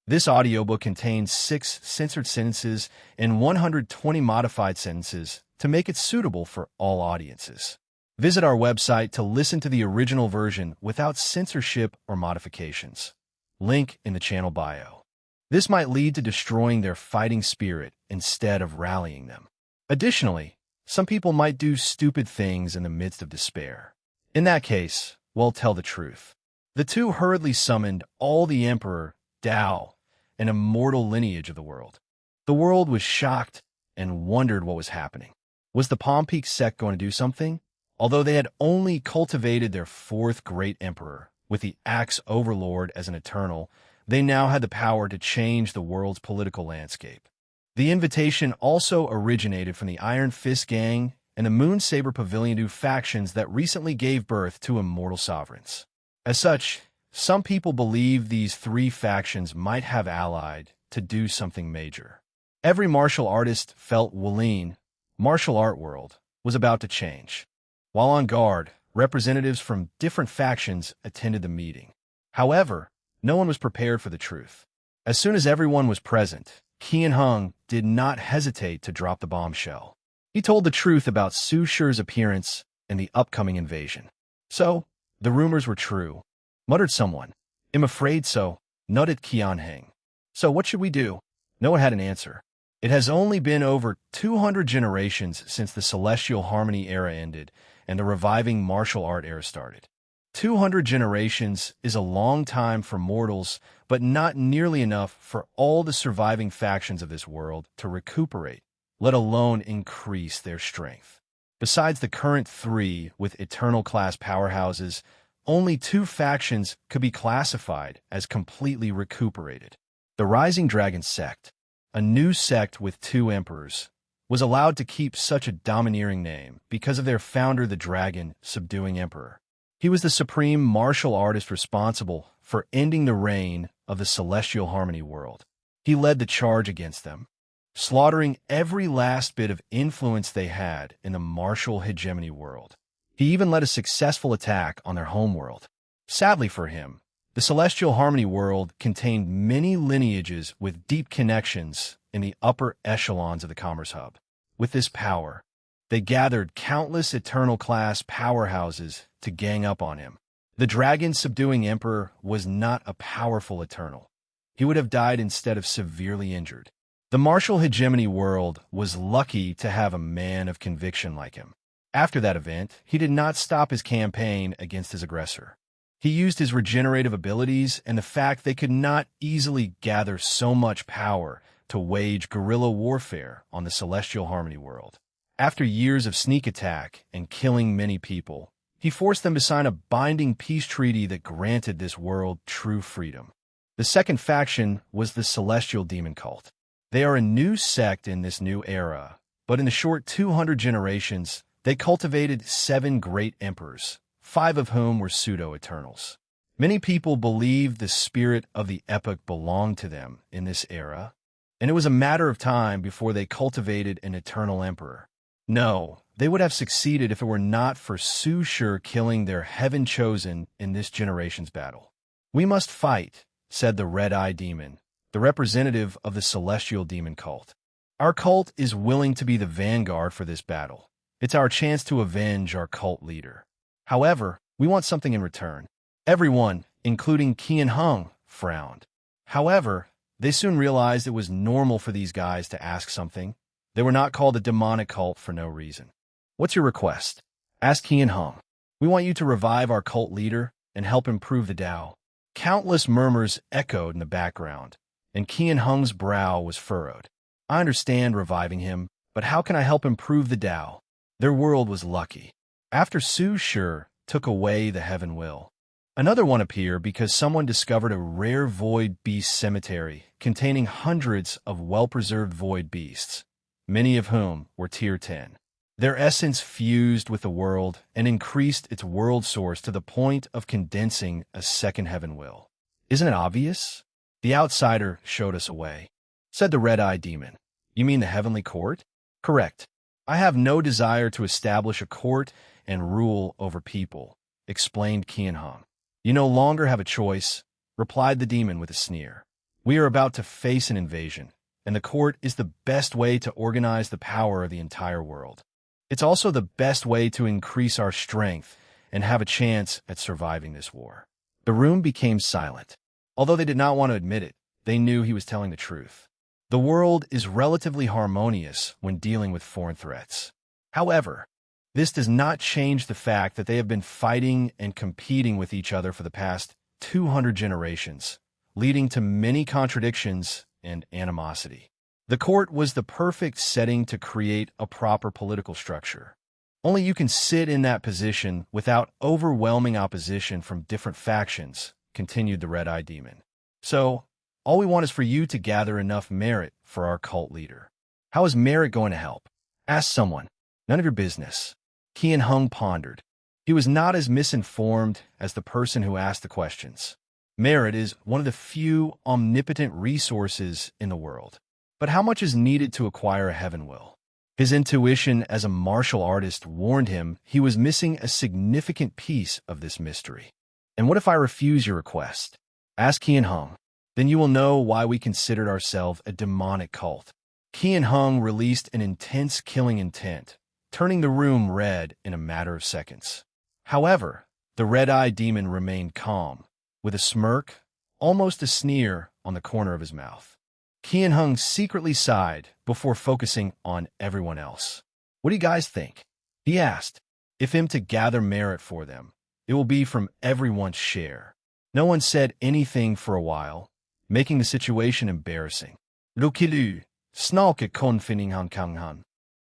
This audiobook contains 6 censored sentences and 120 modified sentences to make it suitable for all audiences. Visit our website to listen to the original version without censorship or modifications. Link in the channel bio. This might lead to destroying their fighting spirit instead of rallying them. Additionally, some people might do stupid things in the midst of despair. In that case, well, tell the truth. The two hurriedly summoned all the Emperor, Tao, an immortal lineage of the world. The world was shocked and wondered what was happening. Was the Palm Peak sect going to do something? Although they had only cultivated their 4th great emperor, with the Axe Overlord as an eternal, they now had the power to change the world's political landscape. The invitation also originated from the Iron Fist Gang and the Moon Saber Pavilion 2 factions that recently gave birth to immortal sovereigns. As such, some people believe these 3 factions might have allied to do something major. Every martial artist felt Wallin, martial art world, was about to change. While on guard, representatives from different factions attended the meeting. However, no one was prepared for the truth. As soon as everyone was present, Qian Hung did not hesitate to drop the bombshell. He told the truth about Su Shi's appearance and the upcoming invasion. So, the rumors were true, muttered someone. I'm afraid so, nutted Qian Heng. So what should we do? No one had an answer. It has only been over 200 generations since the Celestial Harmony era ended and the reviving martial art era started. 200 generations is a long time for mortals, but not nearly enough for all the surviving factions of this world to recuperate, let alone increase their strength. Besides the current 3 with eternal-class powerhouses, only 2 factions could be classified as completely recuperated. The Rising Dragon sect, a new sect with 2 emperors, was allowed to keep such a domineering name because of their founder, the Dragon Subduing Emperor. He was the supreme martial artist responsible for ending the reign of the Celestial Harmony world. He led the charge against them, slaughtering every last bit of influence they had in the martial hegemony world. He even led a successful attack on their homeworld. Sadly for him, the Celestial Harmony world contained many lineages with deep connections in the upper echelons of the Commerce Hub. With this power, they gathered countless eternal-class powerhouses to gang up on him. The Dragon Subduing Emperor was not a powerful eternal. He would have died instead of severely injured. The martial hegemony world was lucky to have a man of conviction like him. After that event, he did not stop his campaign against his aggressor. He used his regenerative abilities and the fact they could not easily gather so much power to wage guerrilla warfare on the Celestial Harmony world. After years of sneak attack and killing many people, he forced them to sign a binding peace treaty that granted this world true freedom. The second faction was the Celestial Demon Cult. They are a new sect in this new era, but in the short 200 generations, they cultivated 7 great emperors, 5 of whom were pseudo-eternals. Many people believed the spirit of the epoch belonged to them in this era, and it was a matter of time before they cultivated an eternal emperor. No, they would have succeeded if it were not for Su Shi killing their heaven-chosen in this generation's battle. "We must fight," said the Red-Eye Demon, the representative of the Celestial Demon Cult. "Our cult is willing to be the vanguard for this battle. It's our chance to avenge our cult leader. However, we want something in return." Everyone, including Qian Hung, frowned. However, they soon realized it was normal for these guys to ask something. They were not called a demonic cult for no reason. "What's your request?" asked Qian Hung. "We want you to revive our cult leader and help improve the Tao." Countless murmurs echoed in the background, and Qian Hung's brow was furrowed. "I understand reviving him, but how can I help improve the Tao?" Their world was lucky. After Su Shi took away the Heaven Will, another one appeared because someone discovered a rare void beast cemetery containing hundreds of well-preserved void beasts, many of whom were Tier 10. Their essence fused with the world and increased its world source to the point of condensing a second Heaven Will. "Isn't it obvious?" "The outsider showed us a way," said the Red-Eye Demon. "You mean the Heavenly Court?" "Correct. I have no desire to establish a court and rule over people," explained Qian Hung. "You no longer have a choice," replied the demon with a sneer. We are about to face an invasion, and the court is the best way to organize the power of the entire world. It's also the best way to increase our strength and have a chance at surviving this war." The room became silent. Although they did not want to admit it, they knew he was telling the truth. The world is relatively harmonious when dealing with foreign threats. However, this does not change the fact that they have been fighting and competing with each other for the past 200 generations, leading to many contradictions and animosity. The court was the perfect setting to create a proper political structure. Only you can sit in that position without overwhelming opposition from different factions, continued the Red-Eyed Demon. So, all we want is for you to gather enough merit for our cult leader. How is merit going to help? Ask someone. None of your business. Qian Hung pondered. He was not as misinformed as the person who asked the questions. Merit is one of the few omnipotent resources in the world. But how much is needed to acquire a heaven will? His intuition as a martial artist warned him he was missing a significant piece of this mystery. And what if I refuse your request? Ask Qian Hung. Then you will know why we considered ourselves a demonic cult. Qian Hung released an intense killing intent, turning the room red in a matter of seconds. However, the red-eyed demon remained calm, with a smirk, almost a sneer, on the corner of his mouth. Qian Hung secretly sighed before focusing on everyone else. What do you guys think? He asked. If him to gather merit for them, it will be from everyone's share. No one said anything for a while, making the situation embarrassing. Lukilu, snalke konfining han kang han.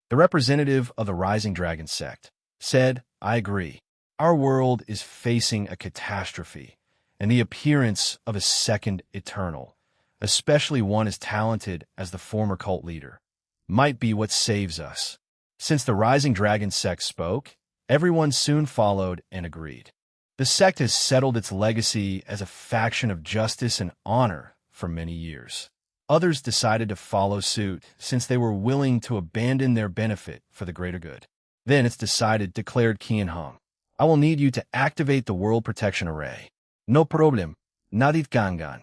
The representative of the Rising Dragon sect said, I agree. Our world is facing a catastrophe, and the appearance of a second Eternal, especially one as talented as the former cult leader, might be what saves us. Since the Rising Dragon sect spoke, everyone soon followed and agreed. The sect has settled its legacy as a faction of justice and honor for many years. Others decided to follow suit since they were willing to abandon their benefit for the greater good. Then it's decided, declared Qian Hung. I will need you to activate the World Protection Array. No problem, Nadith Gangan.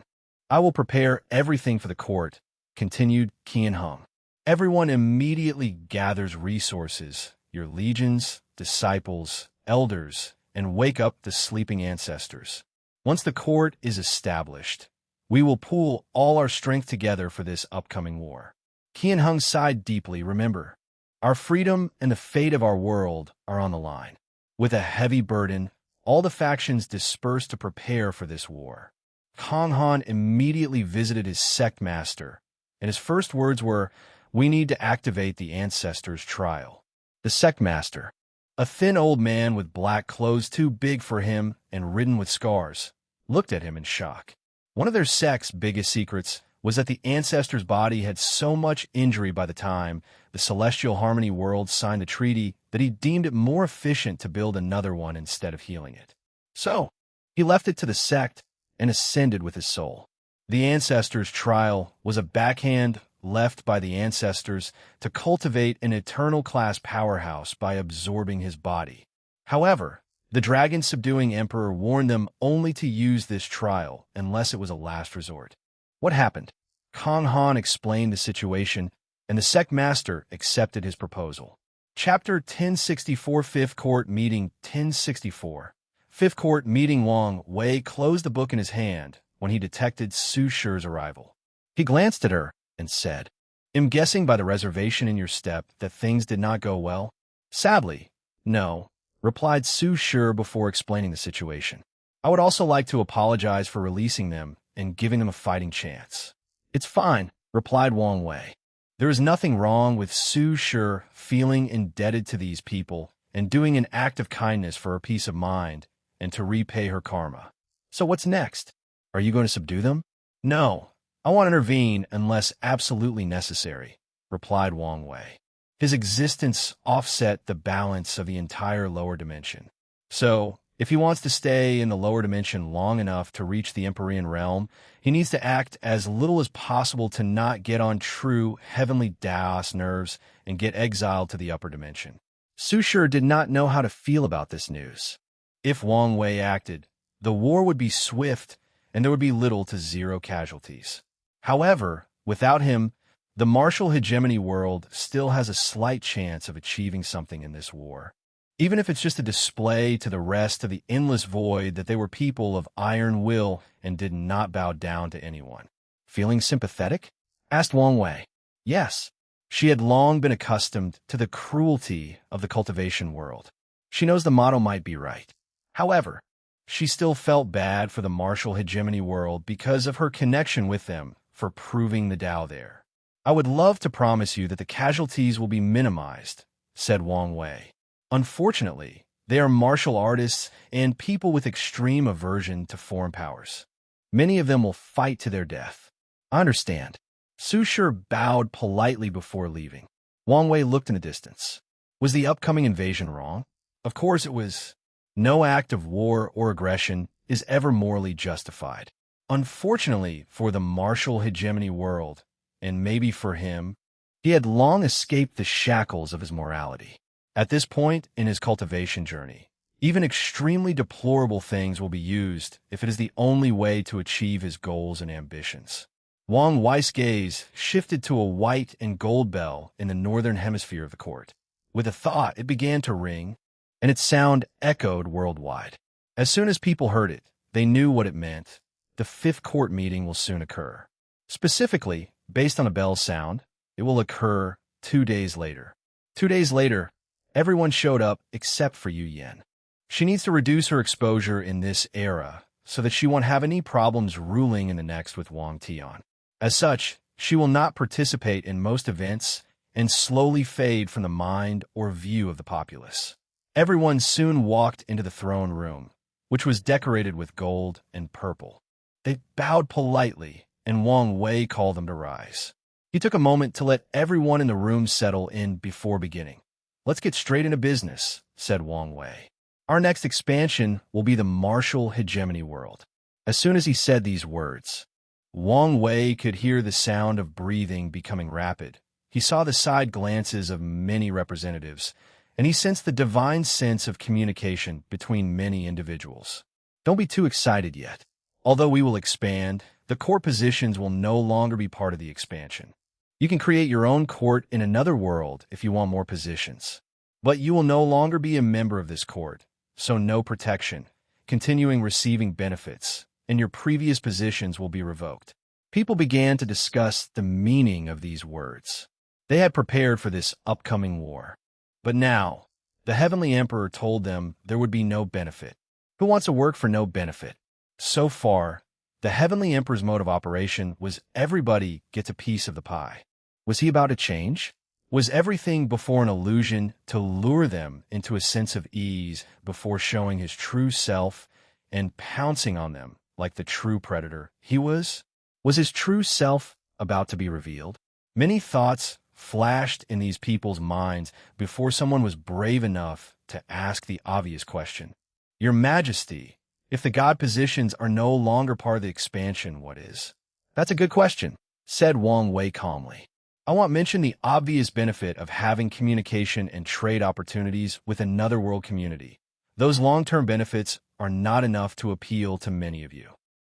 I will prepare everything for the court, continued Qian Hung. Everyone immediately gathers resources, your legions, disciples, elders, and wake up the sleeping ancestors. Once the court is established, we will pool all our strength together for this upcoming war. Qian Hung sighed deeply. Remember, our freedom and the fate of our world are on the line. With a heavy burden, all the factions dispersed to prepare for this war. Kang Han immediately visited his sect master, and his first words were, we need to activate the ancestors' trial. The sect master, a thin old man with black clothes too big for him and ridden with scars, looked at him in shock. One of their sect's biggest secrets was that the ancestor's body had so much injury by the time the Celestial Harmony world signed the treaty that he deemed it more efficient to build another one instead of healing it. So, he left it to the sect and ascended with his soul. The ancestor's trial was a backhand left by the ancestors to cultivate an eternal-class powerhouse by absorbing his body. However, the dragon-subduing emperor warned them only to use this trial unless it was a last resort. What happened? Kang Han explained the situation, and the sect master accepted his proposal. Chapter 1064 Fifth Court Meeting 1064 Fifth Court Meeting. Wang Wei closed the book in his hand when he detected Su Shi's arrival. He glanced at her and said, I'm guessing by the reservation in your step that things did not go well? Sadly, no, replied Su Shi before explaining the situation. I would also like to apologize for releasing them and giving them a fighting chance. It's fine, replied Wang Wei. There is nothing wrong with Su Shi feeling indebted to these people and doing an act of kindness for her peace of mind and to repay her karma. So what's next? Are you going to subdue them? No, I won't intervene unless absolutely necessary, replied Wang Wei. His existence offset the balance of the entire lower dimension. So, if he wants to stay in the lower dimension long enough to reach the Empyrean realm, he needs to act as little as possible to not get on true heavenly Daos nerves and get exiled to the upper dimension. Su Shi did not know how to feel about this news. If Wang Wei acted, the war would be swift and there would be little to zero casualties. However, without him, the martial hegemony world still has a slight chance of achieving something in this war. Even if it's just a display to the rest of the endless void that they were people of iron will and did not bow down to anyone. Feeling sympathetic? Asked Wang Wei. Yes. She had long been accustomed to the cruelty of the cultivation world. She knows the motto might be right. However, she still felt bad for the martial hegemony world because of her connection with them for proving the Tao there. I would love to promise you that the casualties will be minimized, said Wang Wei. Unfortunately, they are martial artists and people with extreme aversion to foreign powers. Many of them will fight to their death. I understand. Su Shi bowed politely before leaving. Wang Wei looked in the distance. Was the upcoming invasion wrong? Of course it was. No act of war or aggression is ever morally justified. Unfortunately for the martial hegemony world, and maybe for him, he had long escaped the shackles of his morality. At this point in his cultivation journey, even extremely deplorable things will be used if it is the only way to achieve his goals and ambitions. Wang Wei's gaze shifted to a white and gold bell in the northern hemisphere of the court. With a thought, it began to ring, and its sound echoed worldwide. As soon as people heard it, they knew what it meant. The fifth court meeting will soon occur. Specifically, based on a bell's sound, it will occur 2 days later. 2 days later, everyone showed up except for Yu Yan. She needs to reduce her exposure in this era so that she won't have any problems ruling in the next with Wang Tian. As such, she will not participate in most events and slowly fade from the mind or view of the populace. Everyone soon walked into the throne room, which was decorated with gold and purple. They bowed politely, and Wang Wei called them to rise. He took a moment to let everyone in the room settle in before beginning. Let's get straight into business, said Wang Wei. Our next expansion will be the martial hegemony world. As soon as he said these words, Wang Wei could hear the sound of breathing becoming rapid. He saw the side glances of many representatives, and he sensed the divine sense of communication between many individuals. Don't be too excited yet. Although we will expand, the court positions will no longer be part of the expansion. You can create your own court in another world if you want more positions. But you will no longer be a member of this court, so no protection, continuing receiving benefits, and your previous positions will be revoked. People began to discuss the meaning of these words. They had prepared for this upcoming war. But now, the Heavenly Emperor told them there would be no benefit. Who wants to work for no benefit? So far, the Heavenly Emperor's mode of operation was everybody gets a piece of the pie. Was he about to change? Was everything before an illusion to lure them into a sense of ease before showing his true self and pouncing on them like the true predator he was? Was his true self about to be revealed? Many thoughts flashed in these people's minds before someone was brave enough to ask the obvious question. Your Majesty, if the God positions are no longer part of the expansion, what is? That's a good question, said Wang Wei calmly. I want to mention the obvious benefit of having communication and trade opportunities with another world community. Those long-term benefits are not enough to appeal to many of you.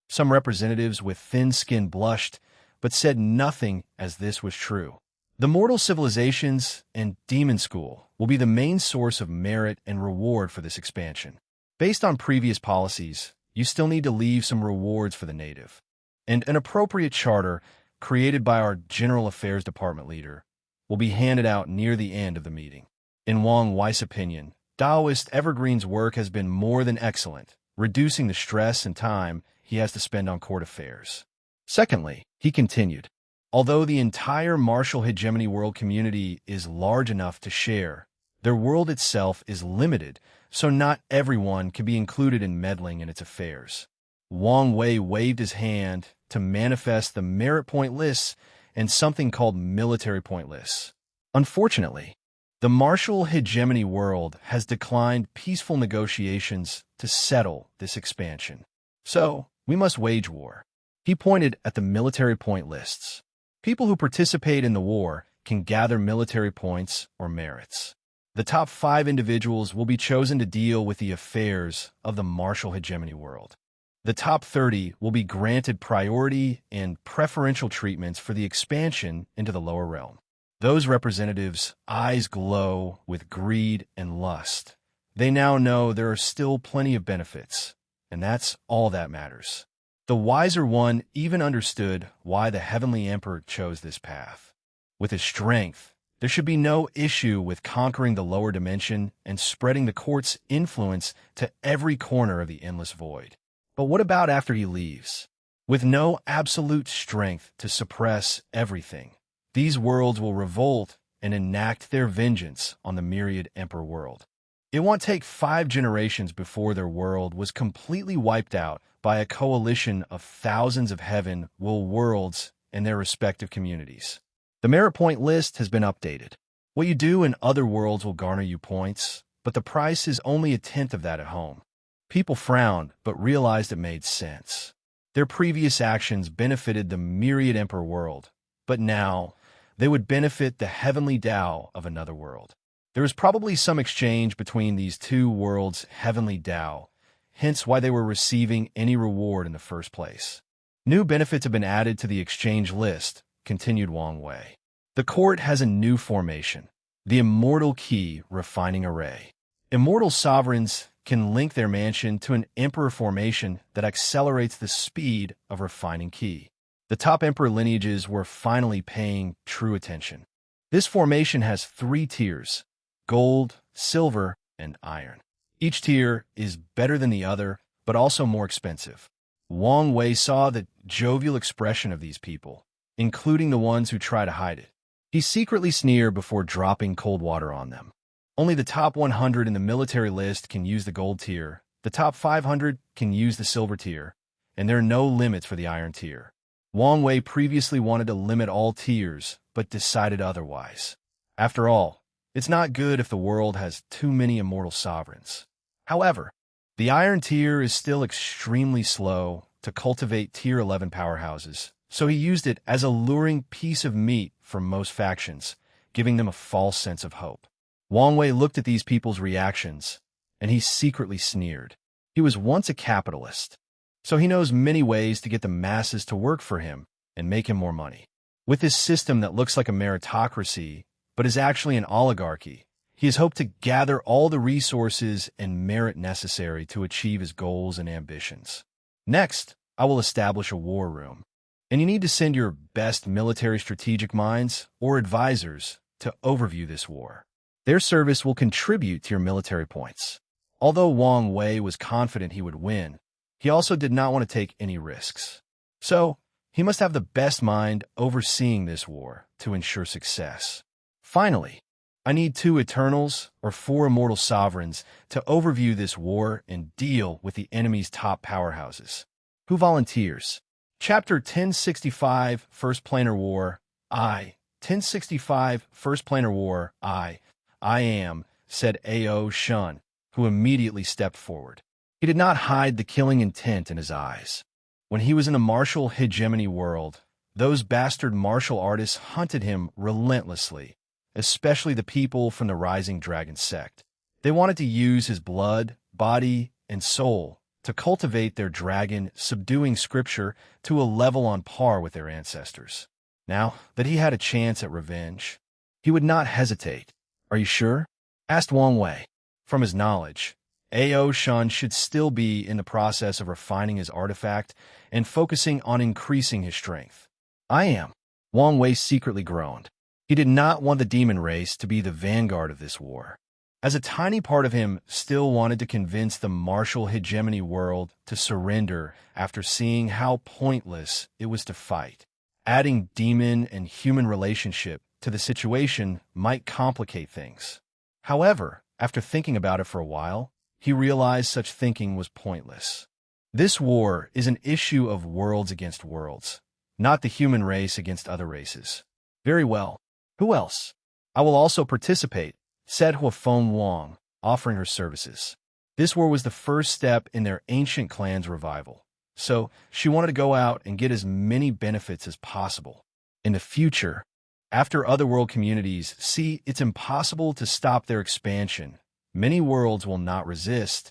Some representatives with thin skin blushed, but said nothing as this was true. The mortal civilizations and demon school will be the main source of merit and reward for this expansion. Based on previous policies, you still need to leave some rewards for the native. And an appropriate charter, created by our General Affairs Department leader, will be handed out near the end of the meeting. In Wang Wei's opinion, Taoist Evergreen's work has been more than excellent, reducing the stress and time he has to spend on court affairs. Secondly, he continued, although the entire martial hegemony world community is large enough to share, their world itself is limited, so not everyone can be included in meddling in its affairs. Wang Wei waved his hand to manifest the merit point lists and something called military point lists. Unfortunately, the martial hegemony world has declined peaceful negotiations to settle this expansion. So, we must wage war. He pointed at the military point lists. People who participate in the war can gather military points or merits. The top 5 individuals will be chosen to deal with the affairs of the martial hegemony world. The top 30 will be granted priority and preferential treatments for the expansion into the lower realm. Those representatives' eyes glow with greed and lust. They now know there are still plenty of benefits, and that's all that matters. The wiser one even understood why the Heavenly Emperor chose this path. With his strength, there should be no issue with conquering the lower dimension and spreading the court's influence to every corner of the endless void. But what about after he leaves? With no absolute strength to suppress everything, these worlds will revolt and enact their vengeance on the myriad Emperor world. It won't take 5 generations before their world was completely wiped out by a coalition of thousands of heaven will worlds and their respective communities. The merit point list has been updated. What you do in other worlds will garner you points, but the price is only a tenth of that at home. People frowned, but realized it made sense. Their previous actions benefited the myriad Emperor world, but now they would benefit the heavenly Tao of another world. There was probably some exchange between these two worlds' heavenly Tao, hence why they were receiving any reward in the first place. New benefits have been added to the exchange list, continued Wang Wei. The court has a new formation, the Immortal Key Refining Array. Immortal sovereigns can link their mansion to an emperor formation that accelerates the speed of refining key. The top emperor lineages were finally paying true attention. This formation has 3 tiers: gold, silver, and iron. Each tier is better than the other, but also more expensive. Wang Wei saw the jovial expression of these people, including the ones who try to hide it. He secretly sneered before dropping cold water on them. Only the top 100 in the military list can use the gold tier, the top 500 can use the silver tier, and there are no limits for the iron tier. Wang Wei previously wanted to limit all tiers, but decided otherwise. After all, it's not good if the world has too many immortal sovereigns. However, the iron tier is still extremely slow to cultivate tier 11 powerhouses, so he used it as a luring piece of meat for most factions, giving them a false sense of hope. Wang Wei looked at these people's reactions, and he secretly sneered. He was once a capitalist, so he knows many ways to get the masses to work for him and make him more money. With this system that looks like a meritocracy, but is actually an oligarchy, he has hoped to gather all the resources and merit necessary to achieve his goals and ambitions. Next, I will establish a war room, and you need to send your best military strategic minds or advisors to overview this war. Their service will contribute to your military points. Although Wang Wei was confident he would win, he also did not want to take any risks. So, he must have the best mind overseeing this war to ensure success. Finally, I need 2 Eternals or 4 Immortal Sovereigns to overview this war and deal with the enemy's top powerhouses. Who volunteers? Chapter 1065, First Planar War, I. 1065, First Planar War, I am, said A.O. Shun, who immediately stepped forward. He did not hide the killing intent in his eyes. When he was in a martial hegemony world, those bastard martial artists hunted him relentlessly, especially the people from the Rising Dragon sect. They wanted to use his blood, body, and soul to cultivate their dragon, subduing scripture to a level on par with their ancestors. Now that he had a chance at revenge, he would not hesitate. Are you sure? Asked Wang Wei. From his knowledge, A.O. Shun should still be in the process of refining his artifact and focusing on increasing his strength. I am. Wang Wei secretly groaned. He did not want the demon race to be the vanguard of this war, as a tiny part of him still wanted to convince the martial hegemony world to surrender after seeing how pointless it was to fight. Adding demon and human relationship to the situation might complicate things. However, after thinking about it for a while, he realized such thinking was pointless. This war is an issue of worlds against worlds, not the human race against other races. Very well. Who else? I will also participate, said Huafeng Wang, offering her services. This war was the first step in their ancient clan's revival, so she wanted to go out and get as many benefits as possible. In the future, after other world communities see it's impossible to stop their expansion, many worlds will not resist,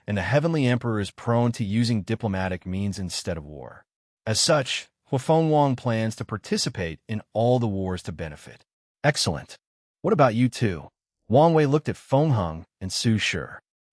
and the Heavenly Emperor is prone to using diplomatic means instead of war. As such, Huafeng Wang plans to participate in all the wars to benefit. Excellent. What about you two? Wang Wei looked at Feng Heng and Su Shi.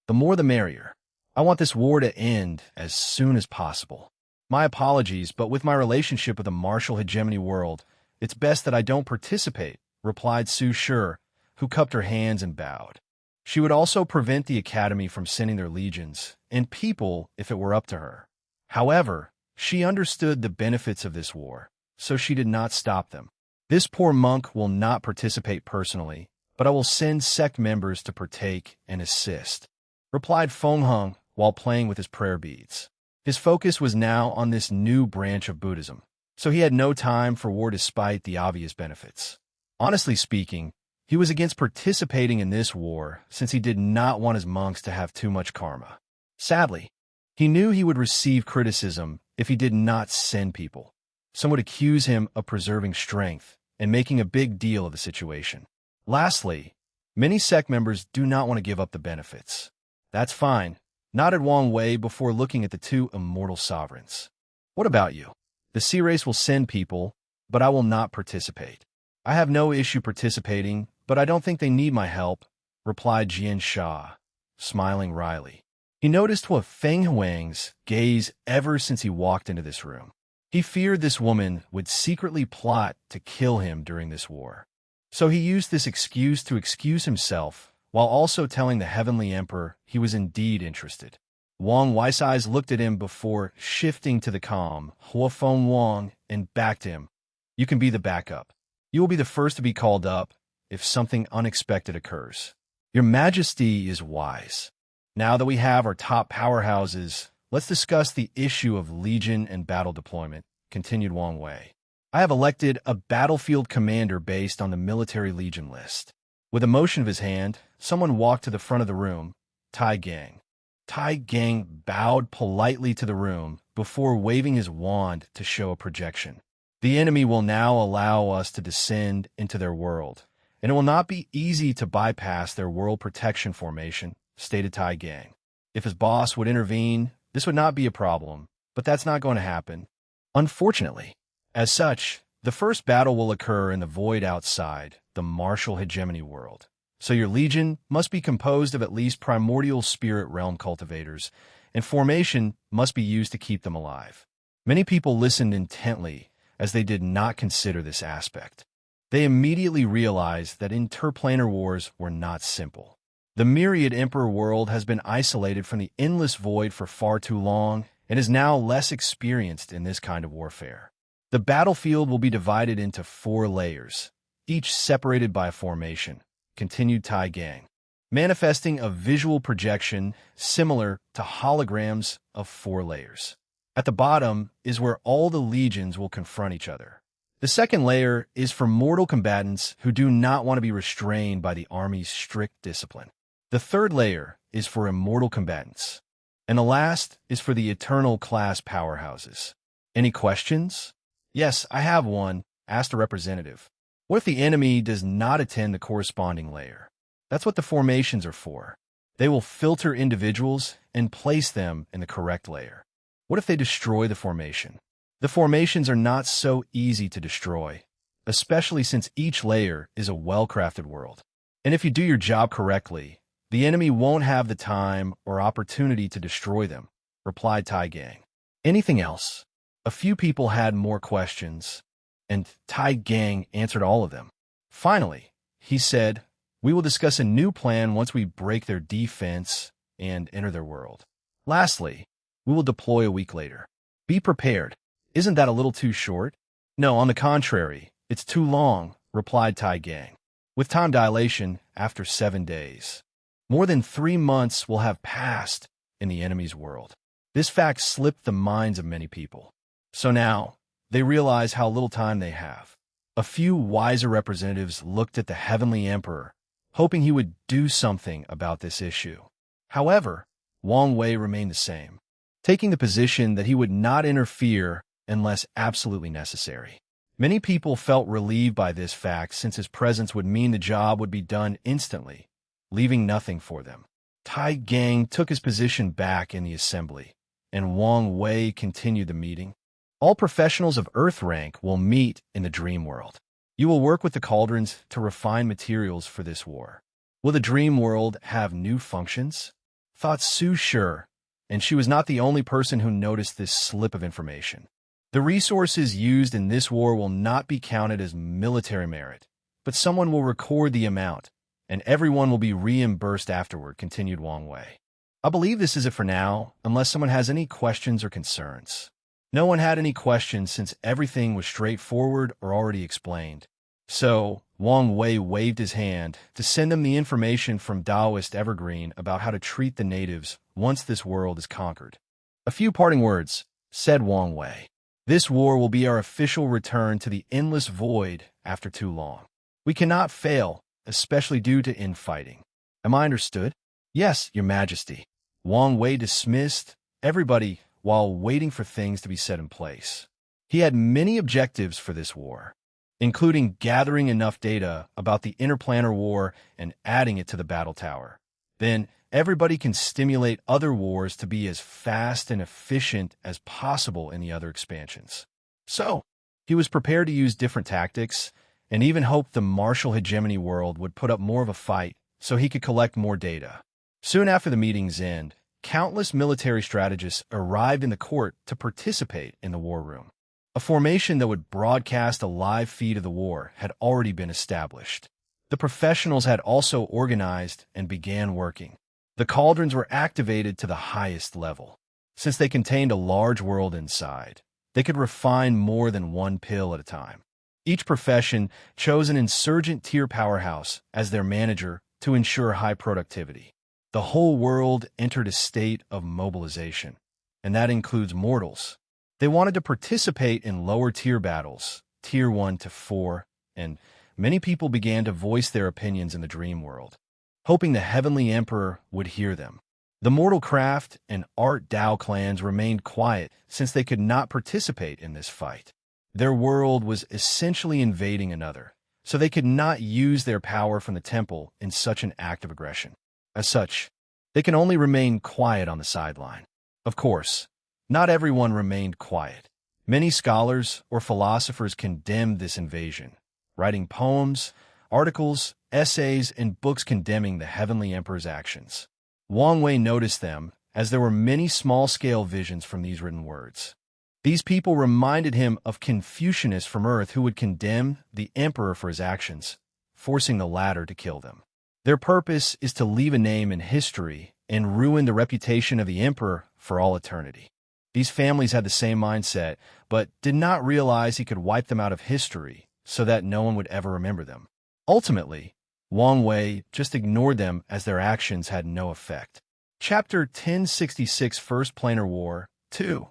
The more the merrier. I want this war to end as soon as possible. My apologies, but with my relationship with the martial hegemony world, it's best that I don't participate, replied Su Shi, who cupped her hands and bowed. She would also prevent the academy from sending their legions and people if it were up to her. However, she understood the benefits of this war, so she did not stop them. This poor monk will not participate personally, but I will send sect members to partake and assist, replied Feng Heng while playing with his prayer beads. His focus was now on this new branch of Buddhism, so he had no time for war despite the obvious benefits. Honestly speaking, he was against participating in this war since he did not want his monks to have too much karma. Sadly, he knew he would receive criticism if he did not send people. Some would accuse him of preserving strength and making a big deal of the situation. Lastly, many sect members do not want to give up the benefits. That's fine, nodded Wang Wei before looking at the two immortal sovereigns. What about you? The sea race will send people, but I will not participate. I have no issue participating, but I don't think they need my help, replied Jian Sha, smiling wryly. He noticed Feng Huang's gaze ever since he walked into this room. He feared this woman would secretly plot to kill him during this war. So he used this excuse to excuse himself, while also telling the Heavenly Emperor he was indeed interested. Wang Wei's eyes looked at him before shifting to the calm Huafeng Wang and backed him. You can be the backup. You will be the first to be called up if something unexpected occurs. Your Majesty is wise. Now that we have our top powerhouses, let's discuss the issue of legion and battle deployment, continued Wang Wei. I have elected a battlefield commander based on the military legion list. With a motion of his hand, someone walked to the front of the room, Tai Gang. Tai Gang bowed politely to the room before waving his wand to show a projection. The enemy will now allow us to descend into their world, and it will not be easy to bypass their world protection formation, stated Tai Gang. If his boss would intervene, this would not be a problem, but that's not going to happen, unfortunately. As such, the first battle will occur in the void outside the martial hegemony world. So your legion must be composed of at least primordial spirit realm cultivators, and formation must be used to keep them alive. Many people listened intently as they did not consider this aspect. They immediately realized that interplanar wars were not simple. The myriad Emperor world has been isolated from the endless void for far too long and is now less experienced in this kind of warfare. The battlefield will be divided into 4 layers, each separated by a formation, continued Tai Gang, manifesting a visual projection similar to holograms of 4 layers. At the bottom is where all the legions will confront each other. The second layer is for mortal combatants who do not want to be restrained by the army's strict discipline. The third layer is for immortal combatants. And the last is for the eternal class powerhouses. Any questions? Yes, I have one, asked a representative. What if the enemy does not attend the corresponding layer? That's what the formations are for. They will filter individuals and place them in the correct layer. What if they destroy the formation? The formations are not so easy to destroy, especially since each layer is a well-crafted world. And if you do your job correctly, the enemy won't have the time or opportunity to destroy them, replied Tai Gang. Anything else? A few people had more questions, and Tai Gang answered all of them. Finally, he said, we will discuss a new plan once we break their defense and enter their world. Lastly, we will deploy a week later. Be prepared. Isn't that a little too short? No, on the contrary, it's too long, replied Tai Gang. With time dilation, after 7 days, more than 3 months will have passed in the enemy's world. This fact slipped the minds of many people. So now, they realize how little time they have. A few wiser representatives looked at the Heavenly Emperor, hoping he would do something about this issue. However, Wang Wei remained the same, taking the position that he would not interfere unless absolutely necessary. Many people felt relieved by this fact since his presence would mean the job would be done instantly, leaving nothing for them. Tai Gang took his position back in the assembly, and Wang Wei continued the meeting. All professionals of Earth rank will meet in the dream world. You will work with the cauldrons to refine materials for this war. Will the dream world have new functions? Thought Su sure, and she was not the only person who noticed this slip of information. The resources used in this war will not be counted as military merit, but someone will record the amount, and everyone will be reimbursed afterward, continued Wang Wei. I believe this is it for now, unless someone has any questions or concerns. No one had any questions since everything was straightforward or already explained. So, Wang Wei waved his hand to send them the information from Taoist Evergreen about how to treat the natives once this world is conquered. A few parting words, said Wang Wei. This war will be our official return to the endless void after too long. We cannot fail, especially due to infighting. Am I understood? Yes, Your Majesty. Wang Wei dismissed everybody while waiting for things to be set in place. He had many objectives for this war, including gathering enough data about the interplanar war and adding it to the battle tower. Then, everybody can stimulate other wars to be as fast and efficient as possible in the other expansions. So, he was prepared to use different tactics, and even hoped the martial hegemony world would put up more of a fight so he could collect more data. Soon after the meeting's end, countless military strategists arrived in the court to participate in the war room. A formation that would broadcast a live feed of the war had already been established. The professionals had also organized and began working. The cauldrons were activated to the highest level. Since they contained a large world inside, they could refine more than one pill at a time. Each profession chose an insurgent tier powerhouse as their manager to ensure high productivity. The whole world entered a state of mobilization, and that includes mortals. They wanted to participate in lower tier battles, tier 1 to 4, and many people began to voice their opinions in the dream world, hoping the Heavenly Emperor would hear them. The Mortal Craft and Art Dao clans remained quiet since they could not participate in this fight. Their world was essentially invading another, so they could not use their power from the temple in such an act of aggression. As such, they can only remain quiet on the sideline. Of course, not everyone remained quiet. Many scholars or philosophers condemned this invasion, writing poems, articles, essays, and books condemning the Heavenly Emperor's actions. Wang Wei noticed them, as there were many small-scale visions from these written words. These people reminded him of Confucianists from Earth who would condemn the emperor for his actions, forcing the latter to kill them. Their purpose is to leave a name in history and ruin the reputation of the emperor for all eternity. These families had the same mindset, but did not realize he could wipe them out of history so that no one would ever remember them. Ultimately, Wang Wei just ignored them as their actions had no effect. Chapter 1066 First Planar War 2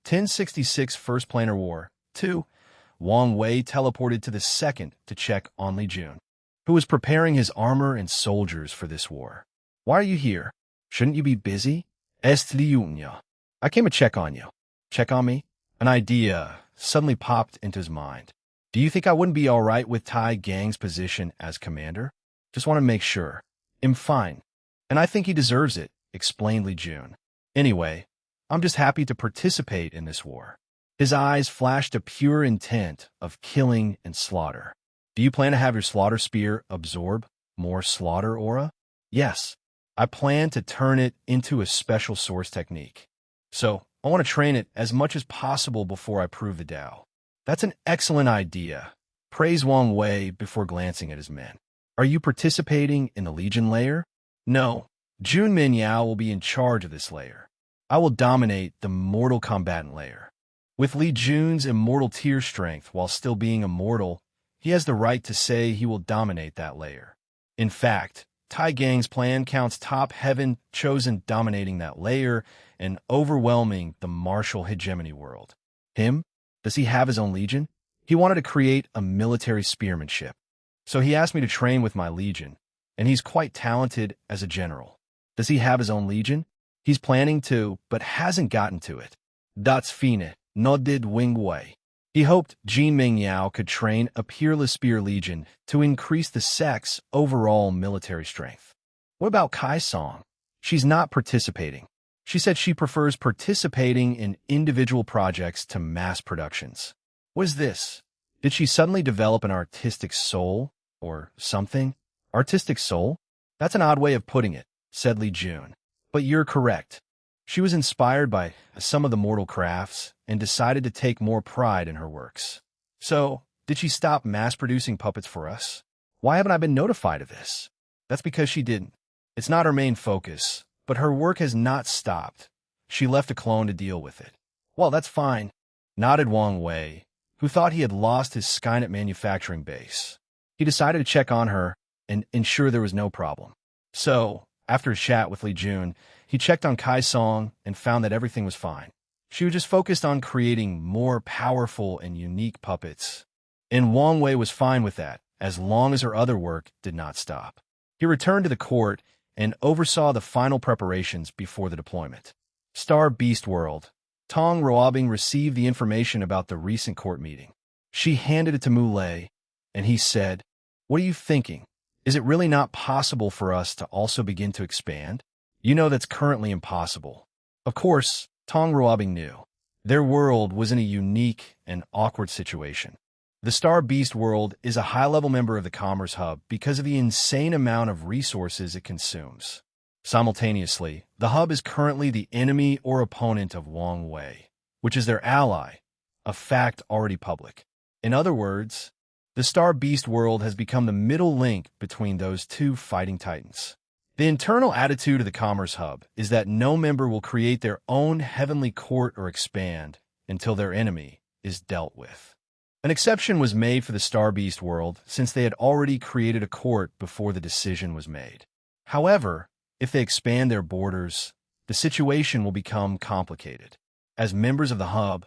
1066 First Planar War 2 Wang Wei teleported to the second to check on Li Jun, who was preparing his armor and soldiers for this war. Why are you here? Shouldn't you be busy? Est Li Junja. I came to check on you. Check on me? An idea suddenly popped into his mind. Do you think I wouldn't be all right with Tai Gang's position as commander? Just want to make sure. I'm fine. And I think he deserves it, explained Li Jun. Anyway, I'm just happy to participate in this war. His eyes flashed a pure intent of killing and slaughter. Do you plan to have your slaughter spear absorb more slaughter aura? Yes. I plan to turn it into a special source technique. So, I want to train it as much as possible before I prove the Tao. That's an excellent idea, praised Wang Wei before glancing at his men. Are you participating in the Legion layer? No. Jun Minyao will be in charge of this layer. I will dominate the mortal combatant layer. With Li Jun's immortal tier strength while still being immortal, he has the right to say he will dominate that layer. In fact, Tai Gang's plan counts top heaven chosen dominating that layer and overwhelming the martial hegemony world. Him? Does he have his own legion? He wanted to create a military spearmanship. So he asked me to train with my legion, and he's quite talented as a general. Does he have his own legion? He's planning to, but hasn't gotten to it. That's fine, nodded Wing Wei. He hoped Jin Mingyao could train a peerless spear legion to increase the sect's overall military strength. What about Kai Song? She's not participating. She said she prefers participating in individual projects to mass productions. What is this? Did she suddenly develop an artistic soul? Or something? Artistic soul? That's an odd way of putting it, said Li Jun. But you're correct. She was inspired by some of the mortal crafts and decided to take more pride in her works. So, did she stop mass-producing puppets for us? Why haven't I been notified of this? That's because she didn't. It's not her main focus, but her work has not stopped. She left a clone to deal with it. Well, that's fine, nodded Wang Wei, who thought he had lost his Skynet manufacturing base. He decided to check on her and ensure there was no problem. So, after a chat with Li Jun, he checked on Kai Song and found that everything was fine. She was just focused on creating more powerful and unique puppets. And Wang Wei was fine with that, as long as her other work did not stop. He returned to the court and oversaw the final preparations before the deployment. Star Beast World. Tong Ruobing received the information about the recent court meeting. She handed it to Mu Lei, and he said, "What are you thinking? Is it really not possible for us to also begin to expand? You know that's currently impossible." Of course, Tong Ruobing knew. Their world was in a unique and awkward situation. The Star Beast World is a high-level member of the Commerce Hub because of the insane amount of resources it consumes. Simultaneously, the Hub is currently the enemy or opponent of Wang Wei, which is their ally, a fact already public. In other words, the Star Beast World has become the middle link between those two fighting titans. The internal attitude of the Commerce Hub is that no member will create their own heavenly court or expand until their enemy is dealt with. An exception was made for the Star Beast World since they had already created a court before the decision was made. However, if they expand their borders, the situation will become complicated. As members of the Hub,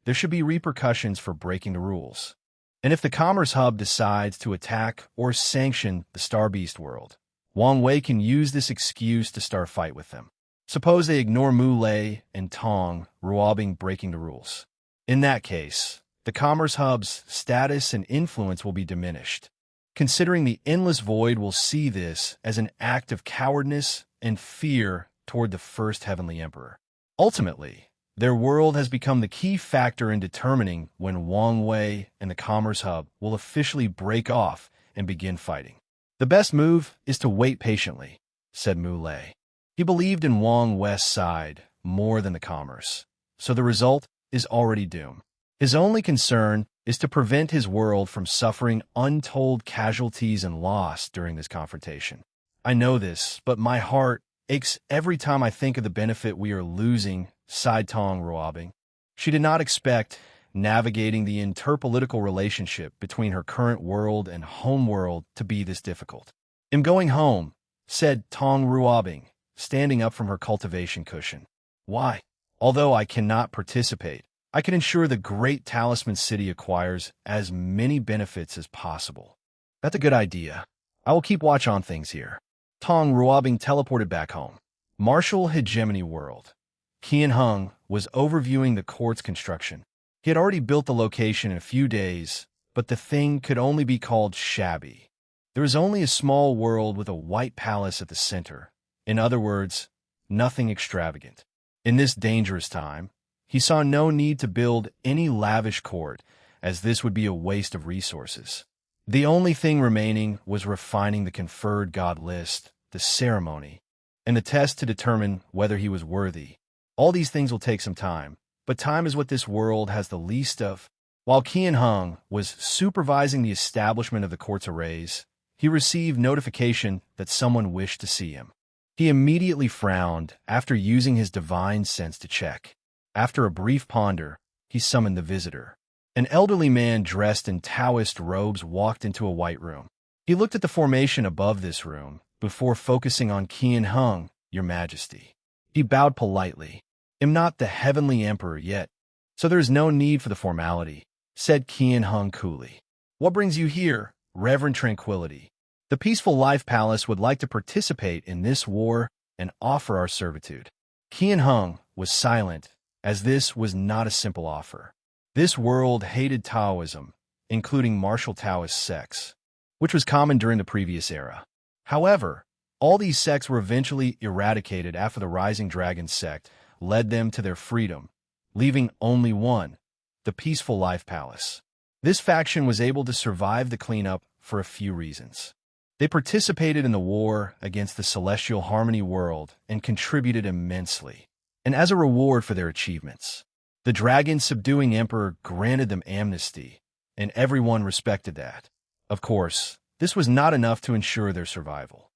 there should be repercussions for breaking the rules. And if the Commerce Hub decides to attack or sanction the Star Beast World, Wang Wei can use this excuse to start a fight with them. Suppose they ignore Mu Lei and Tong Ruobing breaking the rules. In that case, the Commerce Hub's status and influence will be diminished. Considering the endless void will see this as an act of cowardice and fear toward the first Heavenly Emperor. Ultimately, their world has become the key factor in determining when Wang Wei and the Commerce Hub will officially break off and begin fighting. The best move is to wait patiently, said Mu Lei. He believed in Wang Wei's side more than the commerce, so the result is already doomed. His only concern is to prevent his world from suffering untold casualties and loss during this confrontation. I know this, but my heart aches every time I think of the benefit we are losing, sighed Tong Ruobing. She did not expect navigating the interpolitical relationship between her current world and home world to be this difficult. "I'm going home," said Tong Ruobing, standing up from her cultivation cushion. "Why? Although I cannot participate, I can ensure the great Talisman City acquires as many benefits as possible." "That's a good idea. I will keep watch on things here." Tong Ruobing teleported back home. Marshal Hegemony World. Qian Hung was overviewing the court's construction. He had already built the location in a few days, but the thing could only be called shabby. There was only a small world with a white palace at the center. In other words, nothing extravagant. In this dangerous time, he saw no need to build any lavish court, as this would be a waste of resources. The only thing remaining was refining the conferred god list, the ceremony, and the test to determine whether he was worthy. All these things will take some time, but time is what this world has the least of. While Qian Hung was supervising the establishment of the court's arrays, he received notification that someone wished to see him. He immediately frowned after using his divine sense to check. After a brief ponder, he summoned the visitor. An elderly man dressed in Taoist robes walked into a white room. He looked at the formation above this room before focusing on Qian Hung, "Your Majesty." He bowed politely. "I'm not the Heavenly Emperor yet, so there is no need for the formality," said Qian Hung coolly. "What brings you here, Reverend Tranquility? The Peaceful Life Palace would like to participate in this war and offer our servitude." Qian Hung was silent, as this was not a simple offer. This world hated Taoism, including martial Taoist sects, which was common during the previous era. However, All these sects were eventually eradicated after the Rising Dragon sect led them to their freedom, leaving only one, the Peaceful Life Palace. This faction was able to survive the cleanup for a few reasons. They participated in the war against the Celestial Harmony world and contributed immensely. And as a reward for their achievements, the dragon-subduing emperor granted them amnesty, and everyone respected that. Of course, this was not enough to ensure their survival.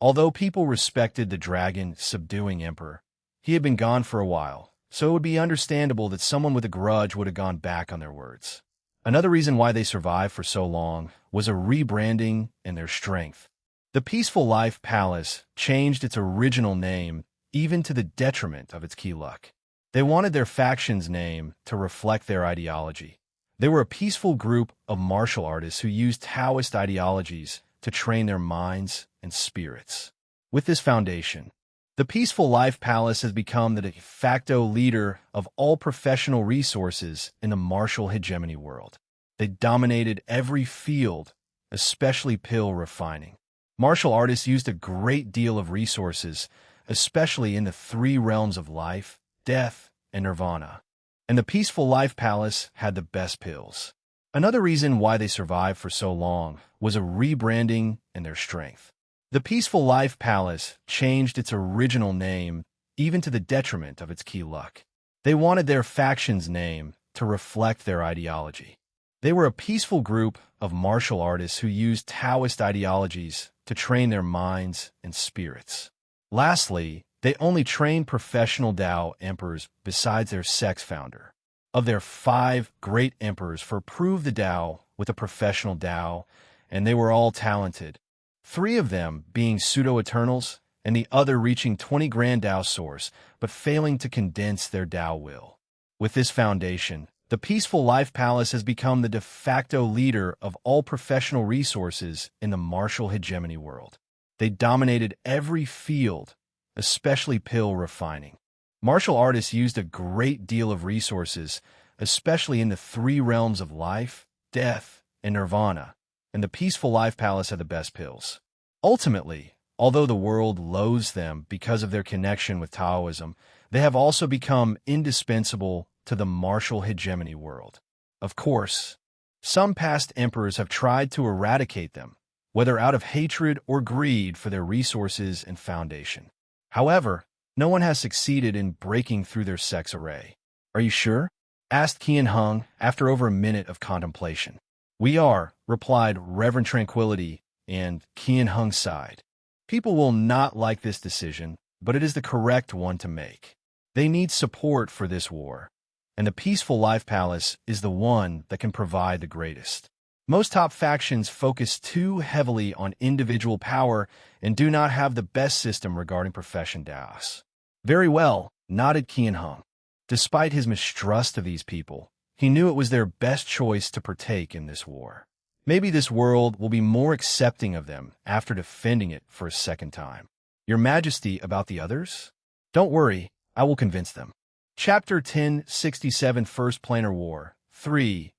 Although people respected the dragon-subduing emperor, he had been gone for a while, so it would be understandable that someone with a grudge would have gone back on their words. Another reason why they survived for so long was a rebranding and their strength. The Peaceful Life Palace changed its original name, even to the detriment of its key luck. They wanted their faction's name to reflect their ideology. They were a peaceful group of martial artists who used Taoist ideologies to train their minds and spirits. With this foundation, the Peaceful Life Palace has become the de facto leader of all professional resources in the martial hegemony world. They dominated every field, especially pill refining. Martial artists used a great deal of resources, especially in the three realms of life, death, and nirvana. And the Peaceful Life Palace had the best pills. Another reason why they survived for so long was a rebranding and their strength. The Peaceful Life Palace changed its original name, even to the detriment of its key luck. They wanted their faction's name to reflect their ideology. They were a peaceful group of martial artists who used Taoist ideologies to train their minds and spirits. Lastly, they only trained professional Tao emperors besides their sect's founder. Of their 5 great emperors for prove the Tao with a professional Tao, and they were all talented. 3 of them being pseudo-eternals, and the other reaching 20 grand Tao source, but failing to condense their Tao will. With this foundation, the Peaceful Life Palace has become the de facto leader of all professional resources in the martial hegemony world. They dominated every field, especially pill refining. Martial artists used a great deal of resources, especially in the 3 realms of life, death, and nirvana, and the Peaceful Life Palace had the best pills. Ultimately, although the world loathes them because of their connection with Taoism, they have also become indispensable to the martial hegemony world. Of course, some past emperors have tried to eradicate them, whether out of hatred or greed for their resources and foundation. However, no one has succeeded in breaking through their sect's array. "Are you sure?" asked Qian Hung after over a minute of contemplation. "We are," replied Reverend Tranquility, and Qian Hung sighed. "People will not like this decision, but it is the correct one to make. They need support for this war, and the Peaceful Life Palace is the one that can provide the greatest. Most top factions focus too heavily on individual power and do not have the best system regarding profession Daos." "Very well," nodded Qian Hung. Despite his mistrust of these people, he knew it was their best choice to partake in this war. Maybe this world will be more accepting of them after defending it for a second time. "Your Majesty, about the others?" "Don't worry, I will convince them." Chapter 1067 First Planar War 3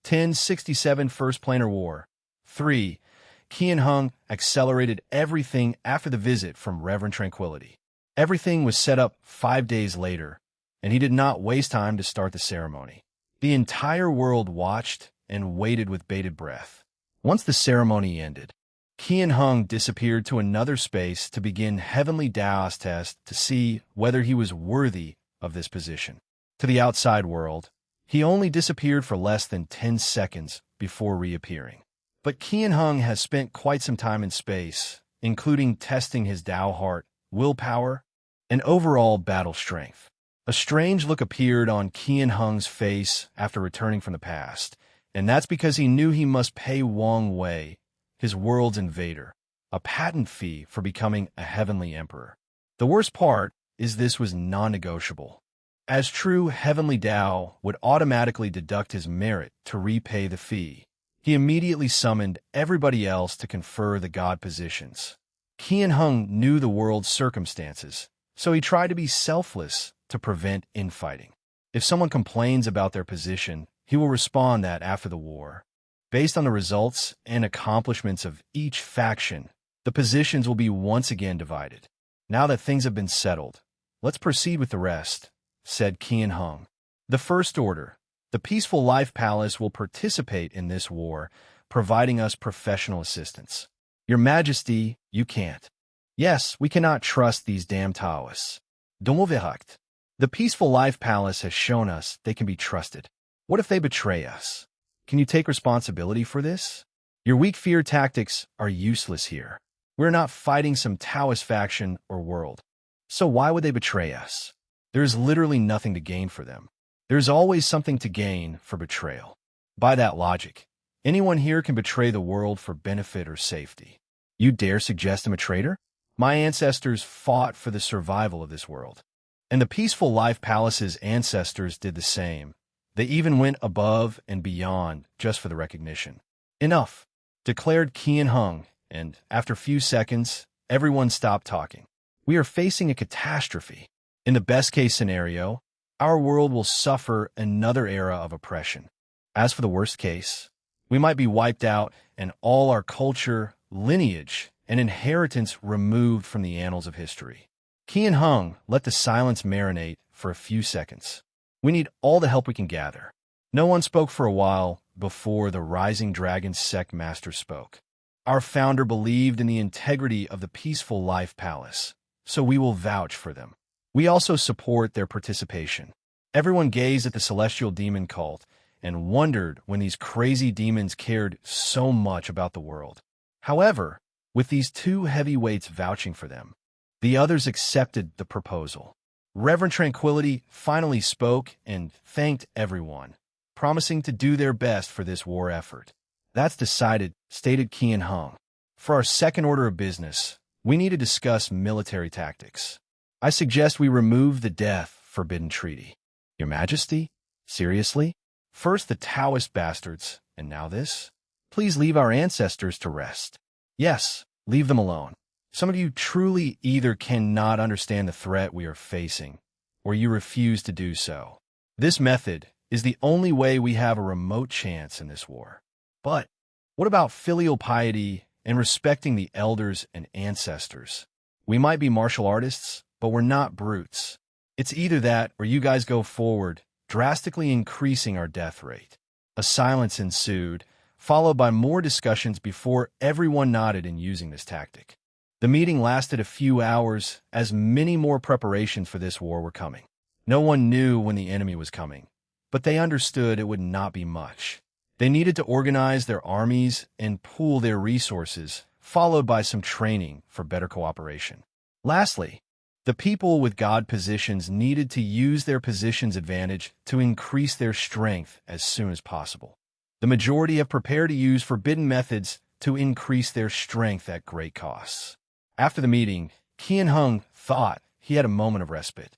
1067 First Planar War 3 Qian Hung accelerated everything after the visit from Reverend Tranquility. Everything was set up 5 days later, and he did not waste time to start the ceremony. The entire world watched and waited with bated breath. Once the ceremony ended, Qian Hung disappeared to another space to begin Heavenly Daos test to see whether he was worthy of this position. To the outside world, he only disappeared for less than 10 seconds before reappearing. But Qian Hung has spent quite some time in space, including testing his Tao heart, willpower, and overall battle strength. A strange look appeared on Qian Hung's face after returning from the past, and that's because he knew he must pay Wang Wei, his world's invader, a patent fee for becoming a heavenly emperor. The worst part is this was non-negotiable. As true heavenly Tao would automatically deduct his merit to repay the fee. He immediately summoned everybody else to confer the god positions. Qian Hung knew the world's circumstances, so he tried to be selfless to prevent infighting. If someone complains about their position, he will respond that after the war, based on the results and accomplishments of each faction, The positions will be once again divided. Now that things have been settled, let's proceed with the rest, said Qian Hung. The First Order, the Peaceful Life Palace, will participate in this war, providing us professional assistance. Your Majesty, you can't. Yes, we cannot trust these damn Taoists. Dommelverakt. The Peaceful Life Palace has shown us they can be trusted. What if they betray us? Can you take responsibility for this? Your weak fear tactics are useless here. We're not fighting some Taoist faction or world. So why would they betray us? There is literally nothing to gain for them. There's always something to gain for betrayal. By that logic, anyone here can betray the world for benefit or safety. You dare suggest I'm a traitor? My ancestors fought for the survival of this world. And the Peaceful Life Palace's ancestors did the same. They even went above and beyond just for the recognition. Enough, declared Qian Hung, and after a few seconds, everyone stopped talking. We are facing a catastrophe. In the best-case scenario, our world will suffer another era of oppression. As for the worst case, we might be wiped out and all our culture, lineage, and inheritance removed from the annals of history. Qian Hung let the silence marinate for a few seconds. We need all the help we can gather. No one spoke for a while before the Rising Dragon Sect Master spoke. Our founder believed in the integrity of the Peaceful Life Palace, so we will vouch for them. We also support their participation. Everyone gazed at the celestial demon cult and wondered when these crazy demons cared so much about the world. However, with these two heavyweights vouching for them, the others accepted the proposal. Reverend Tranquility finally spoke and thanked everyone, promising to do their best for this war effort. That's decided, stated Qian Hung. For our second order of business, we need to discuss military tactics. I suggest we remove the death forbidden treaty. Your Majesty? Seriously? First the Taoist bastards, and now this? Please leave our ancestors to rest. Yes, leave them alone. Some of you truly either cannot understand the threat we are facing, or you refuse to do so. This method is the only way we have a remote chance in this war. But what about filial piety and respecting the elders and ancestors? We might be martial artists, but we're not brutes. It's either that or you guys go forward, drastically increasing our death rate. A silence ensued, followed by more discussions before everyone nodded in using this tactic. The meeting lasted a few hours as many more preparations for this war were coming. No one knew when the enemy was coming, but they understood it would not be much. They needed to organize their armies and pool their resources, followed by some training for better cooperation. Lastly, the people with God positions needed to use their position's advantage to increase their strength as soon as possible. The majority have prepared to use forbidden methods to increase their strength at great costs. After the meeting, Qian Hung thought he had a moment of respite.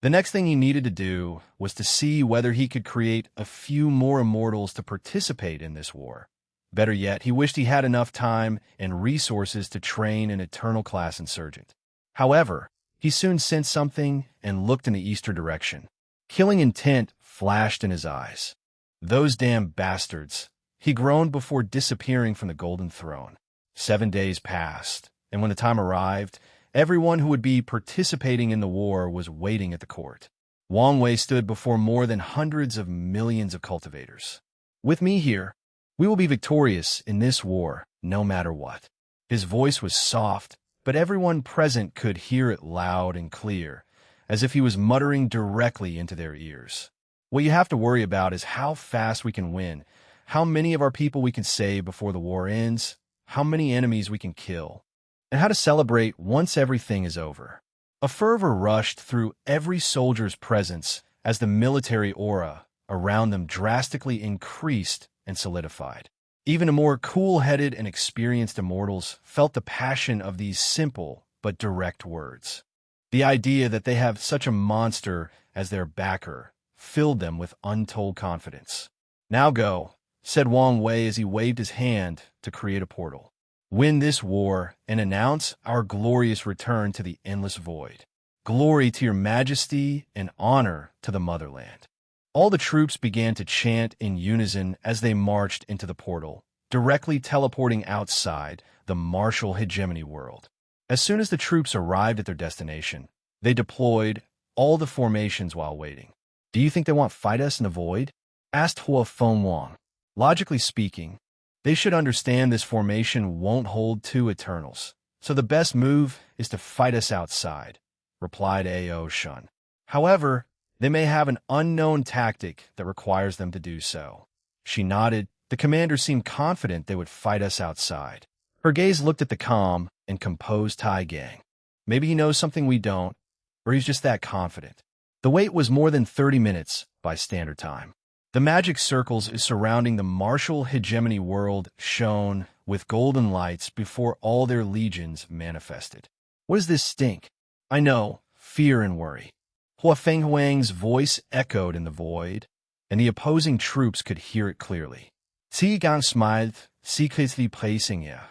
The next thing he needed to do was to see whether he could create a few more immortals to participate in this war. Better yet, he wished he had enough time and resources to train an eternal-class insurgent. However, he soon sensed something and looked in the eastern direction. Killing intent flashed in his eyes. Those damn bastards! He groaned before disappearing from the golden throne. 7 days passed, and when the time arrived, everyone who would be participating in the war was waiting at the court. Wang Wei stood before more than hundreds of millions of cultivators. With me here, we will be victorious in this war, no matter what. His voice was soft, but everyone present could hear it loud and clear, as if he was muttering directly into their ears. What you have to worry about is how fast we can win, how many of our people we can save before the war ends, how many enemies we can kill, and how to celebrate once everything is over. A fervor rushed through every soldier's presence as the military aura around them drastically increased and solidified. Even the more cool-headed and experienced immortals felt the passion of these simple but direct words. The idea that they have such a monster as their backer filled them with untold confidence. "Now go," said Wang Wei as he waved his hand to create a portal. "Win this war and announce our glorious return to the endless void. Glory to your majesty and honor to the motherland." All the troops began to chant in unison as they marched into the portal, directly teleporting outside, the martial hegemony world. As soon as the troops arrived at their destination, they deployed all the formations while waiting. "Do you think they won't fight us in the void?" asked Hua Fengwang. "Logically speaking, they should understand this formation won't hold two Eternals, so the best move is to fight us outside," replied Ao Shun. "However, they may have an unknown tactic that requires them to do so." She nodded. The commander seemed confident they would fight us outside. Her gaze looked at the calm and composed Tai Gang. Maybe he knows something we don't, or he's just that confident. The wait was more than 30 minutes by standard time. The magic circles surrounding the martial hegemony world shone with golden lights before all their legions manifested. "What does this stink?" "I know, fear and worry." Hua Fenghuang's voice echoed in the void, and the opposing troops could hear it clearly. Ti Gang smiled, secretly praising her.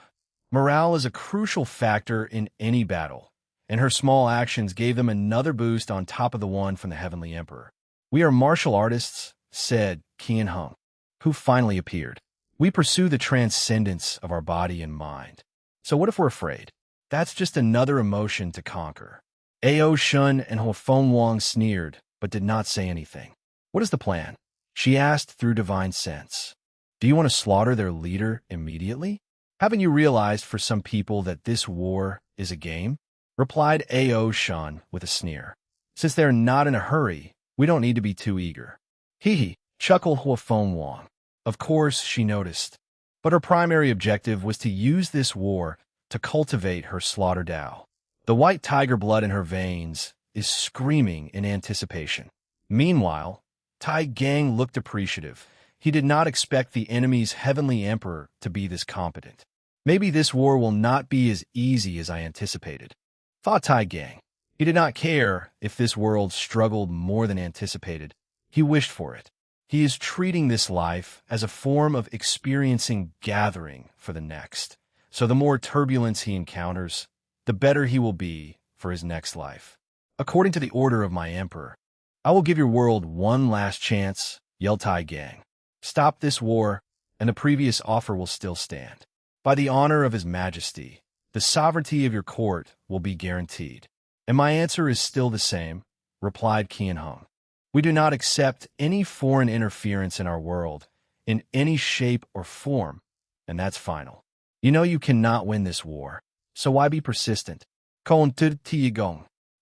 Morale is a crucial factor in any battle, and her small actions gave them another boost on top of the one from the Heavenly Emperor. "We are martial artists," said Qian Hung, who finally appeared. "We pursue the transcendence of our body and mind. So what if we're afraid? That's just another emotion to conquer." Ao Shun and Hua Fengwang sneered, but did not say anything. "What is the plan?" she asked through divine sense. "Do you want to slaughter their leader immediately? Haven't you realized for some people that this war is a game?" replied Ao Shun with a sneer. "Since they're not in a hurry, we don't need to be too eager." "Hee," chuckled Hua Fengwang. Of course, she noticed. But her primary objective was to use this war to cultivate her slaughter Dao. The white tiger blood in her veins is screaming in anticipation. Meanwhile, Tai Gang looked appreciative. He did not expect the enemy's heavenly emperor to be this competent. "Maybe this war will not be as easy as I anticipated," thought Tai Gang. He did not care if this world struggled more than anticipated. He wished for it. He is treating this life as a form of experiencing gathering for the next. So the more turbulence he encounters, the better he will be for his next life. "According to the order of my emperor, I will give your world one last chance," yelled Tai Gang. "Stop this war, and the previous offer will still stand. By the honor of His Majesty, the sovereignty of your court will be guaranteed." "And my answer is still the same," replied Qian Hung. "We do not accept any foreign interference in our world, in any shape or form, and that's final. You know you cannot win this war, so why be persistent?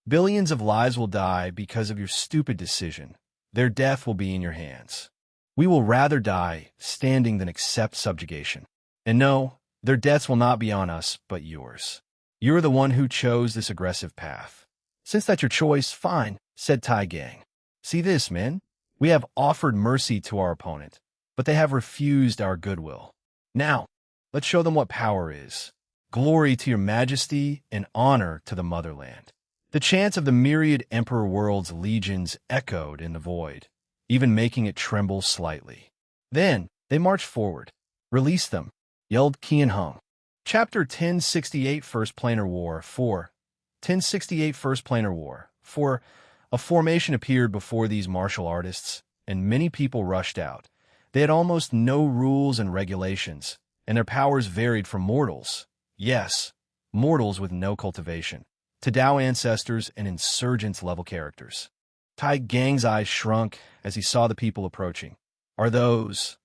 Billions of lives will die because of your stupid decision. Their death will be in your hands. We will rather die standing than accept subjugation. And no, their deaths will not be on us, but yours. You're the one who chose this aggressive path. Since that's your choice, fine," said Tai Gang. "See this, men? We have offered mercy to our opponent, but they have refused our goodwill. Now, let's show them what power is. Glory to your majesty and honor to the motherland." The chants of the myriad Emperor World's legions echoed in the void, even making it tremble slightly. Then they marched forward. "Release them," yelled Qian Hung. Chapter 1068 First Planar War 4 1068 First Planar War 4 A formation appeared before these martial artists, and many people rushed out. They had almost no rules and regulations, and their powers varied from mortals. Yes, mortals with no cultivation, to Dao ancestors and insurgents-level characters. Tai Gang's eyes shrunk as he saw the people approaching. Are those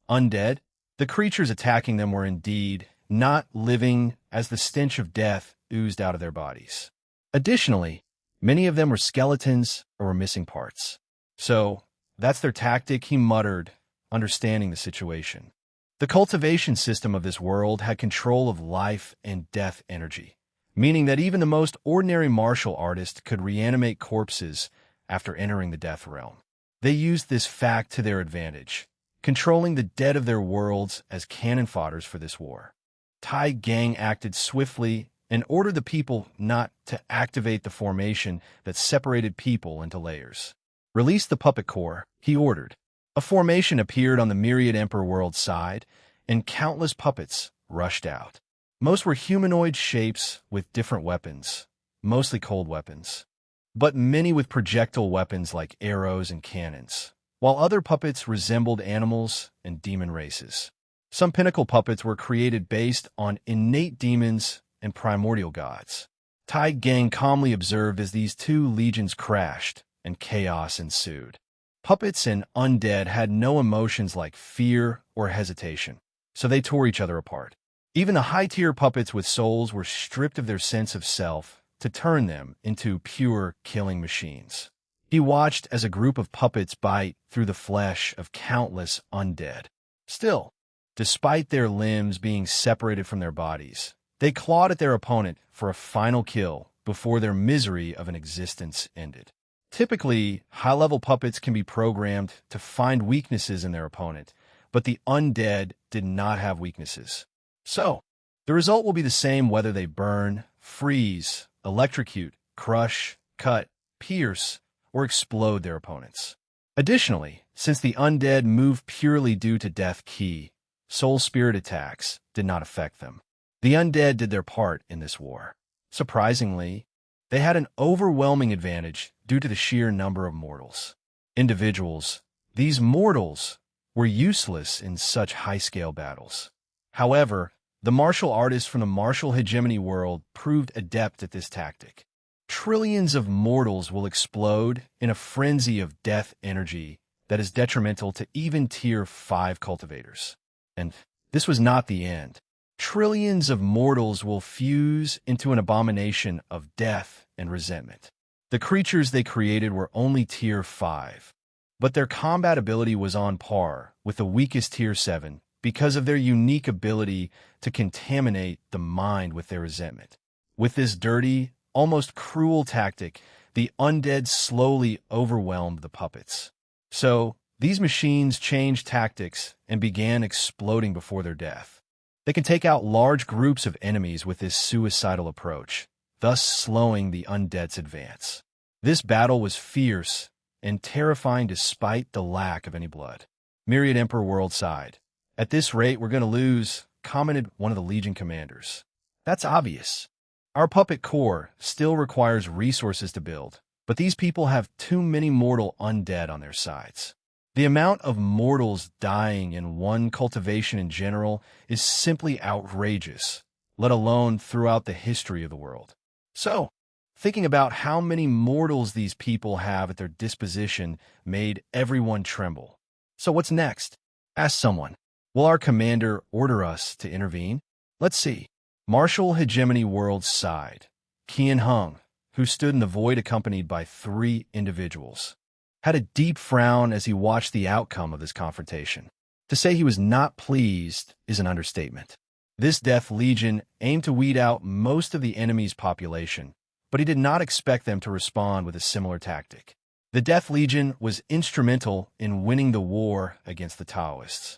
undead? The creatures attacking them were indeed not living, as the stench of death oozed out of their bodies. Additionally, many of them were skeletons or were missing parts. "So, that's their tactic," he muttered, understanding the situation. The cultivation system of this world had control of life and death energy, meaning that even the most ordinary martial artist could reanimate corpses after entering the death realm. They used this fact to their advantage, controlling the dead of their worlds as cannon fodders for this war. Tai Gang acted swiftly and ordered the people not to activate the formation that separated people into layers. "Release the puppet core," he ordered. A formation appeared on the myriad Emperor World side, and countless puppets rushed out. Most were humanoid shapes with different weapons, mostly cold weapons, but many with projectile weapons like arrows and cannons, while other puppets resembled animals and demon races. Some pinnacle puppets were created based on innate demons and primordial gods. Tai Gang calmly observed as these two legions crashed, and chaos ensued. Puppets and undead had no emotions like fear or hesitation, so they tore each other apart. Even the high-tier puppets with souls were stripped of their sense of self to turn them into pure killing machines. He watched as a group of puppets bite through the flesh of countless undead. Still, despite their limbs being separated from their bodies, they clawed at their opponent for a final kill before their misery of an existence ended. Typically, high-level puppets can be programmed to find weaknesses in their opponent, but the undead did not have weaknesses. So, the result will be the same whether they burn, freeze, electrocute, crush, cut, pierce, or explode their opponents. Additionally, since the undead move purely due to death key, soul spirit attacks did not affect them. The undead did their part in this war. Surprisingly, they had an overwhelming advantage due to the sheer number of mortals. Individuals, these mortals, were useless in such high-scale battles. However, the martial artists from the martial hegemony world proved adept at this tactic. Trillions of mortals will explode in a frenzy of death energy that is detrimental to even Tier 5 cultivators. And this was not the end. Trillions of mortals will fuse into an abomination of death and resentment. The creatures they created were only Tier 5, but their combat ability was on par with the weakest Tier 7 because of their unique ability to contaminate the mind with their resentment. With this dirty, almost cruel tactic, the undead slowly overwhelmed the puppets. So, these machines changed tactics and began exploding before their death. They can take out large groups of enemies with this suicidal approach, thus slowing the undead's advance. This battle was fierce and terrifying despite the lack of any blood. Myriad Emperor World sighed. "At this rate, we're going to lose," commented one of the Legion commanders. "That's obvious. Our puppet core still requires resources to build, but these people have too many mortal undead on their sides. The amount of mortals dying in one cultivation in general is simply outrageous, let alone throughout the history of the world. So, thinking about how many mortals these people have at their disposition made everyone tremble. So what's next?" asked someone. "Will our commander order us to intervene?" "Let's see." Martial Hegemony World sighed. Qian Hung, who stood in the void accompanied by 3 individuals, had a deep frown as he watched the outcome of this confrontation. To say he was not pleased is an understatement. This Death Legion aimed to weed out most of the enemy's population, but he did not expect them to respond with a similar tactic. The Death Legion was instrumental in winning the war against the Taoists,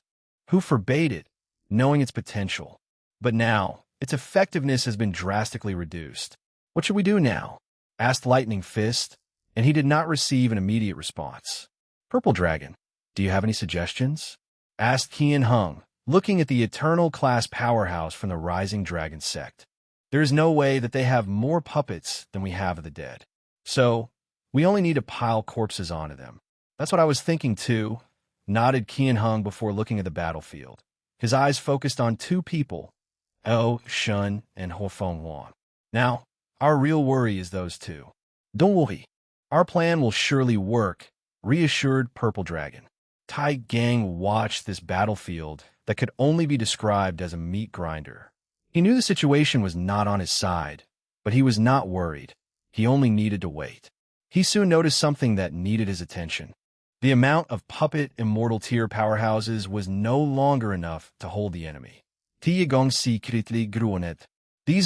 who forbade it, knowing its potential. But now, its effectiveness has been drastically reduced. "What should we do now?" asked Lightning Fist, and he did not receive an immediate response. "Purple Dragon, do you have any suggestions?" asked Qian Hung, looking at the Eternal class powerhouse from the Rising Dragon sect. "There is no way that they have more puppets than we have of the dead. So, we only need to pile corpses onto them." "That's what I was thinking too," nodded Qian Hung before looking at the battlefield. His eyes focused on 2 people, Oh Shun and Ho Feng Huang. "Now, our real worry is those 2. Don't worry. Our plan will surely work," reassured Purple Dragon. Tai Gang watched this battlefield that could only be described as a meat grinder. He knew the situation was not on his side, but he was not worried. He only needed to wait. He soon noticed something that needed his attention. The amount of puppet immortal tier powerhouses was no longer enough to hold the enemy. These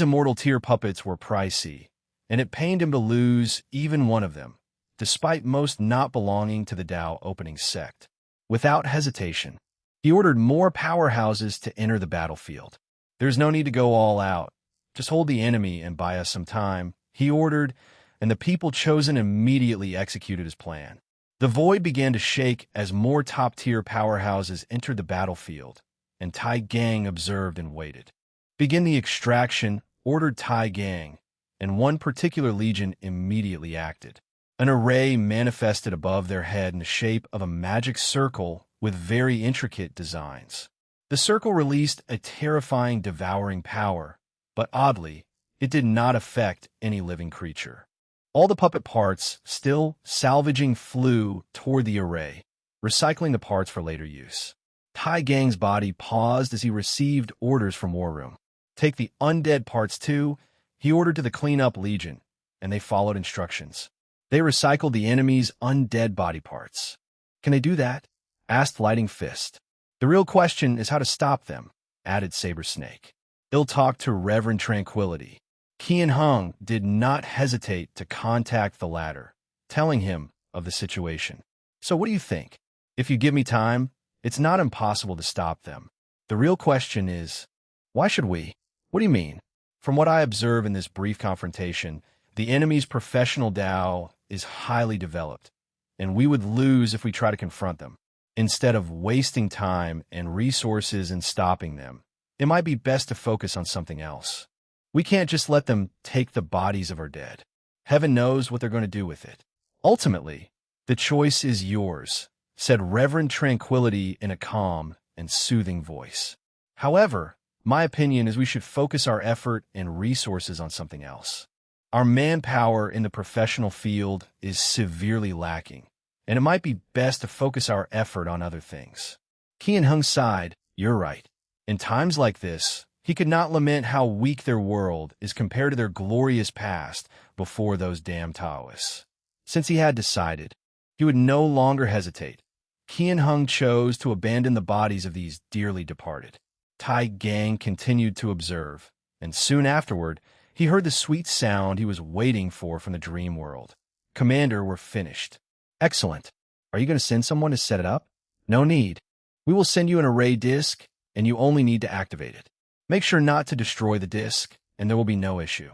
immortal tier puppets were pricey, and it pained him to lose even one of them, despite most not belonging to the Dao opening sect. Without hesitation, he ordered more powerhouses to enter the battlefield. "There's no need to go all out. Just hold the enemy and buy us some time," he ordered, and the people chosen immediately executed his plan. The void began to shake as more top-tier powerhouses entered the battlefield, and Tai Gang observed and waited. "Begin the extraction," ordered Tai Gang, and one particular legion immediately acted. An array manifested above their head in the shape of a magic circle with very intricate designs. The circle released a terrifying, devouring power, but oddly, it did not affect any living creature. All the puppet parts, still salvaging, flew toward the array, recycling the parts for later use. Tai Gang's body paused as he received orders from War Room. Take the undead parts too, he ordered to the cleanup legion, and they followed instructions. They recycled the enemy's undead body parts. Can they do that? Asked Lighting Fist. The real question is how to stop them, added Saber Snake. He'll talk to Reverend Tranquility. Qian Hung did not hesitate to contact the latter, telling him of the situation. So what do you think? If you give me time, it's not impossible to stop them. The real question is, why should we? What do you mean? From what I observe in this brief confrontation, the enemy's professional Dao is highly developed, and we would lose if we try to confront them. Instead of wasting time and resources in stopping them, it might be best to focus on something else. We can't just let them take the bodies of our dead. Heaven knows what they're going to do with it. Ultimately, the choice is yours, said Reverend Tranquility in a calm and soothing voice. However, my opinion is we should focus our effort and resources on something else. Our manpower in the professional field is severely lacking, and it might be best to focus our effort on other things. Qian Hung sighed. You're right. In times like this, he could not lament how weak their world is compared to their glorious past before those damn Taoists. Since he had decided, he would no longer hesitate. Qian Hung chose to abandon the bodies of these dearly departed. Tai Gang continued to observe, and soon afterward, he heard the sweet sound he was waiting for from the dream world. Commander, we're finished. Excellent. Are you going to send someone to set it up? No need. We will send you an array disk, and you only need to activate it. Make sure not to destroy the disk, and there will be no issue.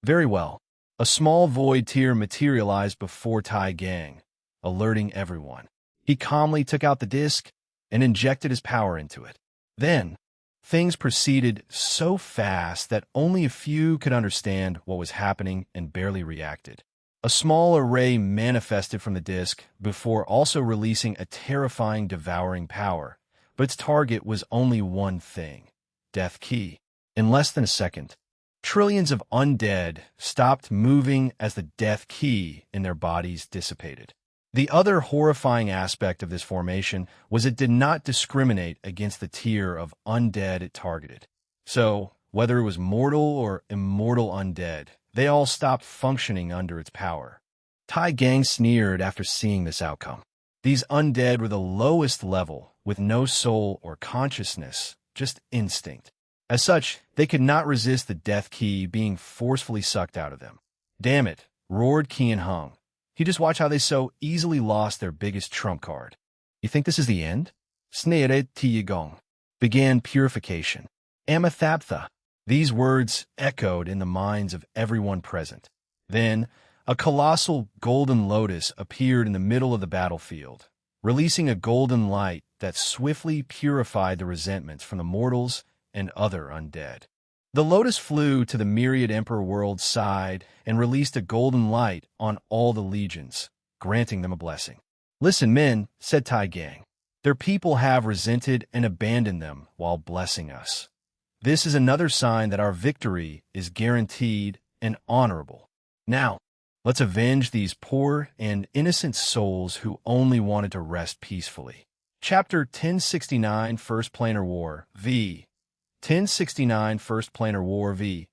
Very well. A small void tear materialized before Tai Gang, alerting everyone. He calmly took out the disk and injected his power into it. Then, things proceeded so fast that only a few could understand what was happening and barely reacted. A small array manifested from the disk before also releasing a terrifying, devouring power, but its target was only one thing: Death Key. In less than a second, trillions of undead stopped moving as the Death Key in their bodies dissipated. The other horrifying aspect of this formation was it did not discriminate against the tier of undead it targeted. So, whether it was mortal or immortal undead, they all stopped functioning under its power. Tai Gang sneered after seeing this outcome. These undead were the lowest level, with no soul or consciousness, just instinct. As such, they could not resist the Death Key being forcefully sucked out of them. Damn it, roared Qian Hung. He just watched how they so easily lost their biggest trump card. You think this is the end? Snere Tiyagong began purification. Amathaptha. These words echoed in the minds of everyone present. Then, a colossal golden lotus appeared in the middle of the battlefield, releasing a golden light that swiftly purified the resentments from the mortals and other undead. The lotus flew to the myriad Emperor world's side and released a golden light on all the legions, granting them a blessing. Listen, men, said Tai Gang. Their people have resented and abandoned them while blessing us. This is another sign that our victory is guaranteed and honorable. Now, let's avenge these poor and innocent souls who only wanted to rest peacefully. Chapter 1069, First Planar War, v. 1069 First Planar War v.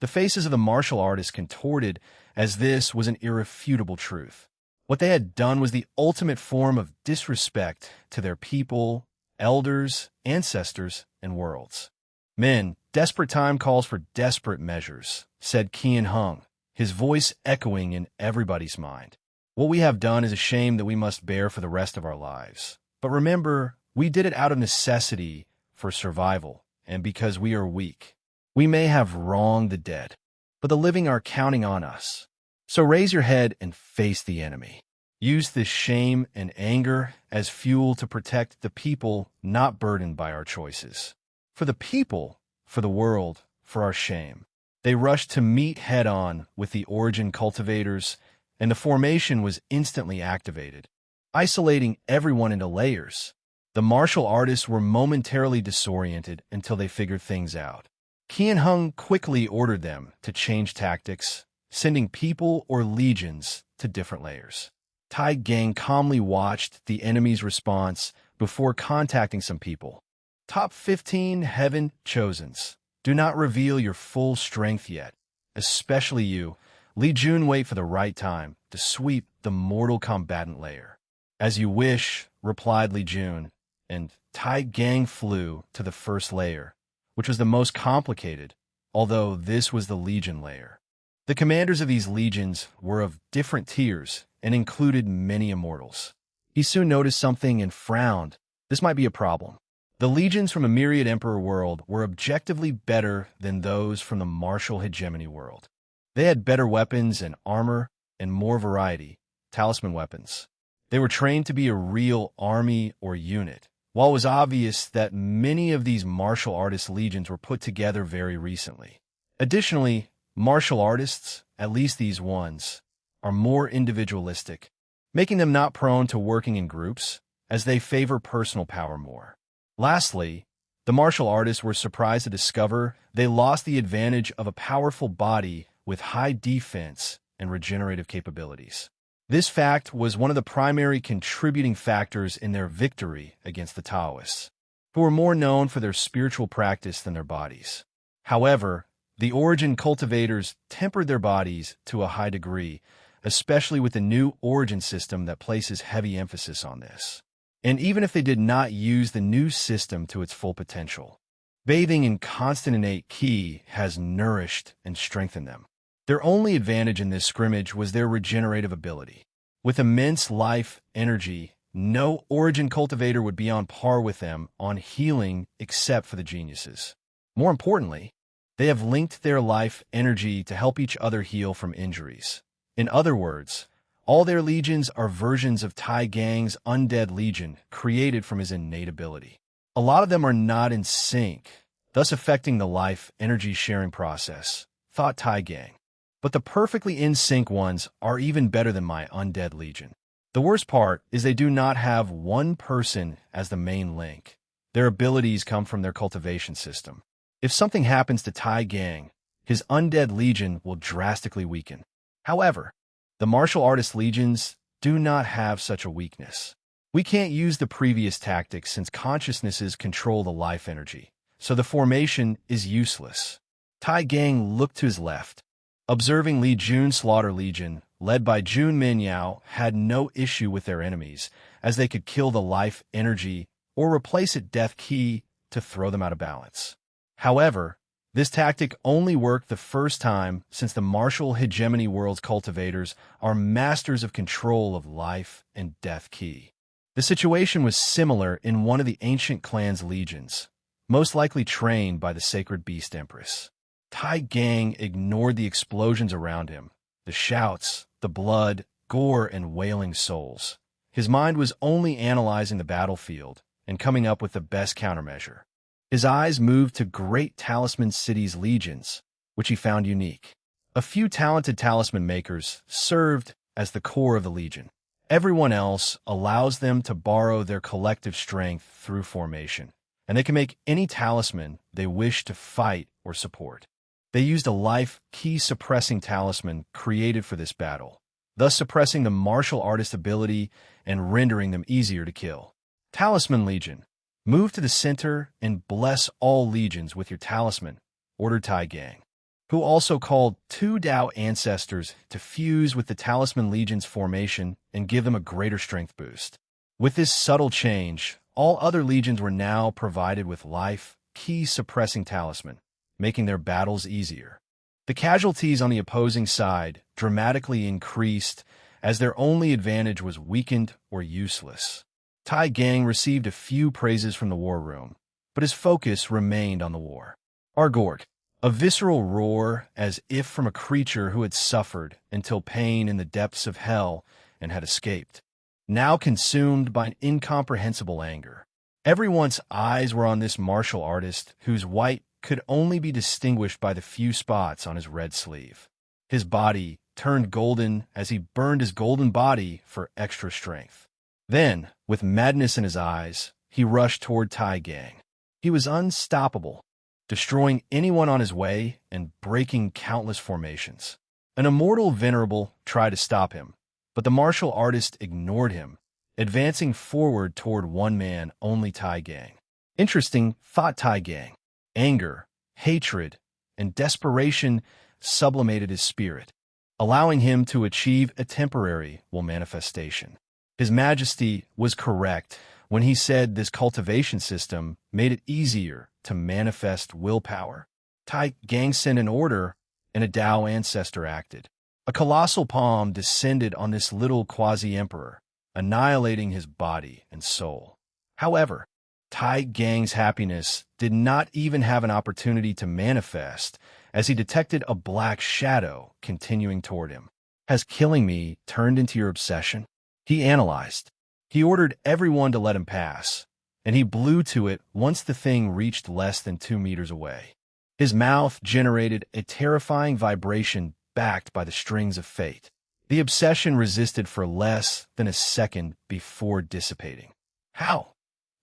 The faces of the martial artists contorted as this was an irrefutable truth. What they had done was the ultimate form of disrespect to their people, elders, ancestors, and worlds. Men, desperate time calls for desperate measures, said Qian Hung, his voice echoing in everybody's mind. What we have done is a shame that we must bear for the rest of our lives. But remember, we did it out of necessity for survival. And because we are weak, we may have wronged the dead, but the living are counting on us. So raise your head and face the enemy. Use this shame and anger as fuel to protect the people not burdened by our choices. For the people, for the world, for our shame. They rushed to meet head-on with the origin cultivators, and the formation was instantly activated, isolating everyone into layers. The martial artists were momentarily disoriented until they figured things out. Qian Hung quickly ordered them to change tactics, sending people or legions to different layers. Tai Gang calmly watched the enemy's response before contacting some people. Top 15 Heaven Chosens. Do not reveal your full strength yet. Especially you. Li Jun, wait for the right time to sweep the mortal combatant layer. As you wish, replied Li Jun, and Tai Gang flew to the first layer, which was the most complicated, although this was the Legion layer. The commanders of these legions were of different tiers and included many immortals. He soon noticed something and frowned. This might be a problem. The legions from a Myriad Emperor world were objectively better than those from the martial hegemony world. They had better weapons and armor and more variety, talisman weapons. They were trained to be a real army or unit, while it was obvious that many of these martial artist legions were put together very recently. Additionally, martial artists, at least these ones, are more individualistic, making them not prone to working in groups, as they favor personal power more. Lastly, the martial artists were surprised to discover they lost the advantage of a powerful body with high defense and regenerative capabilities. This fact was one of the primary contributing factors in their victory against the Taoists, who were more known for their spiritual practice than their bodies. However, the Origin cultivators tempered their bodies to a high degree, especially with the new Origin system that places heavy emphasis on this. And even if they did not use the new system to its full potential, bathing in constant innate Qi has nourished and strengthened them. Their only advantage in this scrimmage was their regenerative ability. With immense life energy, no Origin cultivator would be on par with them on healing except for the geniuses. More importantly, they have linked their life energy to help each other heal from injuries. In other words, all their legions are versions of Tai Gang's undead legion created from his innate ability. A lot of them are not in sync, thus affecting the life energy sharing process, thought Tai Gang. But the perfectly in sync ones are even better than my undead legion. The worst part is they do not have one person as the main link. Their abilities come from their cultivation system. If something happens to Tai Gang, his undead legion will drastically weaken. However, the martial artist legions do not have such a weakness. We can't use the previous tactics since consciousnesses control the life energy, so the formation is useless. Tai Gang looked to his left. Observing Li Jun's Slaughter Legion, led by Jun Minyao, had no issue with their enemies, as they could kill the life energy or replace it death key to throw them out of balance. However, this tactic only worked the first time since the martial hegemony world's cultivators are masters of control of life and death key. The situation was similar in one of the ancient clan's legions, most likely trained by the Sacred Beast Empress. Tai Gang ignored the explosions around him, the shouts, the blood, gore, and wailing souls. His mind was only analyzing the battlefield and coming up with the best countermeasure. His eyes moved to Great Talisman City's legions, which he found unique. A few talented talisman makers served as the core of the legion. Everyone else allows them to borrow their collective strength through formation, and they can make any talisman they wish to fight or support. They used a life key suppressing talisman created for this battle, thus suppressing the martial artist ability and rendering them easier to kill. Talisman Legion. Move to the center and bless all legions with your talisman, ordered Tai Gang, who also called 2 Dao ancestors to fuse with the Talisman Legion's formation and give them a greater strength boost. With this subtle change, all other legions were now provided with life key suppressing talisman, making their battles easier. The casualties on the opposing side dramatically increased as their only advantage was weakened or useless. Tai Gang received a few praises from the war room, but his focus remained on the war. Argorg, a visceral roar as if from a creature who had suffered until pain in the depths of hell and had escaped, now consumed by an incomprehensible anger. Everyone's eyes were on this martial artist whose white could only be distinguished by the few spots on his red sleeve. His body turned golden as he burned his golden body for extra strength. Then, with madness in his eyes, he rushed toward Tai Gang. He was unstoppable, destroying anyone on his way and breaking countless formations. An immortal venerable tried to stop him, but the martial artist ignored him, advancing forward toward one man, only Tai Gang. Interesting, thought Tai Gang. Anger, hatred, and desperation sublimated his spirit, allowing him to achieve a temporary will manifestation. His Majesty was correct when he said this cultivation system made it easier to manifest willpower. Tai Gang sent an order, and a Tao ancestor acted. A colossal palm descended on this little quasi-emperor, annihilating his body and soul. However, Tai Gang's happiness did not even have an opportunity to manifest as he detected a black shadow continuing toward him. Has killing me turned into your obsession? He analyzed. He ordered everyone to let him pass, and he blew to it once the thing reached less than 2 meters away. His mouth generated a terrifying vibration backed by the strings of fate. The obsession resisted for less than a second before dissipating. How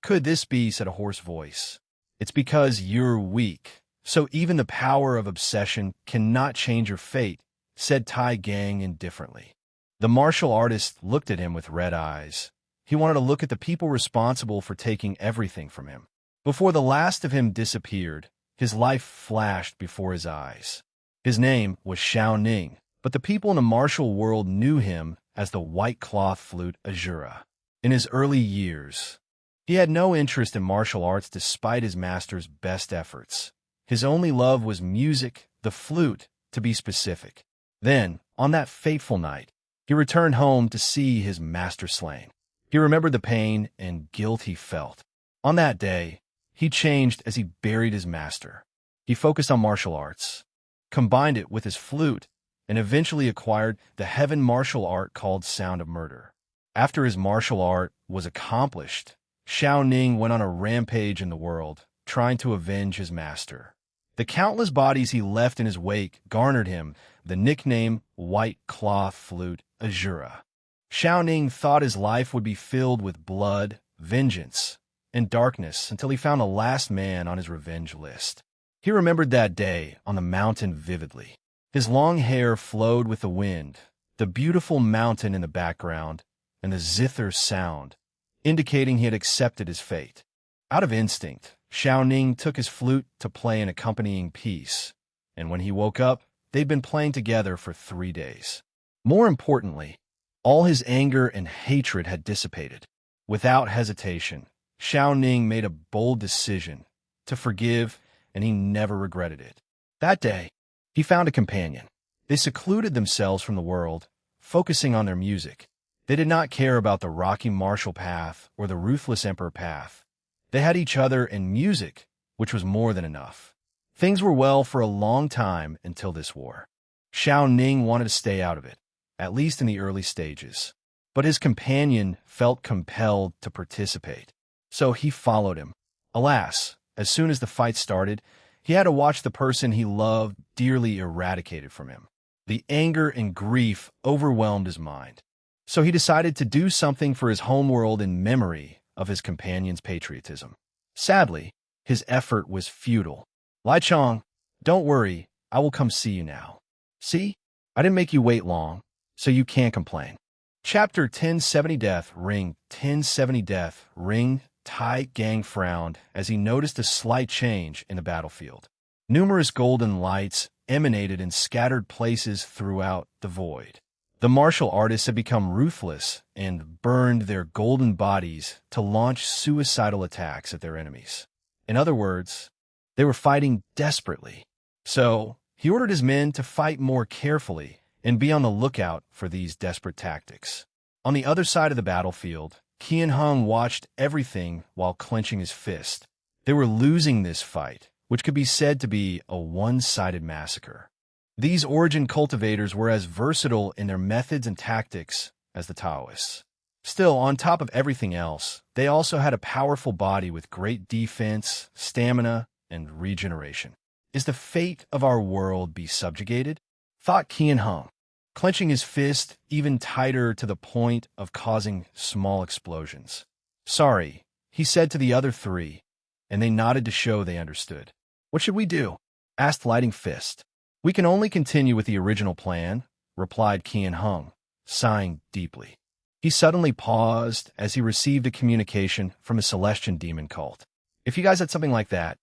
could this be? Said a hoarse voice. It's because you're weak. So even the power of obsession cannot change your fate, said Tai Gang indifferently. The martial artist looked at him with red eyes. He wanted to look at the people responsible for taking everything from him. Before the last of him disappeared, his life flashed before his eyes. His name was Xiao Ning, but the people in the martial world knew him as the white cloth flute Azura. In his early years, he had no interest in martial arts despite his master's best efforts. His only love was music, the flute, to be specific. Then, on that fateful night, he returned home to see his master slain. He remembered the pain and guilt he felt. On that day, he changed as he buried his master. He focused on martial arts, combined it with his flute, and eventually acquired the heaven martial art called Sound of Murder. After his martial art was accomplished, Xiao Ning went on a rampage in the world, trying to avenge his master. The countless bodies he left in his wake garnered him the nickname White Cloth Flute Azura. Xiao Ning thought his life would be filled with blood, vengeance, and darkness until he found the last man on his revenge list. He remembered that day on the mountain vividly. His long hair flowed with the wind, the beautiful mountain in the background, and the zither sound, indicating he had accepted his fate. Out of instinct, Xiao Ning took his flute to play an accompanying piece, and when he woke up, they'd been playing together for 3 days. More importantly, all his anger and hatred had dissipated. Without hesitation, Xiao Ning made a bold decision to forgive, and he never regretted it. That day, he found a companion. They secluded themselves from the world, focusing on their music. They did not care about the rocky martial path or the ruthless emperor path. They had each other and music, which was more than enough. Things were well for a long time until this war. Xiao Ning wanted to stay out of it, at least in the early stages. But his companion felt compelled to participate, so he followed him. Alas, as soon as the fight started, he had to watch the person he loved dearly eradicated from him. The anger and grief overwhelmed his mind. So he decided to do something for his homeworld in memory of his companion's patriotism. Sadly, his effort was futile. Lai Chong, don't worry, I will come see you now. See, I didn't make you wait long, so you can't complain. Chapter 1070 Death Ring 1070 Death Ring. Tai Gang frowned as he noticed a slight change in the battlefield. Numerous golden lights emanated in scattered places throughout the void. The martial artists had become ruthless and burned their golden bodies to launch suicidal attacks at their enemies. In other words, they were fighting desperately. So, he ordered his men to fight more carefully and be on the lookout for these desperate tactics. On the other side of the battlefield, Qian Hung watched everything while clenching his fist. They were losing this fight, which could be said to be a one-sided massacre. These origin cultivators were as versatile in their methods and tactics as the Taoists. Still, on top of everything else, they also had a powerful body with great defense, stamina, and regeneration. Is the fate of our world be subjugated? Thought Qian Hung, clenching his fist even tighter to the point of causing small explosions. Sorry, he said to the other three, and they nodded to show they understood. What should we do? Asked Lighting Fist. We can only continue with the original plan, replied Qian Hung, sighing deeply. He suddenly paused as he received a communication from a Celestian demon cult. If you guys had something like that,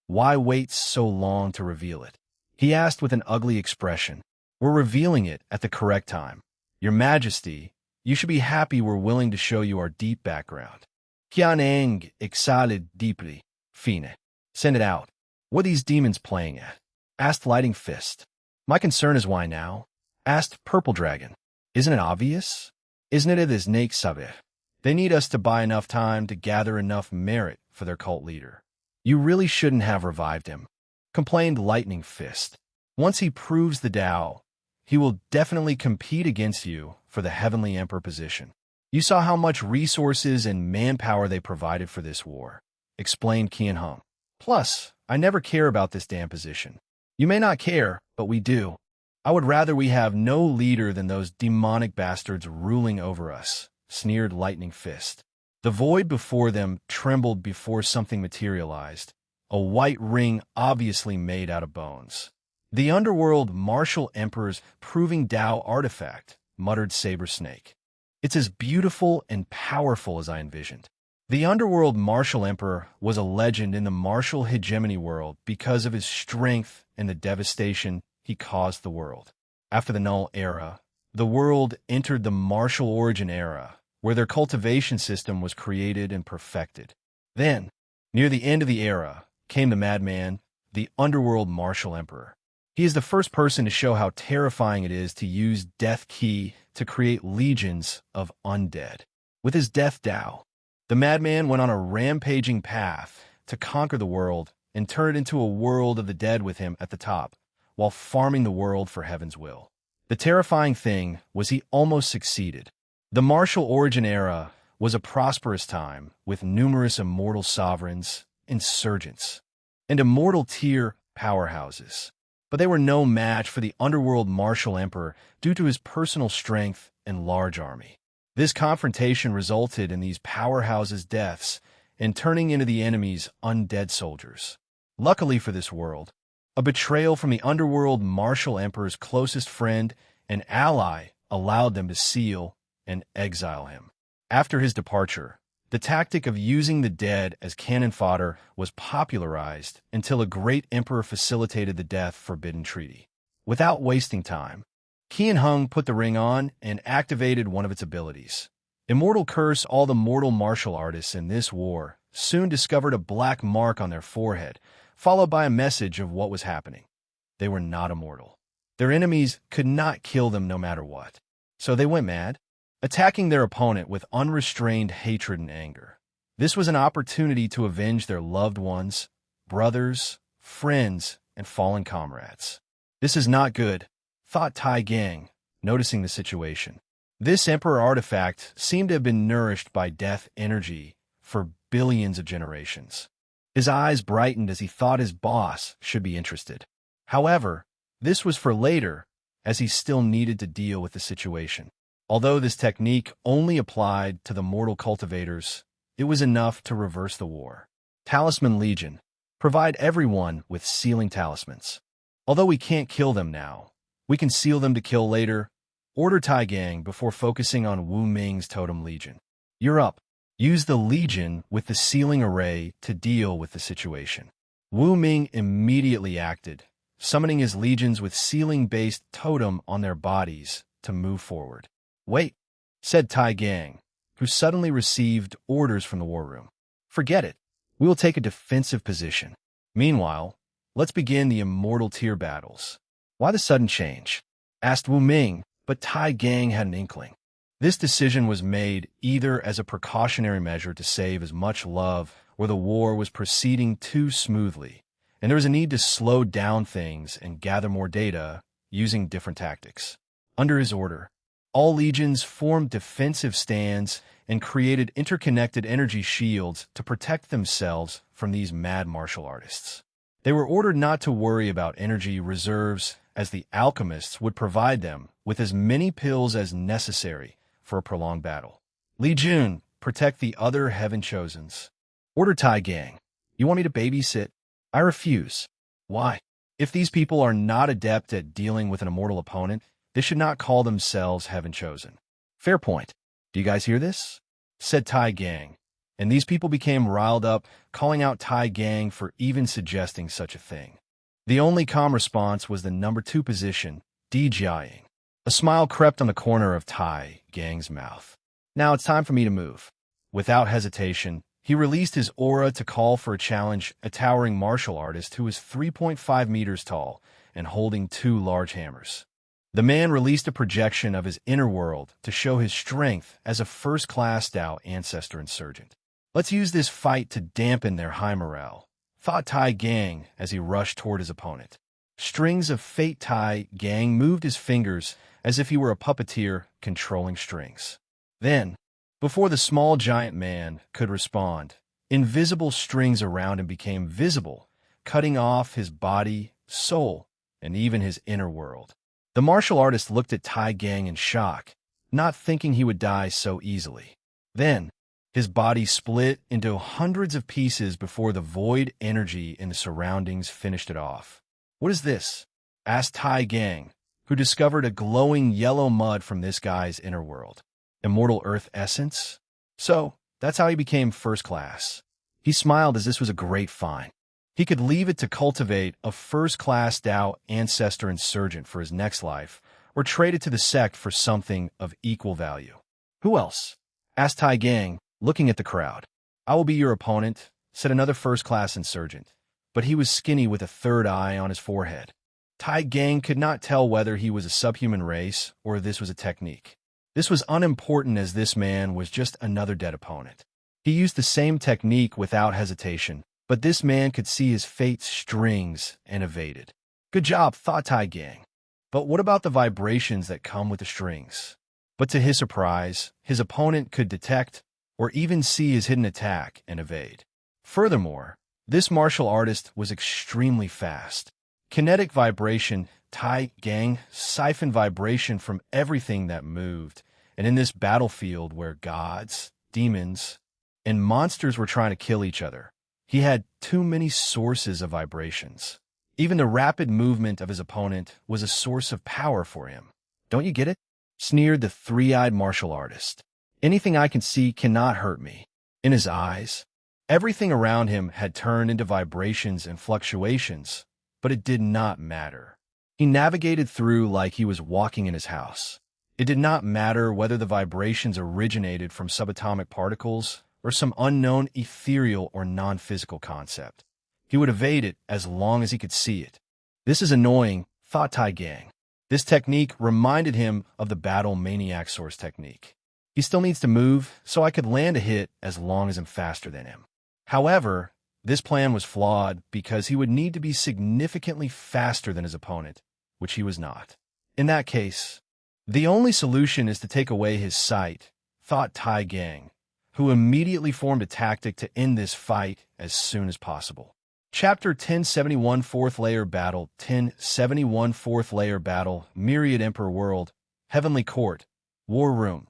why wait so long to reveal it? He asked with an ugly expression. We're revealing it at the correct time. Your Majesty, you should be happy we're willing to show you our deep background. Qian Eng excited deeply. Fine. Send it out. What are these demons playing at? Asked Lighting Fist. My concern is why now? Asked Purple Dragon. Isn't it obvious? Isn't it as Snake Sabe? They need us to buy enough time to gather enough merit for their cult leader. You really shouldn't have revived him, complained Lightning Fist. Once he proves the Tao, he will definitely compete against you for the Heavenly Emperor position. You saw how much resources and manpower they provided for this war, explained Qian Hung. Plus, I never care about this damn position. You may not care, but we do. I would rather we have no leader than those demonic bastards ruling over us, sneered Lightning Fist. The void before them trembled before something materialized, a white ring obviously made out of bones. The underworld martial emperor's proving Tao artifact, muttered Saber Snake. It's as beautiful and powerful as I envisioned. The underworld martial emperor was a legend in the martial hegemony world because of his strength and the devastation he caused the world. After the Null Era, the world entered the martial origin era, where their cultivation system was created and perfected. Then, near the end of the era, came the madman, the underworld martial emperor. He is the first person to show how terrifying it is to use Death Key to create legions of undead. With his Death Tao, the madman went on a rampaging path to conquer the world and turn it into a world of the dead with him at the top, while farming the world for heaven's will. The terrifying thing was he almost succeeded. The martial origin era was a prosperous time with numerous immortal sovereigns, insurgents, and immortal tier powerhouses. But they were no match for the underworld martial emperor due to his personal strength and large army. This confrontation resulted in these powerhouses' deaths and turning into the enemy's undead soldiers. Luckily for this world, a betrayal from the underworld martial emperor's closest friend and ally allowed them to seal and exile him. After his departure, the tactic of using the dead as cannon fodder was popularized until a great emperor facilitated the death forbidden treaty. Without wasting time, Qian Hung put the ring on and activated one of its abilities. Immortal Curse. All the mortal martial artists in this war soon discovered a black mark on their forehead, followed by a message of what was happening. They were not immortal. Their enemies could not kill them no matter what. So they went mad, attacking their opponent with unrestrained hatred and anger. This was an opportunity to avenge their loved ones, brothers, friends, and fallen comrades. This is not good, thought Tai Gang, noticing the situation. This emperor artifact seemed to have been nourished by death energy for billions of generations. His eyes brightened as he thought his boss should be interested. However, this was for later, as he still needed to deal with the situation. Although this technique only applied to the mortal cultivators, it was enough to reverse the war. Talisman Legion. Provide everyone with sealing talismans. Although we can't kill them now, we can seal them to kill later. Order Tai Gang before focusing on Wu Ming's Totem Legion. You're up. Use the Legion with the sealing array to deal with the situation. Wu Ming immediately acted, summoning his legions with sealing-based totem on their bodies to move forward. Wait, said Tai Gang, who suddenly received orders from the war room. Forget it. We will take a defensive position. Meanwhile, let's begin the immortal tier battles. Why the sudden change? Asked Wu Ming, but Tai Gang had an inkling. This decision was made either as a precautionary measure to save as much love or the war was proceeding too smoothly, and there was a need to slow down things and gather more data using different tactics. Under his order, all legions formed defensive stands and created interconnected energy shields to protect themselves from these mad martial artists. They were ordered not to worry about energy reserves, as the alchemists would provide them with as many pills as necessary for a prolonged battle. Li Jun, protect the other Heaven Chosens. Order Tai Gang. You want me to babysit? I refuse. Why? If these people are not adept at dealing with an immortal opponent, they should not call themselves Heaven Chosen. Fair point. Do you guys hear this? Said Tai Gang. And these people became riled up, calling out Tai Gang for even suggesting such a thing. The only calm response was the number 2 position, DJing. A smile crept on the corner of Tai Gang's mouth. Now it's time for me to move. Without hesitation, he released his aura to call for a challenge, a towering martial artist who was 3.5 meters tall and holding 2 large hammers. The man released a projection of his inner world to show his strength as a first-class Tao ancestor insurgent. Let's use this fight to dampen their high morale, thought Tai Gang as he rushed toward his opponent. Strings of fate. Tai Gang moved his fingers as if he were a puppeteer controlling strings. Then, before the small giant man could respond, invisible strings around him became visible, cutting off his body, soul, and even his inner world. The martial artist looked at Tai Gang in shock, not thinking he would die so easily. Then, his body split into hundreds of pieces before the void energy in the surroundings finished it off. What is this? Asked Tai Gang, who discovered a glowing yellow mud from this guy's inner world. Immortal Earth essence? So, that's how he became first class. He smiled as this was a great find. He could leave it to cultivate a first-class Tao ancestor insurgent for his next life, or trade it to the sect for something of equal value. Who else? Asked Tai Gang, looking at the crowd. I will be your opponent, said another first-class insurgent, but he was skinny with a third eye on his forehead. Tai Gang could not tell whether he was a subhuman race or this was a technique. This was unimportant as this man was just another dead opponent. He used the same technique without hesitation, but this man could see his fate's strings and evaded. Good job, thought Tai Gang. But what about the vibrations that come with the strings? But to his surprise, his opponent could detect or even see his hidden attack and evade. Furthermore, this martial artist was extremely fast. Kinetic vibration. Tai Gang siphoned vibration from everything that moved, and in this battlefield where gods, demons, and monsters were trying to kill each other, he had too many sources of vibrations. Even the rapid movement of his opponent was a source of power for him. Don't you get it? Sneered the three-eyed martial artist. Anything I can see cannot hurt me. In his eyes, everything around him had turned into vibrations and fluctuations, but it did not matter. He navigated through like he was walking in his house. It did not matter whether the vibrations originated from subatomic particles or some unknown ethereal or non-physical concept. He would evade it as long as he could see it. This is annoying, thought Tai Gang. This technique reminded him of the battle maniac source technique. He still needs to move, so I could land a hit as long as I'm faster than him. However, this plan was flawed because he would need to be significantly faster than his opponent, which he was not. In that case, the only solution is to take away his sight, thought Tai Gang, who immediately formed a tactic to end this fight as soon as possible. Chapter 1071 Fourth Layer Battle 1071 Fourth Layer Battle Myriad Emperor World Heavenly Court War Room.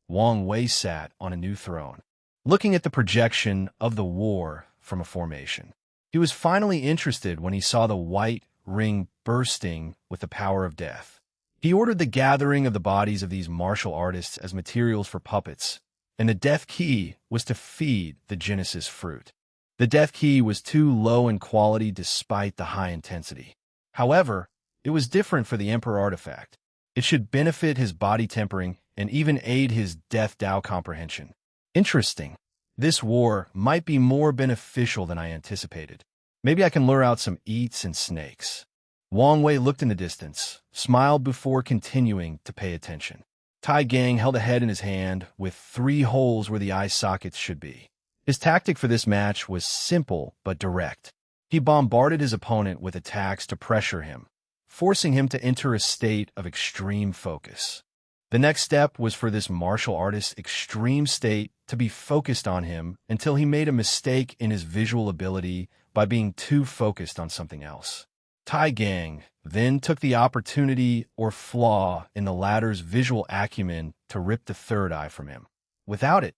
Wang Wei sat on a new throne, looking at the projection of the war from a formation. He was finally interested when he saw the white ring bursting with the power of death. He ordered the gathering of the bodies of these martial artists as materials for puppets, and the death key was to feed the Genesis fruit. The death key was too low in quality despite the high intensity. However, it was different for the Emperor artifact. It should benefit his body tempering and even aid his death Tao comprehension. Interesting. This war might be more beneficial than I anticipated. Maybe I can lure out some eats and snakes. Wang Wei looked in the distance, smiled before continuing to pay attention. Tai Gang held a head in his hand with 3 holes where the eye sockets should be. His tactic for this match was simple but direct. He bombarded his opponent with attacks to pressure him, forcing him to enter a state of extreme focus. The next step was for this martial artist's extreme state to be focused on him until he made a mistake in his visual ability by being too focused on something else. Tai Gang then took the opportunity or flaw in the latter's visual acumen to rip the third eye from him. Without it,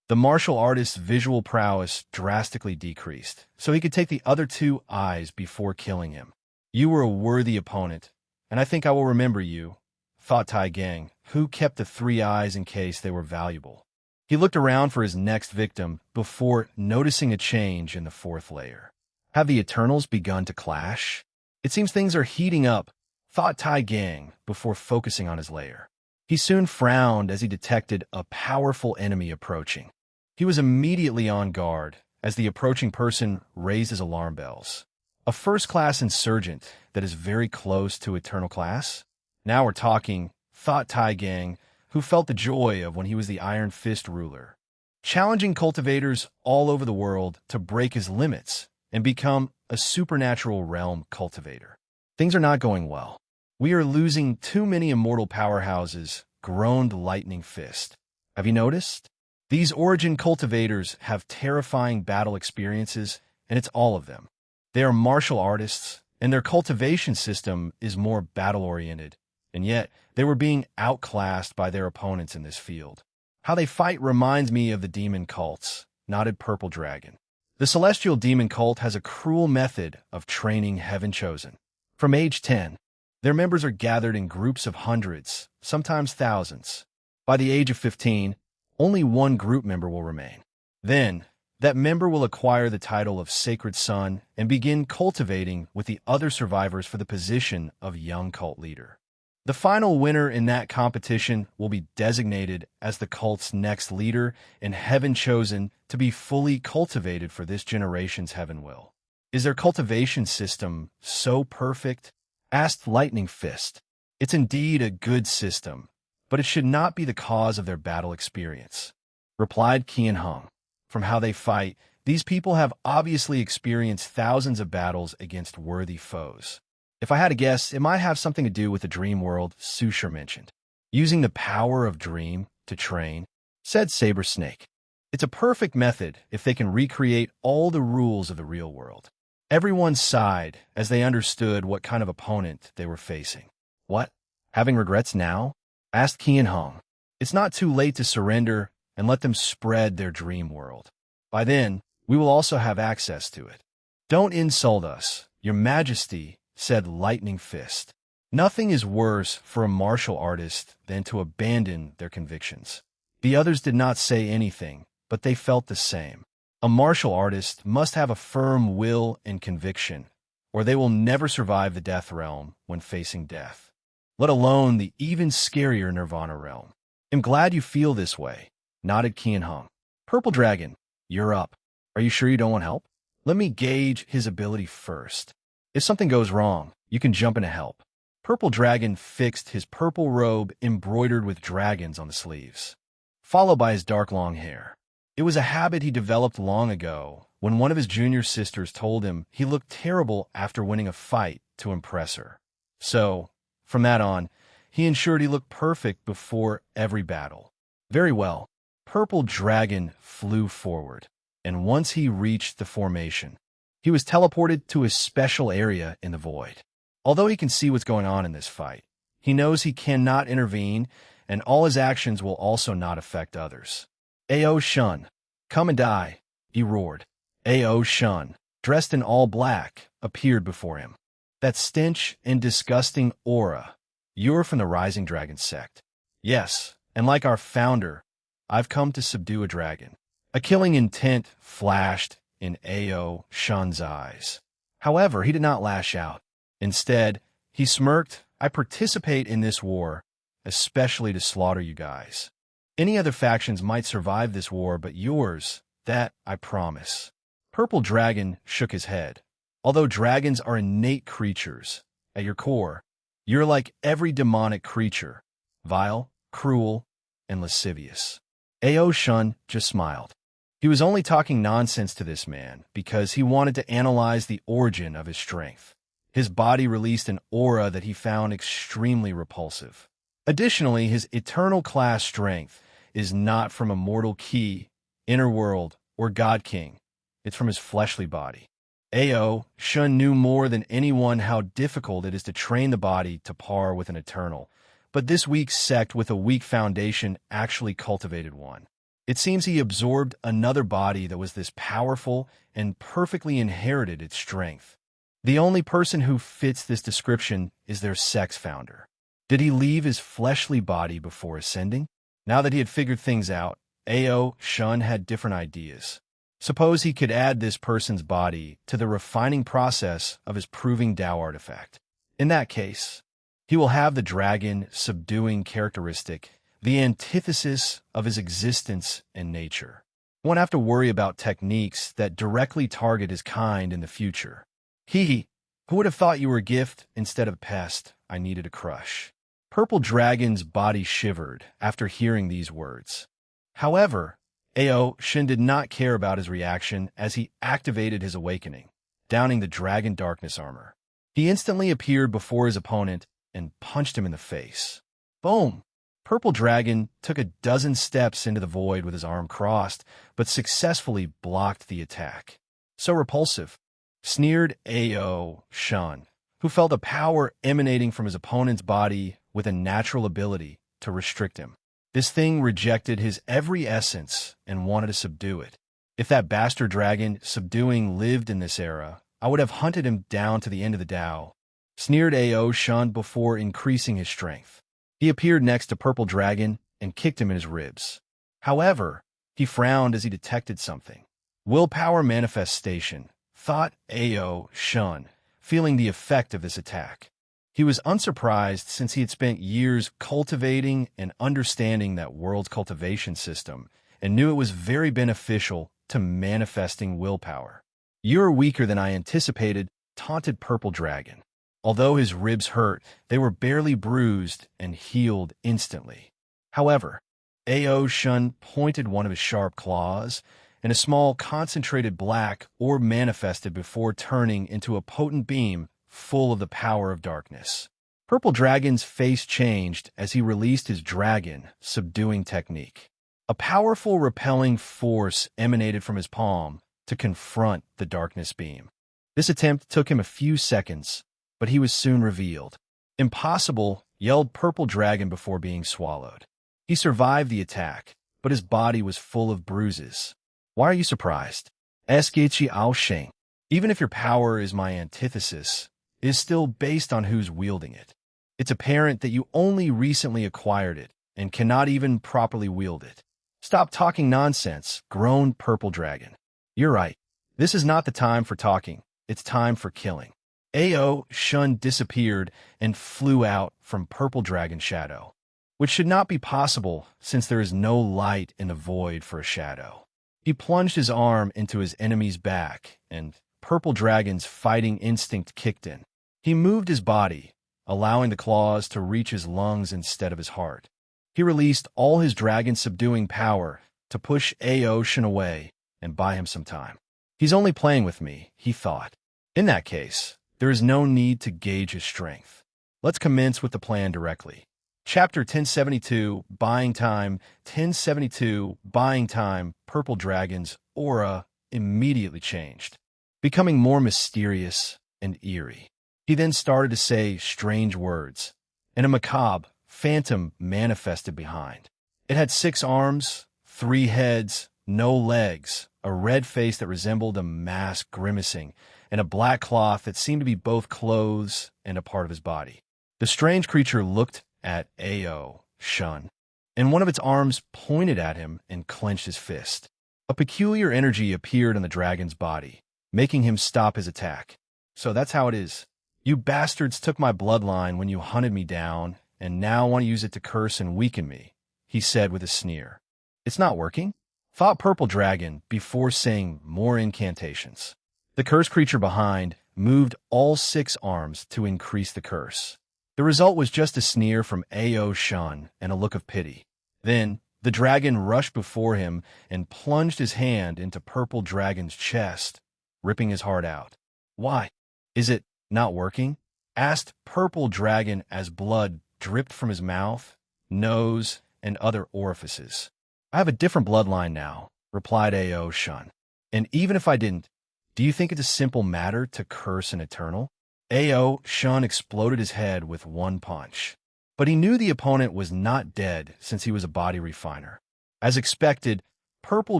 The martial artist's visual prowess drastically decreased, so he could take the other two eyes before killing him. You were a worthy opponent, and I think I will remember you, thought Tai Gang, who kept the three eyes in case they were valuable. He looked around for his next victim before noticing a change in the fourth layer. Have the Eternals begun to clash? It seems things are heating up, thought Tai Gang before focusing on his lair. He soon frowned as he detected a powerful enemy approaching. He was immediately on guard as the approaching person raised his alarm bells. A first-class insurgent that is very close to Eternal Class? Now we're talking, thought Tai Gang, who felt the joy of when he was the Iron Fist ruler, challenging cultivators all over the world to break his limits and become a supernatural realm cultivator. Things are not going well. We are losing too many immortal powerhouses, groaned Lightning Fist. Have you noticed? These origin cultivators have terrifying battle experiences, and it's all of them. They are martial artists, and their cultivation system is more battle-oriented, and yet they were being outclassed by their opponents in this field. How they fight reminds me of the demon cults, nodded Purple Dragon. The celestial demon cult has a cruel method of training Heaven Chosen. From age 10, their members are gathered in groups of hundreds, sometimes thousands. By the age of 15, only one group member will remain. Then, that member will acquire the title of Sacred Son and begin cultivating with the other survivors for the position of young cult leader. The final winner in that competition will be designated as the cult's next leader and Heaven Chosen to be fully cultivated for this generation's Heaven will. Is their cultivation system so perfect? Asked Lightning Fist. It's indeed a good system, but it should not be the cause of their battle experience, replied Qian Hong. From how they fight, these people have obviously experienced thousands of battles against worthy foes. If I had to guess, it might have something to do with the dream world Susher mentioned. Using the power of dream to train, said Saber Snake. It's a perfect method if they can recreate all the rules of the real world. Everyone sighed as they understood what kind of opponent they were facing. What? Having regrets now? Asked Qian Hong. It's not too late to surrender and let them spread their dream world. By then, we will also have access to it. Don't insult us, Your Majesty, said Lightning Fist. Nothing is worse for a martial artist than to abandon their convictions. The others did not say anything, but they felt the same. A martial artist must have a firm will and conviction, or they will never survive the death realm when facing death, let alone the even scarier Nirvana realm. I'm glad you feel this way, nodded Qian Hong. Purple Dragon, you're up. Are you sure you don't want help? Let me gauge his ability first. If something goes wrong, you can jump in to help. Purple Dragon fixed his purple robe embroidered with dragons on the sleeves, followed by his dark long hair. It was a habit he developed long ago when one of his junior sisters told him he looked terrible after winning a fight to impress her. So, from that on, he ensured he looked perfect before every battle. Very well. Purple Dragon flew forward, and once he reached the formation, he was teleported to a special area in the void. Although he can see what's going on in this fight, he knows he cannot intervene, and all his actions will also not affect others. Ao Shun, come and die, he roared. Ao Shun, dressed in all black, appeared before him. That stench and disgusting aura. You're from the Rising Dragon sect. Yes, and like our founder, I've come to subdue a dragon. A killing intent flashed in Ao Shun's eyes. However, he did not lash out. Instead, he smirked. I participate in this war, especially to slaughter you guys. Any other factions might survive this war, but yours, that I promise. Purple Dragon shook his head. Although dragons are innate creatures, at your core, you're like every demonic creature, vile, cruel, and lascivious. Ao Shun just smiled. He was only talking nonsense to this man because he wanted to analyze the origin of his strength. His body released an aura that he found extremely repulsive. Additionally, his eternal class strength is not from a mortal key, inner world, or God King. It's from his fleshly body. Ao Shun knew more than anyone how difficult it is to train the body to par with an eternal, but this weak sect with a weak foundation actually cultivated one. It seems he absorbed another body that was this powerful and perfectly inherited its strength. The only person who fits this description is their sex founder. Did he leave his fleshly body before ascending? Now that he had figured things out, Ao Shun had different ideas. Suppose he could add this person's body to the refining process of his proving Tao artifact. In that case, he will have the dragon subduing characteristic, the antithesis of his existence and nature. He won't have to worry about techniques that directly target his kind in the future. Who would have thought you were a gift instead of a pest I needed to crush? Purple Dragon's body shivered after hearing these words. However, Ao Shin did not care about his reaction as he activated his awakening, donning the dragon darkness armor. He instantly appeared before his opponent and punched him in the face. Boom! Purple Dragon took a dozen steps into the void with his arm crossed, but successfully blocked the attack. So repulsive, sneered Ao Shun, who felt a power emanating from his opponent's body with a natural ability to restrict him. This thing rejected his every essence and wanted to subdue it. If that bastard dragon subduing lived in this era, I would have hunted him down to the end of the Tao, sneered Ao Shun before increasing his strength. He appeared next to Purple Dragon and kicked him in his ribs. However, he frowned as he detected something. Willpower manifestation, thought Ao Shun, feeling the effect of this attack. He was unsurprised since he had spent years cultivating and understanding that world's cultivation system and knew it was very beneficial to manifesting willpower. "You're weaker than I anticipated," taunted Purple Dragon. Although his ribs hurt, they were barely bruised and healed instantly. However, Ao Shun pointed one of his sharp claws, and a small concentrated black orb manifested before turning into a potent beam full of the power of darkness. Purple Dragon's face changed as he released his dragon subduing technique. A powerful repelling force emanated from his palm to confront the darkness beam. This attempt took him a few seconds, but he was soon revealed. "Impossible," yelled Purple Dragon before being swallowed. He survived the attack, but his body was full of bruises. "Why are you surprised?" Eskichi Aosheng. "Even if your power is my antithesis, it is still based on who's wielding it. It's apparent that you only recently acquired it and cannot even properly wield it." "Stop talking nonsense," groaned Purple Dragon. "You're right. This is not the time for talking. It's time for killing." Ao Shun disappeared and flew out from Purple Dragon's shadow, which should not be possible since there is no light in the void for a shadow. He plunged his arm into his enemy's back, and Purple Dragon's fighting instinct kicked in. He moved his body, allowing the claws to reach his lungs instead of his heart. He released all his dragon-subduing power to push Ao Shun away and buy him some time. "He's only playing with me," he thought. In that case, there is no need to gauge his strength. Let's commence with the plan directly. Chapter 1072, Buying Time. 1072, Buying Time. Purple Dragon's aura immediately changed, becoming more mysterious and eerie. He then started to say strange words, and a macabre phantom manifested behind. It had 6 arms, 3 heads, no legs, a red face that resembled a mask grimacing, and a black cloth that seemed to be both clothes and a part of his body. The strange creature looked at Ao Shun, and one of its arms pointed at him and clenched his fist. A peculiar energy appeared on the dragon's body, making him stop his attack. "So that's how it is. You bastards took my bloodline when you hunted me down, and now want to use it to curse and weaken me," he said with a sneer. "It's not working," thought Purple Dragon before saying more incantations. The cursed creature behind moved all 6 arms to increase the curse. The result was just a sneer from Ao Shun and a look of pity. Then, the dragon rushed before him and plunged his hand into Purple Dragon's chest, ripping his heart out. "Why? Is it not working?" asked Purple Dragon as blood dripped from his mouth, nose, and other orifices. "I have a different bloodline now," replied Ao Shun. "And even if I didn't, do you think it's a simple matter to curse an eternal?" Ao Shun exploded his head with one punch. But he knew the opponent was not dead since he was a body refiner. As expected, Purple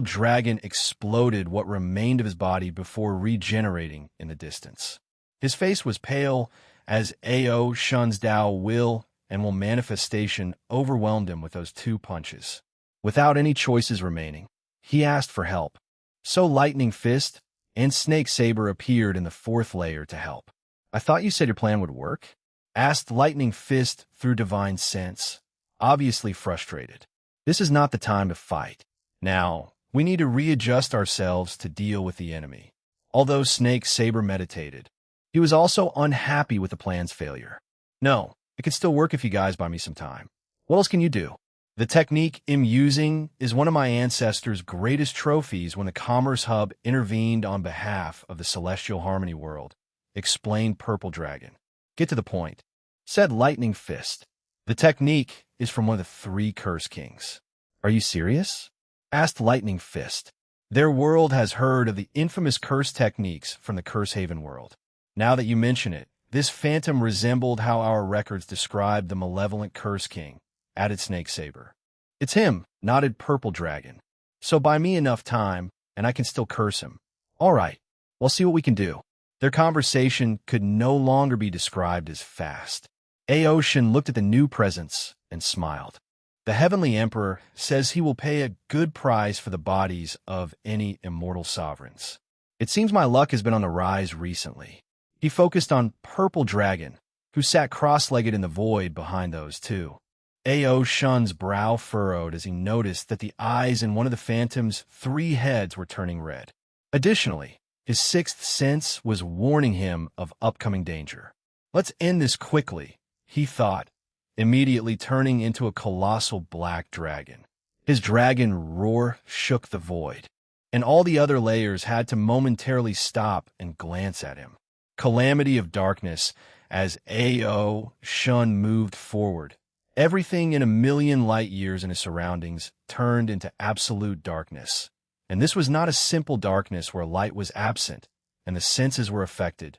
Dragon exploded what remained of his body before regenerating in the distance. His face was pale as Ao Shun's Tao will and will manifestation overwhelmed him with those two punches. Without any choices remaining, he asked for help. So Lightning Fist and Snake Saber appeared in the fourth layer to help. "I thought you said your plan would work?" asked Lightning Fist through divine sense, obviously frustrated. "This is not the time to fight. Now, we need to readjust ourselves to deal with the enemy." Although Snake Saber meditated, he was also unhappy with the plan's failure. "No, it could still work if you guys buy me some time. What else can you do? The technique I'm using is one of my ancestors' greatest trophies when the Commerce Hub intervened on behalf of the Celestial Harmony world," explained Purple Dragon. "Get to the point," said Lightning Fist. "The technique is from one of the three Curse Kings." "Are you serious?" asked Lightning Fist. "Their world has heard of the infamous curse techniques from the Curse Haven world. Now that you mention it, this phantom resembled how our records describe the malevolent Curse King," added Snake Saber. "It's him," nodded Purple Dragon. "So buy me enough time, and I can still curse him." "All right, we'll see what we can do." Their conversation could no longer be described as fast. Aoshin looked at the new presence and smiled. "The Heavenly Emperor says he will pay a good price for the bodies of any immortal sovereigns. It seems my luck has been on the rise recently." He focused on Purple Dragon, who sat cross-legged in the void behind those two. Ao Shun's brow furrowed as he noticed that the eyes in one of the phantom's three heads were turning red. Additionally, his sixth sense was warning him of upcoming danger. "Let's end this quickly," he thought, immediately turning into a colossal black dragon. His dragon roar shook the void, and all the other layers had to momentarily stop and glance at him. Calamity of darkness as Ao Shun moved forward. Everything in a million light years in his surroundings turned into absolute darkness. And this was not a simple darkness where light was absent and the senses were affected.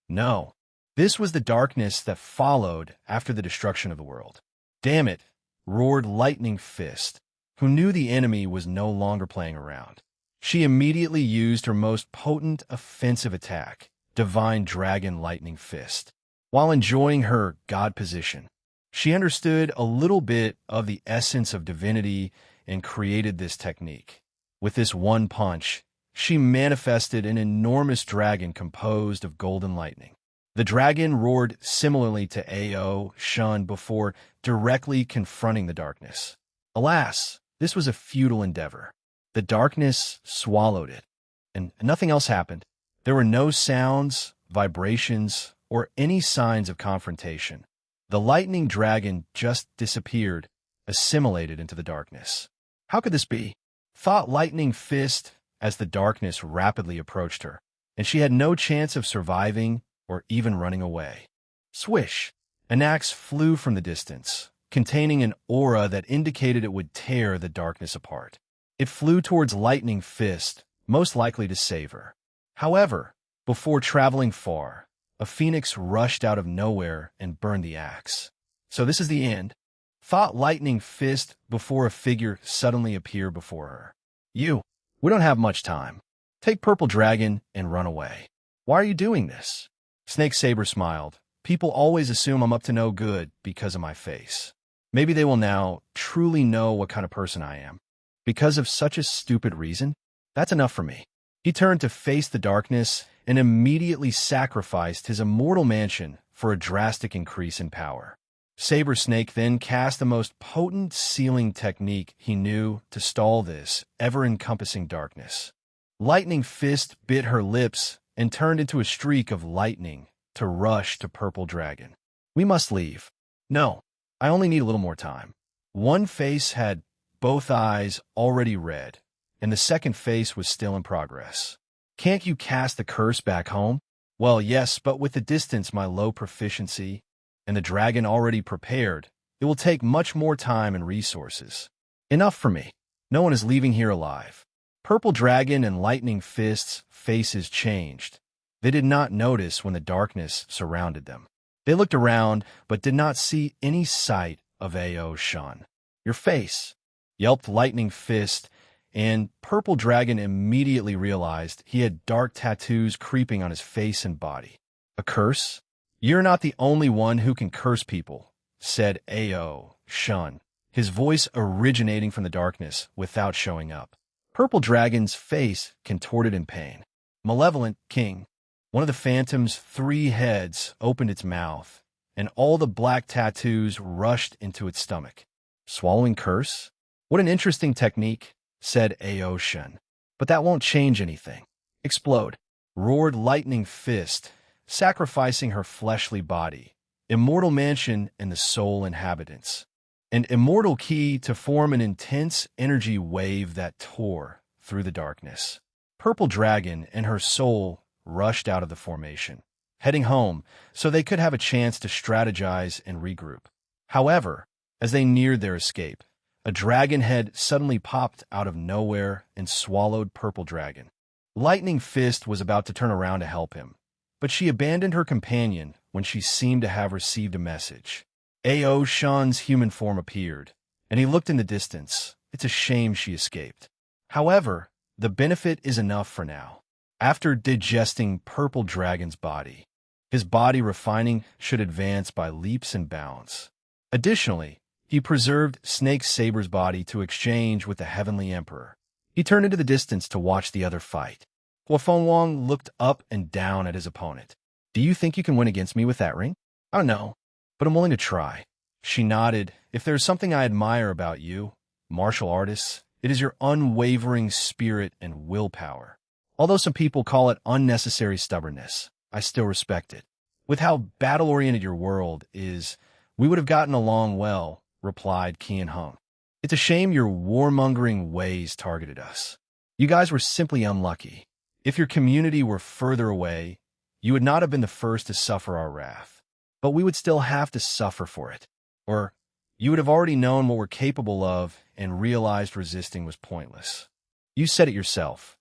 No, this was the darkness that followed after the destruction of the world. "Damn it," roared Lightning Fist, who knew the enemy was no longer playing around. She immediately used her most potent offensive attack, Divine Dragon Lightning Fist. While enjoying her god position, she understood a little bit of the essence of divinity and created this technique. With this one punch, she manifested an enormous dragon composed of golden lightning. The dragon roared similarly to Ao Shun before directly confronting the darkness. Alas, this was a futile endeavor. The darkness swallowed it, and nothing else happened. There were no sounds, vibrations, or any signs of confrontation. The lightning dragon just disappeared, assimilated into the darkness. "How could this be?" thought Lightning Fist as the darkness rapidly approached her, and she had no chance of surviving or even running away. Swish! An axe flew from the distance, containing an aura that indicated it would tear the darkness apart. It flew towards Lightning Fist, most likely to save her. However, before traveling far, a phoenix rushed out of nowhere and burned the axe. "So this is the end," thought Lightning Fist before a figure suddenly appeared before her. We don't have much time. Take Purple Dragon and run away." "Why are you doing this?" Snake Saber smiled. "People always assume I'm up to no good because of my face. Maybe they will now truly know what kind of person I am. Because of such a stupid reason? That's enough for me." He turned to face the darkness and immediately sacrificed his immortal mansion for a drastic increase in power. Saber Snake then cast the most potent sealing technique he knew to stall this ever-encompassing darkness. Lightning Fist bit her lips and turned into a streak of lightning to rush to Purple Dragon. "We must leave." "No, I only need a little more time." One face had both eyes already red, and the second face was still in progress. "Can't you cast the curse back home?" "Well, yes, but with the distance, my low proficiency, and the dragon already prepared, it will take much more time and resources." "Enough for me. No one is leaving here alive." Purple Dragon and Lightning Fist's faces changed. They did not notice when the darkness surrounded them. They looked around, but did not see any sight of Ao Shun. "Your face," yelped Lightning Fist, and Purple Dragon immediately realized he had dark tattoos creeping on his face and body. A curse? You're not the only one who can curse people, said Ao Shun, his voice originating from the darkness without showing up. Purple Dragon's face contorted in pain. Malevolent King. One of the phantom's 3 heads opened its mouth, and all the black tattoos rushed into its stomach. Swallowing curse? What an interesting technique, said Ao Shun. But that won't change anything. Explode, roared Lightning Fist, sacrificing her fleshly body, immortal mansion and the soul inhabitants. An immortal key to form an intense energy wave that tore through the darkness. Purple Dragon and her soul rushed out of the formation, heading home so they could have a chance to strategize and regroup. However, as they neared their escape, a dragon head suddenly popped out of nowhere and swallowed Purple Dragon. Lightning Fist was about to turn around to help him, but she abandoned her companion when she seemed to have received a message. Ao Shun's human form appeared, and he looked in the distance. It's a shame she escaped. However, the benefit is enough for now. After digesting Purple Dragon's body, his body refining should advance by leaps and bounds. Additionally, he preserved Snake Saber's body to exchange with the Heavenly Emperor. He turned into the distance to watch the other fight. Huafeng Wang looked up and down at his opponent. Do you think you can win against me with that ring? I don't know, but I'm willing to try. She nodded. If there's something I admire about you, martial artists, it is your unwavering spirit and willpower. Although some people call it unnecessary stubbornness, I still respect it. With how battle-oriented your world is, we would have gotten along well, replied Qian Hung. It's a shame your warmongering ways targeted us. You guys were simply unlucky. If your community were further away, you would not have been the first to suffer our wrath. But we would still have to suffer for it. Or you would have already known what we're capable of and realized resisting was pointless. You said it yourself.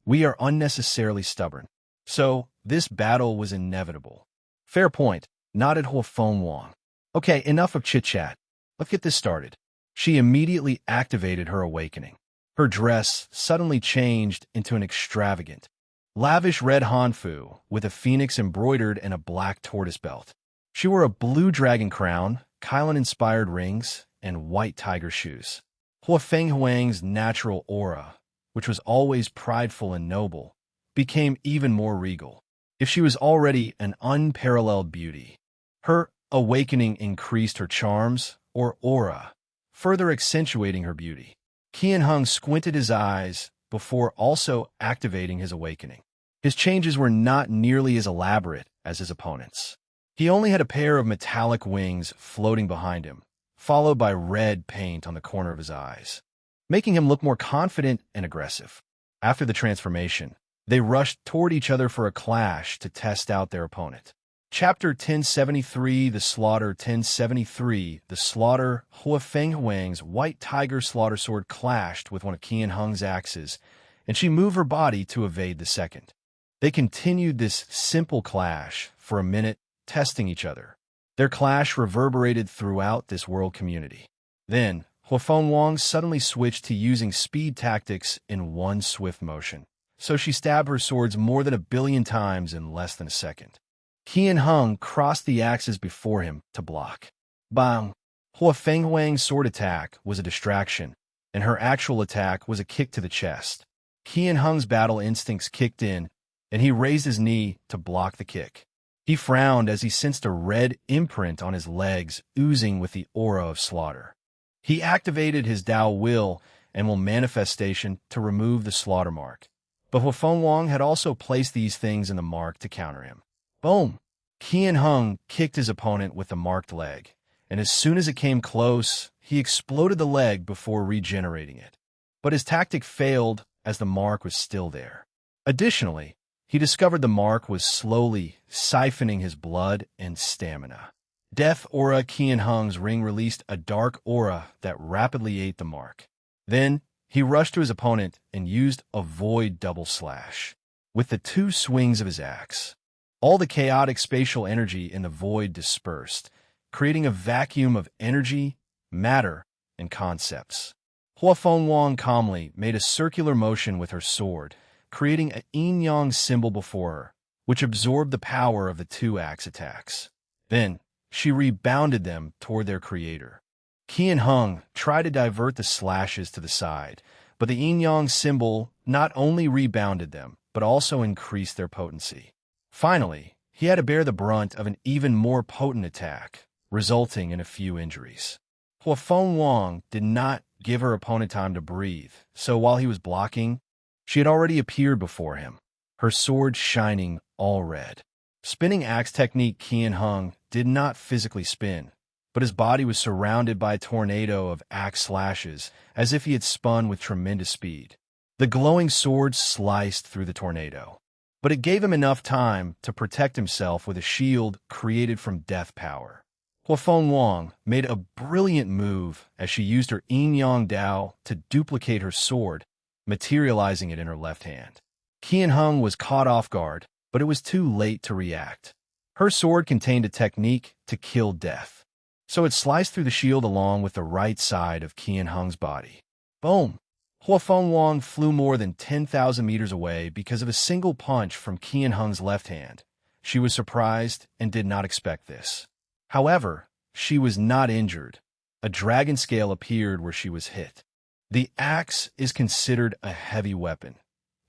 We are unnecessarily stubborn. So this battle was inevitable. Fair point, nodded Huafeng Wang. Okay, enough of chit-chat. Let's get this started. She immediately activated her awakening. Her dress suddenly changed into an extravagant, lavish red hanfu with a phoenix embroidered and a black tortoise belt. She wore a blue dragon crown, Kylan-inspired rings, and white tiger shoes. Huafeng Huang's natural aura, which was always prideful and noble, became even more regal. If she was already an unparalleled beauty, her awakening increased her charms, or aura, further accentuating her beauty. Qian Hung squinted his eyes before also activating his awakening. His changes were not nearly as elaborate as his opponent's. He only had a pair of metallic wings floating behind him, followed by red paint on the corner of his eyes, making him look more confident and aggressive. After the transformation, they rushed toward each other for a clash to test out their opponent. Chapter 1073, The Slaughter. 1073, The Slaughter. Huafeng Huang's white tiger slaughter sword clashed with one of Qian Hung's axes, and she moved her body to evade the second. They continued this simple clash for a minute, testing each other. Their clash reverberated throughout this world community. Then, Huafeng Wang suddenly switched to using speed tactics in one swift motion, so she stabbed her swords more than 1 billion times in less than a second. Qian Hung crossed the axes before him to block. Bang! Huafeng Huang's sword attack was a distraction, and her actual attack was a kick to the chest. Qian Hung's battle instincts kicked in, and he raised his knee to block the kick. He frowned as he sensed a red imprint on his legs oozing with the aura of slaughter. He activated his Tao Will and Will Manifestation to remove the slaughter mark. But Huafeng Wang had also placed these things in the mark to counter him. Boom! Qian Hung kicked his opponent with the marked leg, and as soon as it came close, he exploded the leg before regenerating it. But his tactic failed as the mark was still there. Additionally, he discovered the mark was slowly siphoning his blood and stamina. Death Aura. Qian Hung's ring released a dark aura that rapidly ate the mark. Then, he rushed to his opponent and used a void double slash with the 2 swings of his axe. All the chaotic spatial energy in the void dispersed, creating a vacuum of energy, matter, and concepts. Hua Fengwang calmly made a circular motion with her sword, creating a yin-yang symbol before her, which absorbed the power of the two axe attacks. Then, she rebounded them toward their creator. Qian Heng tried to divert the slashes to the side, but the yin-yang symbol not only rebounded them, but also increased their potency. Finally, he had to bear the brunt of an even more potent attack, resulting in a few injuries. Hua Fengwang did not give her opponent time to breathe, so while he was blocking, she had already appeared before him, her sword shining all red. Spinning axe technique Qian Heng did not physically spin, but his body was surrounded by a tornado of axe slashes, as if he had spun with tremendous speed. The glowing sword sliced through the tornado, but it gave him enough time to protect himself with a shield created from death power. Hua Fengwang made a brilliant move as she used her yin-yang Dao to duplicate her sword, materializing it in her left hand. Qian Heng was caught off guard, but it was too late to react. Her sword contained a technique to kill death, so it sliced through the shield along with the right side of Qian Heng's body. Boom! Hua Fengwang flew more than 10,000 meters away because of a single punch from Qian Heng's left hand. She was surprised and did not expect this. However, she was not injured. A dragon scale appeared where she was hit. The axe is considered a heavy weapon.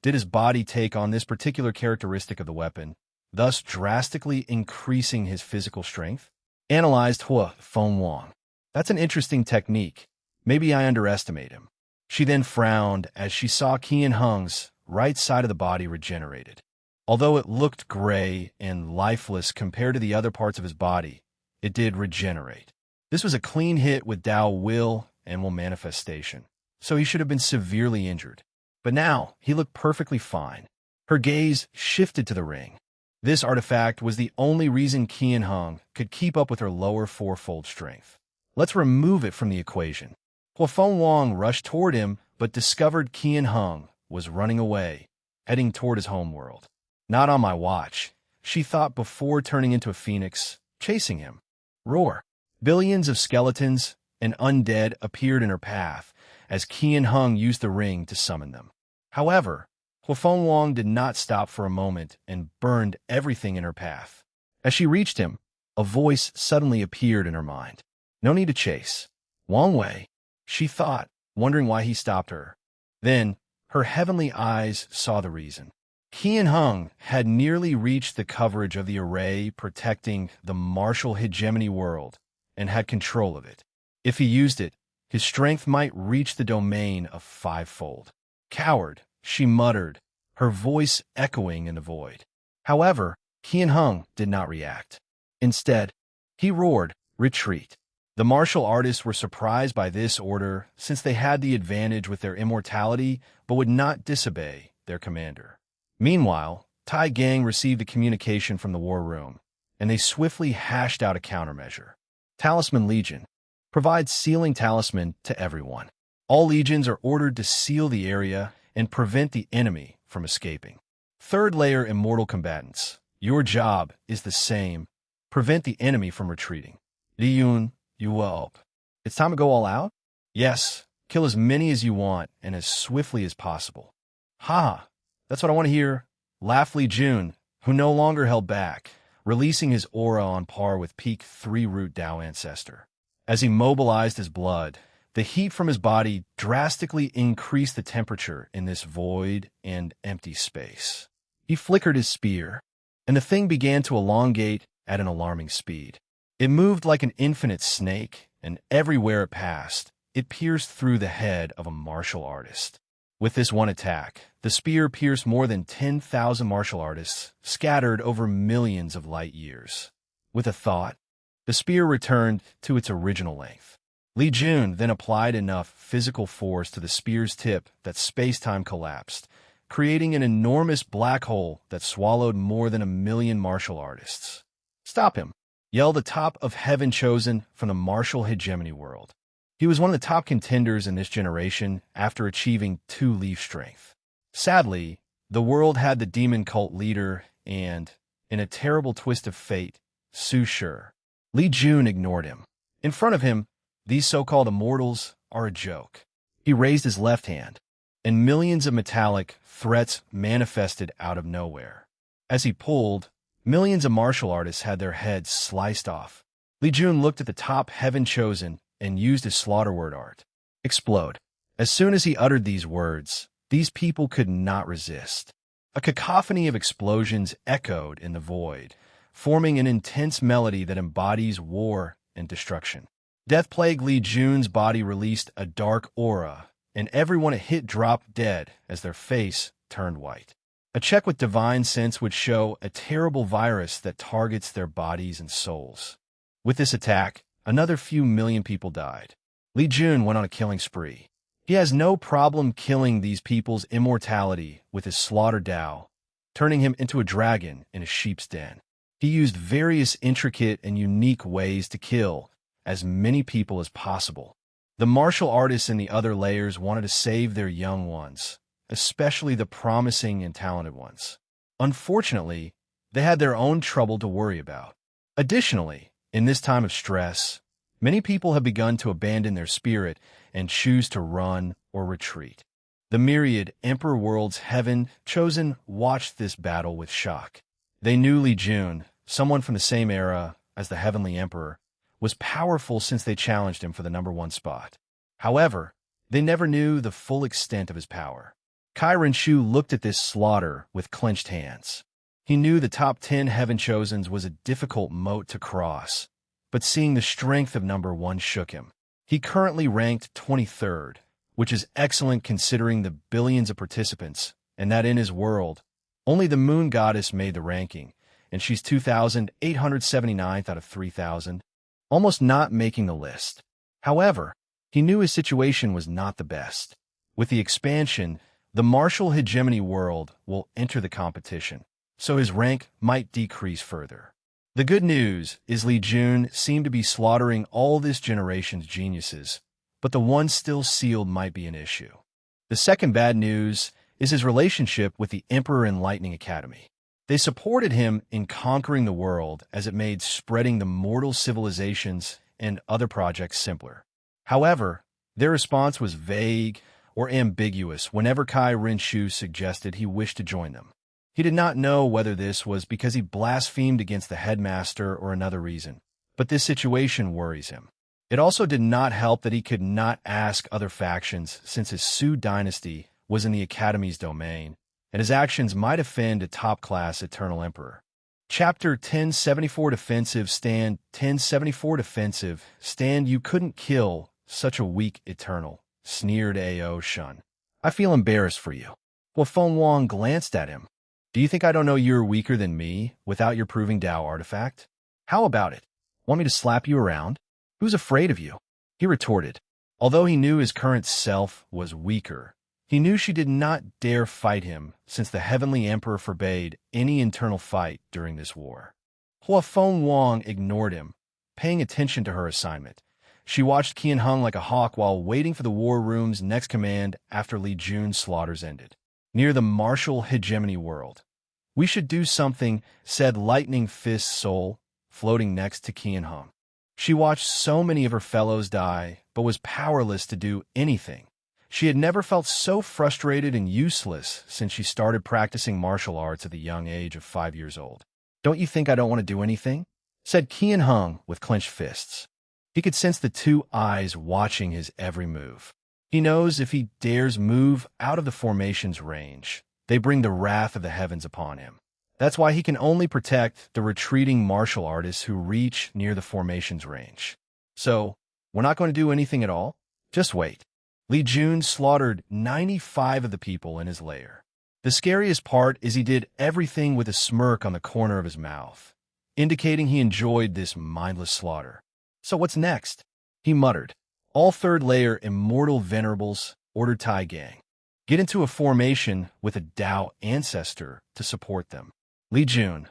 Did his body take on this particular characteristic of the weapon, thus drastically increasing his physical strength? Analyzed Hua Fengwang. That's an interesting technique. Maybe I underestimate him. She then frowned as she saw Qian Heng's right side of the body regenerated. Although it looked gray and lifeless compared to the other parts of his body, it did regenerate. This was a clean hit with Dao will and will manifestation, so he should have been severely injured. But now, he looked perfectly fine. Her gaze shifted to the ring. This artifact was the only reason Qian Heng could keep up with her lower fourfold strength. Let's remove it from the equation. Hua Fengwang rushed toward him, but discovered Qian Heng was running away, heading toward his homeworld. Not on my watch, she thought before turning into a phoenix, chasing him. Roar! Billions of skeletons and undead appeared in her path as Qian Heng used the ring to summon them. However, Hua Fengwang did not stop for a moment and burned everything in her path. As she reached him, a voice suddenly appeared in her mind. No need to chase. Wang Wei, she thought, wondering why he stopped her. Then, her heavenly eyes saw the reason. Qian Heng had nearly reached the coverage of the array protecting the martial hegemony world and had control of it. If he used it, his strength might reach the domain of fivefold. Coward, she muttered, her voice echoing in the void. However, Qian Heng did not react. Instead, he roared, retreat. The martial artists were surprised by this order since they had the advantage with their immortality but would not disobey their commander. Meanwhile, Tai Gang received a communication from the war room, and they swiftly hashed out a countermeasure. Talisman Legion provides sealing talisman to everyone. All legions are ordered to seal the area and prevent the enemy from escaping. Third layer immortal combatants. Your job is the same. Prevent the enemy from retreating. Li Yun, you will up. It's time to go all out? Yes, kill as many as you want and as swiftly as possible. Ha! That's what I want to hear. Laughed Li Jun, who no longer held back, releasing his aura on par with peak 3-root Dao Ancestor. As he mobilized his blood, the heat from his body drastically increased the temperature in this void and empty space. He flickered his spear, and the thing began to elongate at an alarming speed. It moved like an infinite snake, and everywhere it passed, it pierced through the head of a martial artist. With this one attack, the spear pierced more than 10,000 martial artists, scattered over millions of light years. With a thought, the spear returned to its original length. Li Jun then applied enough physical force to the spear's tip that space-time collapsed, creating an enormous black hole that swallowed more than 1 million martial artists. Stop him! Yelled the top of heaven chosen from the martial hegemony world. He was one of the top contenders in this generation after achieving 2 leaf strength. Sadly, the world had the demon cult leader and, in a terrible twist of fate, Su Shi. Li Jun ignored him. In front of him, these so-called immortals are a joke. He raised his left hand, and millions of metallic threats manifested out of nowhere. As he pulled, millions of martial artists had their heads sliced off. Li Jun looked at the top heaven chosen and used his slaughter word art. Explode. As soon as he uttered these words, these people could not resist. A cacophony of explosions echoed in the void, forming an intense melody that embodies war and destruction. Death plagued Li Jun's body released a dark aura, and everyone it hit dropped dead as their face turned white. A check with divine sense would show a terrible virus that targets their bodies and souls. With this attack, another few million people died. Li Jun went on a killing spree. He has no problem killing these people's immortality with his slaughter Dao, turning him into a dragon in a sheep's den. He used various intricate and unique ways to kill as many people as possible. The martial artists in the other layers wanted to save their young ones, especially the promising and talented ones. Unfortunately, they had their own trouble to worry about. Additionally, in this time of stress, many people have begun to abandon their spirit and choose to run or retreat. The myriad Emperor World's Heaven Chosen watched this battle with shock. They knew Li Jun, someone from the same era as the Heavenly Emperor, was powerful since they challenged him for the #1 spot. However, they never knew the full extent of his power. Kai Renshu looked at this slaughter with clenched hands. He knew the top 10 Heaven Chosens was a difficult moat to cross, but seeing the strength of #1 shook him. He currently ranked 23rd, which is excellent considering the billions of participants, and that in his world, only the Moon Goddess made the ranking, and she's 2,879th out of 3,000, almost not making the list. However, he knew his situation was not the best. With the expansion, the martial hegemony world will enter the competition, so his rank might decrease further. The good news is Li Jun seemed to be slaughtering all this generation's geniuses, but the one still sealed might be an issue. The second bad news is his relationship with the Emperor Enlightening Academy. They supported him in conquering the world as it made spreading the mortal civilizations and other projects simpler. However, their response was vague or ambiguous whenever Kai Renshu suggested he wished to join them. He did not know whether this was because he blasphemed against the headmaster or another reason, but this situation worries him. It also did not help that he could not ask other factions since his Su dynasty was in the Academy's domain, and his actions might offend a top-class Eternal Emperor. Chapter 1074 Defensive Stand 1074 Defensive Stand You couldn't kill such a weak Eternal, sneered Ao Shun. I feel embarrassed for you. Hua Fengwang glanced at him. Do you think I don't know you're weaker than me without your proving Dao artifact? How about it? Want me to slap you around? Who's afraid of you? He retorted. Although he knew his current self was weaker, he knew she did not dare fight him since the Heavenly Emperor forbade any internal fight during this war. Hua Fengwang ignored him, paying attention to her assignment. She watched Qian Hung like a hawk while waiting for the war room's next command after Li Jun's slaughters ended. Near the martial hegemony world. We should do something, said Lightning Fist Soul, floating next to Qian Hung. She watched so many of her fellows die, but was powerless to do anything. She had never felt so frustrated and useless since she started practicing martial arts at the young age of 5 years old. Don't you think I don't want to do anything? Said Qian Hung with clenched fists. He could sense the two eyes watching his every move. He knows if he dares move out of the formation's range, they bring the wrath of the heavens upon him. That's why he can only protect the retreating martial artists who reach near the formation's range. So, we're not going to do anything at all? Just wait. Li Jun slaughtered 95 of the people in his lair. The scariest part is he did everything with a smirk on the corner of his mouth, indicating he enjoyed this mindless slaughter. So what's next? He muttered. All third layer immortal venerables ordered Tai Gang. Get into a formation with a Dao ancestor to support them. Li Jun,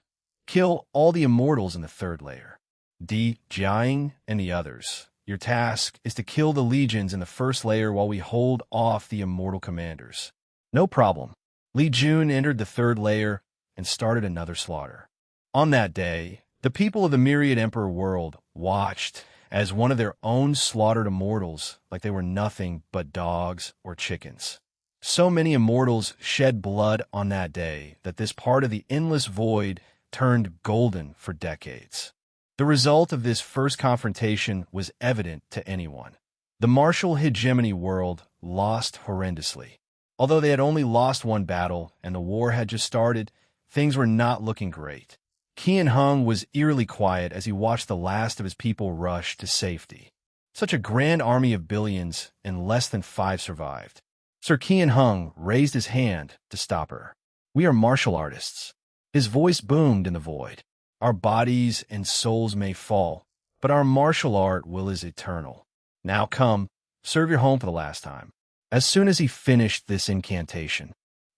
kill all the immortals in the third layer. Di Jiang and the others. Your task is to kill the legions in the first layer while we hold off the immortal commanders. No problem. Li Jun entered the third layer and started another slaughter. On that day, the people of the Myriad Emperor world watched as one of their own slaughtered immortals like they were nothing but dogs or chickens. So many immortals shed blood on that day that this part of the endless void turned golden for decades. The result of this first confrontation was evident to anyone. The martial hegemony world lost horrendously. Although they had only lost one battle and the war had just started, things were not looking great. Qian Hung was eerily quiet as he watched the last of his people rush to safety. Such a grand army of billions, and less than 5 survived. Sir Qian Hung raised his hand to stop her. "We are martial artists." His voice boomed in the void. "Our bodies and souls may fall, but our martial art will is eternal. Now come, serve your home for the last time." As soon as he finished this incantation,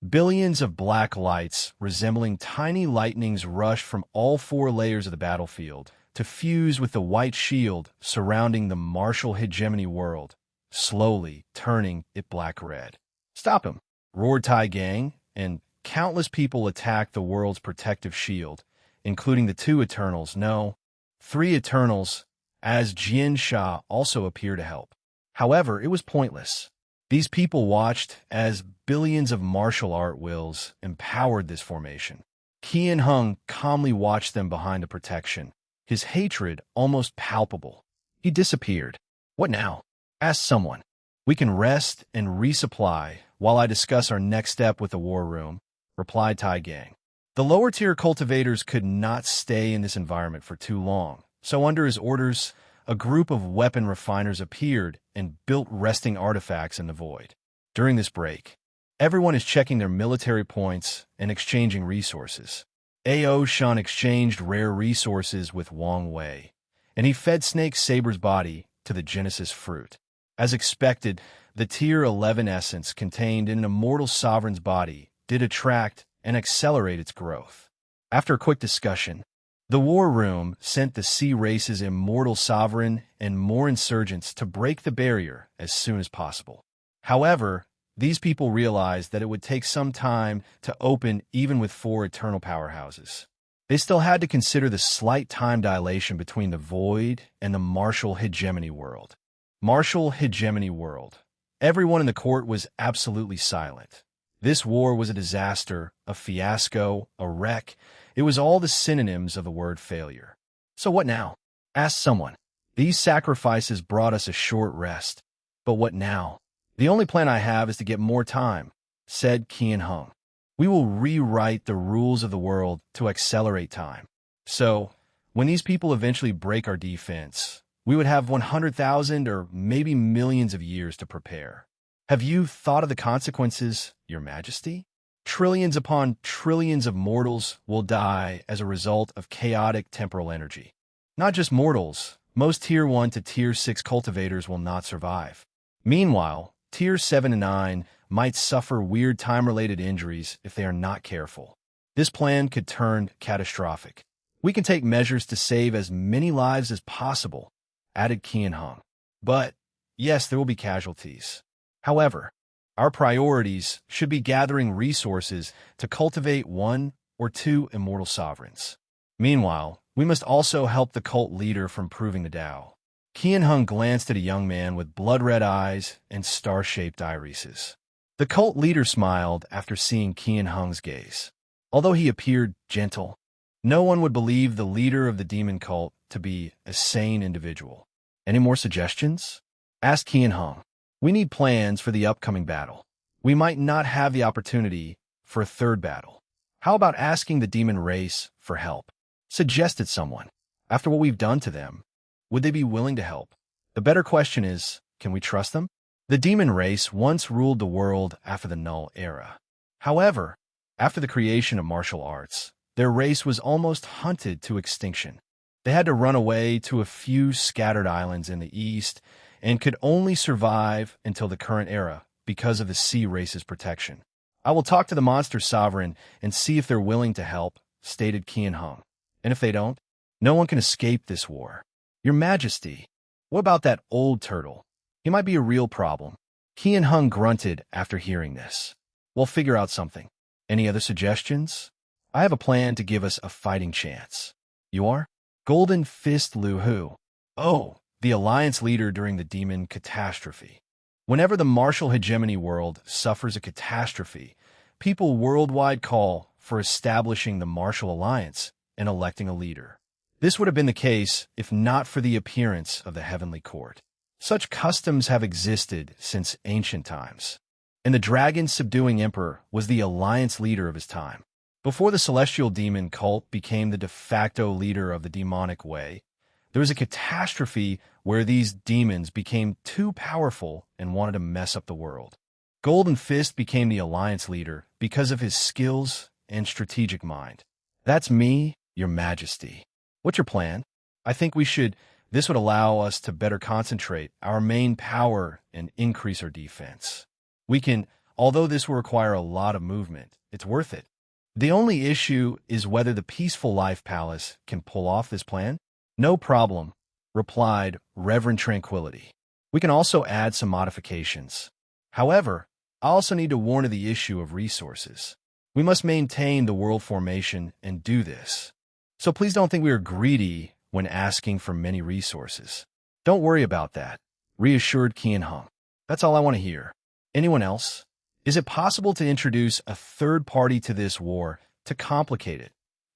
billions of black lights resembling tiny lightnings rushed from all 4 layers of the battlefield to fuse with the white shield surrounding the martial hegemony world, slowly turning it black-red. "Stop him!" roared Tai Gang, and countless people attacked the world's protective shield, including the 2 Eternals, no, 3 Eternals, as Jian Sha also appeared to help. However, it was pointless. These people watched as billions of martial art wills empowered this formation. Qian Hung calmly watched them behind the protection, his hatred almost palpable. He disappeared. "What now?" asked someone. "We can rest and resupply while I discuss our next step with the war room," replied Tai Gang. The lower-tier cultivators could not stay in this environment for too long, so under his orders, a group of weapon refiners appeared and built resting artifacts in the void. During this break, everyone is checking their military points and exchanging resources. Ao Shan exchanged rare resources with Wang Wei, and he fed Snake Saber's body to the Genesis fruit. As expected, the Tier 11 essence contained in an immortal sovereign's body did attract and accelerate its growth. After a quick discussion, the war room sent the Sea Race's immortal sovereign and more insurgents to break the barrier as soon as possible. However, these people realized that it would take some time to open even with 4 eternal powerhouses. They still had to consider the slight time dilation between the void and the martial hegemony world. Martial hegemony world. Everyone in the court was absolutely silent. This war was a disaster, a fiasco, a wreck. It was all the synonyms of the word failure. "So what now?" asked someone. "These sacrifices brought us a short rest. But what now?" "The only plan I have is to get more time," said Qian Hung. "We will rewrite the rules of the world to accelerate time. So, when these people eventually break our defense, we would have 100,000 or maybe millions of years to prepare. Have you thought of the consequences, Your Majesty? Trillions upon trillions of mortals will die as a result of chaotic temporal energy. Not just mortals, most Tier 1 to Tier 6 cultivators will not survive. Meanwhile, Tier 7 and 9 might suffer weird time-related injuries if they are not careful. This plan could turn catastrophic. We can take measures to save as many lives as possible," added Qian Hung. "But, yes, there will be casualties. However, our priorities should be gathering resources to cultivate 1 or 2 immortal sovereigns. Meanwhile, we must also help the cult leader from proving the Tao." Qian Hung glanced at a young man with blood-red eyes and star-shaped irises. The cult leader smiled after seeing Qian Hung's gaze. Although he appeared gentle, no one would believe the leader of the demon cult to be a sane individual. "Any more suggestions?" asked Qian Hung. "We need plans for the upcoming battle. We might not have the opportunity for a 3rd battle. How about asking the demon race for help?" suggested someone. "After what we've done to them, would they be willing to help? The better question is, can we trust them?" The demon race once ruled the world after the Null Era. However, after the creation of martial arts, their race was almost hunted to extinction. They had to run away to a few scattered islands in the east and could only survive until the current era because of the Sea Race's protection. "I will talk to the monster sovereign and see if they're willing to help," stated Qian Hung. "And if they don't, no one can escape this war." "Your Majesty, what about that old turtle? He might be a real problem." Qian Hung grunted after hearing this. "We'll figure out something. Any other suggestions? I have a plan to give us a fighting chance." "You are?" "Golden Fist Lu Hu." "Oh, the alliance leader during the demon catastrophe. Whenever the martial hegemony world suffers a catastrophe, people worldwide call for establishing the martial alliance and electing a leader. This would have been the case if not for the appearance of the heavenly court. Such customs have existed since ancient times, and the dragon subduing emperor was the alliance leader of his time. Before the celestial demon cult became the de facto leader of the demonic way, there was a catastrophe where these demons became too powerful and wanted to mess up the world. Golden Fist became the alliance leader because of his skills and strategic mind. That's me, your majesty. What's your plan? I think this would allow us to better concentrate our main power and increase our defense. Although this will require a lot of movement, it's worth it. The only issue is whether the Peaceful Life Palace can pull off this plan. No problem, replied Reverend Tranquility. We can also add some modifications. However, I also need to warn of the issue of resources. We must maintain the world formation and do this. So please don't think we are greedy when asking for many resources. Don't worry about that, reassured Qian Hung. That's all I want to hear. Anyone else? Is it possible to introduce a third party to this war to complicate it?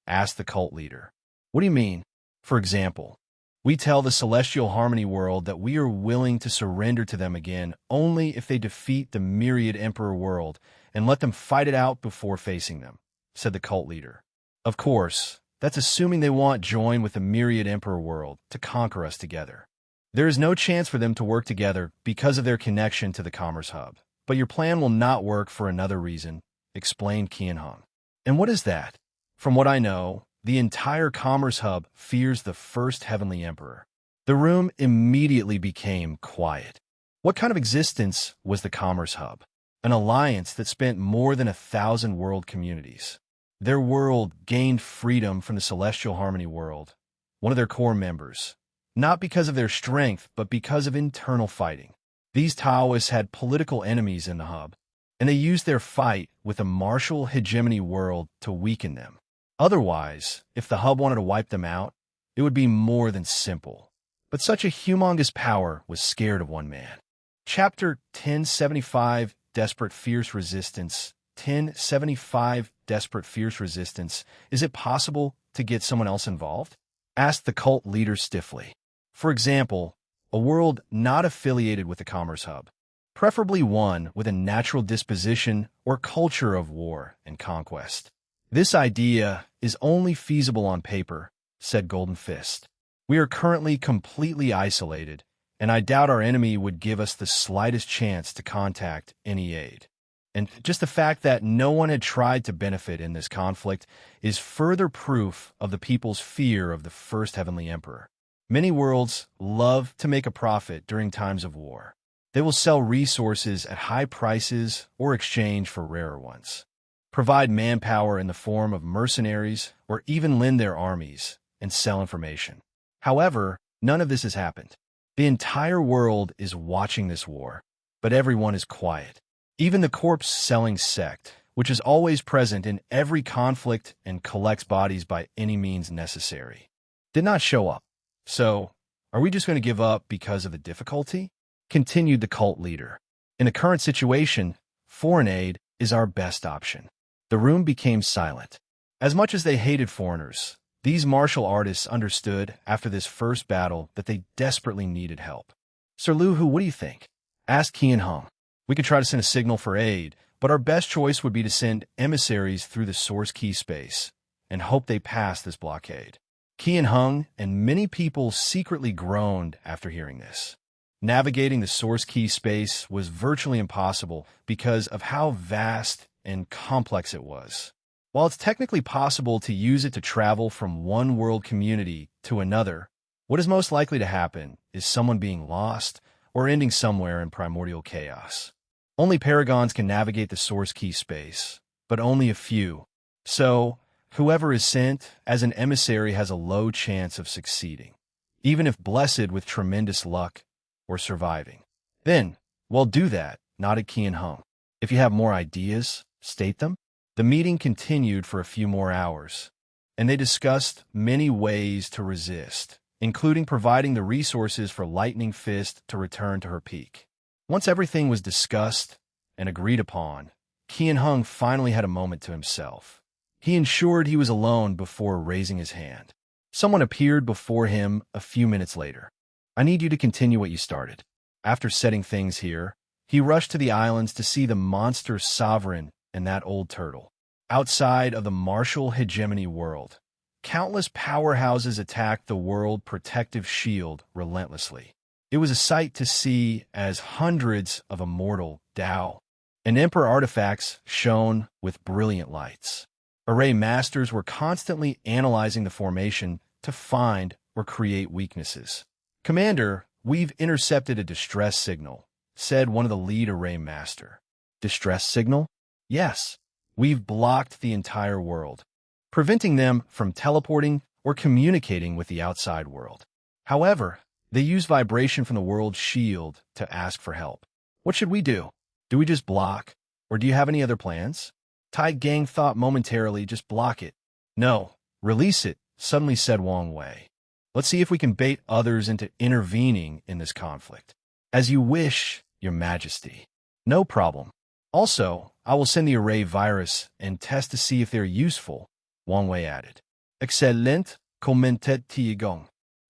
Asked the cult leader. What do you mean? For example, we tell the Celestial Harmony world that we are willing to surrender to them again only if they defeat the Myriad Emperor world and let them fight it out before facing them, said the cult leader. Of course, that's assuming they want join with the Myriad Emperor world to conquer us together. There is no chance for them to work together because of their connection to the Commerce Hub. But your plan will not work for another reason, explained Qian Hung. And what is that? From what I know, the entire Commerce Hub fears the first Heavenly Emperor. The room immediately became quiet. What kind of existence was the Commerce Hub? An alliance that spent more than 1,000 world communities. Their world gained freedom from the Celestial Harmony world, one of their core members, not because of their strength, but because of internal fighting. These Taoists had political enemies in the hub, and they used their fight with the martial hegemony world to weaken them. Otherwise, if the hub wanted to wipe them out, it would be more than simple. But such a humongous power was scared of one man. Chapter 1075, Desperate Fierce Resistance. 1075, Desperate Fierce Resistance. Is it possible to get someone else involved? Asked the cult leader stiffly. For example, a world not affiliated with the Commerce Hub, preferably one with a natural disposition or culture of war and conquest. This idea is only feasible on paper, said Golden Fist. We are currently completely isolated, and I doubt our enemy would give us the slightest chance to contact any aid. And just the fact that no one had tried to benefit in this conflict is further proof of the people's fear of the first Heavenly Emperor. Many worlds love to make a profit during times of war. They will sell resources at high prices or exchange for rarer ones, provide manpower in the form of mercenaries, or even lend their armies and sell information. However, none of this has happened. The entire world is watching this war, but everyone is quiet. Even the corpse-selling sect, which is always present in every conflict and collects bodies by any means necessary, did not show up. So, are we just going to give up because of the difficulty? Continued the cult leader. In the current situation, foreign aid is our best option. The room became silent. As much as they hated foreigners, these martial artists understood after this first battle that they desperately needed help. Sir Lu Hu, what do you think? Asked Qian Hung. We could try to send a signal for aid, but our best choice would be to send emissaries through the source key space and hope they pass this blockade. Qian Hung and many people secretly groaned after hearing this. Navigating the source key space was virtually impossible because of how vast and complex it was. While it's technically possible to use it to travel from one world community to another, what is most likely to happen is someone being lost or ending somewhere in primordial chaos. Only paragons can navigate the source key space, but only a few. So, whoever is sent as an emissary has a low chance of succeeding, even if blessed with tremendous luck or surviving. Then, well, do that, nodded Qian Hung. If you have more ideas, state them. The meeting continued for a few more hours, and they discussed many ways to resist including providing the resources for Lightning Fist to return to her peak. Once everything was discussed and agreed upon, Qian Hung finally had a moment to himself. He ensured he was alone before raising his hand. Someone appeared before him a few minutes later. I need you to continue what you started. After setting things here, he rushed to the islands to see the monster sovereign and that old turtle. Outside of the martial hegemony world, countless powerhouses attacked the world protective shield relentlessly. It was a sight to see as hundreds of immortal Dao and Emperor artifacts shone with brilliant lights. Array masters were constantly analyzing the formation to find or create weaknesses. Commander, we've intercepted a distress signal, said one of the lead array master. Distress signal? Yes. We've blocked the entire world, preventing them from teleporting or communicating with the outside world. However, they use vibration from the world's shield to ask for help. What should we do? Do we just block? Or do you have any other plans? Tai Gang thought momentarily, just block it. No, release it, suddenly said Wang Wei. Let's see if we can bait others into intervening in this conflict. As you wish, Your Majesty. No problem. Also, I will send the array virus and test to see if they're useful, Wang Wei added. Excellent, commented Tiagong.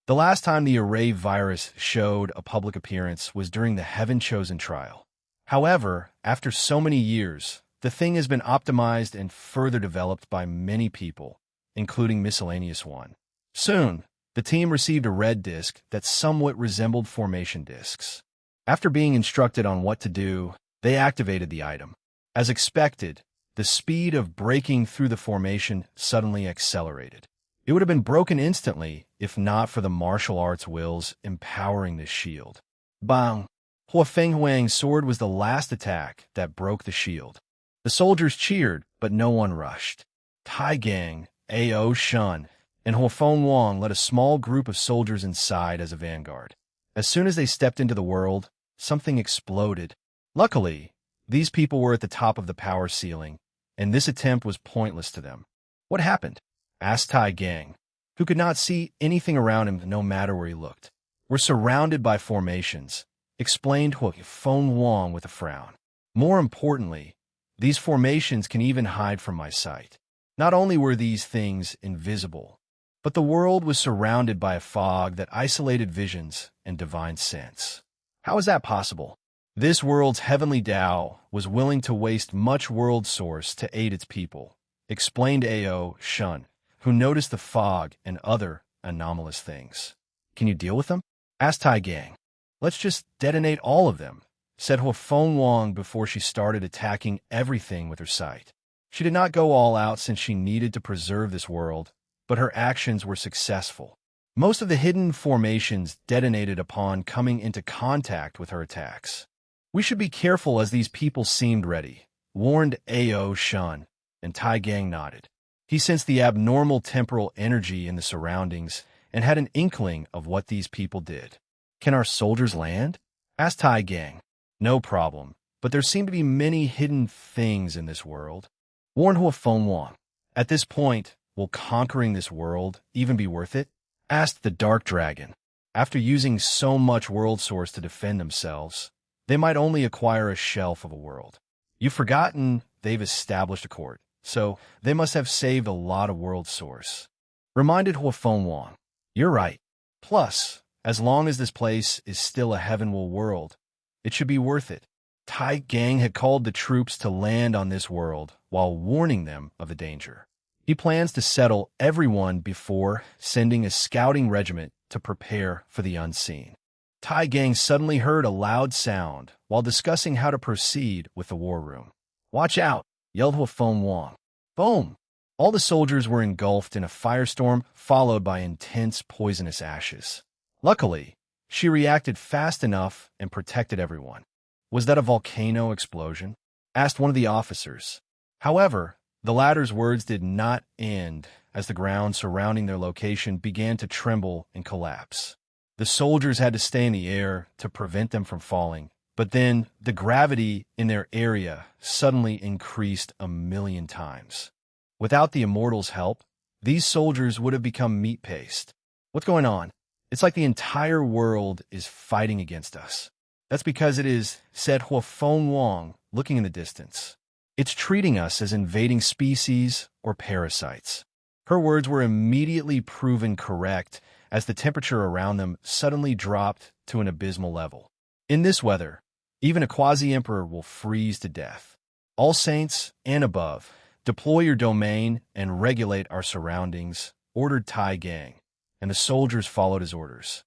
The last time the array virus showed a public appearance was during the Heaven Chosen trial. However, after so many years, the thing has been optimized and further developed by many people, including Miscellaneous One. Soon, the team received a red disc that somewhat resembled formation discs. After being instructed on what to do, they activated the item. As expected, the speed of breaking through the formation suddenly accelerated. It would have been broken instantly if not for the martial arts wills empowering this shield. Bang! Hua Fenghuang's sword was the last attack that broke the shield. The soldiers cheered, but no one rushed. Tai Gang, A.O. Shun, and Hua Fenghuang led a small group of soldiers inside as a vanguard. As soon as they stepped into the world, something exploded. Luckily, these people were at the top of the power ceiling, and this attempt was pointless to them. What happened? Asked Tai Gang, who could not see anything around him no matter where he looked. We're surrounded by formations, explained Hua Fenghuang with a frown. More importantly, these formations can even hide from my sight. Not only were these things invisible, but the world was surrounded by a fog that isolated visions and divine sense. How is that possible? This world's heavenly Tao was willing to waste much world source to aid its people, explained A.O. Shun, who noticed the fog and other anomalous things. Can you deal with them? Asked Tai Gang. Let's just detonate all of them, said Hua Fenghuang before she started attacking everything with her sight. She did not go all out since she needed to preserve this world, but her actions were successful. Most of the hidden formations detonated upon coming into contact with her attacks. We should be careful as these people seemed ready, warned A.O. Shun, and Tai Gang nodded. He sensed the abnormal temporal energy in the surroundings and had an inkling of what these people did. Can our soldiers land? Asked Tai Gang. No problem, but there seem to be many hidden things in this world, warned Hua Fenghuang. At this point, will conquering this world even be worth it? Asked the Dark Dragon. After using so much world source to defend themselves, they might only acquire a shelf of a world. You've forgotten they've established a court, so they must have saved a lot of world source. Reminded Hua Fenghuang. You're right. Plus, as long as this place is still a heavenward world, it should be worth it. Tai Gang had called the troops to land on this world while warning them of the danger. He plans to settle everyone before sending a scouting regiment to prepare for the unseen. Tai Gang suddenly heard a loud sound while discussing how to proceed with the war room. Watch out, yelled Hua Fenghuang. Boom! All the soldiers were engulfed in a firestorm followed by intense poisonous ashes. Luckily, she reacted fast enough and protected everyone. Was that a volcano explosion? Asked one of the officers. However, the latter's words did not end as the ground surrounding their location began to tremble and collapse. The soldiers had to stay in the air to prevent them from falling, but then the gravity in their area suddenly increased 1,000,000 times. Without the Immortals' help, these soldiers would have become meat paste. What's going on? It's like the entire world is fighting against us. That's because it is, said Hua Feng Wang, looking in the distance. It's treating us as invading species or parasites. Her words were immediately proven correct as the temperature around them suddenly dropped to an abysmal level. In this weather, even a quasi-emperor will freeze to death. All saints and above, deploy your domain and regulate our surroundings, ordered Tai Gang, and the soldiers followed his orders.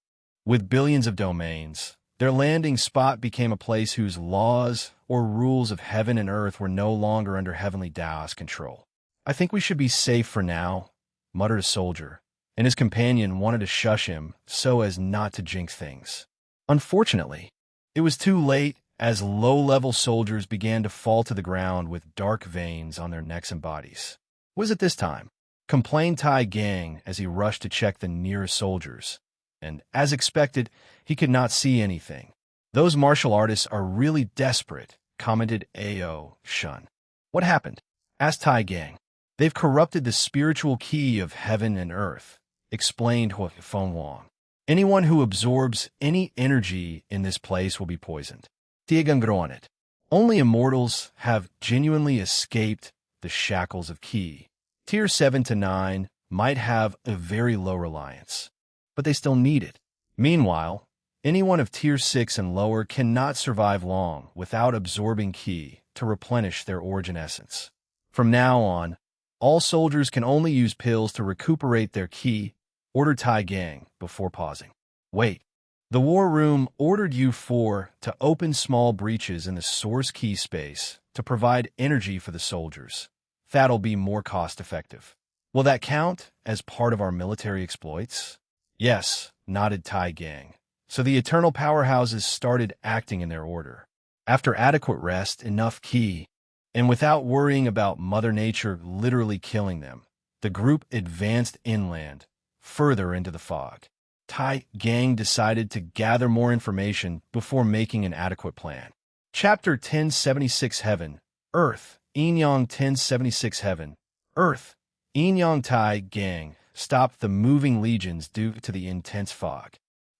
With billions of domains, their landing spot became a place whose laws or rules of heaven and earth were no longer under heavenly Taoist control. I think we should be safe for now, muttered a soldier, and his companion wanted to shush him so as not to jinx things. Unfortunately, it was too late as low-level soldiers began to fall to the ground with dark veins on their necks and bodies. Was it this time? Complained Tai Gang as he rushed to check the nearest soldiers, and, as expected, he could not see anything. Those martial artists are really desperate, commented Ao Shun. What happened? Asked Tai Gang. They've corrupted the spiritual key of heaven and earth, explained Hua Feng Wang. Anyone who absorbs any energy in this place will be poisoned. Tiagangronet. Only immortals have genuinely escaped the shackles of Qi. Tier 7 to 9 might have a very low reliance, but they still need it. Meanwhile, anyone of Tier 6 and lower cannot survive long without absorbing Qi to replenish their origin essence. From now on, all soldiers can only use pills to recuperate their Qi, ordered Tai Gang before pausing. Wait. The war room ordered you four to open small breaches in the source key space to provide energy for the soldiers. That'll be more cost-effective. Will that count as part of our military exploits? Yes, nodded Tai Gang. So the eternal powerhouses started acting in their order. After adequate rest, enough Qi, and without worrying about Mother Nature literally killing them, the group advanced inland, further into the fog. Tai Gang decided to gather more information before making an adequate plan. Chapter 1076 Heaven, Earth, Yin-Yang 1076 Heaven, Earth, Yin-Yang Tai Gang stopped the moving legions due to the intense fog.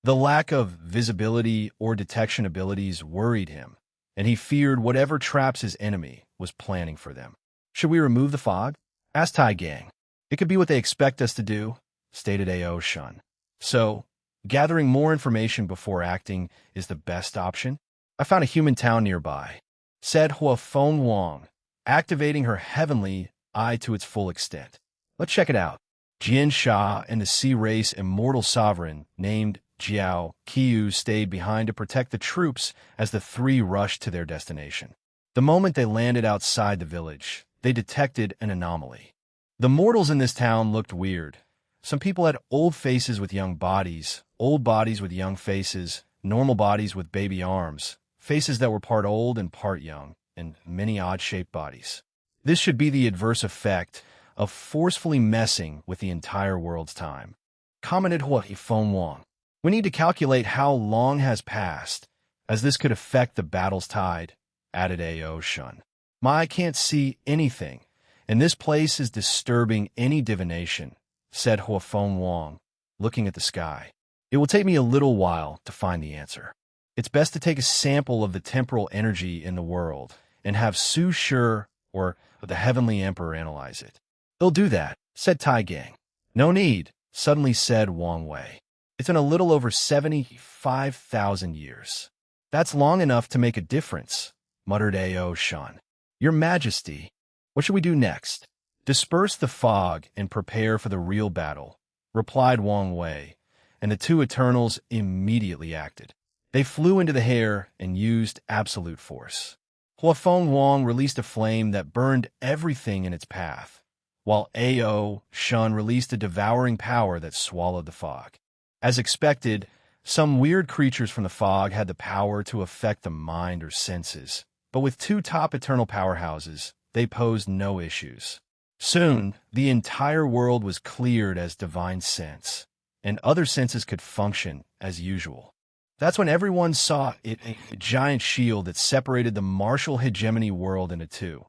The lack of visibility or detection abilities worried him, and he feared whatever traps his enemy was planning for them. Should we remove the fog? Asked Tai Gang. It could be what they expect us to do, stated Ao Shun. So, gathering more information before acting is the best option? I found a human town nearby, said Hua Feng Wang, activating her heavenly eye to its full extent. Let's check it out. Jian Sha and the Sea Race immortal sovereign named Jiao Qiu stayed behind to protect the troops as the three rushed to their destination. The moment they landed outside the village, they detected an anomaly. The mortals in this town looked weird. Some people had old faces with young bodies, old bodies with young faces, normal bodies with baby arms, faces that were part old and part young, and many odd-shaped bodies. This should be the adverse effect of forcefully messing with the entire world's time. Commented Hua Feng Wang. We need to calculate how long has passed, as this could affect the battle's tide, added Ao Shun. I can't see anything, and this place is disturbing any divination, said Hua Feng Wang, looking at the sky. It will take me a little while to find the answer. It's best to take a sample of the temporal energy in the world and have Su Shi or the Heavenly Emperor analyze it. They'll do that, said Tai Gang. No need, suddenly said Wang Wei. It's been a little over 75,000 years. That's long enough to make a difference, muttered Ao Shun. Your Majesty, what should we do next? Disperse the fog and prepare for the real battle, replied Wang Wei, and the two Eternals immediately acted. They flew into the air and used absolute force. Hua Feng Wang released a flame that burned everything in its path, while Ao Shun released a devouring power that swallowed the fog. As expected, some weird creatures from the fog had the power to affect the mind or senses, but with two top eternal powerhouses, they posed no issues. Soon, the entire world was cleared as divine sense, and other senses could function as usual. That's when everyone saw a giant shield that separated the martial hegemony world into two.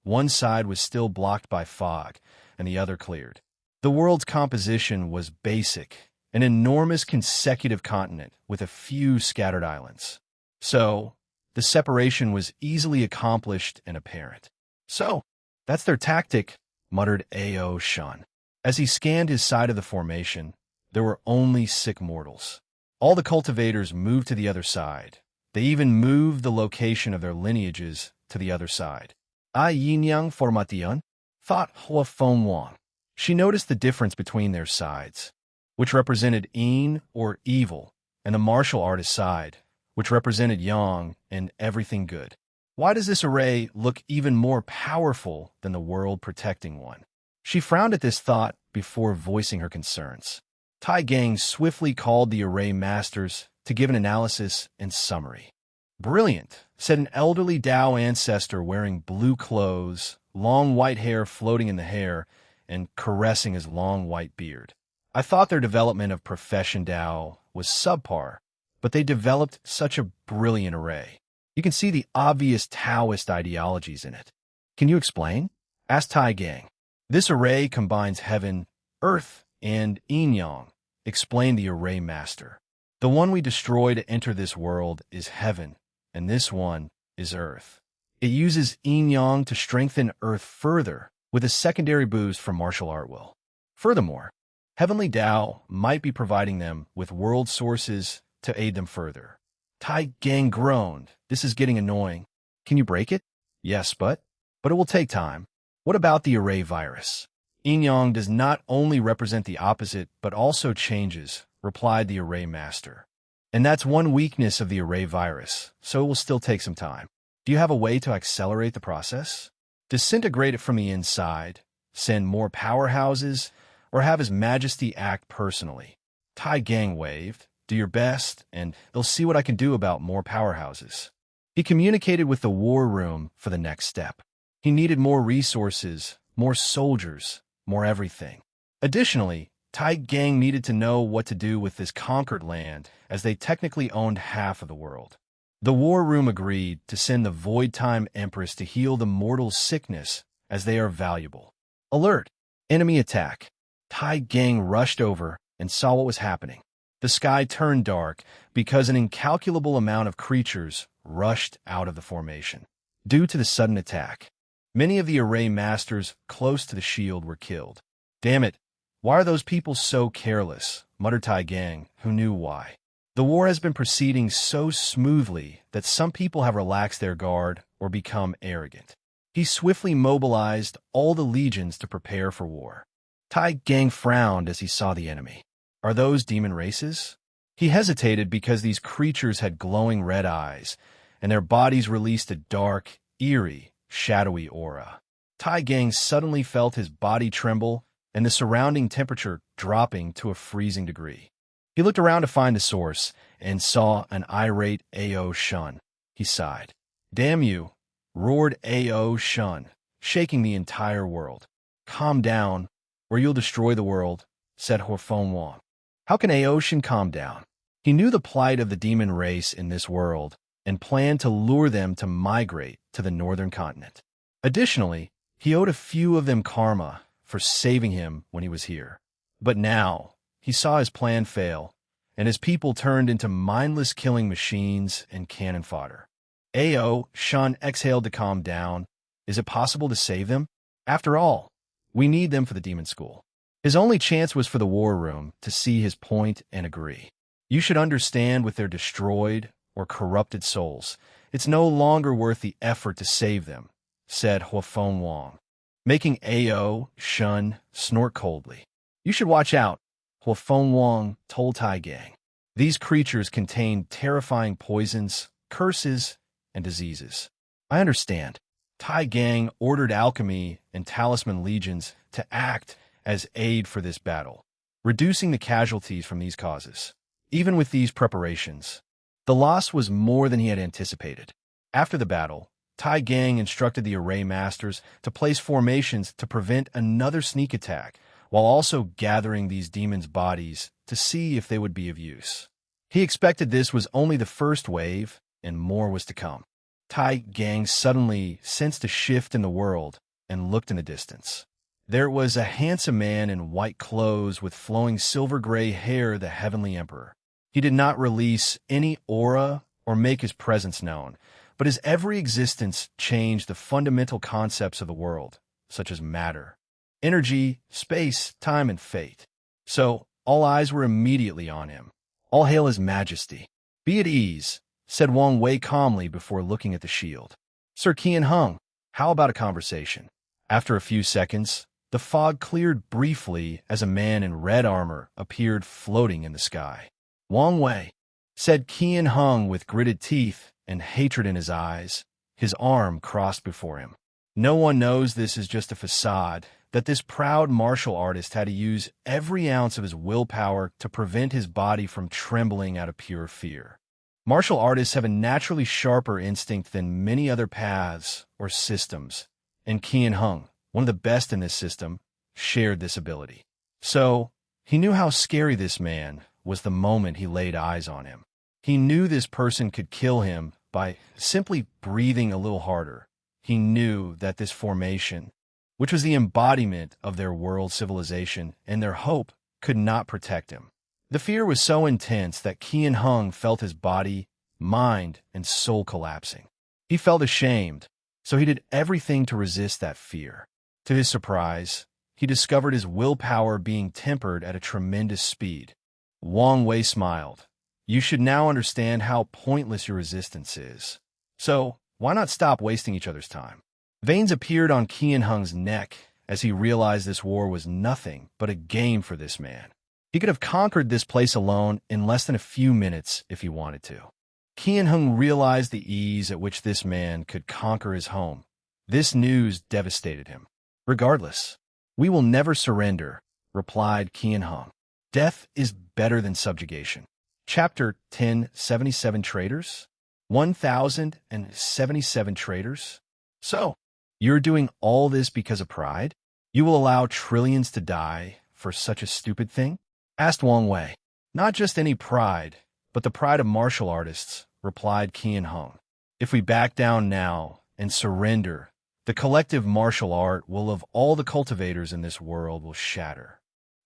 One side was still blocked by fog, and the other cleared. The world's composition was basic an enormous consecutive continent with a few scattered islands. So, the separation was easily accomplished and apparent. So, that's their tactic, muttered A.O. Shun. As he scanned his side of the formation, there were only sick mortals. All the cultivators moved to the other side. They even moved the location of their lineages to the other side. Yin-yang formation, thought Hua Feng Wang. She noticed the difference between their sides, which represented yin or evil, and the martial artist side, which represented yang and everything good. Why does this array look even more powerful than the world-protecting one? She frowned at this thought before voicing her concerns. Tai Gang swiftly called the array masters to give an analysis and summary. Brilliant, said an elderly Dao ancestor wearing blue clothes, long white hair floating in the hair, and caressing his long white beard. I thought their development of profession Dao was subpar, but they developed such a brilliant array. You can see the obvious Taoist ideologies in it. Can you explain? Asked Tai Gang. This array combines heaven, earth, and yin-yang, explained the array master. The one we destroy to enter this world is heaven, and this one is earth. It uses yin-yang to strengthen earth further, with a secondary boost from martial art will. Furthermore, heavenly Dao might be providing them with world sources to aid them further. Tai Gang groaned. This is getting annoying. Can you break it? Yes, but it will take time. What about the array virus? Yin-yang does not only represent the opposite, but also changes, replied the array master. And that's one weakness of the array virus, so it will still take some time. Do you have a way to accelerate the process? Disintegrate it from the inside, send more powerhouses, or have His Majesty act personally? Tai Gang waved. Do your best, and they'll see what I can do about more powerhouses. He communicated with the war room for the next step. He needed more resources, more soldiers, more everything. Additionally, Tai Gang needed to know what to do with this conquered land, as they technically owned half of the world. The war room agreed to send the Void Time Empress to heal the mortal's sickness, as they are valuable. Alert! Enemy attack! Tai Gang rushed over and saw what was happening. The sky turned dark because an incalculable amount of creatures rushed out of the formation. Due to the sudden attack, many of the array masters close to the shield were killed. Damn it! Why are those people so careless? Muttered Tai Gang, who knew why. The war has been proceeding so smoothly that some people have relaxed their guard or become arrogant. He swiftly mobilized all the legions to prepare for war. Tai Gang frowned as he saw the enemy. Are those demon races? He hesitated because these creatures had glowing red eyes, and their bodies released a dark, eerie, shadowy aura. Tai Gang suddenly felt his body tremble and the surrounding temperature dropping to a freezing degree. He looked around to find the source and saw an irate A.O. Shun. He sighed. Damn you, roared A.O. Shun, shaking the entire world. Calm down, or you'll destroy the world, said Hua Feng Wang. How can A.O. Shun calm down? He knew the plight of the demon race in this world and planned to lure them to migrate to the northern continent. Additionally, he owed a few of them karma for saving him when he was here. But now, he saw his plan fail, and his people turned into mindless killing machines and cannon fodder. A.O. Shun exhaled to calm down. Is it possible to save them? After all, we need them for the demon school. His only chance was for the war room to see his point and agree. You should understand with their destroyed or corrupted souls, it's no longer worth the effort to save them, said Hua Feng Wang, making A.O. Shun snort coldly. You should watch out, Hua Feng Wang told Tai Gang. These creatures contain terrifying poisons, curses, and diseases. I understand. Tai Gang ordered alchemy and talisman legions to act as aid for this battle, reducing the casualties from these causes. Even with these preparations, the loss was more than he had anticipated. After the battle, Tai Gang instructed the array masters to place formations to prevent another sneak attack, while also gathering these demons' bodies to see if they would be of use. He expected this was only the first wave, and more was to come. Tai Gang suddenly sensed a shift in the world and looked in the distance. There was a handsome man in white clothes with flowing silver-gray hair, the Heavenly Emperor. He did not release any aura or make his presence known, but his every existence changed the fundamental concepts of the world, such as matter, energy, space, time, and fate. So, all eyes were immediately on him. All hail his majesty. Be at ease, said Wang Wei calmly before looking at the shield. Sir Qian Hung, how about a conversation? After a few seconds, the fog cleared briefly as a man in red armor appeared floating in the sky. Wang Wei, said Qian Hung with gritted teeth and hatred in his eyes, his arm crossed before him. No one knows this is just a facade, that this proud martial artist had to use every ounce of his willpower to prevent his body from trembling out of pure fear. Martial artists have a naturally sharper instinct than many other paths or systems, and Qian Hung, one of the best in this system, shared this ability. So, he knew how scary this man was the moment he laid eyes on him. He knew this person could kill him by simply breathing a little harder. He knew that this formation, which was the embodiment of their world civilization and their hope, could not protect him. The fear was so intense that Qian Hung felt his body, mind, and soul collapsing. He felt ashamed, so he did everything to resist that fear. To his surprise, he discovered his willpower being tempered at a tremendous speed. Wang Wei smiled. You should now understand how pointless your resistance is. So, why not stop wasting each other's time? Veins appeared on Qian Hung's neck as he realized this war was nothing but a game for this man. He could have conquered this place alone in less than a few minutes if he wanted to. Qian Hung realized the ease at which this man could conquer his home. This news devastated him. Regardless, we will never surrender, replied Qian Hung. Death is better than subjugation. Chapter 10, 77 Traitors? 1,077 traitors? So, you're doing all this because of pride? You will allow trillions to die for such a stupid thing? Asked Wang Wei. Not just any pride, but the pride of martial artists, replied Qian Hung. If we back down now and surrender, the collective martial art will of all the cultivators in this world will shatter,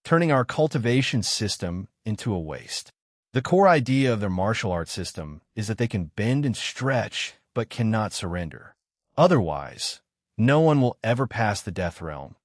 turning our cultivation system into a waste. The core idea of their martial art system is that they can bend and stretch, but cannot surrender. Otherwise, no one will ever pass the death realm,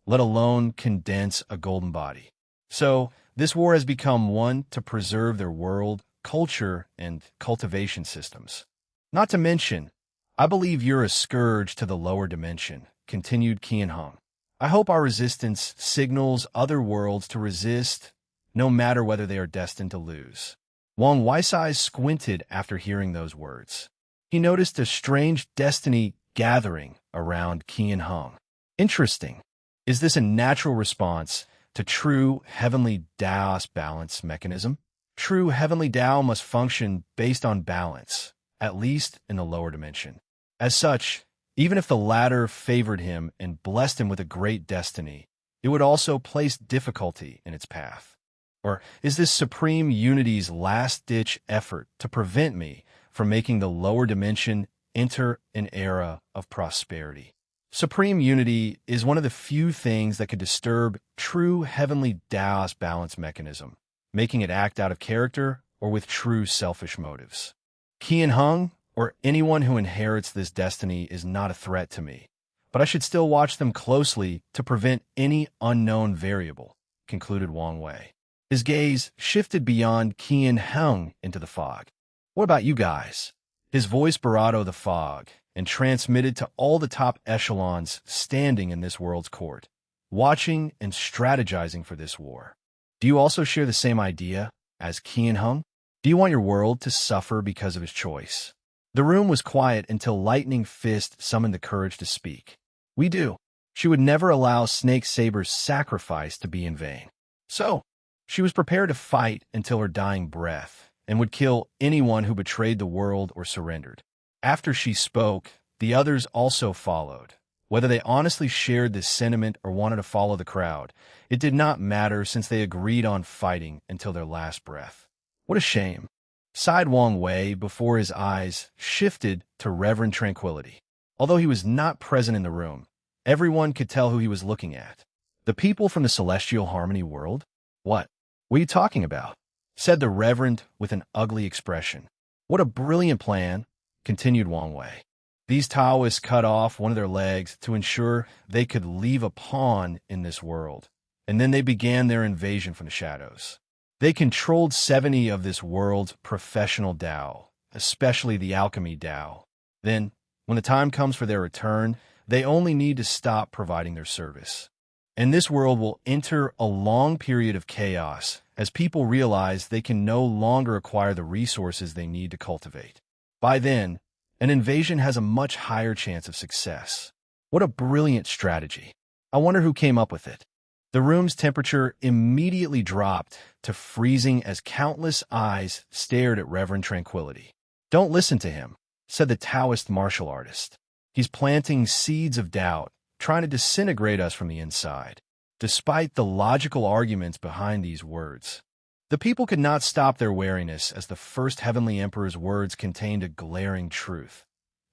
let alone condense a golden body. So, this war has become one to preserve their world, culture, and cultivation systems. Not to mention, I believe you're a scourge to the lower dimension, continued Qian Hung. I hope our resistance signals other worlds to resist, no matter whether they are destined to lose. Wang Wei's eyes squinted after hearing those words. He noticed a strange destiny gathering around Qian Hung. Interesting. Is this a natural response to true heavenly Tao's balance mechanism? True heavenly Tao must function based on balance, at least in the lower dimension. As such, even if the latter favored him and blessed him with a great destiny, it would also place difficulty in its path. Or is this supreme unity's last-ditch effort to prevent me from making the lower dimension enter an era of prosperity? Supreme unity is one of the few things that could disturb true heavenly Tao's balance mechanism, making it act out of character or with true selfish motives. Qian Hung, or anyone who inherits this destiny, is not a threat to me, but I should still watch them closely to prevent any unknown variable, concluded Wang Wei. His gaze shifted beyond Qian Hung into the fog. What about you guys? His voice borrowed the fog and transmitted to all the top echelons standing in this world's court, watching and strategizing for this war. Do you also share the same idea as Qian Hung? Do you want your world to suffer because of his choice? The room was quiet until Lightning Fist summoned the courage to speak. We do. She would never allow Snake Saber's sacrifice to be in vain. So, she was prepared to fight until her dying breath, and would kill anyone who betrayed the world or surrendered. After she spoke, the others also followed. Whether they honestly shared this sentiment or wanted to follow the crowd, it did not matter since they agreed on fighting until their last breath. What a shame, sighed Wang Wei before his eyes shifted to reverent tranquility. Although he was not present in the room, everyone could tell who he was looking at. The people from the celestial harmony world? What? What are you talking about? Said the Reverend with an ugly expression. What a brilliant plan, continued Wang Wei. These Taoists cut off one of their legs to ensure they could leave a pawn in this world, and then they began their invasion from the shadows. They controlled 70 of this world's professional Dao, especially the alchemy Dao. Then, when the time comes for their return, they only need to stop providing their service. And this world will enter a long period of chaos as people realize they can no longer acquire the resources they need to cultivate. By then, an invasion has a much higher chance of success. What a brilliant strategy. I wonder who came up with it. The room's temperature immediately dropped to freezing as countless eyes stared at Reverend Tranquility. Don't listen to him, said the Taoist martial artist. He's planting seeds of doubt, trying to disintegrate us from the inside. Despite the logical arguments behind these words, the people could not stop their wariness as the first Heavenly Emperor's words contained a glaring truth.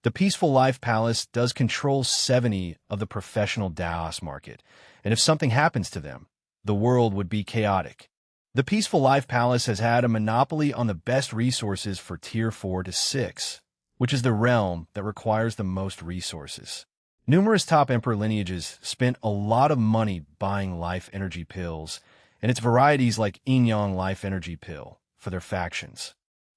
The Peaceful Life Palace does control 70 of the professional Daos market, and if something happens to them, the world would be chaotic. The Peaceful Life Palace has had a monopoly on the best resources for Tier 4 to 6, which is the realm that requires the most resources. Numerous top emperor lineages spent a lot of money buying life energy pills, and its varieties like Yin-Yang Life Energy Pill, for their factions.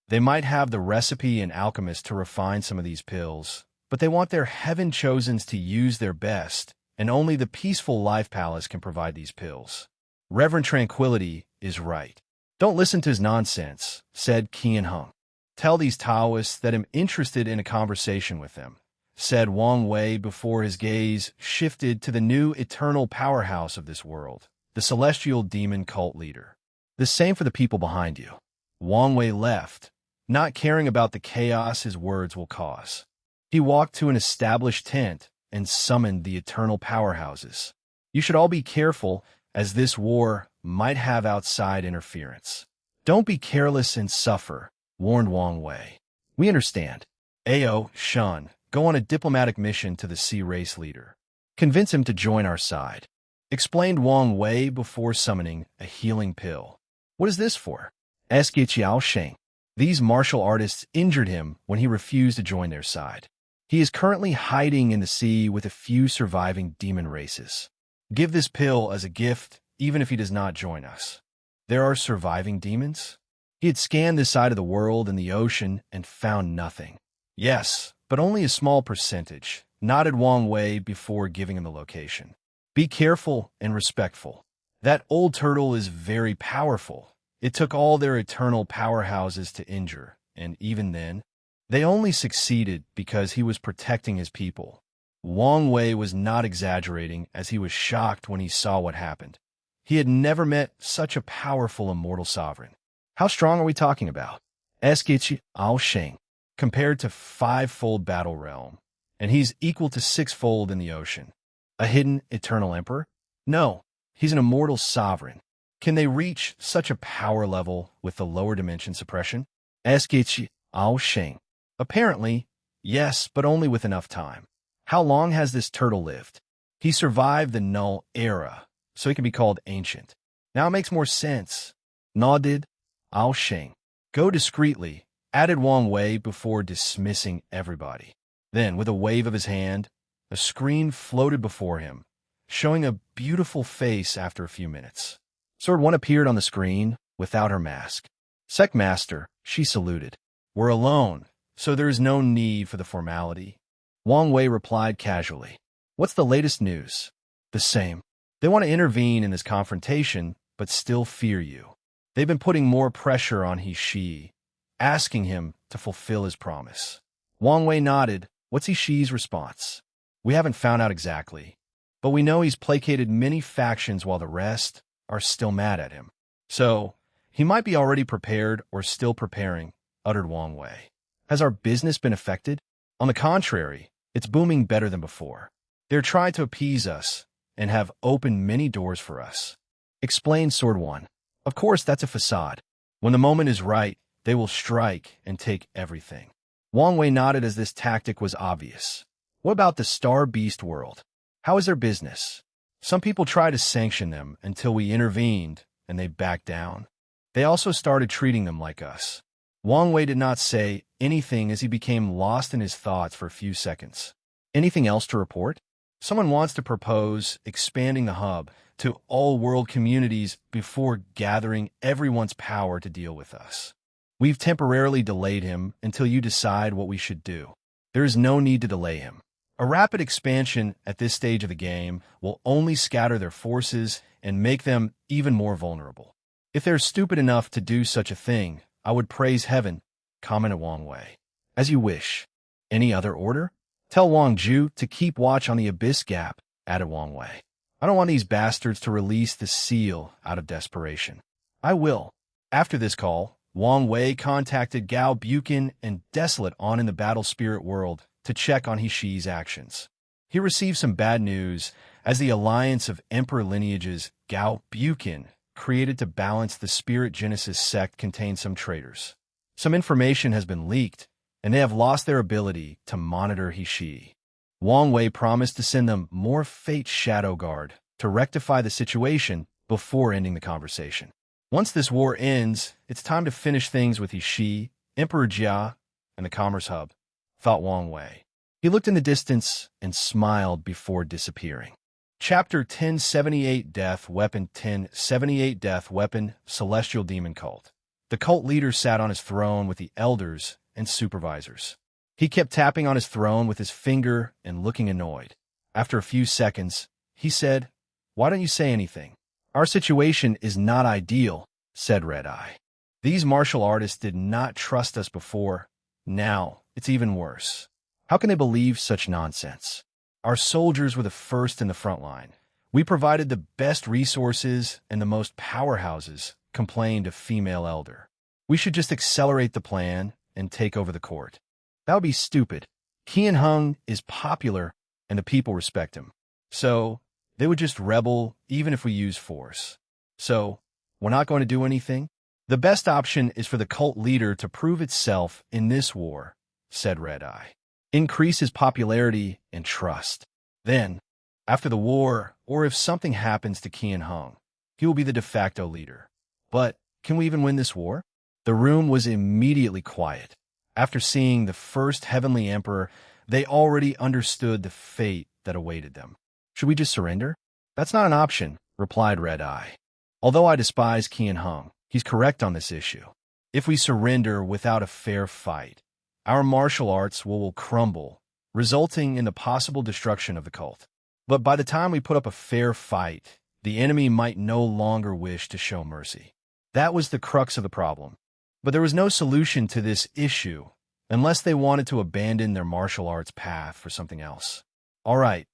They might have the recipe and alchemist to refine some of these pills, but they want their heaven-chosens to use their best, and only the Peaceful Life Palace can provide these pills. Reverend Tranquility is right. Don't listen to his nonsense, said Qian Hung. Tell these Taoists that I'm interested in a conversation with them, said Wang Wei before his gaze shifted to the new eternal powerhouse of this world, the celestial demon cult leader. The same for the people behind you. Wang Wei left, not caring about the chaos his words will cause. He walked to an established tent and summoned the eternal powerhouses. You should all be careful, as this war might have outside interference. Don't be careless and suffer, warned Wang Wei. We understand. Ao Shun, go on a diplomatic mission to the Sea Race leader. Convince him to join our side, explained Wang Wei before summoning a healing pill. What is this for? Asked Qiao Sheng. These martial artists injured him when he refused to join their side. He is currently hiding in the sea with a few surviving demon races. Give this pill as a gift, even if he does not join us. There are surviving demons? He had scanned this side of the world and the ocean and found nothing. Yes, but only a small percentage, nodded Wang Wei before giving him the location. Be careful and respectful. That old turtle is very powerful. It took all their eternal powerhouses to injure, and even then, they only succeeded because he was protecting his people. Wang Wei was not exaggerating as he was shocked when he saw what happened. He had never met such a powerful immortal sovereign. How strong are we talking about? Asked Qiao Sheng. Compared to 5-fold battle realm, and he's equal to 6-fold in the ocean. A hidden eternal emperor? No, he's an immortal sovereign. Can they reach such a power level with the lower dimension suppression? Asked Qiao Sheng. Apparently, yes, but only with enough time. How long has this turtle lived? He survived the Null era, so he can be called ancient. Now it makes more sense. Nodded Ao Sheng. Go discreetly, added Wang Wei before dismissing everybody. Then, with a wave of his hand, a screen floated before him, showing a beautiful face after a few minutes. Sword 1 appeared on the screen without her mask. Sect Master, she saluted. We're alone, so there is no need for the formality. Wang Wei replied casually. What's the latest news? The same. They want to intervene in this confrontation, but still fear you. They've been putting more pressure on He Shi, asking him to fulfill his promise. Wang Wei nodded. What's He Shi's response? We haven't found out exactly, but we know he's placated many factions while the rest are still mad at him. So, he might be already prepared or still preparing, uttered Wang Wei. Has our business been affected? On the contrary, it's booming better than before. They're trying to appease us and have opened many doors for us. Explained Sword 1. Of course, that's a facade. When the moment is right, they will strike and take everything. Wang Wei nodded as this tactic was obvious. What about the Star Beast world? How is their business? Some people tried to sanction them until we intervened and they backed down. They also started treating them like us. Wang Wei did not say anything as he became lost in his thoughts for a few seconds. Anything else to report? Someone wants to propose expanding the hub to all world communities before gathering everyone's power to deal with us. We've temporarily delayed him until you decide what we should do. There is no need to delay him. A rapid expansion at this stage of the game will only scatter their forces and make them even more vulnerable. If they're stupid enough to do such a thing, I would praise heaven, commented Wang Wei. As you wish. Any other order? Tell Wang Ju to keep watch on the Abyss Gap, added Wang Wei. I don't want these bastards to release the seal out of desperation. I will. After this call, Wang Wei contacted Gao Buchan and Desolate on in the Battle Spirit world to check on He Shi's actions. He received some bad news as the alliance of Emperor lineages Gao Buchan created to balance the Spirit Genesis sect contained some traitors. Some information has been leaked, and they have lost their ability to monitor He Shi. Wang Wei promised to send them more Fate Shadow Guard to rectify the situation before ending the conversation. Once this war ends, it's time to finish things with He Shi, Emperor Jia, and the Commerce Hub, thought Wang Wei. He looked in the distance and smiled before disappearing. Chapter 1078 Death Weapon 1078 Death Weapon Celestial Demon Cult. The cult leader sat on his throne with the elders and supervisors. He kept tapping on his throne with his finger and looking annoyed. After a few seconds, he said, "Why don't you say anything? Our situation is not ideal," said Red Eye. "These martial artists did not trust us before. Now, it's even worse. How can they believe such nonsense? Our soldiers were the first in the front line. We provided the best resources and the most powerhouses," complained a female elder. "We should just accelerate the plan and take over the court." "That would be stupid. Qian Hung is popular and the people respect him. So, they would just rebel even if we use force. So, we're not going to do anything? The best option is for the cult leader to prove itself in this war," said Red Eye. "Increase his popularity and trust. Then, after the war, or if something happens to Qian Hung, he will be the de facto leader. But can we even win this war?" The room was immediately quiet. After seeing the first Heavenly Emperor, they already understood the fate that awaited them. "Should we just surrender?" "That's not an option," replied Red Eye. "Although I despise Qian Hung, he's correct on this issue. If we surrender without a fair fight, our martial arts will crumble, resulting in the possible destruction of the cult. But by the time we put up a fair fight, the enemy might no longer wish to show mercy." That was the crux of the problem. But there was no solution to this issue unless they wanted to abandon their martial arts path for something else. "All right,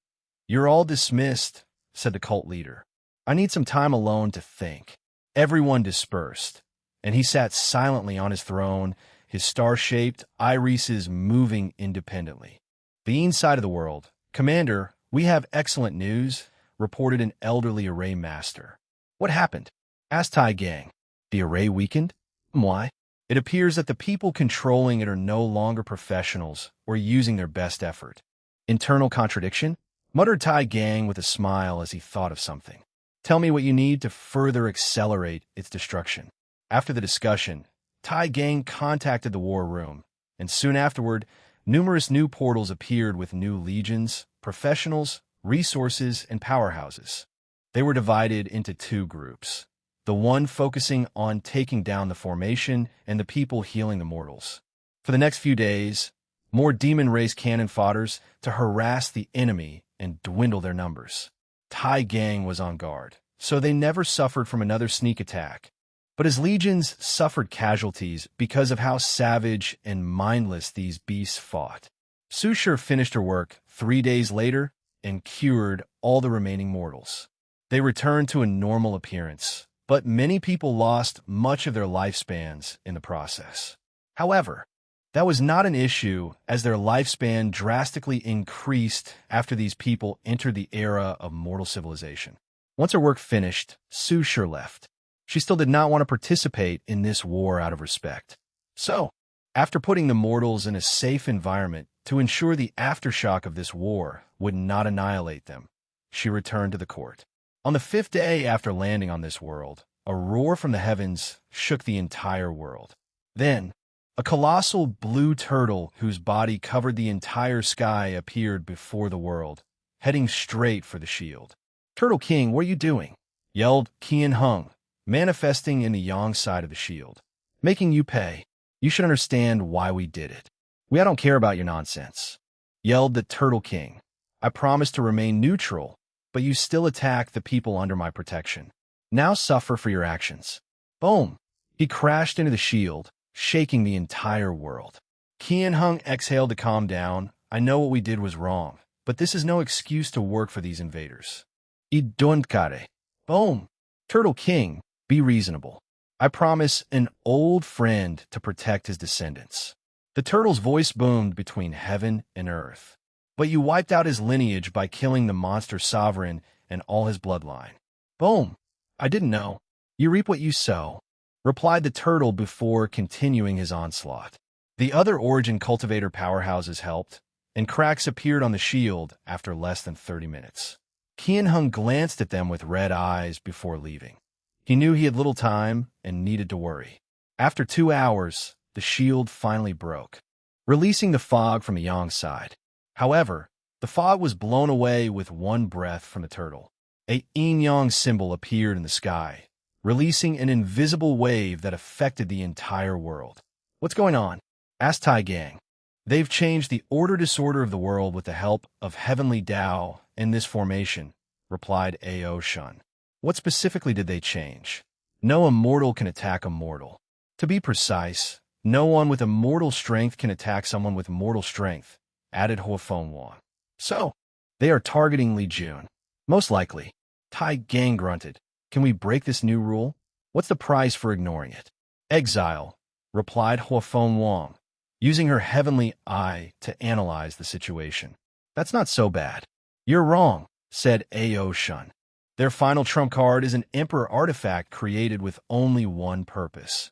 you're all dismissed," said the cult leader. "I need some time alone to think." Everyone dispersed, and he sat silently on his throne, his star-shaped irises moving independently. "The inside of the world. Commander, we have excellent news," reported an elderly array master. "What happened?" asked Tai Gang. "The array weakened? Why?" "It appears that the people controlling it are no longer professionals or using their best effort." "Internal contradiction?" muttered Tai Gang with a smile as he thought of something. "Tell me what you need to further accelerate its destruction." After the discussion, Tai Gang contacted the war room, and soon afterward, numerous new portals appeared with new legions, professionals, resources, and powerhouses. They were divided into two groups. The one focusing on taking down the formation and the people healing the mortals. For the next few days, more demon race cannon fodders to harass the enemy and dwindle their numbers. Tai Gang was on guard, so they never suffered from another sneak attack. But his legions suffered casualties because of how savage and mindless these beasts fought. Sushur finished her work 3 days later and cured all the remaining mortals. They returned to a normal appearance, but many people lost much of their lifespans in the process. However, that was not an issue as their lifespan drastically increased after these people entered the era of mortal civilization. Once her work finished, Sushur left. She still did not want to participate in this war out of respect. So, after putting the mortals in a safe environment to ensure the aftershock of this war would not annihilate them, she returned to the court. On the 5th day after landing on this world, a roar from the heavens shook the entire world. Then, a colossal blue turtle whose body covered the entire sky appeared before the world, heading straight for the shield. "Turtle King, what are you doing?" yelled Qian Hung, manifesting in the yang side of the shield. "Making you pay. You should understand why we did it." "I don't care about your nonsense," yelled the Turtle King. "I promised to remain neutral, but you still attack the people under my protection. Now suffer for your actions." Boom! He crashed into the shield, shaking the entire world. Qian Hung exhaled to calm down. "I know what we did was wrong, but this is no excuse to work for these invaders." "Idonkare." Boom! "Turtle King, be reasonable. I promise an old friend to protect his descendants." The turtle's voice boomed between heaven and earth. "But you wiped out his lineage by killing the monster sovereign and all his bloodline." Boom! "I didn't know. You reap what you sow," replied the turtle before continuing his onslaught. The other origin cultivator powerhouses helped, and cracks appeared on the shield after less than 30 minutes. Qian Hung glanced at them with red eyes before leaving. He knew he had little time and needed to worry. After 2 hours, the shield finally broke, releasing the fog from the yang side. However, the fog was blown away with one breath from the turtle. A yin-yang symbol appeared in the sky, releasing an invisible wave that affected the entire world. "What's going on?" asked Tai Gang. "They've changed the order-disorder of the world with the help of Heavenly Tao in this formation," replied Ao Shun. "What specifically did they change?" "No immortal can attack a mortal. To be precise, no one with immortal strength can attack someone with mortal strength," added Huafeng Wang. "So, they are targeting Li Jun." "Most likely." Tai Gang grunted. "Can we break this new rule? What's the price for ignoring it?" "Exile," replied Huafeng Wang, using her heavenly eye to analyze the situation. "That's not so bad." "You're wrong," said Ao Shun. "Their final trump card is an Emperor artifact created with only one purpose: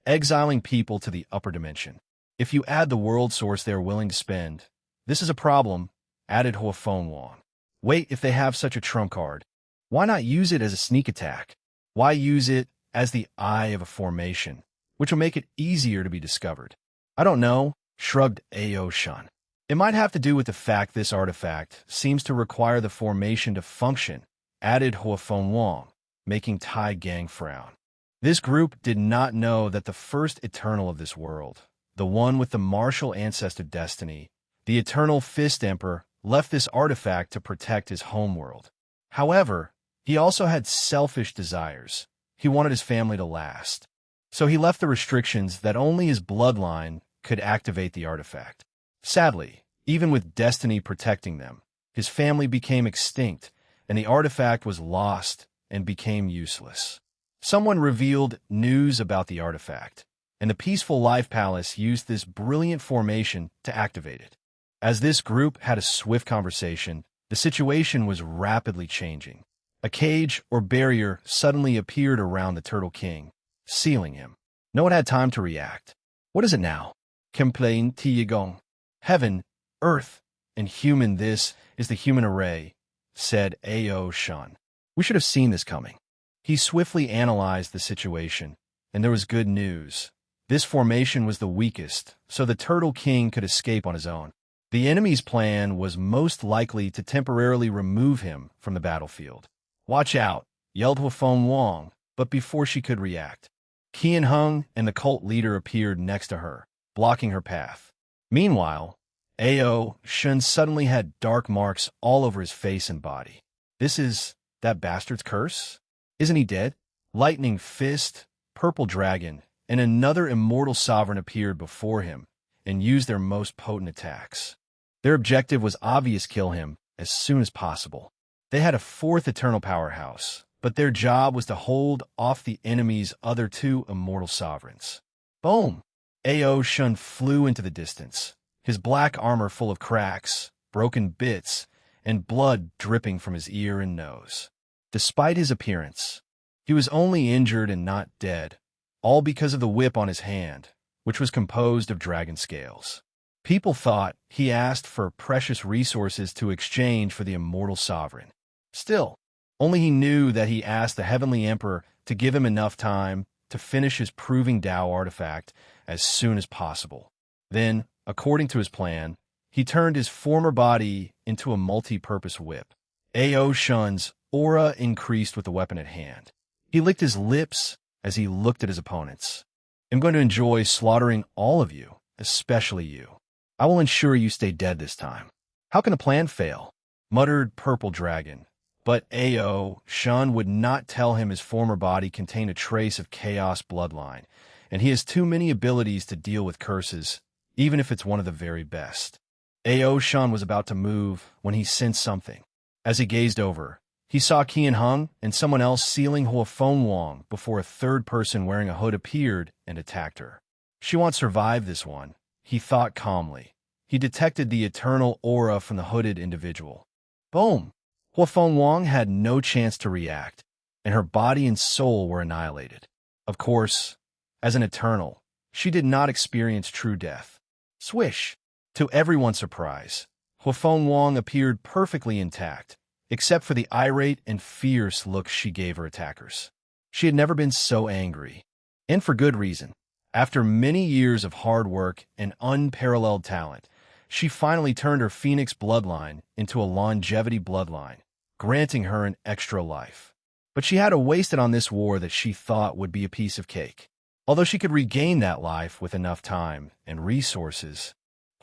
exiling people to the upper dimension. If you add the world source they're willing to spend, this is a problem," added Huafeng Wang. "Wait, if they have such a trump card, why not use it as a sneak attack? Why use it as the eye of a formation, which will make it easier to be discovered?" "I don't know," shrugged Ao Shun. "It might have to do with the fact this artifact seems to require the formation to function," added Huafeng Wang, making Tai Gang frown. This group did not know that the first Eternal of this world, the one with the martial ancestor destiny, the Eternal Fist Emperor, left this artifact to protect his homeworld. However, he also had selfish desires. He wanted his family to last. So he left the restrictions that only his bloodline could activate the artifact. Sadly, even with destiny protecting them, his family became extinct, and the artifact was lost and became useless. Someone revealed news about the artifact, and the Peaceful Life Palace used this brilliant formation to activate it. As this group had a swift conversation, the situation was rapidly changing. A cage or barrier suddenly appeared around the Turtle King, sealing him. No one had time to react. "What is it now?" complained Tiyagong. "Heaven, earth, and human. This is the human array," said Ao Shun. "We should have seen this coming." He swiftly analyzed the situation, and there was good news. This formation was the weakest, so the Turtle King could escape on his own. The enemy's plan was most likely to temporarily remove him from the battlefield. "Watch out," yelled Huafeng Wang, but before she could react, Qian Hung and the cult leader appeared next to her, blocking her path. Meanwhile, Ao Shun suddenly had dark marks all over his face and body. "This is that bastard's curse? Isn't he dead?" Lightning Fist, Purple Dragon, and another immortal sovereign appeared before him and used their most potent attacks. Their objective was obvious: kill him as soon as possible. They had a fourth eternal powerhouse, but their job was to hold off the enemy's other two immortal sovereigns. Boom! Ao Shun flew into the distance, his black armor full of cracks, broken bits, and blood dripping from his ear and nose. Despite his appearance, he was only injured and not dead, all because of the whip on his hand, which was composed of dragon scales. People thought he asked for precious resources to exchange for the immortal sovereign. Still, only he knew that he asked the Heavenly Emperor to give him enough time to finish his Proving Tao artifact as soon as possible. Then, according to his plan, he turned his former body into a multi-purpose whip. Ao Shun's aura increased with the weapon at hand. He licked his lips as he looked at his opponents. I'm going to enjoy slaughtering all of you, especially you. I will ensure you stay dead this time. How can a plan fail? Muttered Purple Dragon. But Ao Shun would not tell him his former body contained a trace of chaos bloodline, and he has too many abilities to deal with curses, even if it's one of the very best. Ao Shun was about to move when he sensed something. As he gazed over, he saw Qian Hung and someone else sealing Huafeng Wang before a third person wearing a hood appeared and attacked her. She won't survive this one, he thought calmly. He detected the eternal aura from the hooded individual. Boom! Huafeng Wang had no chance to react, and her body and soul were annihilated. Of course, as an eternal, she did not experience true death. Swish! To everyone's surprise, Huafeng Wang appeared perfectly intact, except for the irate and fierce look she gave her attackers. She had never been so angry, and for good reason. After many years of hard work and unparalleled talent, she finally turned her Phoenix bloodline into a longevity bloodline, granting her an extra life. But she had to waste it on this war that she thought would be a piece of cake. Although she could regain that life with enough time and resources,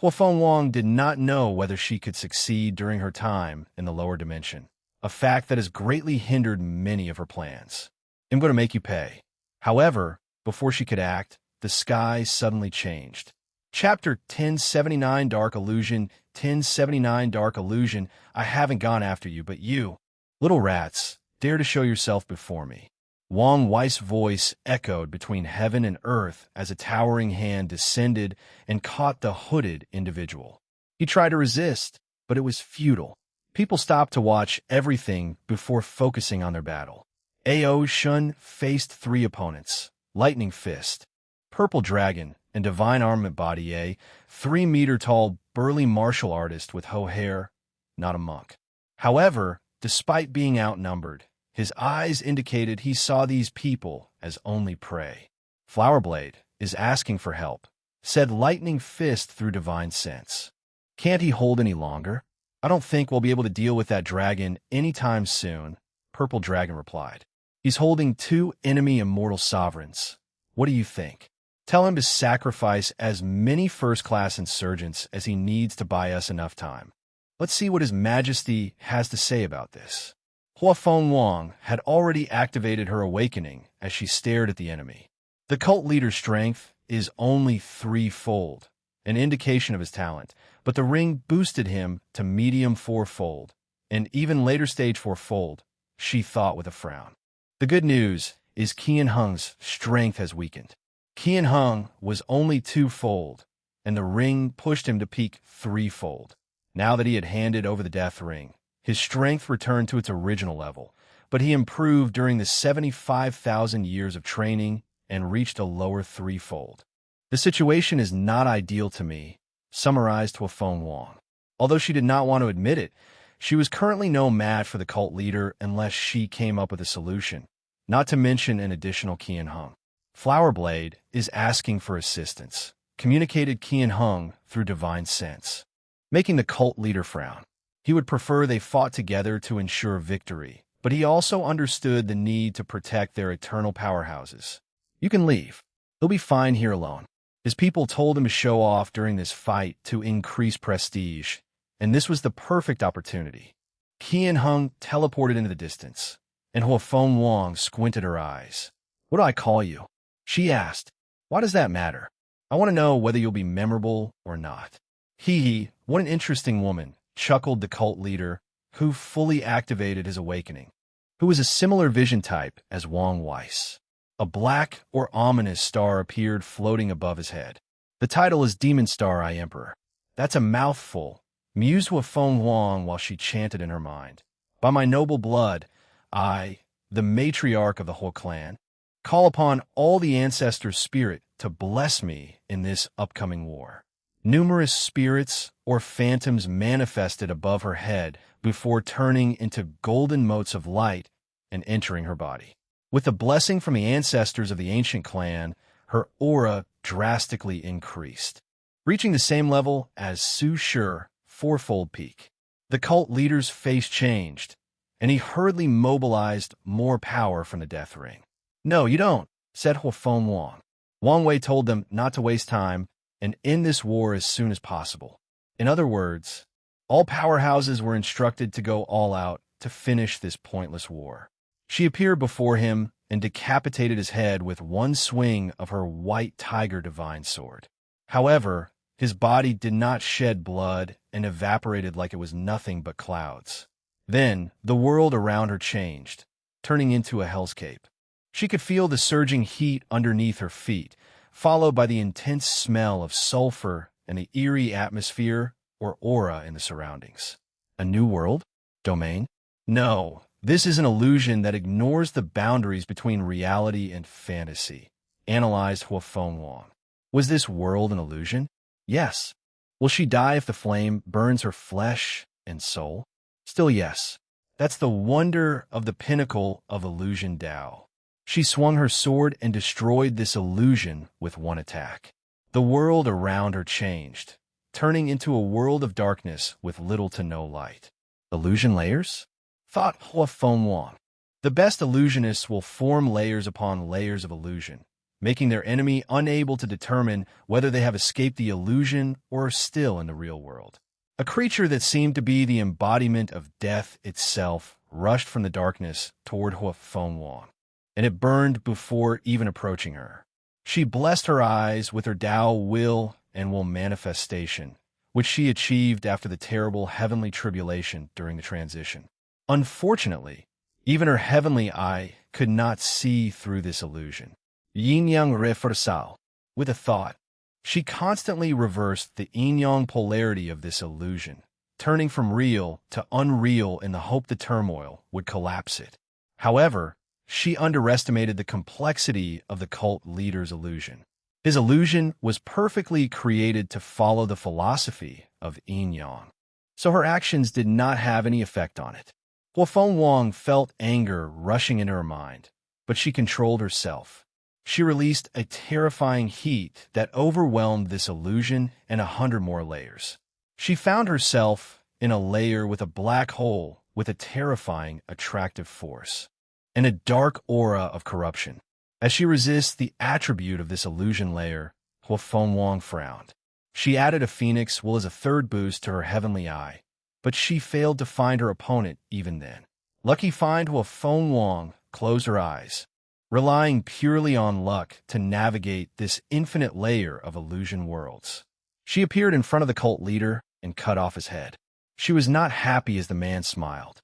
Huafeng Wang did not know whether she could succeed during her time in the lower dimension, a fact that has greatly hindered many of her plans. I'm going to make you pay. However, before she could act, the sky suddenly changed. Chapter 1079 Dark Illusion. 1079 Dark Illusion. I haven't gone after you, but you, little rats, dare to show yourself before me. Wang Wei's voice echoed between heaven and earth as a towering hand descended and caught the hooded individual. He tried to resist, but it was futile. People stopped to watch everything before focusing on their battle. Ao Shun faced three opponents: Lightning Fist, Purple Dragon, and Divine Armament Body, a 3-meter-tall burly martial artist with hoe hair, not a monk. However, despite being outnumbered, his eyes indicated he saw these people as only prey. Flowerblade is asking for help, said Lightning Fist through divine sense. Can't he hold any longer? I don't think we'll be able to deal with that dragon anytime soon, Purple Dragon replied. He's holding 2 enemy immortal sovereigns. What do you think? Tell him to sacrifice as many first-class insurgents as he needs to buy us enough time. Let's see what His Majesty has to say about this. Huafeng Wang had already activated her awakening as she stared at the enemy. The cult leader's strength is only 3-fold, an indication of his talent, but the ring boosted him to medium 4-fold, and even later stage 4-fold, she thought with a frown. The good news is Qian Hung's strength has weakened. Qian Hung was only 2-fold, and the ring pushed him to peak 3-fold. Now that he had handed over the death ring, his strength returned to its original level, but he improved during the 75,000 years of training and reached a lower 3-fold. The situation is not ideal to me, summarized Huafeng Wang. Although she did not want to admit it, she was currently no match for the cult leader unless she came up with a solution, not to mention an additional Qian Hung. Flowerblade is asking for assistance, communicated Qian Hung through divine sense, making the cult leader frown. He would prefer they fought together to ensure victory, but he also understood the need to protect their eternal powerhouses. You can leave. He'll be fine here alone. His people told him to show off during this fight to increase prestige, and this was the perfect opportunity. Qian Hung teleported into the distance, and Huafeng Wang squinted her eyes. What do I call you? She asked. Why does that matter? I want to know whether you'll be memorable or not. Hee, what an interesting woman, chuckled the cult leader, who fully activated his awakening, who was a similar vision type as Wang Weiss. A black or ominous star appeared floating above his head. The title is Demon Star I Emperor. That's a mouthful, mused Huafeng Wang while she chanted in her mind. By my noble blood, I, the matriarch of the whole clan, call upon all the ancestors' spirit to bless me in this upcoming war. Numerous spirits or phantoms manifested above her head before turning into golden motes of light and entering her body. With the blessing from the ancestors of the ancient clan, her aura drastically increased, reaching the same level as Su Shur, Fourfold Peak. The cult leader's face changed, and he hurriedly mobilized more power from the Death Ring. "No, you don't," said Huafeng Wang. Wang Wei told them not to waste time and end this war as soon as possible. In other words, all powerhouses were instructed to go all out to finish this pointless war. She appeared before him and decapitated his head with one swing of her white tiger divine sword. However, his body did not shed blood and evaporated like it was nothing but clouds. Then, the world around her changed, turning into a hellscape. She could feel the surging heat underneath her feet, followed by the intense smell of sulfur and the eerie atmosphere or aura in the surroundings. A new world? Domain? No, this is an illusion that ignores the boundaries between reality and fantasy, analyzed Huafeng Wang. Was this world an illusion? Yes. Will she die if the flame burns her flesh and soul? Still yes. That's the wonder of the pinnacle of illusion Tao. She swung her sword and destroyed this illusion with one attack. The world around her changed, turning into a world of darkness with little to no light. Illusion layers? Thought Huafeng Wang. The best illusionists will form layers upon layers of illusion, making their enemy unable to determine whether they have escaped the illusion or are still in the real world. A creature that seemed to be the embodiment of death itself rushed from the darkness toward Huafeng Wang, and it burned before even approaching her. She blessed her eyes with her Tao will and will manifestation, which she achieved after the terrible heavenly tribulation during the transition. Unfortunately, even her heavenly eye could not see through this illusion. Yin-yang reversal. With a thought, she constantly reversed the yin-yang polarity of this illusion, turning from real to unreal in the hope the turmoil would collapse it. However, she underestimated the complexity of the cult leader's illusion. His illusion was perfectly created to follow the philosophy of yin-yang, so her actions did not have any effect on it. Huafeng Wang felt anger rushing into her mind, but she controlled herself. She released a terrifying heat that overwhelmed this illusion and 100 more layers. She found herself in a layer with a black hole with a terrifying, attractive force, and a dark aura of corruption. As she resists the attribute of this illusion layer, Huafeng Wang frowned. She added a phoenix will as a third boost to her heavenly eye, but she failed to find her opponent even then. Lucky find Huafeng Wang closed her eyes, relying purely on luck to navigate this infinite layer of illusion worlds. She appeared in front of the cult leader and cut off his head. She was not happy as the man smiled.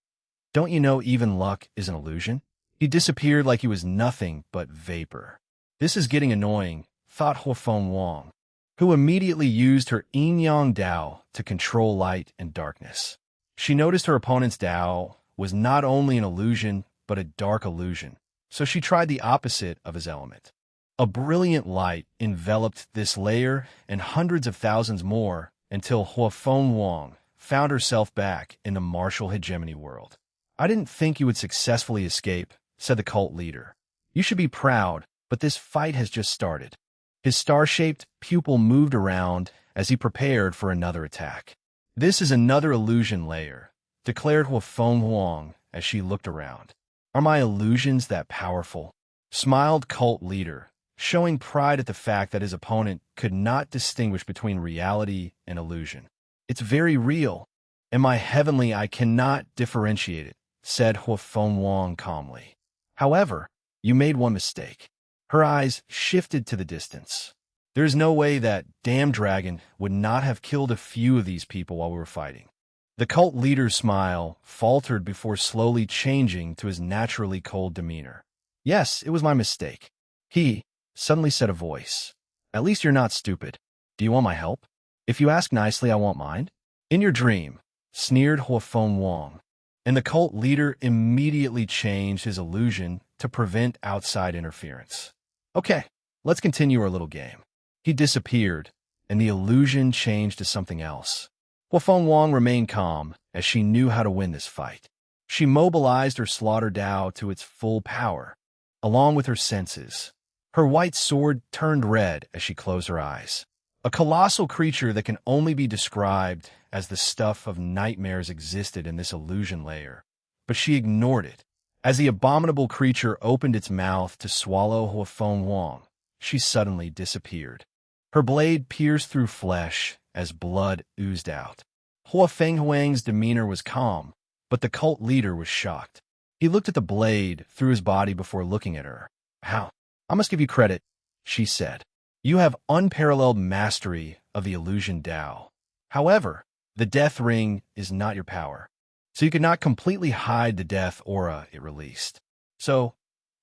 "Don't you know even luck is an illusion?" He disappeared like he was nothing but vapor. "This is getting annoying," thought Huafeng Wang, who immediately used her yin-yang Tao to control light and darkness. She noticed her opponent's Tao was not only an illusion, but a dark illusion, so she tried the opposite of his element. A brilliant light enveloped this layer and hundreds of thousands more until Huafeng Wang found herself back in the martial hegemony world. "I didn't think you would successfully escape," said the cult leader. "You should be proud, but this fight has just started." His star-shaped pupil moved around as he prepared for another attack. "This is another illusion layer," declared Huafeng Wang as she looked around. "Are my illusions that powerful?" Smiled cult leader, showing pride at the fact that his opponent could not distinguish between reality and illusion. "It's very real, and my heavenly eye cannot differentiate it," said Huafeng Wang calmly. "However, you made one mistake." Her eyes shifted to the distance. "There is no way that damn dragon would not have killed a few of these people while we were fighting." The cult leader's smile faltered before slowly changing to his naturally cold demeanor. "Yes, it was my mistake." He suddenly said a voice. "At least you're not stupid. Do you want my help? If you ask nicely, I won't mind." "In your dream," sneered Huafeng Wang, and the cult leader immediately changed his illusion to prevent outside interference. "Okay, let's continue our little game." He disappeared, and the illusion changed to something else. Huafeng Wang remained calm, as she knew how to win this fight. She mobilized her slaughter Dao to its full power, along with her senses. Her white sword turned red as she closed her eyes. A colossal creature that can only be described as the stuff of nightmares existed in this illusion layer, but she ignored it. As the abominable creature opened its mouth to swallow Huafeng Wang, she suddenly disappeared. Her blade pierced through flesh as blood oozed out. Huafeng Wang's demeanor was calm, but the cult leader was shocked. He looked at the blade through his body before looking at her. "How? I must give you credit," she said. "You have unparalleled mastery of the illusion Dao. However, the death ring is not your power, so you could not completely hide the death aura it released. So,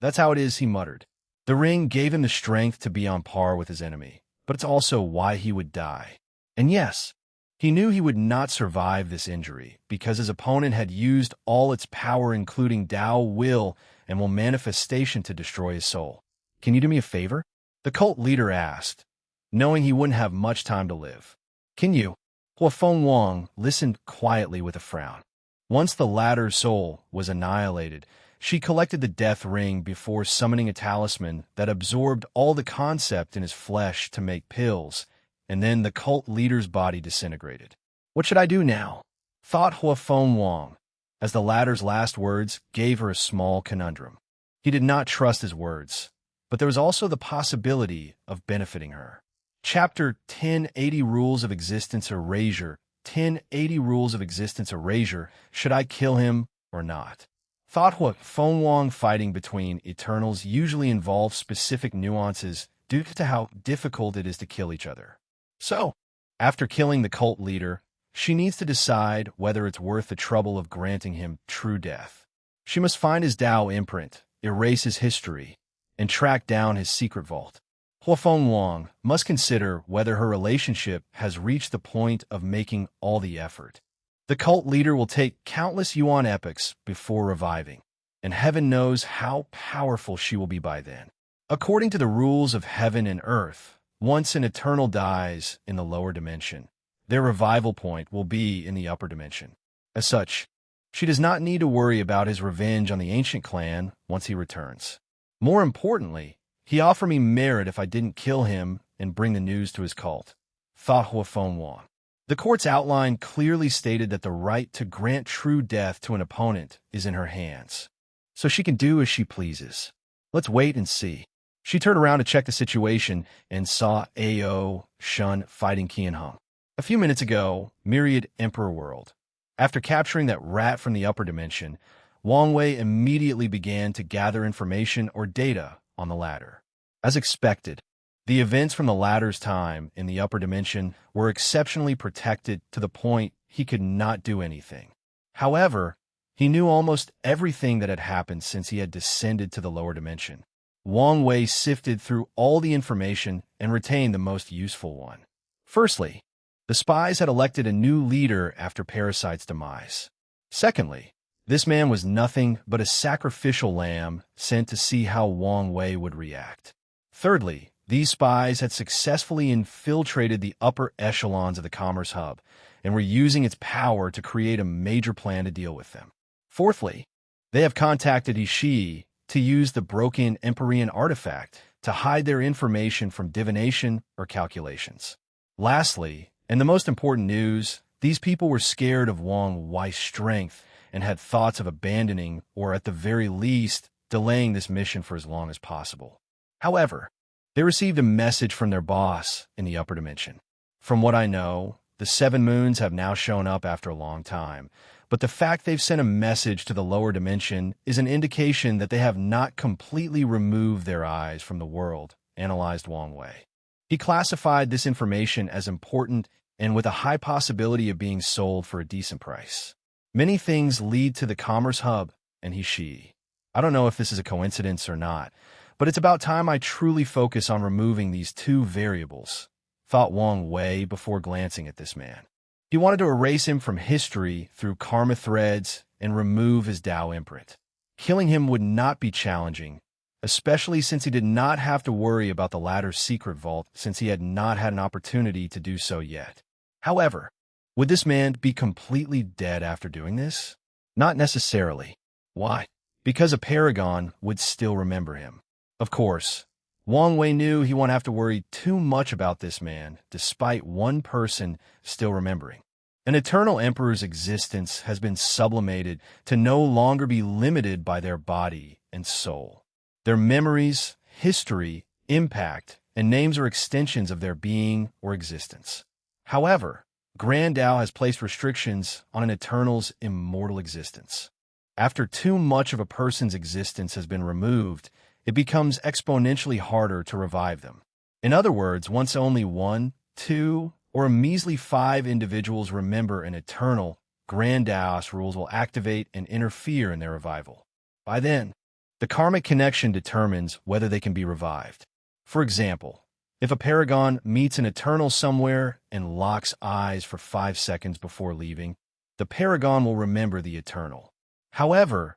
that's how it is," he muttered. The ring gave him the strength to be on par with his enemy, but it's also why he would die. And yes, he knew he would not survive this injury because his opponent had used all its power, including Dao will and will manifestation, to destroy his soul. "Can you do me a favor?" the cult leader asked, knowing he wouldn't have much time to live. "Can you?" Huafeng Wang listened quietly with a frown. Once the latter's soul was annihilated, she collected the death ring before summoning a talisman that absorbed all the concept in his flesh to make pills, and then the cult leader's body disintegrated. "What should I do now?" thought Huafeng Wang, as the latter's last words gave her a small conundrum. He did not trust his words, but there was also the possibility of benefiting her. Chapter 1080 Rules of Existence Erasure. 1080 Rules of Existence Erasure. Should I kill him or not? Thought Huafeng Wang. Fighting between Eternals usually involves specific nuances due to how difficult it is to kill each other. So, after killing the cult leader, she needs to decide whether it's worth the trouble of granting him true death. She must find his Dao imprint, erase his history, and track down his secret vault. Huafeng Wang must consider whether her relationship has reached the point of making all the effort. The cult leader will take countless Yuan epochs before reviving, and heaven knows how powerful she will be by then. According to the rules of heaven and earth, once an Eternal dies in the lower dimension, their revival point will be in the upper dimension. As such, she does not need to worry about his revenge on the ancient clan once he returns. More importantly, he offered me merit if I didn't kill him and bring the news to his cult, thought Huafeng Wang. The court's outline clearly stated that the right to grant true death to an opponent is in her hands, so she can do as she pleases. Let's wait and see. She turned around to check the situation and saw Ao Shun fighting Qianheng. A few minutes ago, Myriad Emperor World. After capturing that rat from the upper dimension, Wang Wei immediately began to gather information or data on the latter. As expected, the events from the latter's time in the upper dimension were exceptionally protected to the point he could not do anything. However, he knew almost everything that had happened since he had descended to the lower dimension. Wang Wei sifted through all the information and retained the most useful one. Firstly, the spies had elected a new leader after Parasite's demise. Secondly, this man was nothing but a sacrificial lamb sent to see how Wang Wei would react. Thirdly, these spies had successfully infiltrated the upper echelons of the Commerce Hub and were using its power to create a major plan to deal with them. Fourthly, they have contacted Ishii to use the broken Empyrean artifact to hide their information from divination or calculations. Lastly, and the most important news, these people were scared of Wang Wei's strength and had thoughts of abandoning or, at the very least, delaying this mission for as long as possible. However, they received a message from their boss in the upper dimension. From what I know, the 7 moons have now shown up after a long time, but the fact they've sent a message to the lower dimension is an indication that they have not completely removed their eyes from the world, analyzed Wang Wei. He classified this information as important and with a high possibility of being sold for a decent price. Many things lead to the Commerce Hub and Ishii. I don't know if this is a coincidence or not, but it's about time I truly focus on removing these 2 variables, thought Wang Wei before glancing at this man. He wanted to erase him from history through karma threads and remove his Dao imprint. Killing him would not be challenging, especially since he did not have to worry about the latter's secret vault since he had not had an opportunity to do so yet. However, would this man be completely dead after doing this? Not necessarily. Why? Because a paragon would still remember him. Of course, Wang Wei knew he won't have to worry too much about this man, despite one person still remembering. An eternal emperor's existence has been sublimated to no longer be limited by their body and soul. Their memories, history, impact, and names are extensions of their being or existence. However, Grand Tao has placed restrictions on an Eternal's immortal existence. After too much of a person's existence has been removed, it becomes exponentially harder to revive them. In other words, once only 1, 2, or a measly 5 individuals remember an Eternal, Grand Tao's rules will activate and interfere in their revival. By then, the karmic connection determines whether they can be revived. For example, if a paragon meets an Eternal somewhere and locks eyes for 5 seconds before leaving, the paragon will remember the Eternal. However,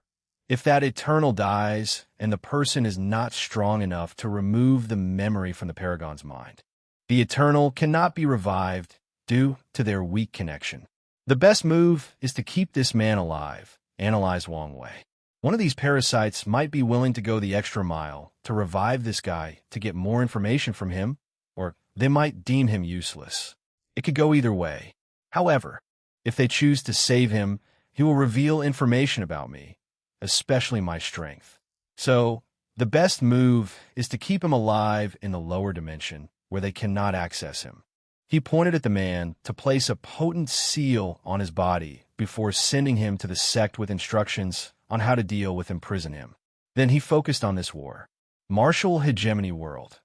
if that Eternal dies and the person is not strong enough to remove the memory from the paragon's mind, the Eternal cannot be revived due to their weak connection. The best move is to keep this man alive, analyzed Wang Wei. One of these parasites might be willing to go the extra mile to revive this guy to get more information from him, or they might deem him useless. It could go either way. However, if they choose to save him, he will reveal information about me, especially my strength. So, the best move is to keep him alive in the lower dimension, where they cannot access him. He pointed at the man to place a potent seal on his body before sending him to the sect with instructions on how to deal with imprison him. Then he focused on this war. Martial hegemony world.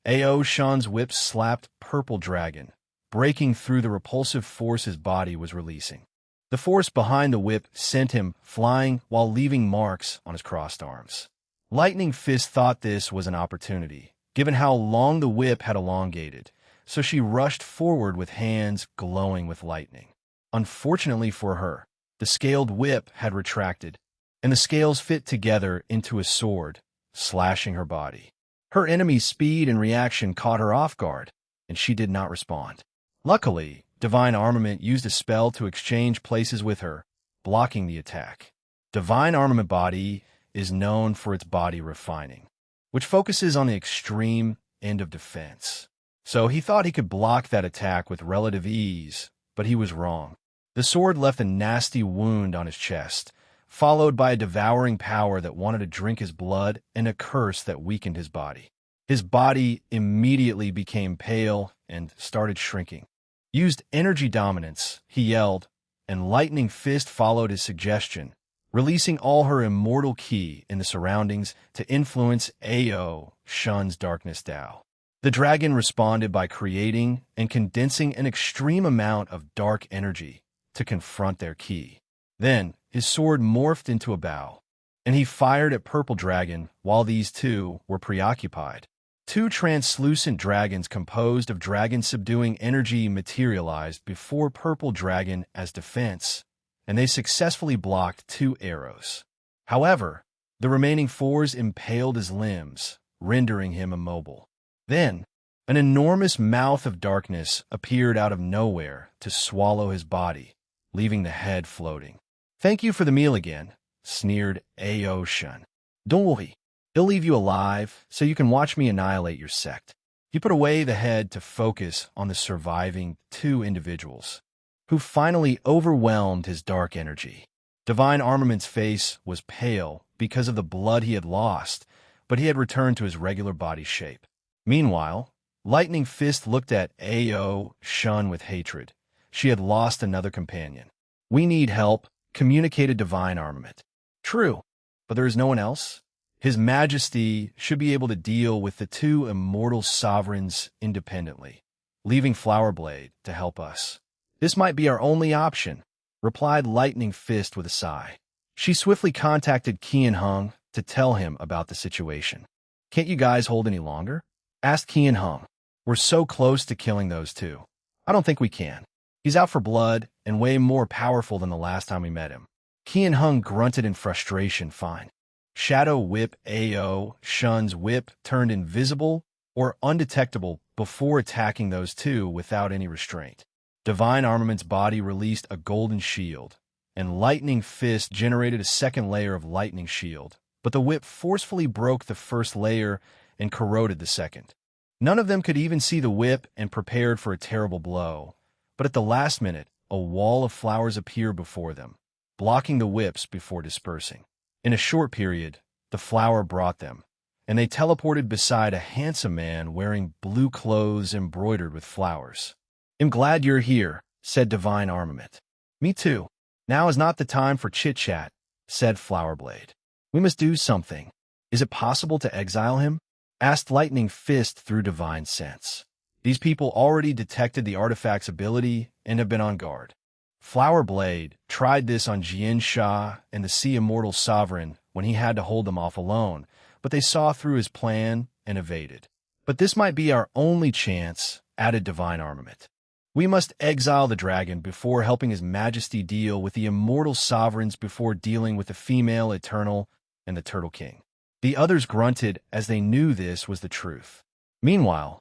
A.O. Shan's whip slapped Purple Dragon, breaking through the repulsive force his body was releasing. The force behind the whip sent him flying while leaving marks on his crossed arms. Lightning Fist thought this was an opportunity, given how long the whip had elongated, so she rushed forward with hands glowing with lightning. Unfortunately for her, the scaled whip had retracted, and the scales fit together into a sword, slashing her body. Her enemy's speed and reaction caught her off guard, and she did not respond. Luckily, Divine Armament used a spell to exchange places with her, blocking the attack. Divine Armament Body is known for its body refining, which focuses on the extreme end of defense. So he thought he could block that attack with relative ease, but he was wrong. The sword left a nasty wound on his chest, followed by a devouring power that wanted to drink his blood and a curse that weakened his body. His body immediately became pale and started shrinking. Used energy dominance, he yelled, and Lightning Fist followed his suggestion, releasing all her immortal ki in the surroundings to influence A.O. Shun's Darkness Tao. The dragon responded by creating and condensing an extreme amount of dark energy to confront their ki. Then, his sword morphed into a bow, and he fired at Purple Dragon while these two were preoccupied. 2 translucent dragons composed of dragon-subduing energy materialized before Purple Dragon as defense, and they successfully blocked 2 arrows. However, the remaining 4s impaled his limbs, rendering him immobile. Then, an enormous mouth of darkness appeared out of nowhere to swallow his body, leaving the head floating. "Thank you for the meal again," sneered A.O. Shun. "Don't worry. He'll leave you alive so you can watch me annihilate your sect." He put away the head to focus on the surviving 2 individuals, who finally overwhelmed his dark energy. Divine Armament's face was pale because of the blood he had lost, but he had returned to his regular body shape. Meanwhile, Lightning Fist looked at A.O. Shun with hatred. She had lost another companion. "We need help," communicated Divine Armament. "True, but there is no one else? His Majesty should be able to deal with the 2 immortal sovereigns independently, leaving Flowerblade to help us. This might be our only option," replied Lightning Fist with a sigh. She swiftly contacted Qian Hung to tell him about the situation. "Can't you guys hold any longer?" asked Qian Hung. "We're so close to killing those 2. I don't think we can. He's out for blood and way more powerful than the last time we met him." Qian Hung grunted in frustration. "Fine. Shadow Whip AO Shun's whip turned invisible or undetectable before attacking those two without any restraint. Divine Armament's body released a golden shield, and Lightning Fist generated a second layer of lightning shield, but the whip forcefully broke the first layer and corroded the second. None of them could even see the whip and prepared for a terrible blow, but at the last minute, a wall of flowers appeared before them, blocking the whips before dispersing. In a short period, the flower brought them, and they teleported beside a handsome man wearing blue clothes embroidered with flowers. "I'm glad you're here," said Divine Armament. "Me too. Now is not the time for chit-chat," said Flowerblade. "We must do something. Is it possible to exile him?" asked Lightning Fist through Divine Sense. "These people already detected the artifact's ability and have been on guard." Flowerblade tried this on Jian Sha and the Sea Immortal Sovereign when he had to hold them off alone, but they saw through his plan and evaded. "But this might be our only chance," added Divine Armament. "We must exile the dragon before helping His Majesty deal with the Immortal Sovereigns before dealing with the female Eternal and the Turtle King." The others grunted as they knew this was the truth. Meanwhile,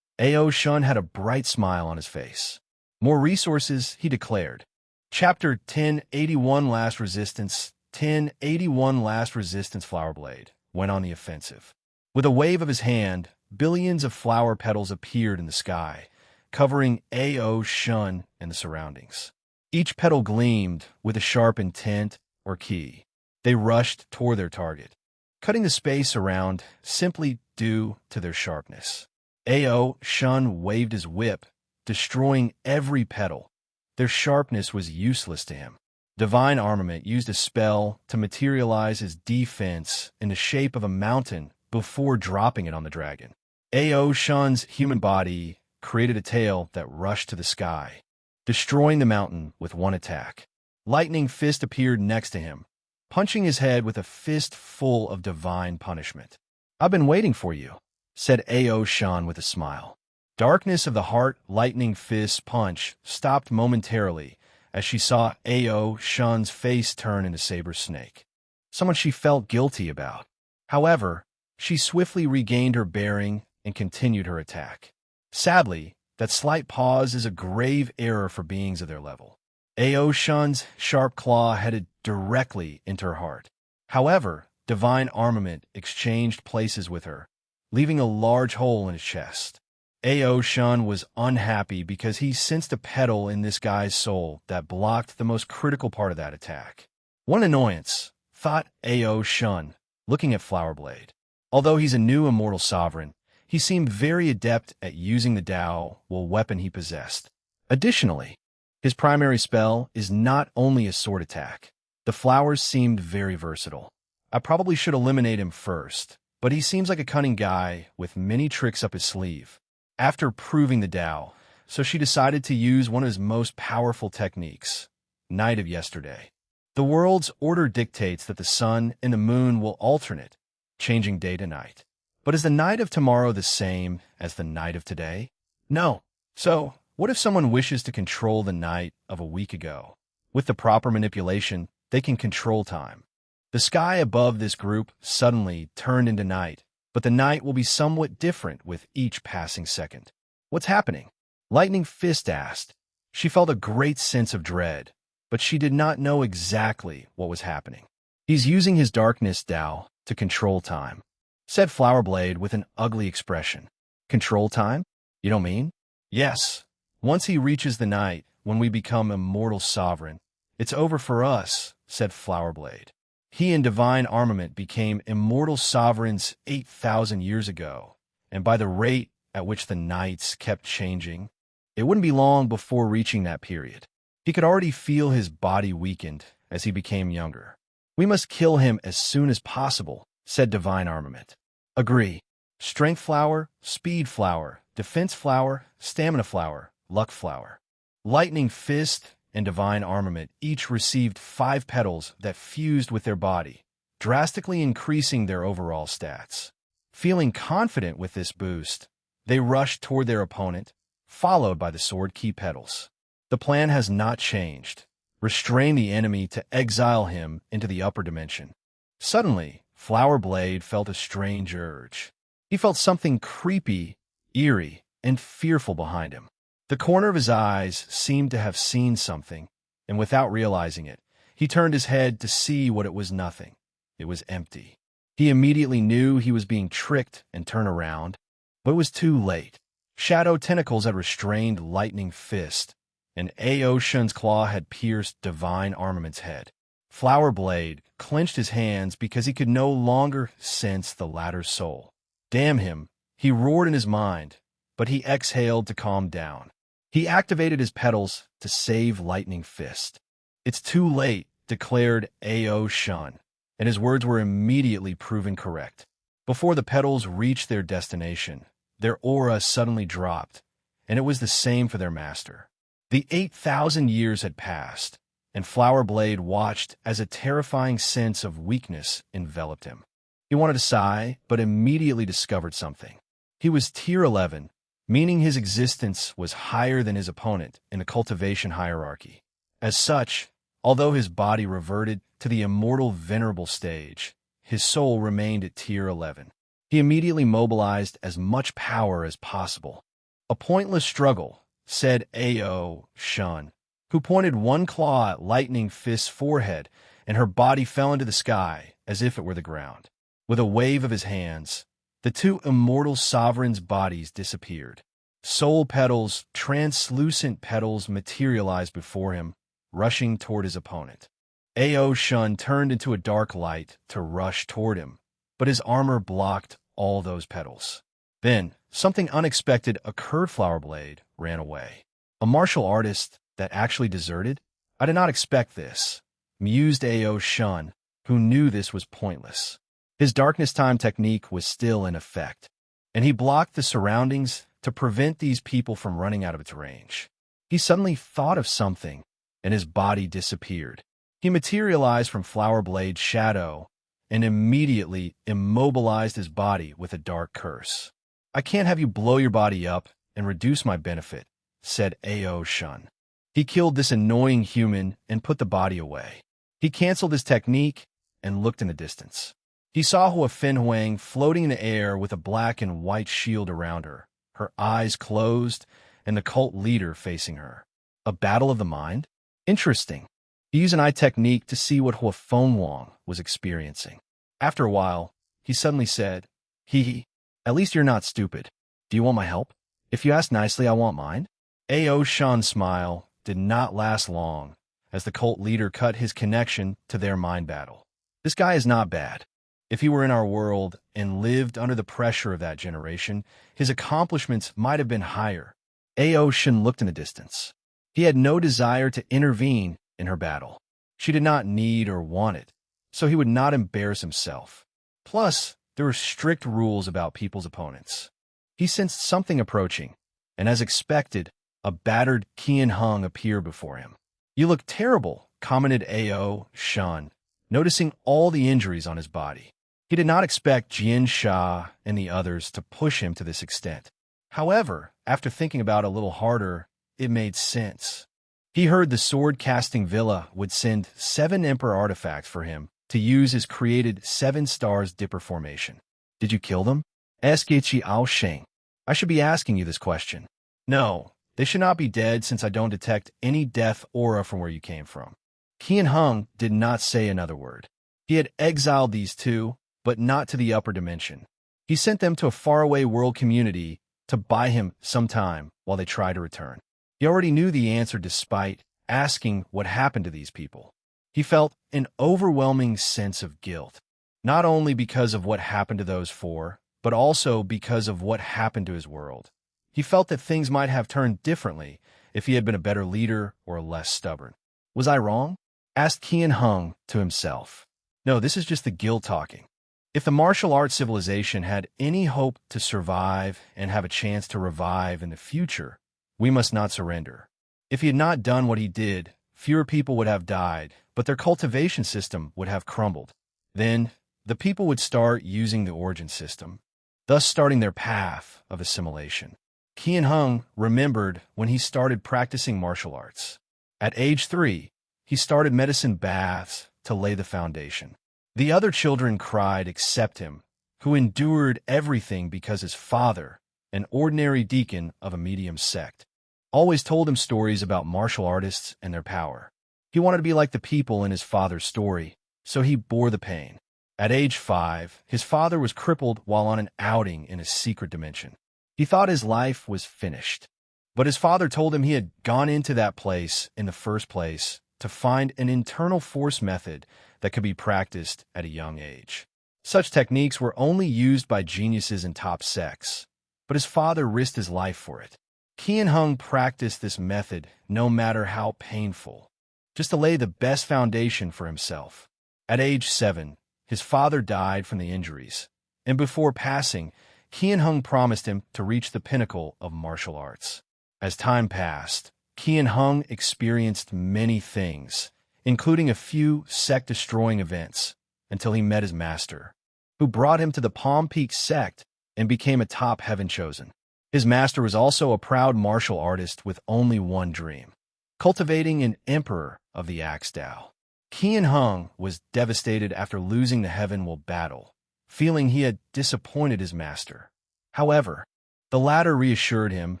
Ao Shun had a bright smile on his face. "More resources," he declared. Chapter 1081 Last Resistance 1081 Last Resistance Flowerblade went on the offensive. With a wave of his hand, billions of flower petals appeared in the sky, covering Ao Shun and the surroundings. Each petal gleamed with a sharp intent or key. They rushed toward their target, cutting the space around simply due to their sharpness. Ao Shun waved his whip, destroying every petal. Their sharpness was useless to him. Divine Armament used a spell to materialize his defense in the shape of a mountain before dropping it on the dragon. Ao Shun's human body created a tail that rushed to the sky, destroying the mountain with one attack. Lightning Fist appeared next to him, punching his head with a fist full of divine punishment. "I've been waiting for you," said Ao Shun with a smile. Darkness of the Heart Lightning Fist's punch stopped momentarily as she saw Ao Shun's face turn into Saber Snake, someone she felt guilty about. However, she swiftly regained her bearing and continued her attack. Sadly, that slight pause is a grave error for beings of their level. Ao Shun's sharp claw headed directly into her heart. However, Divine Armament exchanged places with her, leaving a large hole in his chest. Ao Shun was unhappy because he sensed a petal in this guy's soul that blocked the most critical part of that attack. "One annoyance," thought Ao Shun, looking at Flowerblade. Although he's a new Immortal Sovereign, he seemed very adept at using the Dao weapon he possessed. Additionally, his primary spell is not only a sword attack. The flowers seemed very versatile. I probably should eliminate him first, but he seems like a cunning guy with many tricks up his sleeve. After proving the Dao, so she decided to use one of his most powerful techniques, Night of Yesterday. The world's order dictates that the sun and the moon will alternate, changing day to night. But is the night of tomorrow the same as the night of today? No. So, what if someone wishes to control the night of a week ago? With the proper manipulation, they can control time. The sky above this group suddenly turned into night, but the night will be somewhat different with each passing second. "What's happening?" Lightning Fist asked. She felt a great sense of dread, but she did not know exactly what was happening. "He's using his darkness Dao to control time," said Flowerblade with an ugly expression. "Control time? You don't mean?" "Yes. Once he reaches the night, when we become Immortal Sovereign, it's over for us," said Flowerblade. "He and Divine Armament became Immortal Sovereigns 8,000 years ago, and by the rate at which the nights kept changing, it wouldn't be long before reaching that period. He could already feel his body weakened as he became younger. We must kill him as soon as possible," said Divine Armament. "Agree. Strength Flower, Speed Flower, Defense Flower, Stamina Flower, Luck Flower." Lightning Fist and Divine Armament each received 5 petals that fused with their body, drastically increasing their overall stats. Feeling confident with this boost, they rushed toward their opponent, followed by the Sword Key petals. The plan has not changed. Restrain the enemy to exile him into the upper dimension. Suddenly, Flower Blade felt a strange urge. He felt something creepy, eerie, and fearful behind him. The corner of his eyes seemed to have seen something, and without realizing it, he turned his head to see what it was. Nothing. It was empty. He immediately knew he was being tricked and turned around, but it was too late. Shadow tentacles had restrained Lightning Fist, and Ao Shun's claw had pierced Divine Armament's head. Flower Blade clenched his hands because he could no longer sense the latter's soul. Damn him, he roared in his mind, but he exhaled to calm down. He activated his petals to save Lightning Fist. It's too late, declared Ao Shun, and his words were immediately proven correct. Before the petals reached their destination, their aura suddenly dropped, and it was the same for their master. The 8,000 years had passed, and Flower Blade watched as a terrifying sense of weakness enveloped him. He wanted to sigh, but immediately discovered something. He was Tier 11, meaning his existence was higher than his opponent in the cultivation hierarchy. As such, although his body reverted to the immortal venerable stage, his soul remained at Tier 11. He immediately mobilized as much power as possible. A pointless struggle, said Ao Shun, who pointed one claw at Lightning Fist's forehead, and her body fell into the sky as if it were the ground. With a wave of his hands, the two immortal sovereigns' bodies disappeared. Soul petals, translucent petals, materialized before him, rushing toward his opponent. Ao Shun turned into a dark light to rush toward him, but his armor blocked all those petals. Then, something unexpected occurred. Flower Blade ran away. A martial artist that actually deserted? I did not expect this, mused Ao Shun, who knew this was pointless. His darkness time technique was still in effect, and he blocked the surroundings to prevent these people from running out of its range. He suddenly thought of something, and his body disappeared. He materialized from Flower Blade's shadow and immediately immobilized his body with a dark curse. I can't have you blow your body up and reduce my benefit, said Ao Shun. He killed this annoying human and put the body away. He canceled his technique and looked in the distance. He saw Hua Fenhuang floating in the air with a black and white shield around her, her eyes closed, and the cult leader facing her. A battle of the mind? Interesting. He used an eye technique to see what Hua Fenhuang was experiencing. After a while, he suddenly said, at least you're not stupid. Do you want my help? If you ask nicely, I want mine. Ao Shun's smile did not last long as the cult leader cut his connection to their mind battle. This guy is not bad. If he were in our world and lived under the pressure of that generation, his accomplishments might have been higher. Ao Shun looked in the distance. He had no desire to intervene in her battle. She did not need or want it, so he would not embarrass himself. Plus, there were strict rules about people's opponents. He sensed something approaching, and as expected, a battered Qian Hung appeared before him. You look terrible, commented Ao Shun, noticing all the injuries on his body. He did not expect Jian Sha and the others to push him to this extent. However, after thinking about it a little harder, it made sense. He heard the sword-casting villa would send 7 Emperor artifacts for him to use his created 7 stars Dipper formation. Did you kill them? Asked Qi Aosheng. I should be asking you this question. No, they should not be dead since I don't detect any death aura from where you came from. Qian Hung did not say another word. He had exiled these two, but not to the upper dimension. He sent them to a faraway world community to buy him some time while they tried to return. He already knew the answer despite asking what happened to these people. He felt an overwhelming sense of guilt, not only because of what happened to those 4, but also because of what happened to his world. He felt that things might have turned differently if he had been a better leader or less stubborn. Was I wrong? Asked Qian Hung to himself. No, this is just the guilt talking. If the martial arts civilization had any hope to survive and have a chance to revive in the future, we must not surrender. If he had not done what he did, fewer people would have died, but their cultivation system would have crumbled. Then, the people would start using the origin system, thus starting their path of assimilation. Qian Hung remembered when he started practicing martial arts. At age 3, he started medicine baths to lay the foundation. The other children cried except him, who endured everything because his father, an ordinary deacon of a medium sect, always told him stories about martial artists and their power. He wanted to be like the people in his father's story, so he bore the pain. At age 5, his father was crippled while on an outing in a secret dimension. He thought his life was finished. But his father told him he had gone into that place in the first place to find an internal force method that could be practiced at a young age. Such techniques were only used by geniuses in top sects, but his father risked his life for it. Qian Hung practiced this method no matter how painful, just to lay the best foundation for himself. At age 7, his father died from the injuries, and before passing, Qian Hung promised him to reach the pinnacle of martial arts. As time passed, Qian Hung experienced many things, including a few sect-destroying events, until he met his master, who brought him to the Palm Peak sect and became a top heaven chosen. His master was also a proud martial artist with only one dream: cultivating an emperor of the Axe Dao. Qian Hung was devastated after losing the Heavenwell battle, feeling he had disappointed his master. However, the latter reassured him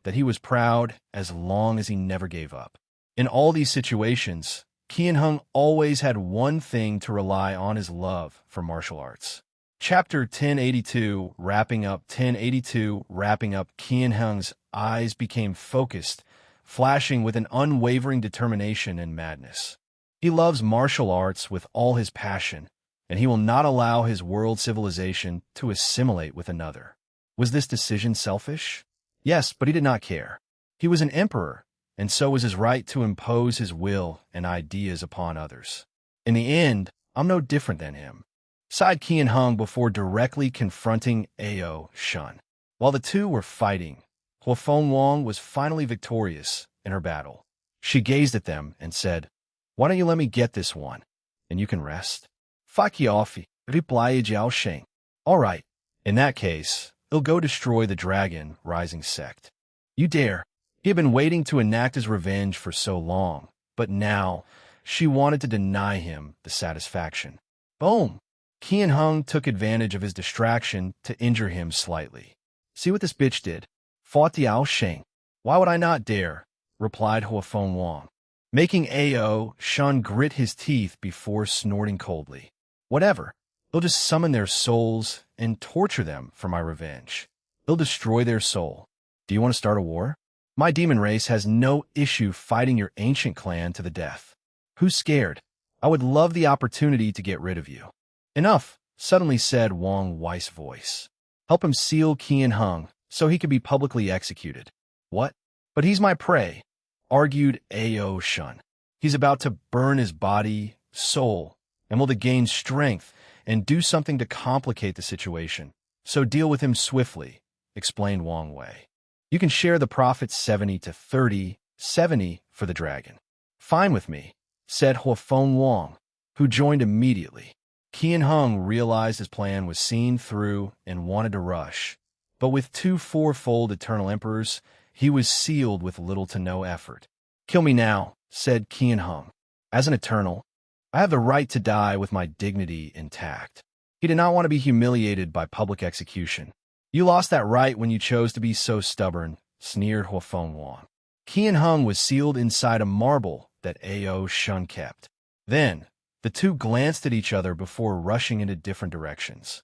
that he was proud as long as he never gave up. In all these situations, Qian Hung always had one thing to rely on: his love for martial arts. Chapter 1082, wrapping up. Qian Hung's eyes became focused, flashing with an unwavering determination and madness. He loves martial arts with all his passion, and he will not allow his world civilization to assimilate with another. Was this decision selfish? Yes, but he did not care. He was an emperor, and so was his right to impose his will and ideas upon others. In the end, I'm no different than him, sighed Qian Hung before directly confronting Ao Shun. While the two were fighting, Huafeng Wang was finally victorious in her battle. She gazed at them and said, "Why don't you let me get this one, and you can rest?" "Fakiafi," replied Jiao Sheng. "All right, in that case, he'll go destroy the dragon rising sect." "You dare." He had been waiting to enact his revenge for so long, but now she wanted to deny him the satisfaction. Boom! Qian Hung took advantage of his distraction to injure him slightly. "See what this bitch did?" fought Diao Sheng. "Why would I not dare?" replied Huafeng Wang, making Ao Shun grit his teeth before snorting coldly. "Whatever. They'll just summon their souls and torture them for my revenge. They'll destroy their soul. Do you want to start a war? My demon race has no issue fighting your ancient clan to the death. Who's scared? I would love the opportunity to get rid of you." "Enough," suddenly said Wang Wei's voice. "Help him seal Qian Hung so he could be publicly executed." "What? But he's my prey," argued Ao Shun. "He's about to burn his body, soul, and will to gain strength and do something to complicate the situation. So deal with him swiftly," explained Wang Wei. "You can share the profits 70 to 30, 70 for the dragon." "Fine with me," said Huafeng Wang, who joined immediately. Qian Hung realized his plan was seen through and wanted to rush, but with two fourfold eternal emperors, he was sealed with little to no effort. "Kill me now," said Qian Hung. "As an eternal, I have the right to die with my dignity intact." He did not want to be humiliated by public execution. "You lost that right when you chose to be so stubborn," sneered Huafeng Wang. Qian Hung was sealed inside a marble that Ao Shun kept. Then, the two glanced at each other before rushing into different directions.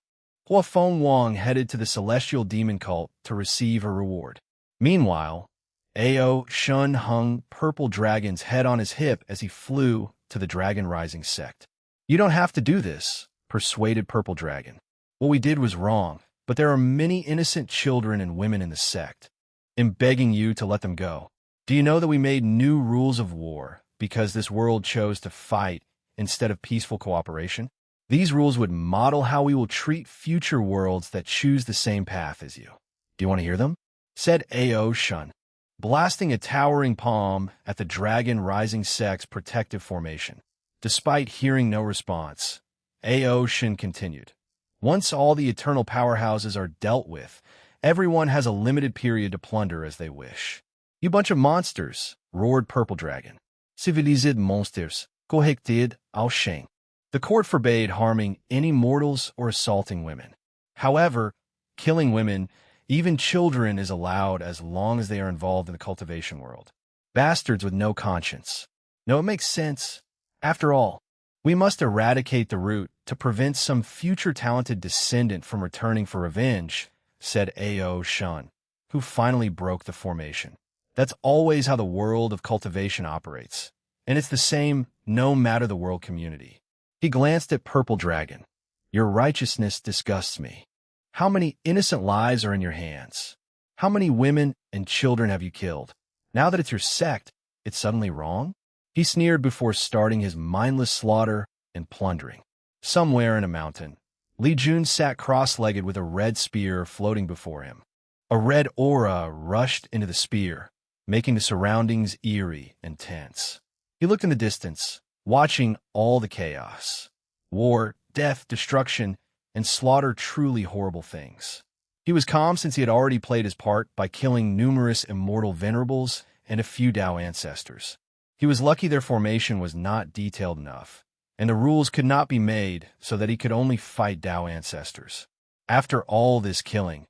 Huafeng Wang headed to the celestial demon cult to receive a reward. Meanwhile, Ao Shun hung Purple Dragon's head on his hip as he flew to the Dragon Rising sect. "You don't have to do this," persuaded Purple Dragon. "What we did was wrong, but there are many innocent children and women in the sect. I'm begging you to let them go. Do you know that we made new rules of war because this world chose to fight instead of peaceful cooperation? These rules would model how we will treat future worlds that choose the same path as you. Do you want to hear them?" said Ao Shun, blasting a towering palm at the Dragon Rising sect's protective formation. Despite hearing no response, Ao Shun continued. "Once all the eternal powerhouses are dealt with, everyone has a limited period to plunder as they wish." "You bunch of monsters," roared Purple Dragon. "Civilized monsters," corrected Ao Sheng. The court forbade harming any mortals or assaulting women. However, killing women, even children, is allowed as long as they are involved in the cultivation world. Bastards with no conscience. No, it makes sense. After all, we must eradicate the root to prevent some future talented descendant from returning for revenge, said A.O. Shun, who finally broke the formation. That's always how the world of cultivation operates, and it's the same no matter the world community. He glanced at Purple Dragon. Your righteousness disgusts me. How many innocent lives are in your hands? How many women and children have you killed? Now that it's your sect, it's suddenly wrong? He sneered before starting his mindless slaughter and plundering. Somewhere in a mountain, Li Jun sat cross-legged with a red spear floating before him. A red aura rushed into the spear, making the surroundings eerie and tense. He looked in the distance, watching all the chaos. War, death, destruction, and slaughter, truly horrible things. He was calm since he had already played his part by killing numerous immortal venerables and a few Dao ancestors. He was lucky their formation was not detailed enough, and the rules could not be made so that he could only fight Dao ancestors. After all this killing,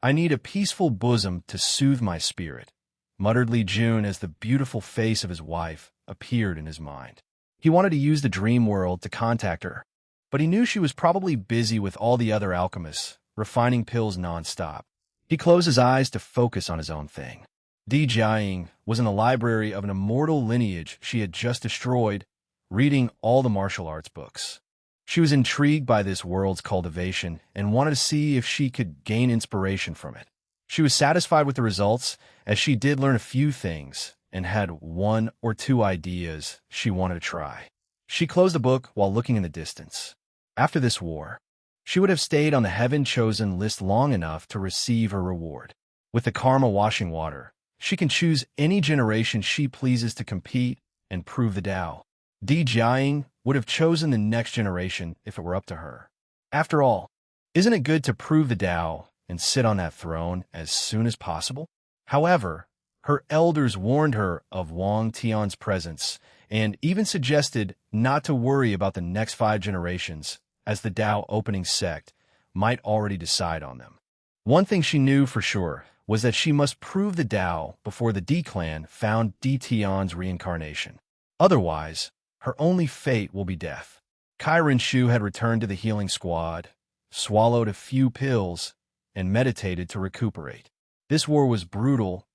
I need a peaceful bosom to soothe my spirit, muttered Li Jun as the beautiful face of his wife appeared in his mind. He wanted to use the dream world to contact her, but he knew she was probably busy with all the other alchemists, refining pills non-stop. He closed his eyes to focus on his own thing. Di Jiaying was in the library of an immortal lineage she had just destroyed, reading all the martial arts books. She was intrigued by this world's cultivation and wanted to see if she could gain inspiration from it. She was satisfied with the results, as she did learn a few things and had one or two ideas she wanted to try. She closed the book while looking in the distance. After this war, she would have stayed on the heaven-chosen list long enough to receive her reward. With the karma washing water, she can choose any generation she pleases to compete and prove the Tao. Di Jiaying would have chosen the next generation if it were up to her. After all, isn't it good to prove the Tao and sit on that throne as soon as possible? However, her elders warned her of Wang Tian's presence and even suggested not to worry about the next 5 generations, as the Tao opening sect might already decide on them. One thing she knew for sure was that she must prove the Tao before the D clan found Di Tian's reincarnation. Otherwise, her only fate will be death. Kairen Shu had returned to the healing squad, swallowed a few pills, and meditated to recuperate. This war was brutal,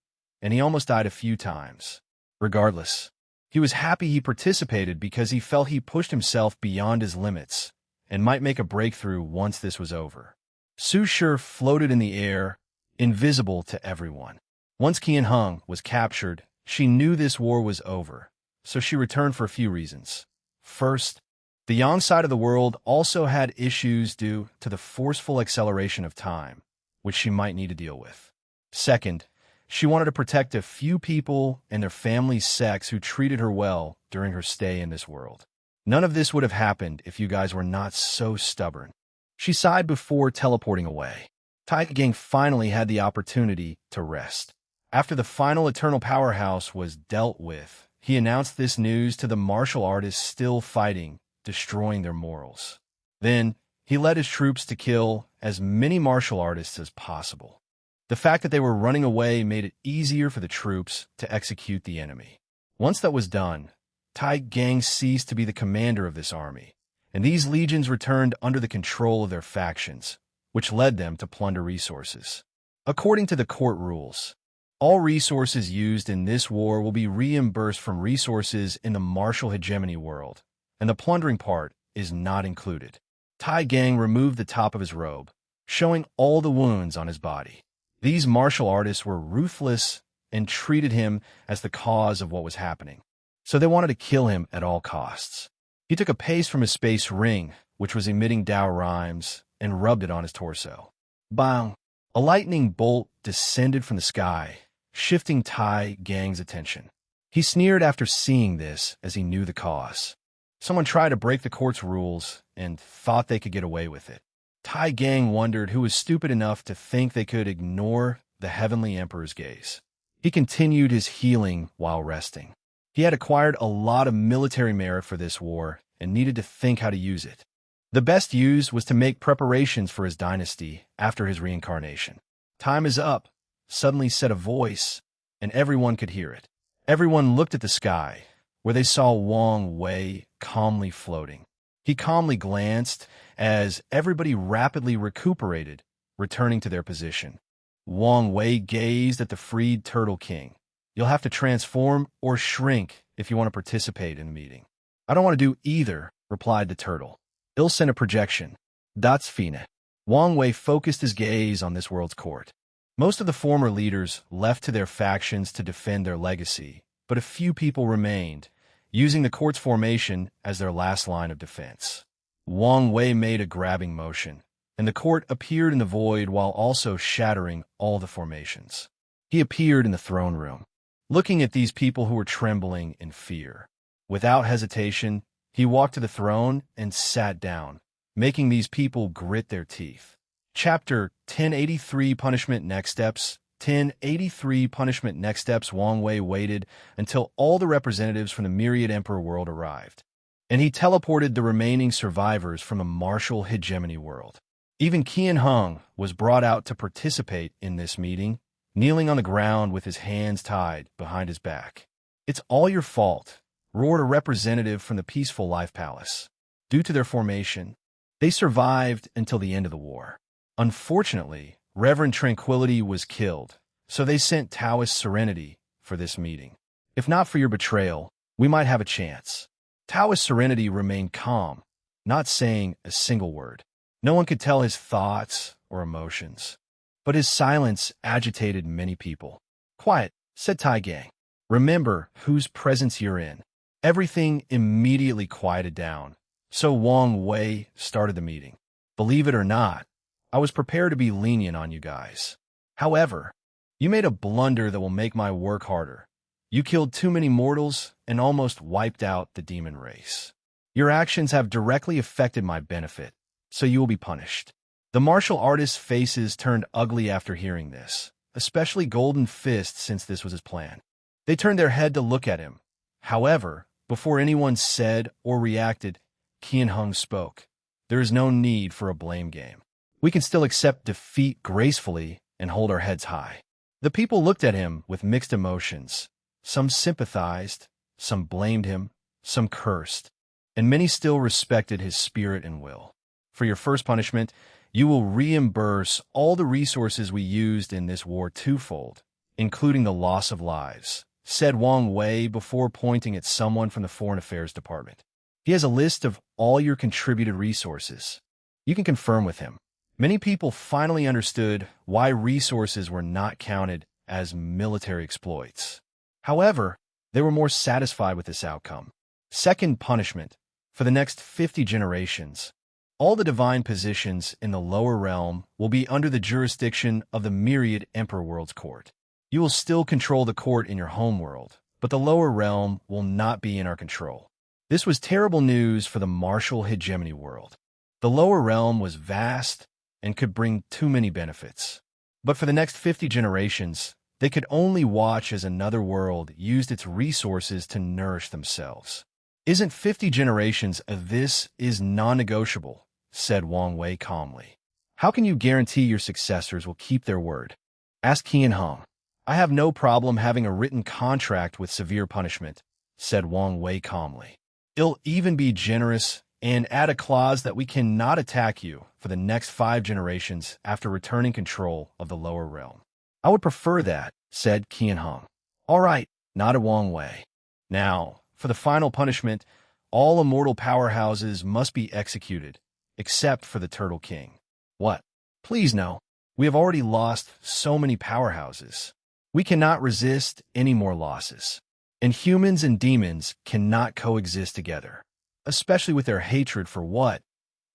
and he almost died a few times. Regardless, he was happy he participated because he felt he pushed himself beyond his limits and might make a breakthrough once this was over. Su Shi floated in the air, invisible to everyone. Once Qian Heng was captured, she knew this war was over, so she returned for a few reasons. First, the Yang side of the world also had issues due to the forceful acceleration of time, which she might need to deal with. Second, she wanted to protect a few people and their family sects who treated her well during her stay in this world. None of this would have happened if you guys were not so stubborn. She sighed before teleporting away. Taiga Gang finally had the opportunity to rest. After the final Eternal Powerhouse was dealt with, he announced this news to the martial artists still fighting, destroying their morals. Then, he led his troops to kill as many martial artists as possible. The fact that they were running away made it easier for the troops to execute the enemy. Once that was done, Tai Gang ceased to be the commander of this army, and these legions returned under the control of their factions, which led them to plunder resources. According to the court rules, all resources used in this war will be reimbursed from resources in the martial hegemony world, and the plundering part is not included. Tai Gang removed the top of his robe, showing all the wounds on his body. These martial artists were ruthless and treated him as the cause of what was happening, so they wanted to kill him at all costs. He took a paste from his space ring, which was emitting Tao rhymes, and rubbed it on his torso. Bang! A lightning bolt descended from the sky, shifting Tai Gang's attention. He sneered after seeing this, as he knew the cause. Someone tried to break the court's rules and thought they could get away with it. Tai Gang wondered who was stupid enough to think they could ignore the Heavenly Emperor's gaze. He continued his healing while resting. He had acquired a lot of military merit for this war and needed to think how to use it. The best use was to make preparations for his dynasty after his reincarnation. "Time is up," suddenly said a voice, and everyone could hear it. Everyone looked at the sky, where they saw Wang Wei calmly floating. He calmly glanced as everybody rapidly recuperated, returning to their position. Wang Wei gazed at the freed Turtle King. "You'll have to transform or shrink if you want to participate in the meeting." "I don't want to do either," replied the turtle. "I'll send a projection." "That's fine." Wang Wei focused his gaze on this world's court. Most of the former leaders left to their factions to defend their legacy, but a few people remained, using the court's formation as their last line of defense. Wang Wei made a grabbing motion, and the court appeared in the void while also shattering all the formations. He appeared in the throne room, looking at these people who were trembling in fear. Without hesitation, he walked to the throne and sat down, making these people grit their teeth. Chapter 1083 Punishment Next Steps 1083 Punishment Next Steps Wang Wei waited until all the representatives from the myriad emperor world arrived, and he teleported the remaining survivors from a martial hegemony world. Even Qian Heng was brought out to participate in this meeting, kneeling on the ground with his hands tied behind his back. "It's all your fault," roared a representative from the Peaceful Life Palace. Due to their formation, they survived until the end of the war. Unfortunately, Reverend Tranquility was killed, so they sent Taoist Serenity for this meeting. "If not for your betrayal, we might have a chance." Taoist Serenity remained calm, not saying a single word. No one could tell his thoughts or emotions, but his silence agitated many people. "Quiet," said Tai Gang. "Remember whose presence you're in." Everything immediately quieted down, so Wang Wei started the meeting. "Believe it or not, I was prepared to be lenient on you guys. However, you made a blunder that will make my work harder. You killed too many mortals and almost wiped out the demon race. Your actions have directly affected my benefit, so you will be punished." The martial artists' faces turned ugly after hearing this, especially Golden Fist, since this was his plan. They turned their head to look at him. However, before anyone said or reacted, Qian Heng spoke. "There is no need for a blame game. We can still accept defeat gracefully and hold our heads high." The people looked at him with mixed emotions. Some sympathized, some blamed him, some cursed, and many still respected his spirit and will. "For your first punishment, you will reimburse all the resources we used in this war twofold, including the loss of lives," said Wang Wei before pointing at someone from the Foreign Affairs Department. "He has a list of all your contributed resources. You can confirm with him." Many people finally understood why resources were not counted as military exploits. However, they were more satisfied with this outcome. Second punishment. For the next 50 generations, all the divine positions in the lower realm will be under the jurisdiction of the myriad Emperor World's court. You will still control the court in your home world, but the lower realm will not be in our control. This was terrible news for the martial hegemony world. The lower realm was vast and could bring too many benefits. But for the next 50 generations, they could only watch as another world used its resources to nourish themselves. "Isn't 50 generations of this is non-negotiable," said Wang Wei calmly. "How can you guarantee your successors will keep their word?" asked Qian Heng. "I have no problem having a written contract with severe punishment," said Wang Wei calmly. "It'll even be generous and add a clause that we cannot attack you for the next 5 generations after returning control of the lower realm." "I would prefer that," said Qian Heng. "All right," nodded Wang Wei. "Now, for the final punishment, all immortal powerhouses must be executed, except for the Turtle King." "What?" "Please no. We have already lost so many powerhouses. We cannot resist any more losses. And humans and demons cannot coexist together, especially with their hatred for what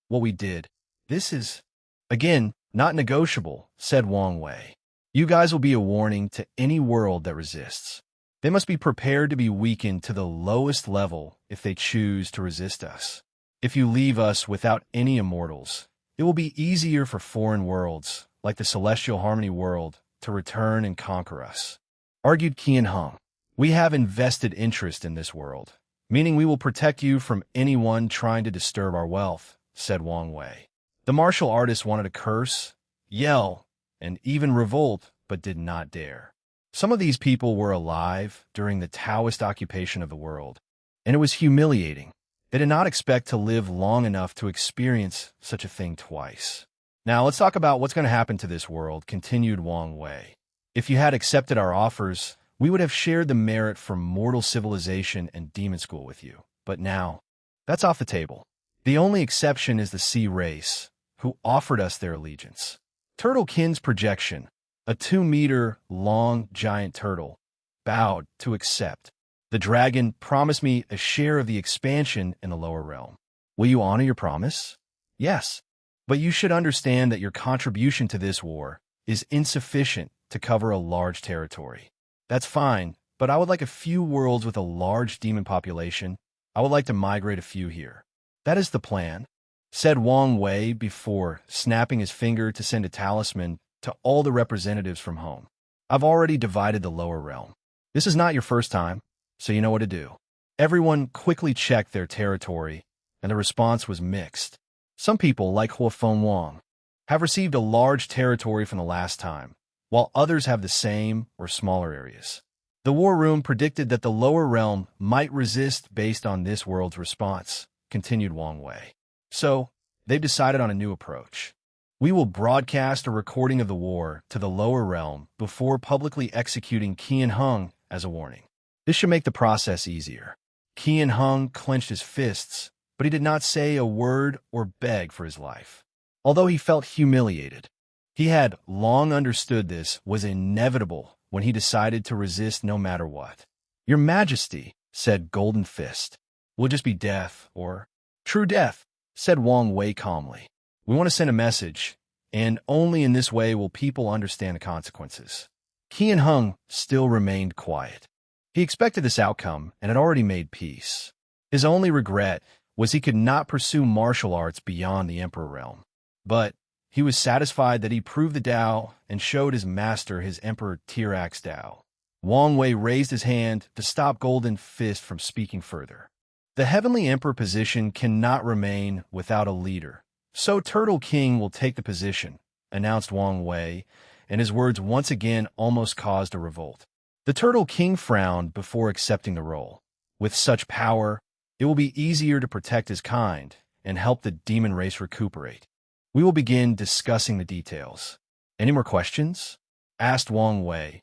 we did. This is, again, not negotiable," said Wang Wei. "You guys will be a warning to any world that resists. They must be prepared to be weakened to the lowest level if they choose to resist us. If you leave us without any immortals, it will be easier for foreign worlds, like the Celestial Harmony world, to return and conquer us," argued Qian Heng. We have invested interest in this world, meaning we will protect you from anyone trying to disturb our wealth, said Wang Wei. The martial artist wanted to curse, yell, and even revolt, but did not dare. Some of these people were alive during the Taoist occupation of the world, and it was humiliating. They did not expect to live long enough to experience such a thing twice. Now let's talk about what's going to happen to this world, continued Wang Wei. If you had accepted our offers, we would have shared the merit from mortal civilization and demon school with you. But now, that's off the table. The only exception is the sea race, who offered us their allegiance. Turtlekin's projection, a 2-meter-long giant turtle, bowed to accept. The dragon promised me a share of the expansion in the lower realm. Will you honor your promise? Yes. But you should understand that your contribution to this war is insufficient to cover a large territory. That's fine, but I would like a few worlds with a large demon population. I would like to migrate a few here. That is the plan, said Wang Wei before snapping his finger to send a talisman to all the representatives from home. I've already divided the lower realm. This is not your first time, so you know what to do. Everyone quickly checked their territory, and the response was mixed. Some people, like Huafeng Wang, have received a large territory from the last time, while others have the same or smaller areas. The War Room predicted that the lower realm might resist based on this world's response, continued Wang Wei. So, they've decided on a new approach. We will broadcast a recording of the war to the lower realm before publicly executing Qian Heng as a warning. This should make the process easier. Qian Heng clenched his fists, but he did not say a word or beg for his life. Although he felt humiliated, he had long understood this was inevitable when he decided to resist no matter what. Your Majesty, said Golden Fist, will just be death or true death, said Wang Wei calmly. We want to send a message, and only in this way will people understand the consequences. Qian Heng still remained quiet. He expected this outcome and had already made peace. His only regret was he could not pursue martial arts beyond the Emperor realm. But he was satisfied that he proved the Tao and showed his master his Emperor Tirax Tao. Wang Wei raised his hand to stop Golden Fist from speaking further. The Heavenly Emperor position cannot remain without a leader, so Turtle King will take the position, announced Wang Wei, and his words once again almost caused a revolt. The Turtle King frowned before accepting the role. With such power, it will be easier to protect his kind and help the demon race recuperate. We will begin discussing the details. Any more questions? Asked Wang Wei,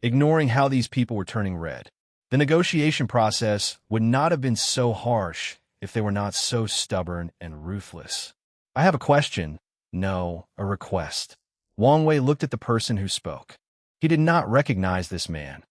ignoring how these people were turning red. The negotiation process would not have been so harsh if they were not so stubborn and ruthless. I have a question. No, a request. Wang Wei looked at the person who spoke. He did not recognize this man,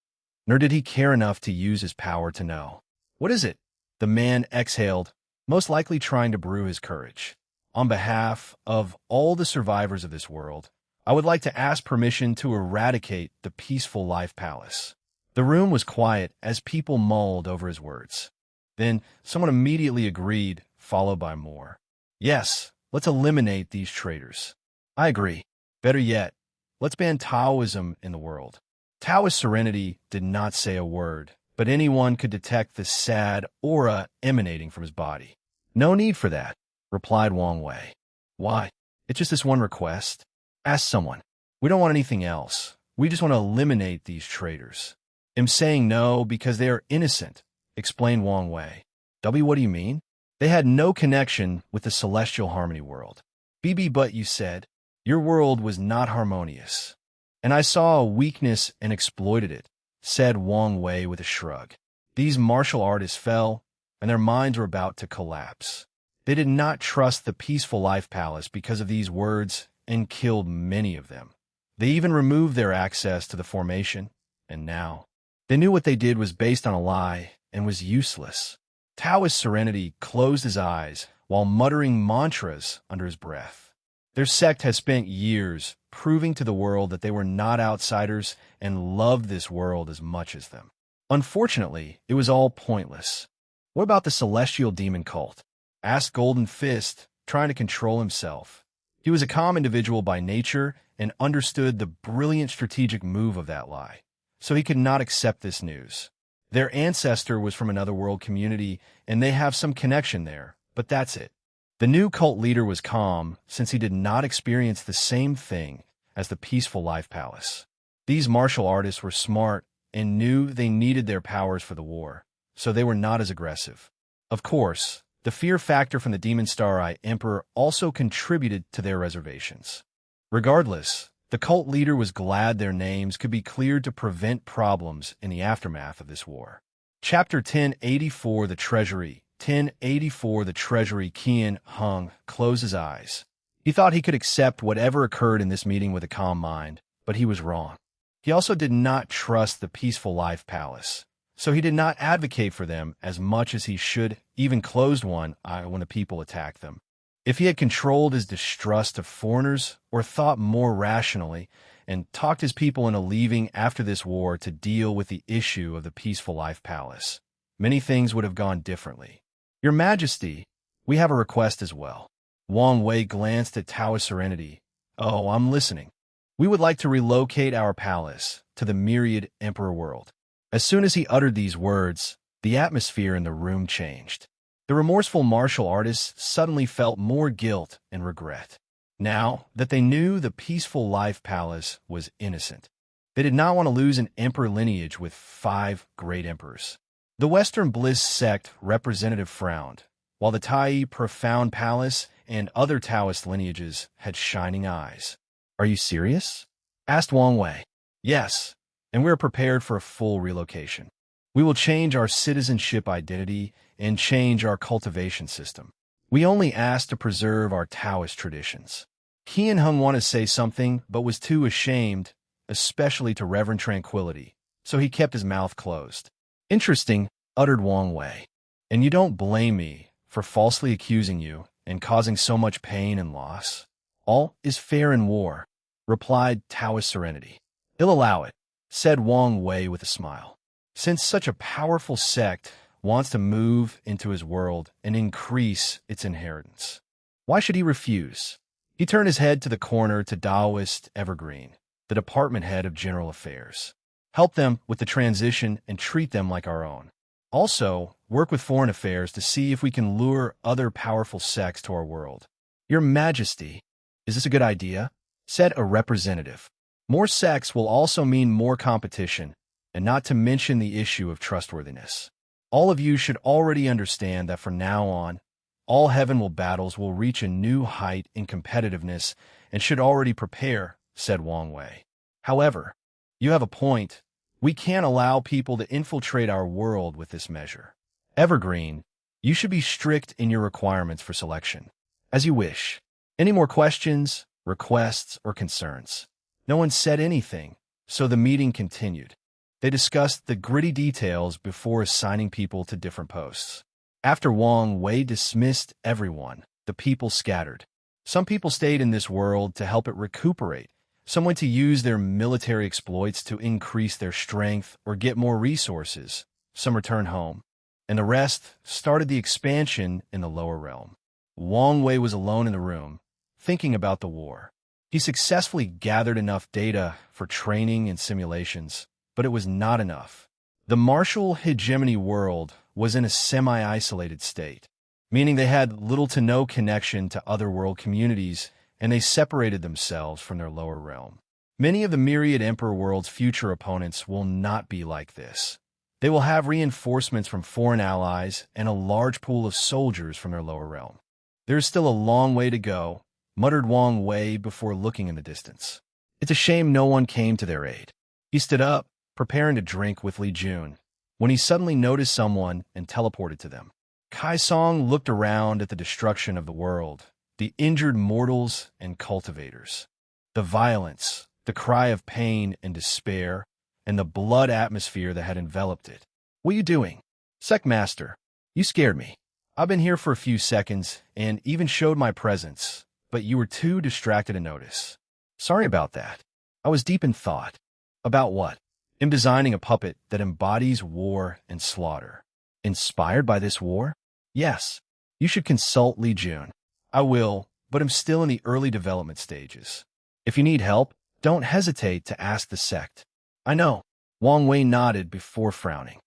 nor did he care enough to use his power to know. What is it? The man exhaled, most likely trying to brew his courage. On behalf of all the survivors of this world, I would like to ask permission to eradicate the Peaceful Life Palace. The room was quiet as people mulled over his words. Then someone immediately agreed, followed by more. Yes, let's eliminate these traitors. I agree. Better yet, let's ban Taoism in the world. Taoist Serenity did not say a word, but anyone could detect the sad aura emanating from his body. No need for that, replied Wang Wei. Why? It's just this one request. Ask someone. We don't want anything else. We just want to eliminate these traitors. I'm saying no because they are innocent, explained Wang Wei. What do you mean? They had no connection with the celestial harmony world. But you said, your world was not harmonious. And I saw a weakness and exploited it, said Wang Wei with a shrug. These martial artists fell, and their minds were about to collapse. They did not trust the Peaceful Life Palace because of these words and killed many of them. They even removed their access to the formation, and now they knew what they did was based on a lie and was useless. Taoist Serenity closed his eyes while muttering mantras under his breath. Their sect has spent years proving to the world that they were not outsiders and loved this world as much as them. Unfortunately, it was all pointless. What about the celestial demon cult? Asked Golden Fist, trying to control himself. He was a calm individual by nature and understood the brilliant strategic move of that lie, so he could not accept this news. Their ancestor was from another world community, and they have some connection there, but that's it. The new cult leader was calm, since he did not experience the same thing as the peaceful life palace. These martial artists were smart and knew they needed their powers for the war, so they were not as aggressive. Of course, the fear factor from the Demon Star Eye Emperor also contributed to their reservations. Regardless, the cult leader was glad their names could be cleared to prevent problems in the aftermath of this war. Chapter 1084 The Treasury 1084 The Treasury Qian Hung closed his eyes. He thought he could accept whatever occurred in this meeting with a calm mind, but he was wrong. He also did not trust the peaceful life palace, so he did not advocate for them as much as he should, even closed one eye when the people attacked them. If he had controlled his distrust of foreigners or thought more rationally and talked his people into leaving after this war to deal with the issue of the peaceful life palace, many things would have gone differently. Your Majesty, we have a request as well. Wang Wei glanced at Taoist Serenity. Oh, I'm listening. We would like to relocate our palace to the Myriad Emperor world. As soon as he uttered these words, the atmosphere in the room changed. The remorseful martial artists suddenly felt more guilt and regret. Now that they knew the peaceful life palace was innocent, they did not want to lose an emperor lineage with 5 great emperors. The Western Bliss sect representative frowned, while the Tai Profound Palace and other Taoist lineages had shining eyes. Are you serious? Asked Wang Wei. Yes, and we are prepared for a full relocation. We will change our citizenship identity and change our cultivation system. We only ask to preserve our Taoist traditions. Qian Hung wanted to say something, but was too ashamed, especially to Reverend Tranquility, so he kept his mouth closed. Interesting, uttered Wang Wei. And you don't blame me for falsely accusing you and causing so much pain and loss. All is fair in war, replied Taoist Serenity. He'll allow it, said Wang Wei with a smile. Since such a powerful sect wants to move into his world and increase its inheritance, why should he refuse? He turned his head to the corner to Taoist Evergreen, the department head of general affairs. Help them with the transition and treat them like our own. Also, work with foreign affairs to see if we can lure other powerful sects to our world. Your Majesty, is this a good idea? Said a representative. More sects will also mean more competition, and not to mention the issue of trustworthiness. All of you should already understand that from now on, all heavenward battles will reach a new height in competitiveness and should already prepare, said Wang Wei. However, you have a point. We can't allow people to infiltrate our world with this measure. Evergreen, you should be strict in your requirements for selection. As you wish. Any more questions, requests, or concerns? No one said anything, so the meeting continued. They discussed the gritty details before assigning people to different posts. After Wang Wei dismissed everyone, the people scattered. Some people stayed in this world to help it recuperate. Some went to use their military exploits to increase their strength or get more resources. Some returned home. And the rest started the expansion in the lower realm. Wang Wei was alone in the room, thinking about the war. He successfully gathered enough data for training and simulations, but it was not enough. The martial hegemony world was in a semi-isolated state, meaning they had little to no connection to other world communities, and they separated themselves from their lower realm. Many of the Myriad Emperor world's future opponents will not be like this. They will have reinforcements from foreign allies and a large pool of soldiers from their lower realm. There is still a long way to go, muttered Wang Wei before looking in the distance. It's a shame no one came to their aid. He stood up, preparing to drink with Li Jun, when he suddenly noticed someone and teleported to them. Kai Song looked around at the destruction of the world, the injured mortals and cultivators, the violence, the cry of pain and despair, and the blood atmosphere that had enveloped it. What are you doing? Secmaster, you scared me. I've been here for a few seconds and even showed my presence, but you were too distracted to notice. Sorry about that. I was deep in thought. About what? In designing a puppet that embodies war and slaughter. Inspired by this war? Yes. You should consult Li Jun. I will, but I'm still in the early development stages. If you need help, don't hesitate to ask the sect. I know. Wang Wei nodded before frowning.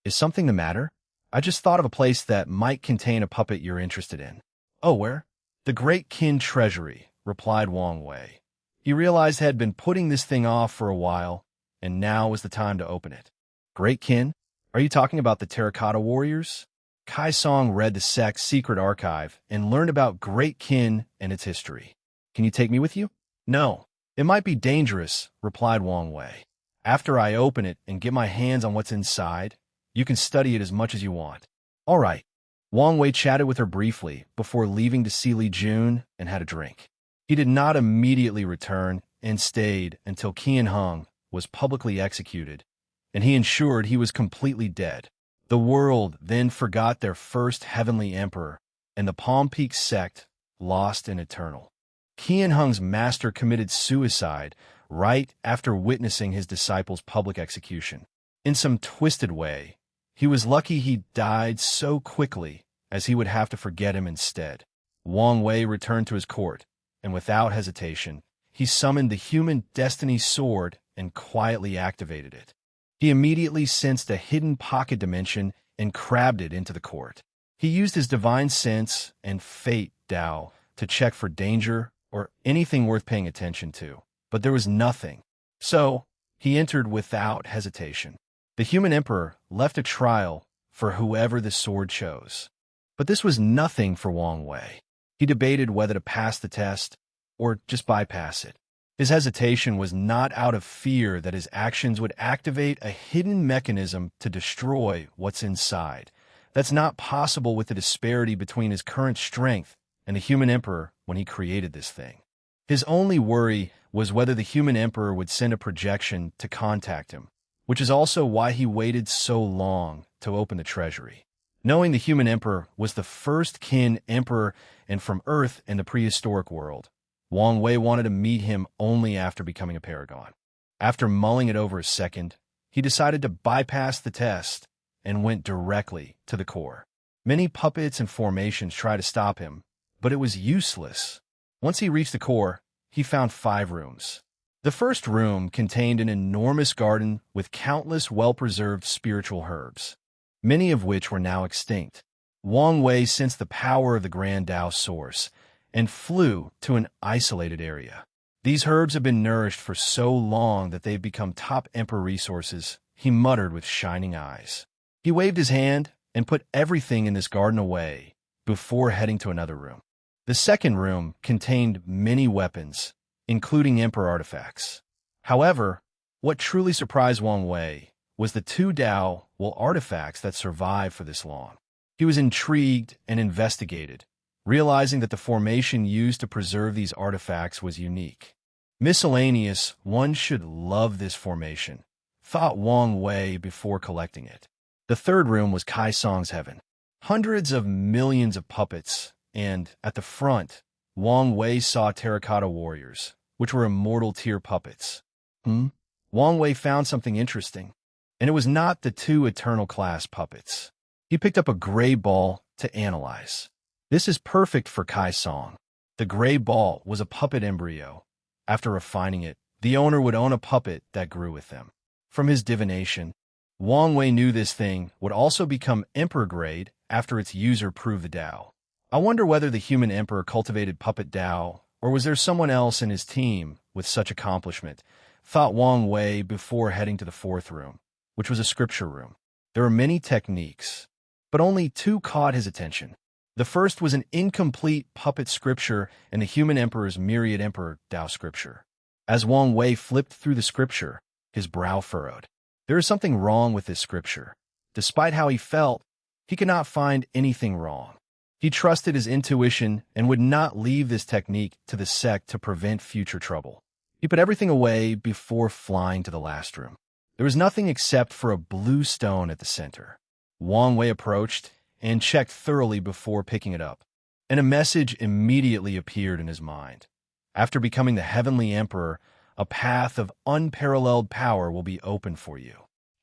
Is something the matter? I just thought of a place that might contain a puppet you're interested in. Oh, where? The Great Qin Treasury, replied Wang Wei. He realized he had been putting this thing off for a while, and now was the time to open it. Great Qin? Are you talking about the terracotta warriors? Kai Song read the sect's secret archive and learned about Great Qin and its history. Can you take me with you? No. It might be dangerous, replied Wang Wei. After I open it and get my hands on what's inside, you can study it as much as you want. All right. Wang Wei chatted with her briefly before leaving to see Li Jun and had a drink. He did not immediately return and stayed until Qian Hung was publicly executed, and he ensured he was completely dead. The world then forgot their first heavenly emperor, and the Palm Peak sect lost and eternal. Qian Hung's master committed suicide right after witnessing his disciples' public execution. In some twisted way, he was lucky he died so quickly, as he would have to forget him instead. Wang Wei returned to his court, and without hesitation, he summoned the human destiny sword and quietly activated it. He immediately sensed a hidden pocket dimension and crabbed it into the court. He used his divine sense and fate Dao to check for danger or anything worth paying attention to, but there was nothing. So, he entered without hesitation. The human emperor left a trial for whoever the sword chose. But this was nothing for Wang Wei. He debated whether to pass the test or just bypass it. His hesitation was not out of fear that his actions would activate a hidden mechanism to destroy what's inside. That's not possible with the disparity between his current strength and the human emperor when he created this thing. His only worry was whether the human emperor would send a projection to contact him, which is also why he waited so long to open the treasury. Knowing the human emperor was the first Qin emperor and from Earth in the prehistoric world, Wang Wei wanted to meet him only after becoming a paragon. After mulling it over a second, he decided to bypass the test and went directly to the core. Many puppets and formations tried to stop him, but it was useless. Once he reached the core, he found 5 rooms. The first room contained an enormous garden with countless well-preserved spiritual herbs, many of which were now extinct. Wang Wei sensed the power of the Grand Tao source and flew to an isolated area. These herbs have been nourished for so long that they've become top emperor resources, he muttered with shining eyes. He waved his hand and put everything in this garden away before heading to another room. The second room contained many weapons, including emperor artifacts. However, what truly surprised Wang Wei was the 2 Dao artifacts that survived for this long. He was intrigued and investigated, realizing that the formation used to preserve these artifacts was unique. Miscellaneous, one should love this formation, thought Wang Wei before collecting it. The third room was Kai Song's heaven. Hundreds of millions of puppets, and, at the front, Wang Wei saw terracotta warriors, which were immortal tier puppets. Wang Wei found something interesting, and it was not the 2 eternal class puppets. He picked up a gray ball to analyze. This is perfect for Kai Song. The gray ball was a puppet embryo. After refining it, the owner would own a puppet that grew with them. From his divination, Wang Wei knew this thing would also become emperor grade after its user proved the Tao. I wonder whether the human emperor cultivated puppet Tao, or was there someone else in his team with such accomplishment, thought Wang Wei before heading to the 4th room, which was a scripture room. There were many techniques, but only 2 caught his attention. The first was an incomplete puppet scripture and the human emperor's myriad emperor Tao scripture. As Wang Wei flipped through the scripture, his brow furrowed. There is something wrong with this scripture. Despite how he felt, he could not find anything wrong. He trusted his intuition and would not leave this technique to the sect to prevent future trouble. He put everything away before flying to the last room. There was nothing except for a blue stone at the center. Wang Wei approached and checked thoroughly before picking it up, and a message immediately appeared in his mind. After becoming the Heavenly Emperor, a path of unparalleled power will be open for you.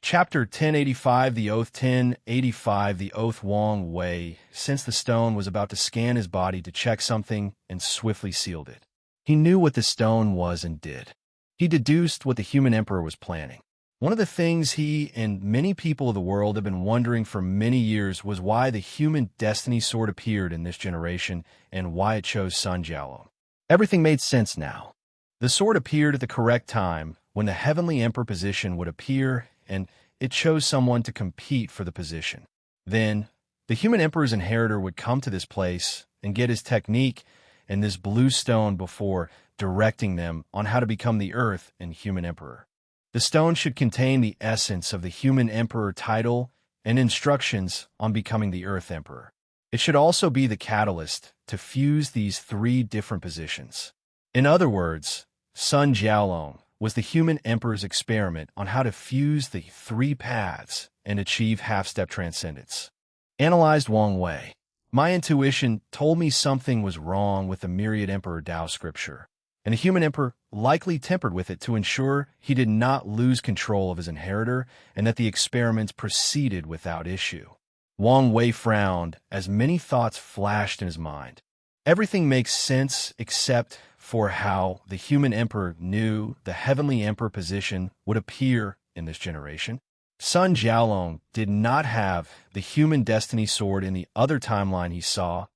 Chapter 1085, The Oath. 1085, The Oath. Wang Wei sensed the stone was about to scan his body to check something and swiftly sealed it. He knew what the stone was and did. He deduced what the human emperor was planning. One of the things he and many people of the world have been wondering for many years was why the human destiny sword appeared in this generation and why it chose Sun Jiaolong. Everything made sense now. The sword appeared at the correct time when the Heavenly Emperor position would appear, and it chose someone to compete for the position. Then, the human emperor's inheritor would come to this place and get his technique and this blue stone before directing them on how to become the Earth and human emperor. The stone should contain the essence of the human emperor title and instructions on becoming the Earth Emperor. It should also be the catalyst to fuse these three different positions. In other words, Sun Jiaolong was the human emperor's experiment on how to fuse the three paths and achieve half-step transcendence. Analyzed Wang Wei. My intuition told me something was wrong with the myriad emperor Tao scripture, and the human emperor likely tempered with it to ensure he did not lose control of his inheritor and that the experiments proceeded without issue. Wang Wei frowned as many thoughts flashed in his mind. Everything makes sense except for how the human emperor knew the heavenly emperor position would appear in this generation. Sun Jiaolong did not have the human destiny sword in the other timeline he saw,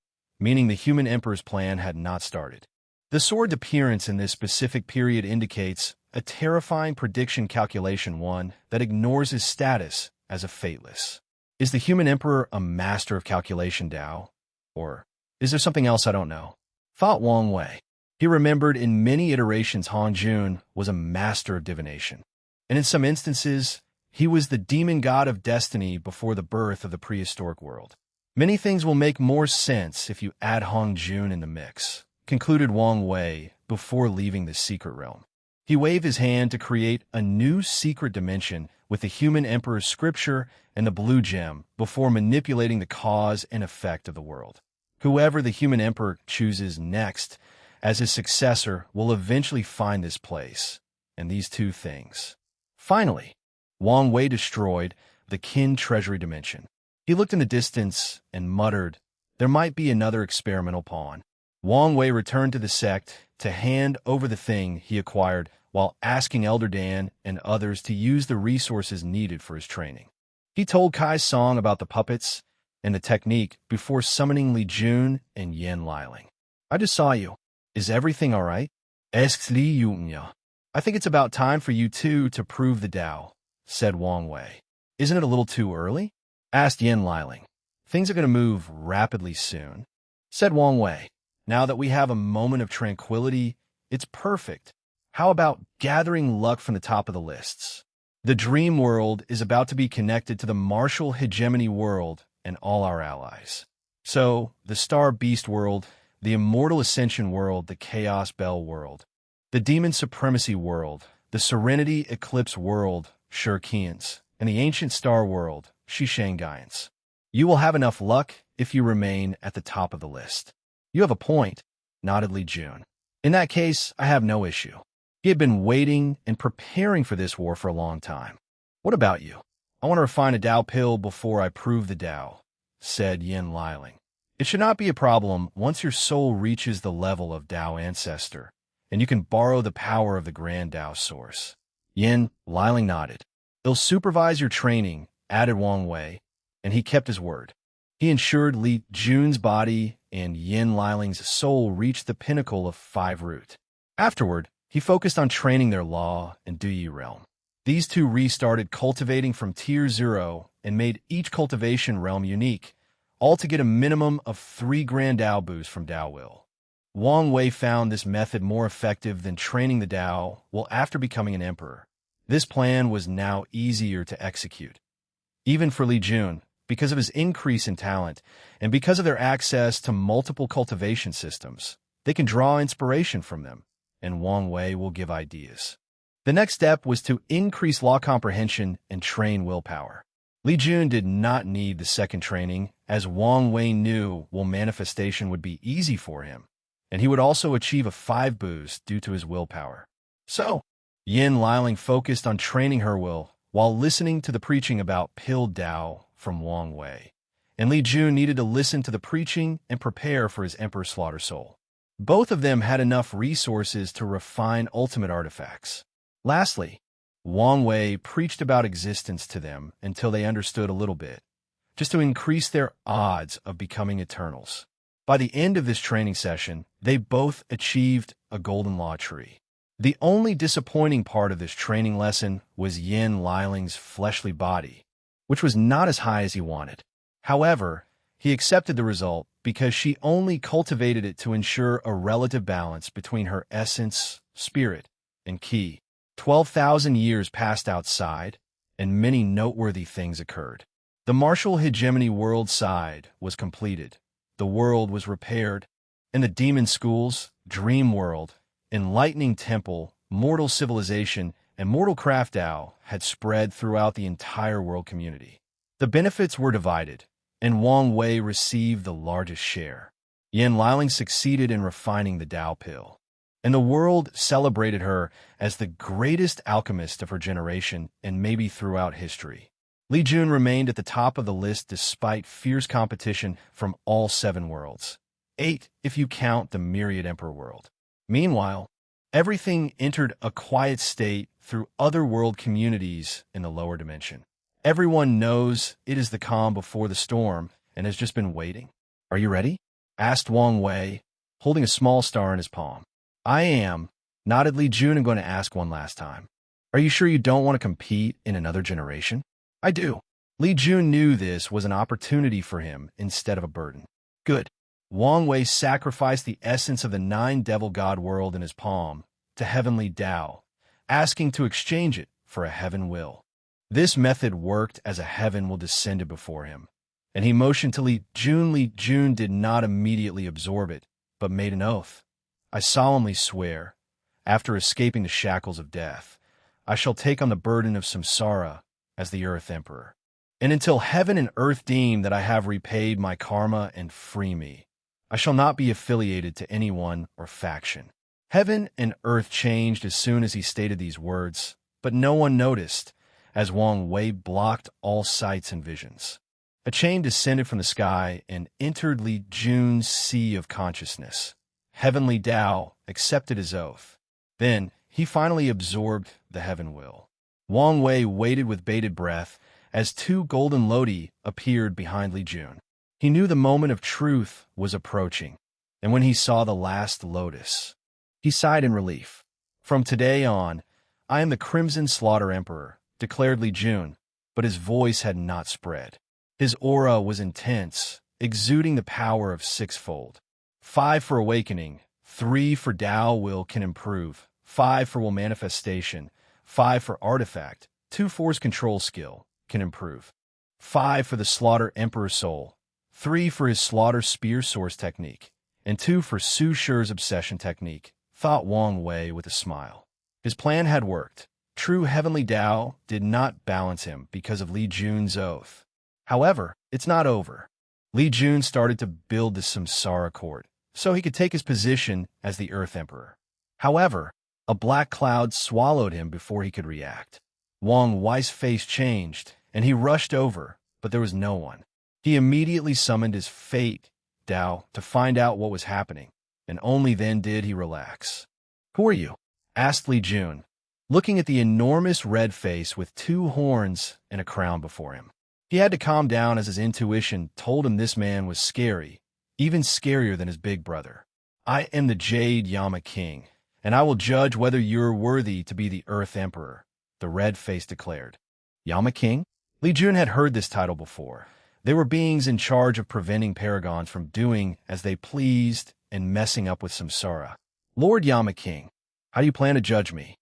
meaning the human emperor's plan had not started. The sword's appearance in this specific period indicates a terrifying prediction calculation, one that ignores his status as a fateless. Is the human emperor a master of calculation Tao? Or is there something else I don't know? Thought Wang Wei. He remembered in many iterations Han Jun was a master of divination, and in some instances, he was the demon god of destiny before the birth of the prehistoric world. Many things will make more sense if you add Han Jun in the mix, concluded Wang Wei before leaving the secret realm. He waved his hand to create a new secret dimension with the human emperor's scripture and the blue gem before manipulating the cause and effect of the world. Whoever the human emperor chooses next as his successor will eventually find this place and these two things. Finally, Wang Wei destroyed the Qin treasury dimension. He looked in the distance and muttered, there might be another experimental pawn. Wang Wei returned to the sect to hand over the thing he acquired while asking Elder Dan and others to use the resources needed for his training. He told Kai Song about the puppets and the technique before summoning Li Jun and Yan Liling. I just saw you. Is everything all right? Asked Li Yunya. I think it's about time for you two to prove the Tao, said Wang Wei. Isn't it a little too early? Asked Yan Liling. Things are going to move rapidly soon, said Wang Wei. Now that we have a moment of tranquility, it's perfect. How about gathering luck from the top of the lists? The dream world is about to be connected to the martial hegemony world and all our allies. So, the Star Beast world, the Immortal Ascension world, the Chaos Bell world, the Demon Supremacy world, the Serenity Eclipse world, Shurkians, and the Ancient Star world, Shishangaians. You will have enough luck if you remain at the top of the list. You have a point, nodded Li Jun. In that case, I have no issue. He had been waiting and preparing for this war for a long time. What about you? I want to refine a Tao pill before I prove the Tao, said Yan Liling. It should not be a problem once your soul reaches the level of Tao Ancestor, and you can borrow the power of the Grand Tao Source. Yan Liling nodded. He'll supervise your training, added Wang Wei, and he kept his word. He ensured Li Jun's body and Yan Liling's soul reached the pinnacle of 5 root. Afterward, he focused on training their Law and Duyi realm. These two restarted cultivating from Tier 0 and made each cultivation realm unique, all to get a minimum of 3 Grand Tao boosts from Tao Will. Wang Wei found this method more effective than training the Tao while after becoming an emperor. This plan was now easier to execute. Even for Li Jun, because of his increase in talent, and because of their access to multiple cultivation systems, they can draw inspiration from them, and Wang Wei will give ideas. The next step was to increase law comprehension and train willpower. Li Jun did not need the second training, as Wang Wei knew will manifestation would be easy for him, and he would also achieve a 5 boost due to his willpower. So, Yan Liling focused on training her will while listening to the preaching about Pilled Tao from Wang Wei, and Li Jun needed to listen to the preaching and prepare for his Emperor Slaughter Soul. Both of them had enough resources to refine ultimate artifacts. Lastly, Wang Wei preached about existence to them until they understood a little bit, just to increase their odds of becoming eternals. By the end of this training session, they both achieved a golden law tree. The only disappointing part of this training lesson was Yin Liling's fleshly body, which was not as high as he wanted. However, he accepted the result because she only cultivated it to ensure a relative balance between her essence, spirit, and ki. 12,000 years passed outside, and many noteworthy things occurred. The martial hegemony world side was completed, the world was repaired, and the demon schools, dream world, enlightening temple, mortal civilization, and mortal craft Tao had spread throughout the entire world community. The benefits were divided, and Wang Wei received the largest share. Yin Liling succeeded in refining the Tao pill, and the world celebrated her as the greatest alchemist of her generation and maybe throughout history. Li Jun remained at the top of the list despite fierce competition from all 7 worlds. 8 if you count the myriad emperor world. Meanwhile, everything entered a quiet state through other world communities in the lower dimension. Everyone knows it is the calm before the storm and has just been waiting. "Are you ready?" asked Wang Wei, holding a small star in his palm. "I am," nodded Li Jun, and going to ask one last time. "Are you sure you don't want to compete in another generation?" "I do." Li Jun knew this was an opportunity for him instead of a burden. "Good." Wang Wei sacrificed the essence of the 9 devil god world in his palm to heavenly Tao, asking to exchange it for a heaven will. This method worked as a heaven will descended before him, and he motioned to Li Jun. Li Jun did not immediately absorb it, but made an oath. "I solemnly swear, after escaping the shackles of death, I shall take on the burden of samsara as the Earth Emperor, and until heaven and earth deem that I have repaid my karma and free me, I shall not be affiliated to anyone or faction." Heaven and earth changed as soon as he stated these words, but no one noticed, as Wang Wei blocked all sights and visions. A chain descended from the sky and entered Li Jun's sea of consciousness. Heavenly Tao accepted his oath. Then he finally absorbed the heaven will. Wang Wei waited with bated breath as 2 golden lodi appeared behind Li Jun. He knew the moment of truth was approaching, and when he saw the last lotus, he sighed in relief. "From today on, I am the Crimson Slaughter Emperor," declared Li Jun, but his voice had not spread. His aura was intense, exuding the power of 6-fold. 5 for awakening, 3 for Tao will can improve, 5 for will manifestation, 5 for artifact, 2 force control skill can improve, 5 for the Slaughter Emperor soul, 3 for his Slaughter Spear Source technique, and 2 for Su Shi's obsession technique, thought Wang Wei with a smile. His plan had worked. True heavenly Tao did not balance him because of Li Jun's oath. However, it's not over. Li Jun started to build the samsara court so he could take his position as the Earth Emperor. However, a black cloud swallowed him before he could react. Wang Wei's face changed, and he rushed over, but there was no one. He immediately summoned his fate, Tao, to find out what was happening, and only then did he relax. "Who are you?" asked Li Jun, looking at the enormous red face with 2 horns and a crown before him. He had to calm down as his intuition told him this man was scary, even scarier than his big brother. "I am the Jade Yama King, and I will judge whether you're worthy to be the Earth Emperor," the red face declared. Yama King? Li Jun had heard this title before. They were beings in charge of preventing paragons from doing as they pleased and messing up with samsara. "Lord Yama King, how do you plan to judge me?"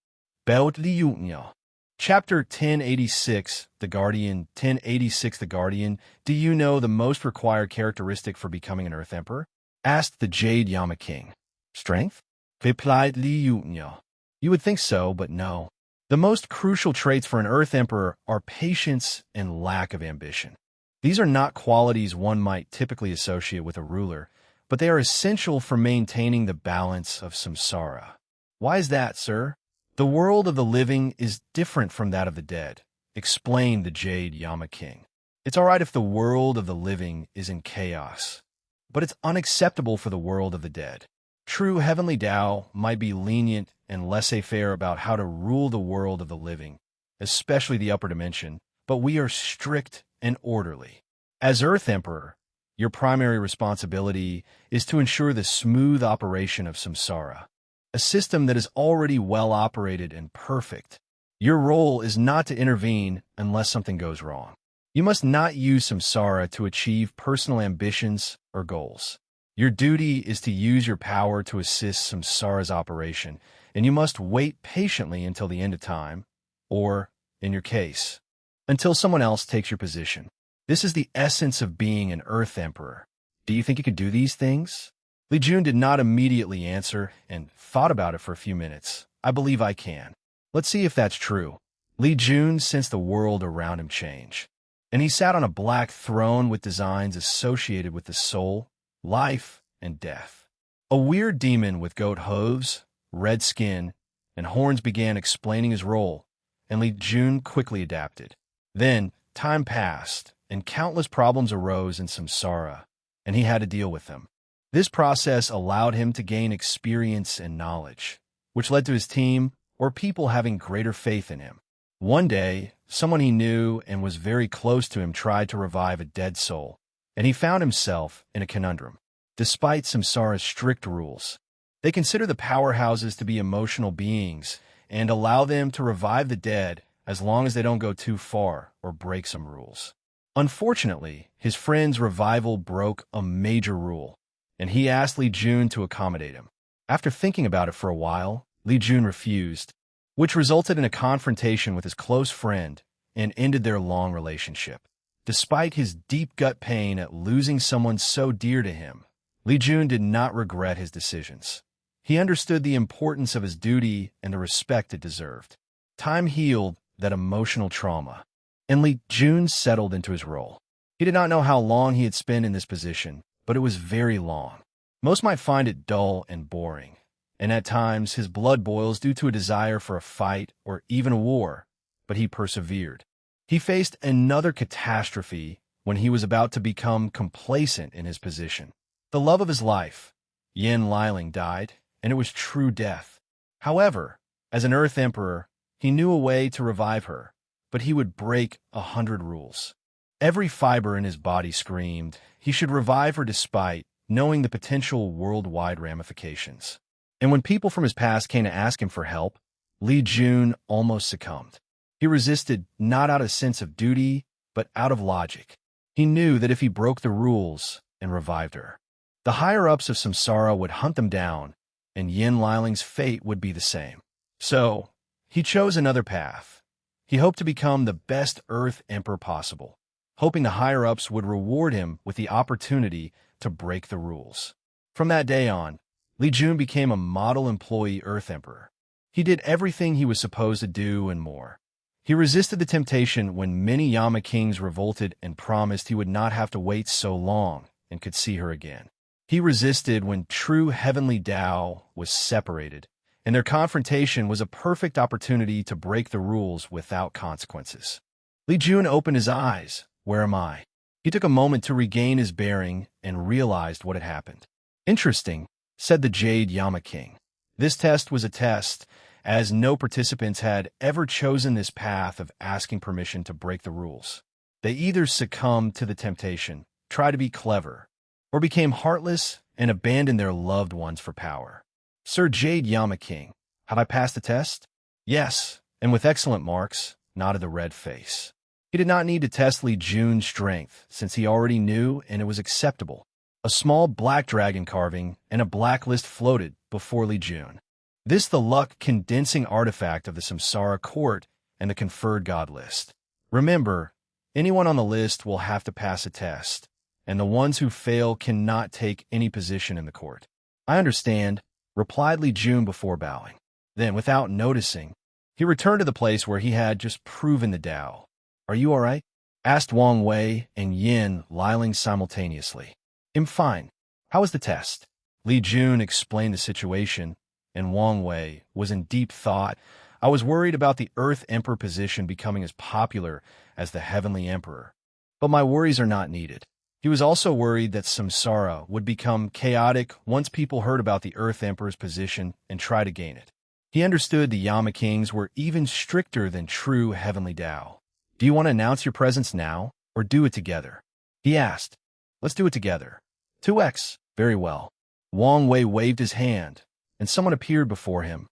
Beot Li Yunyo. Chapter 1086, The Guardian. 1086, The Guardian. "Do you know the most required characteristic for becoming an Earth Emperor?" asked the Jade Yama King. "Strength?" replied Li Yunyo. "You would think so, but no. The most crucial traits for an Earth Emperor are patience and lack of ambition. These are not qualities one might typically associate with a ruler, but they are essential for maintaining the balance of samsara." "Why is that, sir?" "The world of the living is different from that of the dead," explained the Jade Yama King. "It's all right if the world of the living is in chaos, but it's unacceptable for the world of the dead. True heavenly Tao might be lenient and laissez-faire about how to rule the world of the living, especially the upper dimension, but we are strict and orderly. As Earth Emperor, your primary responsibility is to ensure the smooth operation of samsara, a system that is already well operated and perfect. Your role is not to intervene unless something goes wrong. You must not use samsara to achieve personal ambitions or goals. Your duty is to use your power to assist samsara's operation, and you must wait patiently until the end of time, or, in your case, until someone else takes your position. This is the essence of being an Earth Emperor. Do you think you could do these things? Li Jun did not immediately answer and thought about it for a few minutes. I believe I can. Let's see if that's true. Li Jun sensed the world around him change, and he sat on a black throne with designs associated with the soul, life, and death. A weird demon with goat hooves, red skin, and horns began explaining his role, and Li Jun quickly adapted. Then, time passed, and countless problems arose in samsara, and he had to deal with them. This process allowed him to gain experience and knowledge, which led to his team or people having greater faith in him. One day, someone he knew and was very close to him tried to revive a dead soul, and he found himself in a conundrum. Despite samsara's strict rules, they consider the powerhouses to be emotional beings and allow them to revive the dead as long as they don't go too far or break some rules. Unfortunately, his friend's revival broke a major rule, and he asked Li Jun to accommodate him. After thinking about it for a while, Li Jun refused, which resulted in a confrontation with his close friend and ended their long relationship. Despite his deep gut pain at losing someone so dear to him, Li Jun did not regret his decisions. He understood the importance of his duty and the respect it deserved. Time healed that emotional trauma, and Li Jun settled into his role. He did not know how long he had spent in this position, but it was very long. Most might find it dull and boring, and at times his blood boils due to a desire for a fight or even a war, but he persevered. He faced another catastrophe when he was about to become complacent in his position. The love of his life, Yin Liling, died, and it was true death. However, as an Earth Emperor, he knew a way to revive her, but he would break 100 rules. Every fiber in his body screamed he should revive her despite knowing the potential worldwide ramifications. And when people from his past came to ask him for help, Li Jun almost succumbed. He resisted not out of sense of duty, but out of logic. He knew that if he broke the rules and revived her, the higher-ups of samsara would hunt them down, and Yin Liling's fate would be the same. So, he chose another path. He hoped to become the best Earth Emperor possible, hoping the higher-ups would reward him with the opportunity to break the rules. From that day on, Li Jun became a model employee Earth Emperor. He did everything he was supposed to do and more. He resisted the temptation when many Yama kings revolted and promised he would not have to wait so long and could see her again. He resisted when true heavenly Tao was separated, and their confrontation was a perfect opportunity to break the rules without consequences. Li Jun opened his eyes. Where am I? He took a moment to regain his bearing and realized what had happened. Interesting, said the Jade Yama King. This test was a test, as no participants had ever chosen this path of asking permission to break the rules. They either succumbed to the temptation, tried to be clever, or became heartless and abandoned their loved ones for power. Sir Jade Yama King, have I passed the test? Yes, and with excellent marks, nodded the red face. He did not need to test Li Jun's strength, since he already knew and it was acceptable. A small black dragon carving and a blacklist floated before Li Jun. This the luck-condensing artifact of the Samsara court and the conferred god list. Remember, anyone on the list will have to pass a test, and the ones who fail cannot take any position in the court. I understand, replied Li Jun before bowing. Then, without noticing, he returned to the place where he had just proven the Tao. Are you all right? Asked Wang Wei and Yin Liling simultaneously. I'm fine. How was the test? Li Jun explained the situation, and Wang Wei was in deep thought. I was worried about the Earth Emperor position becoming as popular as the Heavenly Emperor. But my worries are not needed. He was also worried that samsara would become chaotic once people heard about the Earth Emperor's position and try to gain it. He understood the Yama Kings were even stricter than true heavenly Tao. "Do you want to announce your presence now, or do it together?" he asked. "Let's do it together." 2x. Very well. Wang Wei waved his hand, and someone appeared before him.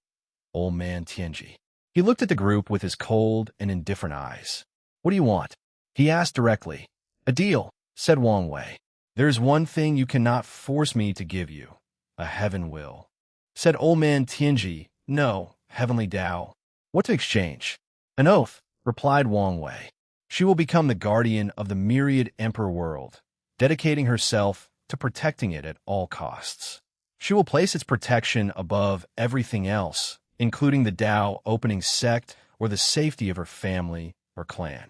Old man Tianji. He looked at the group with his cold and indifferent eyes. "What do you want?" he asked directly. "A deal," said Wang Wei. "There's one thing you cannot force me to give you. A heaven will," said old man Tianji. "No, heavenly Tao." "What to exchange?" "An oath," replied Wang Wei. "She will become the guardian of the myriad emperor world, dedicating herself to protecting it at all costs. She will place its protection above everything else, including the Tao opening sect or the safety of her family or clan."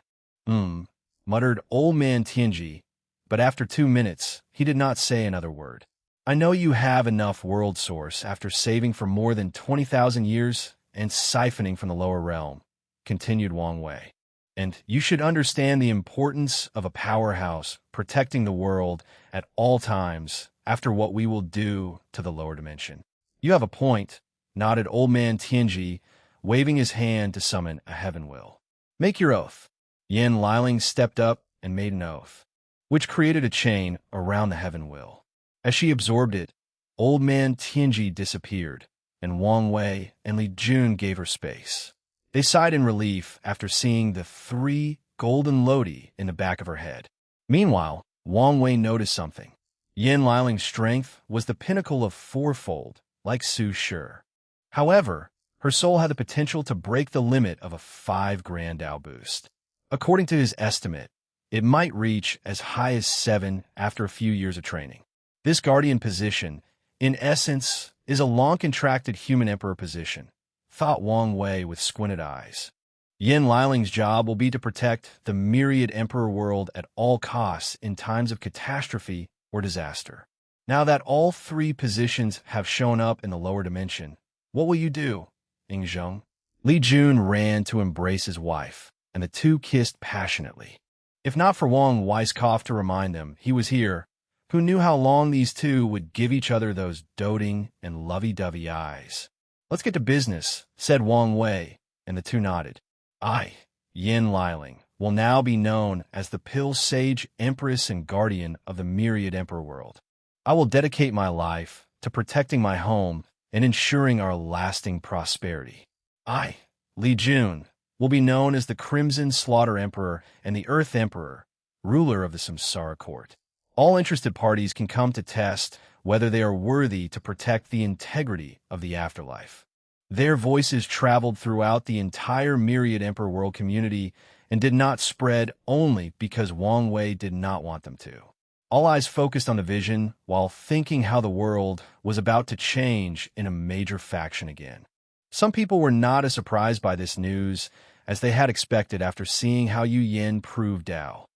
Muttered old man Tianji, but after 2 minutes, he did not say another word. "I know you have enough world source after saving for more than 20,000 years and siphoning from the lower realm," continued Wang Wei. "And you should understand the importance of a powerhouse protecting the world at all times after what we will do to the lower dimension." "You have a point," nodded old man Tianji, waving his hand to summon a heaven will. "Make your oath." Yin Liling stepped up and made an oath, which created a chain around the heaven will. As she absorbed it, old man Tianji disappeared, and Wang Wei and Li Jun gave her space. They sighed in relief after seeing the 3 golden lodi in the back of her head. Meanwhile, Wang Wei noticed something. Yin Liling's strength was the pinnacle of 4-fold, like Su Shi. However, her soul had the potential to break the limit of a 5 grand Dao boost. According to his estimate, it might reach as high as 7 after a few years of training. This guardian position, in essence, is a long-contracted human emperor position, thought Wang Wei with squinted eyes. Yin Liling's job will be to protect the myriad emperor world at all costs in times of catastrophe or disaster. Now that all 3 positions have shown up in the lower dimension, what will you do, Yingzheng? Li Jun ran to embrace his wife, and the two kissed passionately. If not for Wang Wei's cough to remind them he was here, who knew how long these two would give each other those doting and lovey-dovey eyes? "Let's get to business," said Wang Wei, and the two nodded. "I, Yin Liling, will now be known as the Pill Sage Empress and Guardian of the Myriad Emperor World. I will dedicate my life to protecting my home and ensuring our lasting prosperity. I, Li Jun, will be known as the Crimson Slaughter Emperor and the Earth Emperor, ruler of the Samsara Court. All interested parties can come to test whether they are worthy to protect the integrity of the afterlife." Their voices traveled throughout the entire Myriad Emperor World community and did not spread only because Wang Wei did not want them to. All eyes focused on the vision while thinking how the world was about to change in a major faction again. Some people were not as surprised by this news as they had expected after seeing how Yu Yin proved Dao.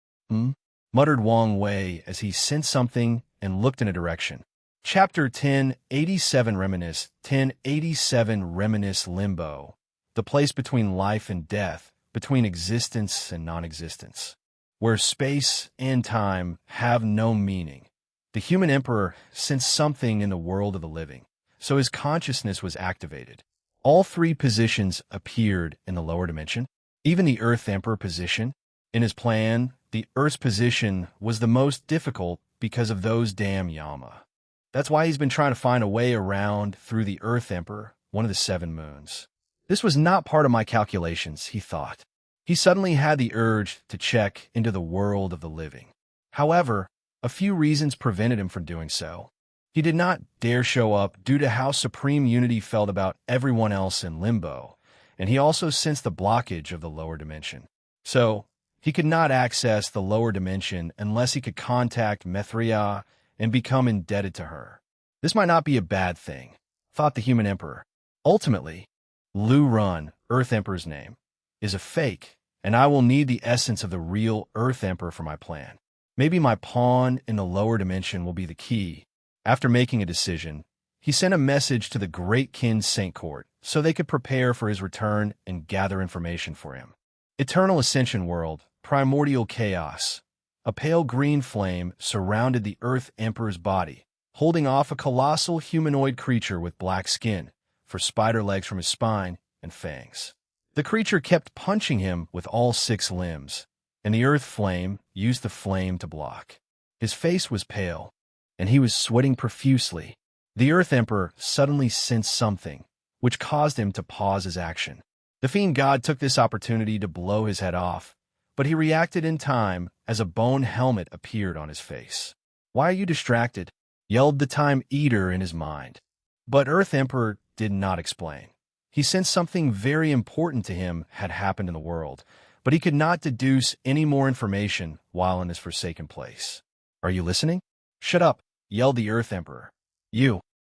Muttered Wang Wei as he sensed something and looked in a direction. Chapter 1087 Reminisce 1087 Reminisce Limbo, the place between life and death, between existence and non-existence, where space and time have no meaning. The human emperor sensed something in the world of the living, so his consciousness was activated. All 3 positions appeared in the lower dimension, even the Earth Emperor position. In his plan, the Earth's position was the most difficult because of those damn Yama. That's why he's been trying to find a way around through the Earth Emperor, one of the 7 moons. This was not part of my calculations, he thought. He suddenly had the urge to check into the world of the living. However, a few reasons prevented him from doing so. He did not dare show up due to how Supreme Unity felt about everyone else in Limbo, and he also sensed the blockage of the lower dimension. So, he could not access the lower dimension unless he could contact Mithria and become indebted to her. This might not be a bad thing, thought the human emperor. Ultimately, Lu Run, Earth Emperor's name, is a fake, and I will need the essence of the real Earth Emperor for my plan. Maybe my pawn in the lower dimension will be the key. After making a decision, he sent a message to the Great Kin Saint Court so they could prepare for his return and gather information for him. Eternal Ascension World, Primordial Chaos. A pale green flame surrounded the Earth Emperor's body, holding off a colossal humanoid creature with black skin, for spider legs from his spine and fangs. The creature kept punching him with all 6 limbs, and the earth flame used the flame to block. His face was pale, and he was sweating profusely. The Earth Emperor suddenly sensed something, which caused him to pause his action. The fiend god took this opportunity to blow his head off, but he reacted in time as a bone helmet appeared on his face. "Why are you distracted?" yelled the Time Eater in his mind. But Earth Emperor did not explain. He sensed something very important to him had happened in the world, but he could not deduce any more information while in this forsaken place. "Are you listening?" "Shut up," yelled the Earth Emperor.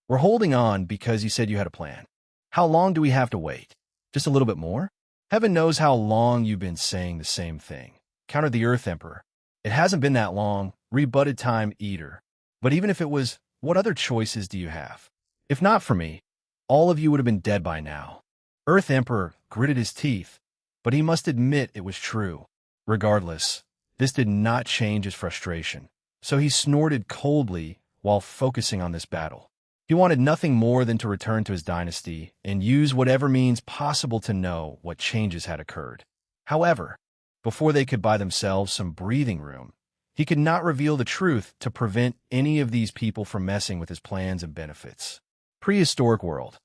We're holding on because you said you had a plan. How long do we have to wait? Just a little bit more?" "Heaven knows how long you've been saying the same thing," countered the Earth Emperor. "It hasn't been that long," rebutted Time Eater. "But even if it was, what other choices do you have? If not for me, all of you would have been dead by now." Earth Emperor gritted his teeth, but he must admit it was true. Regardless, this did not change his frustration, so he snorted coldly while focusing on this battle. He wanted nothing more than to return to his dynasty and use whatever means possible to know what changes had occurred. However, before they could buy themselves some breathing room, he could not reveal the truth to prevent any of these people from messing with his plans and benefits. Prehistoric world.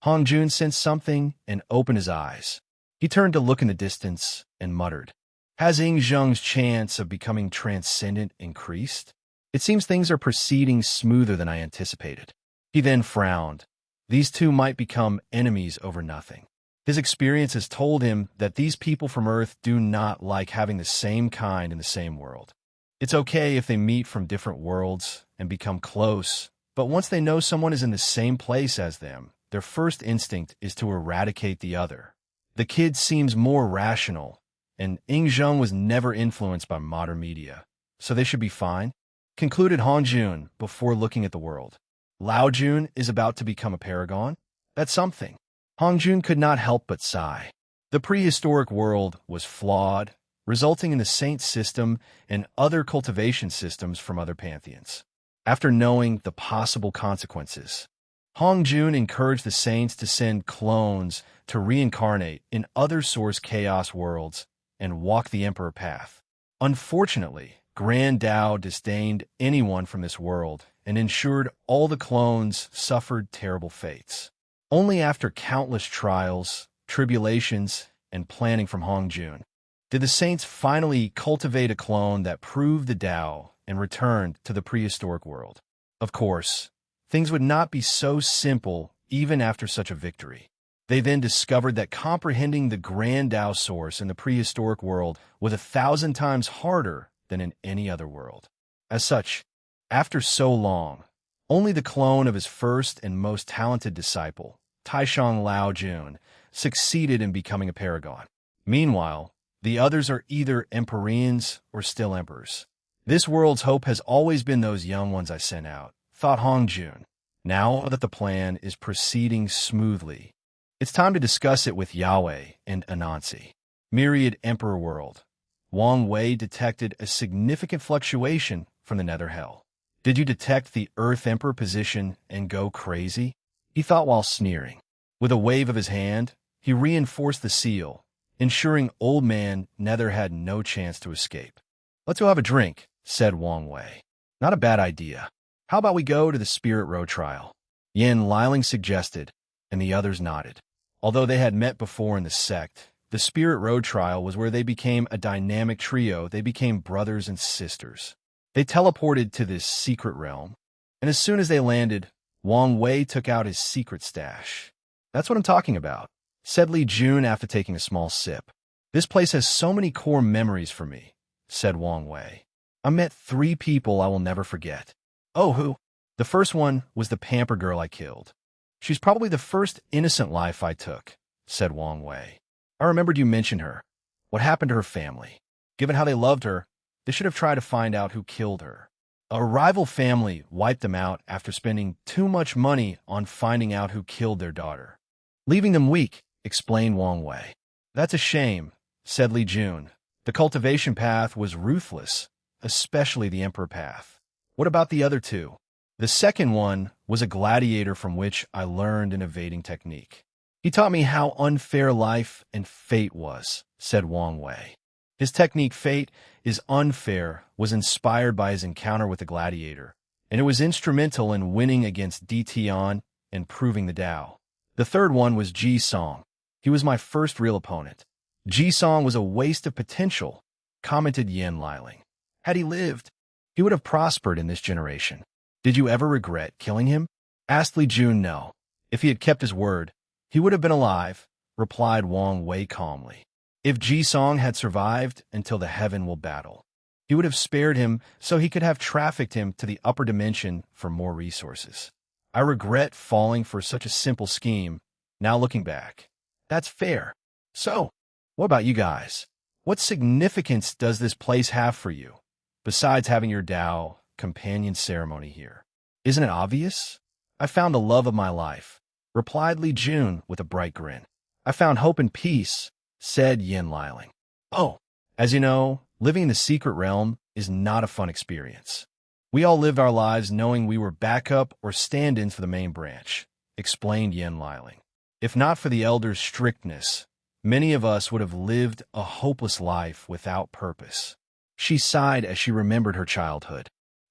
Hong Jun sensed something and opened his eyes. He turned to look in the distance and muttered, "Has Ying Zheng's chance of becoming transcendent increased? It seems things are proceeding smoother than I anticipated." He then frowned. These two might become enemies over nothing. His experience has told him that these people from Earth do not like having the same kind in the same world. It's okay if they meet from different worlds and become close, but once they know someone is in the same place as them, their first instinct is to eradicate the other. The kid seems more rational, and Ying Zheng was never influenced by modern media, so they should be fine, concluded Hong Jun before looking at the world. Lao Jun is about to become a paragon? That's something. Hong Jun could not help but sigh. The prehistoric world was flawed, resulting in the saint system and other cultivation systems from other pantheons. After knowing the possible consequences, Hong Jun encouraged the saints to send clones to reincarnate in other source chaos worlds and walk the emperor path. Unfortunately, Grand Dao disdained anyone from this world and ensured all the clones suffered terrible fates. Only after countless trials, tribulations, and planning from Hong Jun did the saints finally cultivate a clone that proved the Dao and returned to the prehistoric world. Of course, things would not be so simple even after such a victory. They then discovered that comprehending the Grand Dao source in the prehistoric world was 1,000 times harder than in any other world. As such, after so long, only the clone of his first and most talented disciple, Taishang Lao Jun, succeeded in becoming a paragon. Meanwhile, the others are either Empyreans or still emperors. This world's hope has always been those young ones I sent out, thought Hong Jun. Now that the plan is proceeding smoothly, it's time to discuss it with Yahweh and Anansi. Myriad Emperor World. Wang Wei detected a significant fluctuation from the nether hell. "Did you detect the Earth Emperor position and go crazy?" he thought while sneering. With a wave of his hand, he reinforced the seal, ensuring Old Man Nether had no chance to escape. "Let's go have a drink," said Wang Wei. "Not a bad idea. How about we go to the Spirit Road trial?" Yin Liling suggested, and the others nodded. Although they had met before in the sect, the Spirit Road trial was where they became a dynamic trio. They became brothers and sisters. They teleported to this secret realm, and as soon as they landed, Wang Wei took out his secret stash. "That's what I'm talking about," said Li Jun after taking a small sip. "This place has so many core memories for me," said Wang Wei. "I met 3 people I will never forget." "Oh, who?" "The first one was the pamper girl I killed. She's probably the first innocent life I took," said Wang Wei. "I remembered you mentioned her. What happened to her family? Given how they loved her, they should have tried to find out who killed her. A rival family wiped them out after spending too much money on finding out who killed their daughter, leaving them weak," explained Wang Wei. "That's a shame," said Li Jun. "The cultivation path was ruthless, especially the emperor path." "What about the other 2? "The second one was a gladiator from which I learned an evading technique. He taught me how unfair life and fate was, said Wang Wei. His technique, Fate is Unfair, was inspired by his encounter with the gladiator, and it was instrumental in winning against Di Tian and proving the Tao. The third one was Ji Song. He was my first real opponent. Ji Song was a waste of potential, commented Yin Liling. Had he lived, he would have prospered in this generation. Did you ever regret killing him? Asked Li Jun. No. If he had kept his word, he would have been alive, replied Wang Wei calmly. If Ji Song had survived until the heaven will battle, he would have spared him so he could have trafficked him to the upper dimension for more resources. I regret falling for such a simple scheme, now looking back. That's fair. So, what about you guys? What significance does this place have for you, besides having your Tao companion ceremony here? Isn't it obvious? I found the love of my life, replied Li Jun with a bright grin. I found hope and peace, said Yin Liling. Oh, as you know, living in the secret realm is not a fun experience. We all lived our lives knowing we were backup or stand-ins for the main branch, explained Yin Liling. If not for the elders' strictness, many of us would have lived a hopeless life without purpose. She sighed as she remembered her childhood.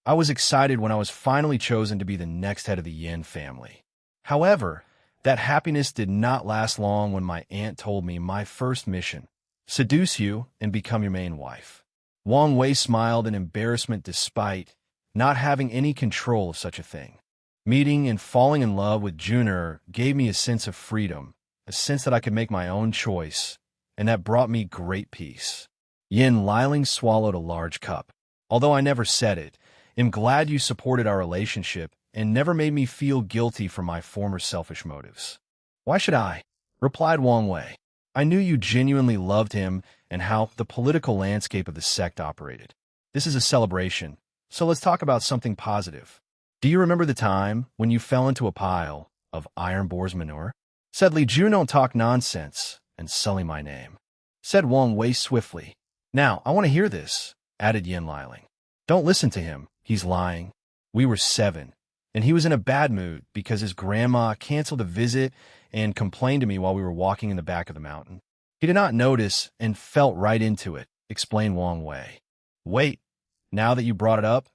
I was excited when I was finally chosen to be the next head of the Yin family. However, that happiness did not last long when my aunt told me my first mission, seduce you and become your main wife. Wang Wei smiled in embarrassment despite not having any control of such a thing. Meeting and falling in love with Juner gave me a sense of freedom, a sense that I could make my own choice, and that brought me great peace. Yin Liling swallowed a large cup. Although I never said it, I'm glad you supported our relationship and never made me feel guilty for my former selfish motives. Why should I? Replied Wang Wei. I knew you genuinely loved him and how the political landscape of the sect operated. This is a celebration, so let's talk about something positive. Do you remember the time when you fell into a pile of iron boar's manure? Said Li Jun. Don't talk nonsense and sully my name, said Wang Wei swiftly. Now, I want to hear this, added Yin Liling. Don't listen to him. He's lying. We were 7. And he was in a bad mood because his grandma canceled a visit and complained to me while we were walking in the back of the mountain. He did not notice and felt right into it, explained Wang Wei. Wait, now that you brought it up,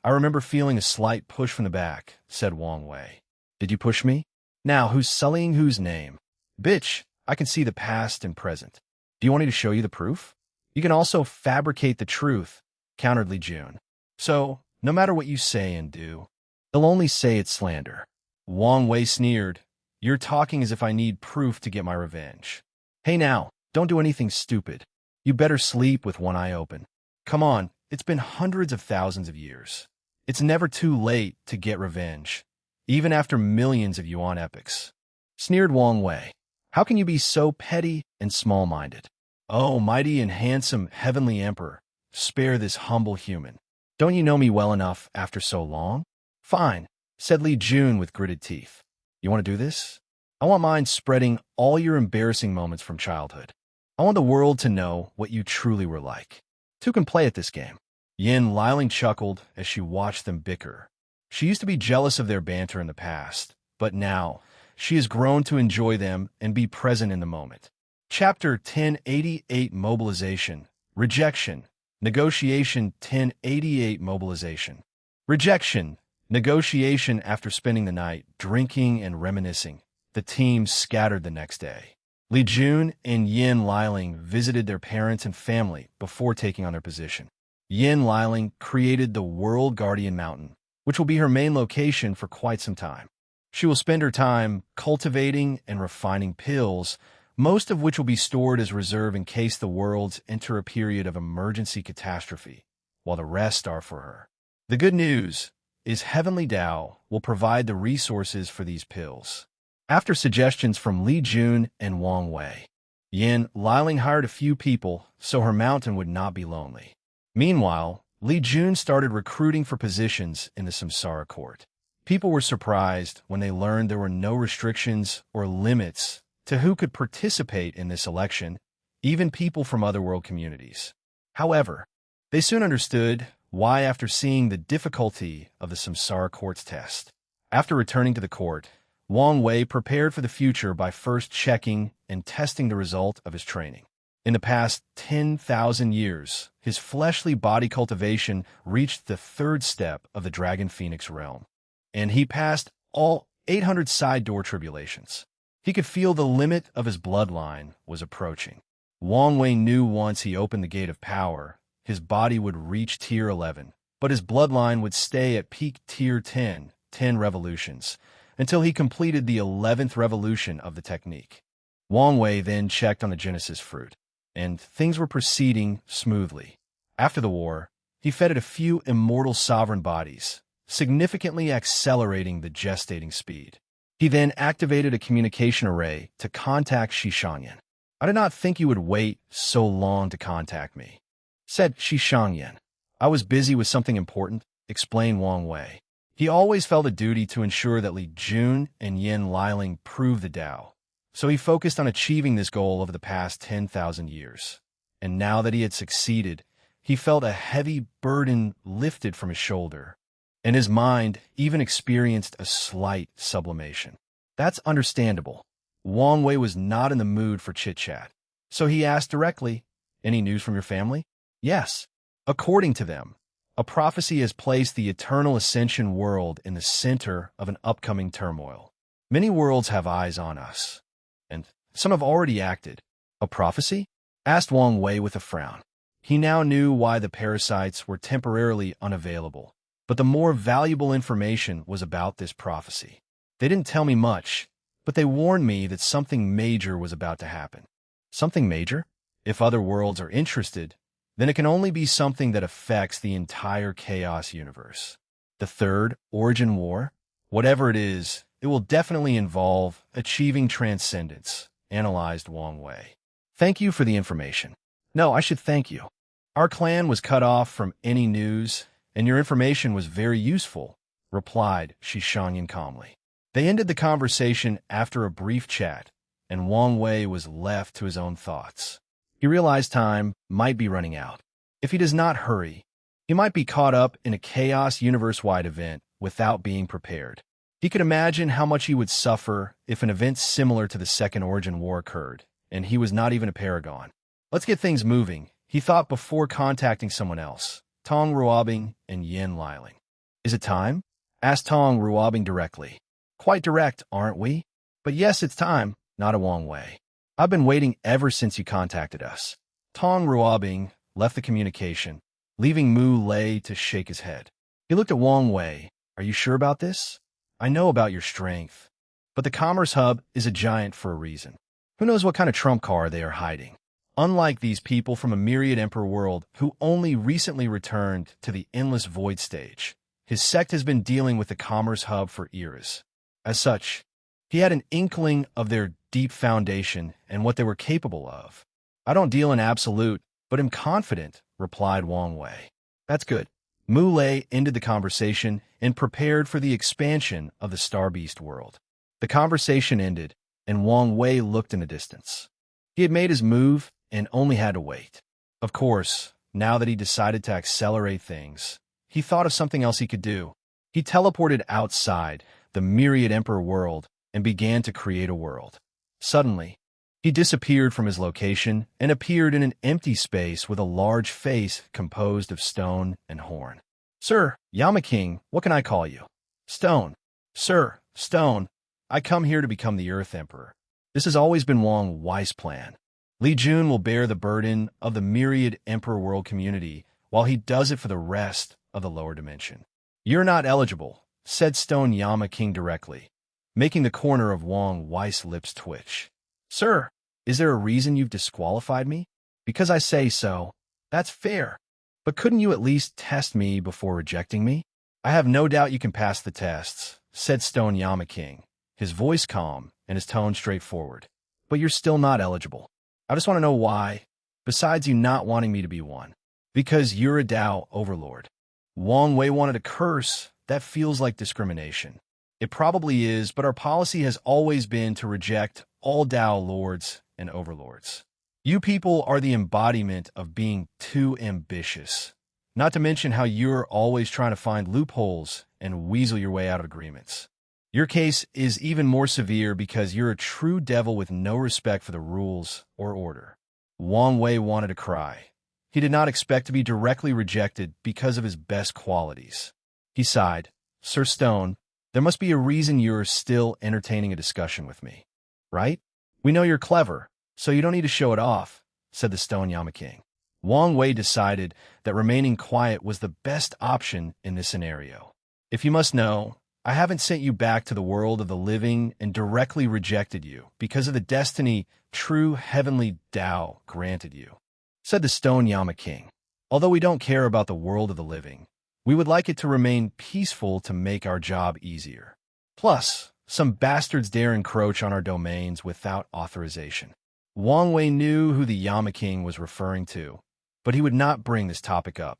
I remember feeling a slight push from the back, said Wang Wei. Did you push me? Now, who's sullying whose name? Bitch, I can see the past and present. Do you want me to show you the proof? You can also fabricate the truth, countered Li Jun. So, no matter what you say and do, they'll only say it's slander. Wang Wei sneered. You're talking as if I need proof to get my revenge. Hey now, don't do anything stupid. You better sleep with one eye open. Come on, it's been hundreds of thousands of years. It's never too late to get revenge, even after millions of yuan epics. Sneered Wang Wei. How can you be so petty and small-minded? Oh, mighty and handsome heavenly emperor, spare this humble human. Don't you know me well enough after so long? Fine, said Li Jun with gritted teeth. You want to do this? I want mine spreading all your embarrassing moments from childhood. I want the world to know what you truly were like. Two can play at this game. Yin Liling chuckled as she watched them bicker. She used to be jealous of their banter in the past, but now she has grown to enjoy them and be present in the moment. Chapter 1088 Mobilization. Rejection. Negotiation 1088 Mobilization. Rejection. Negotiation. After spending the night drinking and reminiscing, the team scattered the next day. Li Jun and Yin Liling visited their parents and family before taking on their position. Yin Liling created the World Guardian Mountain, which will be her main location for quite some time. She will spend her time cultivating and refining pills, most of which will be stored as reserve in case the worlds enter a period of emergency catastrophe, while the rest are for her. The good news is Heavenly Tao will provide the resources for these pills. After suggestions from Li Jun and Wang Wei, Yin Liling hired a few people so her mountain would not be lonely. Meanwhile, Li Jun started recruiting for positions in the Samsara court. People were surprised when they learned there were no restrictions or limits to who could participate in this election, even people from other world communities. However, they soon understood why after seeing the difficulty of the Samsara court's test. After returning to the court, Wang Wei prepared for the future by first checking and testing the result of his training. In the past 10,000 years, his fleshly body cultivation reached the third step of the Dragon Phoenix realm, and he passed all 800 side door tribulations. He could feel the limit of his bloodline was approaching. Wang Wei knew once he opened the gate of power, his body would reach Tier 11, but his bloodline would stay at peak Tier 10, 10 revolutions, until he completed the 11th revolution of the technique. Wang Wei then checked on the Genesis fruit, and things were proceeding smoothly. After the war, he fed it a few immortal sovereign bodies, significantly accelerating the gestating speed. He then activated a communication array to contact Shishangyan. "I did not think you would wait so long to contact me," said Shishangyan. "I was busy with something important," explained Wang Wei. He always felt a duty to ensure that Li Jun and Yin Liling proved the Tao, so he focused on achieving this goal over the past 10,000 years. And now that he had succeeded, he felt a heavy burden lifted from his shoulder, and his mind even experienced a slight sublimation. That's understandable. Wang Wei was not in the mood for chit-chat, so he asked directly, "Any news from your family?" "Yes. According to them, a prophecy has placed the eternal ascension world in the center of an upcoming turmoil. Many worlds have eyes on us, and some have already acted." "A prophecy?" asked Wang Wei with a frown. He now knew why the parasites were temporarily unavailable, but the more valuable information was about this prophecy. "They didn't tell me much, but they warned me that something major was about to happen." "Something major?" "If other worlds are interested, then it can only be something that affects the entire chaos universe. The Third Origin War? Whatever it is, it will definitely involve achieving transcendence," analyzed Wang Wei. "Thank you for the information." "No, I should thank you. Our clan was cut off from any news, and your information was very useful," replied Shishangyan calmly. They ended the conversation after a brief chat, and Wang Wei was left to his own thoughts. He realized time might be running out. If he does not hurry, he might be caught up in a chaos universe-wide event without being prepared. He could imagine how much he would suffer if an event similar to the Second Origin War occurred, and he was not even a paragon. "Let's get things moving," he thought before contacting someone else, Tong Ruobing and Yin Liling. "Is it time?" asked Tong Ruobing directly. "Quite direct, aren't we?" "But yes, it's time," not a Wang Wei. "I've been waiting ever since you contacted us." Tong Ruobing left the communication, leaving Mu Lei to shake his head. He looked at Wang Wei. "Are you sure about this? I know about your strength, but the Commerce Hub is a giant for a reason. Who knows what kind of trump card they are hiding? Unlike these people from a myriad emperor world who only recently returned to the endless void stage, his sect has been dealing with the Commerce Hub for eras. As such, he had an inkling of their deep foundation and what they were capable of. "I don't deal in absolute, but am confident," replied Wang Wei. "That's good." Mu Lei ended the conversation and prepared for the expansion of the Star Beast world. The conversation ended, and Wang Wei looked in the distance. He had made his move and only had to wait. Of course, now that he decided to accelerate things, he thought of something else he could do. He teleported outside the myriad emperor world and began to create a world. Suddenly, he disappeared from his location and appeared in an empty space with a large face composed of stone and horn. "Sir, Yama King, what can I call you?" "Stone." "Sir, Stone, I come here to become the Earth Emperor. This has always been Wang Wei's plan. Li Jun will bear the burden of the myriad emperor world community while he does it for the rest of the lower dimension." "You're not eligible," said Stone Yama King directly, making the corner of Wang Wei's lips twitch. "Sir, is there a reason you've disqualified me?" "Because I say so." "That's fair. But couldn't you at least test me before rejecting me?" "I have no doubt you can pass the tests," said Stone Yama King, his voice calm and his tone straightforward. "But you're still not eligible. I just want to know why, besides you not wanting me to be one." "Because you're a Tao overlord." Wang Wei wanted to curse. That feels like discrimination. It probably is, but our policy has always been to reject all Tao lords and overlords. You people are the embodiment of being too ambitious. Not to mention how you're always trying to find loopholes and weasel your way out of agreements. Your case is even more severe because you're a true devil with no respect for the rules or order. Wang Wei wanted to cry. He did not expect to be directly rejected because of his best qualities. He sighed. Sir Stone, there must be a reason you're still entertaining a discussion with me, right? We know you're clever, so you don't need to show it off, said the Stone Yama King. Wang Wei decided that remaining quiet was the best option in this scenario. If you must know, I haven't sent you back to the world of the living and directly rejected you because of the destiny true heavenly Tao granted you, said the Stone Yama King. Although we don't care about the world of the living, we would like it to remain peaceful to make our job easier. Plus, some bastards dare encroach on our domains without authorization. Wang Wei knew who the Yama King was referring to, but he would not bring this topic up.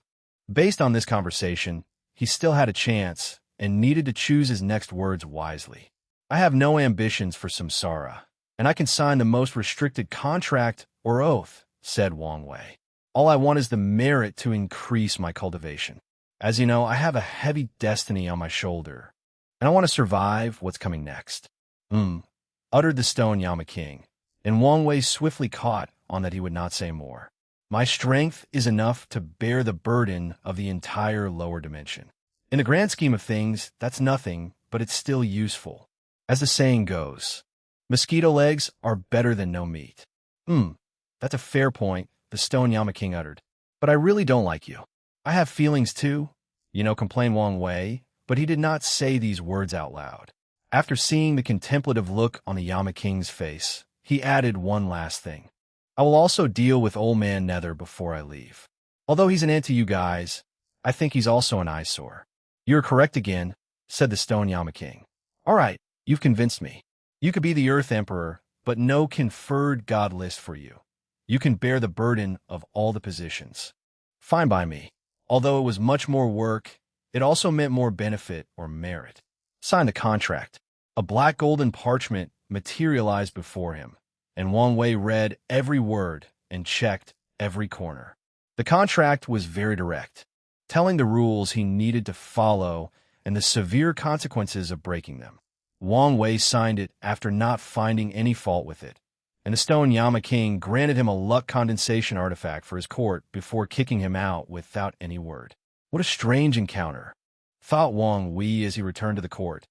Based on this conversation, he still had a chance and needed to choose his next words wisely. I have no ambitions for samsara, and I can sign the most restricted contract or oath, said Wang Wei. All I want is the merit to increase my cultivation. As you know, I have a heavy destiny on my shoulder, and I want to survive what's coming next. Uttered the Stone Yama King, and Wang Wei swiftly caught on that he would not say more. My strength is enough to bear the burden of the entire lower dimension. In the grand scheme of things, that's nothing, but it's still useful. As the saying goes, mosquito legs are better than no meat. That's a fair point, the Stone Yama King uttered. But I really don't like you. I have feelings too, complained Wang Wei, but he did not say these words out loud. After seeing the contemplative look on the Yama King's face, he added one last thing. I will also deal with Old Man Nether before I leave. Although he's an end to you guys, I think he's also an eyesore. You're correct again, said the Stone Yama King. All right, you've convinced me. You could be the Earth Emperor, but no conferred god list for you. You can bear the burden of all the positions. Fine by me. Although it was much more work, it also meant more benefit or merit. Sign the contract. A black golden parchment materialized before him, and Wang Wei read every word and checked every corner. The contract was very direct, telling the rules he needed to follow and the severe consequences of breaking them. Wang Wei signed it after not finding any fault with it, and the Stone Yama King granted him a luck condensation artifact for his court before kicking him out without any word. What a strange encounter, thought Wang Wei as he returned to the court.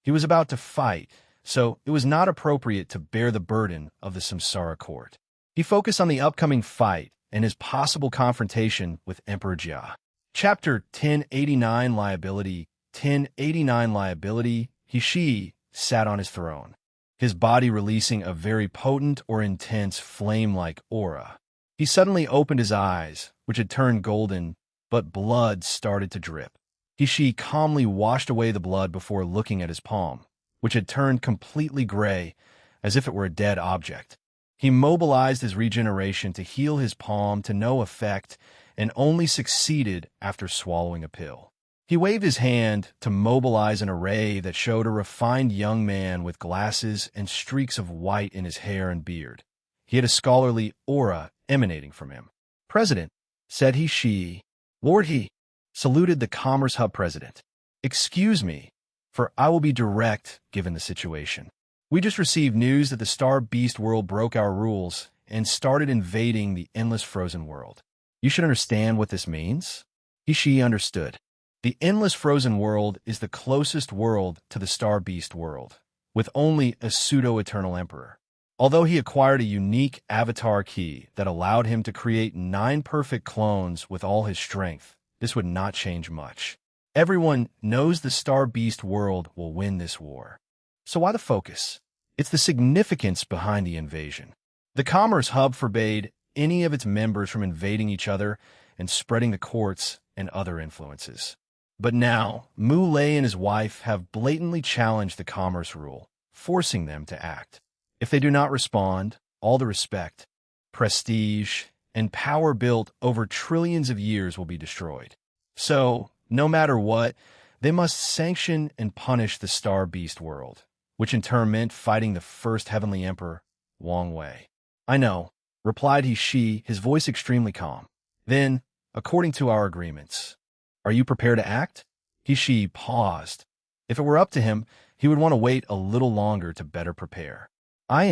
He was about to fight, so it was not appropriate to bear the burden of the Samsara court. He focused on the upcoming fight and his possible confrontation with Emperor Jia. Chapter 1089 Liability 1089 Liability. He sat on his throne, his body releasing a very potent or intense flame-like aura. He suddenly opened his eyes, which had turned golden, but blood started to drip. He calmly washed away the blood before looking at his palm, which had turned completely gray, as if it were a dead object. He mobilized his regeneration to heal his palm to no effect and only succeeded after swallowing a pill. He waved his hand to mobilize an array that showed a refined young man with glasses and streaks of white in his hair and beard. He had a scholarly aura emanating from him. President, said he. Lord he, saluted the Commerce Hub president. Excuse me, for I will be direct given the situation. We just received news that the Star Beast world broke our rules and started invading the endless frozen world. You should understand what this means. He understood. The endless frozen world is the closest world to the Star Beast world, with only a pseudo-eternal emperor. Although he acquired a unique avatar key that allowed him to create 9 perfect clones with all his strength, this would not change much. Everyone knows the Star Beast world will win this war. So why the focus? It's the significance behind the invasion. The Commerce Hub forbade any of its members from invading each other and spreading the courts and other influences. But now, Mu Lei and his wife have blatantly challenged the commerce rule, forcing them to act. If they do not respond, all the respect, prestige, and power built over trillions of years will be destroyed. So, no matter what, they must sanction and punish the Star Beast world, which in turn meant fighting the first Heavenly Emperor, Wang Wei. I know, replied he, his voice extremely calm. Then, according to our agreements, are you prepared to act? He paused. If it were up to him, he would want to wait a little longer to better prepare. I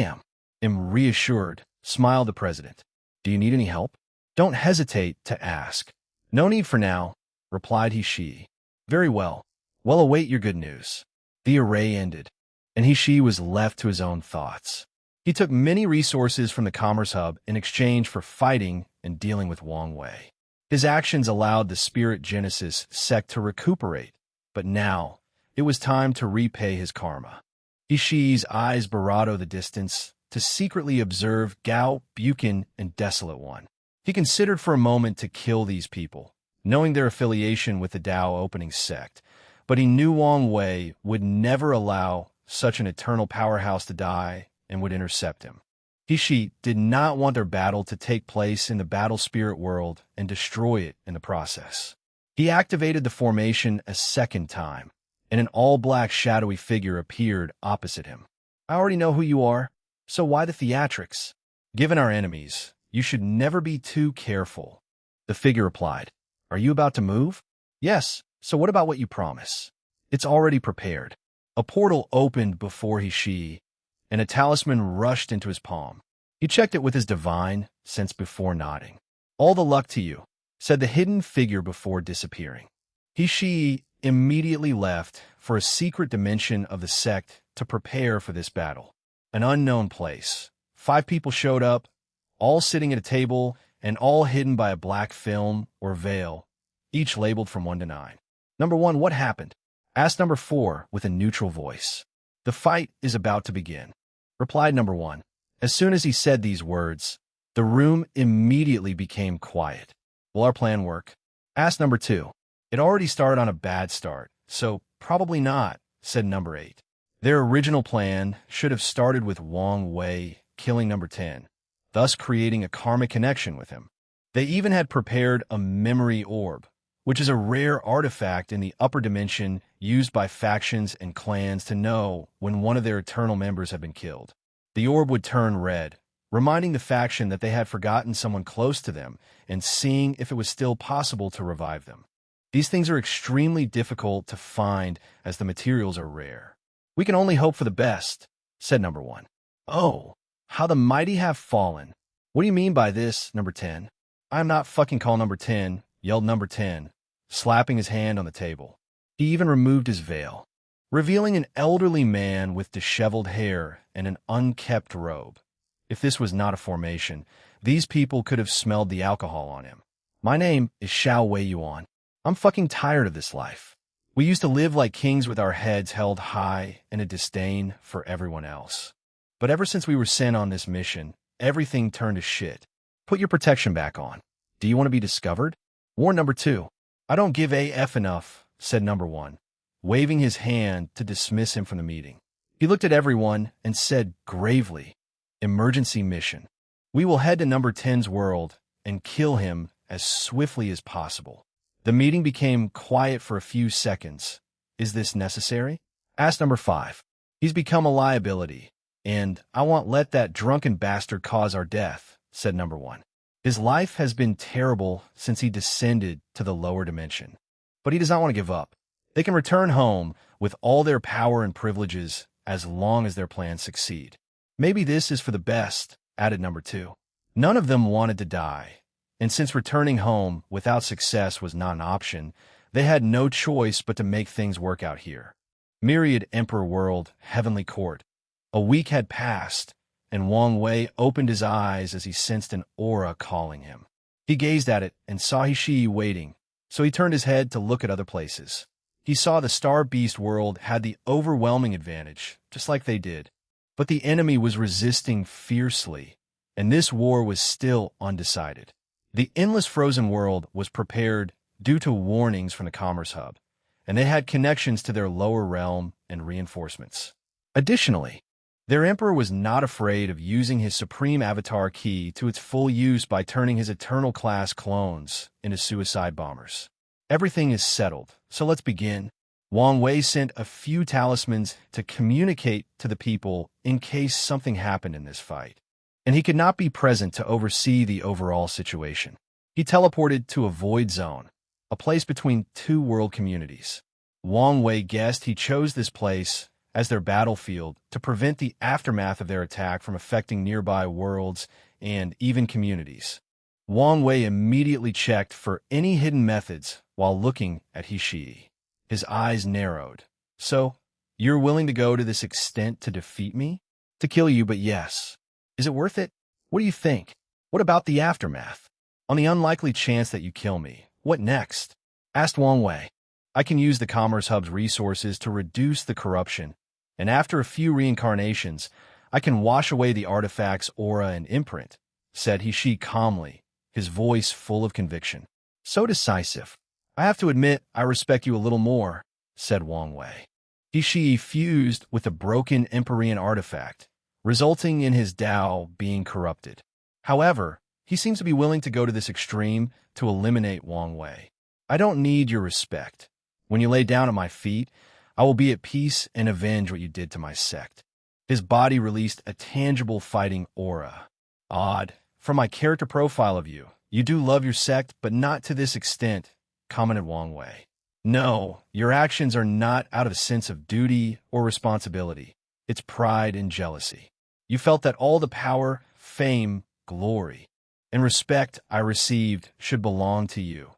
am reassured, smiled the president. Do you need any help? Don't hesitate to ask. No need for now, replied he. Very well. Well, await your good news. The array ended, and he was left to his own thoughts. He took many resources from the Commerce Hub in exchange for fighting and dealing with Wang Wei. His actions allowed the Spirit Genesis sect to recuperate, but now it was time to repay his karma. Ishii's eyes burrowed the distance to secretly observe Gao, Buchan, and Desolate One. He considered for a moment to kill these people, knowing their affiliation with the Dao opening sect, but he knew Wang Wei would never allow such an eternal powerhouse to die and would intercept him. Ishii did not want their battle to take place in the battle spirit world and destroy it in the process. He activated the formation a second time, and an all-black shadowy figure appeared opposite him. I already know who you are, so why the theatrics? Given our enemies, you should never be too careful. The figure replied, Are you about to move? Yes, so what about what you promise? It's already prepared. A portal opened before Ishii, and a talisman rushed into his palm. He checked it with his divine sense before nodding. All the luck to you, said the hidden figure before disappearing. Ishii immediately left for a secret dimension of the sect to prepare for this battle. An unknown place. 5 people showed up, all sitting at a table and all hidden by a black film or veil, each labeled from 1 to 9. Number 1, what happened? Asked number 4 with a neutral voice. The fight is about to begin, replied number 1. As soon as he said these words, the room immediately became quiet. Will our plan work? Asked number 2. It already started on a bad start, so probably not, said number 8. Their original plan should have started with Wang Wei killing number 10, thus creating a karmic connection with him. They even had prepared a memory orb, which is a rare artifact in the upper dimension used by factions and clans to know when one of their eternal members had been killed. The orb would turn red, reminding the faction that they had forgotten someone close to them and seeing if it was still possible to revive them. These things are extremely difficult to find as the materials are rare. We can only hope for the best, said number 1. Oh, how the mighty have fallen. What do you mean by this, number 10? I am not fucking call number 10, yelled number 10, slapping his hand on the table. He even removed his veil, revealing an elderly man with disheveled hair and an unkempt robe. If this was not a formation, these people could have smelled the alcohol on him. My name is Xiao Wei Yuan. I'm fucking tired of this life. We used to live like kings with our heads held high and a disdain for everyone else. But ever since we were sent on this mission, everything turned to shit. Put your protection back on. Do you want to be discovered? Warn number 2. I don't give AF enough, said number 1, waving his hand to dismiss him from the meeting. He looked at everyone and said gravely, Emergency mission. We will head to number 10's world and kill him as swiftly as possible. The meeting became quiet for a few seconds. Is this necessary? Asked number 5. He's become a liability, and I won't let that drunken bastard cause our death, said number 1. His life has been terrible since he descended to the lower dimension. But he does not want to give up. They can return home with all their power and privileges as long as their plans succeed. Maybe this is for the best, added number 2. None of them wanted to die, and since returning home without success was not an option, they had no choice but to make things work out here. Myriad Emperor World, Heavenly Court. A week had passed, and Wang Wei opened his eyes as he sensed an aura calling him. He gazed at it and saw Ishii waiting, so he turned his head to look at other places. He saw the Star Beast world had the overwhelming advantage, just like they did. But the enemy was resisting fiercely, and this war was still undecided. The Endless Frozen World was prepared due to warnings from the Commerce Hub, and they had connections to their lower realm and reinforcements. Additionally, their emperor was not afraid of using his supreme avatar key to its full use by turning his Eternal-class clones into suicide bombers. Everything is settled, so let's begin. Wang Wei sent a few talismans to communicate to the people in case something happened in this fight, and he could not be present to oversee the overall situation. He teleported to a void zone, a place between 2 world communities. Wang Wei guessed he chose this place as their battlefield to prevent the aftermath of their attack from affecting nearby worlds and even communities. Wang Wei immediately checked for any hidden methods while looking at He Shi. His eyes narrowed. So, you're willing to go to this extent to defeat me? To kill you, but yes. Is it worth it? What do you think? What about the aftermath? On the unlikely chance that you kill me, what next? Asked Wang Wei. I can use the Commerce Hub's resources to reduce the corruption, and after a few reincarnations, I can wash away the artifact's aura and imprint, said He Shi calmly, his voice full of conviction. So decisive. I have to admit I respect you a little more, said Wang Wei. He Shi fused with a broken Empyrean artifact, resulting in his Tao being corrupted. However, he seems to be willing to go to this extreme to eliminate Wang Wei. I don't need your respect. When you lay down at my feet, I will be at peace and avenge what you did to my sect. His body released a tangible fighting aura. Odd. From my character profile of you, you do love your sect, but not to this extent, commented Wang Wei. No, your actions are not out of a sense of duty or responsibility. It's pride and jealousy. You felt that all the power, fame, glory, and respect I received should belong to you.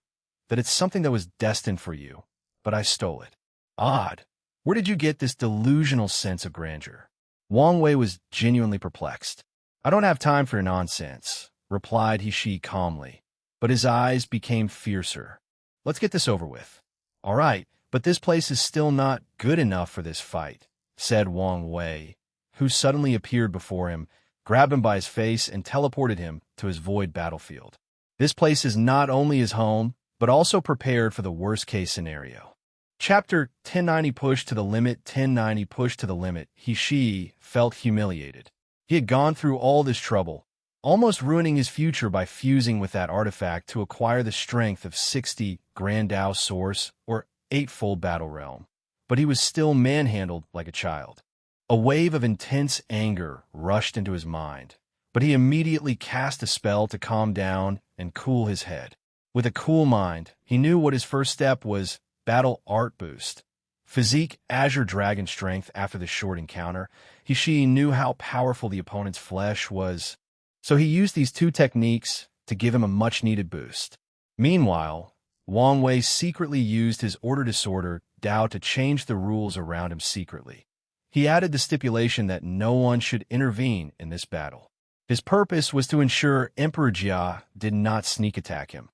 That it's something that was destined for you, but I stole it. Odd. Where did you get this delusional sense of grandeur? Wang Wei was genuinely perplexed. I don't have time for your nonsense, replied He Shi calmly, but his eyes became fiercer. Let's get this over with. All right, but this place is still not good enough for this fight, said Wang Wei, who suddenly appeared before him, grabbed him by his face, and teleported him to his void battlefield. This place is not only his home, but also prepared for the worst-case scenario. Chapter 1090 Push to the Limit 1090 Push to the Limit. He Shi felt humiliated. He had gone through all this trouble, almost ruining his future by fusing with that artifact to acquire the strength of 60 Grand Tao Source or Eightfold Battle Realm. But he was still manhandled like a child. A wave of intense anger rushed into his mind, but he immediately cast a spell to calm down and cool his head. With a cool mind, he knew what his first step was: Battle Art Boost. Physique Azure Dragon Strength. After the short encounter, He Shi knew how powerful the opponent's flesh was, so he used these two techniques to give him a much-needed boost. Meanwhile, Wang Wei secretly used his Order Disorder Tao to change the rules around him secretly. He added the stipulation that no one should intervene in this battle. His purpose was to ensure Emperor Jia did not sneak attack him.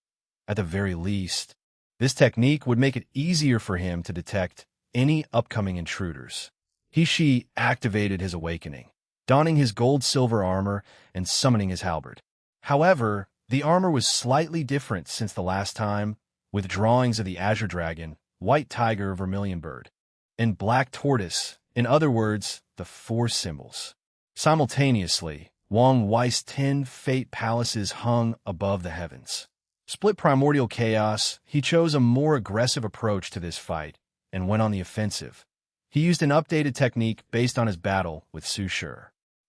At the very least, this technique would make it easier for him to detect any upcoming intruders. He Shi activated his awakening, donning his gold-silver armor and summoning his halberd. However, the armor was slightly different since the last time, with drawings of the Azure Dragon, White Tiger, Vermilion Bird, and Black Tortoise, in other words, the four symbols. Simultaneously, Wang Wei's 10 Fate Palaces hung above the heavens. Split Primordial Chaos, he chose a more aggressive approach to this fight and went on the offensive. He used an updated technique based on his battle with Su Shi.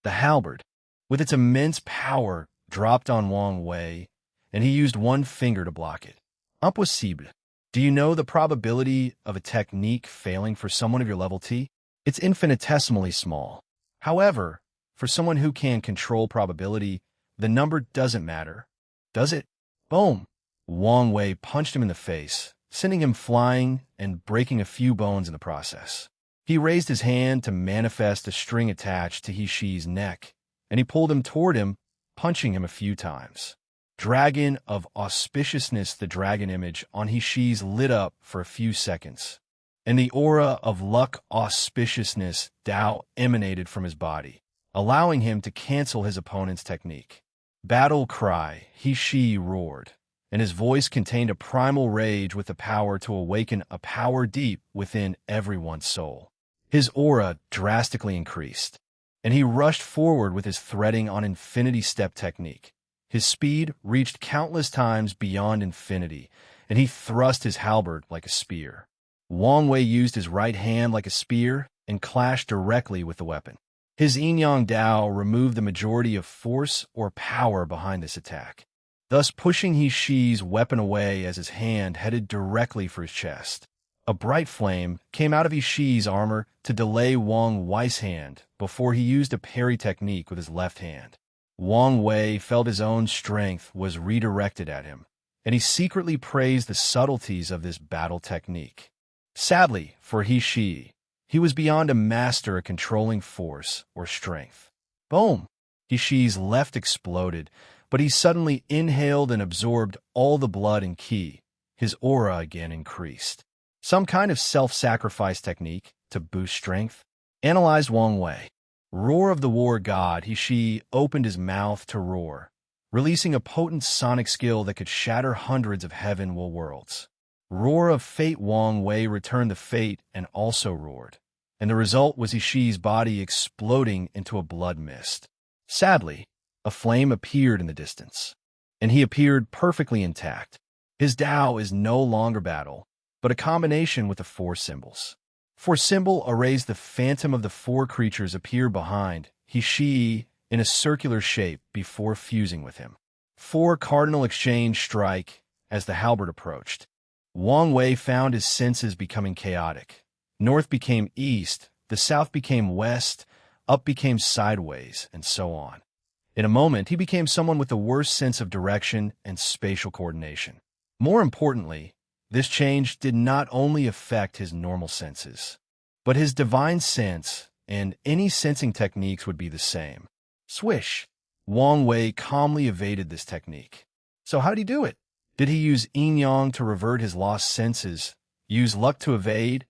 The halberd, with its immense power, dropped on Wang Wei, and he used one finger to block it. Impossible. Do you know the probability of a technique failing for someone of your level T? It's infinitesimally small. However, for someone who can control probability, the number doesn't matter, does it? Boom! Wang Wei punched him in the face, sending him flying and breaking a few bones in the process. He raised his hand to manifest a string attached to He Shi's neck, and he pulled him toward him, punching him a few times. Dragon of Auspiciousness. The dragon image on He Shi's lit up for a few seconds, and the aura of luck auspiciousness Tao emanated from his body, allowing him to cancel his opponent's technique. Battle cry, He Shi roared, and his voice contained a primal rage with the power to awaken a power deep within everyone's soul. His aura drastically increased, and he rushed forward with his threading on infinity step technique. His speed reached countless times beyond infinity, and he thrust his halberd like a spear. Wang Wei used his right hand like a spear and clashed directly with the weapon. His Yin-Yang Dao removed the majority of force or power behind this attack, thus pushing He Shi's weapon away as his hand headed directly for his chest. A bright flame came out of Ishii's armor to delay Wang Wei's hand before he used a parry technique with his left hand. Wang Wei felt his own strength was redirected at him, and he secretly praised the subtleties of this battle technique. Sadly for Ishii, he was beyond a master at controlling force or strength. Boom! Ishii's left exploded, but he suddenly inhaled and absorbed all the blood and ki. His aura again increased. Some kind of self-sacrifice technique to boost strength? Analyzed Wang Wei. Roar of the war god, Ishii opened his mouth to roar, releasing a potent sonic skill that could shatter hundreds of heaven-will worlds. Roar of fate, Wang Wei returned the fate and also roared, and the result was Ishii's body exploding into a blood mist. Sadly, a flame appeared in the distance, and he appeared perfectly intact. His Tao is no longer battle, but a combination with the four symbols. For symbol arrays, the phantom of the four creatures appear behind Ishii in a circular shape before fusing with him. Four cardinal exchange strike as the halberd approached. Wang Wei found his senses becoming chaotic. North became east, the south became west, up became sideways, and so on. In a moment, he became someone with the worst sense of direction and spatial coordination. More importantly, this change did not only affect his normal senses, but his divine sense and any sensing techniques would be the same. Swish! Wang Wei calmly evaded this technique. So how did he do it? Did he use yin-yang to revert his lost senses, use luck to evade,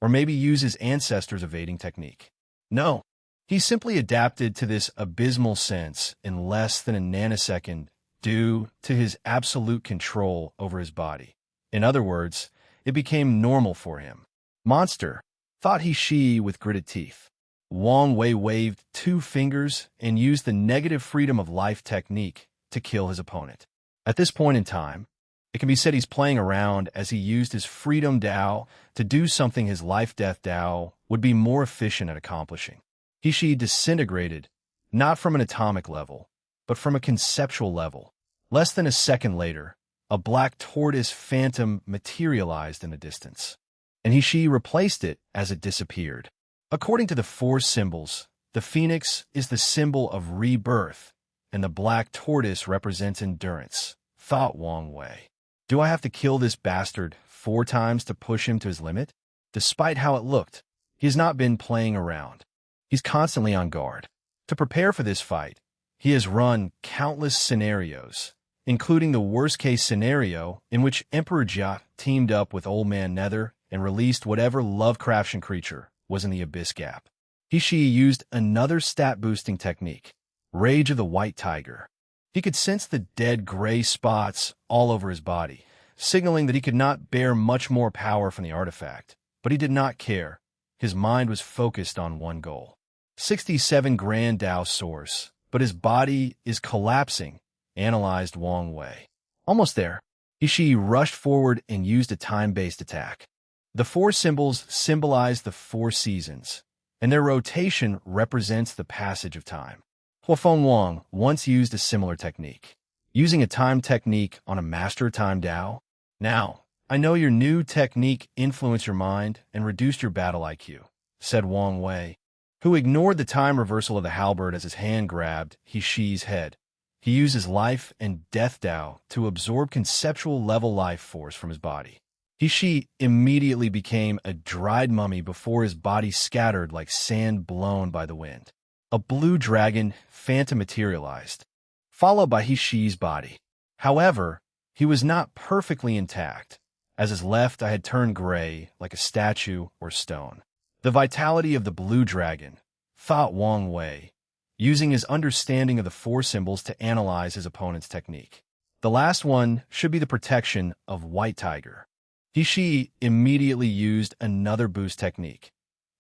or maybe use his ancestors' evading technique? No, he simply adapted to this abysmal sense in less than a nanosecond due to his absolute control over his body. In other words, it became normal for him. Monster, thought Ishii with gritted teeth. Wang Wei waved two fingers and used the negative freedom of life technique to kill his opponent. At this point in time, it can be said he's playing around as he used his freedom Tao to do something his life-death Tao would be more efficient at accomplishing. Ishii disintegrated, not from an atomic level, but from a conceptual level. Less than a second later, a black tortoise phantom materialized in the distance, and Ishii replaced it as it disappeared. According to the four symbols, the phoenix is the symbol of rebirth, and the black tortoise represents endurance, thought Wang Wei. Do I have to kill this bastard 4 times to push him to his limit? Despite how it looked, he has not been playing around. He's constantly on guard. To prepare for this fight, he has run countless scenarios, including the worst-case scenario in which Emperor Jia teamed up with Old Man Nether and released whatever Lovecraftian creature was in the Abyss Gap. Ishii used another stat-boosting technique, Rage of the White Tiger. He could sense the dead gray spots all over his body, signaling that he could not bear much more power from the artifact. But he did not care. His mind was focused on one goal. 67 Grand Tao Source, but his body is collapsing, analyzed Wang Wei. Almost there. Ishii rushed forward and used a time-based attack. The four symbols symbolize the 4 seasons, and their rotation represents the passage of time. Huafeng Wang once used a similar technique, using a time technique on a master time Tao. Now, I know your new technique influenced your mind and reduced your battle IQ, said Wang Wei, who ignored the time reversal of the halberd as his hand grabbed Ishii's head. He used his life and death Tao to absorb conceptual level life force from his body. Ishii immediately became a dried mummy before his body scattered like sand blown by the wind. A blue dragon phantom materialized, followed by Ishii's body. However, he was not perfectly intact, as his left eye had turned gray like a statue or stone. The vitality of the blue dragon, thought Wang Wei, using his understanding of the 4 symbols to analyze his opponent's technique. The last one should be the protection of White Tiger. Ishii immediately used another boost technique.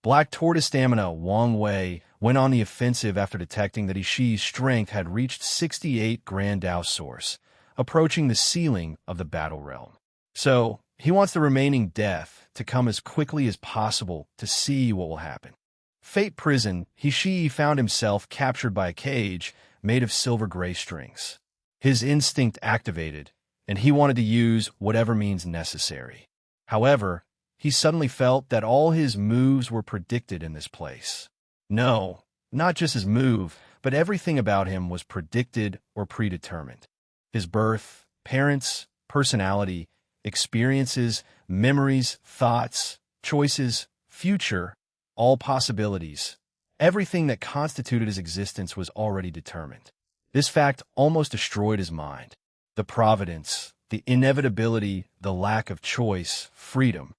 Black Tortoise Stamina. Wang Wei went on the offensive after detecting that Ishii's strength had reached 68 Grand Tao Source, approaching the ceiling of the battle realm. So, he wants the remaining death to come as quickly as possible to see what will happen. Fate Prison. Ishii found himself captured by a cage made of silver gray strings. His instinct activated, and he wanted to use whatever means necessary. However, he suddenly felt that all his moves were predicted in this place. No, not just his move, but everything about him was predicted or predetermined. His birth, parents, personality, experiences, memories, thoughts, choices, future, all possibilities. Everything that constituted his existence was already determined. This fact almost destroyed his mind. The providence, the inevitability, the lack of choice, freedom.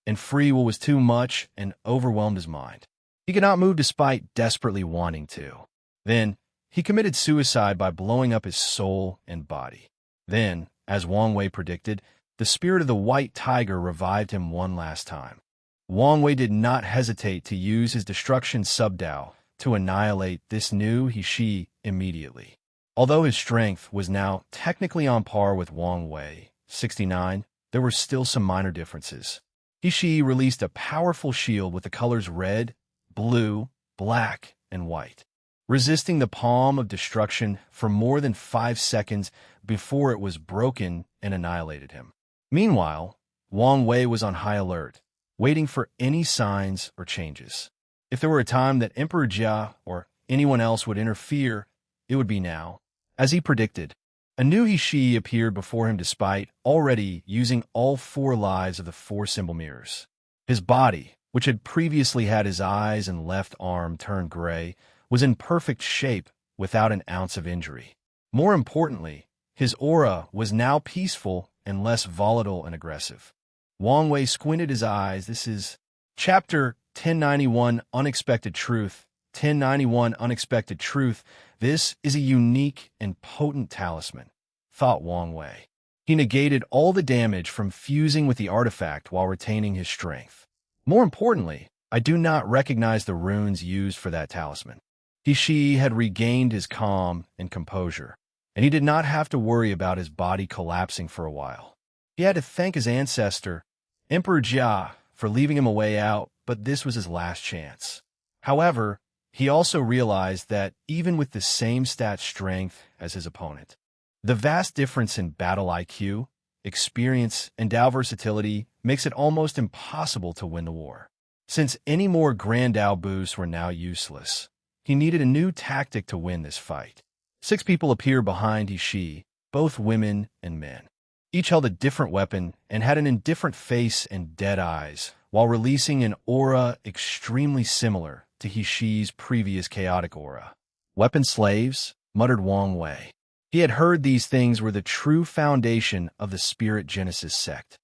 And free will was too much and overwhelmed his mind. He could not move despite desperately wanting to. Then, he committed suicide by blowing up his soul and body. Then, as Wang Wei predicted, the spirit of the white tiger revived him one last time. Wang Wei did not hesitate to use his destruction subdao to annihilate this new He-Shi immediately. Although his strength was now technically on par with Wang Wei, 69, there were still some minor differences. He-Shi released a powerful shield with the colors red, blue, black, and white, resisting the palm of destruction for more than 5 seconds before it was broken and annihilated him. Meanwhile, Wang Wei was on high alert, waiting for any signs or changes. If there were a time that Emperor Jia or anyone else would interfere, it would be now. As he predicted, a new He-Shi appeared before him despite already using all 4 lives of the 4 symbol mirrors. His body, which had previously had his eyes and left arm turned gray, was in perfect shape without an ounce of injury. More importantly, his aura was now peaceful and less volatile and aggressive. Wang Wei squinted his eyes. This is Chapter 1091, Unexpected Truth. 1091, Unexpected Truth. This is a unique and potent talisman, thought Wang Wei. He negated all the damage from fusing with the artifact while retaining his strength. More importantly, I do not recognize the runes used for that talisman. He-Shi had regained his calm and composure, and he did not have to worry about his body collapsing for a while. He had to thank his ancestor, Emperor Jia, for leaving him a way out, but this was his last chance. However, he also realized that even with the same stat strength as his opponent, the vast difference in battle IQ, experience, and Dao versatility makes it almost impossible to win the war. Since any more Grand Dao boosts were now useless, he needed a new tactic to win this fight. 6 people appeared behind He-Shi, both women and men. Each held a different weapon and had an indifferent face and dead eyes, while releasing an aura extremely similar to He-Shi's previous chaotic aura. Weapon slaves, muttered Wang Wei. He had heard these things were the true foundation of the Spirit Genesis sect.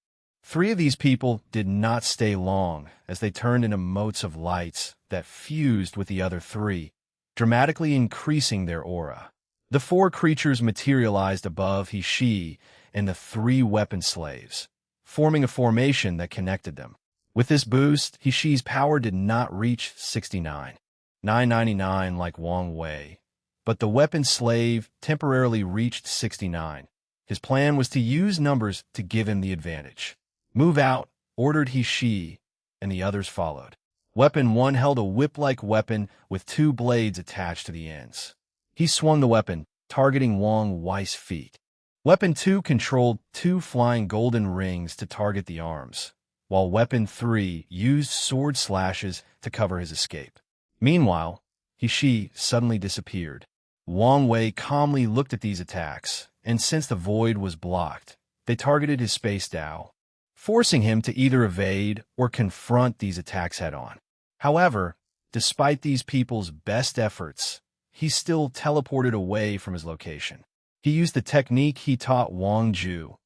3 of these people did not stay long as they turned into motes of lights that fused with the other 3, dramatically increasing their aura. The 4 creatures materialized above He-Shi and the 3 weapon slaves, forming a formation that connected them. With this boost, He-Shi's power did not reach 69, 999 like Wang Wei, but the weapon slave temporarily reached 69. His plan was to use numbers to give him the advantage. Move out, ordered He-Shi, and the others followed. Weapon 1 held a whip-like weapon with 2 blades attached to the ends. He swung the weapon, targeting Wang Wei's feet. Weapon 2 controlled 2 flying golden rings to target the arms, while Weapon 3 used sword slashes to cover his escape. Meanwhile, He-Shi suddenly disappeared. Wang Wei calmly looked at these attacks, and since the void was blocked, they targeted his space Dao, forcing him to either evade or confront these attacks head-on. However, despite these people's best efforts, he still teleported away from his location. He used the technique he taught Wang Ju,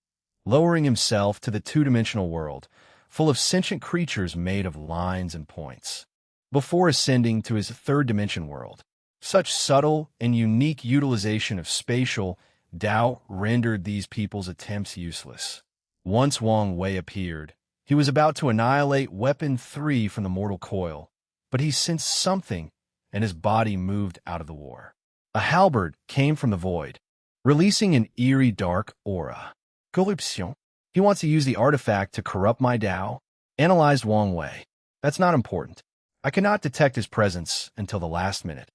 lowering himself to the 2-dimensional world, full of sentient creatures made of lines and points, before ascending to his 3rd-dimension world. Such subtle and unique utilization of spatial Dao rendered these people's attempts useless. Once Wang Wei appeared, he was about to annihilate Weapon 3 from the mortal coil, but he sensed something, and his body moved out of the war. A halberd came from the void, releasing an eerie dark aura. Corruption. He wants to use the artifact to corrupt my Dao, analyzed Wang Wei. That's not important. I cannot detect his presence until the last minute.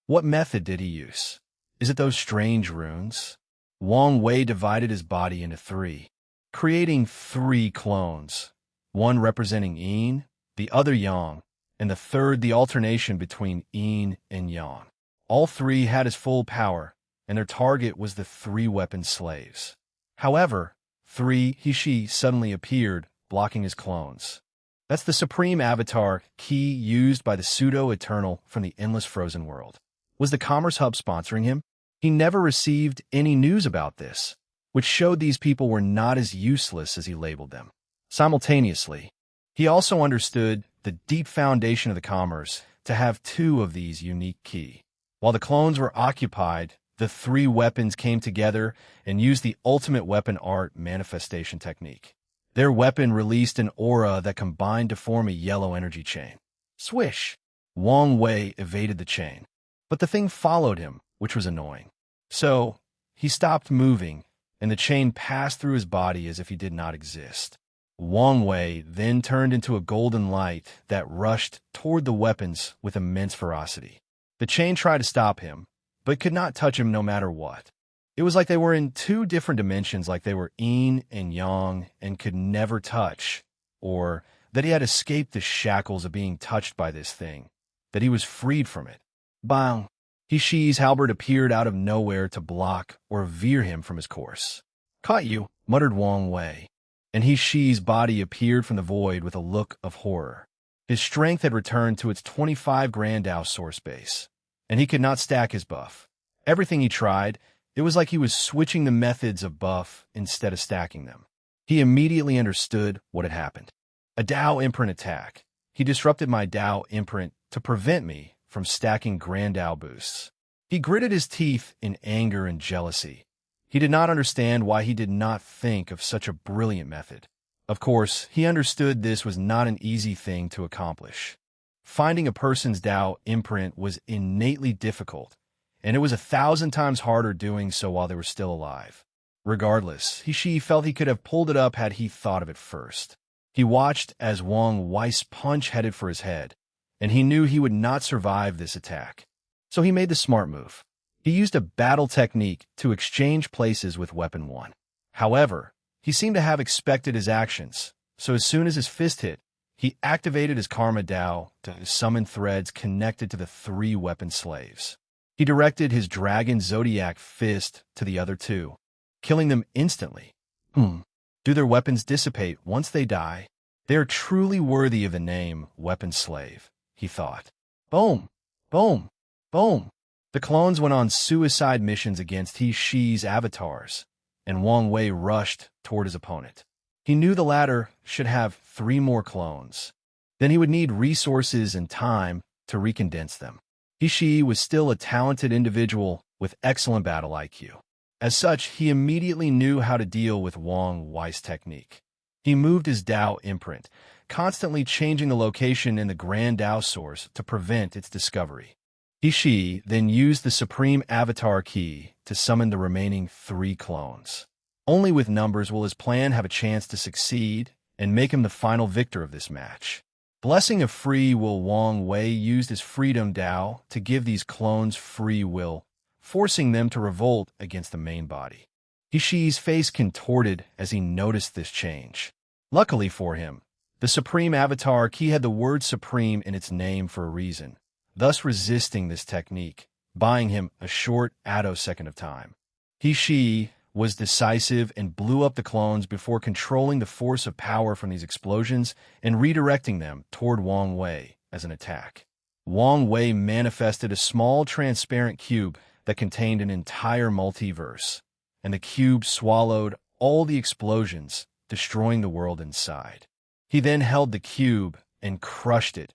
What method did he use? Is it those strange runes? Wang Wei divided his body into 3, creating 3 clones. one representing yin, the other yang, and the third the alternation between yin and yang. All three had his full power, and their target was the three weapon slaves. However, he suddenly appeared, blocking his clones. That's the supreme avatar key used by the pseudo-eternal from the endless frozen world. Was the Commerce Hub sponsoring him? He never received any news about this, which showed these people were not as useless as he labeled them. Simultaneously, he also understood the deep foundation of the commerce to have two of these unique key. While the clones were occupied, the three weapons came together and used the ultimate weapon art manifestation technique. Their weapon released an aura that combined to form a yellow energy chain. Swish! Wang Wei evaded the chain, but the thing followed him, which was annoying. So, he stopped moving, and the chain passed through his body as if he did not exist. Wang Wei then turned into a golden light that rushed toward the weapons with immense ferocity. The chain tried to stop him, but could not touch him no matter what. It was like they were in two different dimensions, like they were yin and yang and could never touch, or that he had escaped the shackles of being touched by this thing, that he was freed from it. Bang! He-Shi's halberd appeared out of nowhere to block or veer him from his course. Caught you, muttered Wang Wei, and He-Shi's body appeared from the void with a look of horror. His strength had returned to its 25 Grandau source base, and he could not stack his buff. Everything he tried, it was like he was switching the methods of buff instead of stacking them. He immediately understood what had happened. A Dao imprint attack. He disrupted my Dao imprint to prevent me from stacking Grandau boosts. He gritted his teeth in anger and jealousy. He did not understand why he did not think of such a brilliant method. Of course, he understood this was not an easy thing to accomplish. Finding a person's Dao imprint was innately difficult, and it was 1,000 times harder doing so while they were still alive. Regardless, He felt he could have pulled it up had he thought of it first. He watched as Wang Wei's punch headed for his head, and he knew he would not survive this attack. So he made the smart move. He used a battle technique to exchange places with Weapon 1. However, he seemed to have expected his actions, so as soon as his fist hit, he activated his Karma Dao to summon threads connected to the three weapon slaves. He directed his Dragon Zodiac fist to the other two, killing them instantly. Do their weapons dissipate once they die? They are truly worthy of the name Weapon Slave, he thought. Boom! Boom! Boom! The clones went on suicide missions against He-Shi's avatars, and Wang Wei rushed toward his opponent. He knew the latter should have 3 more clones. Then he would need resources and time to recondense them. He-Shi was still a talented individual with excellent battle IQ. As such, he immediately knew how to deal with Wang Wei's technique. He moved his Dao imprint, constantly changing the location in the Grand Dao source to prevent its discovery. He-Shi then used the Supreme Avatar Key to summon the remaining 3 clones. Only with numbers will his plan have a chance to succeed and make him the final victor of this match. Blessing of Free Will, Wang Wei used his Freedom Dao to give these clones free will, forcing them to revolt against the main body. He-Shi's face contorted as he noticed this change. Luckily for him, the Supreme Avatar Key had the word Supreme in its name for a reason, thus resisting this technique, buying him a short attosecond of time. He-Shi was decisive and blew up the clones before controlling the force of power from these explosions and redirecting them toward Wang Wei as an attack. Wang Wei manifested a small transparent cube that contained an entire multiverse, and the cube swallowed all the explosions, destroying the world inside. He then held the cube and crushed it,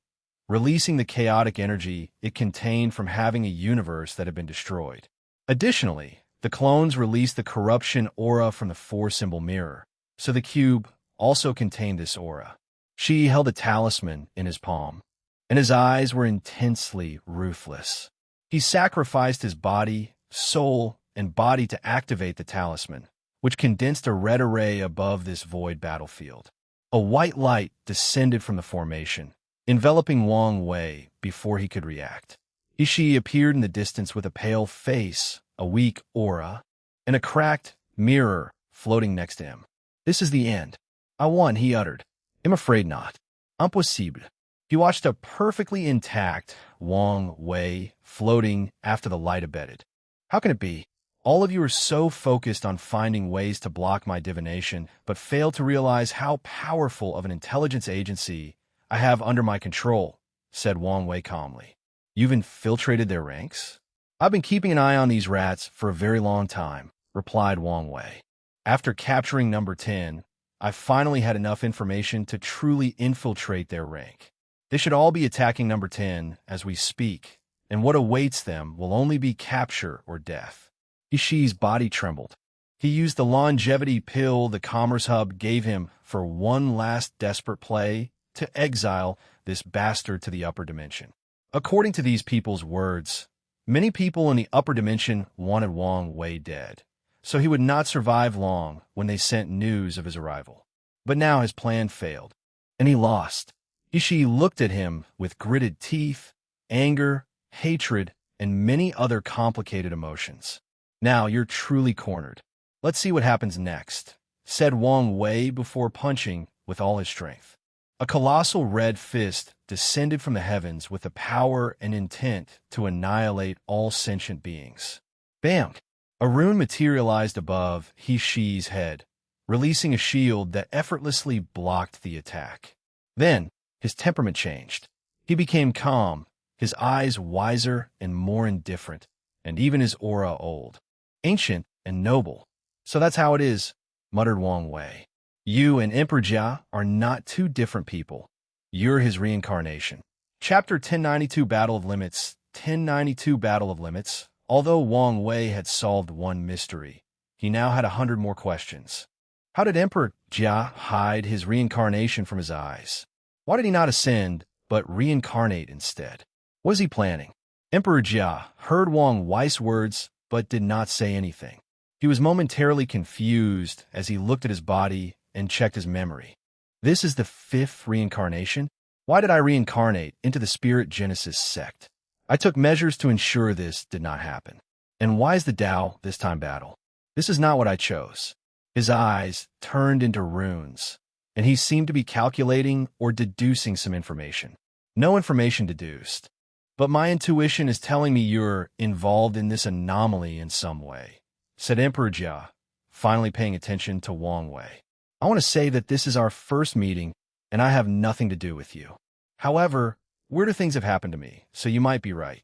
releasing the chaotic energy it contained from having a universe that had been destroyed. Additionally, the clones released the corruption aura from the 4-symbol mirror, so the cube also contained this aura. She held a talisman in his palm, and his eyes were intensely ruthless. He sacrificed his body, soul, and body to activate the talisman, which condensed a red array above this void battlefield. A white light descended from the formation, enveloping Wang Wei before he could react. He-Shi appeared in the distance with a pale face, a weak aura, and a cracked mirror floating next to him. This is the end. I won, he uttered, I'm afraid not. Impossible. He watched a perfectly intact Wang Wei floating after the light abated. How can it be? All of you are so focused on finding ways to block my divination, but fail to realize how powerful of an intelligence agency I have under my control, said Wang Wei calmly. You've infiltrated their ranks? I've been keeping an eye on these rats for a very long time, replied Wang Wei. After capturing number 10, I finally had enough information to truly infiltrate their rank. They should all be attacking number 10 as we speak, and what awaits them will only be capture or death. Ishii's body trembled. He used the longevity pill the Commerce Hub gave him for one last desperate play to exile this bastard to the upper dimension. According to these people's words, many people in the upper dimension wanted Wang Wei dead, so he would not survive long when they sent news of his arrival. But now his plan failed, and he lost. Ishii looked at him with gritted teeth, anger, hatred, and many other complicated emotions. Now you're truly cornered. Let's see what happens next, said Wang Wei before punching with all his strength. A colossal red fist descended from the heavens with the power and intent to annihilate all sentient beings. Bam! A rune materialized above Ishii's head, releasing a shield that effortlessly blocked the attack. Then, his temperament changed. He became calm, his eyes wiser and more indifferent, and even his aura old, ancient and noble. So that's how it is, muttered Wang Wei. You and Emperor Jia are not two different people. You're his reincarnation. Chapter 1092 Battle of Limits. 1092 Battle of Limits. Although Wang Wei had solved one mystery, he now had 100 more questions. How did Emperor Jia hide his reincarnation from his eyes? Why did he not ascend, but reincarnate instead? What was he planning? Emperor Jia heard Wang Wei's words, but did not say anything. He was momentarily confused as he looked at his body and checked his memory. This is the 5th reincarnation? Why did I reincarnate into the Spirit Genesis sect? I took measures to ensure this did not happen. And why is the Tao this time battle? This is not what I chose. His eyes turned into runes, and he seemed to be calculating or deducing some information. No information deduced, but my intuition is telling me you're involved in this anomaly in some way, said Emperor Jia, finally paying attention to Wang Wei. I want to say that this is our first meeting, and I have nothing to do with you. However, weirder things have happened to me, so you might be right.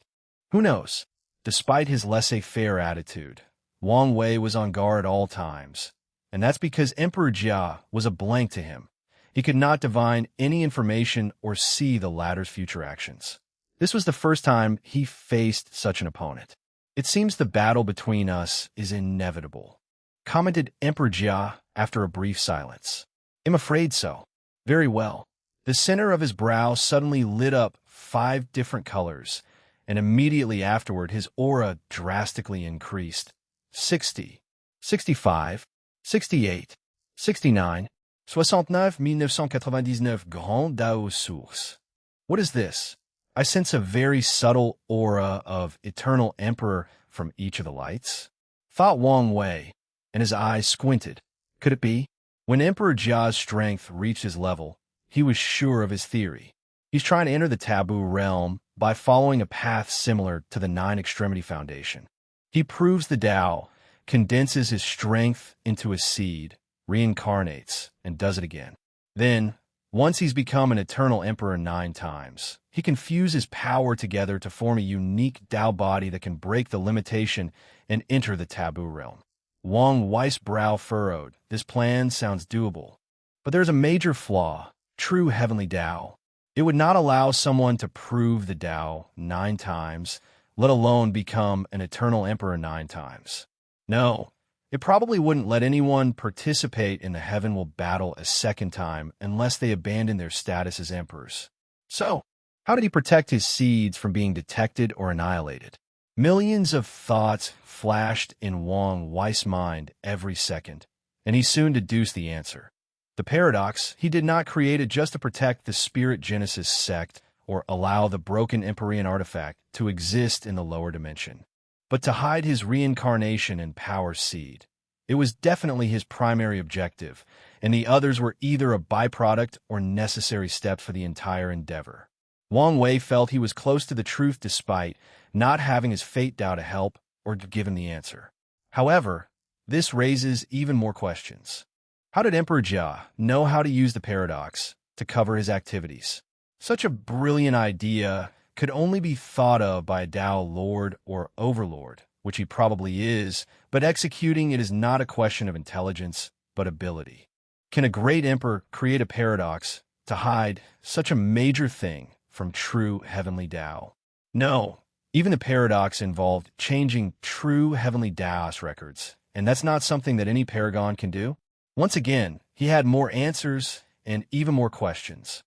Who knows? Despite his laissez-faire attitude, Wang Wei was on guard at all times, and that's because Emperor Jia was a blank to him. He could not divine any information or see the latter's future actions. This was the first time he faced such an opponent. It seems the battle between us is inevitable, commented Emperor Jia after a brief silence. I'm afraid so. Very well. The center of his brow suddenly lit up 5 different colors, and immediately afterward his aura drastically increased. 60, 65, 68, 69, 69,999 Grand Dao Source. What is this? I sense a very subtle aura of Eternal Emperor from each of the lights, thought Wang Wei, and his eyes squinted. Could it be? When Emperor Jia's strength reached his level, he was sure of his theory. He's trying to enter the taboo realm by following a path similar to the 9-Extremity Foundation. He proves the Tao, condenses his strength into a seed, reincarnates, and does it again. Then, once he's become an Eternal Emperor 9 times, he can fuse his power together to form a unique Tao body that can break the limitation and enter the taboo realm. Wang Wei's brow furrowed. This plan sounds doable. But there's a major flaw. True heavenly Tao. It would not allow someone to prove the Tao 9 times, let alone become an Eternal Emperor 9 times. No, it probably wouldn't let anyone participate in the Heavenly battle a second time unless they abandon their status as emperors. So, how did he protect his seeds from being detected or annihilated? Millions of thoughts flashed in Wang Wei's mind every second, and he soon deduced the answer. The paradox, he did not create it just to protect the Spirit Genesis sect or allow the broken Empyrean artifact to exist in the lower dimension, but to hide his reincarnation and power seed. It was definitely his primary objective, and the others were either a byproduct or necessary steps for the entire endeavor. Wang Wei felt he was close to the truth despite not having his fate Tao to help or to give him the answer. However, this raises even more questions. How did Emperor Jia know how to use the paradox to cover his activities? Such a brilliant idea could only be thought of by a Tao lord or overlord, which he probably is, but executing it is not a question of intelligence, but ability. Can a great emperor create a paradox to hide such a major thing from true heavenly Tao? No, even the paradox involved changing true heavenly Taoist records, and that's not something that any paragon can do. Once again, he had more answers and even more questions.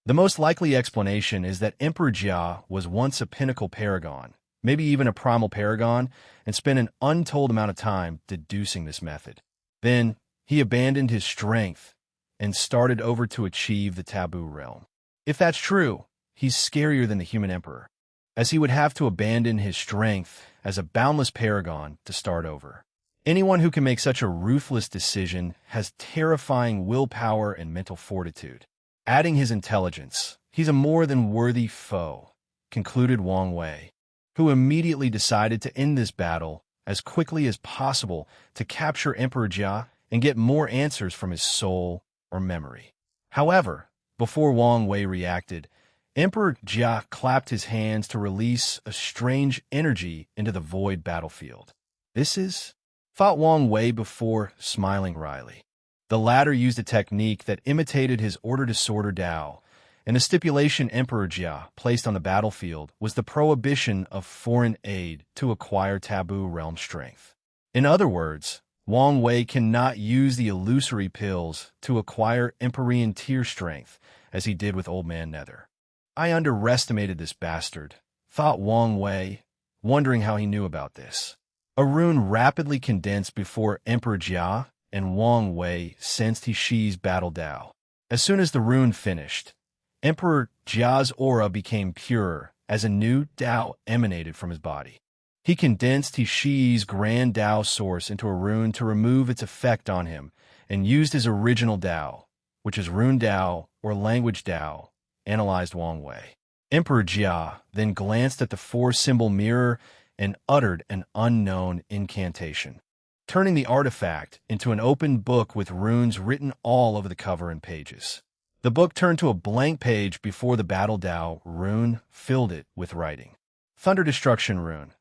The most likely explanation is that Emperor Jia was once a pinnacle paragon, maybe even a primal paragon, and spent an untold amount of time deducing this method. Then, he abandoned his strength and started over to achieve the taboo realm. If that's true, he's scarier than the human emperor, as he would have to abandon his strength as a boundless paragon to start over. Anyone who can make such a ruthless decision has terrifying willpower and mental fortitude. Adding his intelligence, he's a more than worthy foe, concluded Wang Wei, who immediately decided to end this battle as quickly as possible to capture Emperor Jia and get more answers from his soul or memory. However, before Wang Wei reacted, Emperor Jia clapped his hands to release a strange energy into the void battlefield. This is, thought Wang Wei before smiling wryly. The latter used a technique that imitated his order-disorder Tao, and the stipulation Emperor Jia placed on the battlefield was the prohibition of foreign aid to acquire taboo realm strength. In other words, Wang Wei cannot use the illusory pills to acquire Empyrean tier strength, as he did with Old Man Nether. I underestimated this bastard, thought Wang Wei, wondering how he knew about this. A rune rapidly condensed before Emperor Jia, and Wang Wei sensed Shi's battle Tao. As soon as the rune finished, Emperor Jia's aura became purer as a new Tao emanated from his body. He condensed Shi's grand Tao source into a rune to remove its effect on him and used his original Tao, which is rune Tao or language Tao, analyzed Wang Wei. Emperor Jia then glanced at the four-symbol mirror and uttered an unknown incantation, turning the artifact into an open book with runes written all over the cover and pages. The book turned to a blank page before the Battle Tao rune filled it with writing. Thunder Destruction Rune.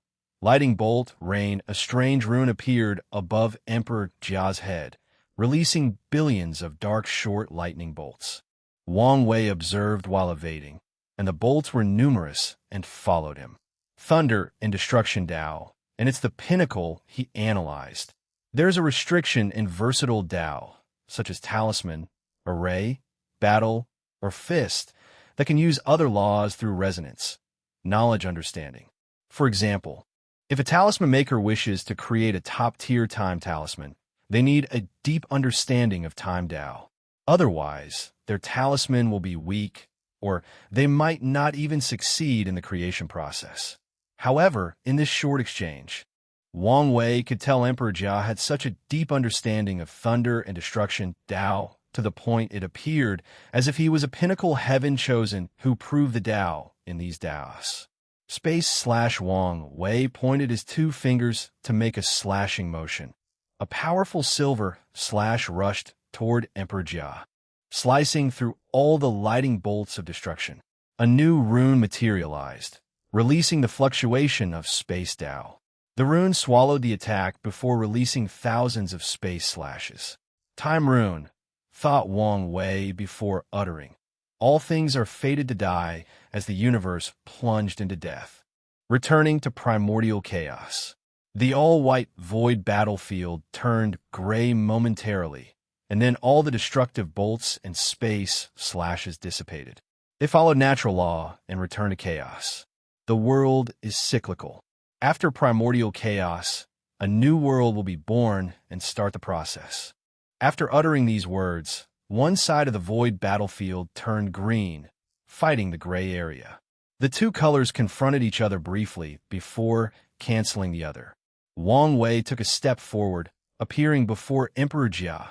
Lighting Bolt, Rain, a strange rune appeared above Emperor Jia's head, releasing billions of dark short lightning bolts. Wang Wei observed while evading, and the bolts were numerous and followed him. Thunder and Destruction Tao, and it's the pinnacle he analyzed. There's a restriction in versatile Tao, such as Talisman, Array, Battle, or Fist, that can use other laws through resonance, knowledge understanding. For example, if a talisman maker wishes to create a top-tier time talisman, they need a deep understanding of time Tao. Otherwise, their talisman will be weak, or they might not even succeed in the creation process. However, in this short exchange, Wang Wei could tell Emperor Jia had such a deep understanding of thunder and destruction Tao to the point it appeared as if he was a pinnacle heaven chosen who proved the Tao in these Taos. Wang Wei pointed his two fingers to make a slashing motion. A powerful silver slash rushed toward Emperor Jia, slicing through all the lighting bolts of destruction. A new rune materialized, releasing the fluctuation of space Tao. The rune swallowed the attack before releasing thousands of space slashes. Time Rune, thought Wang Wei before uttering. All things are fated to die as the universe plunged into death, returning to primordial chaos. The all-white void battlefield turned gray momentarily, and then all the destructive bolts and space slashes dissipated. They followed natural law and returned to chaos. The world is cyclical. After primordial chaos, a new world will be born and start the process. After uttering these words, one side of the void battlefield turned green, fighting the gray area. The two colors confronted each other briefly before canceling the other. Wang Wei took a step forward, appearing before Emperor Jia.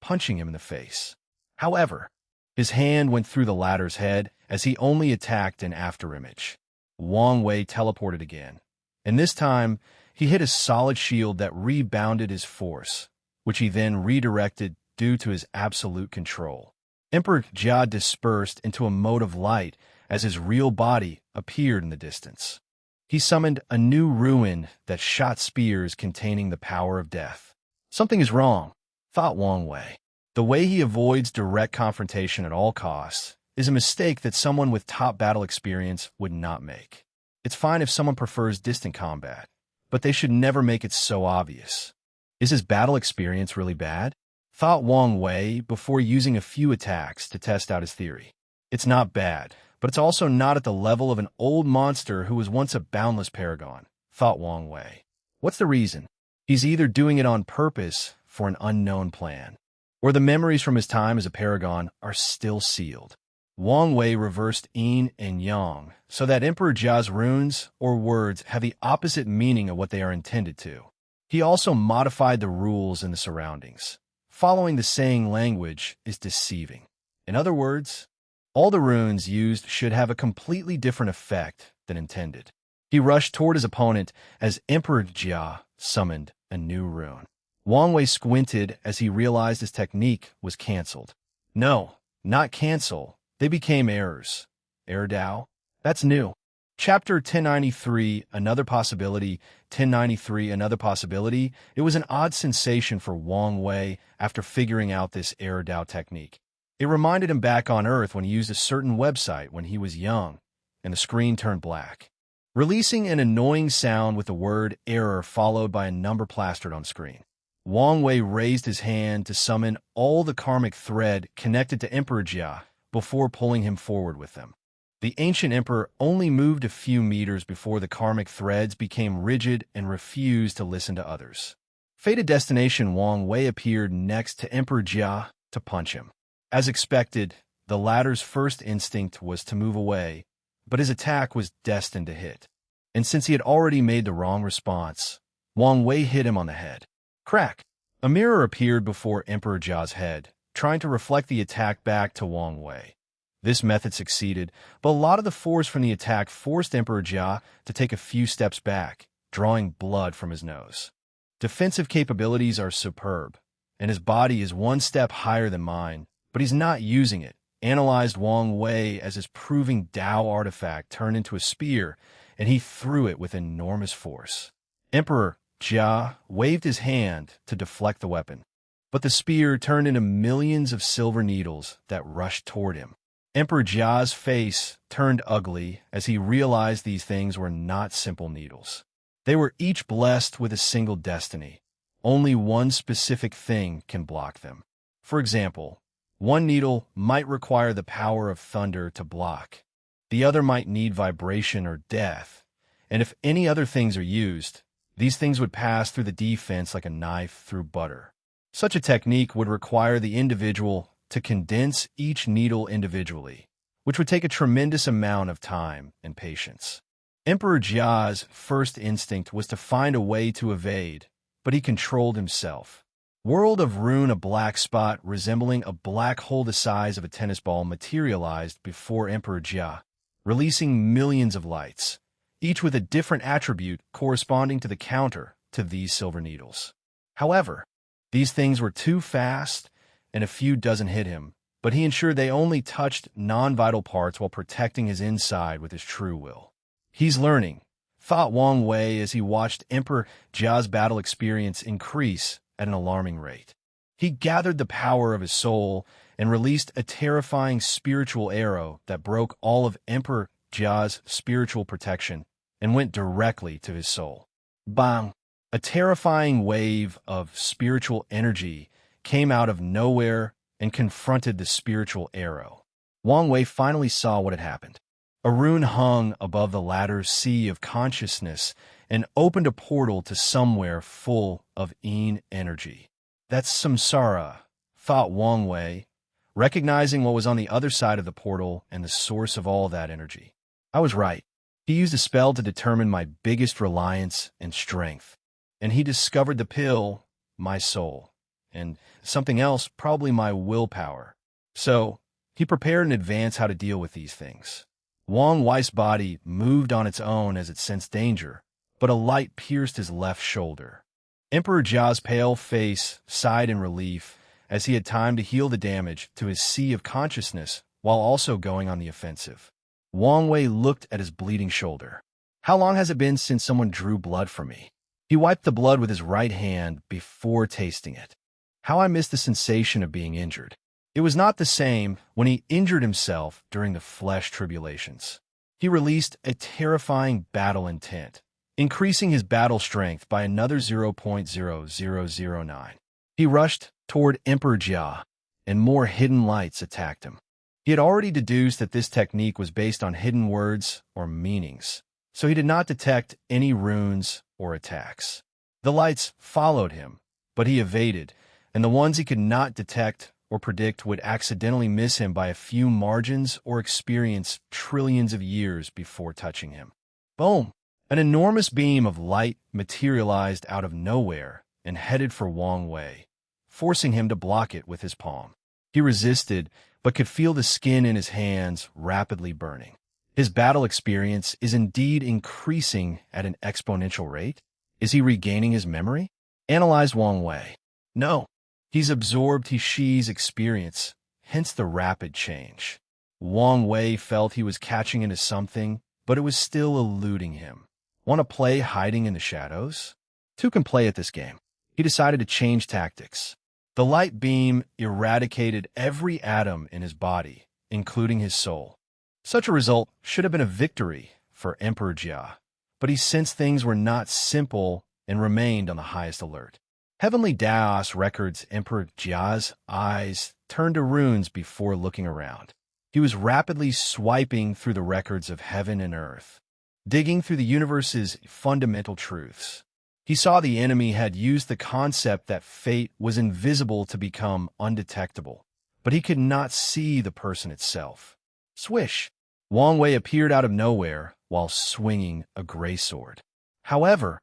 punching him in the face. However, his hand went through the latter's head as he only attacked an afterimage. Wang Wei teleported again, and this time he hit a solid shield that rebounded his force, which he then redirected due to his absolute control. Emperor Jia dispersed into a mote of light as his real body appeared in the distance. He summoned a new ruin that shot spears containing the power of death. Something is wrong, thought Wang Wei. The way he avoids direct confrontation at all costs is a mistake that someone with top battle experience would not make. It's fine if someone prefers distant combat, but they should never make it so obvious. Is his battle experience really bad? Thought Wang Wei before using a few attacks to test out his theory. It's not bad, but it's also not at the level of an old monster who was once a boundless paragon, thought Wang Wei. What's the reason? He's either doing it on purpose for an unknown plan, or the memories from his time as a paragon are still sealed. Wang Wei reversed yin and yang so that Emperor Jia's runes or words have the opposite meaning of what they are intended to. He also modified the rules in the surroundings. Following the saying language is deceiving. In other words, all the runes used should have a completely different effect than intended. He rushed toward his opponent as Emperor Jia summoned a new rune. Wang Wei squinted as he realized his technique was cancelled. No, not cancel. They became errors. Error Dao? That's new. Chapter 1093, Another Possibility, 1093, Another Possibility. It was an odd sensation for Wang Wei after figuring out this error Dao technique. It reminded him back on Earth when he used a certain website when he was young, and the screen turned black, releasing an annoying sound with the word error followed by a number plastered on screen. Wang Wei raised his hand to summon all the karmic thread connected to Emperor Jia before pulling him forward with them. The ancient emperor only moved a few meters before the karmic threads became rigid and refused to listen to others. Fated destination Wang Wei appeared next to Emperor Jia to punch him. As expected, the latter's first instinct was to move away, but his attack was destined to hit. And since he had already made the wrong response, Wang Wei hit him on the head. Crack! A mirror appeared before Emperor Jia's head, trying to reflect the attack back to Wang Wei. This method succeeded, but a lot of the force from the attack forced Emperor Jia to take a few steps back, drawing blood from his nose. Defensive capabilities are superb, and his body is one step higher than mine, but he's not using it, analyzed Wang Wei as his proving Dao artifact turned into a spear, and he threw it with enormous force. Emperor Jia waved his hand to deflect the weapon, but the spear turned into millions of silver needles that rushed toward him. Emperor Jia's face turned ugly as he realized these things were not simple needles. They were each blessed with a single destiny. Only one specific thing can block them. For example, one needle might require the power of thunder to block. The other might need vibration or death. And if any other things are used, these things would pass through the defense like a knife through butter. Such a technique would require the individual to condense each needle individually, which would take a tremendous amount of time and patience. Emperor Jia's first instinct was to find a way to evade, but he controlled himself. World of Rune, a black spot resembling a black hole the size of a tennis ball materialized before Emperor Jia, releasing millions of lights, each with a different attribute corresponding to the counter to these silver needles. However, these things were too fast, and a few dozen hit him, but he ensured they only touched non-vital parts while protecting his inside with his true will. He's learning, thought Wang Wei as he watched Emperor Jia's battle experience increase at an alarming rate. He gathered the power of his soul and released a terrifying spiritual arrow that broke all of Emperor Jia's spiritual protection and went directly to his soul. Bang! A terrifying wave of spiritual energy came out of nowhere and confronted the spiritual arrow. Wang Wei finally saw what had happened. A rune hung above the latter's sea of consciousness and opened a portal to somewhere full of yin energy. That's samsara, thought Wang Wei, recognizing what was on the other side of the portal and the source of all that energy. I was right. He used a spell to determine my biggest reliance and strength, and he discovered the pill, my soul. and something else, probably my willpower. So, he prepared in advance how to deal with these things. Wang Wei's body moved on its own as it sensed danger, but a light pierced his left shoulder. Emperor Jia's pale face sighed in relief as he had time to heal the damage to his sea of consciousness while also going on the offensive. Wang Wei looked at his bleeding shoulder. How long has it been since someone drew blood from me? He wiped the blood with his right hand before tasting it. How I missed the sensation of being injured. It was not the same when he injured himself during the flesh tribulations. He released a terrifying battle intent, increasing his battle strength by another 0.0009. He rushed toward Emperor Jia, and more hidden lights attacked him. He had already deduced that this technique was based on hidden words or meanings, so he did not detect any runes or attacks. The lights followed him, but he evaded, and the ones he could not detect or predict would accidentally miss him by a few margins or experience trillions of years before touching him. Boom! An enormous beam of light materialized out of nowhere and headed for Wang Wei, forcing him to block it with his palm. He resisted, but could feel the skin in his hands rapidly burning. His battle experience is indeed increasing at an exponential rate. Is he regaining his memory? Analyze Wang Wei. No. He's absorbed Tishi's experience, hence the rapid change. Wang Wei felt he was catching into something, but it was still eluding him. Want to play hiding in the shadows? Two can play at this game. He decided to change tactics. The light beam eradicated every atom in his body, including his soul. Such a result should have been a victory for Emperor Jia, but he sensed things were not simple and remained on the highest alert. Heavenly Daos records Emperor Jia's eyes turned to runes before looking around. He was rapidly swiping through the records of heaven and earth, digging through the universe's fundamental truths. He saw the enemy had used the concept that fate was invisible to become undetectable, but he could not see the person itself. Swish! Wang Wei appeared out of nowhere while swinging a gray sword. However,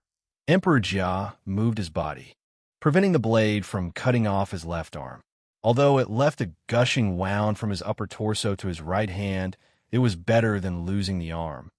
Emperor Jia moved his body, preventing the blade from cutting off his left arm. Although it left a gushing wound from his upper torso to his right hand, it was better than losing the arm.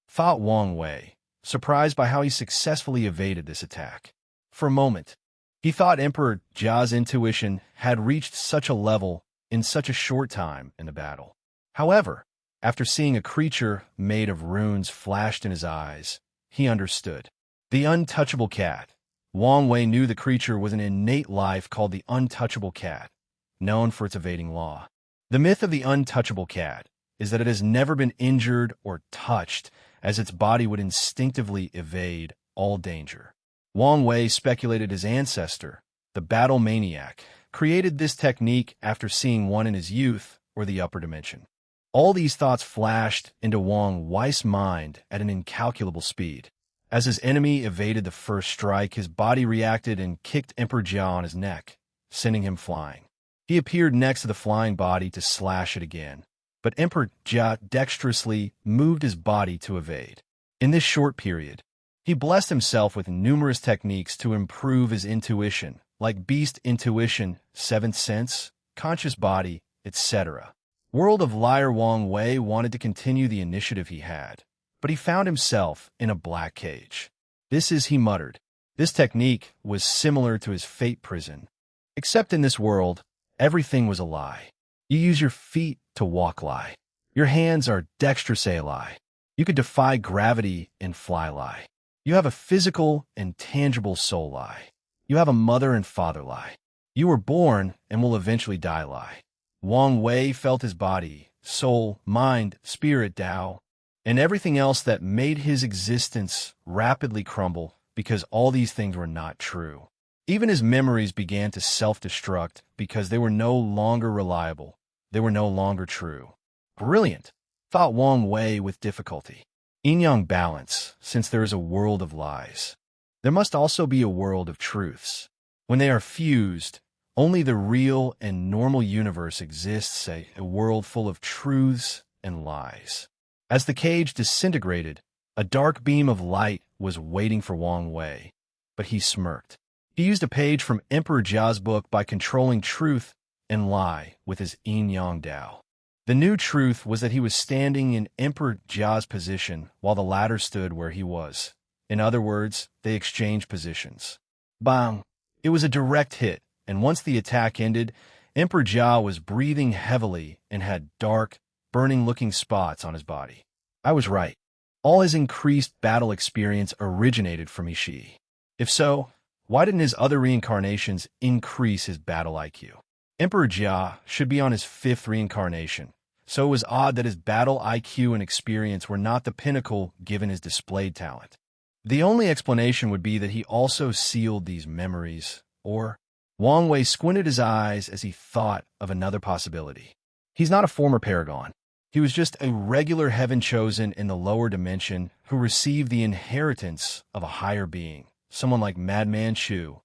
Thought Wang Wei, surprised by how he successfully evaded this attack. For a moment, he thought Emperor Jia's intuition had reached such a level in such a short time in the battle. However, after seeing a creature made of runes flashed in his eyes, he understood. The untouchable cat. Wang Wei knew the creature was an innate life called the untouchable cat, known for its evading law. The myth of the untouchable cat is that it has never been injured or touched, as its body would instinctively evade all danger. Wang Wei speculated his ancestor, the battle maniac, created this technique after seeing one in his youth or the upper dimension. All these thoughts flashed into Wang Wei's mind at an incalculable speed. As his enemy evaded the first strike, his body reacted and kicked Emperor Jia on his neck, sending him flying. He appeared next to the flying body to slash it again, but Emperor Jia dexterously moved his body to evade. In this short period, he blessed himself with numerous techniques to improve his intuition, like beast intuition, seventh sense, conscious body, etc. World of Liar Wang Wei wanted to continue the initiative he had, but he found himself in a black cage. He muttered. This technique was similar to his fate prison. Except in this world, everything was a lie. You use your feet to walk lie. Your hands are dexterous lie. You could defy gravity and fly lie. You have a physical and tangible soul lie. You have a mother and father lie. You were born and will eventually die lie. Wang Wei felt his body, soul, mind, spirit, Tao, and everything else that made his existence rapidly crumble because all these things were not true. Even his memories began to self-destruct because they were no longer reliable. They were no longer true. Brilliant, thought Wang Wei with difficulty. Yin-yang balance, since there is a world of lies. There must also be a world of truths. When they are fused, only the real and normal universe exists, a world full of truths and lies. As the cage disintegrated, a dark beam of light was waiting for Wang Wei, but he smirked. He used a page from Emperor Jia's book by controlling truth and lie with his yin-yang Dao. The new truth was that he was standing in Emperor Jia's position while the latter stood where he was. In other words, they exchanged positions. Bang! It was a direct hit, and once the attack ended, Emperor Jia was breathing heavily and had dark, burning-looking spots on his body. I was right. All his increased battle experience originated from Ishii. If so, why didn't his other reincarnations increase his battle IQ? Emperor Jia should be on his 5th reincarnation, so it was odd that his battle IQ and experience were not the pinnacle given his displayed talent. The only explanation would be that he also sealed these memories, or Wang Wei squinted his eyes as he thought of another possibility. He's not a former paragon. He was just a regular heaven-chosen in the lower dimension who received the inheritance of a higher being, someone like Madman Shu,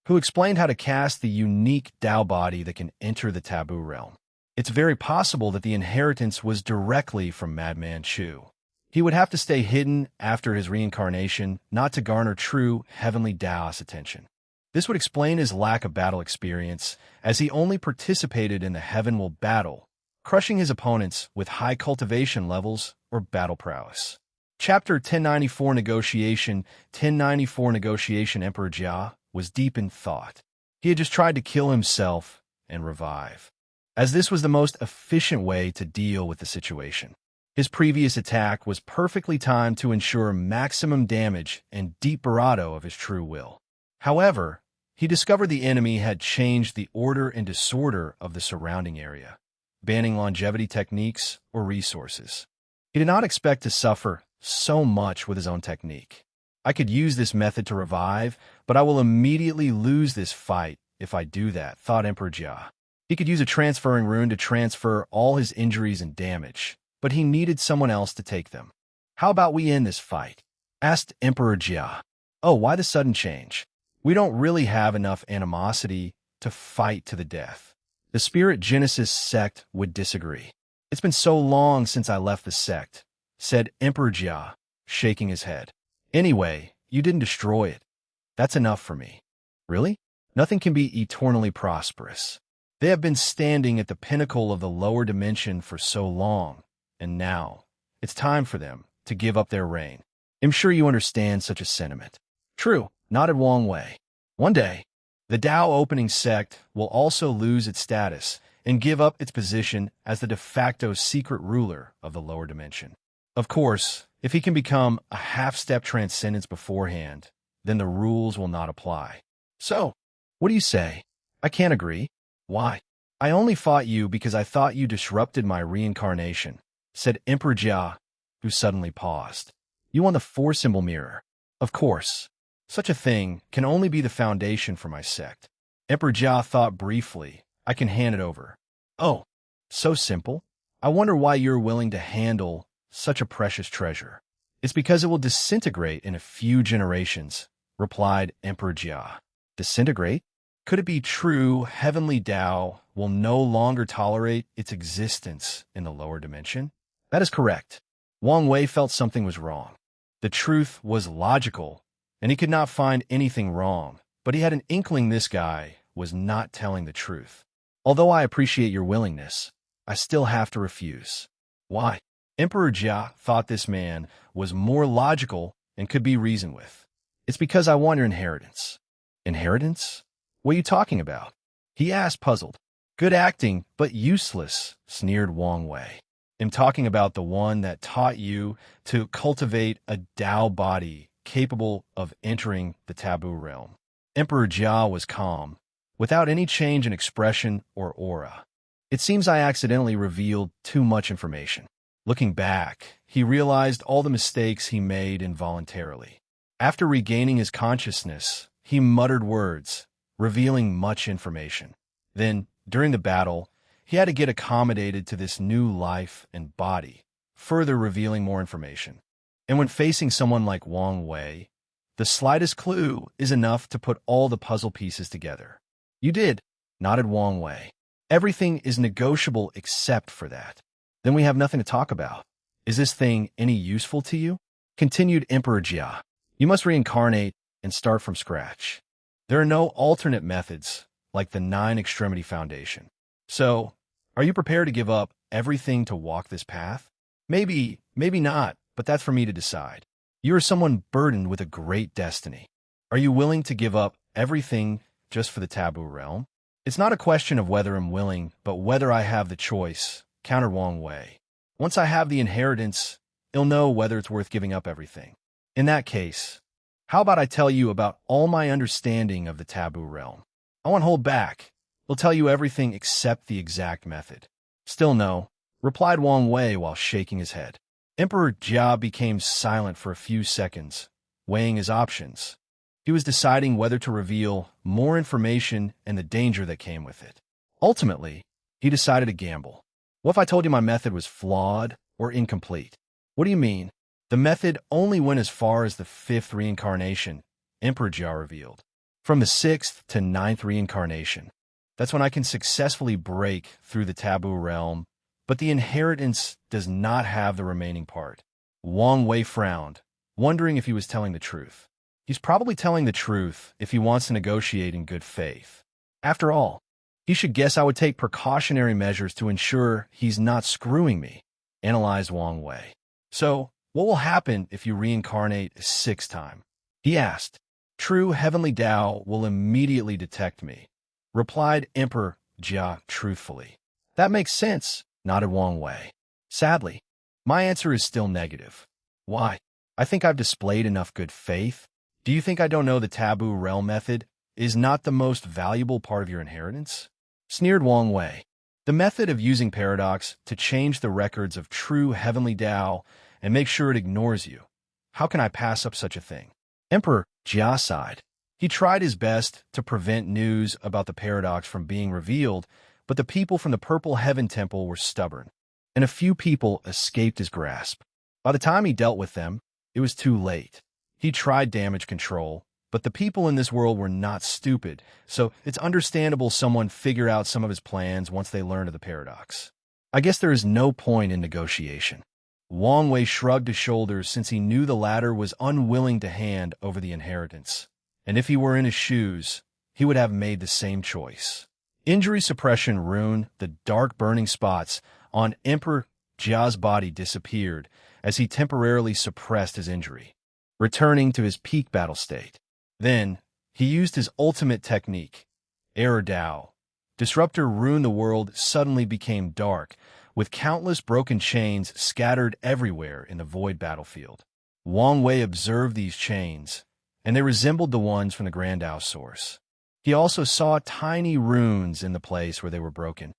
who explained how to cast the unique Tao body that can enter the taboo realm. It's very possible that the inheritance was directly from Madman Shu. He would have to stay hidden after his reincarnation, not to garner true heavenly Taoist attention. This would explain his lack of battle experience, as he only participated in the heavenward battle, crushing his opponents with high cultivation levels or battle prowess. Chapter 1094 Negotiation 1094 Negotiation Emperor Jia was deep in thought. He had just tried to kill himself and revive, as this was the most efficient way to deal with the situation. His previous attack was perfectly timed to ensure maximum damage and deep bravado of his true will. However, he discovered the enemy had changed the order and disorder of the surrounding area, banning longevity techniques or resources. He did not expect to suffer so much with his own technique. I could use this method to revive, but I will immediately lose this fight if I do that, thought Emperor Jia. He could use a transferring rune to transfer all his injuries and damage, but he needed someone else to take them. How about we end this fight? Asked Emperor Jia. Oh, why the sudden change? We don't really have enough animosity to fight to the death. The Spirit Genesis sect would disagree. It's been so long since I left the sect, said Emperor Jia, shaking his head. Anyway, you didn't destroy it. That's enough for me. Really? Nothing can be eternally prosperous. They have been standing at the pinnacle of the lower dimension for so long, and now it's time for them to give up their reign. I'm sure you understand such a sentiment. True, nodded Wang Wei. One day, the Tao opening sect will also lose its status and give up its position as the de facto secret ruler of the lower dimension. Of course, if he can become a half-step transcendence beforehand, then the rules will not apply. So, what do you say? I can't agree. Why? I only fought you because I thought you disrupted my reincarnation, said Emperor Jia, who suddenly paused. You won the 4-symbol mirror. Of course. Such a thing can only be the foundation for my sect. Emperor Jia thought briefly. I can hand it over. Oh, so simple? I wonder why you're willing to handle such a precious treasure. It's because it will disintegrate in a few generations, replied Emperor Jia. Disintegrate? Could it be true heavenly Tao will no longer tolerate its existence in the lower dimension? That is correct. Wang Wei felt something was wrong. The truth was logical, and he could not find anything wrong, but he had an inkling this guy was not telling the truth. Although I appreciate your willingness, I still have to refuse. Why? Emperor Jia thought this man was more logical and could be reasoned with. It's because I want your inheritance. Inheritance? What are you talking about? He asked, puzzled. Good acting, but useless, sneered Wang Wei. I'm talking about the one that taught you to cultivate a Tao body capable of entering the taboo realm. Emperor Jia was calm, without any change in expression or aura. It seems I accidentally revealed too much information. Looking back, he realized all the mistakes he made involuntarily. After regaining his consciousness, he muttered words, revealing much information. Then, during the battle, he had to get accommodated to this new life and body, further revealing more information. And when facing someone like Wang Wei, the slightest clue is enough to put all the puzzle pieces together. You did, nodded Wang Wei. Everything is negotiable except for that. Then we have nothing to talk about. Is this thing any useful to you? Continued Emperor Jia. You must reincarnate and start from scratch. There are no alternate methods, like the nine-extremity foundation. So, are you prepared to give up everything to walk this path? Maybe, maybe not, but that's for me to decide. You are someone burdened with a great destiny. Are you willing to give up everything just for the taboo realm? It's not a question of whether I'm willing, but whether I have the choice, countered Wang Wei. Once I have the inheritance, I'll know whether it's worth giving up everything. In that case, how about I tell you about all my understanding of the taboo realm? I won't hold back. I'll tell you everything except the exact method. Still no, replied Wang Wei while shaking his head. Emperor Jia became silent for a few seconds, weighing his options. He was deciding whether to reveal more information and the danger that came with it. Ultimately, he decided to gamble. What if I told you my method was flawed or incomplete? What do you mean? The method only went as far as the 5th reincarnation, Emperor Jia revealed. From the 6th to 9th reincarnation. That's when I can successfully break through the taboo realm, but the inheritance does not have the remaining part. Wang Wei frowned, wondering if he was telling the truth. He's probably telling the truth if he wants to negotiate in good faith. After all, he should guess I would take precautionary measures to ensure he's not screwing me, analyzed Wang Wei. So, what will happen if you reincarnate a 6th time? He asked. True heavenly Tao will immediately detect me, replied Emperor Jia truthfully. That makes sense, nodded Wang Wei. Sadly, my answer is still negative. Why? I think I've displayed enough good faith. Do you think I don't know the taboo realm method is not the most valuable part of your inheritance? Sneered Wang Wei. The method of using paradox to change the records of true heavenly Tao and make sure it ignores you. How can I pass up such a thing? Emperor Jia sighed. He tried his best to prevent news about the paradox from being revealed, but the people from the Purple Heaven Temple were stubborn, and a few people escaped his grasp. By the time he dealt with them, it was too late. He tried damage control, but the people in this world were not stupid, so it's understandable someone figured out some of his plans once they learned of the paradox. I guess there is no point in negotiation. Wang Wei shrugged his shoulders since he knew the latter was unwilling to hand over the inheritance, and if he were in his shoes, he would have made the same choice. Injury suppression rune, the dark burning spots on Emperor Jia's body disappeared as he temporarily suppressed his injury, returning to his peak battle state. Then, he used his ultimate technique, Error Dao. Disruptor Rune the world suddenly became dark, with countless broken chains scattered everywhere in the void battlefield. Wang Wei observed these chains, and they resembled the ones from the Grand Dao source. He also saw tiny runes in the place where they were broken.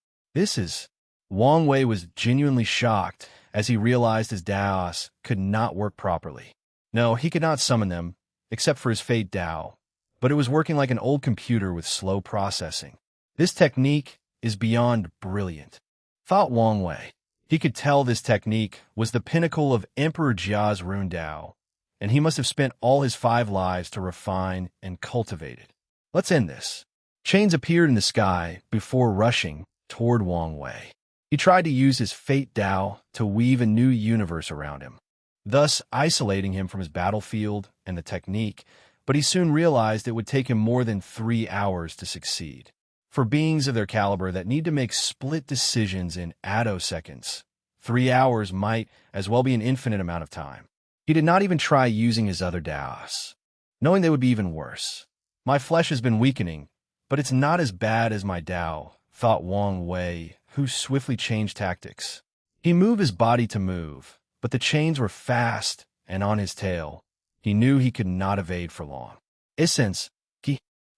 Wang Wei was genuinely shocked as he realized his Daos could not work properly. No, he could not summon them, except for his Fate Dao, but it was working like an old computer with slow processing. This technique is beyond brilliant, thought Wang Wei. He could tell this technique was the pinnacle of Emperor Jia's Rune Dao, and he must have spent all his 5 lives to refine and cultivate it. Let's end this. Chains appeared in the sky before rushing toward Wang Wei. He tried to use his Fate Dao to weave a new universe around him, thus isolating him from his battlefield and the technique, but he soon realized it would take him more than 3 hours to succeed. For beings of their caliber that need to make split decisions in attoseconds, 3 hours might as well be an infinite amount of time. He did not even try using his other Daos, knowing they would be even worse. My flesh has been weakening, but it's not as bad as my Dao, thought Wang Wei, who swiftly changed tactics. He moved his body to move, but the chains were fast and on his tail. He knew he could not evade for long. Essence,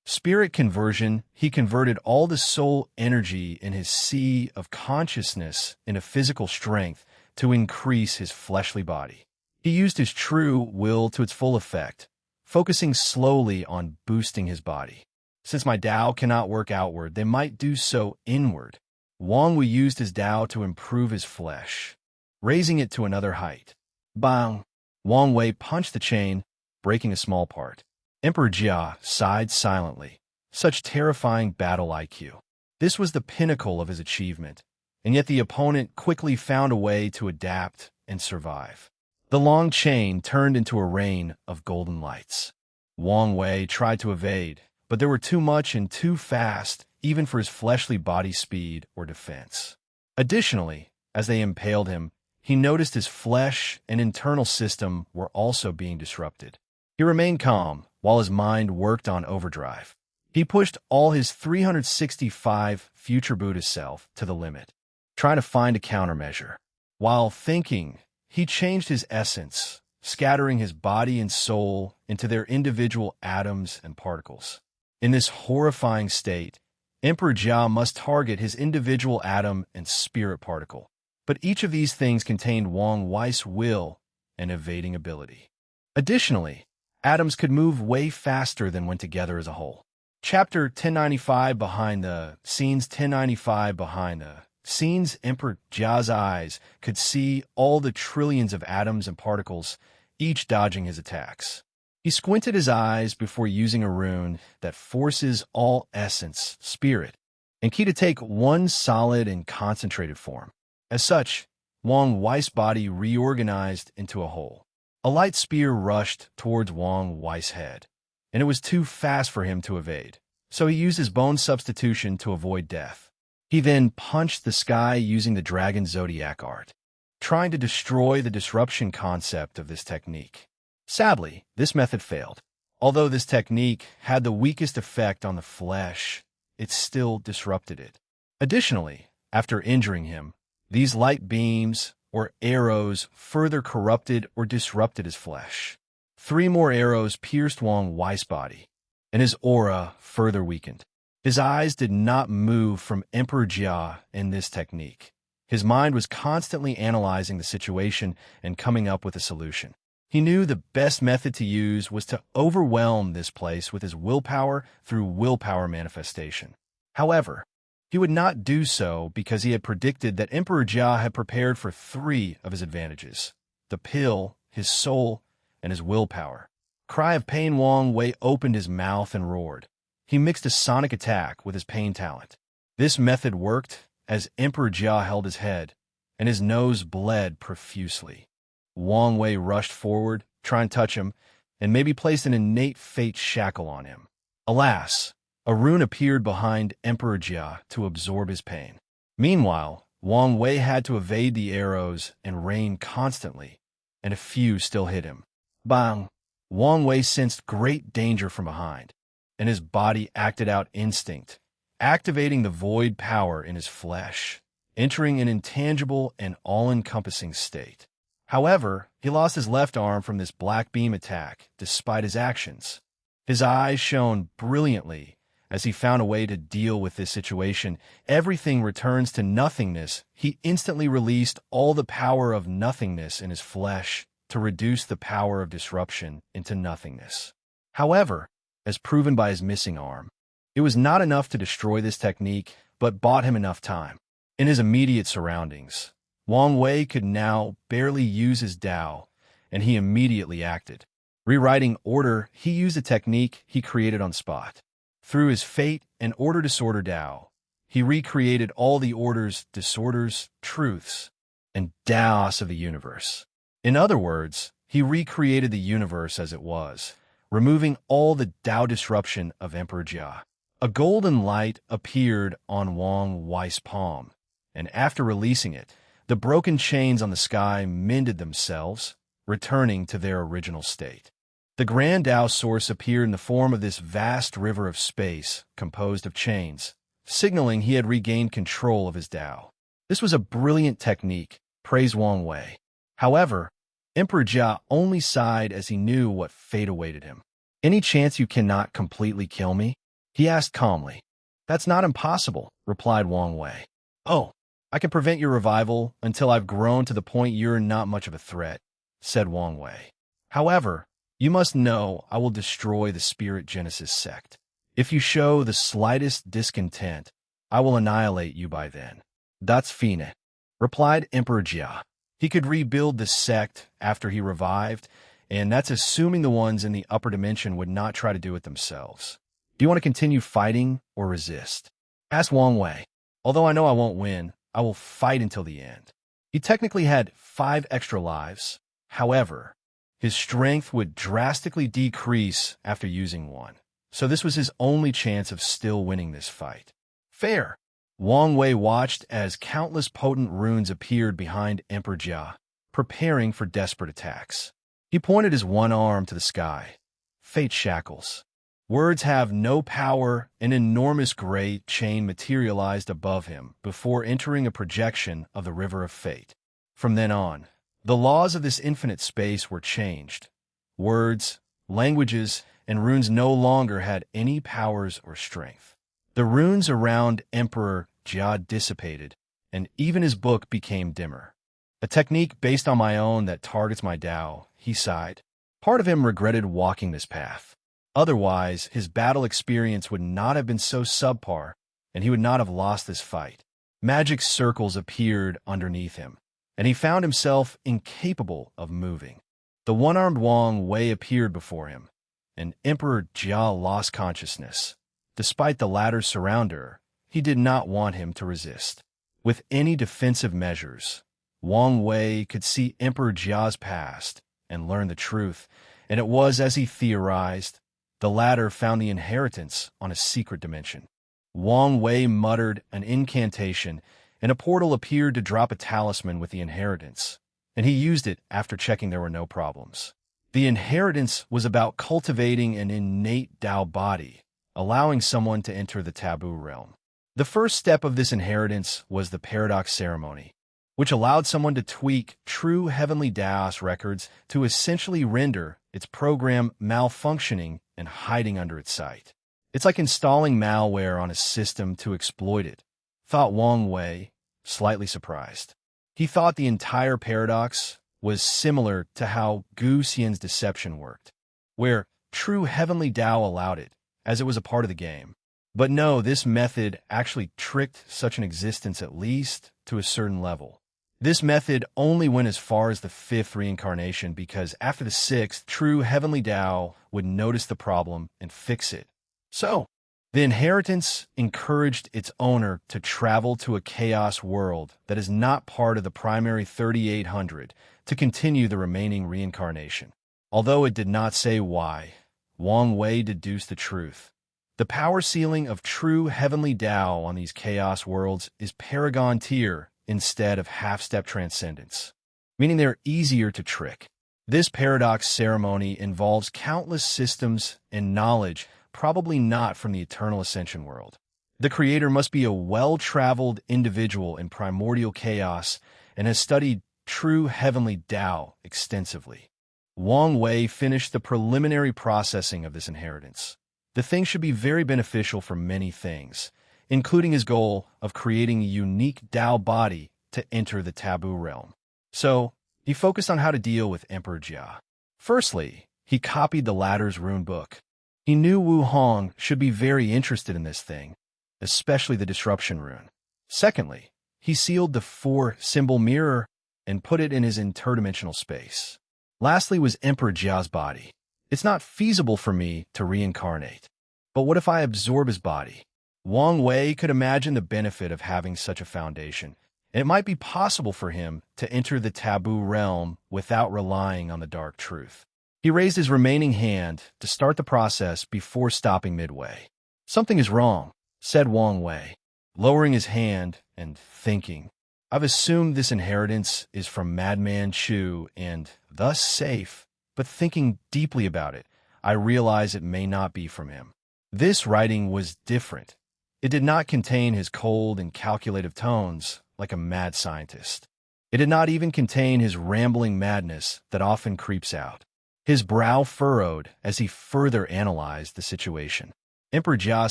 spirit conversion, he converted all the soul energy in his sea of consciousness into physical strength to increase his fleshly body. He used his true will to its full effect, focusing slowly on boosting his body. Since my Tao cannot work outward, they might do so inward. Wang Wu used his Tao to improve his flesh, raising it to another height. Bang! Wang Wei punched the chain, breaking a small part. Emperor Jia sighed silently. Such terrifying battle IQ. This was the pinnacle of his achievement, and yet the opponent quickly found a way to adapt and survive. The long chain turned into a rain of golden lights. Wang Wei tried to evade, but there were too much and too fast, even for his fleshly body's speed or defense. Additionally, as they impaled him, he noticed his flesh and internal system were also being disrupted. He remained calm while his mind worked on overdrive. He pushed all his 365 future Buddha self to the limit, trying to find a countermeasure. While thinking, he changed his essence, scattering his body and soul into their individual atoms and particles. In this horrifying state, Emperor Jia must target his individual atom and spirit particle. But each of these things contained Wang Wei's will and evading ability. Additionally, atoms could move way faster than when together as a whole. Chapter 1095 Behind the Scenes 1095 Behind the Scenes Emperor Jia's eyes could see all the trillions of atoms and particles, each dodging his attacks. He squinted his eyes before using a rune that forces all essence, spirit, and ki to take one solid and concentrated form. As such, Wang Wei's body reorganized into a whole. A light spear rushed towards Wang Wei's head, and it was too fast for him to evade, so he used his bone substitution to avoid death. He then punched the sky using the dragon zodiac art, trying to destroy the disruption concept of this technique. Sadly, this method failed. Although this technique had the weakest effect on the flesh, it still disrupted it. Additionally, after injuring him, these light beams or arrows further corrupted or disrupted his flesh. 3 more arrows pierced Wang Wei's body, and his aura further weakened. His eyes did not move from Emperor Jia in this technique. His mind was constantly analyzing the situation and coming up with a solution. He knew the best method to use was to overwhelm this place with his willpower through willpower manifestation. However, he would not do so because he had predicted that Emperor Jia had prepared for 3 of his advantages: the pill, his soul, and his willpower. Cry of pain, Wang Wei opened his mouth and roared. He mixed a sonic attack with his pain talent. This method worked as Emperor Jia held his head, and his nose bled profusely. Wang Wei rushed forward, trying to touch him, and maybe placed an innate fate shackle on him. Alas, a rune appeared behind Emperor Jia to absorb his pain. Meanwhile, Wang Wei had to evade the arrows and rain constantly, and a few still hit him. Bang! Wang Wei sensed great danger from behind, and his body acted out instinct, activating the void power in his flesh, entering an intangible and all-encompassing state. However, he lost his left arm from this black beam attack despite his actions. His eyes shone brilliantly as he found a way to deal with this situation. Everything returns to nothingness. He instantly released all the power of nothingness in his flesh to reduce the power of disruption into nothingness. However, as proven by his missing arm, it was not enough to destroy this technique, but bought him enough time. In his immediate surroundings, Wang Wei could now barely use his Dao, and he immediately acted. Rewriting order, he used a technique he created on spot. Through his fate and order disorder Dao, he recreated all the orders, disorders, truths, and Daos of the universe. In other words, he recreated the universe as it was, removing all the Dao disruption of Emperor Jia. A golden light appeared on Wang Wei's palm, and after releasing it, the broken chains on the sky mended themselves, returning to their original state. The Grand Dao source appeared in the form of this vast river of space composed of chains, signaling he had regained control of his Dao. This was a brilliant technique, praised Wang Wei. However, Emperor Jia only sighed as he knew what fate awaited him. "Any chance you cannot completely kill me?" he asked calmly. "That's not impossible," replied Wang Wei. "Oh, I can prevent your revival until I've grown to the point you're not much of a threat," said Wang Wei. "However, you must know I will destroy the Spirit Genesis sect. If you show the slightest discontent, I will annihilate you by then." "That's fine," replied Emperor Jia. He could rebuild the sect after he revived, and that's assuming the ones in the upper dimension would not try to do it themselves. "Do you want to continue fighting or resist?" asked Wang Wei. "Although I know I won't win, I will fight until the end." He technically had 5 extra lives. However, his strength would drastically decrease after using one, so this was his only chance of still winning this fight. Fair. Wang Wei watched as countless potent runes appeared behind Emperor Jia, preparing for desperate attacks. He pointed his one arm to the sky. Fate shackles. Words have no power. An enormous gray chain materialized above him before entering a projection of the River of Fate. From then on, the laws of this infinite space were changed. Words, languages, and runes no longer had any powers or strength. The runes around Emperor Jia dissipated, and even his book became dimmer. A technique based on my own that targets my Tao, he sighed. Part of him regretted walking this path. Otherwise, his battle experience would not have been so subpar, and he would not have lost this fight. Magic circles appeared underneath him, and he found himself incapable of moving. The one-armed Wang Wei appeared before him, and Emperor Jia lost consciousness. Despite the latter's surrounder, he did not want him to resist. With any defensive measures, Wang Wei could see Emperor Jia's past and learn the truth, and it was as he theorized. The latter found the inheritance on a secret dimension. Wang Wei muttered an incantation, and a portal appeared to drop a talisman with the inheritance, and he used it after checking there were no problems. The inheritance was about cultivating an innate Tao body, allowing someone to enter the taboo realm. The first step of this inheritance was the paradox ceremony, which allowed someone to tweak true heavenly Taoist records to essentially render its program malfunctioning and hiding under its sight. It's like installing malware on a system to exploit it, thought Wang Wei, slightly surprised. He thought the entire paradox was similar to how Gu Xian's deception worked, where true heavenly Tao allowed it, as it was a part of the game. But no, this method actually tricked such an existence at least to a certain level. This method only went as far as the 5th reincarnation because after the 6th, true heavenly Tao would notice the problem and fix it. So, the inheritance encouraged its owner to travel to a chaos world that is not part of the primary 3800 to continue the remaining reincarnation. Although it did not say why, Wang Wei deduced the truth. The power ceiling of true heavenly Tao on these chaos worlds is paragon tier instead of half-step transcendence, meaning they're easier to trick. This paradox ceremony involves countless systems and knowledge, probably not from the eternal ascension world. The creator must be a well-traveled individual in primordial chaos and has studied true heavenly Tao extensively. Wang Wei finished the preliminary processing of this inheritance. The thing should be very beneficial for many things, including his goal of creating a unique Tao body to enter the taboo realm. So, he focused on how to deal with Emperor Jia. Firstly, he copied the latter's rune book. He knew Wu Hong should be very interested in this thing, especially the disruption rune. Secondly, he sealed the 4-symbol mirror and put it in his interdimensional space. Lastly was Emperor Jia's body. It's not feasible for me to reincarnate. But what if I absorb his body? Wang Wei could imagine the benefit of having such a foundation, and it might be possible for him to enter the taboo realm without relying on the dark truth. He raised his remaining hand to start the process before stopping midway. Something is wrong, said Wang Wei, lowering his hand and thinking. I've assumed this inheritance is from Madman Chu and thus safe, but thinking deeply about it, I realize it may not be from him. This writing was different. It did not contain his cold and calculative tones like a mad scientist. It did not even contain his rambling madness that often creeps out. His brow furrowed as he further analyzed the situation. Emperor Jia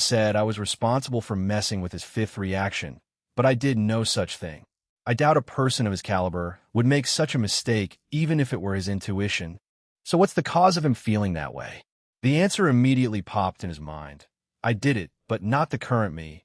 said I was responsible for messing with his 5th reaction, but I did no such thing. I doubt a person of his caliber would make such a mistake even if it were his intuition. So what's the cause of him feeling that way? The answer immediately popped in his mind. I did it, but not the current me.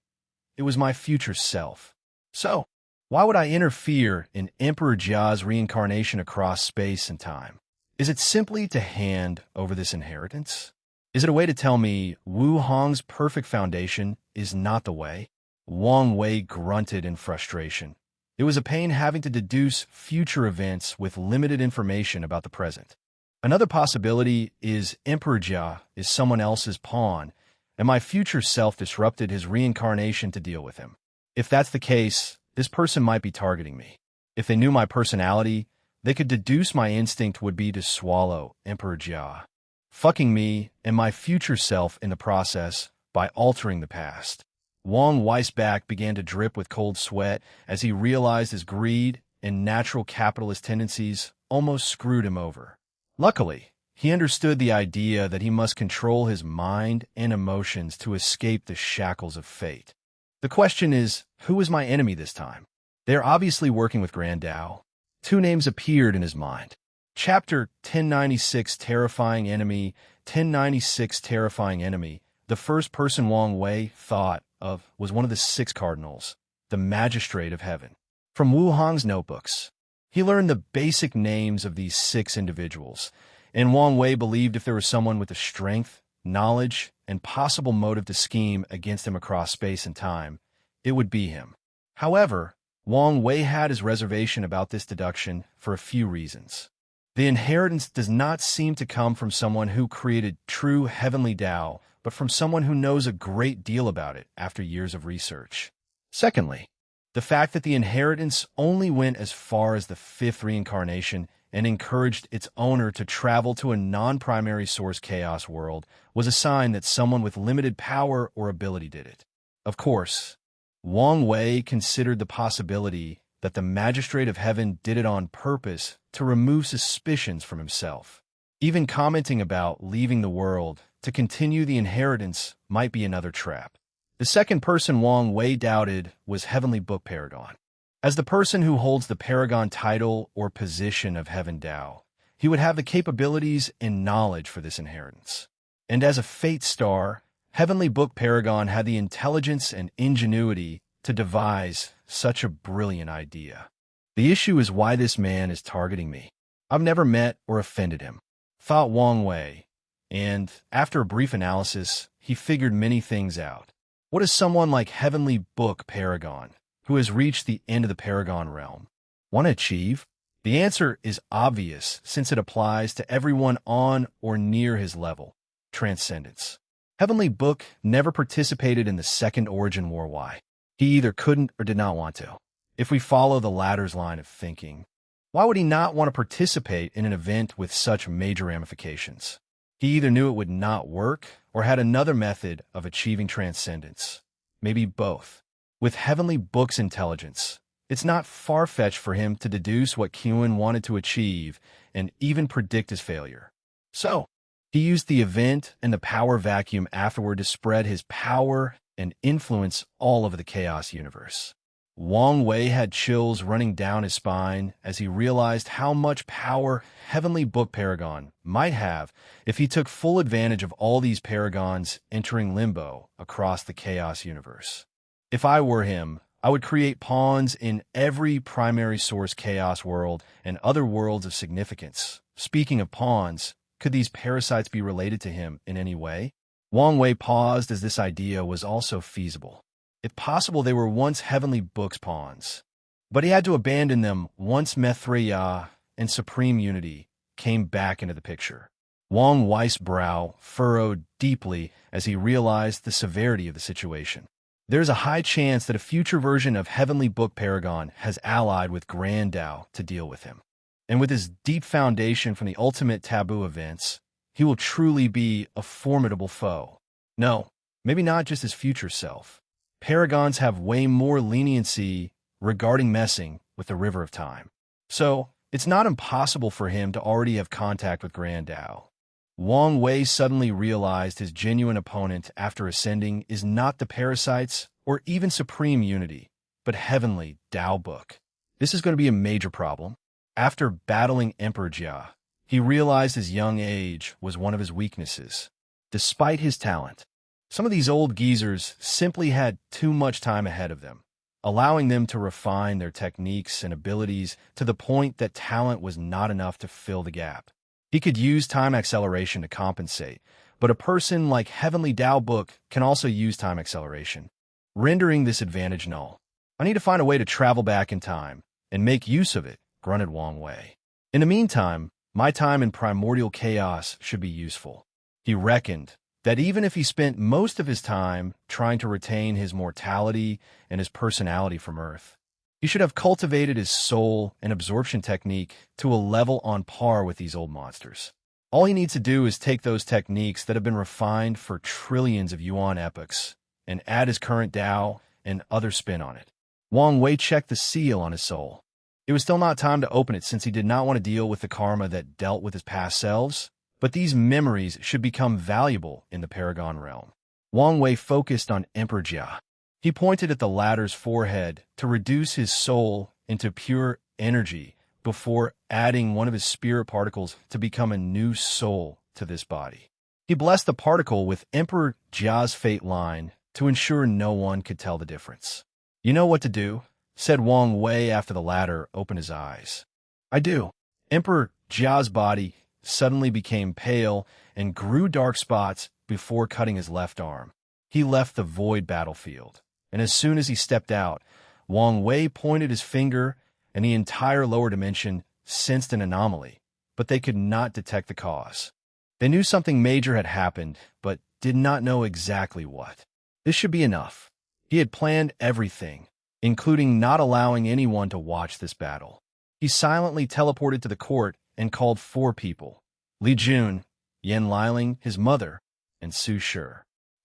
It was my future self. So, why would I interfere in Emperor Jia's reincarnation across space and time? Is it simply to hand over this inheritance? Is it a way to tell me Wu Hong's perfect foundation is not the way? Wang Wei grunted in frustration. It was a pain having to deduce future events with limited information about the present. Another possibility is Emperor Jia is someone else's pawn, and my future self disrupted his reincarnation to deal with him. If that's the case, this person might be targeting me. If they knew my personality, they could deduce my instinct would be to swallow Emperor Jia, fucking me and my future self in the process by altering the past. Wang Wei's back began to drip with cold sweat as he realized his greed and natural capitalist tendencies almost screwed him over. Luckily, he understood the idea that he must control his mind and emotions to escape the shackles of fate. The question is, who is my enemy this time? They are obviously working with Grand Tao. Two names appeared in his mind. Chapter 1096 Terrifying Enemy. 1096 Terrifying Enemy. The first person Wang Wei thought of was one of the six cardinals, the Magistrate of Heaven. From Wu Hong's notebooks, he learned the basic names of these six individuals, and Wang Wei believed if there was someone with the strength, knowledge, and possible motive to scheme against him across space and time, it would be him. However, Wang Wei had his reservation about this deduction for a few reasons. The inheritance does not seem to come from someone who created true heavenly Tao, but from someone who knows a great deal about it after years of research. Secondly, the fact that the inheritance only went as far as the fifth reincarnation and encouraged its owner to travel to a non-primary source chaos world was a sign that someone with limited power or ability did it. Of course, Wang Wei considered the possibility that the Magistrate of Heaven did it on purpose to remove suspicions from himself. Even commenting about leaving the world to continue the inheritance might be another trap. The second person Wang Wei doubted was Heavenly Book Paragon. As the person who holds the Paragon title or position of Heaven Tao, he would have the capabilities and knowledge for this inheritance. And as a fate star, Heavenly Book Paragon had the intelligence and ingenuity to devise such a brilliant idea. The issue is why this man is targeting me. I've never met or offended him, thought Wang Wei, and after a brief analysis, he figured many things out. What does someone like Heavenly Book Paragon, who has reached the end of the Paragon realm, want to achieve? The answer is obvious since it applies to everyone on or near his level: transcendence. Heavenly Book never participated in the Second Origin War. Why? He either couldn't or did not want to. If we follow the latter's line of thinking, why would he not want to participate in an event with such major ramifications? He either knew it would not work or had another method of achieving transcendence. Maybe both. With Heavenly Book's intelligence, it's not far-fetched for him to deduce what Qin wanted to achieve and even predict his failure. So, he used the event and the power vacuum afterward to spread his power and influence all over the chaos universe. Wang Wei had chills running down his spine as he realized how much power Heavenly Book Paragon might have if he took full advantage of all these paragons entering limbo across the chaos universe. If I were him, I would create pawns in every primary source chaos world and other worlds of significance. Speaking of pawns, could these parasites be related to him in any way? Wang Wei paused as this idea was also feasible. If possible, they were once Heavenly Book's pawns. But he had to abandon them once Maitreya and Supreme Unity came back into the picture. Wang Wei's brow furrowed deeply as he realized the severity of the situation. There's a high chance that a future version of Heavenly Book Paragon has allied with Grand Tao to deal with him. And with his deep foundation from the ultimate taboo events, he will truly be a formidable foe. No, maybe not just his future self. Paragons have way more leniency regarding messing with the River of Time. So, it's not impossible for him to already have contact with Grand Tao. Wang Wei suddenly realized his genuine opponent after ascending is not the parasites or even Supreme Unity, but Heavenly Tao Book. This is going to be a major problem. After battling Emperor Jia, he realized his young age was one of his weaknesses. Despite his talent, some of these old geezers simply had too much time ahead of them, allowing them to refine their techniques and abilities to the point that talent was not enough to fill the gap. He could use time acceleration to compensate, but a person like Heavenly Tao Book can also use time acceleration, rendering this advantage null. I need to find a way to travel back in time and make use of it, grunted Wang Wei. In the meantime, my time in primordial chaos should be useful. He reckoned, that even if he spent most of his time trying to retain his mortality and his personality from Earth, he should have cultivated his soul and absorption technique to a level on par with these old monsters. All he needs to do is take those techniques that have been refined for trillions of yuan epochs and add his current Tao and other spin on it. Wang Wei checked the seal on his soul. It was still not time to open it since he did not want to deal with the karma that dealt with his past selves, but these memories should become valuable in the Paragon realm. Wang Wei focused on Emperor Jia. He pointed at the latter's forehead to reduce his soul into pure energy before adding one of his spirit particles to become a new soul to this body. He blessed the particle with Emperor Jia's fate line to ensure no one could tell the difference. "You know what to do," said Wang Wei after the latter opened his eyes. "I do." Emperor Jia's body suddenly became pale and grew dark spots before cutting his left arm. He left the void battlefield, and as soon as he stepped out, Wang Wei pointed his finger, and the entire lower dimension sensed an anomaly, but they could not detect the cause. They knew something major had happened, but did not know exactly what. This should be enough. He had planned everything, including not allowing anyone to watch this battle. He silently teleported to the court and called 4 people: Li Jun, Yan Liling, his mother, and Su Shi.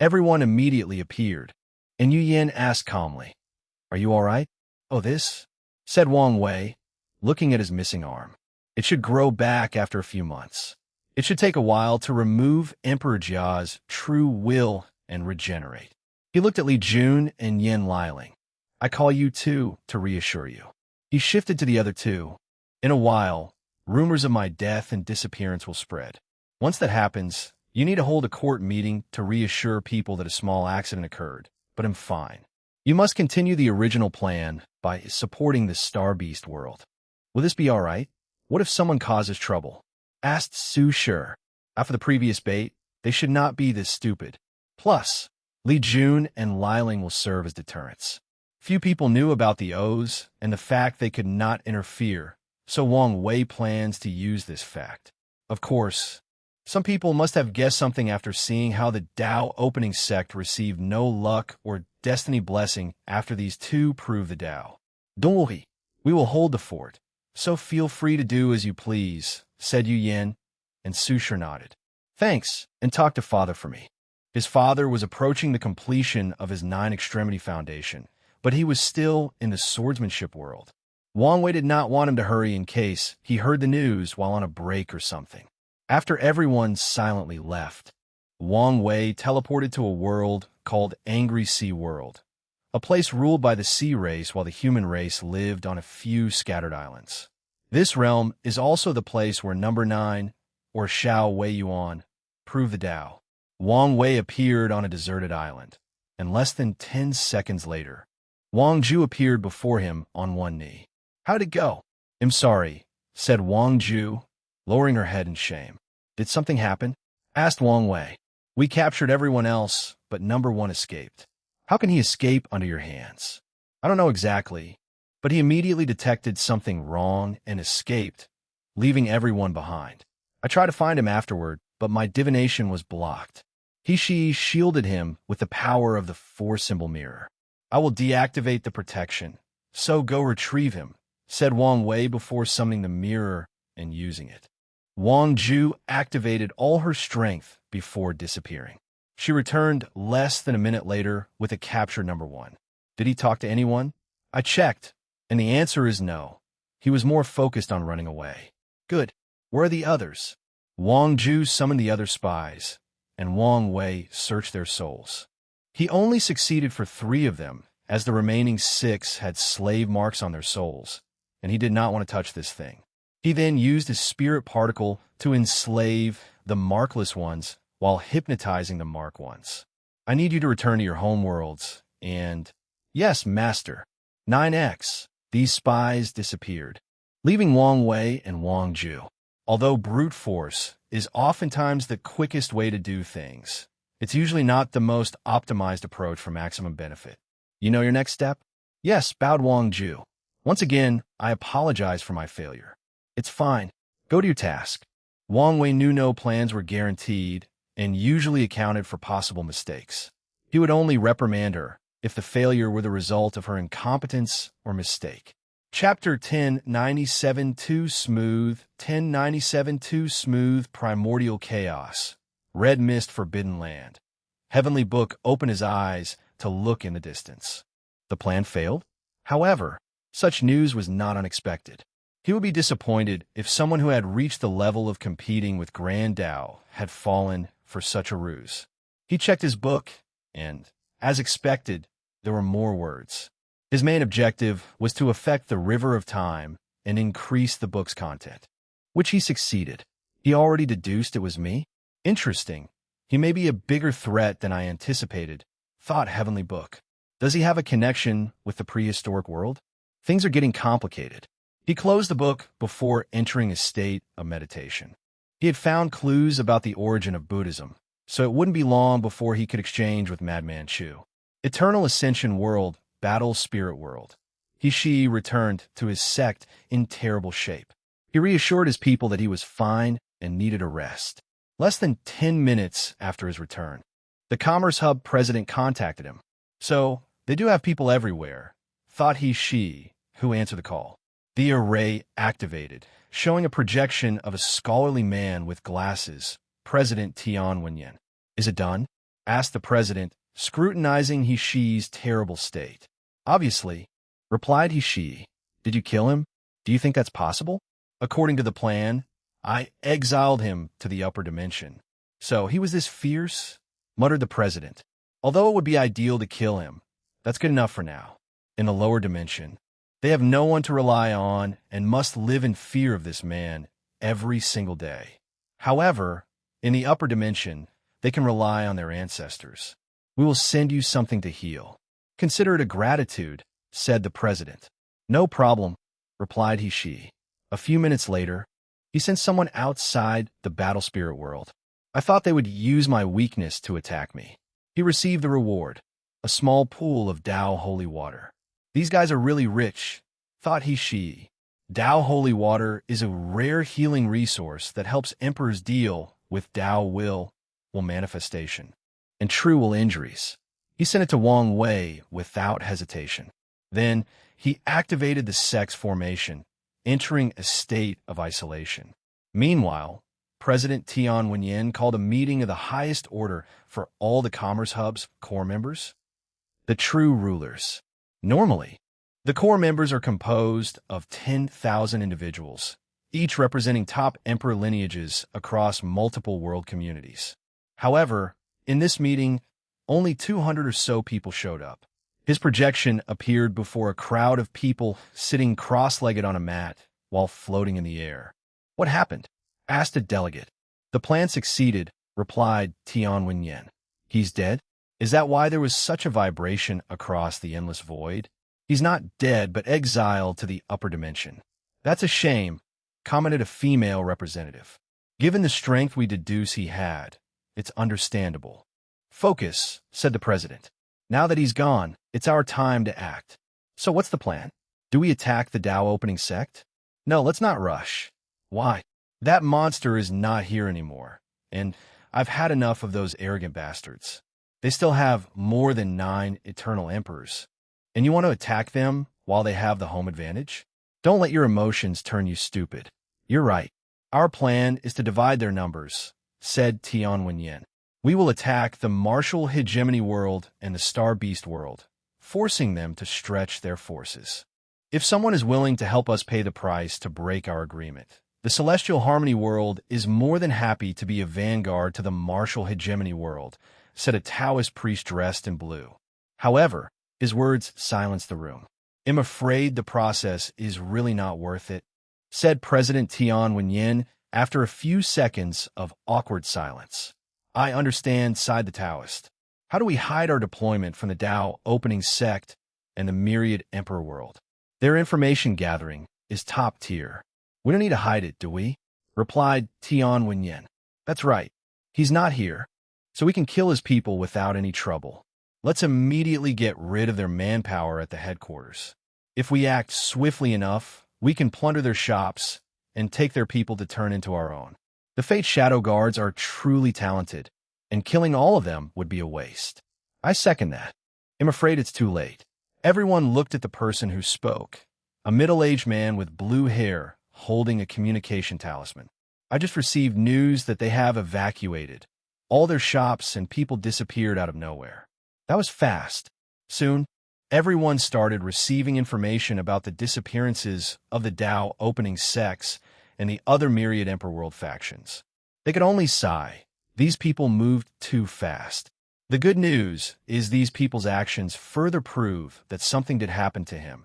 Everyone immediately appeared, and Yu Yan asked calmly, "Are you all right?" "Oh, this?" said Wang Wei, looking at his missing arm. "It should grow back after a few months. It should take a while to remove Emperor Jia's true will and regenerate." He looked at Li Jun and Yan Liling. "I call you too to reassure you." He shifted to the other 2. "In a while, rumors of my death and disappearance will spread. Once that happens, you need to hold a court meeting to reassure people that a small accident occurred, but I'm fine. You must continue the original plan by supporting the Star Beast world. Will this be all right? What if someone causes trouble?" asked Su Shi. After the previous bait, they should not be this stupid. Plus, Li Jun and Liling will serve as deterrents. Few people knew about the O's and the fact they could not interfere, so Wang Wei plans to use this fact. Of course, some people must have guessed something after seeing how the Tao opening sect received no luck or destiny blessing after these 2 proved the Tao. "Don't worry, we will hold the fort, so feel free to do as you please," said Yu Yan, and Su Shi nodded. "Thanks, and talk to Father for me." His father was approaching the completion of his 9-extremity foundation, but he was still in the swordsmanship world. Wang Wei did not want him to hurry in case he heard the news while on a break or something. After everyone silently left, Wang Wei teleported to a world called Angry Sea World, a place ruled by the sea race while the human race lived on a few scattered islands. This realm is also the place where number 9, or Xiao Wei Yuan, proved the Tao. Wang Wei appeared on a deserted island, and less than 10 seconds later, Wang Ju appeared before him on one knee. "How'd it go?" "I'm sorry," said Wang Ju, lowering her head in shame. "Did something happen?" asked Wang Wei. "We captured everyone else, but number 1 escaped." "How can he escape under your hands?" "I don't know exactly, but he immediately detected something wrong and escaped, leaving everyone behind. I tried to find him afterward, but my divination was blocked. He shielded him with the power of the 4-symbol mirror. I will deactivate the protection, so go retrieve him," said Wang Wei before summoning the mirror and using it. Wang Ju activated all her strength before disappearing. She returned less than a minute later with a capture number 1. "Did he talk to anyone?" "I checked, and the answer is no. He was more focused on running away." "Good. Where are the others?" Wang Ju summoned the other spies, and Wang Wei searched their souls. He only succeeded for 3 of them, as the remaining 6 had slave marks on their souls, and he did not want to touch this thing. He then used his spirit particle to enslave the markless ones while hypnotizing the mark ones. "I need you to return to your homeworlds, and—" "Yes, Master." 9x. These spies disappeared, leaving Wang Wei and Wang Ju. Although brute force is oftentimes the quickest way to do things, it's usually not the most optimized approach for maximum benefit. "You know your next step?" "Yes," bowed Wang Ju. "Once again, I apologize for my failure." "It's fine. Go to your task." Wang Wei knew no plans were guaranteed, and usually accounted for possible mistakes. He would only reprimand her if the failure were the result of her incompetence or mistake. Chapter 1097 Too Smooth 1097 Too Smooth Primordial Chaos. Red Mist Forbidden Land. Heavenly Book opened his eyes to look in the distance. The plan failed? However, such news was not unexpected. He would be disappointed if someone who had reached the level of competing with Grand Tao had fallen for such a ruse. He checked his book, and, as expected, there were more words. His main objective was to affect the river of time and increase the book's content, which he succeeded. He already deduced it was me? Interesting. He may be a bigger threat than I anticipated, thought Heavenly Book. Does he have a connection with the prehistoric world? Things are getting complicated. He closed the book before entering a state of meditation. He had found clues about the origin of Buddhism, so it wouldn't be long before he could exchange with Madman Chu. Eternal Ascension World, Battle Spirit World. He returned to his sect in terrible shape. He reassured his people that he was fine and needed a rest. Less than 10 minutes after his return, the Commerce Hub president contacted him. So, they do have people everywhere, thought who answered the call. The array activated, showing a projection of a scholarly man with glasses, President Tian Wenyan. Is it done? Asked the president, scrutinizing He-Shi's terrible state. Obviously, replied He-Shi. Did you kill him? Do you think that's possible? According to the plan, I exiled him to the upper dimension. So he was this fierce? Muttered the president. Although it would be ideal to kill him, that's good enough for now. In the lower dimension, they have no one to rely on and must live in fear of this man every single day. However, in the upper dimension, they can rely on their ancestors. We will send you something to heal. Consider it a gratitude, said the president. No problem, replied He-Shi. A few minutes later, he sent someone outside the battle spirit world. I thought they would use my weakness to attack me. He received the reward, a small pool of Tao holy water. These guys are really rich, thought He-Shi. Tao holy water is a rare healing resource that helps emperors deal with Tao will manifestation and true will injuries. He sent it to Wang Wei without hesitation. Then he activated the sex formation, entering a state of isolation. Meanwhile, President Tian Wenyan called a meeting of the highest order for all the Commerce Hub's core members, the true rulers. Normally, the core members are composed of 10,000 individuals, each representing top emperor lineages across multiple world communities. However, in this meeting, only 200 or so people showed up. His projection appeared before a crowd of people sitting cross-legged on a mat while floating in the air. What happened? Asked a delegate. The plan succeeded, replied Tian Wenyan. He's dead? Is that why there was such a vibration across the endless void? He's not dead, but exiled to the upper dimension. That's a shame, commented a female representative. Given the strength we deduce he had, it's understandable. Focus, said the president. Now that he's gone, it's our time to act. So what's the plan? Do we attack the Tao opening sect? No, let's not rush. Why? That monster is not here anymore, and I've had enough of those arrogant bastards. They still have more than 9 eternal emperors. And you want to attack them while they have the home advantage? Don't let your emotions turn you stupid. You're right. Our plan is to divide their numbers, said Tian Wenyan. We will attack the martial hegemony world and the star beast world, forcing them to stretch their forces. If someone is willing to help us pay the price to break our agreement, the celestial harmony world is more than happy to be a vanguard to the martial hegemony world, said a Taoist priest dressed in blue. However, his words silenced the room. I'm afraid the process is really not worth it, said President Tian Wenyan after a few seconds of awkward silence. I understand, sighed the Taoist. How do we hide our deployment from the Tao opening sect and the myriad emperor world? Their information gathering is top tier. We don't need to hide it, do we? Replied Tian Wenyan. That's right. He's not here, so we can kill his people without any trouble. Let's immediately get rid of their manpower at the headquarters. If we act swiftly enough, we can plunder their shops and take their people to turn into our own. The Fate Shadow Guards are truly talented, and killing all of them would be a waste. I second that. I'm afraid it's too late. Everyone looked at the person who spoke, a middle-aged man with blue hair holding a communication talisman. I just received news that they have evacuated. All their shops and people disappeared out of nowhere. That was fast. Soon, everyone started receiving information about the disappearances of the Dao opening sects and the other myriad Emperor World factions. They could only sigh. These people moved too fast. The good news is these people's actions further prove that something did happen to him,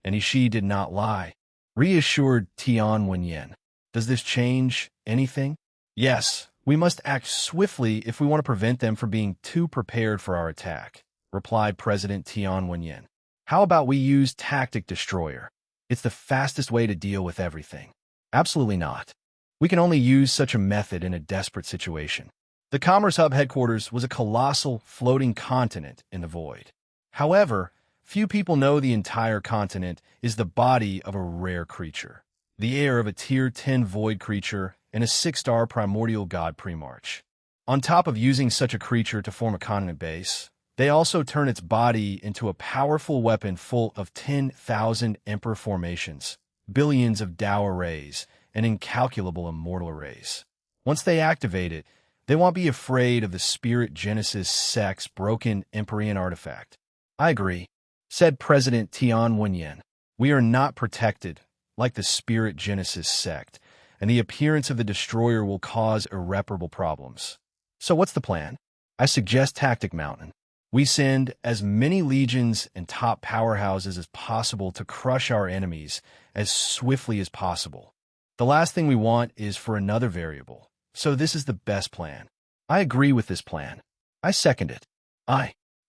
and Ishii did not lie. Reassured Tian Wenyan. Does this change anything? Yes, we must act swiftly if we want to prevent them from being too prepared for our attack, replied President Tian Wenyan. How about we use Tactic Destroyer? It's the fastest way to deal with everything. Absolutely not. We can only use such a method in a desperate situation. The Commerce Hub headquarters was a colossal floating continent in the void. However, few people know the entire continent is the body of a rare creature, the heir of a Tier 10 void creature and a 6-star primordial god Premarch. On top of using such a creature to form a continent base, they also turn its body into a powerful weapon full of 10,000 Emperor formations, billions of Dao arrays, and incalculable immortal arrays. Once they activate it, they won't be afraid of the Spirit Genesis sect's broken Empyrean artifact. I agree, said President Tian Wenyan. We are not protected, like the Spirit Genesis sect, and the appearance of the Destroyer will cause irreparable problems. So what's the plan? I suggest Tactic Mountain. We send as many legions and top powerhouses as possible to crush our enemies as swiftly as possible. The last thing we want is for another variable. So this is the best plan. I agree with this plan. I second it.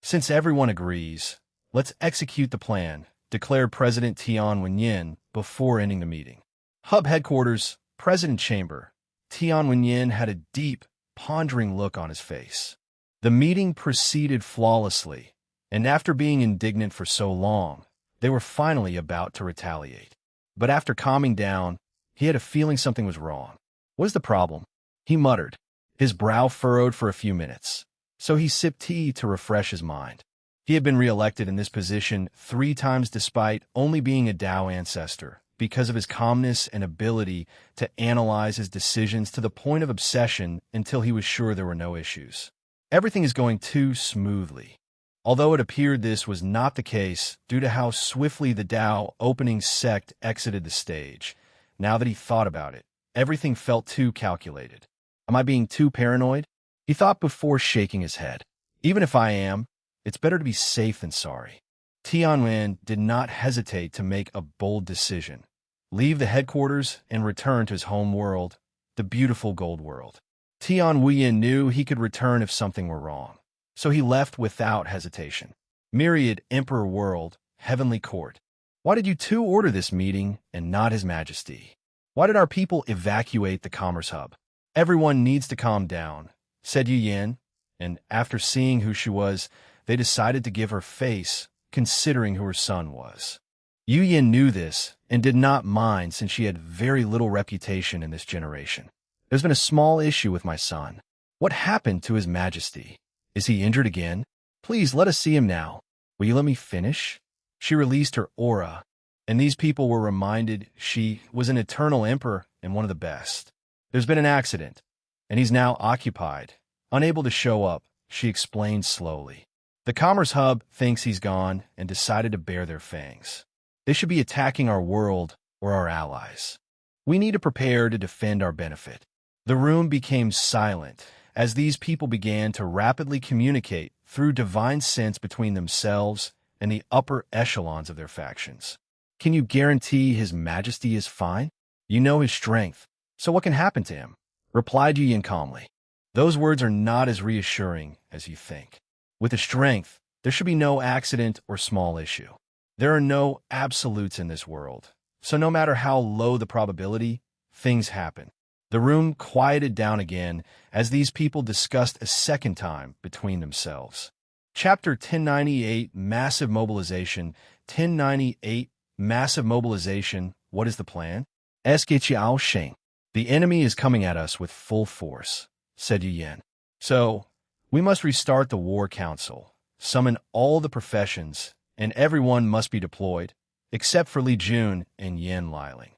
Since everyone agrees, let's execute the plan, declared President Tian Wenyan before ending the meeting. Hub headquarters, President Chamber. Tian Wenyan had a deep, pondering look on his face. The meeting proceeded flawlessly, and after being indignant for so long, they were finally about to retaliate. But after calming down, he had a feeling something was wrong. What is the problem? He muttered, his brow furrowed for a few minutes. So he sipped tea to refresh his mind. He had been re-elected in this position 3 times despite only being a Dao ancestor, because of his calmness and ability to analyze his decisions to the point of obsession until he was sure there were no issues. Everything is going too smoothly. Although it appeared this was not the case due to how swiftly the Dao opening sect exited the stage, now that he thought about it, everything felt too calculated. Am I being too paranoid? He thought before shaking his head. Even if I am, it's better to be safe than sorry. Tianwen did not hesitate to make a bold decision. Leave the headquarters and return to his home world, the beautiful gold world. Tian Wuyin knew he could return if something were wrong. So he left without hesitation. Myriad Emperor World, Heavenly Court. Why did you two order this meeting and not His Majesty? Why did our people evacuate the Commerce Hub? Everyone needs to calm down, said Yu Yin, and after seeing who she was, they decided to give her face, considering who her son was. Yu Yin knew this and did not mind since she had very little reputation in this generation. There's been a small issue with my son. What happened to His Majesty? Is he injured again? Please let us see him now. Will you let me finish? She released her aura, and these people were reminded she was an eternal emperor and one of the best. There's been an accident, and he's now occupied. Unable to show up, she explained slowly. The Commerce Hub thinks he's gone and decided to bare their fangs. They should be attacking our world or our allies. We need to prepare to defend our benefit. The room became silent as these people began to rapidly communicate through divine sense between themselves and the upper echelons of their factions. Can you guarantee His Majesty is fine? You know his strength, so what can happen to him? Replied Yu Yin calmly. Those words are not as reassuring as you think. With the strength, there should be no accident or small issue. There are no absolutes in this world, so no matter how low the probability, things happen. The room quieted down again as these people discussed a second time between themselves. Chapter 1098, Massive Mobilization. 1098, Massive Mobilization. What is the plan? The enemy is coming at us with full force, said Yu Yan. So, We must restart the war council, summon all the professions, and everyone must be deployed, except for Li Jun and Yan Liling.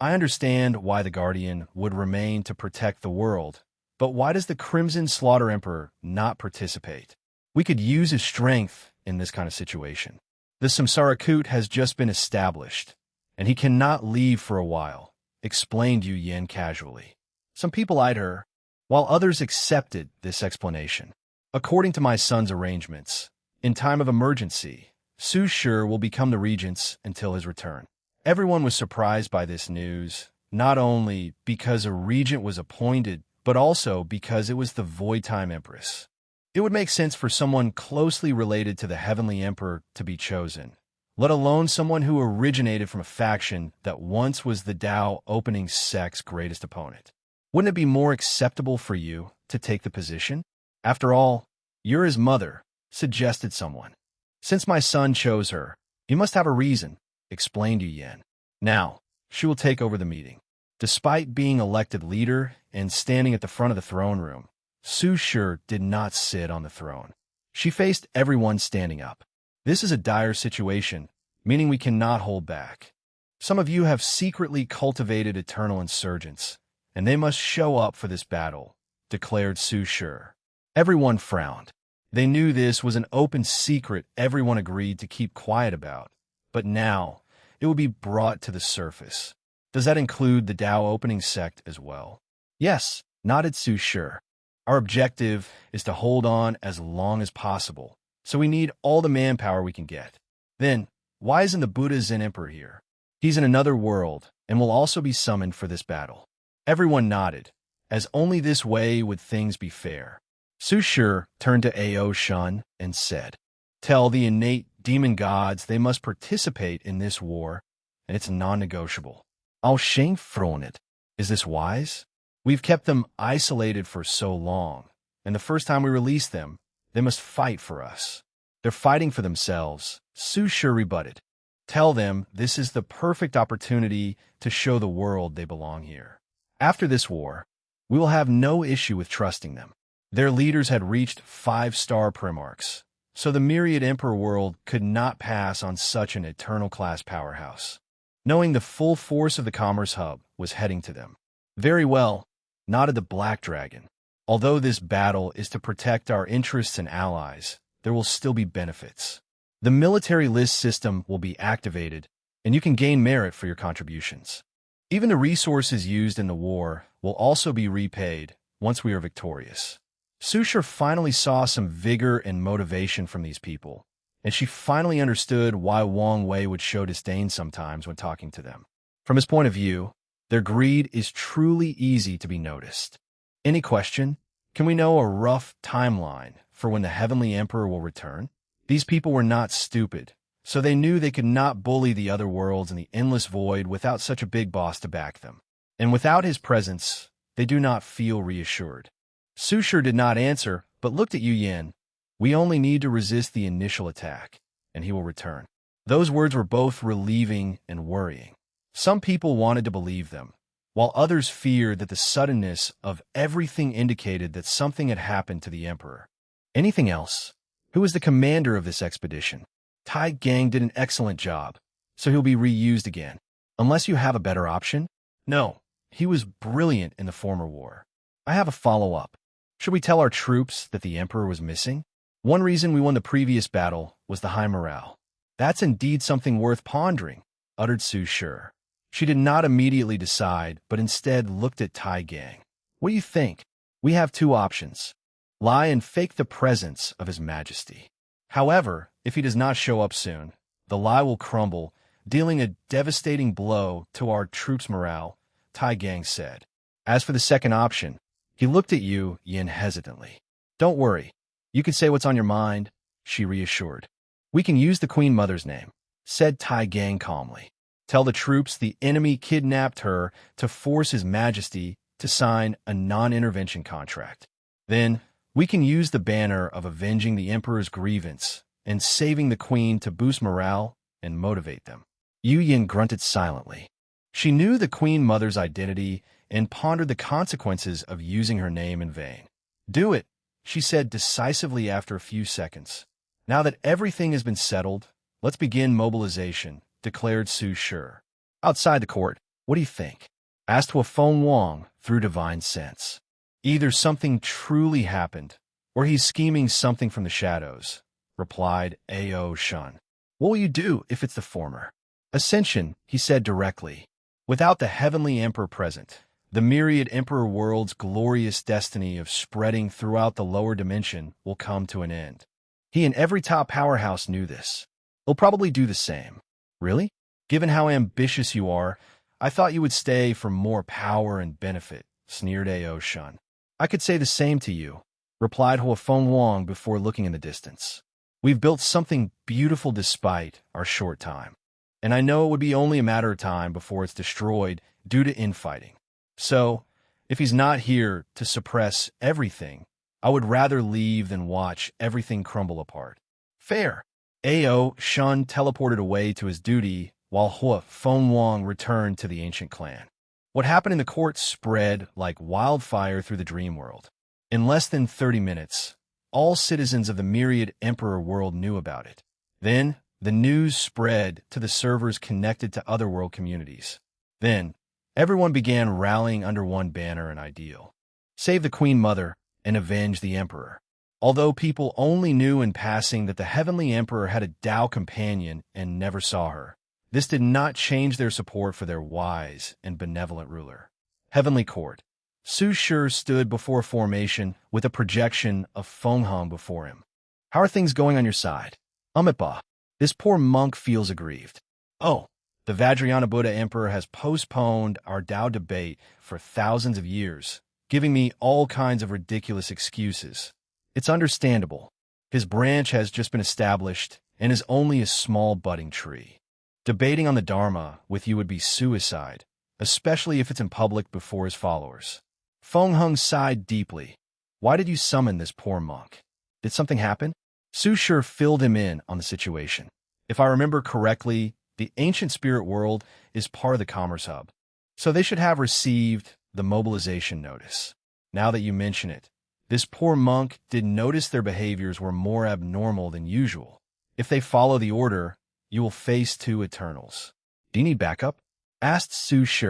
I understand why the Guardian would remain to protect the world, but why does the Crimson Slaughter Emperor not participate? We could use his strength in this kind of situation. The Samsara Kut has just been established, and he cannot leave for a while, explained Yu Yin casually. Some people eyed her, while others accepted this explanation. According to my son's arrangements, in time of emergency, Su Shi will become the regents until his return. Everyone was surprised by this news, not only because a regent was appointed, but also because it was the Void Time Empress. It would make sense for someone closely related to the Heavenly Emperor to be chosen, let alone someone who originated from a faction that once was the Dao opening sect's greatest opponent. Wouldn't it be more acceptable for you to take the position? After all, you're his mother, suggested someone. Since my son chose her, he must have a reason, explained Yu Yan. Now, she will take over the meeting. Despite being elected leader and standing at the front of the throne room, Su Shi did not sit on the throne. She faced everyone standing up. This is a dire situation, meaning we cannot hold back. Some of you have secretly cultivated eternal insurgents, and they must show up for this battle, declared Su Shi. Everyone frowned. They knew this was an open secret everyone agreed to keep quiet about, but now it will be brought to the surface. Does that include the Dao opening sect as well? Yes, nodded Su Shi. Our objective is to hold on as long as possible, so we need all the manpower we can get. Then, why isn't the Buddha Zen Emperor here? He's in another world and will also be summoned for this battle. Everyone nodded, as only this way would things be fair. Su Shi turned to Ao Shun and said, "Tell the innate demon gods they must participate in this war, and it's non-negotiable." Ao Sheng frowned it. Is this wise? We've kept them isolated for so long, and the first time we release them, they must fight for us. They're fighting for themselves, Su Shi rebutted. Tell them this is the perfect opportunity to show the world they belong here. After this war, we will have no issue with trusting them. Their leaders had reached 5-star primarchs, so the Myriad Emperor world could not pass on such an eternal class powerhouse. Knowing the full force of the Commerce Hub was heading to them. Very well, nodded the Black Dragon. Although this battle is to protect our interests and allies, there will still be benefits. The military list system will be activated, and you can gain merit for your contributions. Even the resources used in the war will also be repaid once we are victorious. Su Shi finally saw some vigor and motivation from these people, and she finally understood why Wang Wei would show disdain sometimes when talking to them. From his point of view, their greed is truly easy to be noticed. Any question? Can we know a rough timeline for when the Heavenly Emperor will return? These people were not stupid, so they knew they could not bully the other worlds in the endless void without such a big boss to back them. And without his presence, they do not feel reassured. Su Shi did not answer, but looked at Yu Yan. We only need to resist the initial attack, and he will return. Those words were both relieving and worrying. Some people wanted to believe them, while others feared that the suddenness of everything indicated that something had happened to the Emperor. Anything else? Who is the commander of this expedition? Tai Gang did an excellent job, so he'll be reused again. Unless you have a better option? No, he was brilliant in the former war. I have a follow-up. Should we tell our troops that the Emperor was missing? One reason we won the previous battle was the high morale. That's indeed something worth pondering, uttered Su Shi. She did not immediately decide, but instead looked at Tai Gang. What do you think? We have two options. Lie and fake the presence of His Majesty. However, if he does not show up soon, the lie will crumble, dealing a devastating blow to our troops' morale, Tai Gang said. As for the second option, he looked at Yu Yin hesitantly. Don't worry. You can say what's on your mind, she reassured. We can use the Queen Mother's name, said Tai Gang calmly. Tell the troops the enemy kidnapped her to force His Majesty to sign a non-intervention contract. Then, we can use the banner of avenging the Emperor's grievance and saving the Queen to boost morale and motivate them. Yu Yin grunted silently. She knew the Queen Mother's identity and pondered the consequences of using her name in vain. Do it, she said decisively after a few seconds. Now that everything has been settled, let's begin mobilization, declared Su Shi. Outside the court, what do you think? Asked Hua Feng Wang through divine sense. Either something truly happened, or he's scheming something from the shadows, replied Ao Shun. What will you do if it's the former? Ascension, he said directly. Without the heavenly emperor present, the myriad emperor world's glorious destiny of spreading throughout the lower dimension will come to an end. He and every top powerhouse knew this. He'll probably do the same. Really? Given how ambitious you are, I thought you would stay for more power and benefit, sneered Ao Shun. I could say the same to you, replied Hua Feng Wang before looking in the distance. We've built something beautiful despite our short time, and I know it would be only a matter of time before it's destroyed due to infighting. So, if he's not here to suppress everything, I would rather leave than watch everything crumble apart. Fair. Ao Shun teleported away to his duty while Hua Feng Wang returned to the ancient clan. What happened in the court spread like wildfire through the dream world. In less than 30 minutes, all citizens of the myriad emperor world knew about it. Then, the news spread to the servers connected to other world communities. Then, everyone began rallying under one banner and ideal. Save the Queen Mother and avenge the Emperor. Although people only knew in passing that the Heavenly Emperor had a Tao companion and never saw her, this did not change their support for their wise and benevolent ruler. Heavenly Court. Su Shi stood before formation with a projection of Feng Hong before him. How are things going on your side? Amitabha. This poor monk feels aggrieved. Oh, the Vajrayana Buddha Emperor has postponed our Tao debate for thousands of years, giving me all kinds of ridiculous excuses. It's understandable. His branch has just been established and is only a small budding tree. Debating on the Dharma with you would be suicide, especially if it's in public before his followers. Feng Hong sighed deeply. Why did you summon this poor monk? Did something happen? Su Shi filled him in on the situation. If I remember correctly, the ancient spirit world is part of the commerce hub, so they should have received the mobilization notice. Now that you mention it, this poor monk did notice their behaviors were more abnormal than usual. If they follow the order, you will face 2 Eternals. Do you need backup? Asked Su Shi.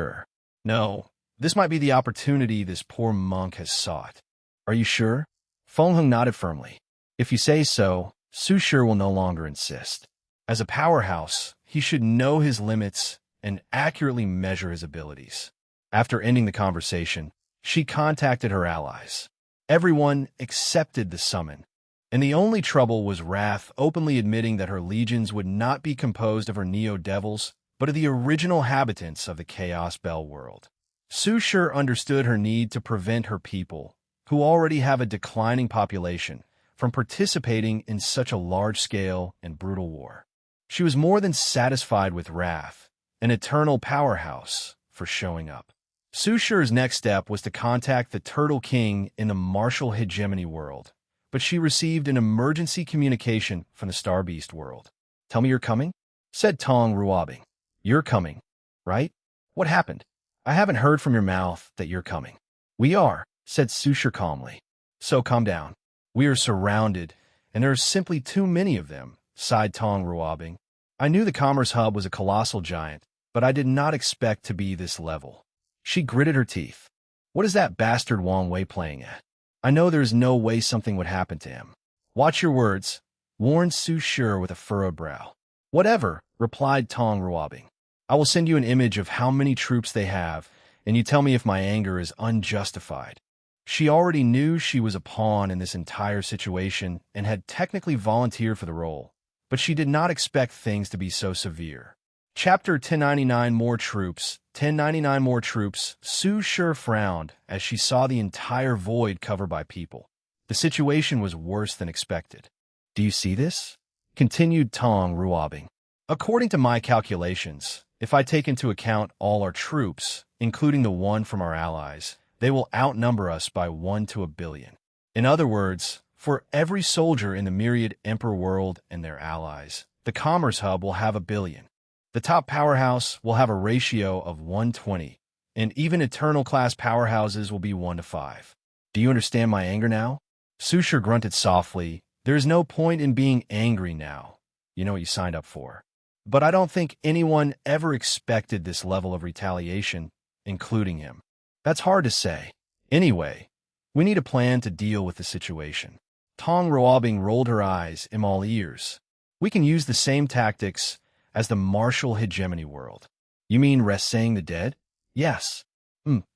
No, this might be the opportunity this poor monk has sought. Are you sure? Feng Hong nodded firmly. If you say so, Su Shi will no longer insist. As a powerhouse, he should know his limits and accurately measure his abilities. After ending the conversation, she contacted her allies. Everyone accepted the summon, and the only trouble was Wrath openly admitting that her legions would not be composed of her neo-devils, but of the original habitants of the Chaos Bell world. Su Shi understood her need to prevent her people, who already have a declining population, from participating in such a large-scale and brutal war. She was more than satisfied with Wrath, an eternal powerhouse, for showing up. Su Shi's next step was to contact the Turtle King in the martial hegemony world, but she received an emergency communication from the Star Beast world. Tell me you're coming? Said Tong Ruabing. You're coming, right? What happened? I haven't heard from your mouth that you're coming. We are, said Su Shi calmly. So calm down. We are surrounded, and there are simply too many of them, sighed Tong Ruabing. I knew the Commerce Hub was a colossal giant, but I did not expect to be this level. She gritted her teeth. What is that bastard Wang Wei playing at? I know there is no way something would happen to him. Watch your words, warned Su Shi with a furrowed brow. Whatever, replied Tong Ruabing. I will send you an image of how many troops they have, and you tell me if my anger is unjustified. She already knew she was a pawn in this entire situation and had technically volunteered for the role, but she did not expect things to be so severe. Chapter 1099 More Troops. 1099 More Troops. Su Shi frowned as she saw the entire void covered by people. The situation was worse than expected. Do you see this? Continued Tong Ruabing. According to my calculations, if I take into account all our troops, including the one from our allies, they will outnumber us by 1 to 1 billion. In other words, for every soldier in the myriad emperor world and their allies, the Commerce Hub will have 1 billion. The top powerhouse will have a ratio of 120, and even eternal class powerhouses will be 1 to 5. Do you understand my anger now? Susher grunted softly. There's no point in being angry now. You know what you signed up for. But I don't think anyone ever expected this level of retaliation, including him. That's hard to say. Anyway, we need a plan to deal with the situation. Tong Roabing rolled her eyes. I'm all ears. We can use the same tactics as the martial hegemony world. You mean resaying the dead? Yes.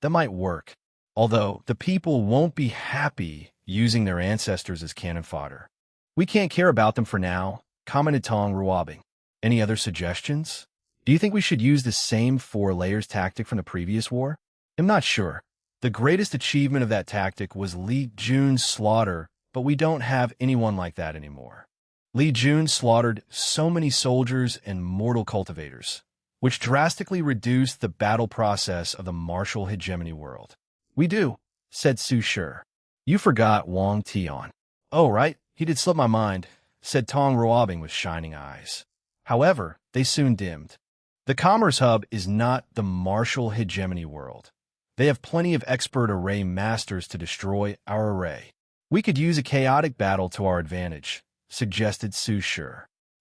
That might work. Although the people won't be happy using their ancestors as cannon fodder. We can't care about them for now, commented Tong Roabing. Any other suggestions? Do you think we should use the same 4 layers tactic from the previous war? I'm not sure. The greatest achievement of that tactic was Li Jun's slaughter, but we don't have anyone like that anymore. Li Jun slaughtered so many soldiers and mortal cultivators, which drastically reduced the battle process of the martial hegemony world. We do, said Su Shi. You forgot Wang Tian. Oh, right, he did slip my mind, said Tong Roabing with shining eyes. However, they soon dimmed. The Commerce Hub is not the martial hegemony world. They have plenty of expert array masters to destroy our array. We could use a chaotic battle to our advantage, suggested Su Shi.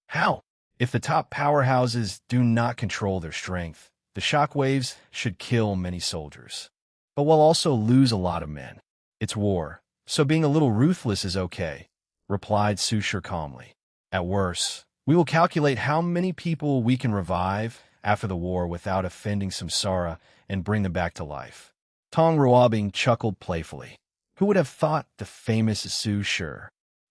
How? If the top powerhouses do not control their strength, the shockwaves should kill many soldiers. But we'll also lose a lot of men. It's war, so being a little ruthless is okay, replied Su Shi calmly. At worst, we will calculate how many people we can revive after the war without offending Samsara and bring them back to life. Tong Roabing chuckled playfully. Who would have thought the famous Su Shi,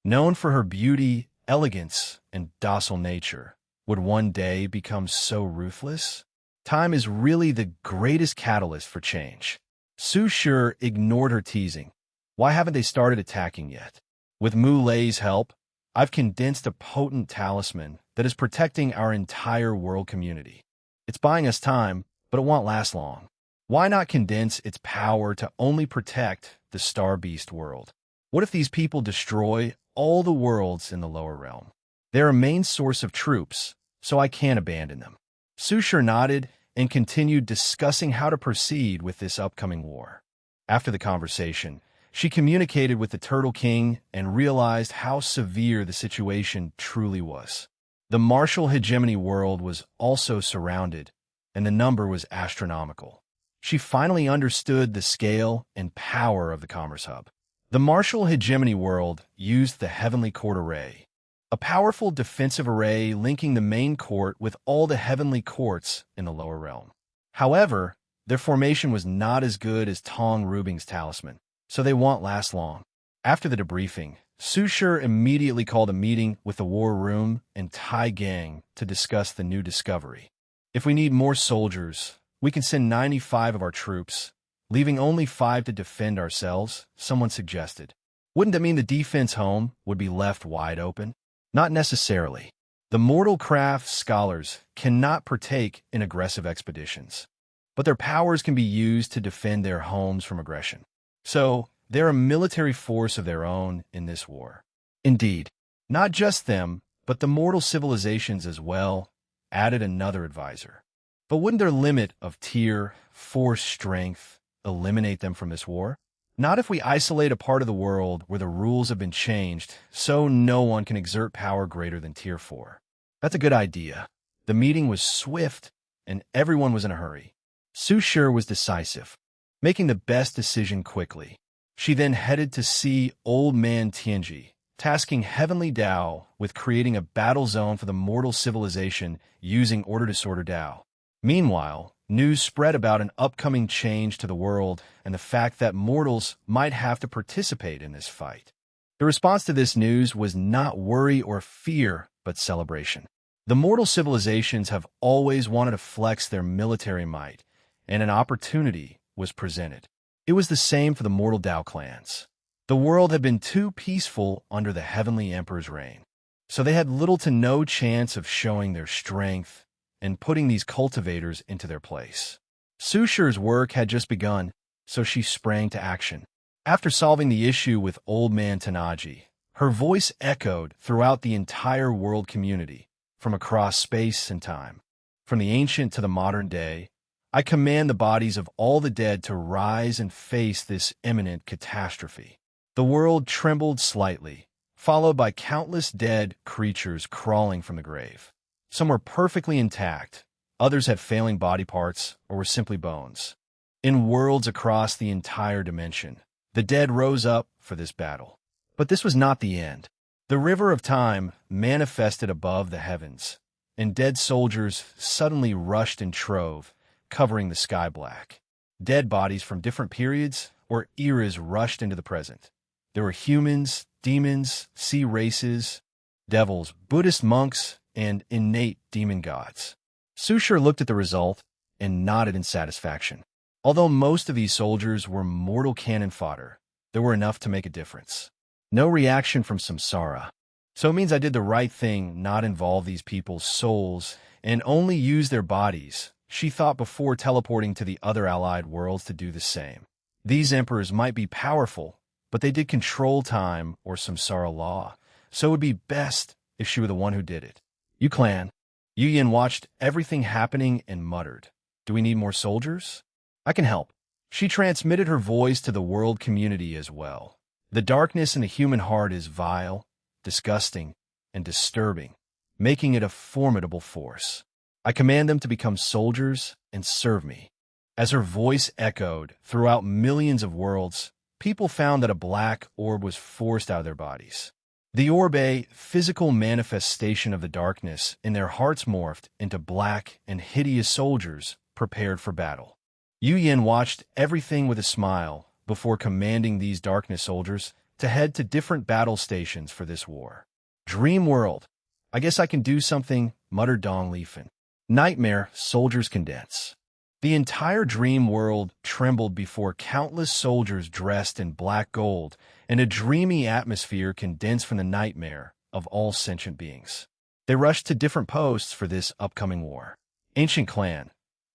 known for her beauty, elegance, and docile nature, would one day become so ruthless? Time is really the greatest catalyst for change. Su Shi ignored her teasing. Why haven't they started attacking yet? With Mu Lei's help, I've condensed a potent talisman that is protecting our entire world community. It's buying us time, but it won't last long. Why not condense its power to only protect the Star Beast world? What if these people destroy all the worlds in the lower realm? They're a main source of troops, so I can't abandon them. Su Shi nodded and continued discussing how to proceed with this upcoming war. After the conversation, she communicated with the Turtle King and realized how severe the situation truly was. The martial hegemony world was also surrounded, and the number was astronomical. She finally understood the scale and power of the Commerce Hub. The martial hegemony world used the Heavenly Court Array, a powerful defensive array linking the main court with all the heavenly courts in the lower realm. However, their formation was not as good as Tong Roabing's talisman, so they won't last long. After the debriefing, Su Shi immediately called a meeting with the War Room and Tai Gang to discuss the new discovery. If we need more soldiers, we can send 95 of our troops, leaving only 5 to defend ourselves, someone suggested. Wouldn't that mean the defense home would be left wide open? Not necessarily. The mortal craft scholars cannot partake in aggressive expeditions, but their powers can be used to defend their homes from aggression. So, they're a military force of their own in this war. Indeed, not just them, but the mortal civilizations as well, added another advisor. But wouldn't their limit of tier, force strength, eliminate them from this war? Not if we isolate a part of the world where the rules have been changed, so no one can exert power greater than tier 4. That's a good idea. The meeting was swift, and everyone was in a hurry. Su Shi was decisive, making the best decision quickly. She then headed to see Old Man Tianji, tasking Heavenly Dao with creating a battle zone for the mortal civilization using Order Disorder Dao. Meanwhile, news spread about an upcoming change to the world and the fact that mortals might have to participate in this fight. The response to this news was not worry or fear, but celebration. The mortal civilizations have always wanted to flex their military might, and an opportunity was presented. It was the same for the mortal Dao clans. The world had been too peaceful under the Heavenly Emperor's reign, so they had little to no chance of showing their strength and putting these cultivators into their place. Su Shi's work had just begun, so she sprang to action. After solving the issue with Old Man Tanaji, her voice echoed throughout the entire world community, from across space and time. From the ancient to the modern day, I command the bodies of all the dead to rise and face this imminent catastrophe. The world trembled slightly, followed by countless dead creatures crawling from the grave. Some were perfectly intact, others had failing body parts or were simply bones. In worlds across the entire dimension, the dead rose up for this battle. But this was not the end. The river of time manifested above the heavens, and dead soldiers suddenly rushed in trove, covering the sky black. Dead bodies from different periods or eras rushed into the present. There were humans, demons, sea races, devils, Buddhist monks, and innate demon gods. Sushir looked at the result and nodded in satisfaction. Although most of these soldiers were mortal cannon fodder, there were enough to make a difference. No reaction from Samsara. So it means I did the right thing, not involve these people's souls, and only use their bodies, she thought before teleporting to the other allied worlds to do the same. These emperors might be powerful, but they did control time or Samsara law, so it would be best if she were the one who did it. You clan. Yu Yin watched everything happening and muttered, "Do we need more soldiers? I can help." She transmitted her voice to the world community as well. The darkness in the human heart is vile, disgusting, and disturbing, making it a formidable force. I command them to become soldiers and serve me. As her voice echoed throughout millions of worlds, people found that a black orb was forced out of their bodies. The orb, a physical manifestation of the darkness, in their hearts morphed into black and hideous soldiers prepared for battle. Yu Yin watched everything with a smile before commanding these darkness soldiers to head to different battle stations for this war. Dream world. I guess I can do something, muttered Dong Lifen. Nightmare, soldiers condense. The entire dream world trembled before countless soldiers dressed in black gold, and a dreamy atmosphere condensed from the nightmare of all sentient beings. They rushed to different posts for this upcoming war. Ancient clan.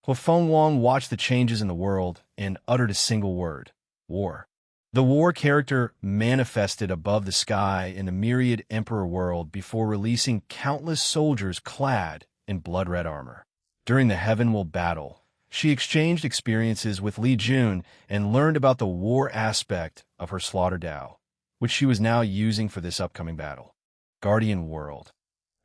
Huafeng Wang watched the changes in the world and uttered a single word: war. The war character manifested above the sky in the myriad emperor world before releasing countless soldiers clad in blood-red armor. During the Heavenwell battle, she exchanged experiences with Li Jun and learned about the war aspect of her slaughter Dao, which she was now using for this upcoming battle. Guardian world.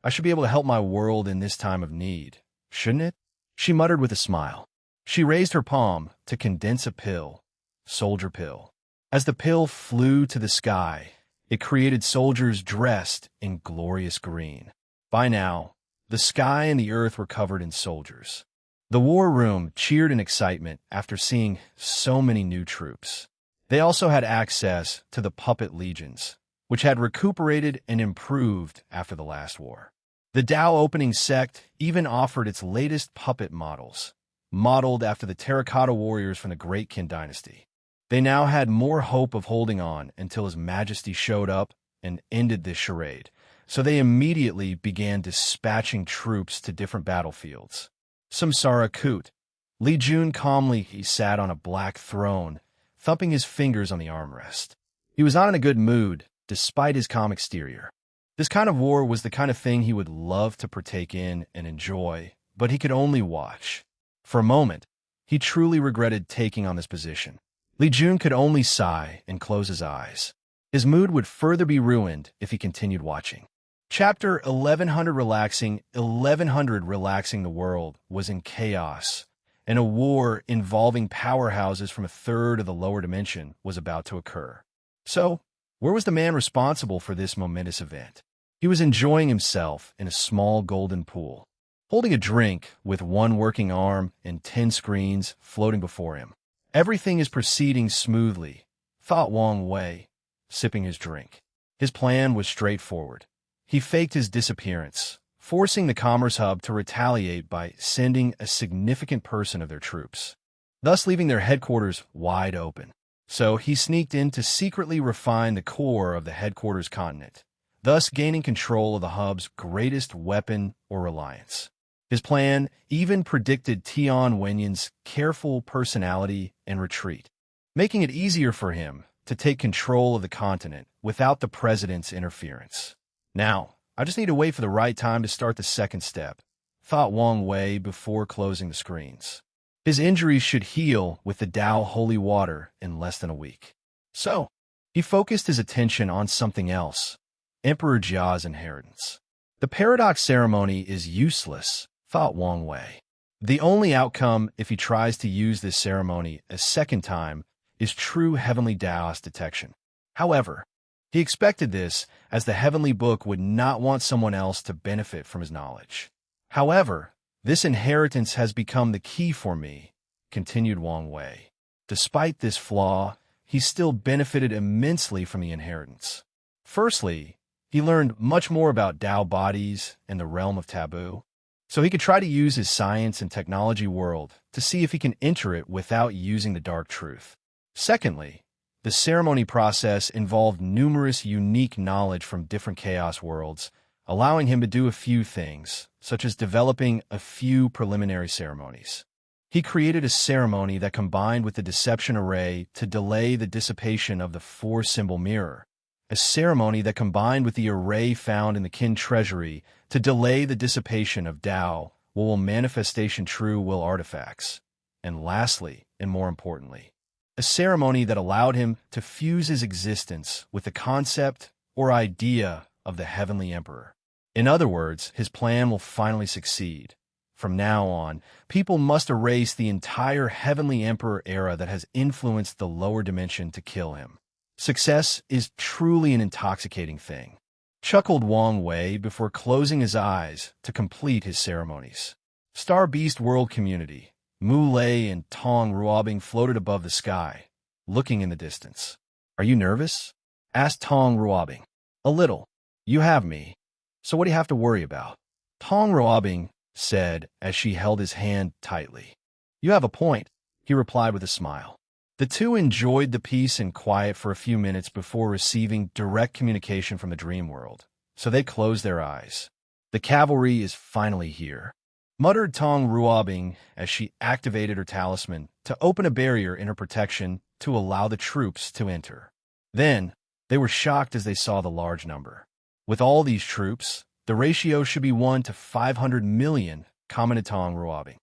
I should be able to help my world in this time of need, shouldn't it? She muttered with a smile. She raised her palm to condense a pill, soldier pill. As the pill flew to the sky, it created soldiers dressed in glorious green. By now, the sky and the earth were covered in soldiers. The war room cheered in excitement after seeing so many new troops. They also had access to the puppet legions, which had recuperated and improved after the last war. The Dao opening sect even offered its latest puppet models, modeled after the terracotta warriors from the Great Qin dynasty. They now had more hope of holding on until His Majesty showed up and ended this charade, so they immediately began dispatching troops to different battlefields. Samsara Koot. Li Jun calmly he sat on a black throne, thumping his fingers on the armrest. He was not in a good mood, despite his calm exterior. This kind of war was the kind of thing he would love to partake in and enjoy, but he could only watch. For a moment, he truly regretted taking on this position. Li Jun could only sigh and close his eyes. His mood would further be ruined if he continued watching. Chapter 1100 Relaxing the world was in chaos, and a war involving powerhouses from a third of the lower dimension was about to occur. So, where was the man responsible for this momentous event? He was enjoying himself in a small golden pool, holding a drink with one working arm and 10 screens floating before him. Everything is proceeding smoothly, thought Wang Wei, sipping his drink. His plan was straightforward. He faked his disappearance, forcing the Commerce Hub to retaliate by sending a significant portion of their troops, thus leaving their headquarters wide open. So he sneaked in to secretly refine the core of the headquarters continent, thus gaining control of the hub's greatest weapon or reliance. His plan even predicted Tian Wenyin's careful personality and retreat, making it easier for him to take control of the continent without the president's interference. Now, I just need to wait for the right time to start the second step, thought Wang Wei before closing the screens. His injuries should heal with the Dao holy water in less than a week. So, He focused his attention on something else: Emperor Jia's inheritance. The paradox ceremony is useless, thought Wang Wei. The only outcome if he tries to use this ceremony a second time is true heavenly Taoist detection. However, he expected this, as the heavenly book would not want someone else to benefit from his knowledge. However, this inheritance has become the key for me, continued Wang Wei. Despite this flaw, he still benefited immensely from the inheritance. Firstly, he learned much more about Tao bodies and the realm of taboo, so he could try to use his science and technology world to see if he can enter it without using the dark truth. Secondly, the ceremony process involved numerous unique knowledge from different chaos worlds, allowing him to do a few things, such as developing a few preliminary ceremonies. He created a ceremony that combined with the deception array to delay the dissipation of the four-symbol mirror, a ceremony that combined with the array found in the Qin treasury to delay the dissipation of Tao will manifestation true will artifacts, and lastly, and more importantly, a ceremony that allowed him to fuse his existence with the concept or idea of the Heavenly Emperor. In other words, his plan will finally succeed. From now on, people must erase the entire Heavenly Emperor era that has influenced the lower dimension to kill him. Success is truly an intoxicating thing, chuckled Wang Wei before closing his eyes to complete his ceremonies. Star Beast World Community, Mu Lei and Tong Ruobing floated above the sky, looking in the distance. Are you nervous? Asked Tong Ruobing. A little. You have me. So what do you have to worry about? Tong Ruobing said as she held his hand tightly. You have a point, he replied with a smile. The two enjoyed the peace and quiet for a few minutes before receiving direct communication from the dream world, so they closed their eyes. The cavalry is finally here, muttered Tong Ruobing as she activated her talisman to open a barrier in her protection to allow the troops to enter. Then, they were shocked as they saw the large number. With all these troops, the ratio should be 1 to 500 million, commented Tong Ruobing.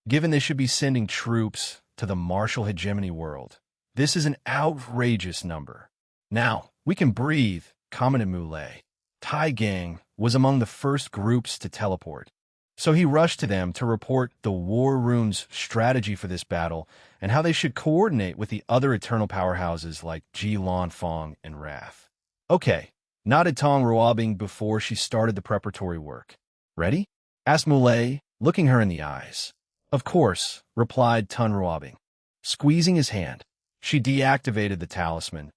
Given they should be sending troops to the martial hegemony world, this is an outrageous number. Now, we can breathe, commented Mu Lei. Tai Gang was among the first groups to teleport, so he rushed to them to report the War Rune's strategy for this battle and how they should coordinate with the other eternal powerhouses like Ji Lanfang and Wrath. Okay, nodded Tong Ruobing before she started the preparatory work. Ready? Asked Mu Lei, looking her in the eyes. Of course, replied Tong Ruobing. Squeezing his hand, she deactivated the talisman,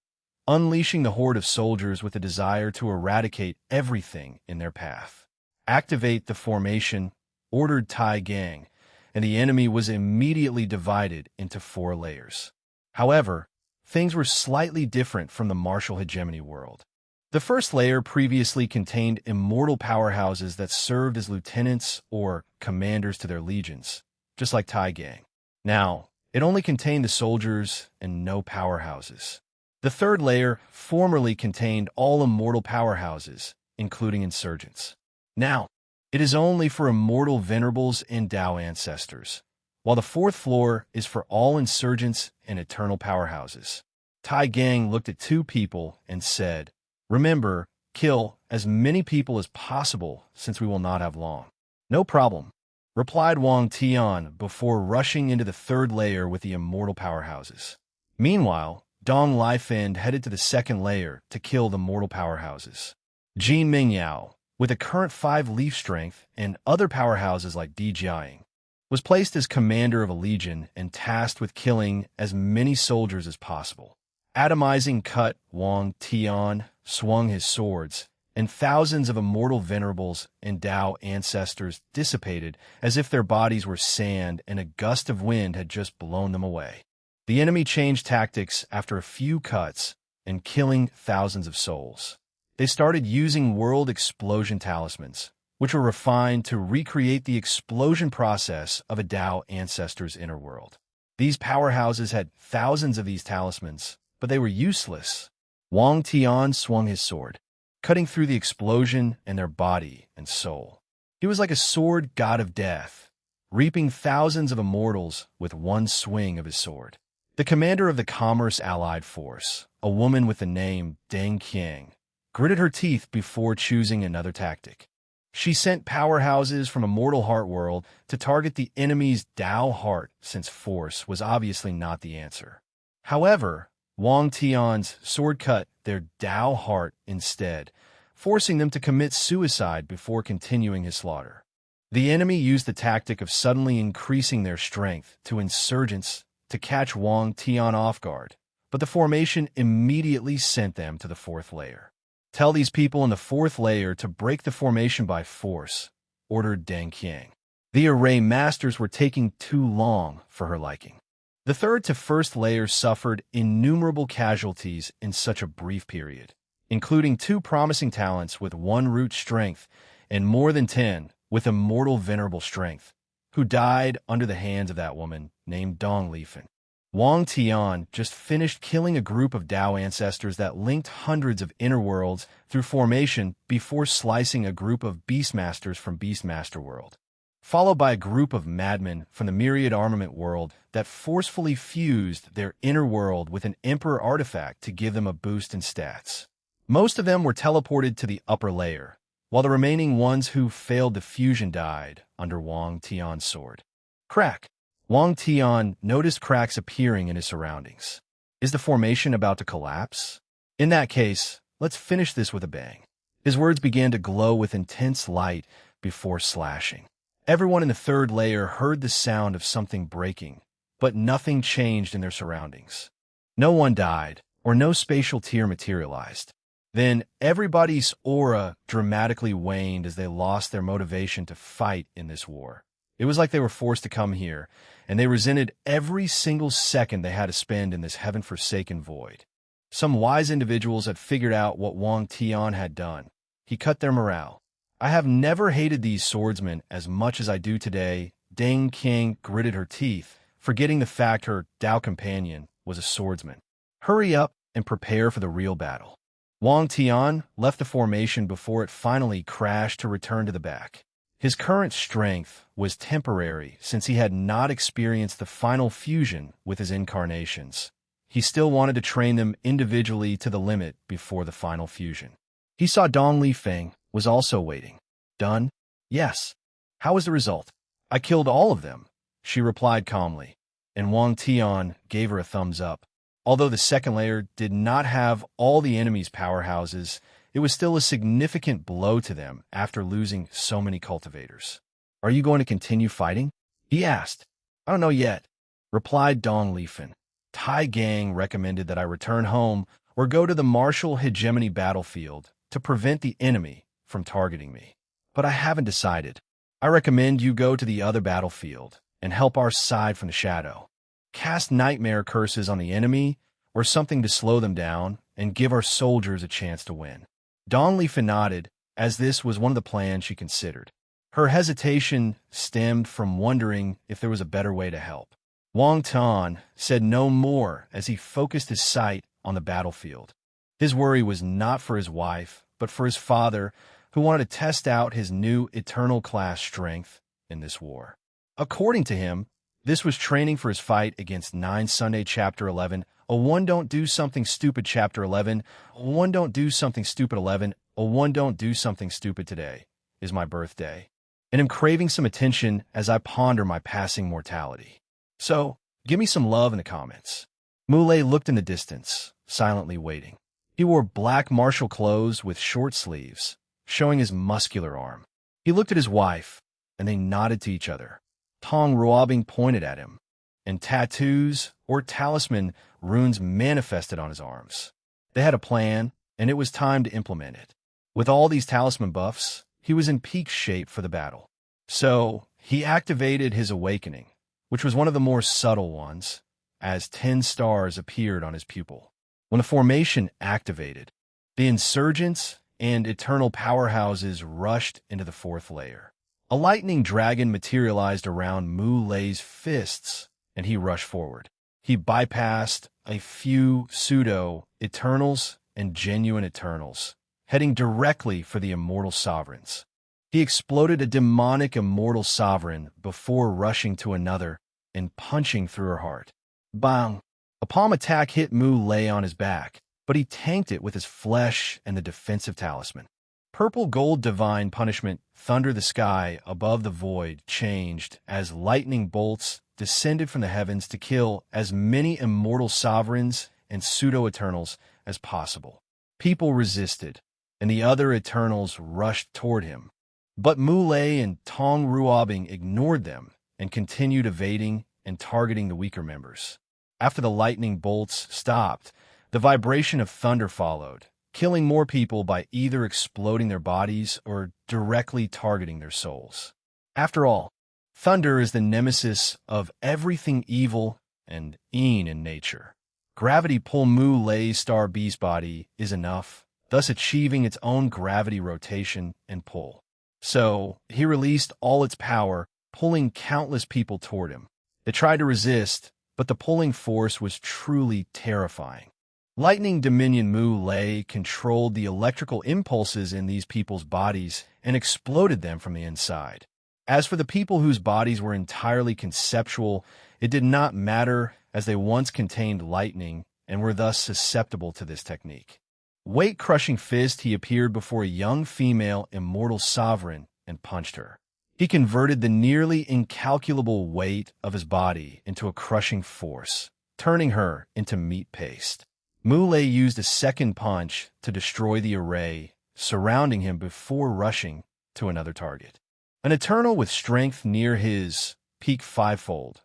unleashing the horde of soldiers with a desire to eradicate everything in their path. Activate the formation, ordered Tai Gang, and the enemy was immediately divided into 4 layers. However, things were slightly different from the martial hegemony world. The first layer previously contained immortal powerhouses that served as lieutenants or commanders to their legions, just like Tai Gang. Now, it only contained the soldiers and no powerhouses. The third layer formerly contained all immortal powerhouses, including insurgents. Now, it is only for immortal venerables and Tao ancestors, while the fourth floor is for all insurgents and eternal powerhouses. Tai Gang looked at 2 people and said, Remember, kill as many people as possible since we will not have long. No problem, replied Wang Tian before rushing into the third layer with the immortal powerhouses. Meanwhile, Dong Lifen headed to the second layer to kill the mortal powerhouses. Ji Mingyao, with a current 5 leaf strength and other powerhouses like Di Jiaying, was placed as commander of a legion and tasked with killing as many soldiers as possible. Atomizing cut, Wang Tian swung his swords, and thousands of immortal venerables and Tao ancestors dissipated as if their bodies were sand and a gust of wind had just blown them away. The enemy changed tactics after a few cuts and killing thousands of souls. They started using world explosion talismans, which were refined to recreate the explosion process of a Tao ancestor's inner world. These powerhouses had thousands of these talismans, but they were useless. Wang Tian swung his sword, cutting through the explosion and their body and soul. He was like a sword god of death, reaping thousands of immortals with one swing of his sword. The commander of the Commerce Allied Force, a woman with the name Deng Qiang, gritted her teeth before choosing another tactic. She sent powerhouses from Immortal Heart World to target the enemy's Dao Heart, since force was obviously not the answer. However, Wang Tian's sword cut their Dao Heart instead, forcing them to commit suicide before continuing his slaughter. The enemy used the tactic of suddenly increasing their strength to insurgents to catch Wang Tian off guard, but the formation immediately sent them to the fourth layer. "Tell these people in the fourth layer to break the formation by force," ordered Deng Qiang. The array masters were taking too long for her liking. The third to first layer suffered innumerable casualties in such a brief period, including 2 promising talents with 1 root strength and more than 10 with immortal venerable strength, who died under the hands of that woman named Dong Lifen. Wang Tian just finished killing a group of Dao ancestors that linked hundreds of inner worlds through formation before slicing a group of Beastmasters from Beastmaster World, followed by a group of madmen from the Myriad Armament World that forcefully fused their inner world with an Emperor artifact to give them a boost in stats. Most of them were teleported to the upper layer, while the remaining ones who failed the fusion died under Wang Tian's sword. Crack! Wang Tian noticed cracks appearing in his surroundings. Is the formation about to collapse? In that case, let's finish this with a bang. His words began to glow with intense light before slashing. Everyone in the third layer heard the sound of something breaking, but nothing changed in their surroundings. No one died, or no spatial tear materialized. Then everybody's aura dramatically waned as they lost their motivation to fight in this war. It was like they were forced to come here, and they resented every single second they had to spend in this heaven-forsaken void. Some wise individuals had figured out what Wang Tian had done. He cut their morale. "I have never hated these swordsmen as much as I do today." Deng Qiang gritted her teeth, forgetting the fact her Dao companion was a swordsman. "Hurry up and prepare for the real battle." Wang Tian left the formation before it finally crashed to return to the back. His current strength was temporary since he had not experienced the final fusion with his incarnations. He still wanted to train them individually to the limit before the final fusion. He saw Dong Lifeng was also waiting. "Done?" "Yes." "How was the result?" "I killed all of them," she replied calmly, and Wang Tian gave her a thumbs up. Although the second layer did not have all the enemy's powerhouses, it was still a significant blow to them after losing so many cultivators. "Are you going to continue fighting?" he asked. "I don't know yet," replied Dong Lifen. "Tai Gang recommended that I return home or go to the martial hegemony battlefield to prevent the enemy from targeting me. But I haven't decided. I recommend you go to the other battlefield and help our side from the shadow. Cast nightmare curses on the enemy or something to slow them down and give our soldiers a chance to win." Dong Lifen nodded, as this was one of the plans she considered. Her hesitation stemmed from wondering if there was a better way to help. Wang Tian said no more as he focused his sight on the battlefield. His worry was not for his wife, but for his father, who wanted to test out his new eternal class strength in this war. According to him, this was training for his fight against 9 Sunday Chapter 11, a 1 don't do something stupid Chapter 11, a 1 don't do something stupid 11, a 1 don't do something stupid today is my birthday, and am craving some attention as I ponder my passing mortality. So, give me some love in the comments. Muley looked in the distance, silently waiting. He wore black martial clothes with short sleeves, showing his muscular arm. He looked at his wife, and they nodded to each other. Tong Ruobing pointed at him, and tattoos or talisman runes manifested on his arms. They had a plan, and it was time to implement it. With all these talisman buffs, he was in peak shape for the battle. So, he activated his awakening, which was one of the more subtle ones, as 10 stars appeared on his pupil. When the formation activated, the insurgents and eternal powerhouses rushed into the fourth layer. A lightning dragon materialized around Mu Lei's fists, and he rushed forward. He bypassed a few pseudo-Eternals and genuine Eternals, heading directly for the Immortal Sovereigns. He exploded a demonic Immortal Sovereign before rushing to another and punching through her heart. Bang! A palm attack hit Mu Lei on his back, but he tanked it with his flesh and the defensive talisman. Purple gold divine punishment, thunder the sky above the void, changed as lightning bolts descended from the heavens to kill as many immortal sovereigns and pseudo-eternals as possible. People resisted, and the other Eternals rushed toward him. But Mu Lei and Tong Ruobing ignored them and continued evading and targeting the weaker members. After the lightning bolts stopped, the vibration of thunder followed, killing more people by either exploding their bodies or directly targeting their souls. After all, thunder is the nemesis of everything evil and mean in nature. Gravity pull Mu Lei's star beast body is enough, thus achieving its own gravity rotation and pull. So, he released all its power, pulling countless people toward him. They tried to resist, but the pulling force was truly terrifying. Lightning Dominion Mu Lei controlled the electrical impulses in these people's bodies and exploded them from the inside. As for the people whose bodies were entirely conceptual, it did not matter, as they once contained lightning and were thus susceptible to this technique. Weight-crushing fist, he appeared before a young female immortal sovereign and punched her. He converted the nearly incalculable weight of his body into a crushing force, turning her into meat paste. Mu Lei used a second punch to destroy the array surrounding him before rushing to another target. An Eternal with strength near his peak fivefold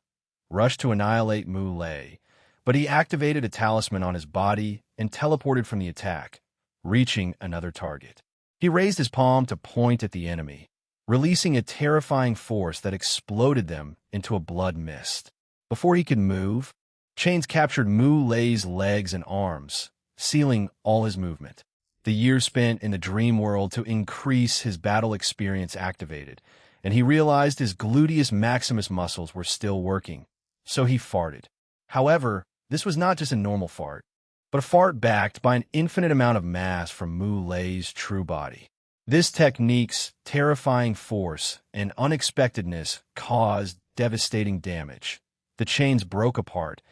rushed to annihilate Mu Lei, but he activated a talisman on his body and teleported from the attack, reaching another target. He raised his palm to point at the enemy, releasing a terrifying force that exploded them into a blood mist. Before he could move, chains captured Mu Lei's legs and arms, sealing all his movement. The years spent in the dream world to increase his battle experience activated, and he realized his gluteus maximus muscles were still working, so he farted. However, this was not just a normal fart, but a fart backed by an infinite amount of mass from Mu Lei's true body. This technique's terrifying force and unexpectedness caused devastating damage. The chains broke apart,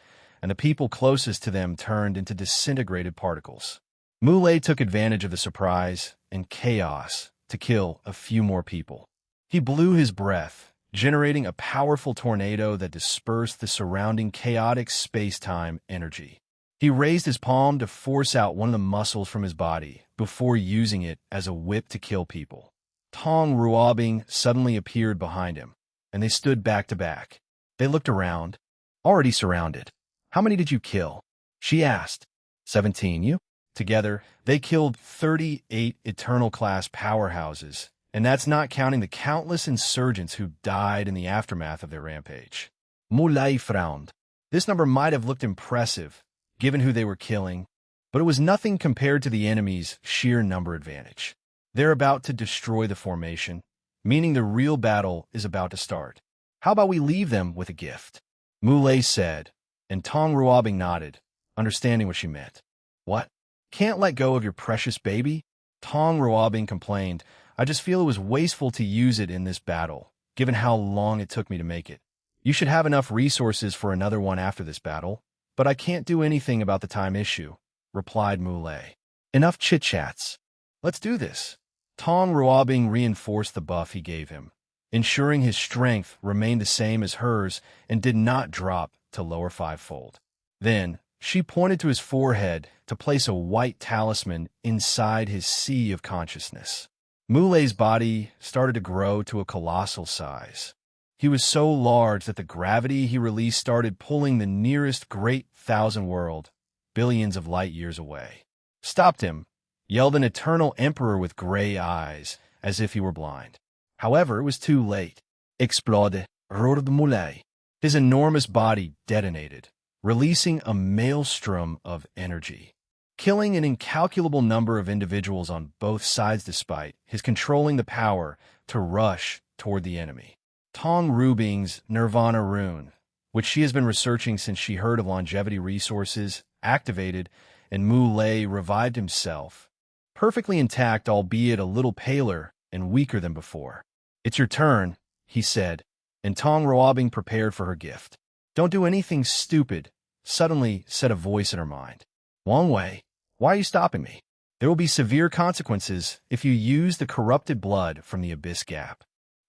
and the people closest to them turned into disintegrated particles. Mu Lei took advantage of the surprise and chaos to kill a few more people. He blew his breath, generating a powerful tornado that dispersed the surrounding chaotic space-time energy. He raised his palm to force out one of the muscles from his body before using it as a whip to kill people. Tong Ruobing suddenly appeared behind him, and they stood back to back. They looked around, already surrounded. "How many did you kill?" she asked. 17, you? Together, they killed 38 Eternal-class powerhouses, and that's not counting the countless insurgents who died in the aftermath of their rampage. Mu Lei frowned. This number might have looked impressive, given who they were killing, but it was nothing compared to the enemy's sheer number advantage. They're about to destroy the formation, meaning the real battle is about to start. How about we leave them with a gift? Mu Lei said, and Tong Ruobing nodded, understanding what she meant. What? Can't let go of your precious baby? Tong Ruobing complained. I just feel it was wasteful to use it in this battle, given how long it took me to make it. You should have enough resources for another one after this battle, but I can't do anything about the time issue, replied Mu Lei. Enough chit-chats. Let's do this. Tong Ruobing reinforced the buff he gave him, ensuring his strength remained the same as hers and did not drop to lower fivefold. Then, she pointed to his forehead to place a white talisman inside his sea of consciousness. Mu Lei's body started to grow to a colossal size. He was so large that the gravity he released started pulling the nearest great thousand world, billions of light years away. Stopped him, yelled an eternal emperor with gray eyes, as if he were blind. However, it was too late. Explode, roared Mu Lei. His enormous body detonated, releasing a maelstrom of energy, killing an incalculable number of individuals on both sides despite his controlling the power to rush toward the enemy. Tong Ruobing's Nirvana rune, which she has been researching since she heard of longevity resources, activated, and Mu Lei revived himself, perfectly intact albeit a little paler and weaker than before. It's your turn, he said, and Tong Ruobing prepared for her gift. Don't do anything stupid, suddenly said a voice in her mind. Wang Wei, why are you stopping me? There will be severe consequences if you use the corrupted blood from the Abyss Gap.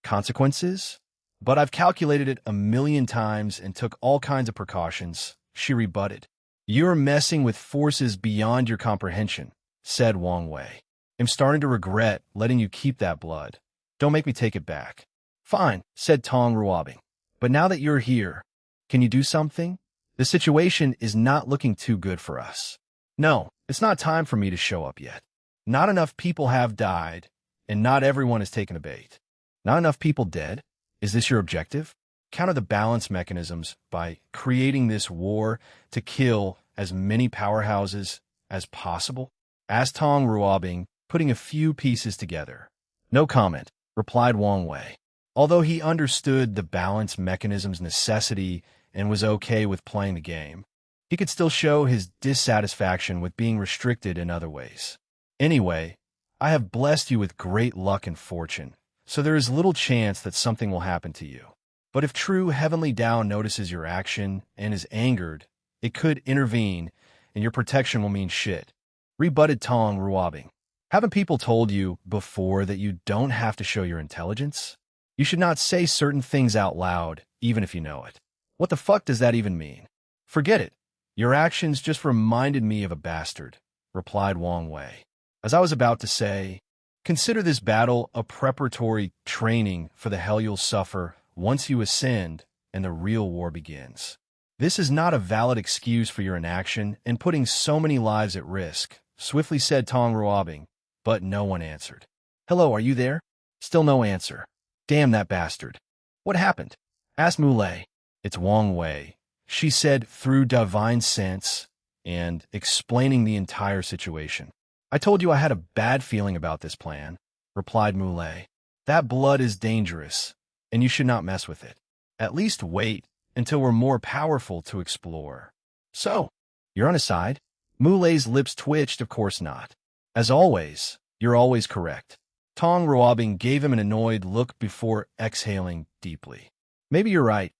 Consequences? But I've calculated it 1,000,000 times and took all kinds of precautions, she rebutted. You're messing with forces beyond your comprehension, said Wang Wei. I'm starting to regret letting you keep that blood. Don't make me take it back. Fine, said Tong Ruobing. But now that you're here, can you do something? The situation is not looking too good for us. No, it's not time for me to show up yet. Not enough people have died, and not everyone has taken a bait. Not enough people dead? Is this your objective? Counter the balance mechanisms by creating this war to kill as many powerhouses as possible? Asked Tong Ruobing, putting a few pieces together. No comment, replied Wang Wei. Although he understood the balance mechanism's necessity and was okay with playing the game, he could still show his dissatisfaction with being restricted in other ways. Anyway, I have blessed you with great luck and fortune, so there is little chance that something will happen to you. But if true Heavenly Tao notices your action and is angered, it could intervene, and your protection will mean shit. Rebutted Tong Ruobing. Haven't people told you before that you don't have to show your intelligence? You should not say certain things out loud, even if you know it. What the fuck does that even mean? Forget it. Your actions just reminded me of a bastard, replied Wang Wei. As I was about to say, consider this battle a preparatory training for the hell you'll suffer once you ascend and the real war begins. This is not a valid excuse for your inaction and putting so many lives at risk, swiftly said Tong Ruobing, but no one answered. Hello, are you there? Still no answer. Damn that bastard. What happened? Asked Mulei. It's Wang Wei, she said through divine sense and explaining the entire situation. I told you I had a bad feeling about this plan, replied Mulei. That blood is dangerous, and you should not mess with it. At least wait until we're more powerful to explore. So, you're on his side? Mulei's lips twitched. Of course not. As always, you're always correct. Tong Ruobing gave him an annoyed look before exhaling deeply. Maybe you're right.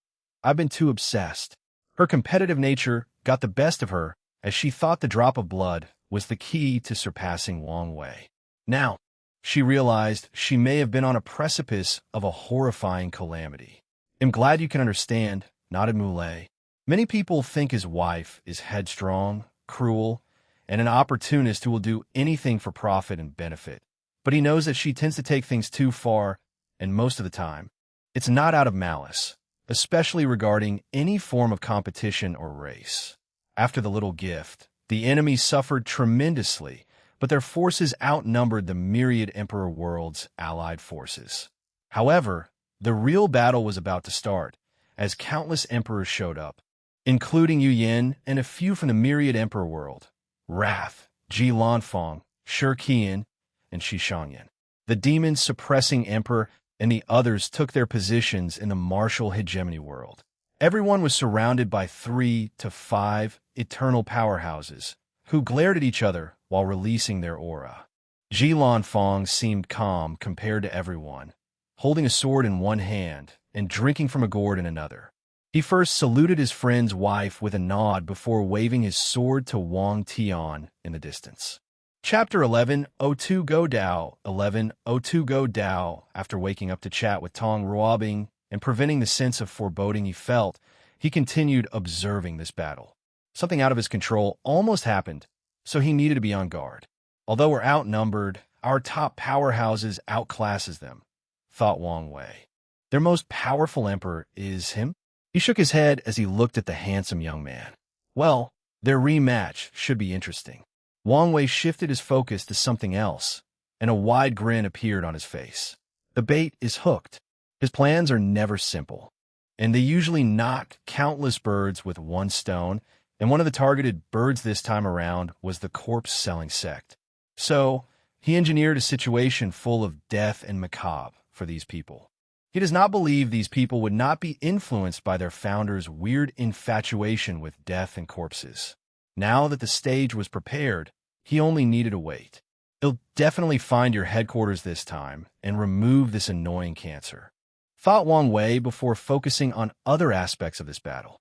I've been too obsessed. Her competitive nature got the best of her as she thought the drop of blood was the key to surpassing Wang Wei. Now, she realized she may have been on a precipice of a horrifying calamity. I'm glad you can understand, nodded Mulei. Many people think his wife is headstrong, cruel, and an opportunist who will do anything for profit and benefit. But he knows that she tends to take things too far, and most of the time, it's not out of malice, especially regarding any form of competition or race. After the little gift, the enemy suffered tremendously, but their forces outnumbered the myriad Emperor World's allied forces. However, the real battle was about to start, as countless emperors showed up, including Yu Yin and a few from the myriad Emperor World, Wrath, Ji Lanfang, Shi Qian, and Shishangyan. The demons suppressing emperor and the others took their positions in the martial hegemony world. Everyone was surrounded by 3 to 5 eternal powerhouses, who glared at each other while releasing their aura. Ji Lanfang seemed calm compared to everyone, holding a sword in one hand and drinking from a gourd in another. He first saluted his friend's wife with a nod before waving his sword to Wang Tian in the distance. Chapter 11:02 Go Dao 11:02 Go Dao. After waking up to chat with Tong Ruobing and preventing the sense of foreboding he felt, he continued observing this battle. Something out of his control almost happened, so he needed to be on guard. Although we're outnumbered, our top powerhouses outclasses them, thought Wang Wei. Their most powerful emperor is him? He shook his head as he looked at the handsome young man. Well, their rematch should be interesting. Wang Wei shifted his focus to something else, and a wide grin appeared on his face. The bait is hooked. His plans are never simple, and they usually knock countless birds with one stone, and one of the targeted birds this time around was the corpse-selling sect. So, he engineered a situation full of death and macabre for these people. He does not believe these people would not be influenced by their founder's weird infatuation with death and corpses. Now that the stage was prepared, he only needed to wait. He'll definitely find your headquarters this time and remove this annoying cancer, thought Wang Wei before focusing on other aspects of this battle.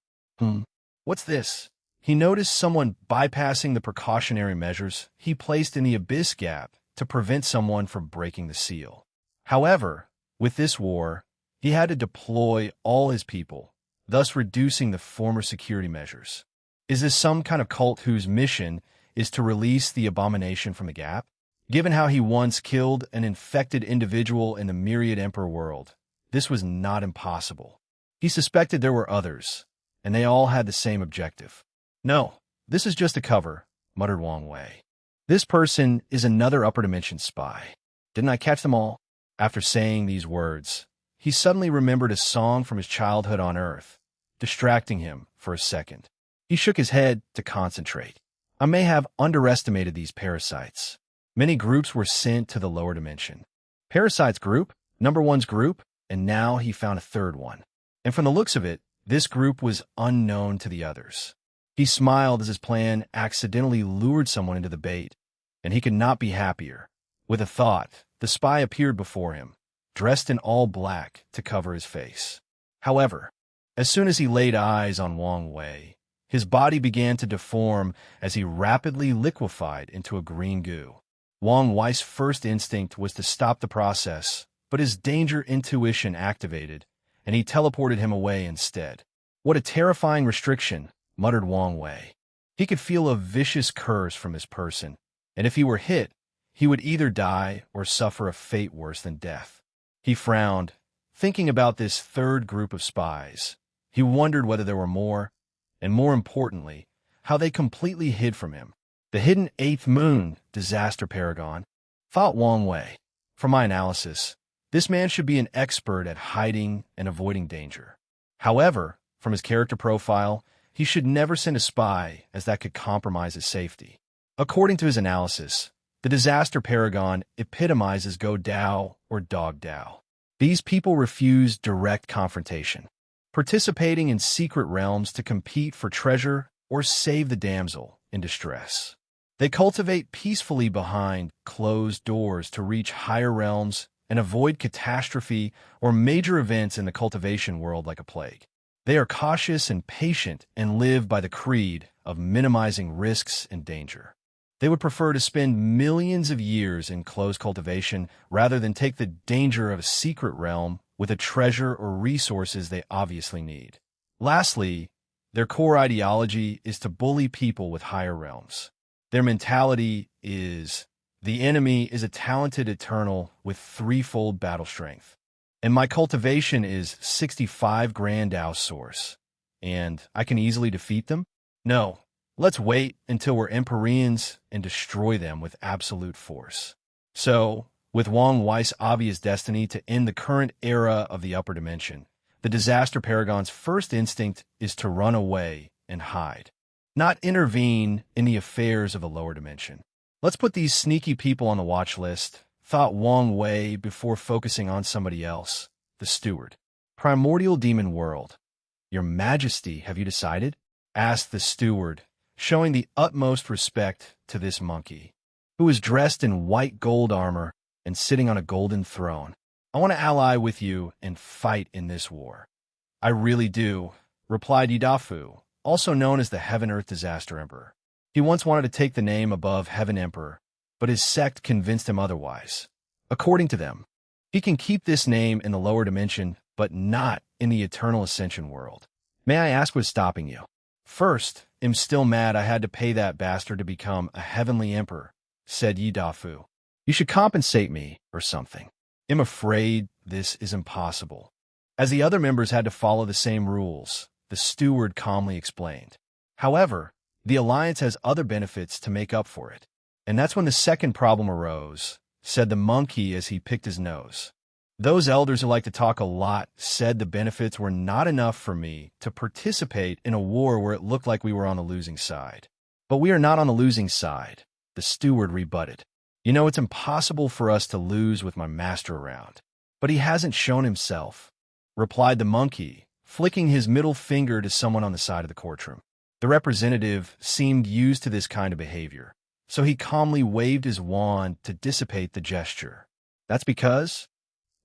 What's this? he noticed someone bypassing the precautionary measures he placed in the abyss gap to prevent someone from breaking the seal. However, with this war, he had to deploy all his people, thus reducing the former security measures. Is this some kind of cult whose mission is to release the abomination from the gap? Given how he once killed an infected individual in the myriad Emperor world, this was not impossible. He suspected there were others, and they all had the same objective. No, this is just a cover, muttered Wang Wei. This person is another upper dimension spy. Didn't I catch them all? After saying these words, he suddenly remembered a song from his childhood on Earth, distracting him for a second. He shook his head to concentrate. I may have underestimated these parasites. Many groups were sent to the lower dimension. Parasite's group, number one's group, and now he found a third one. And from the looks of it, this group was unknown to the others. He smiled as his plan accidentally lured someone into the bait, and he could not be happier. With a thought, the spy appeared before him, dressed in all black to cover his face. However, as soon as he laid eyes on Wang Wei, his body began to deform as he rapidly liquefied into a green goo. Wang Wei's first instinct was to stop the process, but his danger intuition activated, and he teleported him away instead. What a terrifying restriction, muttered Wang Wei. He could feel a vicious curse from this person, and if he were hit, he would either die or suffer a fate worse than death. He frowned, thinking about this third group of spies. He wondered whether there were more, and more importantly, how they completely hid from him. The hidden eighth moon, disaster paragon, thought Wang Wei. From my analysis, this man should be an expert at hiding and avoiding danger. However, from his character profile, he should never send a spy, as that could compromise his safety. According to his analysis, the disaster paragon epitomizes Go Dao or Dog Dao. These people refuse direct confrontation, participating in secret realms to compete for treasure or save the damsel in distress. They cultivate peacefully behind closed doors to reach higher realms and avoid catastrophe or major events in the cultivation world like a plague. They are cautious and patient and live by the creed of minimizing risks and danger. They would prefer to spend millions of years in closed cultivation rather than take the danger of a secret realm with a treasure or resources they obviously need. Lastly, their core ideology is to bully people with higher realms. Their mentality is, the enemy is a talented eternal with threefold battle strength. And my cultivation is 65 grand Dao source. And I can easily defeat them? No. Let's wait until we're Empyreans and destroy them with absolute force. So, with Wang Wei's obvious destiny to end the current era of the upper dimension, the disaster paragon's first instinct is to run away and hide, not intervene in the affairs of the lower dimension. Let's put these sneaky people on the watch list, thought Wang Wei before focusing on somebody else, the steward. Primordial demon world. Your Majesty, have you decided? Asked the steward, showing the utmost respect to this monkey, who was dressed in white gold armor and sitting on a golden throne. I want to ally with you and fight in this war. I really do, replied Yidafu, also known as the Heaven-Earth Disaster Emperor. He once wanted to take the name above Heaven Emperor, but his sect convinced him otherwise. According to them, he can keep this name in the lower dimension, but not in the eternal ascension world. May I ask what's stopping you? First, I'm still mad I had to pay that bastard to become a heavenly emperor, said Yidafu. You should compensate me or something. I'm afraid this is impossible. As the other members had to follow the same rules, the steward calmly explained. However, the alliance has other benefits to make up for it. And that's when the second problem arose, said the monkey as he picked his nose. Those elders who like to talk a lot said the benefits were not enough for me to participate in a war where it looked like we were on the losing side. But we are not on the losing side, the steward rebutted. You know, it's impossible for us to lose with my master around. But he hasn't shown himself, replied the monkey, flicking his middle finger to someone on the side of the courtroom. The representative seemed used to this kind of behavior, so he calmly waved his wand to dissipate the gesture. That's because,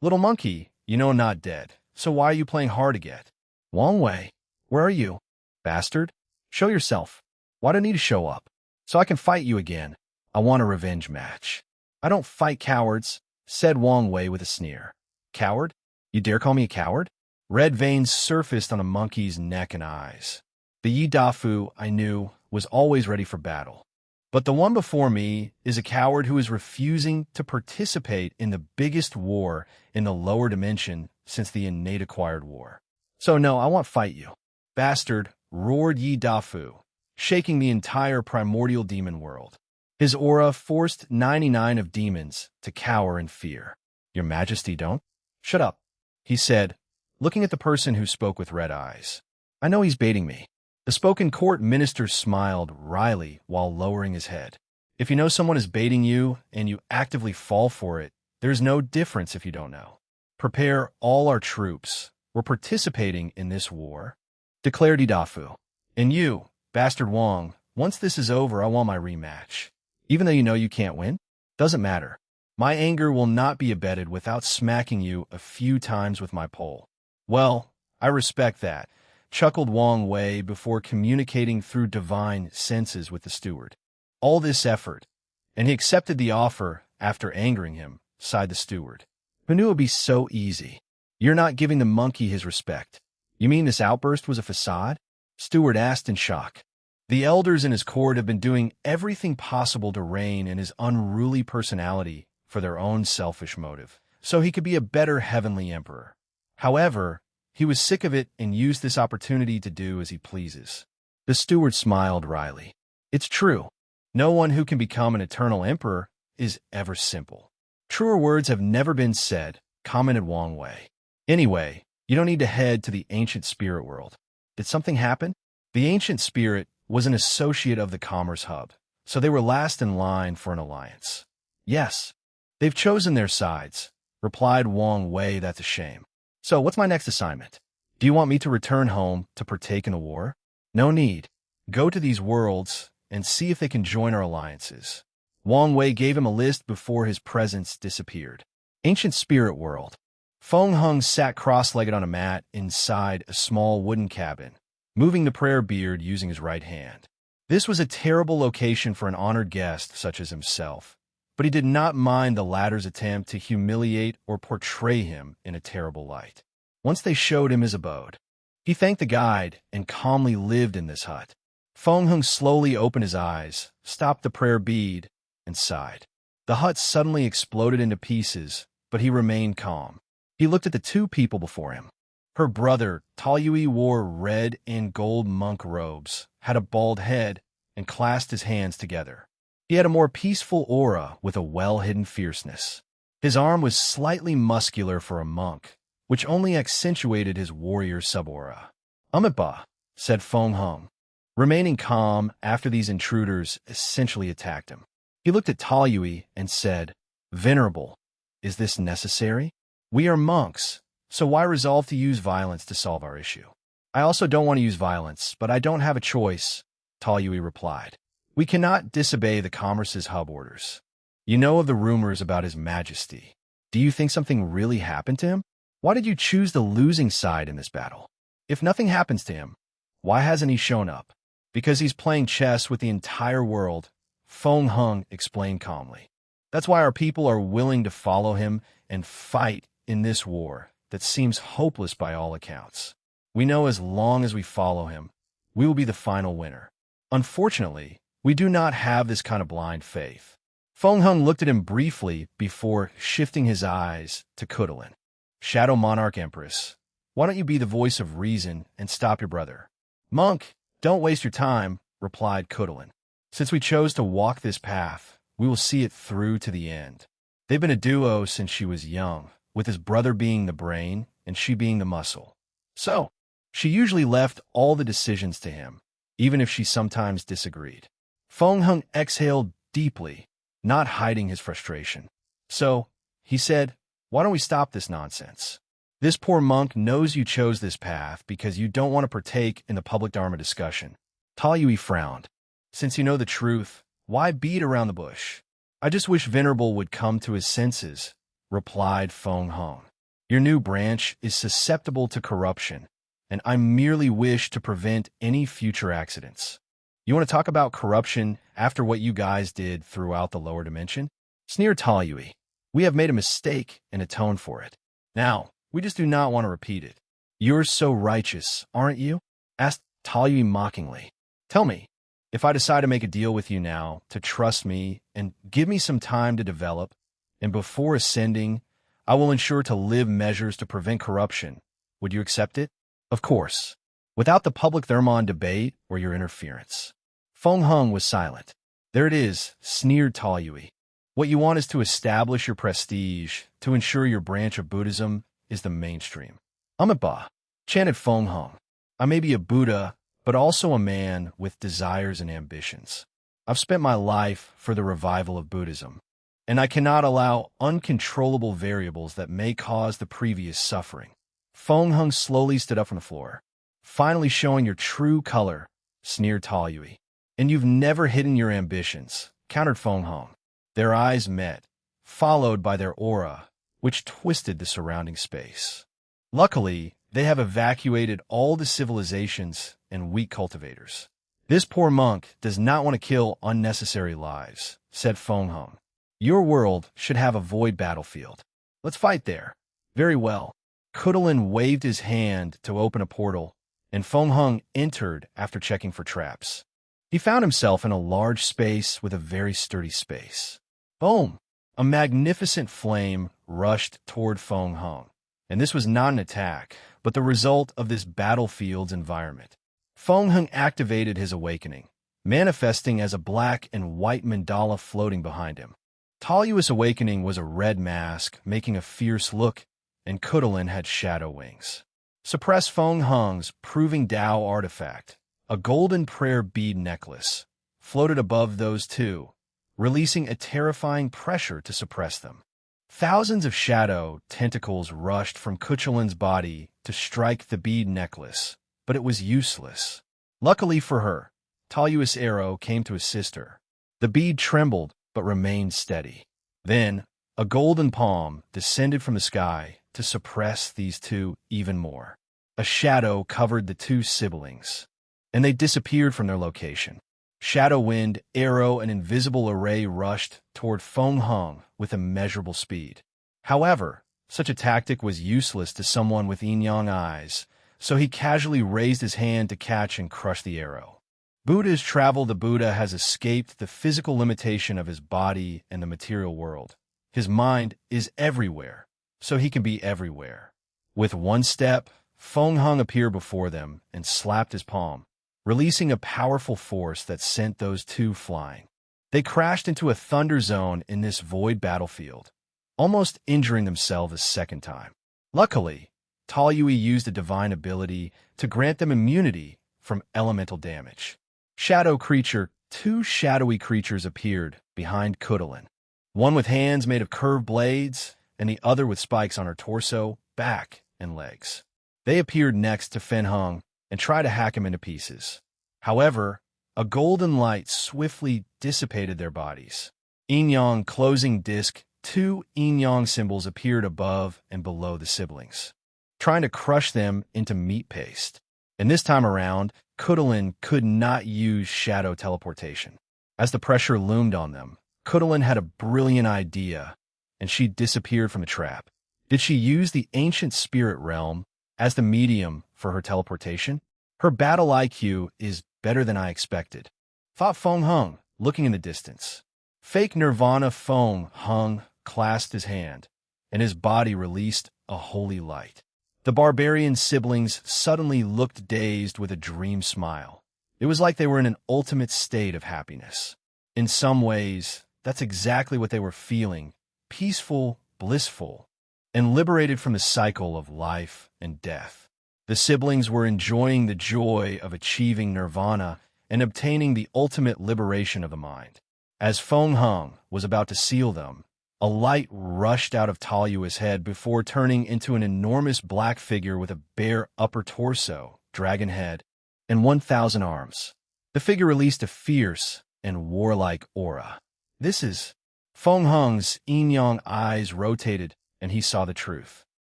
little monkey, you know I'm not dead, so why are you playing hard to get? Wang Wei, where are you? Bastard, show yourself. Why do I need to show up? So I can fight you again. I want a revenge match. I don't fight cowards, said Wang Wei with a sneer. Coward? You dare call me a coward? Red veins surfaced on a monkey's neck and eyes. The Yi Dafu, I knew, was always ready for battle. But the one before me is a coward who is refusing to participate in the biggest war in the lower dimension since the innate acquired war. So no, I won't fight you. Bastard, roared Yi Dafu, shaking the entire primordial demon world. His aura forced 99 of demons to cower in fear. Your Majesty, don't? Shut up, he said, looking at the person who spoke with red eyes. I know he's baiting me. The spoken court minister smiled wryly while lowering his head. If you know someone is baiting you and you actively fall for it, there's no difference if you don't know. Prepare all our troops. We're participating in this war, declared Idafu. And you, Bastard Wang, once this is over, I want my rematch. Even though you know you can't win? Doesn't matter. My anger will not be abated without smacking you a few times with my pole. Well, I respect that, chuckled Wang Wei before communicating through divine senses with the steward. All this effort, and he accepted the offer after angering him, sighed the steward. Who knew it would be so easy? You're not giving the monkey his respect. You mean this outburst was a facade? Steward asked in shock. The elders in his court have been doing everything possible to rein in his unruly personality for their own selfish motive, so he could be a better heavenly emperor. However, he was sick of it and used this opportunity to do as he pleases. The steward smiled wryly. It's true. No one who can become an eternal emperor is ever simple. Truer words have never been said, commented Wang Wei. Anyway, you don't need to head to the ancient spirit world. Did something happen? The ancient spirit was an associate of the Commerce Hub, so they were last in line for an alliance. Yes, they've chosen their sides, replied Wang Wei. That's a shame. So what's my next assignment? Do you want me to return home to partake in the war? No need. Go to these worlds and see if they can join our alliances. Wang Wei gave him a list before his presence disappeared. Ancient Spirit World. Feng Hung sat cross-legged on a mat inside a small wooden cabin, moving the prayer beard using his right hand. This was a terrible location for an honored guest such as himself, but he did not mind the latter's attempt to humiliate or portray him in a terrible light. Once they showed him his abode, he thanked the guide and calmly lived in this hut. Feng Hung slowly opened his eyes, stopped the prayer bead, and sighed. The hut suddenly exploded into pieces, but he remained calm. He looked at the two people before him. Her brother, Taoyui, wore red and gold monk robes, had a bald head, and clasped his hands together. He had a more peaceful aura with a well-hidden fierceness. His arm was slightly muscular for a monk, which only accentuated his warrior sub-aura. Amitabha, said Feng Hung, remaining calm after these intruders essentially attacked him. He looked at Taoyui and said, Venerable, is this necessary? We are monks, so why resolve to use violence to solve our issue? I also don't want to use violence, but I don't have a choice, Taoyui replied. We cannot disobey the Commerce's hub orders. You know of the rumors about His Majesty. Do you think something really happened to him? Why did you choose the losing side in this battle? If nothing happens to him, why hasn't he shown up? Because he's playing chess with the entire world, Feng Hung explained calmly. That's why our people are willing to follow him and fight in this war that seems hopeless by all accounts. We know as long as we follow him, we will be the final winner. Unfortunately, we do not have this kind of blind faith. Feng Hung looked at him briefly before shifting his eyes to Kudalin. Shadow Monarch Empress, why don't you be the voice of reason and stop your brother? Monk, don't waste your time, replied Kudalin. Since we chose to walk this path, we will see it through to the end. They've been a duo since she was young, with his brother being the brain and she being the muscle. So, she usually left all the decisions to him, even if she sometimes disagreed. Feng Hung exhaled deeply, not hiding his frustration. So, he said, why don't we stop this nonsense? This poor monk knows you chose this path because you don't want to partake in the public dharma discussion. Taoyui frowned. Since you know the truth, why beat around the bush? I just wish Venerable would come to his senses, replied Feng Hung. Your new branch is susceptible to corruption, and I merely wish to prevent any future accidents. You want to talk about corruption after what you guys did throughout the lower dimension? Sneered Talyui. We have made a mistake and atoned for it. Now, we just do not want to repeat it. You're so righteous, aren't you? Asked Talyui mockingly. Tell me, if I decide to make a deal with you now, to trust me and give me some time to develop, and before ascending, I will ensure to live measures to prevent corruption, would you accept it? Of course, without the public Thermon debate or your interference. Feng Hung was silent. There it is, sneered Talyui. What you want is to establish your prestige, to ensure your branch of Buddhism is the mainstream. Amitabha, chanted Feng Hung. I may be a Buddha, but also a man with desires and ambitions. I've spent my life for the revival of Buddhism, and I cannot allow uncontrollable variables that may cause the previous suffering. Feng Hung slowly stood up from the floor. Finally showing your true color, sneered Talyui. And you've never hidden your ambitions, countered Feng Hung. Their eyes met, followed by their aura, which twisted the surrounding space. Luckily, they have evacuated all the civilizations and weak cultivators. This poor monk does not want to kill unnecessary lives, said Feng Hung. Your world should have a void battlefield. Let's fight there. Very well. Kudalin waved his hand to open a portal, and Feng Hung entered after checking for traps. He found himself in a large space with a very sturdy space. Boom! A magnificent flame rushed toward Feng Hung, and this was not an attack, but the result of this battlefield's environment. Feng Hung activated his awakening, manifesting as a black and white mandala floating behind him. Talyui's awakening was a red mask, making a fierce look, and Kudalin had shadow wings. Suppress Feng Hung's Proving Tao artifact, a golden prayer bead necklace, floated above those two, releasing a terrifying pressure to suppress them. Thousands of shadow tentacles rushed from Kuchalin's body to strike the bead necklace, but it was useless. Luckily for her, Talyui's arrow came to assist her. The bead trembled but remained steady. Then, a golden palm descended from the sky to suppress these two even more. A shadow covered the two siblings, and they disappeared from their location. Shadow Wind, Arrow, and Invisible Array rushed toward Feng Hung with immeasurable speed. However, such a tactic was useless to someone with yin-yang eyes, so he casually raised his hand to catch and crush the arrow. Buddha's travel. The Buddha has escaped the physical limitation of his body and the material world. His mind is everywhere, so he can be everywhere. With one step, Feng Hung appeared before them and slapped his palm, releasing a powerful force that sent those two flying. They crashed into a thunder zone in this void battlefield, almost injuring themselves a second time. Luckily, Talyui used a divine ability to grant them immunity from elemental damage. Shadow creature. Two shadowy creatures appeared behind Kudalin, one with hands made of curved blades and the other with spikes on her torso, back, and legs. They appeared next to Feng Hung and tried to hack him into pieces. However, a golden light swiftly dissipated their bodies. Yin-yang closing disc. Two yin-yang symbols appeared above and below the siblings, trying to crush them into meat paste. And this time around, Kudalin could not use shadow teleportation. As the pressure loomed on them, Kudalin had a brilliant idea, and she disappeared from the trap. Did she use the ancient spirit realm as the medium for her teleportation? Her battle IQ is better than I expected, thought Feng Hung, looking in the distance. Fake Nirvana. Feng Hung clasped his hand, and his body released a holy light. The barbarian siblings suddenly looked dazed with a dream smile. It was like they were in an ultimate state of happiness. In some ways, that's exactly what they were feeling, peaceful, blissful, and liberated from the cycle of life and death. The siblings were enjoying the joy of achieving nirvana and obtaining the ultimate liberation of the mind. As Feng Hung was about to seal them, a light rushed out of Talyui's head before turning into an enormous black figure with a bare upper torso, dragon head, and 1,000 arms. The figure released a fierce and warlike aura. This is... Feng Hung's yin-yang eyes rotated, and he saw the truth.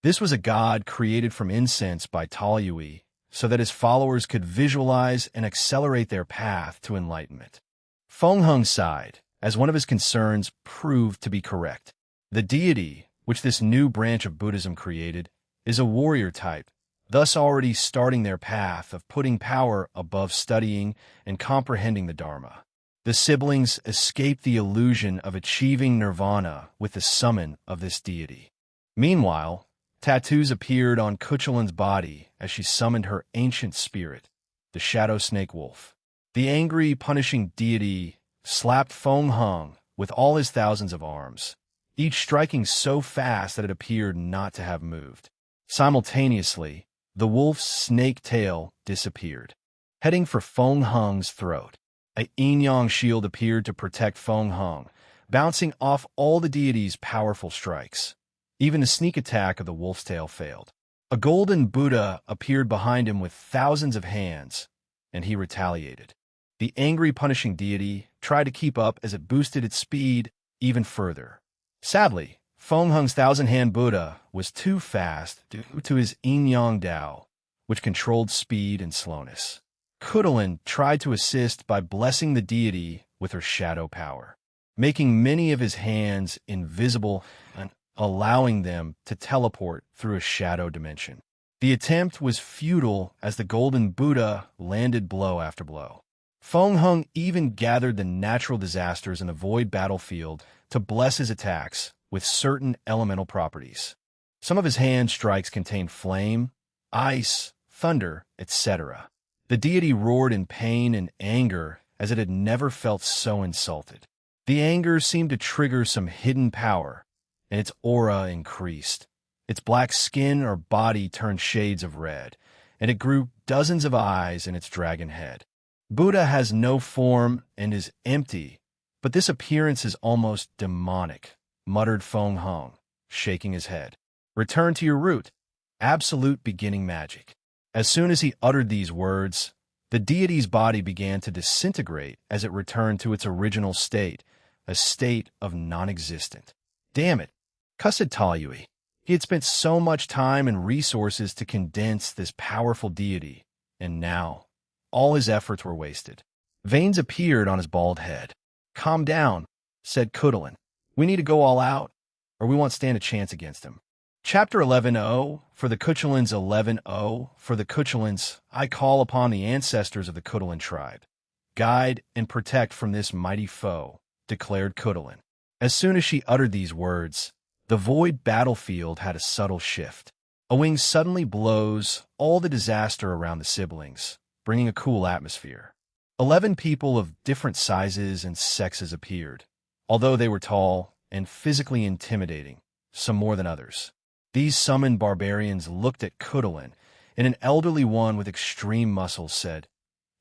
This was a god created from incense by Talyui, so that his followers could visualize and accelerate their path to enlightenment. Feng Hung sighed, as one of his concerns proved to be correct. The deity, which this new branch of Buddhism created, is a warrior type, thus already starting their path of putting power above studying and comprehending the Dharma. The siblings escaped the illusion of achieving nirvana with the summon of this deity. Meanwhile, tattoos appeared on Cuchulain's body as she summoned her ancient spirit, the shadow snake wolf. The angry, punishing deity slapped Feng Hung with all his thousands of arms, each striking so fast that it appeared not to have moved. Simultaneously, the wolf's snake tail disappeared, heading for Feng Hung's throat. A yin-yang shield appeared to protect Feng Hung, bouncing off all the deity's powerful strikes. Even the sneak attack of the wolf's tail failed. A golden Buddha appeared behind him with thousands of hands, and he retaliated. The angry, punishing deity tried to keep up as it boosted its speed even further. Sadly, Feng Hung's thousand-hand Buddha was too fast due to his yin-yang Tao, which controlled speed and slowness. Cuchulain tried to assist by blessing the deity with her shadow power, making many of his hands invisible and allowing them to teleport through a shadow dimension. The attempt was futile as the golden Buddha landed blow after blow. Feng Hung even gathered the natural disasters in the void battlefield to bless his attacks with certain elemental properties. Some of his hand strikes contained flame, ice, thunder, etc. The deity roared in pain and anger as it had never felt so insulted. The anger seemed to trigger some hidden power, and its aura increased. Its black skin or body turned shades of red, and it grew dozens of eyes in its dragon head. Buddha has no form and is empty, but this appearance is almost demonic, muttered Feng Hung, shaking his head. Return to your root. Absolute beginning magic. As soon as he uttered these words, the deity's body began to disintegrate as it returned to its original state, a state of non-existent. Damn it, cussed Taoyui. He had spent so much time and resources to condense this powerful deity, and now all his efforts were wasted. Veins appeared on his bald head. Calm down, said Cuchulain. We need to go all out, or we won't stand a chance against him. Chapter 11.0 for the Cuchulains. 11.0 for the Cuchulains. I call upon the ancestors of the Cuchulain tribe. Guide and protect from this mighty foe, declared Cuchulain. As soon as she uttered these words, the void battlefield had a subtle shift. A wing suddenly blows all the disaster around the siblings, bringing a cool atmosphere. 11 people of different sizes and sexes appeared, although they were tall and physically intimidating, some more than others. These summoned barbarians looked at Cuchulain, and an elderly one with extreme muscles said,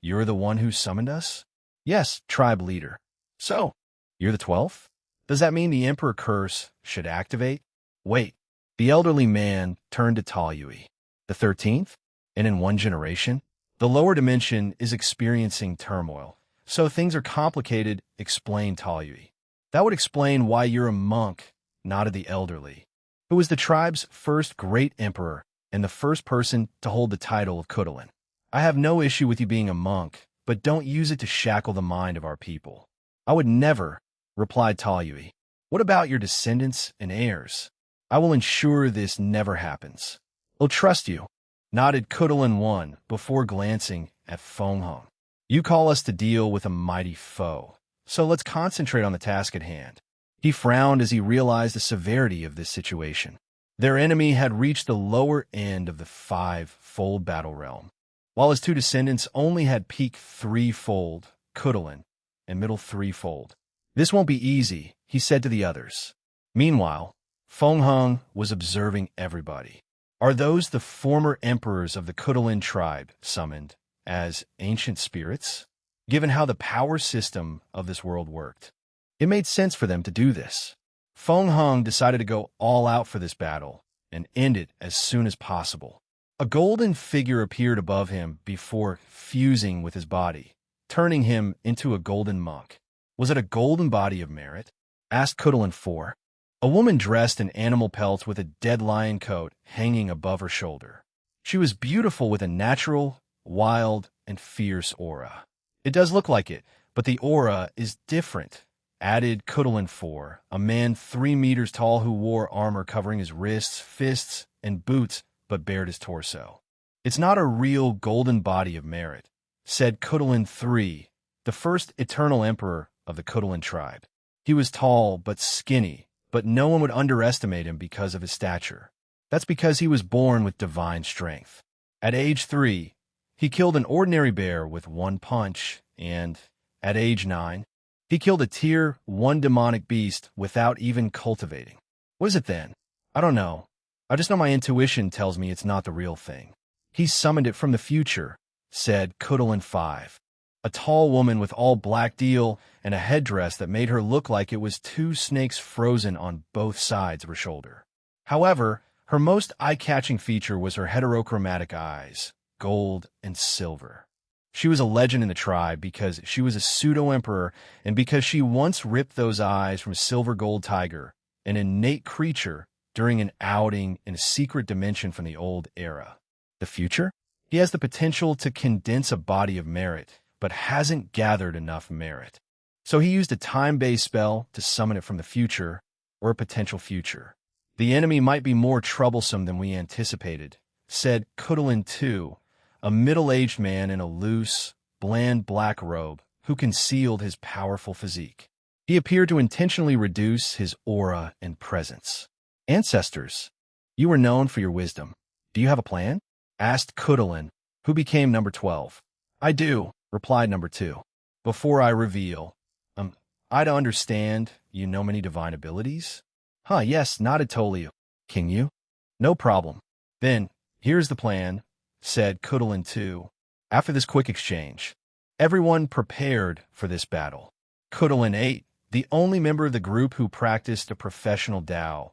"You're the one who summoned us?" "Yes, tribe leader." "So, you're the 12th? Does that mean the Emperor Curse should activate?" "Wait." The elderly man turned to Taoyui. "The 13th? And in one generation?" "The lower dimension is experiencing turmoil, so things are complicated," explained Taoyui. "That would explain why you're a monk," nodded the elderly, who was the tribe's first great emperor and the first person to hold the title of Cuchulain. "I have no issue with you being a monk, but don't use it to shackle the mind of our people." "I would never," replied Taoyui. "What about your descendants and heirs?" "I will ensure this never happens." "I'll trust you," nodded Cuchulain I before glancing at Feng Hung. "You call us to deal with a mighty foe, so let's concentrate on the task at hand." He frowned as he realized the severity of this situation. Their enemy had reached the lower end of the 5-fold battle realm, while his two descendants only had peak 3-fold, Cuchulain, and middle 3-fold. "This won't be easy," he said to the others. Meanwhile, Feng Hung was observing everybody. Are those the former emperors of the Cuchulain tribe summoned as ancient spirits? Given how the power system of this world worked, it made sense for them to do this. Feng Hung decided to go all out for this battle and end it as soon as possible. A golden figure appeared above him before fusing with his body, turning him into a golden monk. Was it a golden body of merit? Asked Cuchulain IV. A woman dressed in animal pelts with a dead lion coat hanging above her shoulder. She was beautiful with a natural, wild, and fierce aura. It does look like it, but the aura is different. Added Kudelin 4, a man 3 meters tall who wore armor covering his wrists, fists, and boots, but bared his torso. It's not a real golden body of merit, said Kudelin 3, the first eternal emperor of the Kudelin tribe. He was tall but skinny, but no one would underestimate him because of his stature. That's because he was born with divine strength. At age 3, he killed an ordinary bear with one punch, and, at age 9, he killed a tier 1 demonic beast without even cultivating. What is it then? I don't know. I just know my intuition tells me it's not the real thing. He summoned it from the future, said Kudelin 5. A tall woman with all black deal and a headdress that made her look like it was 2 snakes frozen on both sides of her shoulder. However, her most eye-catching feature was her heterochromatic eyes, gold and silver. She was a legend in the tribe because she was a pseudo-emperor and because she once ripped those eyes from a silver-gold tiger, an innate creature, during an outing in a secret dimension from the old era. The future? He has the potential to condense a body of merit, but hasn't gathered enough merit. So he used a time-based spell to summon it from the future, or a potential future. The enemy might be more troublesome than we anticipated, said Kudelin 2, a middle-aged man in a loose, bland black robe who concealed his powerful physique. He appeared to intentionally reduce his aura and presence. Ancestors, you were known for your wisdom. Do you have a plan? Asked Kudelin, who became number 12. I do, replied number 2. Before I reveal, I to understand you know many divine abilities? Yes, nodded Toliu. King you? No problem. Then, here's the plan, said Kudelin 2. After this quick exchange, everyone prepared for this battle. Kudelin 8, the only member of the group who practiced a professional Tao,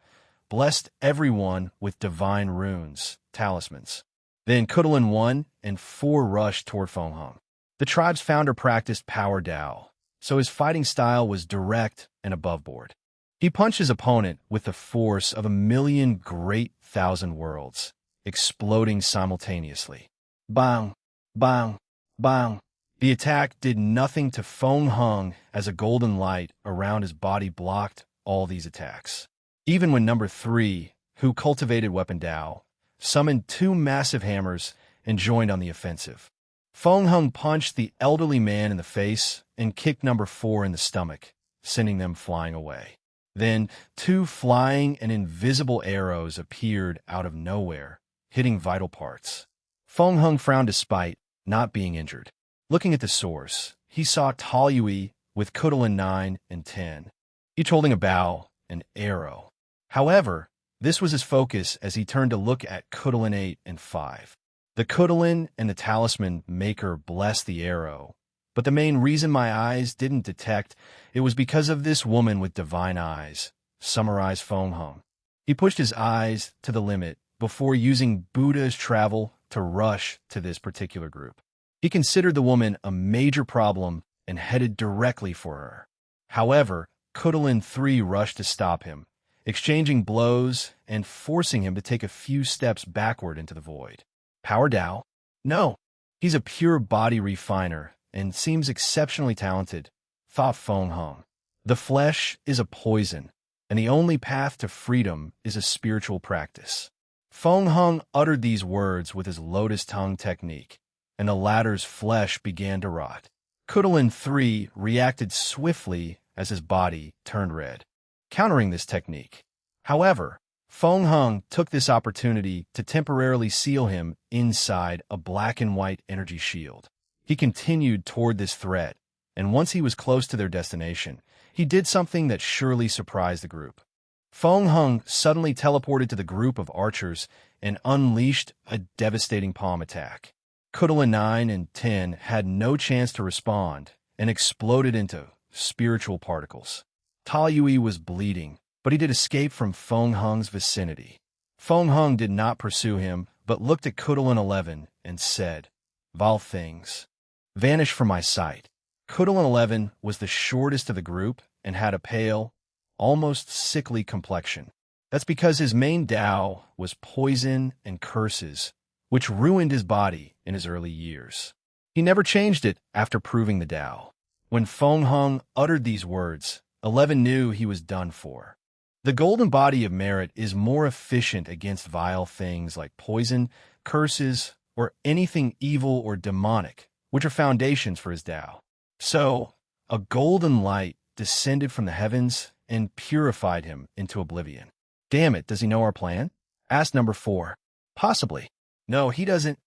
blessed everyone with divine runes, talismans. Then Kudelin 1 and 4 rushed toward Fonghong. The tribe's founder practiced power Tao, so his fighting style was direct and above board. He punched his opponent with the force of 1,000,000 great thousand worlds, exploding simultaneously. Bang, bang, bang. The attack did nothing to Fonghong as a golden light around his body blocked all these attacks. Even when number 3, who cultivated weapon Tao, summoned 2 massive hammers and joined on the offensive. Fonghong punched the elderly man in the face and kicked number 4 in the stomach, sending them flying away. Then 2 flying and invisible arrows appeared out of nowhere, hitting vital parts. Fonghong frowned despite not being injured. Looking at the source, he saw Taoyui with Kudelin 9 and 10, each holding a bow and arrow. However, this was his focus as he turned to look at Kudelin 8 and 5. The Kudelin and the talisman maker blessed the arrow, but the main reason my eyes didn't detect it was because of this woman with divine eyes, summarized Fonghong. He pushed his eyes to the limit before using Buddha's travel to rush to this particular group. He considered the woman a major problem and headed directly for her. However, Kudelin 3 rushed to stop him, exchanging blows and forcing him to take a few steps backward into the void. Power Tao? No. He's a pure body refiner and seems exceptionally talented, thought Fonghong. The flesh is a poison, and the only path to freedom is a spiritual practice. Fonghong uttered these words with his lotus tongue technique, and the latter's flesh began to rot. Kudelin 3 reacted swiftly as his body turned red, countering this technique. However, Fonghong took this opportunity to temporarily seal him inside a black and white energy shield. He continued toward this threat, and once he was close to their destination, he did something that surely surprised the group. Fonghong suddenly teleported to the group of archers and unleashed a devastating palm attack. Kudelin 9 and 10 had no chance to respond and exploded into spiritual particles. Taoyui was bleeding, but he did escape from Fonghong's vicinity. Fonghong did not pursue him, but looked at Kudelin 11 and said, "Vile things, vanish from my sight." Kudelin 11 was the shortest of the group and had a pale, almost sickly complexion. That's because his main Tao was poison and curses, which ruined his body in his early years. He never changed it after proving the Tao. When Feng Hung uttered these words, 11 knew he was done for. The golden body of merit is more efficient against vile things like poison, curses, or anything evil or demonic, which are foundations for his Tao. So, a golden light descended from the heavens and purified him into oblivion. Damn it, does he know our plan? Asked number 4. Possibly. No, he doesn't.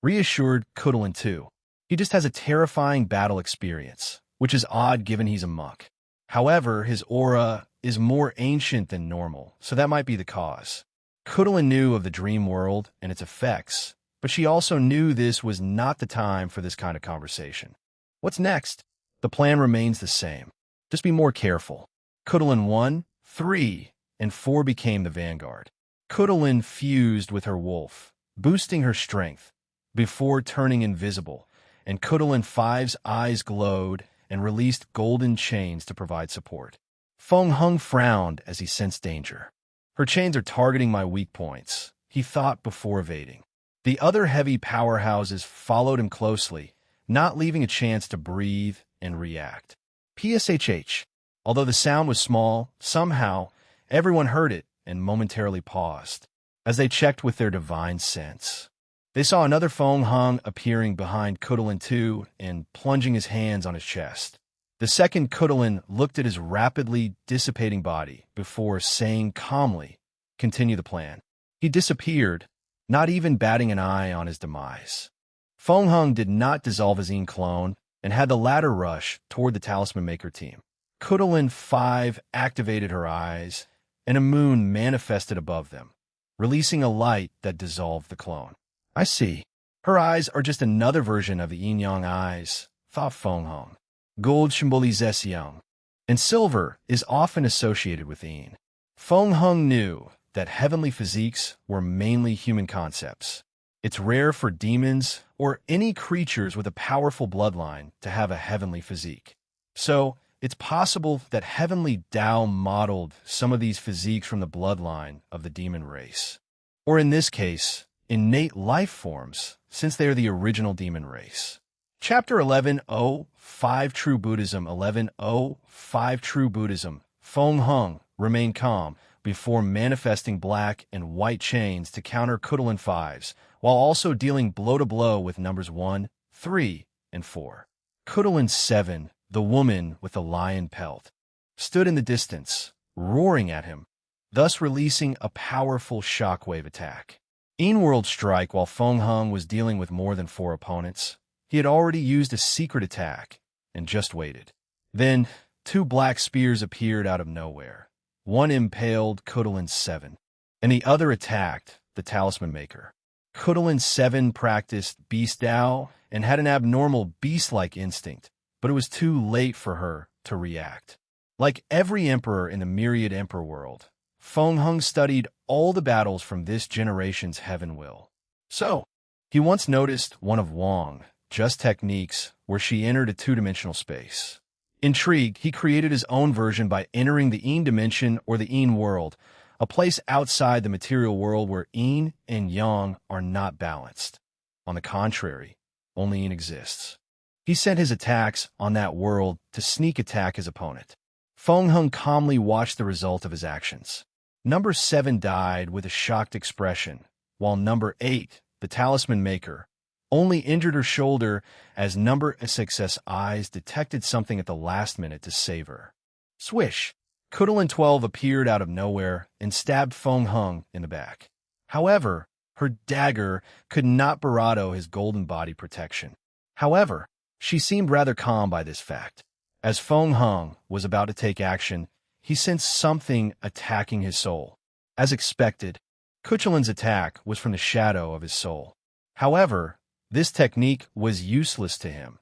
Reassured Kudalin 2. He just has a terrifying battle experience, which is odd given he's a monk. However, his aura is more ancient than normal, so that might be the cause. Kudalin knew of the dream world and its effects, but she also knew this was not the time for this kind of conversation. What's next? The plan remains the same. Just be more careful. Kudalin 1, 3, and 4 became the vanguard. Kudalin fused with her wolf, boosting her strength, before turning invisible, and Kudalin 5's eyes glowed and released golden chains to provide support. Feng Hung frowned as he sensed danger. Her chains are targeting my weak points, he thought before evading. The other heavy powerhouses followed him closely, not leaving a chance to breathe and react. PSHH. Although the sound was small, somehow, everyone heard it and momentarily paused, as they checked with their divine sense. They saw another Feng Hung appearing behind Kudalin 2 and plunging his hands on his chest. The second Kudalin looked at his rapidly dissipating body before saying calmly, "Continue the plan." He disappeared, not even batting an eye on his demise. Feng Hung did not dissolve his Yin clone and had the latter rush toward the Talisman Maker team. Kudalin 5 activated her eyes, and a moon manifested above them, releasing a light that dissolved the clone. I see. Her eyes are just another version of the yin-yang eyes, thought Feng Hung. Gold symbolization, and silver is often associated with yin. Feng Hung knew that heavenly physiques were mainly human concepts. It's rare for demons or any creatures with a powerful bloodline to have a heavenly physique. So, it's possible that heavenly Tao modeled some of these physiques from the bloodline of the demon race. Or in this case, innate life forms, since they are the original demon race. Chapter 11.0.5 True Buddhism 11.0.5 True Buddhism. Feng Hung remained calm before manifesting black and white chains to counter Kudalin 5's, while also dealing blow-to-blow with numbers 1, 3, and 4. Kudalin 7, the woman with the lion pelt, stood in the distance, roaring at him, thus releasing a powerful shockwave attack. In-world strike while Feng Hung was dealing with more than 4 opponents. He had already used a secret attack and just waited. Then, 2 black spears appeared out of nowhere. One impaled Kudalin 7, and the other attacked the Talisman Maker. Kudalin 7 practiced Beast Tao and had an abnormal beast-like instinct, but it was too late for her to react. Like every emperor in the Myriad Emperor world, Feng Hung studied all the battles from this generation's heaven will. So, he once noticed one of Wang Just techniques where she entered a 2-dimensional space. Intrigued, he created his own version by entering the Yin dimension or the Yin world, a place outside the material world where Yin and Yang are not balanced. On the contrary, only Yin exists. He sent his attacks on that world to sneak attack his opponent. Feng Hung calmly watched the result of his actions. Number 7 died with a shocked expression, while number 8, the Talisman Maker, only injured her shoulder as number 6's eyes detected something at the last minute to save her. Swish! Kudalin 12 appeared out of nowhere and stabbed Feng Hung in the back. However, her dagger could not barato his golden body protection. However, she seemed rather calm by this fact. As Feng Hung was about to take action, he sensed something attacking his soul. As expected, Kuchulin's attack was from the shadow of his soul. However, this technique was useless to him,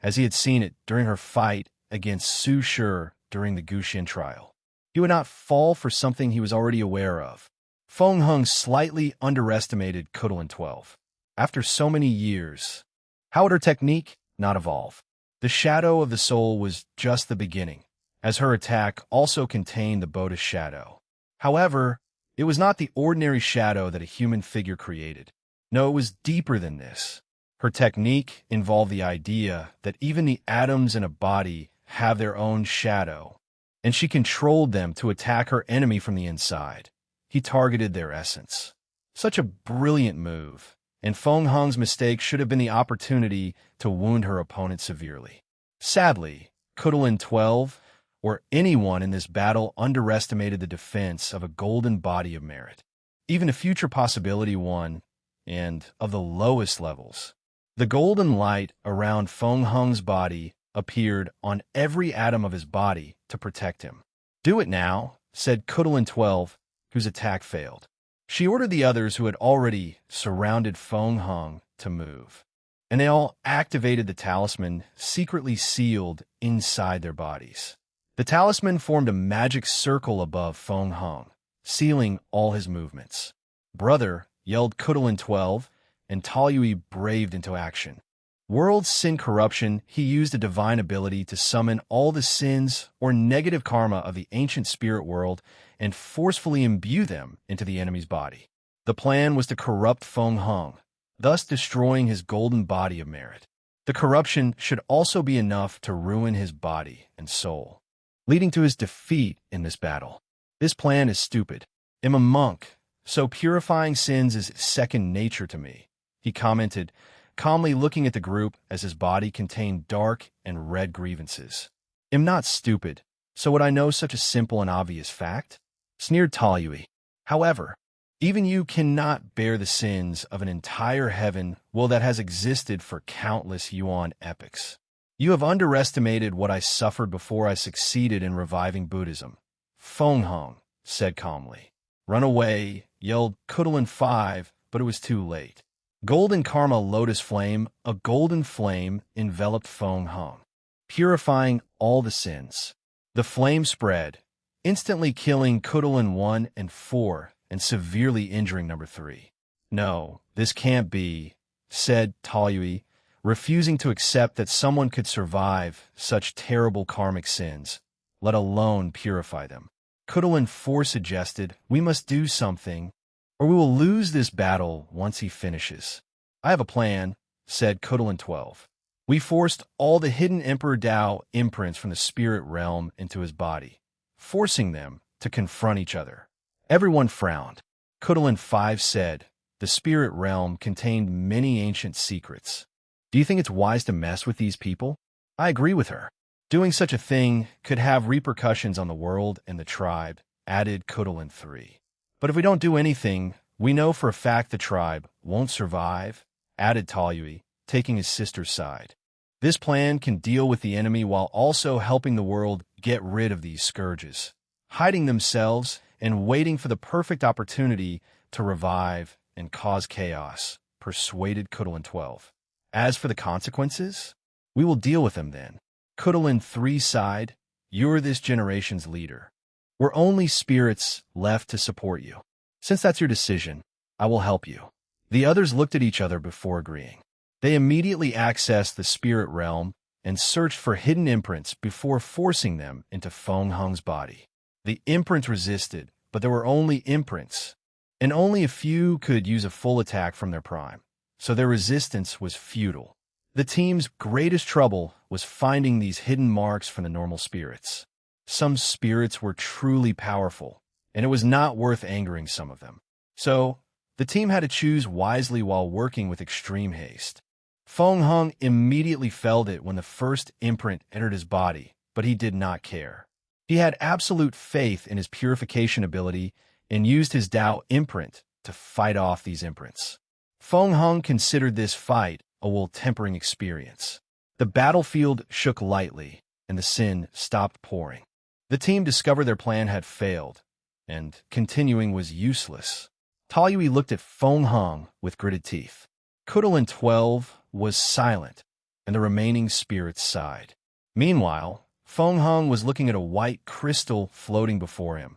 as he had seen it during her fight against Su Shi during the Guxin trial. He would not fall for something he was already aware of. Feng Hung slightly underestimated Kudalin 12. After so many years, how would her technique not evolve? The shadow of the soul was just the beginning, as her attack also contained the Bodhi's shadow. However, it was not the ordinary shadow that a human figure created. No, it was deeper than this. Her technique involved the idea that even the atoms in a body have their own shadow, and she controlled them to attack her enemy from the inside. He targeted their essence. Such a brilliant move, and Feng Hong's mistake should have been the opportunity to wound her opponent severely. Sadly, Kudelin 12, or anyone in this battle, underestimated the defense of a golden body of merit. Even a future possibility one, and of the lowest levels. The golden light around Feng Hong's body appeared on every atom of his body to protect him. "Do it now," said Kudelin 12, whose attack failed. She ordered the others who had already surrounded Feng Hong to move, and they all activated the talisman secretly sealed inside their bodies. The talisman formed a magic circle above Feng Hong, sealing all his movements. "Brother," yelled Kudelin 12, and Taoyui braved into action. World sin corruption, he used a divine ability to summon all the sins or negative karma of the ancient spirit world and forcefully imbue them into the enemy's body. The plan was to corrupt Feng Hong, thus destroying his golden body of merit. The corruption should also be enough to ruin his body and soul, leading to his defeat in this battle. "This plan is stupid. I'm a monk, so purifying sins is second nature to me," he commented, calmly looking at the group as his body contained dark and red grievances. "I'm not stupid, so would I know such a simple and obvious fact?" sneered Taoyui. "However, even you cannot bear the sins of an entire heaven that has existed for countless Yuan epochs. You have underestimated what I suffered before I succeeded in reviving Buddhism," Feng Hong said calmly. "Run away," yelled Kudelin 5, but it was too late. Golden Karma Lotus Flame, a golden flame, enveloped Feng Hong, purifying all the sins. The flame spread, instantly killing Kudelin 1 and 4 and severely injuring number 3. "No, this can't be," said Taoyui, refusing to accept that someone could survive such terrible karmic sins, let alone purify them. Kudelin 4 suggested, "We must do something, or we will lose this battle once he finishes." "I have a plan," said Kudelin 12. "We forced all the hidden Emperor Dao imprints from the spirit realm into his body, forcing them to confront each other." Everyone frowned. Kudelin 5 said, "The spirit realm contained many ancient secrets. Do you think it's wise to mess with these people?" "I agree with her. Doing such a thing could have repercussions on the world and the tribe," added Kudelin 3. "But if we don't do anything, we know for a fact the tribe won't survive," added Taoyui, taking his sister's side. "This plan can deal with the enemy while also helping the world get rid of these scourges, hiding themselves and waiting for the perfect opportunity to revive and cause chaos," persuaded Kudelin 12. "As for the consequences, we will deal with them then." Kudelin 3 sighed, "You're this generation's leader. We're only spirits left to support you. Since that's your decision, I will help you." The others looked at each other before agreeing. They immediately accessed the spirit realm and searched for hidden imprints before forcing them into Feng Hong's body. The imprints resisted, but there were only imprints, and only a few could use a full attack from their prime, so their resistance was futile. The team's greatest trouble was finding these hidden marks from the normal spirits. Some spirits were truly powerful, and it was not worth angering some of them. So, the team had to choose wisely while working with extreme haste. Feng Hong immediately felt it when the first imprint entered his body, but he did not care. He had absolute faith in his purification ability and used his Dao imprint to fight off these imprints. Feng Hong considered this fight a wool-tempering experience. The battlefield shook lightly, and the sin stopped pouring. The team discovered their plan had failed, and continuing was useless. Taoyui looked at Feng Hong with gritted teeth. Kudelin 12 was silent, and the remaining spirits sighed. Meanwhile, Feng Hong was looking at a white crystal floating before him,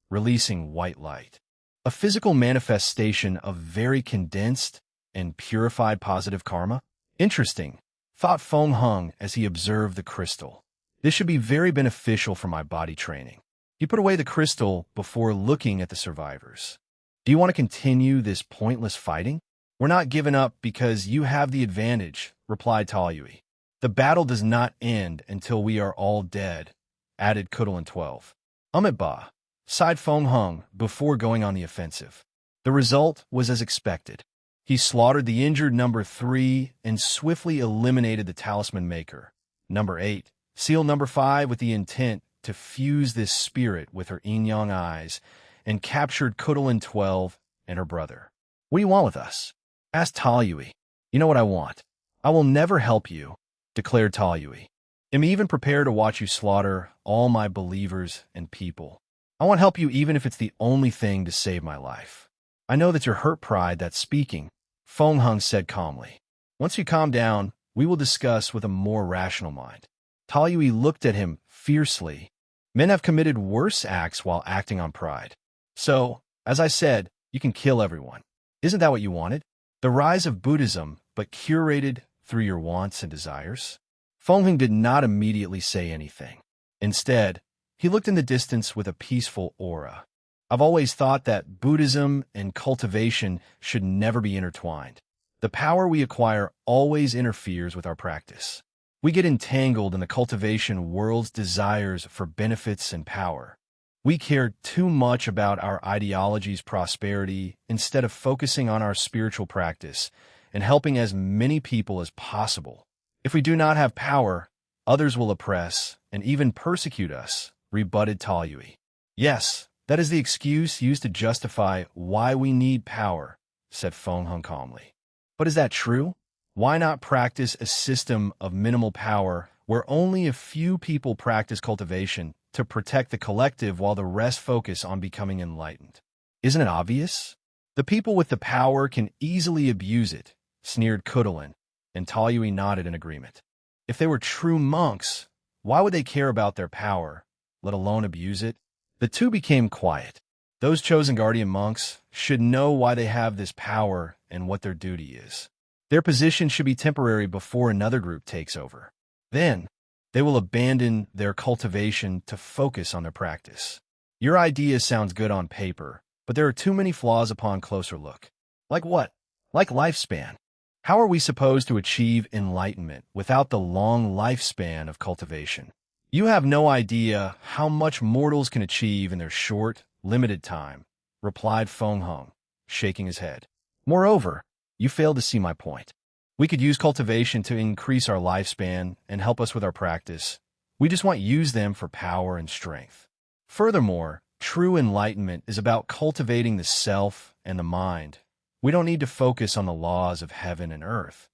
releasing white light. A physical manifestation of very condensed and purified positive karma? Interesting, thought Feng Hong as he observed the crystal. This should be very beneficial for my body training. He put away the crystal before looking at the survivors. Do you want to continue this pointless fighting? We're not giving up because you have the advantage, replied Taoyui. The battle does not end until we are all dead, added Kudalin 12. Ba, sighed Feng Hung before going on the offensive. The result was as expected. He slaughtered the injured number 3 and swiftly eliminated the talisman maker, number 8, seal number 5 with the intent to fuse this spirit with her yin-yang eyes, and captured Kudalin 12 and her brother. What do you want with us? Asked Taoyui. You know what I want. I will never help you, declared Taoyui. I'm even prepared to watch you slaughter all my believers and people. I want to help you even if it's the only thing to save my life. I know that your hurt pride that's speaking, Feng Hung said calmly. Once you calm down, we will discuss with a more rational mind. Taoyui looked at him fiercely. Men have committed worse acts while acting on pride. So, as I said, you can kill everyone. Isn't that what you wanted? The rise of Buddhism, but curated through your wants and desires? Feng Hung did not immediately say anything. Instead, he looked in the distance with a peaceful aura. I've always thought that Buddhism and cultivation should never be intertwined. The power we acquire always interferes with our practice. We get entangled in the cultivation world's desires for benefits and power. We care too much about our ideology's prosperity instead of focusing on our spiritual practice and helping as many people as possible. If we do not have power, others will oppress and even persecute us, rebutted Taoyui. Yes, that is the excuse used to justify why we need power, said Feng Hung calmly. But is that true? Why not practice a system of minimal power where only a few people practice cultivation to protect the collective while the rest focus on becoming enlightened? Isn't it obvious? The people with the power can easily abuse it, sneered Kudalin, and Taoyui nodded in agreement. If they were true monks, why would they care about their power, let alone abuse it? The two became quiet. Those chosen guardian monks should know why they have this power and what their duty is. Their position should be temporary before another group takes over. Then, they will abandon their cultivation to focus on their practice. Your idea sounds good on paper, but there are too many flaws upon closer look. Like what? Like lifespan. How are we supposed to achieve enlightenment without the long lifespan of cultivation? You have no idea how much mortals can achieve in their short, limited time, replied Feng Hung, shaking his head. Moreover, you fail to see my point. We could use cultivation to increase our lifespan and help us with our practice. We just want to use them for power and strength. Furthermore, true enlightenment is about cultivating the self and the mind. We don't need to focus on the laws of heaven and earth.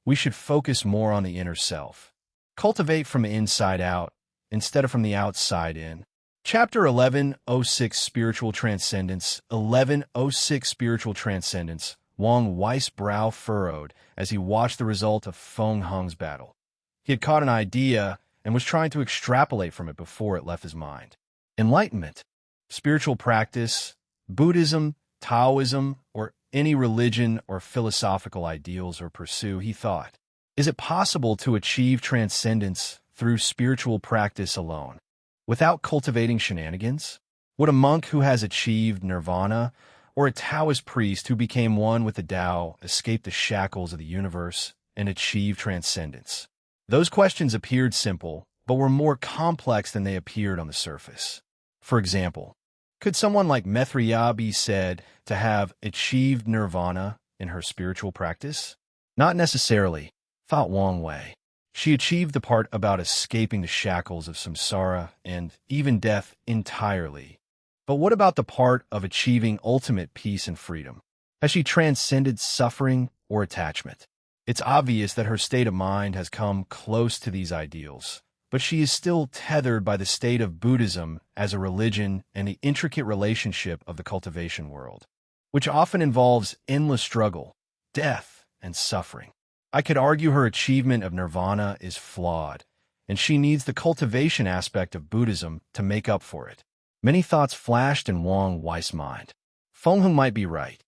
We should focus more on the inner self. Cultivate from the inside out instead of from the outside in. Chapter 1106 Spiritual Transcendence 1106 Spiritual Transcendence. Wang Wei's brow furrowed as he watched the result of Feng Hung's battle. He had caught an idea and was trying to extrapolate from it before it left his mind. Enlightenment, spiritual practice, Buddhism, Taoism, or any religion or philosophical ideals or pursue, he thought. Is it possible to achieve transcendence through spiritual practice alone, without cultivating shenanigans? Would a monk who has achieved nirvana or a Taoist priest who became one with the Tao escape the shackles of the universe and achieve transcendence? Those questions appeared simple, but were more complex than they appeared on the surface. For example, could someone like Maitreya be said to have achieved nirvana in her spiritual practice? Not necessarily, thought Wang Wei. She achieved the part about escaping the shackles of samsara and even death entirely. But what about the part of achieving ultimate peace and freedom? Has she transcended suffering or attachment? It's obvious that her state of mind has come close to these ideals, but she is still tethered by the state of Buddhism as a religion and the intricate relationship of the cultivation world, which often involves endless struggle, death, and suffering. I could argue her achievement of nirvana is flawed, and she needs the cultivation aspect of Buddhism to make up for it. Many thoughts flashed in Wang Wei's mind. Feng Hung might be right.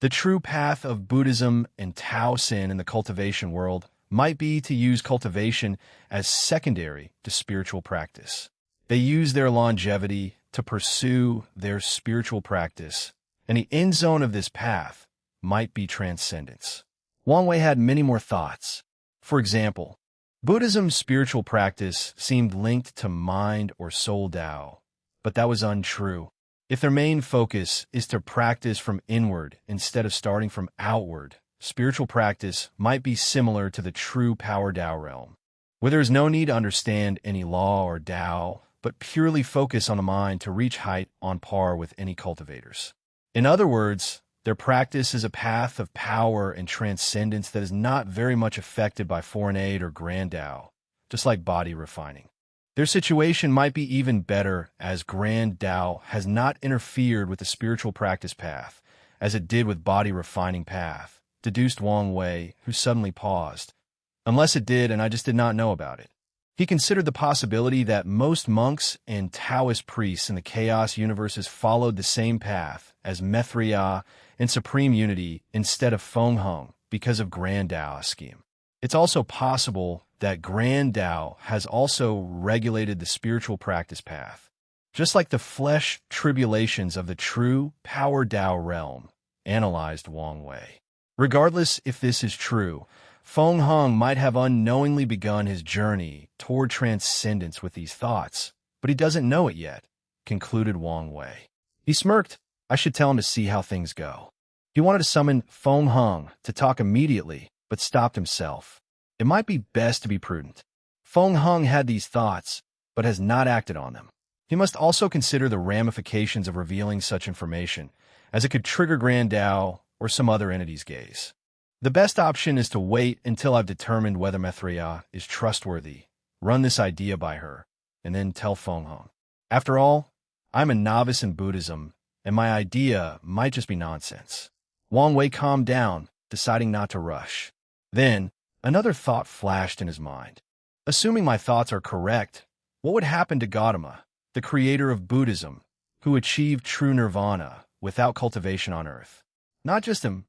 The true path of Buddhism and Tao Sin in the cultivation world might be to use cultivation as secondary to spiritual practice. They use their longevity to pursue their spiritual practice, and the end zone of this path might be transcendence. Wang Wei had many more thoughts. For example, Buddhism's spiritual practice seemed linked to mind or soul Tao, but that was untrue. If their main focus is to practice from inward instead of starting from outward, spiritual practice might be similar to the true power Tao realm, where there is no need to understand any law or Tao, but purely focus on the mind to reach height on par with any cultivators. In other words, their practice is a path of power and transcendence that is not very much affected by foreign aid or grand Tao, just like body refining. Their situation might be even better as grand Tao has not interfered with the spiritual practice path, as it did with body refining path, deduced Wang Wei, who suddenly paused. Unless it did, and I just did not know about it. He considered the possibility that most monks and Taoist priests in the chaos universes followed the same path as Mithriya and Supreme Unity instead of Feng Hung because of Grand Tao's scheme. It's also possible that Grand Tao has also regulated the spiritual practice path, just like the flesh tribulations of the true power Tao realm, analyzed Wang Wei. Regardless if this is true, Feng Hung might have unknowingly begun his journey toward transcendence with these thoughts, but he doesn't know it yet, concluded Wang Wei. He smirked. I should tell him to see how things go. He wanted to summon Feng Hung to talk immediately, but stopped himself. It might be best to be prudent. Feng Hung had these thoughts, but has not acted on them. He must also consider the ramifications of revealing such information, as it could trigger Grand Tao or some other entity's gaze. The best option is to wait until I've determined whether Mithriya is trustworthy, run this idea by her, and then tell Feng Hung. After all, I'm a novice in Buddhism, and my idea might just be nonsense. Wang Wei calmed down, deciding not to rush. Then, another thought flashed in his mind. Assuming my thoughts are correct, what would happen to Gautama, the creator of Buddhism, who achieved true nirvana without cultivation on earth? Not just him,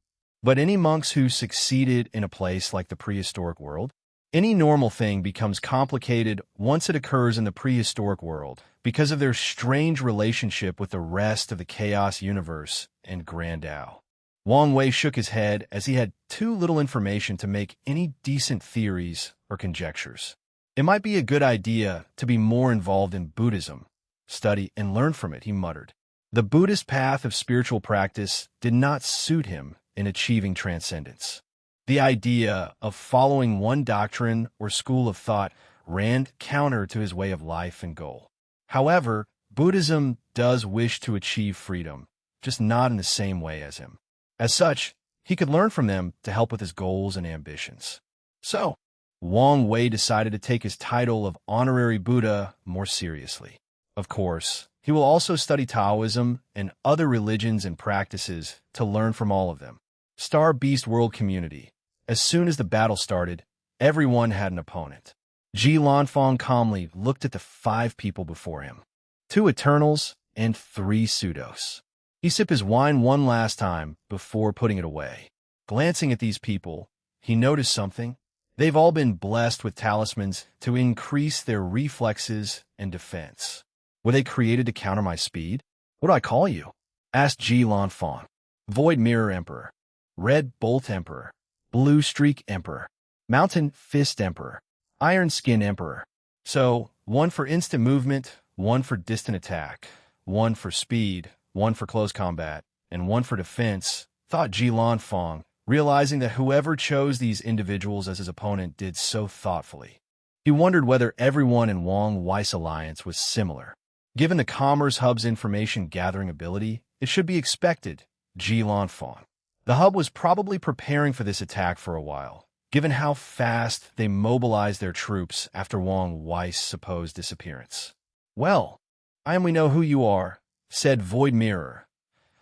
but any monks who succeeded in a place like the prehistoric world? Any normal thing becomes complicated once it occurs in the prehistoric world because of their strange relationship with the rest of the chaos universe and Grand Tao. Wang Wei shook his head as he had too little information to make any decent theories or conjectures. It might be a good idea to be more involved in Buddhism, study and learn from it, he muttered. The Buddhist path of spiritual practice did not suit him in achieving transcendence. The idea of following one doctrine or school of thought ran counter to his way of life and goal. However, Buddhism does wish to achieve freedom, just not in the same way as him. As such, he could learn from them to help with his goals and ambitions. So, Wang Wei decided to take his title of honorary Buddha more seriously. Of course, he will also study Taoism and other religions and practices to learn from all of them. Star Beast World Community. As soon as the battle started, everyone had an opponent. Ji Lanfang calmly looked at the 5 people before him. 2 Eternals and 3 Pseudos. He sipped his wine one last time before putting it away. Glancing at these people, he noticed something. They've all been blessed with talismans to increase their reflexes and defense. Were they created to counter my speed? What do I call you? Asked Ji Lanfang. Void Mirror Emperor. Red Bolt Emperor, Blue Streak Emperor, Mountain Fist Emperor, Iron Skin Emperor. So, 1 for instant movement, 1 for distant attack, 1 for speed, 1 for close combat, and 1 for defense, thought Ji Lanfang, realizing that whoever chose these individuals as his opponent did so thoughtfully. He wondered whether everyone in Wang Wei's alliance was similar. Given the Commerce Hub's information gathering ability, it should be expected, Ji Lanfang. The hub was probably preparing for this attack for a while, given how fast they mobilized their troops after Wang Wei's supposed disappearance. Well, we know who you are, said Void Mirror,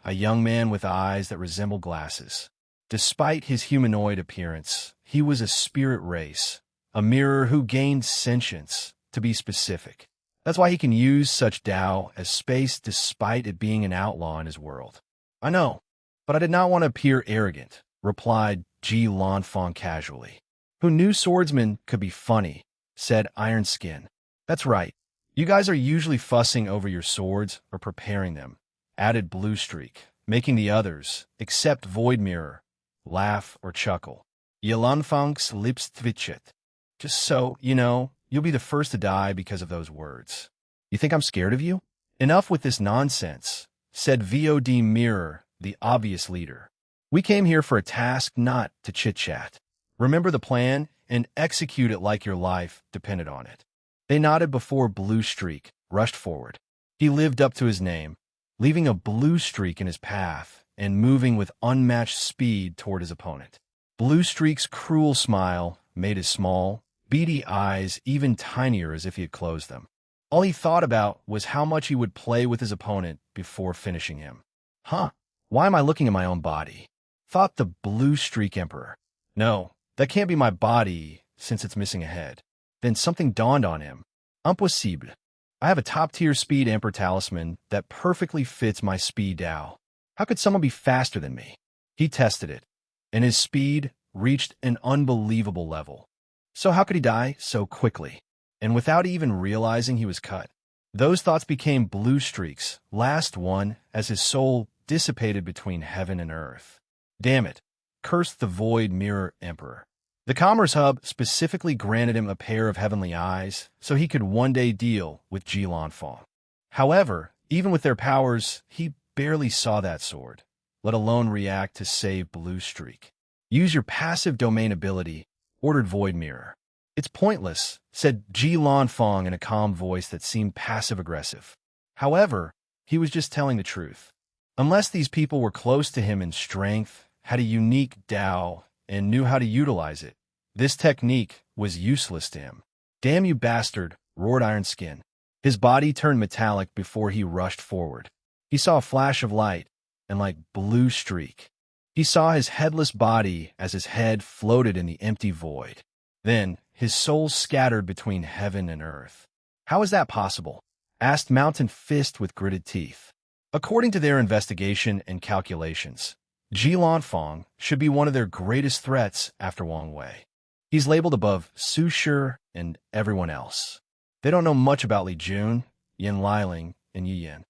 a young man with eyes that resembled glasses. Despite his humanoid appearance, he was a spirit race, a mirror who gained sentience, to be specific. That's why he can use such Tao as space despite it being an outlaw in his world. I know. But I did not want to appear arrogant, replied Ji Lanfang casually. Who knew swordsmen could be funny, said Iron Skin. That's right. You guys are usually fussing over your swords or preparing them, added Blue Streak, making the others, except Void Mirror, laugh, or chuckle. Yelanfang's lips twitched. Just so you know, you'll be the first to die because of those words. You think I'm scared of you? Enough with this nonsense, said VOD Mirror, the obvious leader. We came here for a task, not to chit-chat. Remember the plan and execute it like your life depended on it. They nodded before Blue Streak rushed forward. He lived up to his name, leaving a blue streak in his path and moving with unmatched speed toward his opponent. Blue Streak's cruel smile made his small, beady eyes even tinier as if he had closed them. All he thought about was how much he would play with his opponent before finishing him. Huh, why am I looking at my own body? Thought the Blue Streak Emperor. No, that can't be my body since it's missing a head. Then something dawned on him. Impossible. I have a top-tier speed Emperor talisman that perfectly fits my speed Dao. How could someone be faster than me? He tested it, and his speed reached an unbelievable level. So how could he die so quickly? And without even realizing he was cut? Those thoughts became blue streaks, last one as his soul dissipated between heaven and earth. Damn it, cursed the Void Mirror Emperor. The Commerce Hub specifically granted him a pair of heavenly eyes so he could one day deal with Jilanfang. However, even with their powers, he barely saw that sword, let alone react to save Blue Streak. Use your passive domain ability, ordered Void Mirror. It's pointless, said Jilanfang in a calm voice that seemed passive-aggressive. However, he was just telling the truth. Unless these people were close to him in strength, had a unique Dao, and knew how to utilize it, this technique was useless to him. Damn you bastard, roared Iron Skin. His body turned metallic before he rushed forward. He saw a flash of light, and like Blue Streak, he saw his headless body as his head floated in the empty void. Then, his soul scattered between heaven and earth. How is that possible? Asked Mountain Fist with gritted teeth. According to their investigation and calculations, Jilanfang should be one of their greatest threats after Wang Wei. He's labeled above Su Shi and everyone else. They don't know much about Li Jun, Yin Liling, and Yi Yin.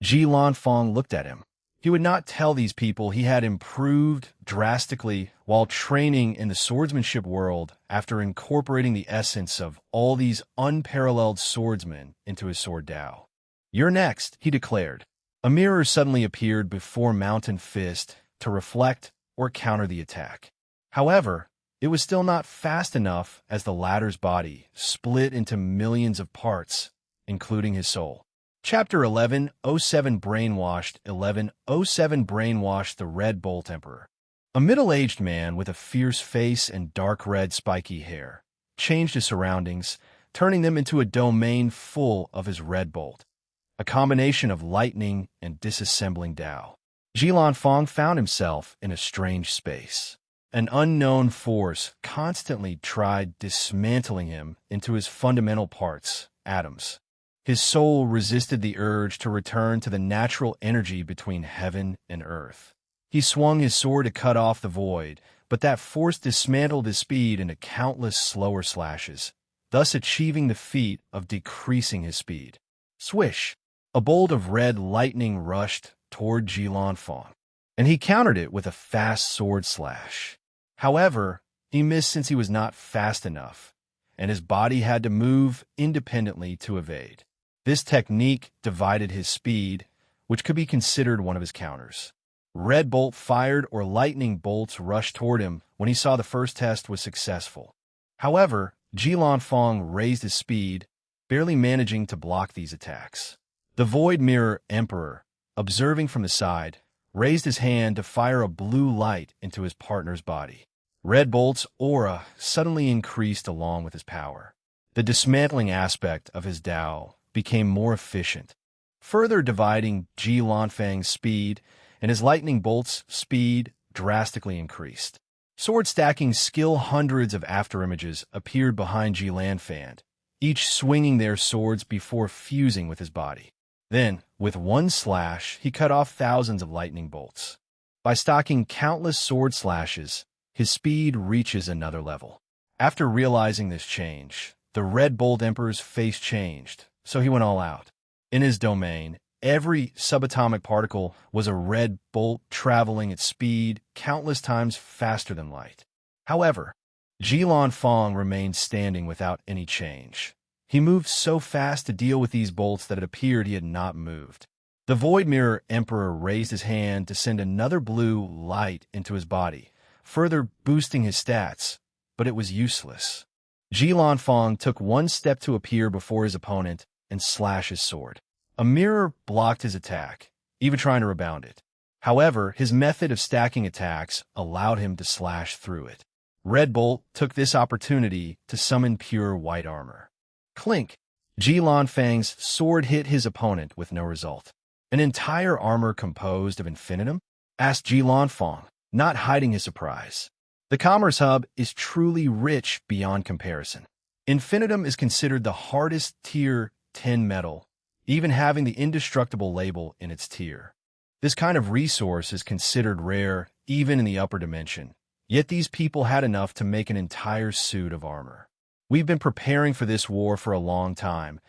Jilanfang looked at him. He would not tell these people he had improved drastically while training in the swordsmanship world after incorporating the essence of all these unparalleled swordsmen into his sword Dao. You're next, he declared. A mirror suddenly appeared before Mountain Fist to reflect or counter the attack. However, it was still not fast enough as the latter's body split into millions of parts, including his soul. Chapter 1107 Brainwashed 1107 Brainwashed the Red Bolt Emperor. A middle-aged man with a fierce face and dark red spiky hair changed his surroundings, turning them into a domain full of his red bolt, a combination of lightning and disassembling Dao. Jilanfang found himself in a strange space. An unknown force constantly tried dismantling him into his fundamental parts, atoms. His soul resisted the urge to return to the natural energy between heaven and earth. He swung his sword to cut off the void, but that force dismantled his speed into countless slower slashes, thus achieving the feat of decreasing his speed. Swish! A bolt of red lightning rushed toward Jilanfang, and he countered it with a fast sword slash. However, he missed since he was not fast enough, and his body had to move independently to evade. This technique divided his speed, which could be considered one of his counters. Red bolt fired or lightning bolts rushed toward him when he saw the first test was successful. However, Jilanfang raised his speed, barely managing to block these attacks. The Void Mirror Emperor, observing from the side, raised his hand to fire a blue light into his partner's body. Red Bolt's aura suddenly increased along with his power. The dismantling aspect of his Dao became more efficient, further dividing Jilanfang's speed, and his lightning bolt's speed drastically increased. Sword-stacking skill hundreds of afterimages appeared behind Jilanfang, each swinging their swords before fusing with his body. Then, with one slash, he cut off thousands of lightning bolts. By stocking countless sword slashes, his speed reaches another level. After realizing this change, the Red Bolt Emperor's face changed, so he went all out. In his domain, every subatomic particle was a red bolt traveling at speed countless times faster than light. However, Jilin Fong remained standing without any change. He moved so fast to deal with these bolts that it appeared he had not moved. The Void Mirror Emperor raised his hand to send another blue light into his body, further boosting his stats, but it was useless. Jilin Fong took one step to appear before his opponent and slash his sword. A mirror blocked his attack, even trying to rebound it. However, his method of stacking attacks allowed him to slash through it. Red Bolt took this opportunity to summon pure white armor. Clink! Jilin Fang's sword hit his opponent with no result. An entire armor composed of infinitum? Asked Jilin Fong, not hiding his surprise. The Commerce Hub is truly rich beyond comparison. Infinitum is considered the hardest tier 10 metal, even having the indestructible label in its tier. This kind of resource is considered rare even in the upper dimension, yet these people had enough to make an entire suit of armor. We've been preparing for this war for a long time,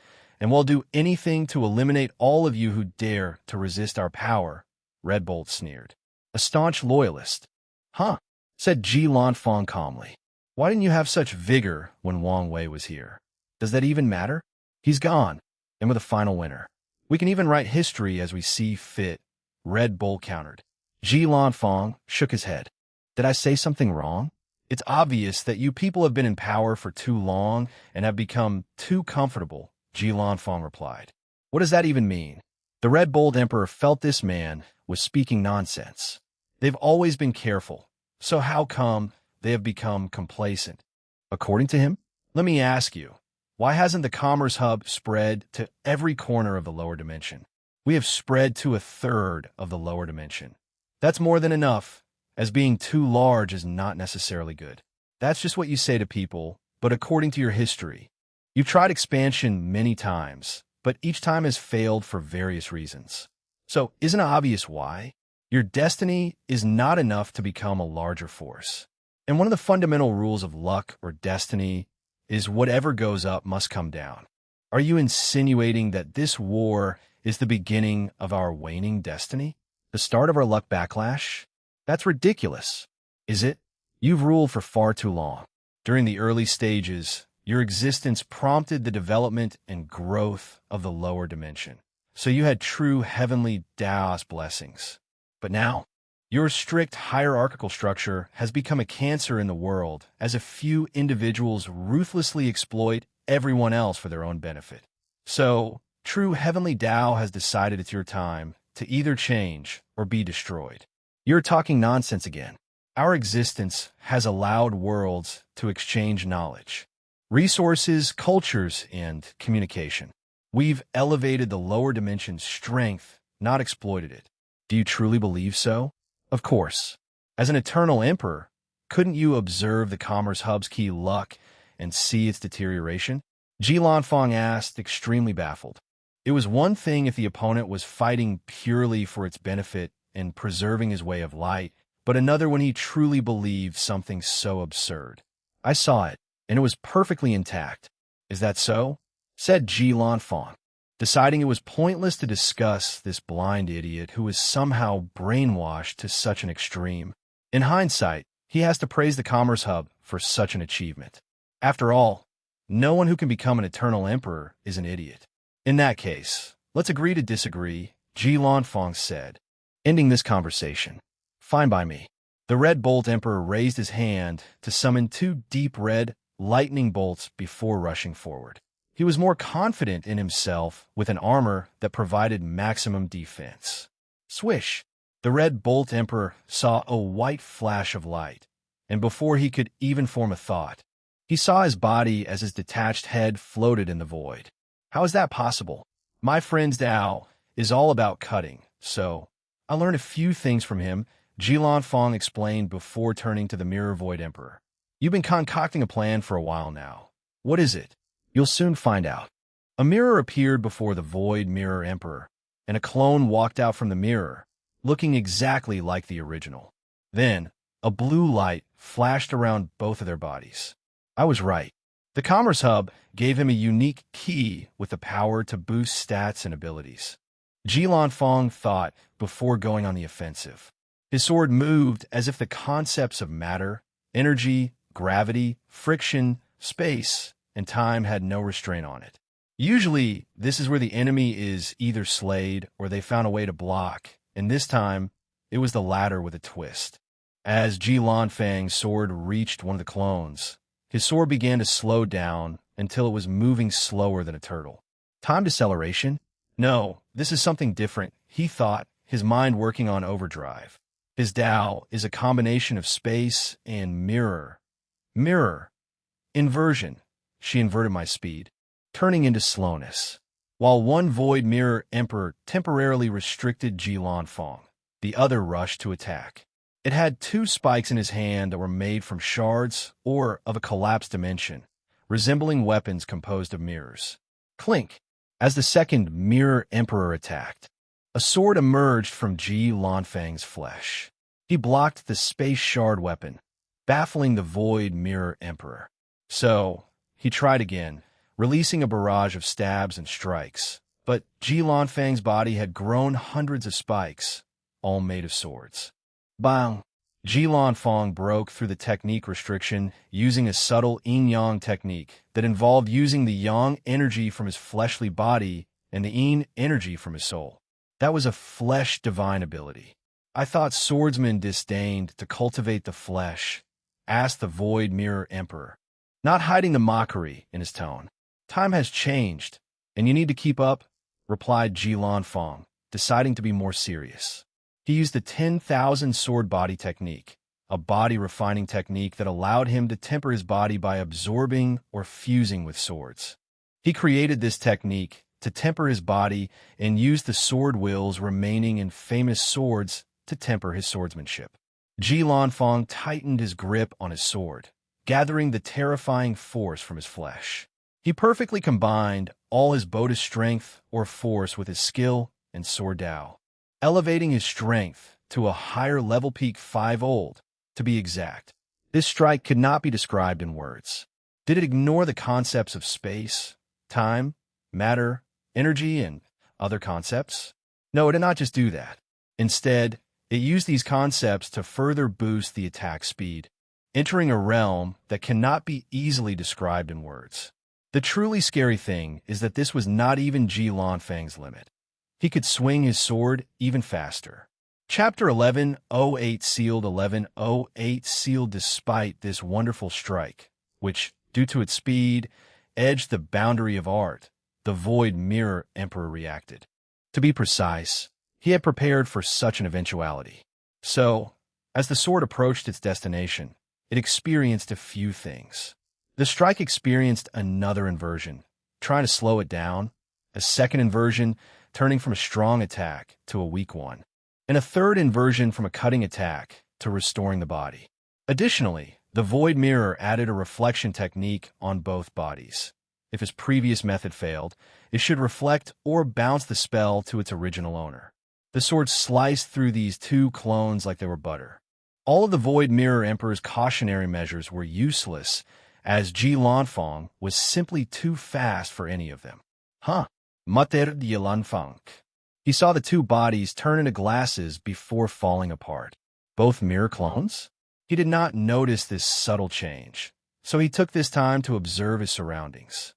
and we'll do anything to eliminate all of you who dare to resist our power, Red Bolt sneered. A staunch loyalist. Huh, said Jilin Fong calmly. Why didn't you have such vigor when Wang Wei was here? Does that even matter? He's gone, and with a final winner. We can even write history as we see fit, Red Bolt countered. Jilin Fong shook his head. Did I say something wrong? It's obvious that you people have been in power for too long and have become too comfortable, Jilin Fong replied. What does that even mean? The Red Bolt Emperor felt this man was speaking nonsense. They've always been careful, so how come they have become complacent? According to him, let me ask you, why hasn't the Commerce Hub spread to every corner of the lower dimension? We have spread to a third of the lower dimension. That's more than enough, as being too large is not necessarily good. That's just what you say to people, but according to your history, you've tried expansion many times, but each time has failed for various reasons. So isn't it obvious why? Your destiny is not enough to become a larger force. And one of the fundamental rules of luck or destiny is whatever goes up must come down. Are you insinuating that this war is the beginning of our waning destiny? The start of our luck backlash? That's ridiculous. Is it? You've ruled for far too long. During the early stages, your existence prompted the development and growth of the lower dimension. So you had true heavenly Taoist blessings. But now, your strict hierarchical structure has become a cancer in the world as a few individuals ruthlessly exploit everyone else for their own benefit. So, true heavenly Tao has decided it's your time to either change or be destroyed. You're talking nonsense again. Our existence has allowed worlds to exchange knowledge, resources, cultures, and communication. We've elevated the lower dimension's strength, not exploited it. Do you truly believe so? Of course. As an eternal emperor, couldn't you observe the Commerce Hub's key luck and see its deterioration? Jilin Fong asked, extremely baffled. It was one thing if the opponent was fighting purely for its benefit and preserving his way of light, but another when he truly believed something so absurd. I saw it, and it was perfectly intact. Is that so? Said Jilin Fong, deciding it was pointless to discuss this blind idiot who was somehow brainwashed to such an extreme. In hindsight, he has to praise the Commerce Hub for such an achievement. After all, no one who can become an eternal emperor is an idiot. In that case, let's agree to disagree, Jilin Fong said, ending this conversation. Fine by me. The Red Bolt Emperor raised his hand to summon two deep red lightning bolts before rushing forward. He was more confident in himself with an armor that provided maximum defense. Swish! The Red Bolt Emperor saw a white flash of light, and before he could even form a thought, he saw his body as his detached head floated in the void. How is that possible? My friend's Dao is all about cutting, so I learned a few things from him, Jilin Fong explained before turning to the Mirror Void Emperor. You've been concocting a plan for a while now. What is it? You'll soon find out. A mirror appeared before the Void Mirror Emperor, and a clone walked out from the mirror, looking exactly like the original. Then, a blue light flashed around both of their bodies. I was right. The Commerce Hub gave him a unique key with the power to boost stats and abilities. Ji Lanfang thought before going on the offensive. His sword moved as if the concepts of matter, energy, gravity, friction, space, and time had no restraint on it. Usually, this is where the enemy is either slayed or they found a way to block, and this time, it was the latter with a twist. As Ji Lanfang's sword reached one of the clones, his sword began to slow down until it was moving slower than a turtle. Time deceleration? No, this is something different, he thought, his mind working on overdrive. His Tao is a combination of space and mirror. Mirror. Inversion. She inverted my speed, turning into slowness. While one void mirror emperor temporarily restricted Ji Lanfang, the other rushed to attack. It had two spikes in his hand that were made from shards or of a collapsed dimension, resembling weapons composed of mirrors. Clink! As the second mirror emperor attacked, a sword emerged from Ji Lanfang's flesh. He blocked the space shard weapon, baffling the void mirror emperor. So, he tried again, releasing a barrage of stabs and strikes. But Ji Lanfang's body had grown hundreds of spikes, all made of swords. Bang! Ji Lanfang broke through the technique restriction using a subtle yin-yang technique that involved using the yang energy from his fleshly body and the yin energy from his soul. That was a flesh-divine ability. I thought swordsmen disdained to cultivate the flesh, asked the Void Mirror Emperor, not hiding the mockery in his tone. Time has changed, and you need to keep up, replied Ji Lanfang, deciding to be more serious. He used the 10,000 sword body technique, a body refining technique that allowed him to temper his body by absorbing or fusing with swords. He created this technique to temper his body and used the sword wills remaining in famous swords to temper his swordsmanship. Ji Lanfang tightened his grip on his sword, gathering the terrifying force from his flesh. He perfectly combined all his Buddhist strength or force with his skill and sword Tao, elevating his strength to a higher level peak 5-old, to be exact. This strike could not be described in words. Did it ignore the concepts of space, time, matter, energy, and other concepts? No, it did not just do that. Instead, it used these concepts to further boost the attack speed, entering a realm that cannot be easily described in words. The truly scary thing is that this was not even Ji Lanfang's limit. He could swing his sword even faster. Chapter 1108 sealed 1108 sealed despite this wonderful strike, which, due to its speed, edged the boundary of art, the Void Mirror Emperor reacted. To be precise, he had prepared for such an eventuality. So, as the sword approached its destination, it experienced a few things. The strike experienced another inversion, trying to slow it down, a second inversion turning from a strong attack to a weak one, and a third inversion from a cutting attack to restoring the body. Additionally, the Void Mirror added a reflection technique on both bodies. If his previous method failed, it should reflect or bounce the spell to its original owner. The sword sliced through these two clones like they were butter. All of the Void Mirror Emperor's cautionary measures were useless, as Ji Lanfang was simply too fast for any of them. Mater Ji Lanfang. He saw the two bodies turn into glasses before falling apart. Both mirror clones? He did not notice this subtle change, so he took this time to observe his surroundings.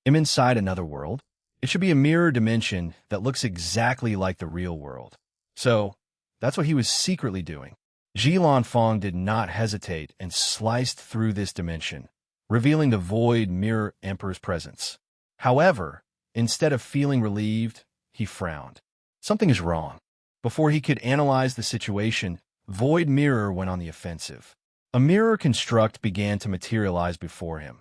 I'm inside another world. It should be a mirror dimension that looks exactly like the real world. So, that's what he was secretly doing. Ji Lanfang did not hesitate and sliced through this dimension, revealing the Void Mirror Emperor's presence. However, instead of feeling relieved, he frowned. Something is wrong. Before he could analyze the situation, Void Mirror went on the offensive. A mirror construct began to materialize before him,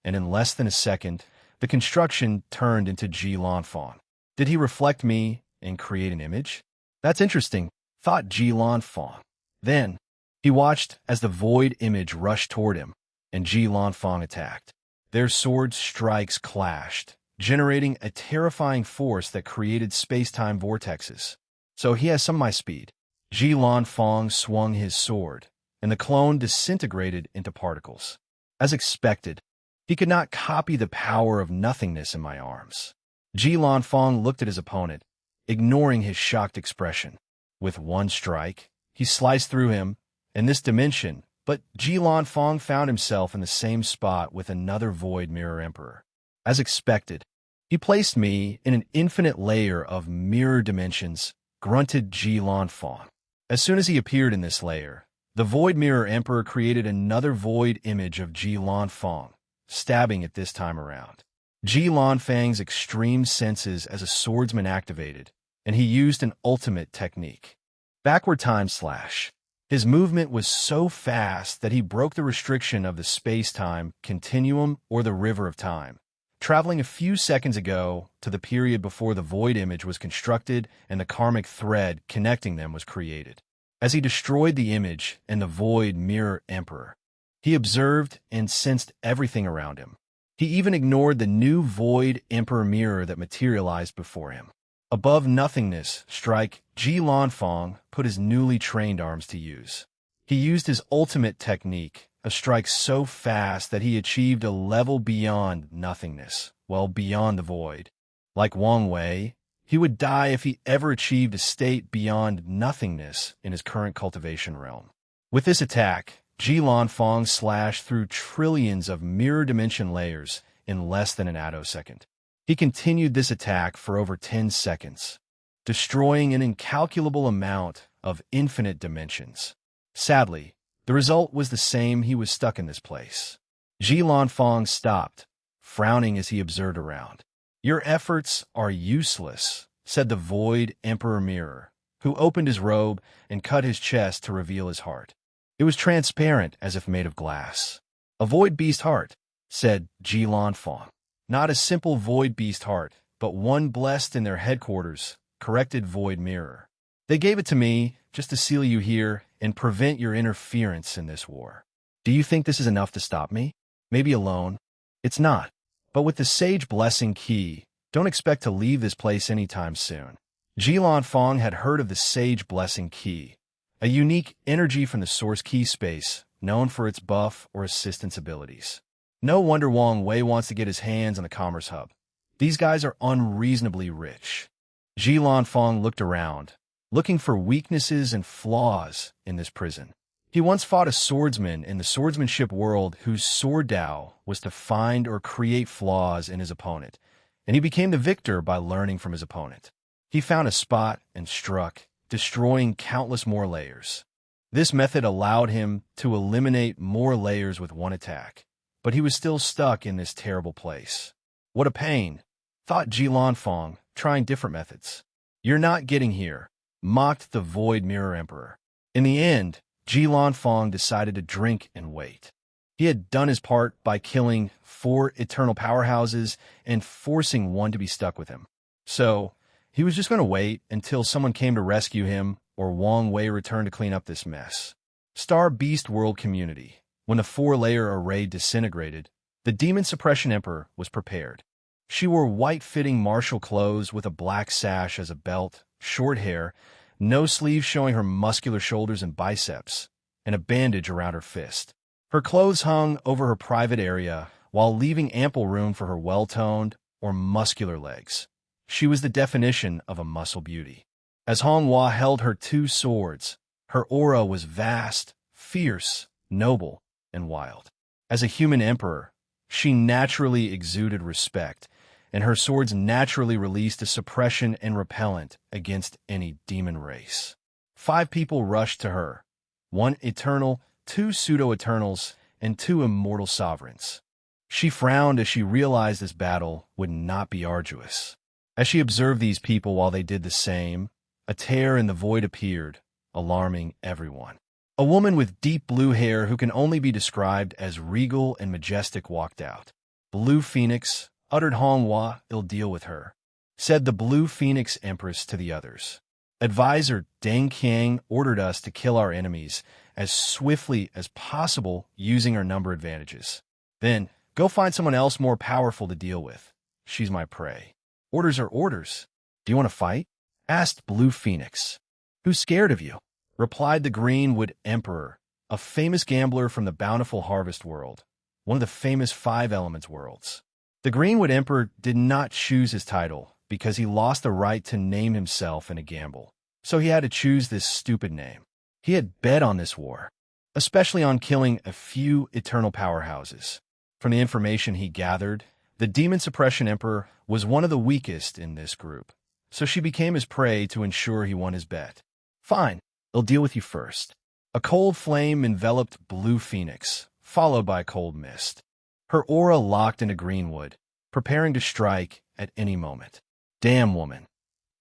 and in less than a second, the construction turned into Ji Lanfang. Did he reflect me and create an image? That's interesting, thought Ji Lanfang. Then, he watched as the void image rushed toward him, and Ji Lanfang attacked. Their sword strikes clashed, generating a terrifying force that created space-time vortexes. So he has some of my speed. Ji Lanfang swung his sword, and the clone disintegrated into particles. As expected, he could not copy the power of nothingness in my arms. Ji Lanfang looked at his opponent, ignoring his shocked expression. With one strike, he sliced through him in this dimension, but Ji Fong found himself in the same spot with another Void Mirror Emperor. As expected, he placed me in an infinite layer of mirror dimensions, grunted Ji Fong. As soon as he appeared in this layer, the Void Mirror Emperor created another void image of Ji Fong, stabbing it this time around. Ji Fang's extreme senses as a swordsman activated, and he used an ultimate technique. Backward time slash. His movement was so fast that he broke the restriction of the space-time continuum or the river of time, traveling a few seconds ago to the period before the void image was constructed and the karmic thread connecting them was created. As he destroyed the image and the Void Mirror Emperor, he observed and sensed everything around him. He even ignored the new Void Emperor mirror that materialized before him. Above nothingness, strike, Ji Fong put his newly trained arms to use. He used his ultimate technique, a strike so fast that he achieved a level beyond nothingness, well beyond the void. Like Wang Wei, he would die if he ever achieved a state beyond nothingness in his current cultivation realm. With this attack, Ji Fong slashed through trillions of mirror dimension layers in less than an attosecond. He continued this attack for over 10 seconds, destroying an incalculable amount of infinite dimensions. Sadly, the result was the same. He was stuck in this place. Ji Fong stopped, frowning as he observed around. "Your efforts are useless," said the Void Emperor Mirror, who opened his robe and cut his chest to reveal his heart. It was transparent as if made of glass. "A Void Beast heart," said Ji Fong. "Not a simple Void Beast heart, but one blessed in their headquarters," corrected Void Mirror. "They gave it to me just to seal you here and prevent your interference in this war. Do you think this is enough to stop me? Maybe alone? It's not. But with the Sage Blessing Key, don't expect to leave this place anytime soon." Ji Fong had heard of the Sage Blessing Key, a unique energy from the Source Key space, known for its buff or assistance abilities. No wonder Wang Wei wants to get his hands on the Commerce Hub. These guys are unreasonably rich. Ji Fong looked around, looking for weaknesses and flaws in this prison. He once fought a swordsman in the swordsmanship world whose sword Dao was to find or create flaws in his opponent, and he became the victor by learning from his opponent. He found a spot and struck, destroying countless more layers. This method allowed him to eliminate more layers with one attack, but he was still stuck in this terrible place. "What a pain," thought Ji Fong, trying different methods. "You're not getting here," mocked the Void Mirror Emperor. In the end, Ji Fong decided to drink and wait. He had done his part by killing 4 eternal powerhouses and forcing one to be stuck with him. So, he was just going to wait until someone came to rescue him or Wang Wei returned to clean up this mess. Star Beast World Community. When the 4-layer array disintegrated, the Demon Suppression Emperor was prepared. She wore white-fitting martial clothes with a black sash as a belt, short hair, no sleeves showing her muscular shoulders and biceps, and a bandage around her fist. Her clothes hung over her private area, while leaving ample room for her well-toned or muscular legs. She was the definition of a muscle beauty. As Hong Hua held her 2 swords, her aura was vast, fierce, noble, and wild. As a human emperor, she naturally exuded respect, and her swords naturally released a suppression and repellent against any demon race. 5 people rushed to her, 1 eternal, 2 pseudo-eternals, and 2 immortal sovereigns. She frowned as she realized this battle would not be arduous. As she observed these people while they did the same, a tear in the void appeared, alarming everyone. A woman with deep blue hair who can only be described as regal and majestic walked out. "Blue Phoenix," uttered Hong Hua, "I'll deal with her," said the Blue Phoenix Empress to the others. "Advisor Deng Qiang ordered us to kill our enemies as swiftly as possible using our number advantages. Then, go find someone else more powerful to deal with. She's my prey." "Orders are orders. Do you want to fight?" asked Blue Phoenix. "Who's scared of you?" replied the Greenwood Emperor, a famous gambler from the Bountiful Harvest world, one of the famous 5 Elements worlds. The Greenwood Emperor did not choose his title, because he lost the right to name himself in a gamble. So he had to choose this stupid name. He had bet on this war, especially on killing a few eternal powerhouses. From the information he gathered, the Demon Suppression Emperor was one of the weakest in this group, so she became his prey to ensure he won his bet. Fine, I'll deal with you first. A cold flame enveloped Blue Phoenix, followed by a cold mist. Her aura locked into Greenwood, preparing to strike at any moment. Damn, woman.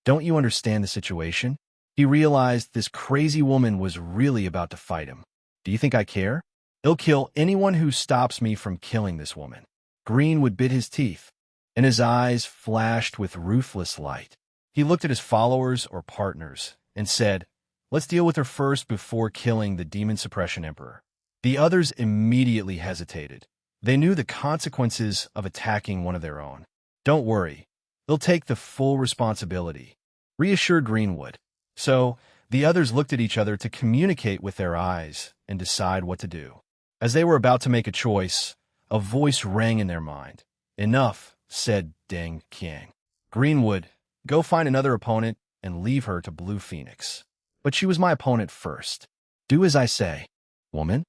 Don't you understand the situation? He realized this crazy woman was really about to fight him. Do you think I care? I'll kill anyone who stops me from killing this woman. Greenwood bit his teeth, and his eyes flashed with ruthless light. He looked at his followers or partners and said, "Let's deal with her first before killing the Demon Suppression Emperor." The others immediately hesitated. They knew the consequences of attacking one of their own. "Don't worry, they'll take the full responsibility," reassured Greenwood. So, the others looked at each other to communicate with their eyes and decide what to do. As they were about to make a choice, a voice rang in their mind. "Enough," said Deng Qiang. "Greenwood, go find another opponent and leave her to Blue Phoenix." "But she was my opponent first." "Do as I say." "Woman,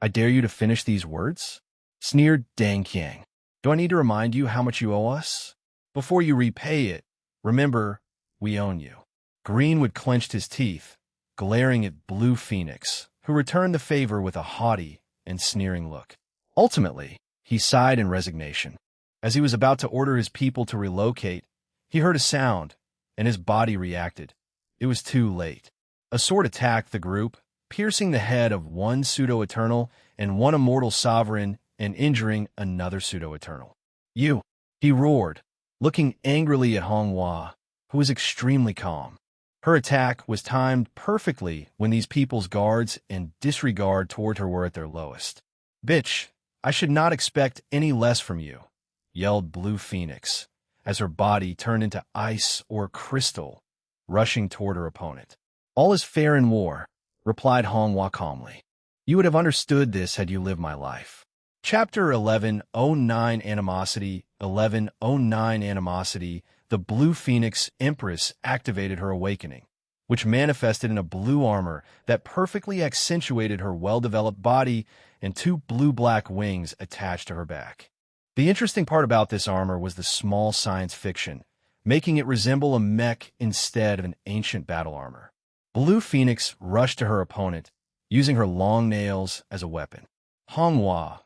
I dare you to finish these words?" sneered Deng Qiang. "Do I need to remind you how much you owe us? Before you repay it, remember, we own you." Greenwood clenched his teeth, glaring at Blue Phoenix, who returned the favor with a haughty and sneering look. Ultimately, he sighed in resignation. As he was about to order his people to relocate, he heard a sound, and his body reacted. It was too late. A sword attacked the group, piercing the head of one pseudo-eternal and one immortal sovereign and injuring another pseudo-eternal. "You!" he roared, looking angrily at Honghua, who was extremely calm. Her attack was timed perfectly when these people's guards and disregard toward her were at their lowest. "Bitch, I should not expect any less from you," yelled Blue Phoenix, as her body turned into ice or crystal, rushing toward her opponent. "All is fair in war," replied Honghua calmly. "You would have understood this had you lived my life." Chapter 1109 Animosity 1109 Animosity. The Blue Phoenix Empress activated her awakening, which manifested in a blue armor that perfectly accentuated her well-developed body and two blue-black wings attached to her back. The interesting part about this armor was the small science fiction, making it resemble a mech instead of an ancient battle armor. Blue Phoenix rushed to her opponent, using her long nails as a weapon. Honghua,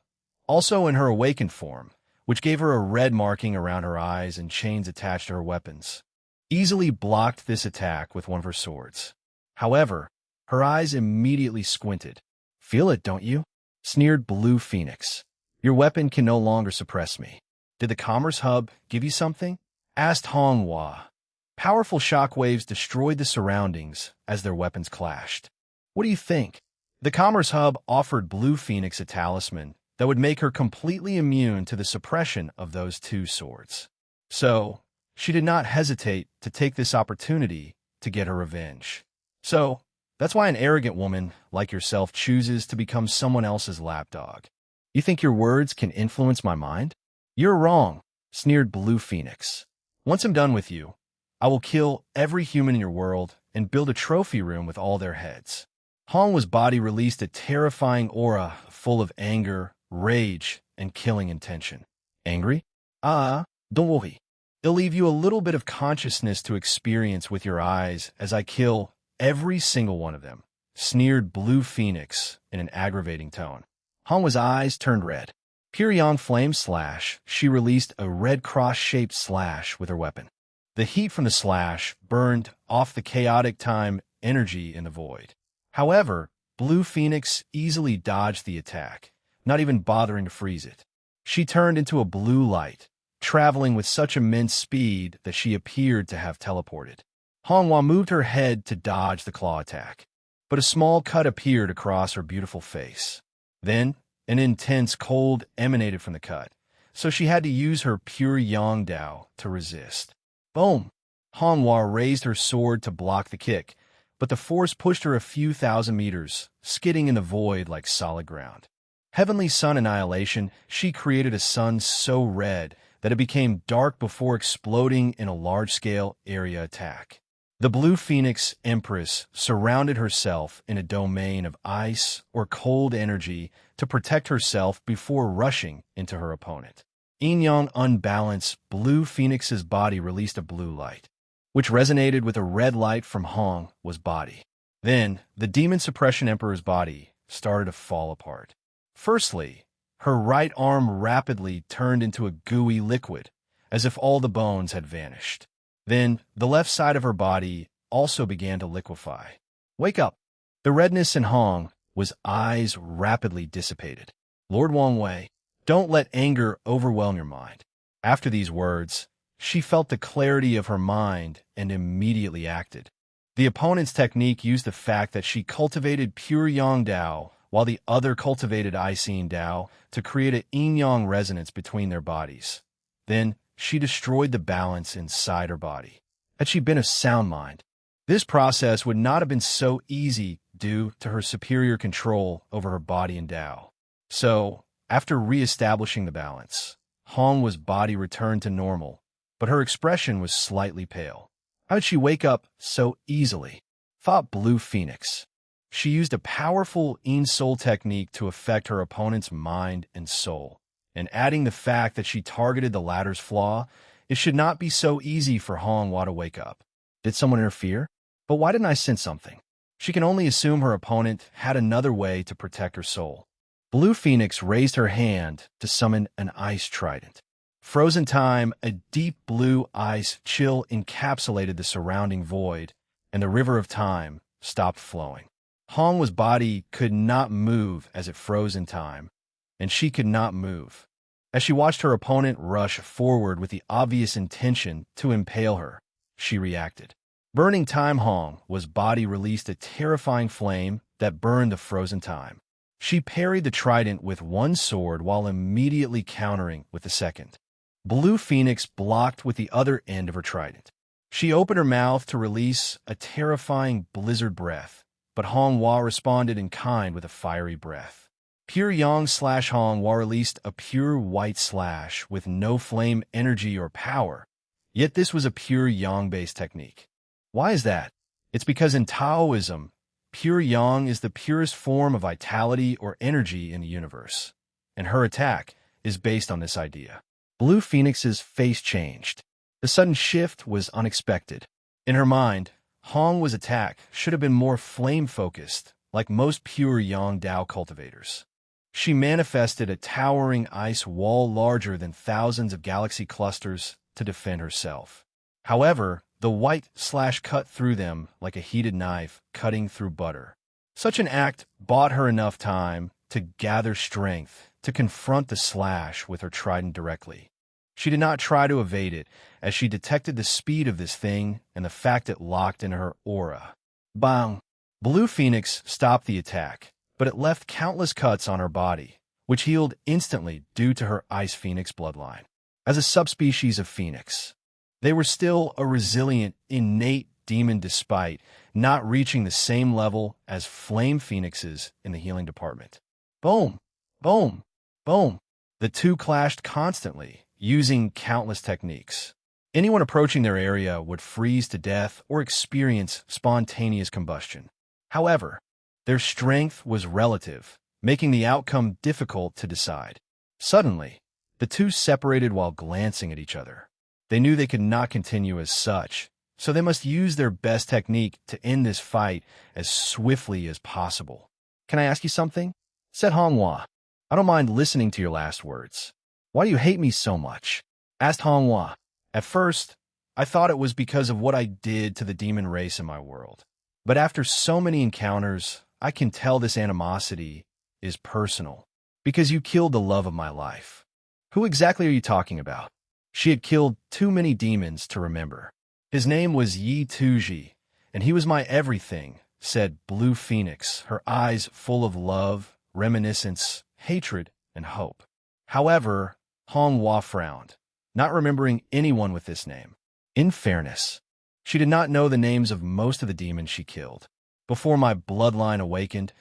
also in her awakened form, which gave her a red marking around her eyes and chains attached to her weapons, easily blocked this attack with one of her swords. However, her eyes immediately squinted. "Feel it, don't you?" sneered Blue Phoenix. "Your weapon can no longer suppress me." "Did the Commerce Hub give you something?" asked Honghua. Powerful shockwaves destroyed the surroundings as their weapons clashed. "What do you think?" The Commerce Hub offered Blue Phoenix a talisman that would make her completely immune to the suppression of those two swords. So, she did not hesitate to take this opportunity to get her revenge. So, that's why an arrogant woman like yourself chooses to become someone else's lapdog. "You think your words can influence my mind?" "You're wrong," sneered Blue Phoenix. "Once I'm done with you, I will kill every human in your world and build a trophy room with all their heads." Honghua's body released a terrifying aura full of anger, rage, and killing intention. "Angry? Don't worry. It'll leave you a little bit of consciousness to experience with your eyes as I kill every single one of them," sneered Blue Phoenix in an aggravating tone. Honghua's eyes turned red. Pyryang Flame Slash, she released a red cross-shaped slash with her weapon. The heat from the slash burned off the chaotic time energy in the void. However, Blue Phoenix easily dodged the attack, not even bothering to freeze it. She turned into a blue light, traveling with such immense speed that she appeared to have teleported. Honghua moved her head to dodge the claw attack, but a small cut appeared across her beautiful face. Then, an intense cold emanated from the cut, so she had to use her pure Yang Dao to resist. Boom! Honghua raised her sword to block the kick, but the force pushed her a few thousand meters, skidding in the void like solid ground. Heavenly Sun Annihilation, she created a sun so red that it became dark before exploding in a large-scale area attack. The Blue Phoenix Empress surrounded herself in a domain of ice or cold energy to protect herself before rushing into her opponent. Yin-yang unbalanced, Blue Phoenix's body released a blue light, which resonated with a red light from Hong Wa's body. Then, the Demon Suppression Emperor's body started to fall apart. Firstly, her right arm rapidly turned into a gooey liquid, as if all the bones had vanished. Then, the left side of her body also began to liquefy. Wake up! The redness in Hong Wa's eyes rapidly dissipated. Lord Wang Wei, don't let anger overwhelm your mind. After these words, she felt the clarity of her mind and immediately acted. The opponent's technique used the fact that she cultivated pure Yang Dao while the other cultivated Ice-Yin Dao to create a yin-yang resonance between their bodies. Then, she destroyed the balance inside her body. Had she been of sound mind, this process would not have been so easy due to her superior control over her body and Dao. So, after re-establishing the balance, Hong Wa's body returned to normal, but her expression was slightly pale. How did she wake up so easily? Thought Blue Phoenix. She used a powerful Yin Soul technique to affect her opponent's mind and soul. And adding the fact that she targeted the latter's flaw, it should not be so easy for Hong Wa to wake up. Did someone interfere? But why didn't I sense something? She can only assume her opponent had another way to protect her soul. Blue Phoenix raised her hand to summon an ice trident. Frozen time, a deep blue ice chill encapsulated the surrounding void, and the river of time stopped flowing. Hong Wa's body could not move as it froze in time, and she could not move. As she watched her opponent rush forward with the obvious intention to impale her, she reacted. Burning time, Hong Wa's body released a terrifying flame that burned the frozen time. She parried the trident with one sword while immediately countering with the second. Blue Phoenix blocked with the other end of her trident. She opened her mouth to release a terrifying blizzard breath, but Hong Wa responded in kind with a fiery breath. Pure Yang/Hong Wa released a pure white slash with no flame energy or power, yet this was a pure Yang-based technique. Why is that? It's because in Taoism, pure Yang is the purest form of vitality or energy in the universe, and her attack is based on this idea. Blue Phoenix's face changed. The sudden shift was unexpected. In her mind, Hong Wa's attack should have been more flame-focused, like most pure Yang Dao cultivators. She manifested a towering ice wall larger than thousands of galaxy clusters to defend herself. However, the white slash cut through them like a heated knife cutting through butter. Such an act bought her enough time to gather strength to confront the slash with her trident directly. She did not try to evade it, as she detected the speed of this thing and the fact it locked in her aura. Bang! Blue Phoenix stopped the attack, but it left countless cuts on her body, which healed instantly due to her Ice Phoenix bloodline. As a subspecies of Phoenix, they were still a resilient, innate demon despite not reaching the same level as Flame Phoenixes in the healing department. Boom! Boom! Boom! The two clashed constantly, using countless techniques. Anyone approaching their area would freeze to death or experience spontaneous combustion. However, their strength was relative, making the outcome difficult to decide. Suddenly, the two separated while glancing at each other. They knew they could not continue as such, so they must use their best technique to end this fight as swiftly as possible. "Can I ask you something?" said Hong Wa. "I don't mind listening to your last words. Why do you hate me so much?" asked Hong Wa. "At first, I thought it was because of what I did to the demon race in my world. But after so many encounters, I can tell this animosity is personal, because you killed the love of my life." "Who exactly are you talking about?" She had killed too many demons to remember. "His name was Yi Tuji, and he was my everything," said Blue Phoenix, her eyes full of love, reminiscence, hatred, and hope. However, Hong Wa frowned, not remembering anyone with this name. In fairness, she did not know the names of most of the demons she killed. Before my bloodline awakened,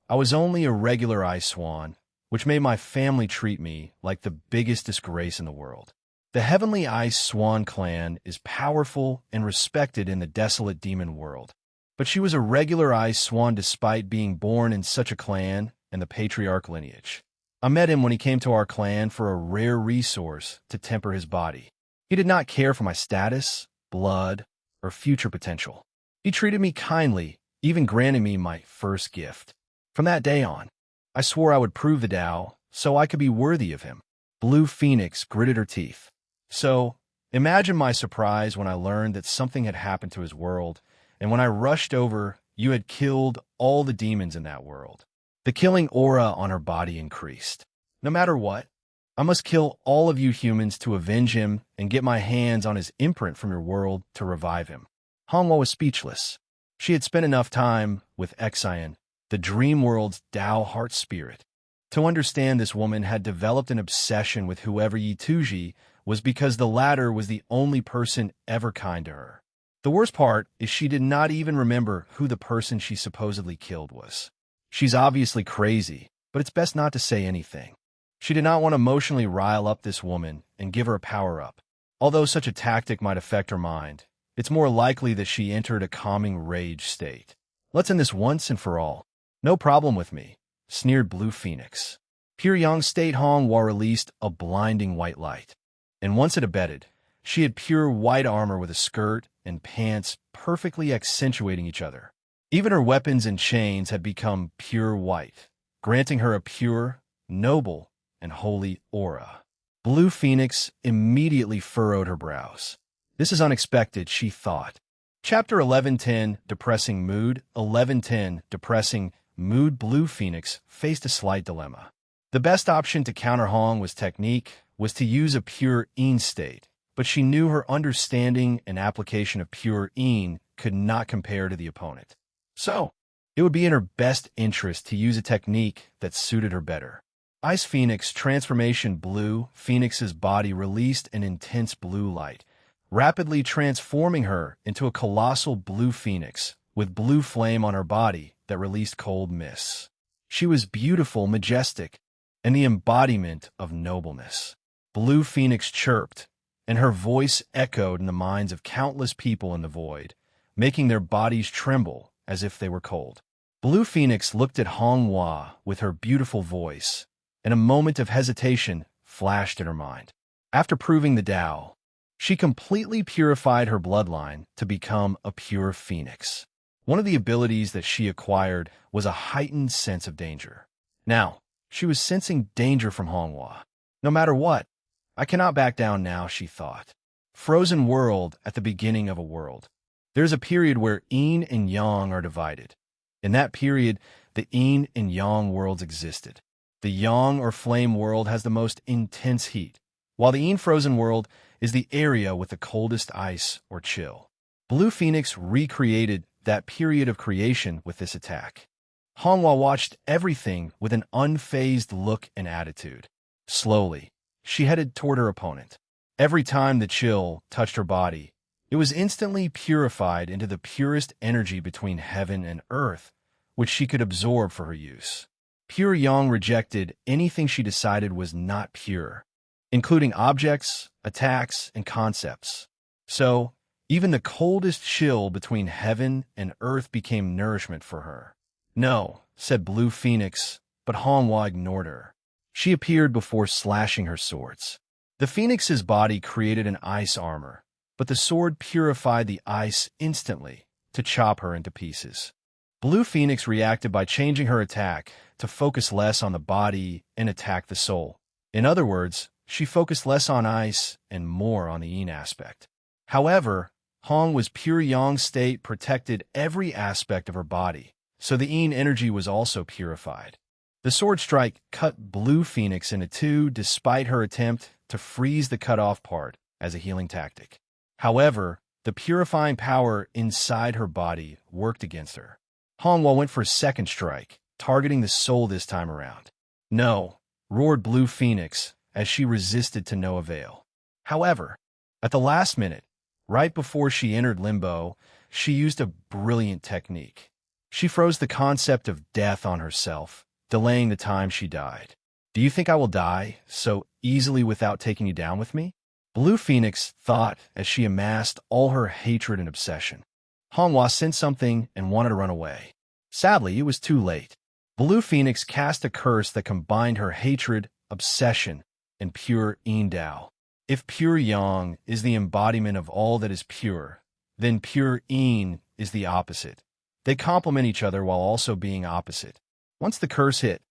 I was only a regular ice swan, which made my family treat me like the biggest disgrace in the world. The Heavenly Ice Swan clan is powerful and respected in the desolate demon world. But she was a regular ice swan despite being born in such a clan and the patriarch lineage. I met him when he came to our clan for a rare resource to temper his body. He did not care for my status, blood, or future potential. He treated me kindly, even granting me my first gift. From that day on, I swore I would prove the Tao so I could be worthy of him. Blue Phoenix gritted her teeth. So, imagine my surprise when I learned that something had happened to his world, and when I rushed over, you had killed all the demons in that world. The killing aura on her body increased. No matter what, I must kill all of you humans to avenge him and get my hands on his imprint from your world to revive him. Hanwha was speechless. She had spent enough time with Exion, the dream world's Tao heart spirit. To understand this woman had developed an obsession with whoever Yituji was because the latter was the only person ever kind to her. The worst part is she did not even remember who the person she supposedly killed was. She's obviously crazy, but it's best not to say anything. She did not want to emotionally rile up this woman and give her a power-up. Although such a tactic might affect her mind, it's more likely that she entered a calming rage state. Let's end this once and for all. No problem with me, sneered Blue Phoenix. Pyongyang State Hanwha released a blinding white light. And once it abated, she had pure white armor with a skirt and pants perfectly accentuating each other. Even her weapons and chains had become pure white, granting her a pure, noble, and holy aura. Blue Phoenix immediately furrowed her brows. This is unexpected, she thought. Chapter 1110, Depressing Mood. 1110, Depressing Mood. Blue Phoenix faced a slight dilemma. The best option to counter Hong was technique, was to use a pure Yin state, but she knew her understanding and application of pure Yin could not compare to the opponent. So, it would be in her best interest to use a technique that suited her better. Ice Phoenix Transformation. Blue Phoenix's body released an intense blue light, rapidly transforming her into a colossal blue phoenix with blue flame on her body that released cold mists. She was beautiful, majestic, and the embodiment of nobleness. Blue Phoenix chirped, and her voice echoed in the minds of countless people in the void, making their bodies tremble as if they were cold. Blue Phoenix looked at Hanwha with her beautiful voice, and a moment of hesitation flashed in her mind. After proving the Tao, she completely purified her bloodline to become a pure phoenix. One of the abilities that she acquired was a heightened sense of danger. Now, she was sensing danger from Hanwha. No matter what, I cannot back down now, she thought. Frozen world at the beginning of a world. There's a period where Yin and Yang are divided. In that period, the Yin and Yang worlds existed. The Yang or flame world has the most intense heat, while the Yin frozen world is the area with the coldest ice or chill. Blue Phoenix recreated that period of creation with this attack. Hanwha watched everything with an unfazed look and attitude. Slowly, she headed toward her opponent. Every time the chill touched her body, it was instantly purified into the purest energy between heaven and earth, which she could absorb for her use. Pure Yang rejected anything she decided was not pure, including objects, attacks, and concepts. So, even the coldest chill between heaven and earth became nourishment for her. No, said Blue Phoenix, but Hanwha ignored her. She appeared before slashing her swords. The Phoenix's body created an ice armor, but the sword purified the ice instantly to chop her into pieces. Blue Phoenix reacted by changing her attack to focus less on the body and attack the soul. In other words, she focused less on ice and more on the Yin aspect. However, Hong was pure Yang state protected every aspect of her body, so the Yin energy was also purified. The sword strike cut Blue Phoenix into two despite her attempt to freeze the cut-off part as a healing tactic. However, the purifying power inside her body worked against her. Hanwha went for a second strike, targeting the soul this time around. No, roared Blue Phoenix as she resisted to no avail. However, at the last minute, right before she entered limbo, she used a brilliant technique. She froze the concept of death on herself, delaying the time she died. Do you think I will die so easily without taking you down with me? Blue Phoenix thought as she amassed all her hatred and obsession. Honghua sensed something and wanted to run away. Sadly, it was too late. Blue Phoenix cast a curse that combined her hatred, obsession, and pure Yin Dao. If pure Yang is the embodiment of all that is pure, then pure Yin is the opposite. They complement each other while also being opposite. Once the curse hit,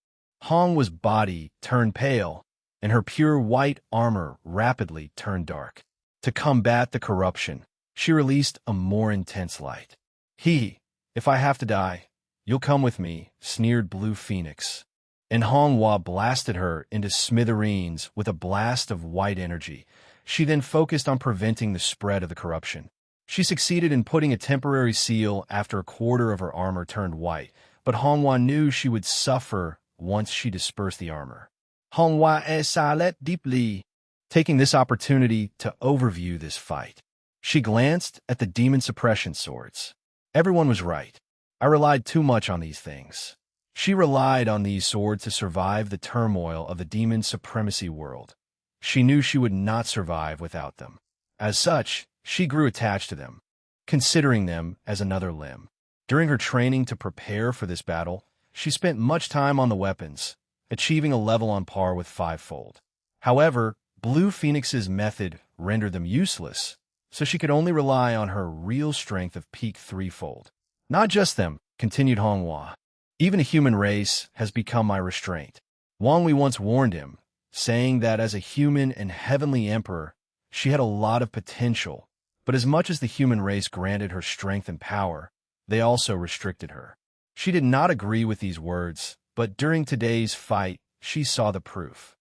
Hongwa's body turned pale, and her pure white armor rapidly turned dark. To combat the corruption, she released a more intense light. If I have to die, you'll come with me, sneered Blue Phoenix. And Honghua blasted her into smithereens with a blast of white energy. She then focused on preventing the spread of the corruption. She succeeded in putting a temporary seal after a quarter of her armor turned white, but Honghua knew she would suffer once she dispersed the armor. Honghua exhaled deeply, taking this opportunity to overview this fight. She glanced at the demon suppression swords. Everyone was right. I relied too much on these things. She relied on these swords to survive the turmoil of the demon supremacy world. She knew she would not survive without them. As such, she grew attached to them, considering them as another limb. During her training to prepare for this battle, she spent much time on the weapons, achieving a level on par with Fivefold. However, Blue Phoenix's method rendered them useless, so she could only rely on her real strength of peak Threefold. Not just them, continued Honghua. Even a human race has become my restraint. Wang Wei once warned him, saying that as a human and heavenly emperor, she had a lot of potential, but as much as the human race granted her strength and power, they also restricted her. She did not agree with these words, but during today's fight, she saw the proof.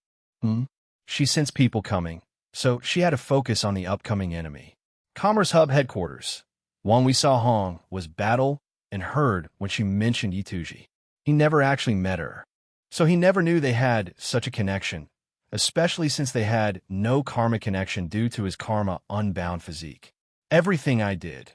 She sensed people coming, so she had to focus on the upcoming enemy. Commerce Hub headquarters. Wang Wei saw Hong was battle and heard when she mentioned Yituji. He never actually met her, so he never knew they had such a connection, especially since they had no karmic connection due to his karma-unbound physique. Everything I did,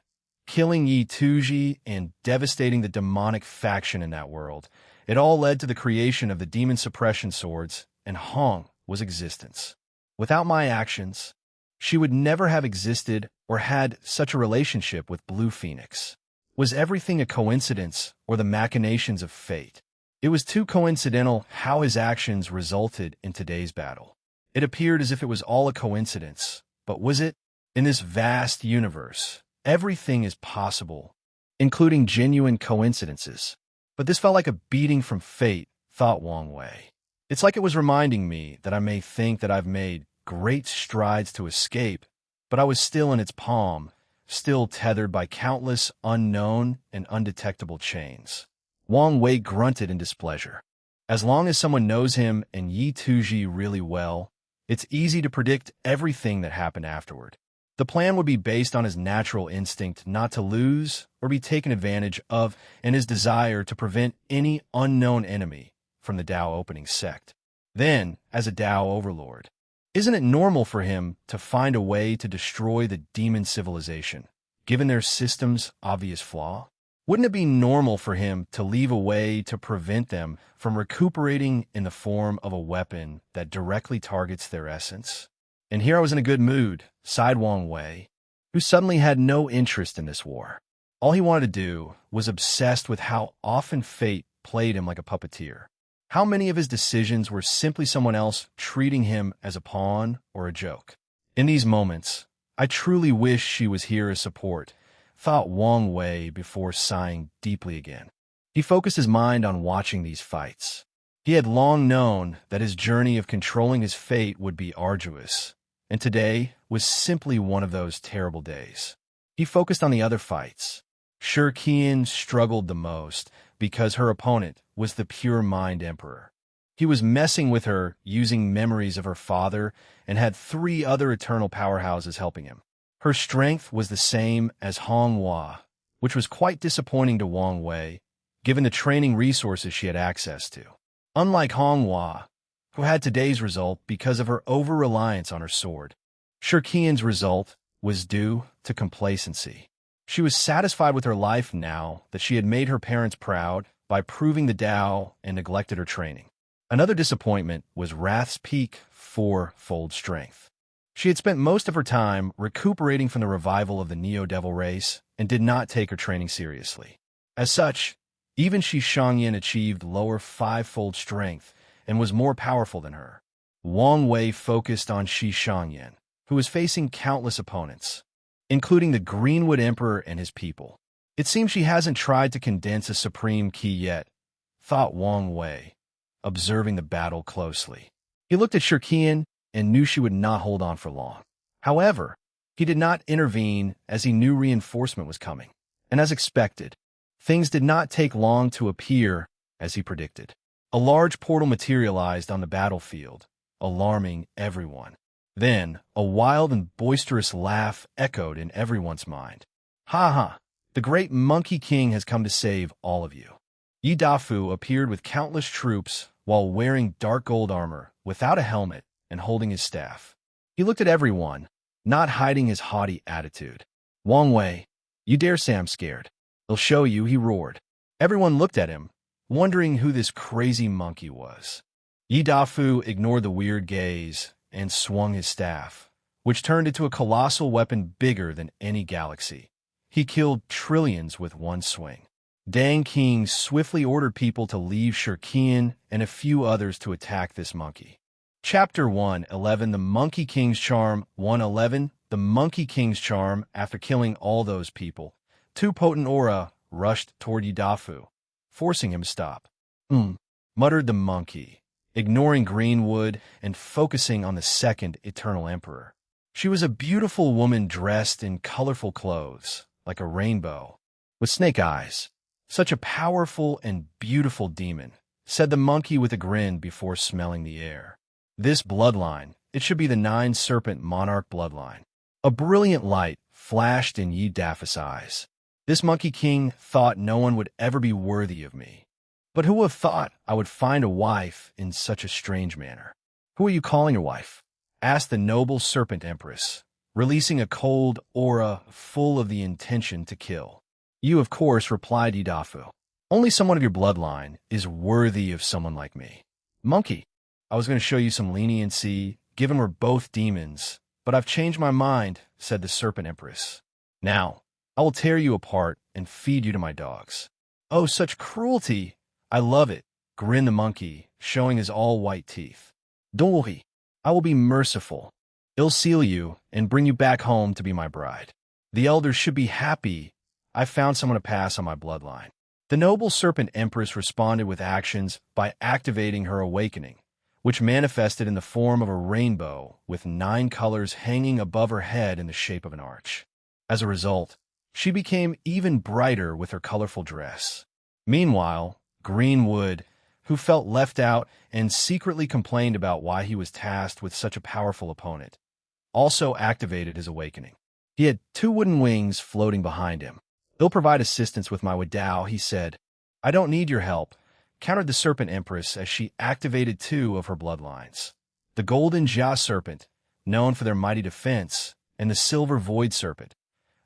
killing Yituji and devastating the demonic faction in that world, it all led to the creation of the demon suppression swords, and Hong was existence. Without my actions, she would never have existed or had such a relationship with Blue Phoenix. Was everything a coincidence or the machinations of fate? It was too coincidental how his actions resulted in today's battle. It appeared as if it was all a coincidence, but was it? In this vast universe, everything is possible, including genuine coincidences. But this felt like a beating from fate, thought Wang Wei. It's like it was reminding me that I may think that I've made great strides to escape, but I was still in its palm, still tethered by countless unknown and undetectable chains. Wang Wei grunted in displeasure. As long as someone knows him and Yi Tuji really well, it's easy to predict everything that happened afterward. The plan would be based on his natural instinct not to lose or be taken advantage of and his desire to prevent any unknown enemy from the Dao opening sect. Then, as a Dao overlord, isn't it normal for him to find a way to destroy the demon civilization, given their system's obvious flaw? Wouldn't it be normal for him to leave a way to prevent them from recuperating in the form of a weapon that directly targets their essence? And here I was in a good mood, sighed Wang Wei, who suddenly had no interest in this war. All he wanted to do was obsessed with how often fate played him like a puppeteer. How many of his decisions were simply someone else treating him as a pawn or a joke? In these moments, I truly wish she was here as support, thought Wang Wei before sighing deeply again. He focused his mind on watching these fights. He had long known that his journey of controlling his fate would be arduous, and today was simply one of those terrible days. He focused on the other fights. Shirkian struggled the most because her opponent was the pure mind emperor. He was messing with her using memories of her father and had 3 other eternal powerhouses helping him. Her strength was the same as Honghua, which was quite disappointing to Wang Wei, given the training resources she had access to. Unlike Honghua, who had today's result because of her over-reliance on her sword, Shirkian's result was due to complacency. She was satisfied with her life now that she had made her parents proud by proving the Tao and neglected her training. Another disappointment was Wrath's peak 4-fold strength. She had spent most of her time recuperating from the revival of the Neo-Devil race and did not take her training seriously. As such, even Shi Shangyan achieved lower five-fold strength and was more powerful than her. Wang Wei focused on Shi Shangyan, who was facing countless opponents, including the Greenwood Emperor and his people. It seems she hasn't tried to condense a supreme ki yet, thought Wang Wei, observing the battle closely. He looked at Shirkian and knew she would not hold on for long. However, he did not intervene as he knew reinforcement was coming, and as expected, things did not take long to appear as he predicted. A large portal materialized on the battlefield, alarming everyone. Then, a wild and boisterous laugh echoed in everyone's mind. Ha ha! The great Monkey King has come to save all of you. Yi Dafu appeared with countless troops while wearing dark gold armor, without a helmet, and holding his staff. He looked at everyone, not hiding his haughty attitude. Wang Wei, you dare say I'm scared? I'll show you, he roared. Everyone looked at him, wondering who this crazy monkey was. Yi Dafu ignored the weird gaze and swung his staff, which turned into a colossal weapon bigger than any galaxy. He killed trillions with one swing. Dang King swiftly ordered people to leave Shirkian and a few others to attack this monkey. Chapter 1:11 The Monkey King's Charm 1:11 The Monkey King's Charm. After killing all those people, two potent aura rushed toward Yi Dafu, forcing him to stop. Muttered the monkey, ignoring Greenwood and focusing on the second Eternal Emperor. She was a beautiful woman dressed in colorful clothes, like a rainbow, with snake eyes. Such a powerful and beautiful demon, said the monkey with a grin before smelling the air. This bloodline, it should be the Nine-Serpent Monarch bloodline. A brilliant light flashed in Yi Dafu's eyes. This Monkey King thought no one would ever be worthy of me. But who would have thought I would find a wife in such a strange manner? Who are you calling your wife? Asked the noble Serpent Empress, releasing a cold aura full of the intention to kill. You, of course, replied Yi Dafu. Only someone of your bloodline is worthy of someone like me. Monkey, I was going to show you some leniency, given we're both demons, but I've changed my mind, said the Serpent Empress. Now, I will tear you apart and feed you to my dogs. Oh, such cruelty! I love it, grinned the monkey, showing his all-white teeth. Don't worry, I will be merciful. I'll seal you and bring you back home to be my bride. The elders should be happy I found someone to pass on my bloodline. The noble Serpent Empress responded with actions by activating her awakening, which manifested in the form of a rainbow with 9 colors hanging above her head in the shape of an arch. As a result, she became even brighter with her colorful dress. Meanwhile, Greenwood, who felt left out and secretly complained about why he was tasked with such a powerful opponent, also activated his awakening. He had 2 wooden wings floating behind him. He'll provide assistance with my Wadao, he said. I don't need your help, countered the Serpent Empress as she activated 2 of her bloodlines. The Golden Jia Serpent, known for their mighty defense, and the Silver Void Serpent,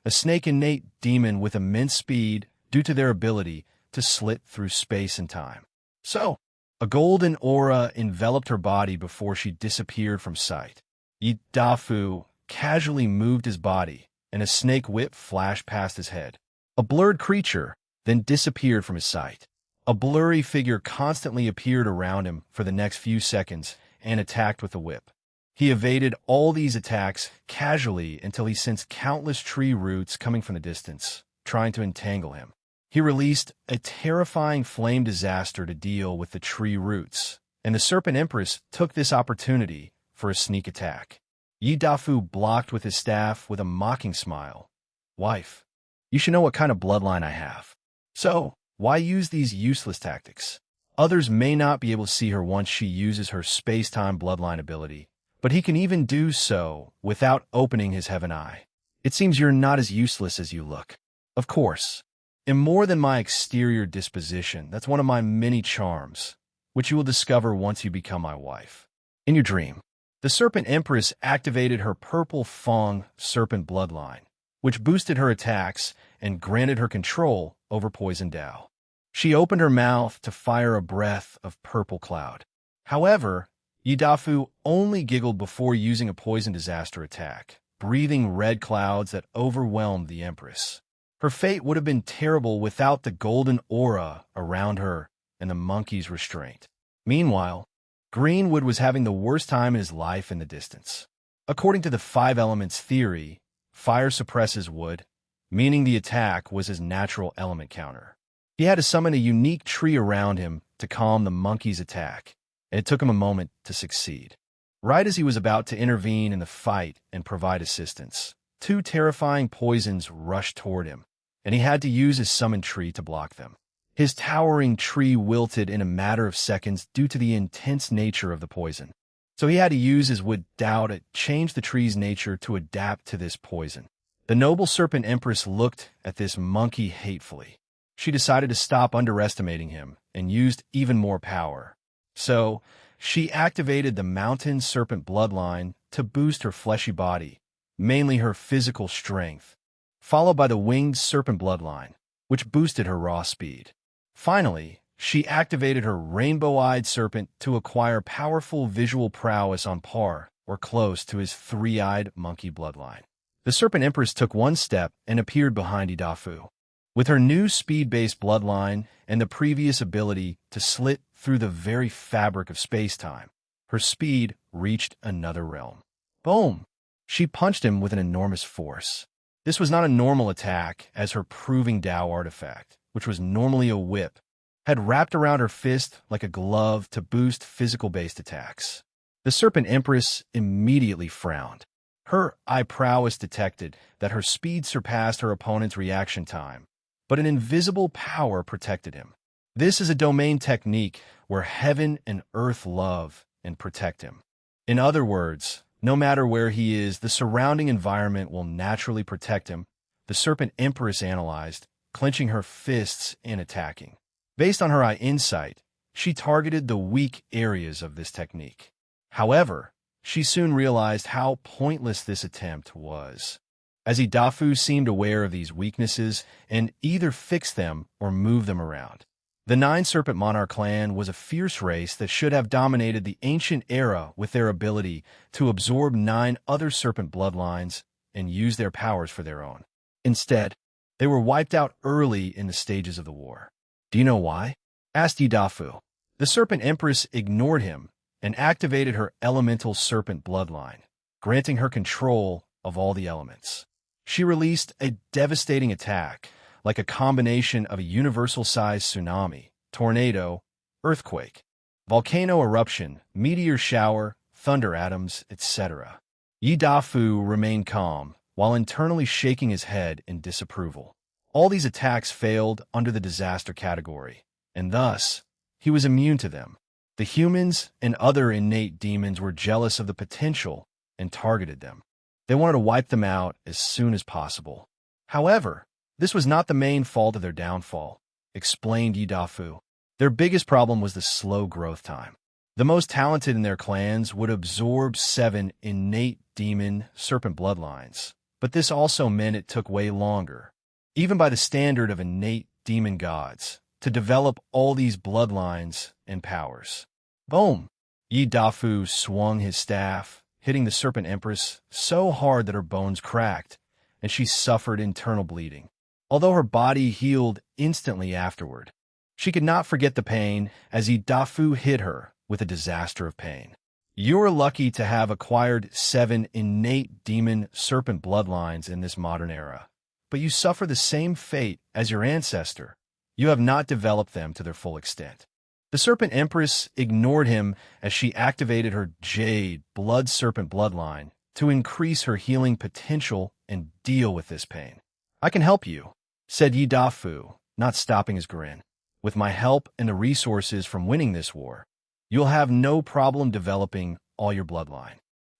a snake-innate demon with immense speed due to their ability to slit through space and time. So, a golden aura enveloped her body before she disappeared from sight. Yi Dafu casually moved his body, and a snake whip flashed past his head. A blurred creature then disappeared from his sight. A blurry figure constantly appeared around him for the next few seconds and attacked with the whip. He evaded all these attacks casually until he sensed countless tree roots coming from the distance, trying to entangle him. He released a terrifying flame disaster to deal with the tree roots, and the Serpent Empress took this opportunity for a sneak attack. Yi Dafu blocked with his staff with a mocking smile. Wife, you should know what kind of bloodline I have. So, why use these useless tactics? Others may not be able to see her once she uses her space-time bloodline ability, but he can even do so without opening his heaven eye. It seems you're not as useless as you look. Of course, in more than my exterior disposition, that's one of my many charms, which you will discover once you become my wife. In your dream, the Serpent Empress activated her purple Fong serpent bloodline, which boosted her attacks and granted her control over Poison Dao. She opened her mouth to fire a breath of purple cloud. However, Yidafu only giggled before using a poison disaster attack, breathing red clouds that overwhelmed the Empress. Her fate would have been terrible without the golden aura around her and the monkey's restraint. Meanwhile, Greenwood was having the worst time in his life in the distance. According to the five elements theory, fire suppresses wood, meaning the attack was his natural element counter. He had to summon a unique tree around him to calm the monkey's attack, and it took him a moment to succeed. Right as he was about to intervene in the fight and provide assistance, two terrifying poisons rushed toward him, and he had to use his summoned tree to block them. His towering tree wilted in a matter of seconds due to the intense nature of the poison. So he had to use his wood Dao to change the tree's nature to adapt to this poison. The noble serpent empress looked at this monkey hatefully. She decided to stop underestimating him and used even more power. So, she activated the mountain serpent bloodline to boost her fleshy body, mainly her physical strength, followed by the winged serpent bloodline, which boosted her raw speed. Finally, she activated her rainbow-eyed serpent to acquire powerful visual prowess on par or close to his three-eyed monkey bloodline. The serpent empress took one step and appeared behind Yidafu. With her new speed-based bloodline and the previous ability to slit through the very fabric of space-time, her speed reached another realm. Boom! She punched him with an enormous force. This was not a normal attack, as her proving Dao artifact, which was normally a whip, had wrapped around her fist like a glove to boost physical-based attacks. The serpent empress immediately frowned. Her eye prowess detected that her speed surpassed her opponent's reaction time, but an invisible power protected him. This is a domain technique where heaven and earth love and protect him. In other words, no matter where he is, the surrounding environment will naturally protect him, the serpent empress analyzed, clenching her fists and attacking. Based on her eye insight, she targeted the weak areas of this technique. However, she soon realized how pointless this attempt was, as Yidafu seemed aware of these weaknesses and either fixed them or moved them around. The Nine Serpent Monarch clan was a fierce race that should have dominated the ancient era with their ability to absorb 9 other serpent bloodlines and use their powers for their own. Instead, they were wiped out early in the stages of the war. Do you know why? Asked Yidafu. The serpent empress ignored him and activated her elemental serpent bloodline, granting her control of all the elements. She released a devastating attack, like a combination of a universal-sized tsunami, tornado, earthquake, volcano eruption, meteor shower, thunder atoms, etc. Yidafu remained calm, while internally shaking his head in disapproval. All these attacks failed under the disaster category, and thus, he was immune to them. The humans and other innate demons were jealous of the potential and targeted them. They wanted to wipe them out as soon as possible. However, this was not the main fault of their downfall, explained Yidafu. Their biggest problem was the slow growth time. The most talented in their clans would absorb 7 innate demon serpent bloodlines, but this also meant it took way longer, even by the standard of innate demon gods, to develop all these bloodlines and powers. Boom! Yidafu swung his staff, hitting the serpent empress so hard that her bones cracked, and she suffered internal bleeding. Although her body healed instantly afterward, she could not forget the pain as Yidafu hit her with a disaster of pain. You are lucky to have acquired 7 innate demon serpent bloodlines in this modern era, but you suffer the same fate as your ancestor. You have not developed them to their full extent. The serpent empress ignored him as she activated her jade blood serpent bloodline to increase her healing potential and deal with this pain. I can help you, said Yidafu, not stopping his grin. With my help and the resources from winning this war, you'll have no problem developing all your bloodline.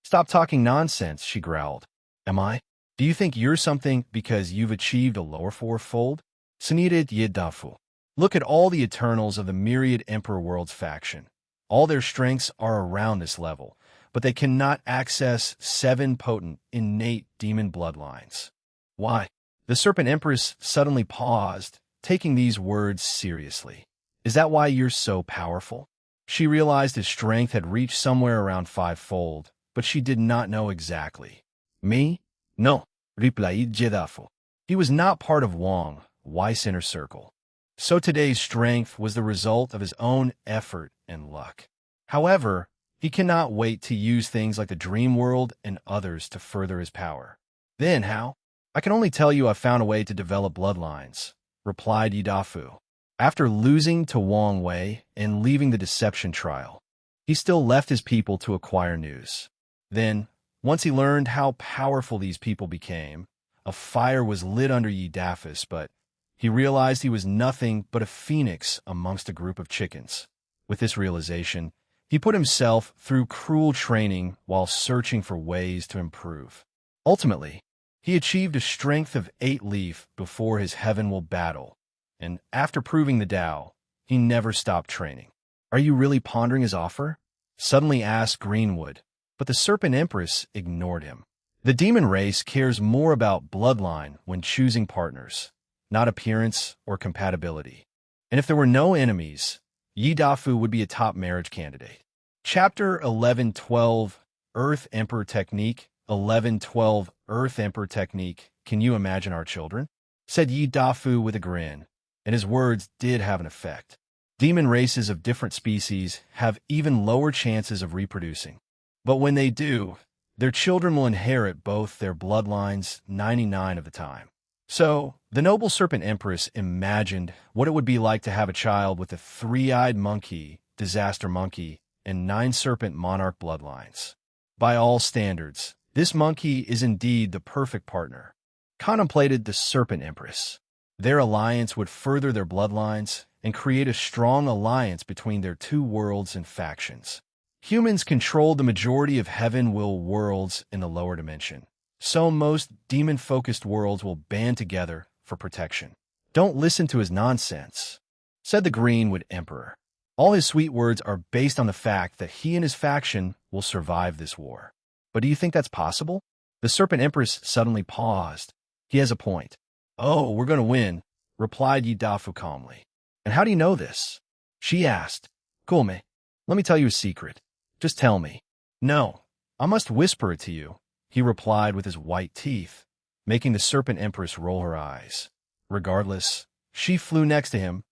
Stop talking nonsense, she growled. Am I? Do you think you're something because you've achieved a lower fourfold? Sneered Yidafu. Look at all the Eternals of the myriad Emperor Worlds faction. All their strengths are around this level, but they cannot access 7 potent, innate demon bloodlines. Why? The Serpent Empress suddenly paused, taking these words seriously. Is that why you're so powerful? She realized his strength had reached somewhere around fivefold, but she did not know exactly. Me? No, replied Jedafo. He was not part of Wang Wei's inner circle. So today's strength was the result of his own effort and luck. However, he cannot wait to use things like the dream world and others to further his power. Then how? I can only tell you I found a way to develop bloodlines, replied Yidafu. After losing to Wang Wei and leaving the deception trial, he still left his people to acquire news. Then, once he learned how powerful these people became, a fire was lit under Yidafu's, but he realized he was nothing but a phoenix amongst a group of chickens. With this realization, he put himself through cruel training while searching for ways to improve. Ultimately, he achieved a strength of 8 leaf before his heavenward battle, and after proving the Tao, he never stopped training. Are you really pondering his offer? Suddenly asked Greenwood, but the Serpent Empress ignored him. The demon race cares more about bloodline when choosing partners, not appearance or compatibility. And if there were no enemies, Yidafu would be a top marriage candidate. Chapter 11:12 Earth Emperor Technique 11:12 Earth Emperor Technique. Can you imagine our children? Said Yidafu with a grin, and his words did have an effect. Demon races of different species have even lower chances of reproducing. But when they do, their children will inherit both their bloodlines 99 of the time. So, the noble Serpent Empress imagined what it would be like to have a child with a 3-eyed monkey, disaster monkey, and 9 serpent monarch bloodlines. By all standards, this monkey is indeed the perfect partner. Contemplated the Serpent Empress. Their alliance would further their bloodlines and create a strong alliance between their 2 worlds and factions. Humans controlled the majority of heaven-will worlds in the lower dimension, so most demon-focused worlds will band together for protection. Don't listen to his nonsense, said the Greenwood Emperor. All his sweet words are based on the fact that he and his faction will survive this war. But do you think that's possible? The Serpent Empress suddenly paused. He has a point. Oh, we're going to win, replied Yidafu calmly. And how do you know this? She asked. Kulme, let me tell you a secret. Just tell me. No, I must whisper it to you, he replied with his white teeth, making the Serpent Empress roll her eyes. Regardless, she flew next to him,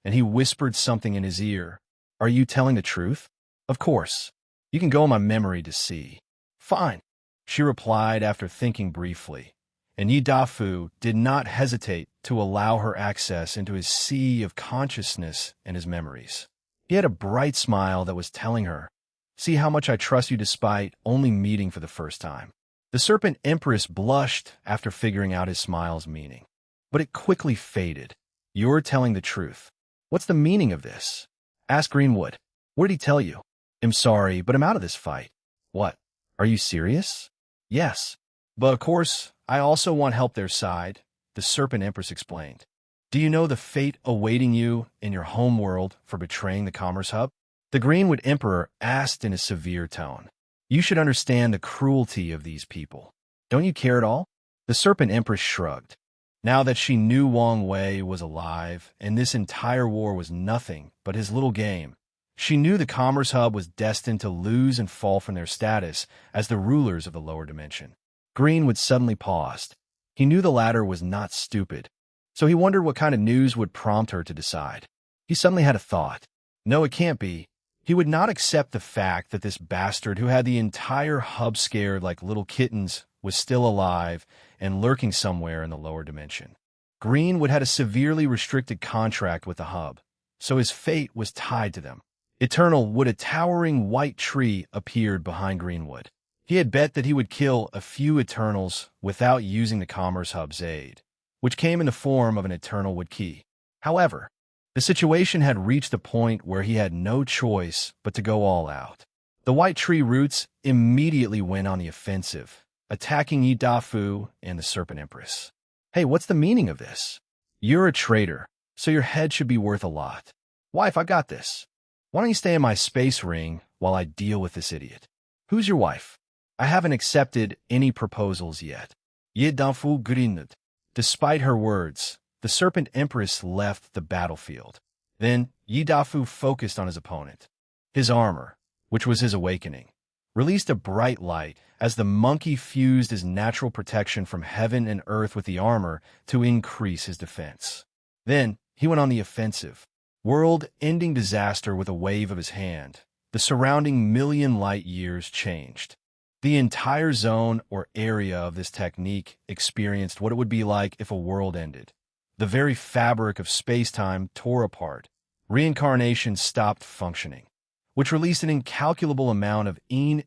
and he whispered something in his ear. Are you telling the truth? Of course. You can go in my memory to see. Fine, she replied after thinking briefly, and Yidafu did not hesitate to allow her access into his sea of consciousness and his memories. He had a bright smile that was telling her, see how much I trust you despite only meeting for the first time. The Serpent Empress blushed after figuring out his smile's meaning, but it quickly faded. You're telling the truth. What's the meaning of this? Asked Greenwood. What did he tell you? I'm sorry, but I'm out of this fight. What? Are you serious? Yes. But of course, I also want help their side, the Serpent Empress explained. Do you know the fate awaiting you in your home world for betraying the Commerce Hub? The Greenwood Emperor asked in a severe tone. You should understand the cruelty of these people. Don't you care at all? The Serpent Empress shrugged. Now that she knew Wang Wei was alive and this entire war was nothing but his little game, she knew the Commerce Hub was destined to lose and fall from their status as the rulers of the lower dimension. Greenwood suddenly paused. He knew the latter was not stupid, so he wondered what kind of news would prompt her to decide. He suddenly had a thought. No, it can't be. He would not accept the fact that this bastard who had the entire hub scared like little kittens was still alive and lurking somewhere in the lower dimension. Greenwood had a severely restricted contract with the hub, so his fate was tied to them. Eternal would a towering white tree appeared behind Greenwood. He had bet that he would kill a few Eternals without using the Commerce Hub's aid, which came in the form of an Eternal Wood Key. However, the situation had reached a point where he had no choice but to go all out. The white tree roots immediately went on the offensive, attacking Yidafu and the Serpent Empress. Hey, what's the meaning of this? You're a traitor, so your head should be worth a lot. Wife, I got this. Why don't you stay in my space ring while I deal with this idiot? Who's your wife? I haven't accepted any proposals yet. Yidafu grinned. Despite her words, the Serpent Empress left the battlefield. Then Yidafu focused on his opponent. His armor, which was his awakening, released a bright light as the monkey fused his natural protection from heaven and earth with the armor to increase his defense. Then he went on the offensive, world-ending disaster with a wave of his hand. The surrounding million light years changed. The entire zone or area of this technique experienced what it would be like if a world ended. The very fabric of space-time tore apart. Reincarnation stopped functioning, which released an incalculable amount of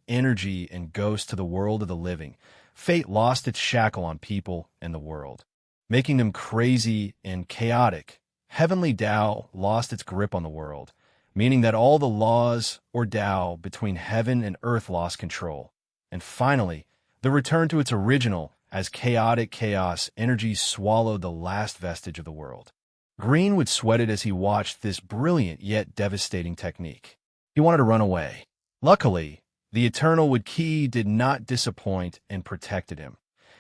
energy and ghost to the world of the living. Fate lost its shackle on people and the world, making them crazy and chaotic. Heavenly Tao lost its grip on the world, meaning that all the laws or Tao between heaven and earth lost control. And finally, the return to its original as chaotic chaos energy swallowed the last vestige of the world. Greenwood sweated as he watched this brilliant yet devastating technique. He wanted to run away. Luckily, the Eternal Wood Key did not disappoint and protected him.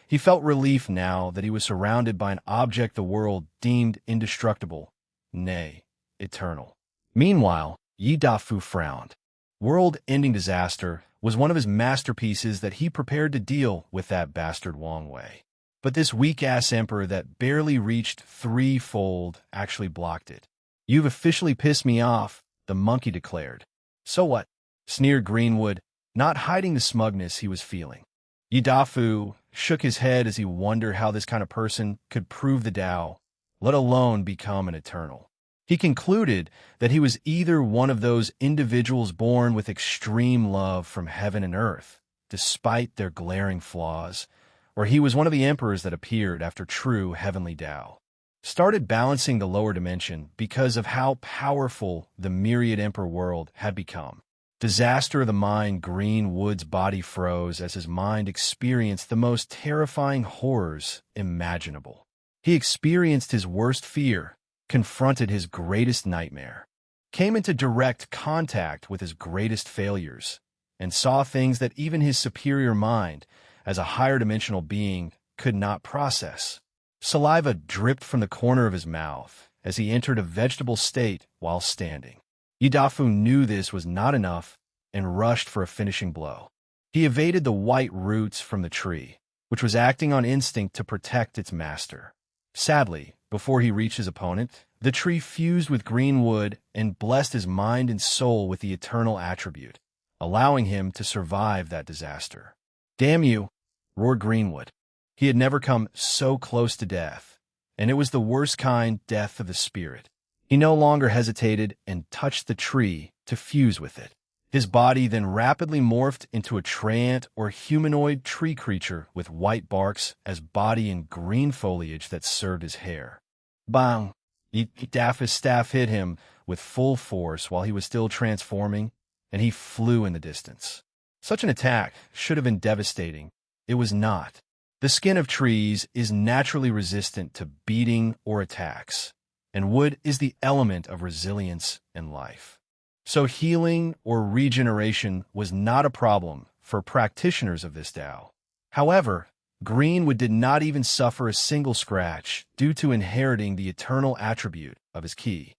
He felt relief now that he was surrounded by an object the world deemed indestructible, nay, eternal. Meanwhile, Yi Dafu frowned. World-ending disaster was one of his masterpieces that he prepared to deal with that bastard Wang Wei. But this weak-ass emperor that barely reached threefold actually blocked it. "You've officially pissed me off," the monkey declared. "So what?" sneered Greenwood, not hiding the smugness he was feeling. Yi Dafu shook his head as he wondered how this kind of person could prove the Tao, let alone become an eternal. He concluded that he was either one of those individuals born with extreme love from heaven and earth, despite their glaring flaws, or he was one of the emperors that appeared after true heavenly Tao started balancing the lower dimension because of how powerful the myriad emperor world had become. Disaster of the mind. Greenwood's body froze as his mind experienced the most terrifying horrors imaginable. He experienced his worst fear, confronted his greatest nightmare, came into direct contact with his greatest failures, and saw things that even his superior mind, as a higher dimensional being, could not process. Saliva dripped from the corner of his mouth as he entered a vegetable state while standing. Yi Dafu knew this was not enough and rushed for a finishing blow. He evaded the white roots from the tree, which was acting on instinct to protect its master. Sadly, before he reached his opponent, the tree fused with Greenwood and blessed his mind and soul with the eternal attribute, allowing him to survive that disaster. "Damn you!" roared Greenwood. He had never come so close to death, and it was the worst kind, death of the spirit. He no longer hesitated and touched the tree to fuse with it. His body then rapidly morphed into a treant or humanoid tree creature with white barks as body and green foliage that served as hair. Bang! Dafu's staff hit him with full force while he was still transforming, and he flew in the distance. Such an attack should have been devastating. It was not. The skin of trees is naturally resistant to beating or attacks, and wood is the element of resilience and life. So healing or regeneration was not a problem for practitioners of this Tao. However, Greenwood did not even suffer a single scratch due to inheriting the eternal attribute of his key.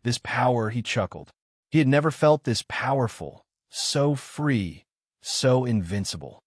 This power, he chuckled. He had never felt this powerful, so free, so invincible.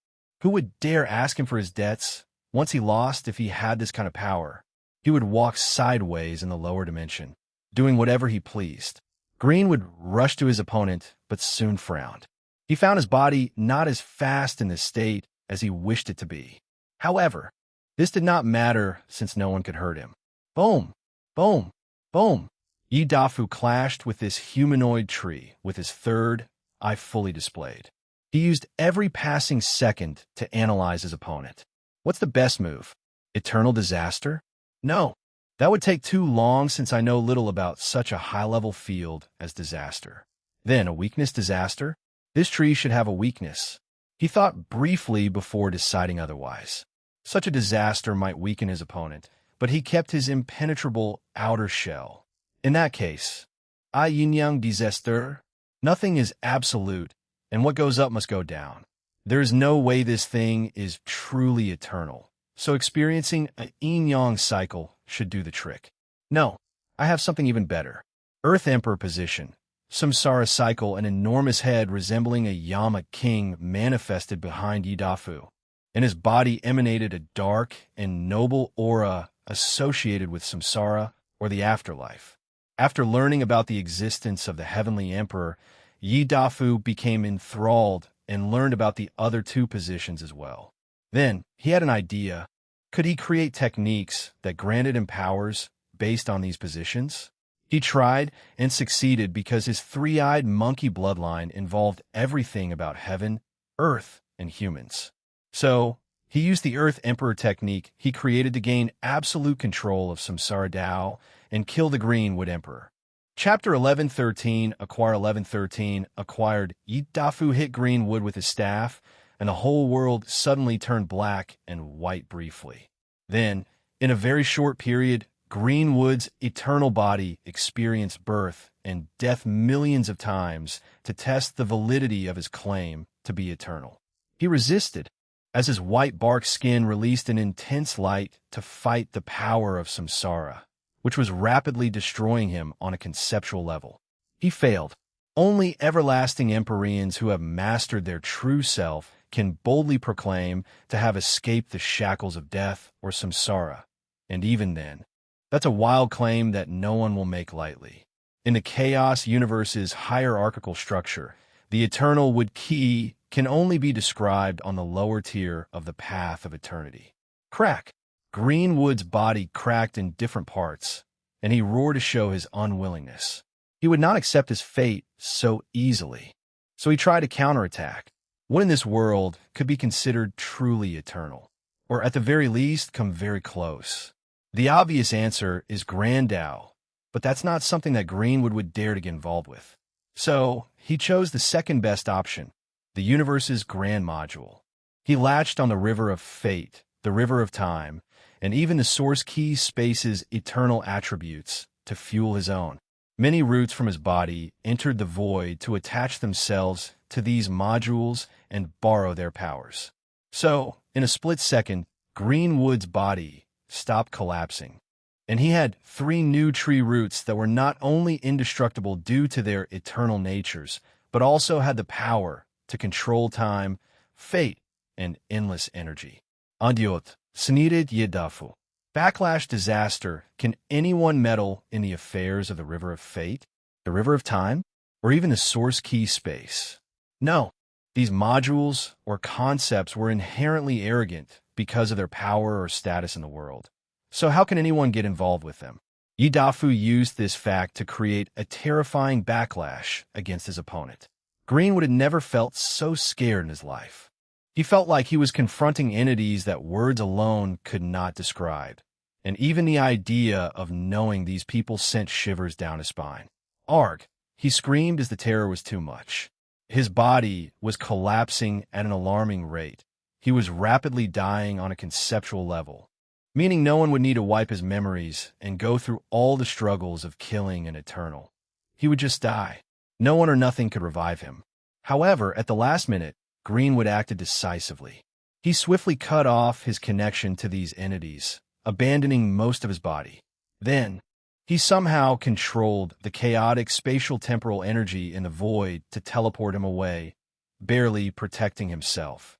Who would dare ask him for his debts? Once he lost, if he had this kind of power, he would walk sideways in the lower dimension, doing whatever he pleased. Greenwood rushed to his opponent, but soon frowned. He found his body not as fast in this state as he wished it to be. However, this did not matter since no one could hurt him. Boom! Boom! Boom! Yi Dafu clashed with this humanoid tree with his third eye fully displayed. He used every passing second to analyze his opponent. What's the best move? Eternal disaster? No. That would take too long since I know little about such a high-level field as disaster. Then a weakness disaster? This tree should have a weakness. He thought briefly before deciding otherwise. Such a disaster might weaken his opponent, but he kept his impenetrable outer shell. In that case, I yin-yang disaster. Nothing is absolute, and what goes up must go down. There is no way this thing is truly eternal. So experiencing a yin-yang cycle should do the trick. No, I have something even better. Earth Emperor position. Samsara cycle, an enormous head resembling a Yama king manifested behind Yidafu, and his body emanated a dark and noble aura associated with samsara, or the afterlife. After learning about the existence of the heavenly emperor, Yidafu became enthralled and learned about the other two positions as well. Then, he had an idea. Could he create techniques that granted him powers based on these positions? He tried and succeeded because his three-eyed monkey bloodline involved everything about heaven, earth, and humans. So, he used the Earth Emperor technique he created to gain absolute control of Samsara Dao and kill the Greenwood Emperor. Chapter 1113, Acquire 1113, acquired Yidafu hit Greenwood with his staff, and the whole world suddenly turned black and white briefly. Then, in a very short period, Greenwood's eternal body experienced birth and death millions of times to test the validity of his claim to be eternal. He resisted, as his white bark skin released an intense light to fight the power of samsara, which was rapidly destroying him on a conceptual level. He failed. Only everlasting Empyreans who have mastered their true self can boldly proclaim to have escaped the shackles of death or samsara, and even then, that's a wild claim that no one will make lightly. In the chaos universe's hierarchical structure, the eternal wood key can only be described on the lower tier of the path of eternity. Crack! Greenwood's body cracked in different parts, and he roared to show his unwillingness. He would not accept his fate so easily, so he tried to counterattack. What in this world could be considered truly eternal, or at the very least come very close? The obvious answer is Grand Tao, but that's not something that Greenwood would dare to get involved with. So, he chose the second best option, the universe's grand module. He latched on the river of fate, the river of time, and even the source key space's eternal attributes to fuel his own. Many roots from his body entered the void to attach themselves to these modules and borrow their powers. So, in a split second, Greenwood's body stopped collapsing, and he had 3 new tree roots that were not only indestructible due to their eternal natures, but also had the power to control time, fate, and endless energy. Andiot, Sneeded Yidafu. Backlash disaster. Can anyone meddle in the affairs of the river of fate, the river of time, or even the source key space? No. These modules or concepts were inherently arrogant because of their power or status in the world. So how can anyone get involved with them? Yidafu used this fact to create a terrifying backlash against his opponent. Greenwood had never felt so scared in his life. He felt like he was confronting entities that words alone could not describe, and even the idea of knowing these people sent shivers down his spine. Arg! He screamed as the terror was too much. His body was collapsing at an alarming rate. He was rapidly dying on a conceptual level, meaning no one would need to wipe his memories and go through all the struggles of killing an eternal. He would just die. No one or nothing could revive him. However, at the last minute, Greenwood acted decisively. He swiftly cut off his connection to these entities, abandoning most of his body. Then, he somehow controlled the chaotic spatial-temporal energy in the void to teleport him away, barely protecting himself.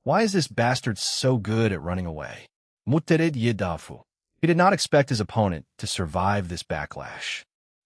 Why is this bastard so good at running away? Muttered Yidafu. He did not expect his opponent to survive this backlash.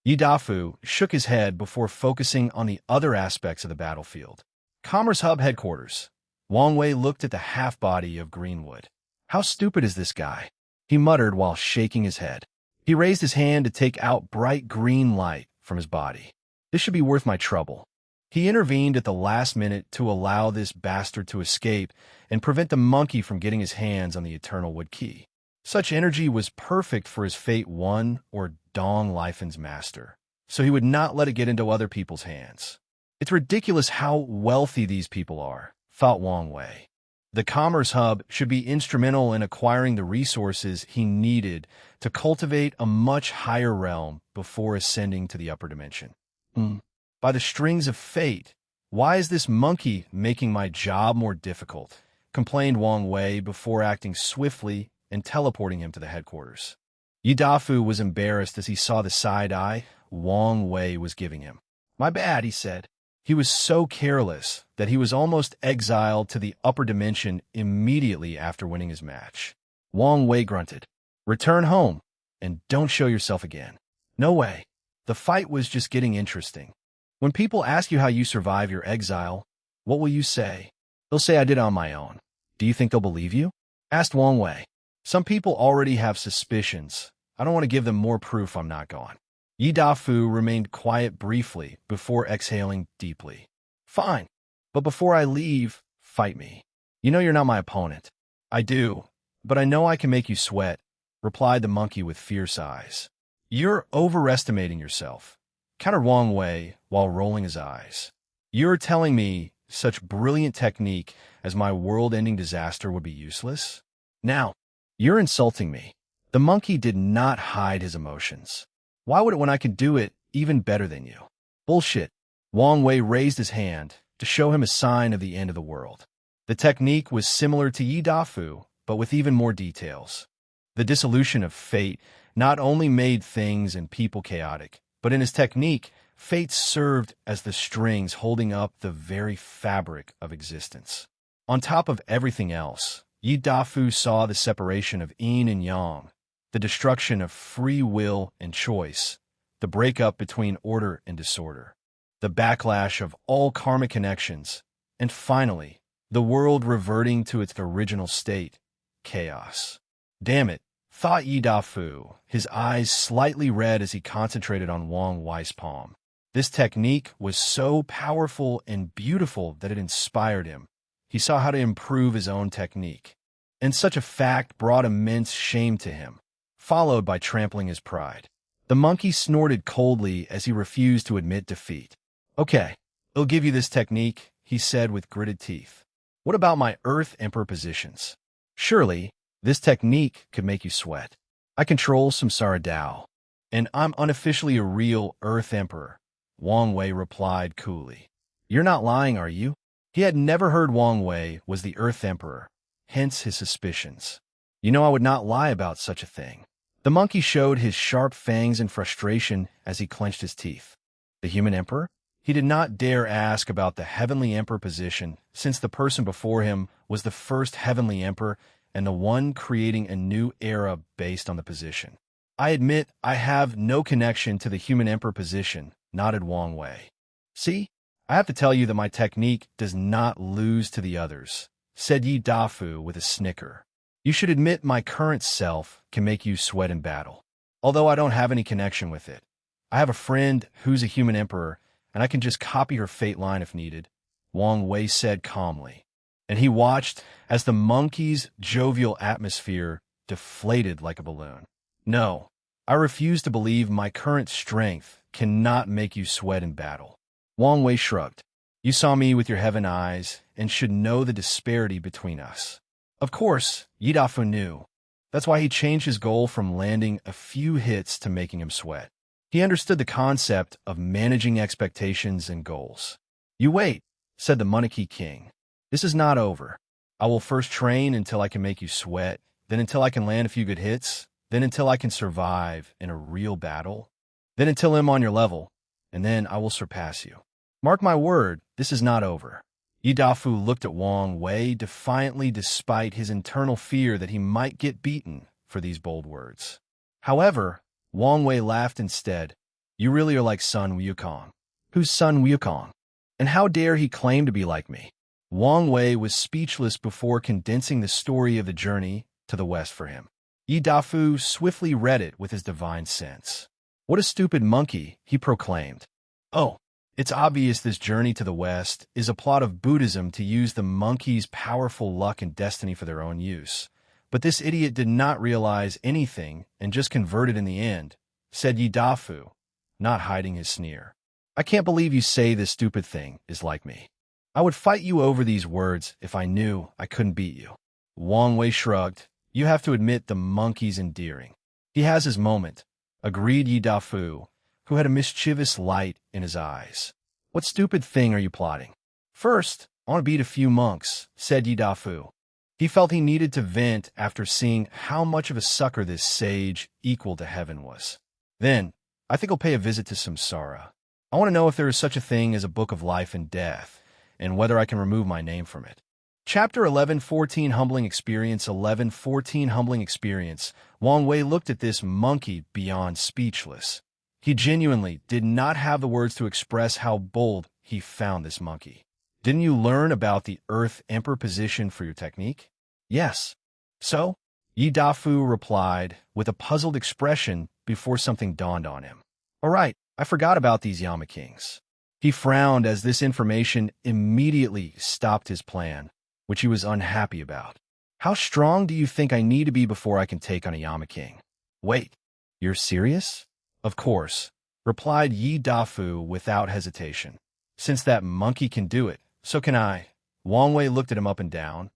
Yidafu shook his head before focusing on the other aspects of the battlefield. Commerce Hub headquarters. Wang Wei looked at the half-body of Greenwood. How stupid is this guy? He muttered while shaking his head. He raised his hand to take out bright green light from his body. This should be worth my trouble. He intervened at the last minute to allow this bastard to escape and prevent the monkey from getting his hands on the Eternal Wood Key. Such energy was perfect for his Fate 1 or Dong Lifen's master, so he would not let it get into other people's hands. It's ridiculous how wealthy these people are, thought Wang Wei. The Commerce Hub should be instrumental in acquiring the resources he needed to cultivate a much higher realm before ascending to the upper dimension. By the strings of fate, why is this monkey making my job more difficult? Complained Wang Wei before acting swiftly and teleporting him to the headquarters. Yidafu was embarrassed as he saw the side eye Wang Wei was giving him. "My bad," he said. He was so careless that he was almost exiled to the upper dimension immediately after winning his match. Wang Wei grunted, "Return home, and don't show yourself again." "No way. The fight was just getting interesting. When people ask you how you survive your exile, what will you say?" "They'll say I did it on my own." "Do you think they'll believe you?" asked Wang Wei. "Some people already have suspicions. I don't want to give them more proof I'm not gone." Yi Dafu remained quiet briefly before exhaling deeply. "Fine, but before I leave, fight me. You know you're not my opponent." "I do, but I know I can make you sweat," replied the monkey with fierce eyes. "You're overestimating yourself," countered Wang Wei while rolling his eyes. "You're telling me such brilliant technique as my world-ending disaster would be useless? Now, you're insulting me." The monkey did not hide his emotions. "Why would it when I can do it even better than you?" "Bullshit." Wang Wei raised his hand to show him a sign of the end of the world. The technique was similar to Yi Dafu, but with even more details. The dissolution of fate not only made things and people chaotic, but in his technique, fate served as the strings holding up the very fabric of existence. On top of everything else, Yi Dafu saw the separation of yin and yang, the destruction of free will and choice, the breakup between order and disorder, the backlash of all karmic connections, and finally, the world reverting to its original state, chaos. "Damn it," thought Yi Dafu, his eyes slightly red as he concentrated on Wang Wei's palm. This technique was so powerful and beautiful that it inspired him. He saw how to improve his own technique. And such a fact brought immense shame to him, followed by trampling his pride. The monkey snorted coldly as he refused to admit defeat. "Okay, I'll give you this technique," he said with gritted teeth. "What about my Earth Emperor positions? Surely, this technique could make you sweat. I control Samsara Dao, and I'm unofficially a real Earth Emperor," Wang Wei replied coolly. "You're not lying, are you?" He had never heard Wang Wei was the Earth Emperor, hence his suspicions. "You know I would not lie about such a thing." The monkey showed his sharp fangs in frustration as he clenched his teeth. The human emperor? He did not dare ask about the heavenly emperor position, since the person before him was the first heavenly emperor and the one creating a new era based on the position. "I admit I have no connection to the human emperor position," nodded Wang Wei. "See, I have to tell you that my technique does not lose to the others," said Yi Dafu with a snicker. "You should admit my current self can make you sweat in battle, although I don't have any connection with it. I have a friend who's a human emperor, and I can just copy her fate line if needed," Wang Wei said calmly. And he watched as the monkey's jovial atmosphere deflated like a balloon. "No, I refuse to believe my current strength cannot make you sweat in battle." Wang Wei shrugged. "You saw me with your heaven eyes and should know the disparity between us." Of course, Yi Dafu knew. That's why he changed his goal from landing a few hits to making him sweat. He understood the concept of managing expectations and goals. "You wait," said the Monkey King. "This is not over. I will first train until I can make you sweat, then until I can land a few good hits, then until I can survive in a real battle, then until I'm on your level, and then I will surpass you. Mark my word, this is not over." Yi Dafu looked at Wang Wei defiantly despite his internal fear that he might get beaten for these bold words. However, Wang Wei laughed instead. "You really are like Sun Wukong." "Who's Sun Wukong? And how dare he claim to be like me?" Wang Wei was speechless before condensing the story of the journey to the west for him. Yi Dafu swiftly read it with his divine sense. "What a stupid monkey," he proclaimed. "Oh, it's obvious this journey to the west is a plot of Buddhism to use the monkey's powerful luck and destiny for their own use. But this idiot did not realize anything and just converted in the end," said Yi Dafu, not hiding his sneer. "I can't believe you say this stupid thing is like me. I would fight you over these words if I knew I couldn't beat you." Wang Wei shrugged. "You have to admit the monkey's endearing. He has his moment," agreed Yi Dafu, who had a mischievous light in his eyes. "What stupid thing are you plotting?" "First, I want to beat a few monks," said Yi Dafu. He felt he needed to vent after seeing how much of a sucker this sage equal to heaven was. "Then, I think I'll pay a visit to Samsara. I want to know if there is such a thing as a book of life and death, and whether I can remove my name from it. Chapter 11:14 Humbling Experience 11:14 Humbling Experience. Wang Wei looked at this monkey beyond speechless. He genuinely did not have the words to express how bold he found this monkey. Didn't you learn about the Earth Emperor position for your technique? Yes. So? Yi Dafu replied with a puzzled expression before something dawned on him. All right, I forgot about these Yama Kings. He frowned as this information immediately stopped his plan, which he was unhappy about. How strong do you think I need to be before I can take on a Yama King? Wait, you're serious? Of course, replied Yi Dafu without hesitation. Since that monkey can do it, so can I. Wang Wei looked at him up and down.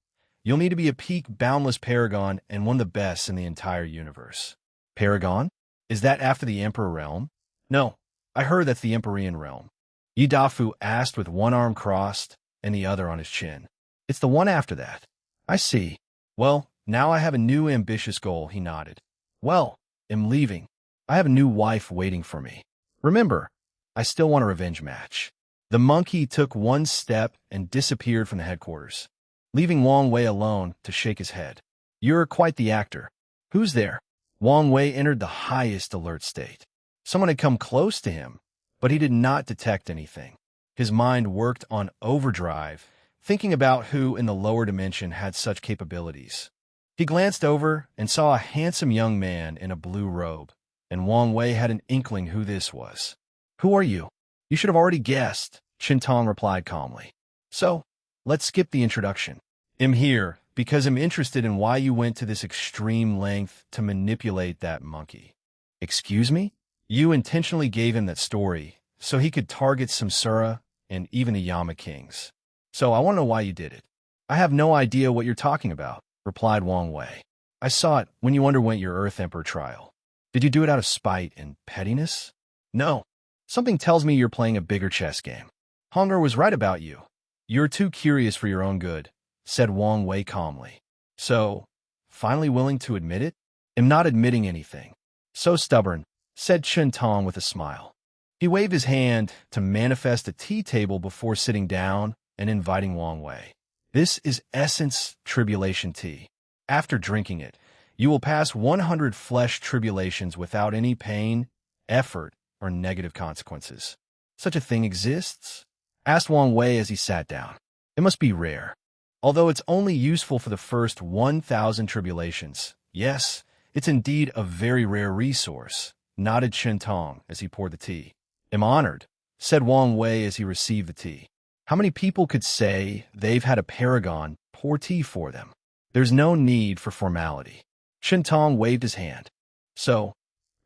You'll need to be a peak boundless paragon and one of the best in the entire universe. Paragon? Is that after the Emperor realm? No, I heard that's the Empyrean realm. Yi Dafu asked with one arm crossed and the other on his chin. It's the one after that. I see. Well, now I have a new ambitious goal, he nodded. Well, am leaving. I have a new wife waiting for me. Remember, I still want a revenge match. The monkey took one step and disappeared from the headquarters, leaving Wang Wei alone to shake his head. You're quite the actor. Who's there? Wang Wei entered the highest alert state. Someone had come close to him, but he did not detect anything. His mind worked on overdrive, thinking about who in the lower dimension had such capabilities. He glanced over and saw a handsome young man in a blue robe, and Wang Wei had an inkling who this was. Who are you? You should have already guessed, Chen Tong replied calmly. So, let's skip the introduction. I'm here because I'm interested in why you went to this extreme length to manipulate that monkey. Excuse me? You intentionally gave him that story so he could target Samsara and even the Yama Kings. So I want to know why you did it. I have no idea what you're talking about, replied Wang Wei. I saw it when you underwent your Earth Emperor trial. Did you do it out of spite and pettiness? No. Something tells me you're playing a bigger chess game. Hunger was right about you. You're too curious for your own good, said Wang Wei calmly. So, finally willing to admit it? I'm not admitting anything. So stubborn, said Chen Tong with a smile. He waved his hand to manifest a tea table before sitting down and inviting Wang Wei. This is Essence Tribulation Tea. After drinking it, you will pass 100 flesh tribulations without any pain, effort, or negative consequences. Such a thing exists? Asked Wang Wei as he sat down. It must be rare. Although it's only useful for the first 1,000 tribulations. Yes, it's indeed a very rare resource, nodded Chen Tong as he poured the tea. I'm honored, said Wang Wei as he received the tea. How many people could say they've had a paragon pour tea for them? There's no need for formality. Chen Tong waved his hand. So,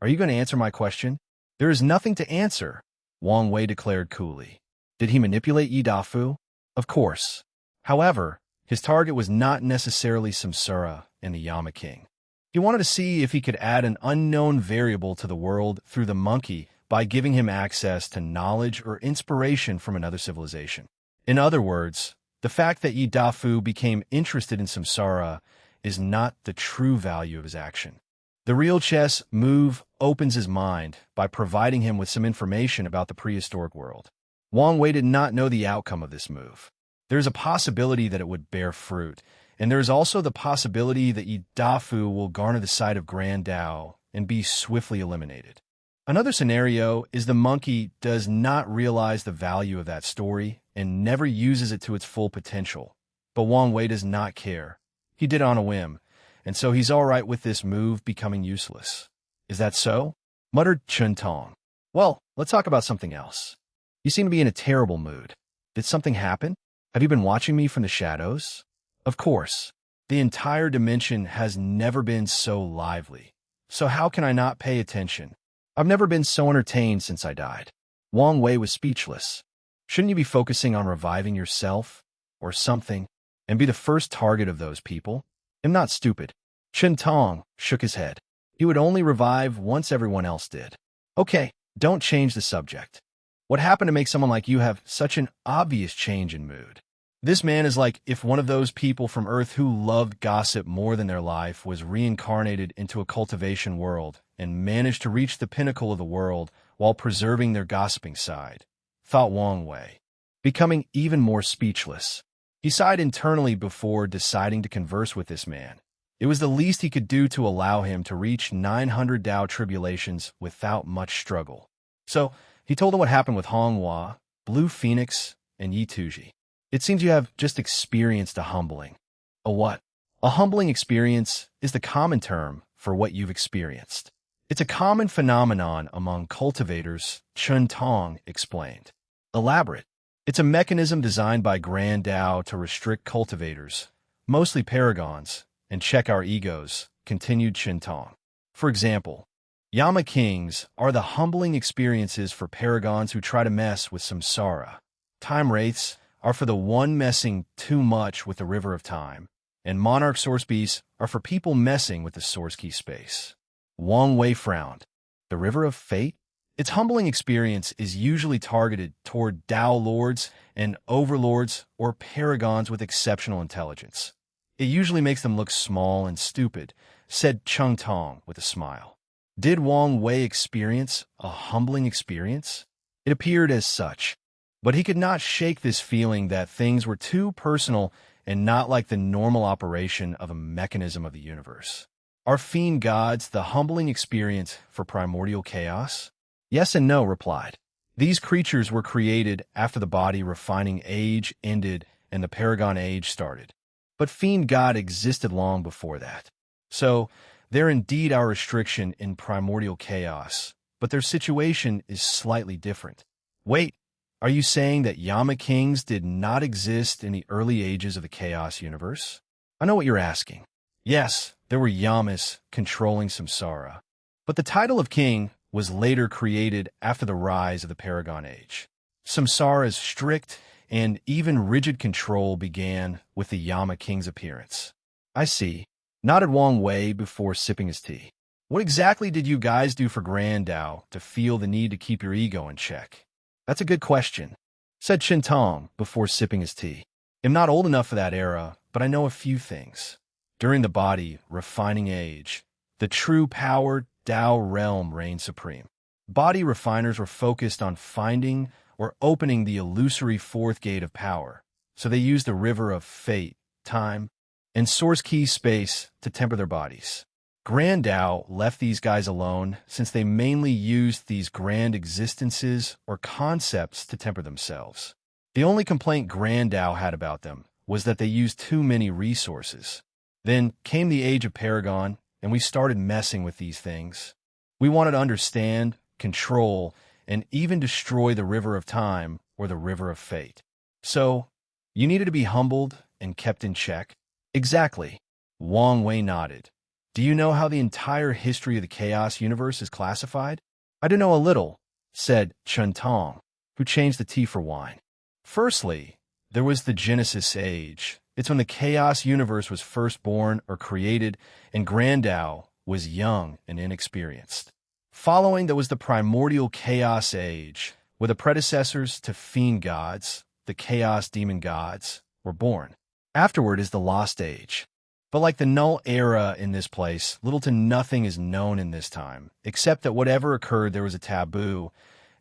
are you going to answer my question? There is nothing to answer, Wang Wei declared coolly. Did he manipulate Yi Dafu? Of course. However, his target was not necessarily Samsara and the Yama King. He wanted to see if he could add an unknown variable to the world through the monkey by giving him access to knowledge or inspiration from another civilization. In other words, the fact that Yi Dafu became interested in Samsara is not the true value of his action. The real chess move opens his mind by providing him with some information about the prehistoric world. Wang Wei did not know the outcome of this move. There is a possibility that it would bear fruit, and there is also the possibility that Yi Dafu will garner the sight of Grand Dao and be swiftly eliminated. Another scenario is the monkey does not realize the value of that story and never uses it to its full potential. But Wang Wei does not care. He did it on a whim, and so he's all right with this move becoming useless. Is that so? Muttered Chen Tong. Well, let's talk about something else. You seem to be in a terrible mood. Did something happen? Have you been watching me from the shadows? Of course. The entire dimension has never been so lively. So how can I not pay attention? I've never been so entertained since I died. Wang Wei was speechless. Shouldn't you be focusing on reviving yourself or something and be the first target of those people? I'm not stupid. Chen Tong shook his head. He would only revive once everyone else did. Okay, don't change the subject. What happened to make someone like you have such an obvious change in mood? This man is like if one of those people from Earth who loved gossip more than their life was reincarnated into a cultivation world and managed to reach the pinnacle of the world while preserving their gossiping side, thought Wang Wei, becoming even more speechless. He sighed internally before deciding to converse with this man. It was the least he could do to allow him to reach 900 Tao tribulations without much struggle. So, he told him what happened with Honghua, Blue Phoenix, and Yi Tuji. It seems you have just experienced a humbling. A what? A humbling experience is the common term for what you've experienced. It's a common phenomenon among cultivators, Chun Tong explained. Elaborate. It's a mechanism designed by Grand Tao to restrict cultivators, mostly paragons, and check our egos, continued Chun Tong. For example, Yama Kings are the humbling experiences for paragons who try to mess with samsara. Time wraiths are for the one messing too much with the river of time, and monarch source beasts are for people messing with the source key space. Wang Wei frowned. The river of fate? Its humbling experience is usually targeted toward Tao lords and overlords or paragons with exceptional intelligence. It usually makes them look small and stupid, said Chung Tong with a smile. Did Wang Wei experience a humbling experience? It appeared as such, but he could not shake this feeling that things were too personal and not like the normal operation of a mechanism of the universe. Are fiend gods the humbling experience for primordial chaos? Yes and no, replied. These creatures were created after the body refining age ended and the paragon age started. But fiend god existed long before that. So, they're indeed our restriction in primordial chaos, but their situation is slightly different. Wait, are you saying that Yama Kings did not exist in the early ages of the chaos universe? I know what you're asking. Yes, there were Yamas controlling samsara, but the title of king was later created after the rise of the Paragon Age. Samsara's strict and even rigid control began with the Yama King's appearance. I see, nodded Wang Wei before sipping his tea. What exactly did you guys do for Grand Tao to feel the need to keep your ego in check? That's a good question, said Chen Tong before sipping his tea. I'm not old enough for that era, but I know a few things. During the body refining age, the true power Tao realm reigned supreme. Body refiners were focused on finding or opening the illusory fourth gate of power, so they used the river of fate, time, and source key space to temper their bodies. Grand Tao left these guys alone since they mainly used these grand existences or concepts to temper themselves. The only complaint Grand Tao had about them was that they used too many resources. Then came the age of Paragon, and we started messing with these things. We wanted to understand, control, and even destroy the river of time or the river of fate. So, you needed to be humbled and kept in check? Exactly. Wang Wei nodded. Do you know how the entire history of the chaos universe is classified? I do know a little, said Chun Tong, who changed the tea for wine. Firstly, there was the Genesis Age. It's when the chaos universe was first born or created, and Grand Tao was young and inexperienced. Following, there was the primordial chaos age, where the predecessors to fiend gods, the chaos demon gods, were born. Afterward is the lost age. But like the null era in this place, little to nothing is known in this time, except that whatever occurred there was a taboo,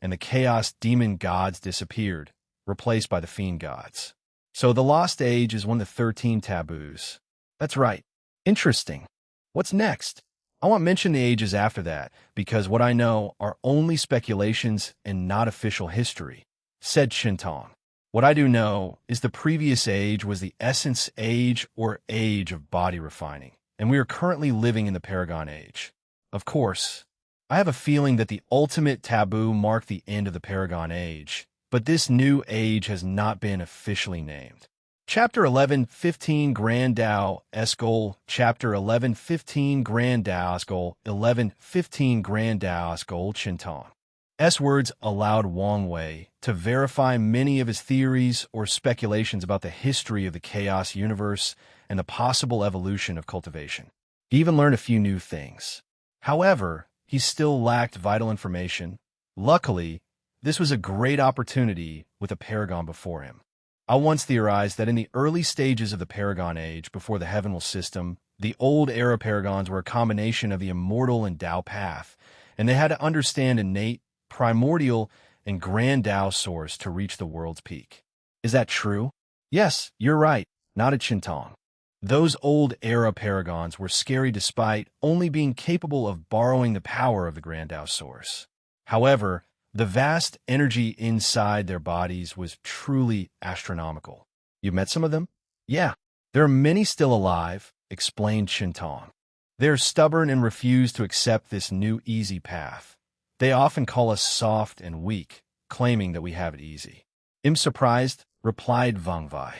and the chaos demon gods disappeared, replaced by the fiend gods. So the lost age is one of the 13 taboos. That's right. Interesting. What's next? I won't mention the ages after that, because what I know are only speculations and not official history, said Shintong. What I do know is the previous age was the essence age or age of body refining, and we are currently living in the Paragon Age. Of course, I have a feeling that the ultimate taboo marked the end of the Paragon Age, but this new age has not been officially named. Chapter 11:15 Grand Tao Escol Chapter 11:15 Grand Tao Escol 11:15 Grand Tao Escol Shintong. S words allowed Wang Wei to verify many of his theories or speculations about the history of the chaos universe and the possible evolution of cultivation. He even learned a few new things. However, he still lacked vital information. Luckily, this was a great opportunity with a paragon before him. I once theorized that in the early stages of the Paragon Age, before the heavenly system, The old era paragons were a combination of the immortal and Tao path, and they had to understand innate, primordial, and grand Tao source to reach the world's peak. Is that true? Yes, you're right, nodded Shintong. Those old era paragons were scary despite only being capable of borrowing the power of the grand Tao source. However, the vast energy inside their bodies was truly astronomical. You met some of them? Yeah, there are many still alive, explained Shintong. They're stubborn and refuse to accept this new easy path. They often call us soft and weak, claiming that we have it easy. I'm surprised, replied Vang Vai.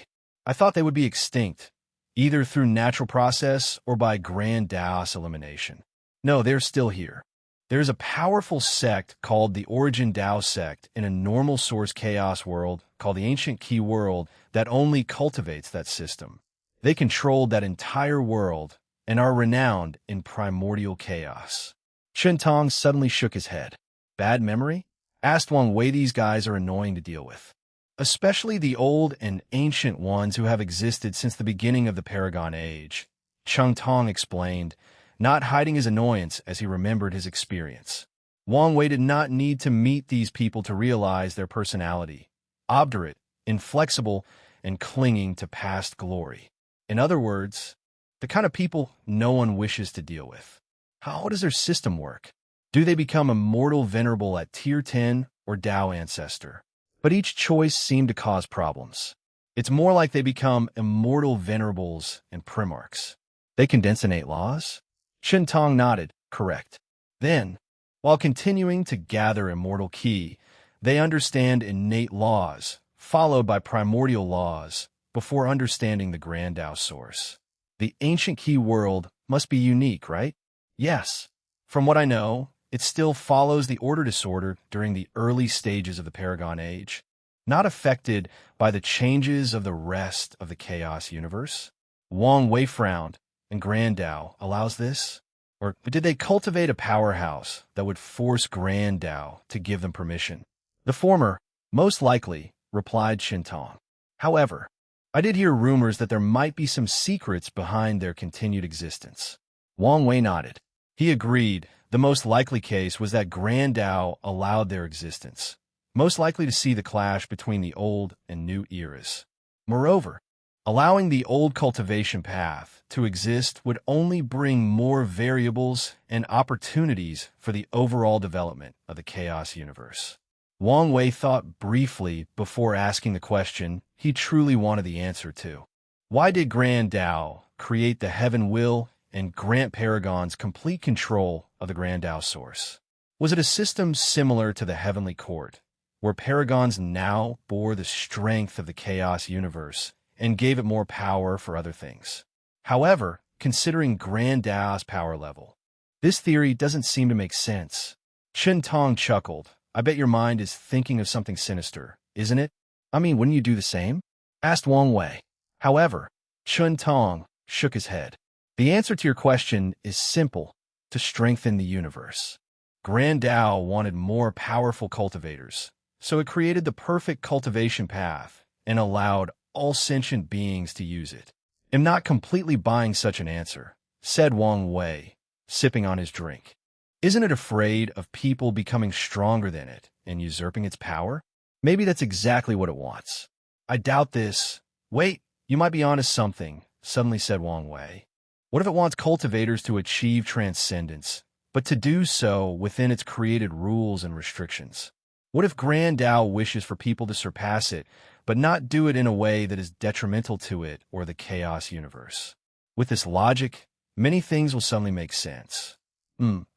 I thought they would be extinct, either through natural process or by grand Taoist elimination. No, they're still here. There's a powerful sect called the Origin Tao sect in a normal source chaos world called the Ancient Key World that only cultivates that system. They controlled that entire world and are renowned in primordial chaos. Shintong suddenly shook his head. Bad memory? Asked Wang Wei. These guys are annoying to deal with. Especially the old and ancient ones who have existed since the beginning of the Paragon Age. Chung Tong explained, not hiding his annoyance as he remembered his experience. Wang Wei did not need to meet these people to realize their personality. Obdurate, inflexible, and clinging to past glory. In other words, the kind of people no one wishes to deal with. How does their system work? Do they become immortal venerable at Tier 10 or Tao Ancestor? But each choice seemed to cause problems. It's more like they become immortal venerables and primarchs. They condense innate laws? Shintong nodded, correct. Then, while continuing to gather immortal ki, they understand innate laws, followed by primordial laws, before understanding the grand Tao source. The ancient key world must be unique, right? Yes. From what I know, it still follows the order disorder during the early stages of the Paragon Age, not affected by the changes of the rest of the chaos universe. Wang Wei frowned, and Grand Tao allows this? Or did they cultivate a powerhouse that would force Grand Tao to give them permission? The former, most likely, replied Shintong. However, I did hear rumors that there might be some secrets behind their continued existence. Wang Wei nodded. He agreed the most likely case was that Grand Tao allowed their existence, most likely to see the clash between the old and new eras. Moreover, allowing the old cultivation path to exist would only bring more variables and opportunities for the overall development of the chaos universe. Wang Wei thought briefly before asking the question he truly wanted the answer to. Why did Grand Tao create the heaven will and grant paragons complete control of the grand Tao source? Was it a system similar to the heavenly court, where paragons now bore the strength of the chaos universe and gave it more power for other things? However, considering grand Tao's power level, this theory doesn't seem to make sense. Shintong chuckled. I bet your mind is thinking of something sinister, isn't it? I mean, wouldn't you do the same? Asked Wang Wei. However, Shintong shook his head. The answer to your question is simple: to strengthen the universe. Grand Tao wanted more powerful cultivators, so it created the perfect cultivation path and allowed all sentient beings to use it. I'm not completely buying such an answer, said Wang Wei, sipping on his drink. Isn't it afraid of people becoming stronger than it and usurping its power? Maybe that's exactly what it wants. I doubt this. Wait, you might be onto something, suddenly said Wang Wei. What if it wants cultivators to achieve transcendence, but to do so within its created rules and restrictions? What if Grand Tao wishes for people to surpass it, but not do it in a way that is detrimental to it or the chaos universe? With this logic, many things will suddenly make sense.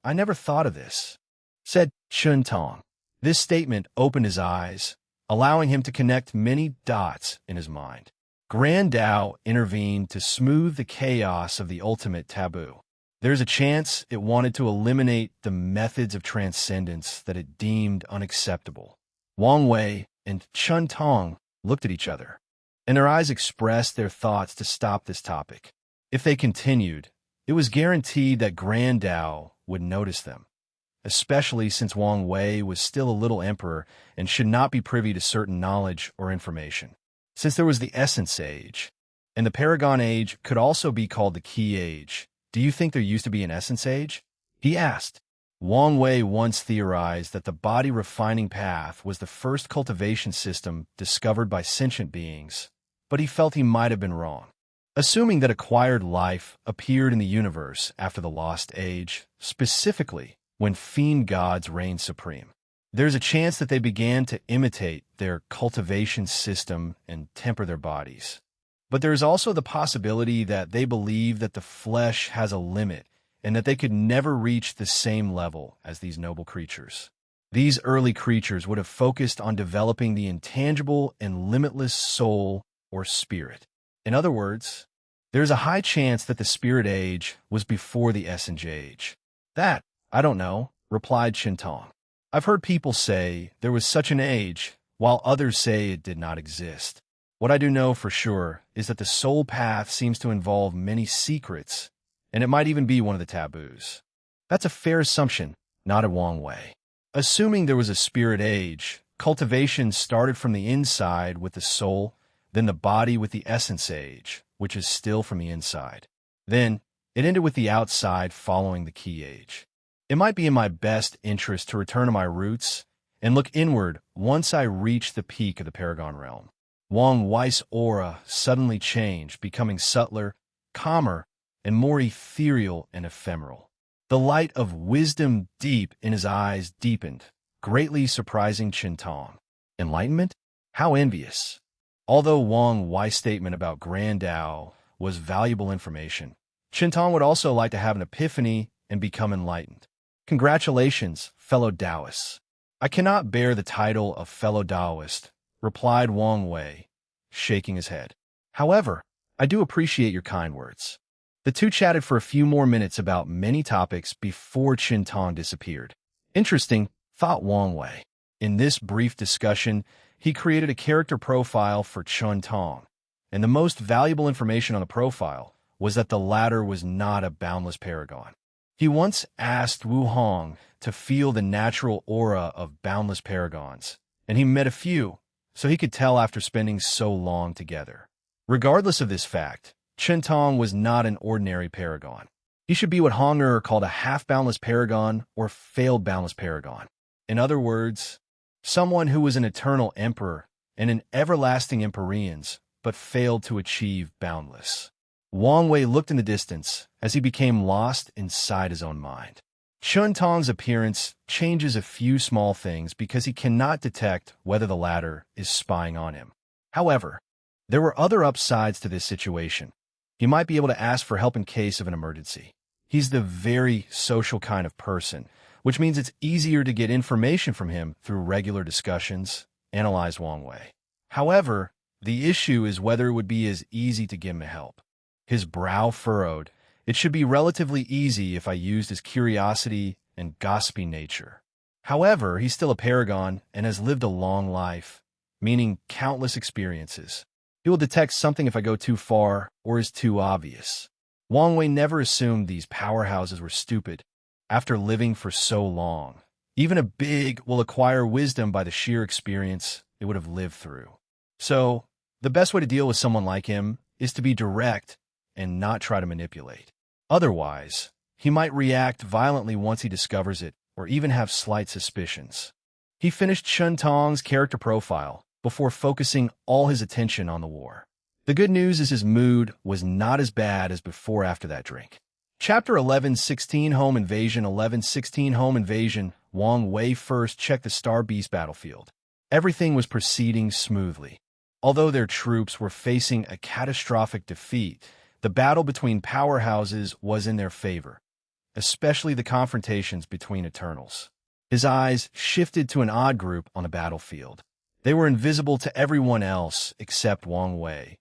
I never thought of this, said Shintong. This statement opened his eyes, allowing him to connect many dots in his mind. Grand Tao intervened to smooth the chaos of the ultimate taboo. There's a chance it wanted to eliminate the methods of transcendence that it deemed unacceptable. Wang Wei and Shintong looked at each other, and their eyes expressed their thoughts to stop this topic. If they continued, it was guaranteed that Grand Tao would notice them, especially since Wang Wei was still a little emperor and should not be privy to certain knowledge or information. Since there was the Essence Age, And the Paragon Age could also be called the Key Age. Do you think there used to be an Essence Age? He asked. Wang Wei once theorized that the body refining path was the first cultivation system discovered by sentient beings, but he felt he might have been wrong. Assuming that acquired life appeared in the universe after the Lost Age, specifically when fiend gods reigned supreme, there's a chance that they began to imitate their cultivation system and temper their bodies. But there is also the possibility that they believe that the flesh has a limit and that they could never reach the same level as these noble creatures. These early creatures would have focused on developing the intangible and limitless soul or spirit. In other words, there's a high chance that the Spirit Age was before the Essence Age. That, I don't know, replied Qintong. I've heard people say there was such an age, while others say it did not exist. What I do know for sure is that the soul path seems to involve many secrets, and it might even be one of the taboos. That's a fair assumption, nodded Wang Wei. Assuming there was a Spirit Age, cultivation started from the inside with the soul, then the body with the Essence Age, which is still from the inside. Then, it ended with the outside following the Key Age. It might be in my best interest to return to my roots and look inward once I reach the peak of the Paragon realm. Wang Wei's aura suddenly changed, becoming subtler, calmer, and more ethereal and ephemeral. The light of wisdom deep in his eyes deepened, greatly surprising Qintong. Enlightenment? How envious! Although Wang Wei's statement about Grand Tao was valuable information, Qintong would also like to have an epiphany and become enlightened. Congratulations, fellow Taoists. I cannot bear the title of fellow Taoist, replied Wang Wei, shaking his head. However, I do appreciate your kind words. The two chatted for a few more minutes about many topics before Qintong disappeared. Interesting, thought Wang Wei. In this brief discussion, he created a character profile for Qintong, and the most valuable information on the profile was that the latter was not a boundless paragon. He once asked Wu Hong to feel the natural aura of boundless paragons, and he met a few, so he could tell after spending so long together. Regardless of this fact, Qintong was not an ordinary paragon. He should be what Honger called a half-boundless paragon or failed boundless paragon. In other words, someone who was an eternal emperor and an everlasting empyreans, but failed to achieve boundless. Wang Wei looked in the distance as he became lost inside his own mind. Qintong's appearance changes a few small things because he cannot detect whether the latter is spying on him. However, there were other upsides to this situation. He might be able to ask for help in case of an emergency. He's the very social kind of person, which means it's easier to get information from him through regular discussions, analyzed Wang Wei. However, the issue is whether it would be as easy to give him help. His brow furrowed. It should be relatively easy if I used his curiosity and gossipy nature. However, he's still a paragon and has lived a long life, meaning countless experiences. He will detect something if I go too far or is too obvious. Wang Wei never assumed these powerhouses were stupid. After living for so long, even a big will acquire wisdom by the sheer experience it would have lived through. So, the best way to deal with someone like him is to be direct and not try to manipulate. Otherwise, he might react violently once he discovers it, or even have slight suspicions. He finished Qintong's character profile before focusing all his attention on the war. The good news is his mood was not as bad as before after that drink. Chapter 11:16 Home Invasion 11:16 Home Invasion. Wang Wei first checked the Star Beast battlefield. Everything was proceeding smoothly. Although their troops were facing a catastrophic defeat, the battle between powerhouses was in their favor, especially the confrontations between Eternals. His eyes shifted to an odd group on the battlefield. They were invisible to everyone else except Wang Wei,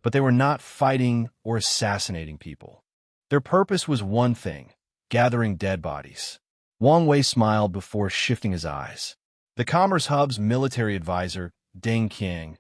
but they were not fighting or assassinating people. Their purpose was one thing: gathering dead bodies. Wang Wei smiled before shifting his eyes. The Commerce Hub's military advisor, Deng Qiang,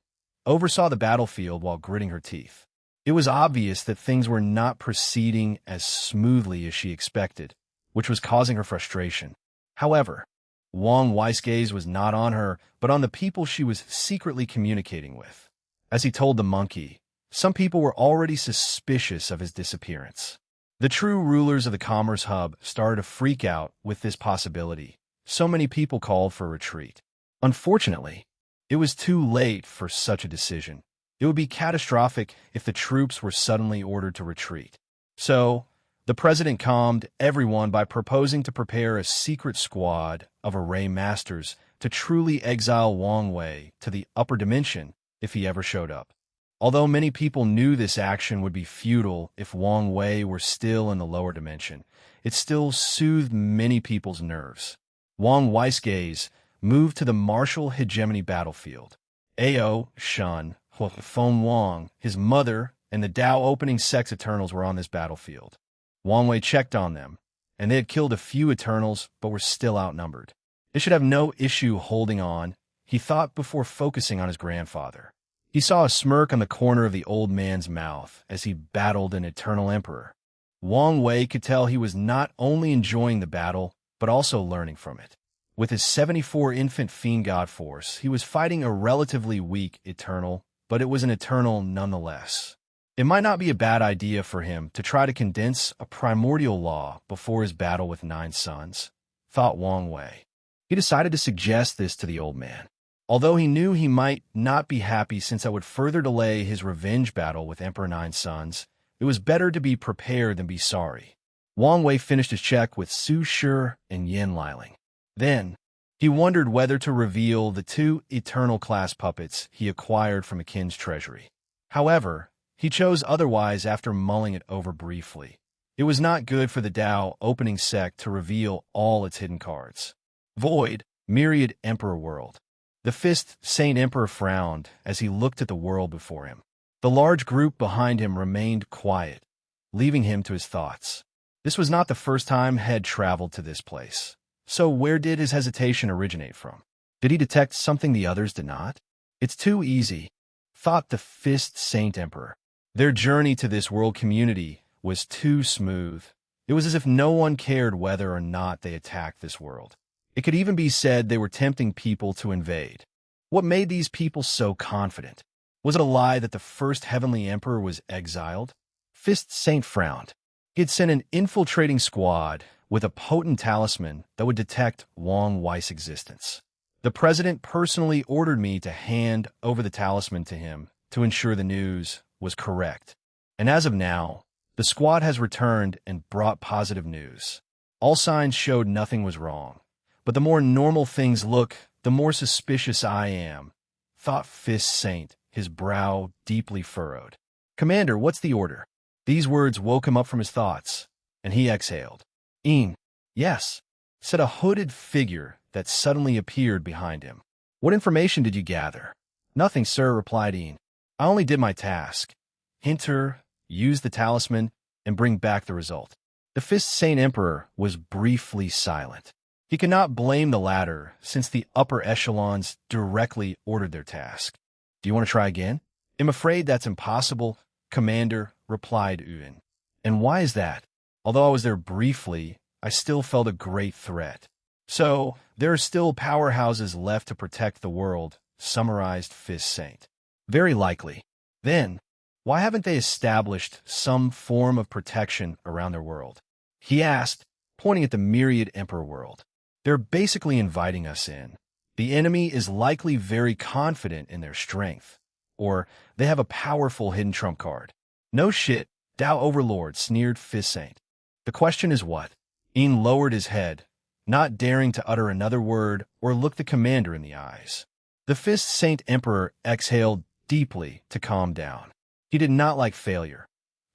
oversaw the battlefield while gritting her teeth. It was obvious that things were not proceeding as smoothly as she expected, which was causing her frustration. However, Wang Wei's gaze was not on her, but on the people she was secretly communicating with. As he told the monkey, Some people were already suspicious of his disappearance. The true rulers of the commerce hub started to freak out with this possibility. So many people called for a retreat. Unfortunately, it was too late for such a decision. It would be catastrophic if the troops were suddenly ordered to retreat. So, the president calmed everyone by proposing to prepare a secret squad of array masters to truly exile Wang Wei to the upper dimension if he ever showed up. Although many people knew this action would be futile if Wang Wei were still in the lower dimension, it still soothed many people's nerves. Wang Wei's gaze moved to the martial hegemony battlefield. Ao, Shen, Feng Wang, his mother, and the Dao opening sex Eternals were on this battlefield. Wang Wei checked on them, and they had killed a few Eternals but were still outnumbered. They should have no issue holding on, he thought before focusing on his grandfather. He saw a smirk on the corner of the old man's mouth as he battled an Eternal Emperor. Wang Wei could tell he was not only enjoying the battle, but also learning from it. With his 74 infant fiend god force, he was fighting a relatively weak Eternal, but it was an Eternal nonetheless. It might not be a bad idea for him to try to condense a primordial law before his battle with 9 suns, thought Wang Wei. He decided to suggest this to the old man. Although he knew he might not be happy since that would further delay his revenge battle with Emperor 9 Suns, it was better to be prepared than be sorry. Wang Wei finished his check with Su Shi and Yin Liling. Then, he wondered whether to reveal the 2 Eternal-class puppets he acquired from Akin's treasury. However, he chose otherwise after mulling it over briefly. It was not good for the Dao opening sect to reveal all its hidden cards. Void, Myriad Emperor World. The Fist Saint Emperor frowned as he looked at the world before him. The large group behind him remained quiet, leaving him to his thoughts. This was not the first time he had traveled to this place. So where did his hesitation originate from? Did he detect something the others did not? It's too easy, thought the Fist Saint Emperor. Their journey to this world community was too smooth. It was as if no one cared whether or not they attacked this world. It could even be said they were tempting people to invade. What made these people so confident? Was it a lie that the first heavenly emperor was exiled? Fist Saint frowned. He had sent an infiltrating squad with a potent talisman that would detect Wang Wei's existence. The president personally ordered me to hand over the talisman to him to ensure the news was correct. And as of now, the squad has returned and brought positive news. All signs showed nothing was wrong. But the more normal things look, the more suspicious I am, thought Fist Saint, his brow deeply furrowed. Commander, what's the order? These words woke him up from his thoughts, and he exhaled. Yes, said a hooded figure that suddenly appeared behind him. What information did you gather? Nothing, sir, replied Ian. I only did my task. Enter, use the talisman, and bring back the result. The Fist Saint Emperor was briefly silent. He could not blame the latter, since the upper echelons directly ordered their task. Do you want to try again? I'm afraid that's impossible, Commander, replied Uin. And why is that? Although I was there briefly, I still felt a great threat. So, there are still powerhouses left to protect the world, summarized Fist Saint. Very likely. Then, why haven't they established some form of protection around their world? He asked, pointing at the Myriad Emperor world. They're basically inviting us in. The enemy is likely very confident in their strength. Or they have a powerful hidden trump card. No shit, Dao Overlord, sneered Fist Saint. The question is what? Ian lowered his head, not daring to utter another word or look the commander in the eyes. The Fist Saint Emperor exhaled deeply to calm down. He did not like failure.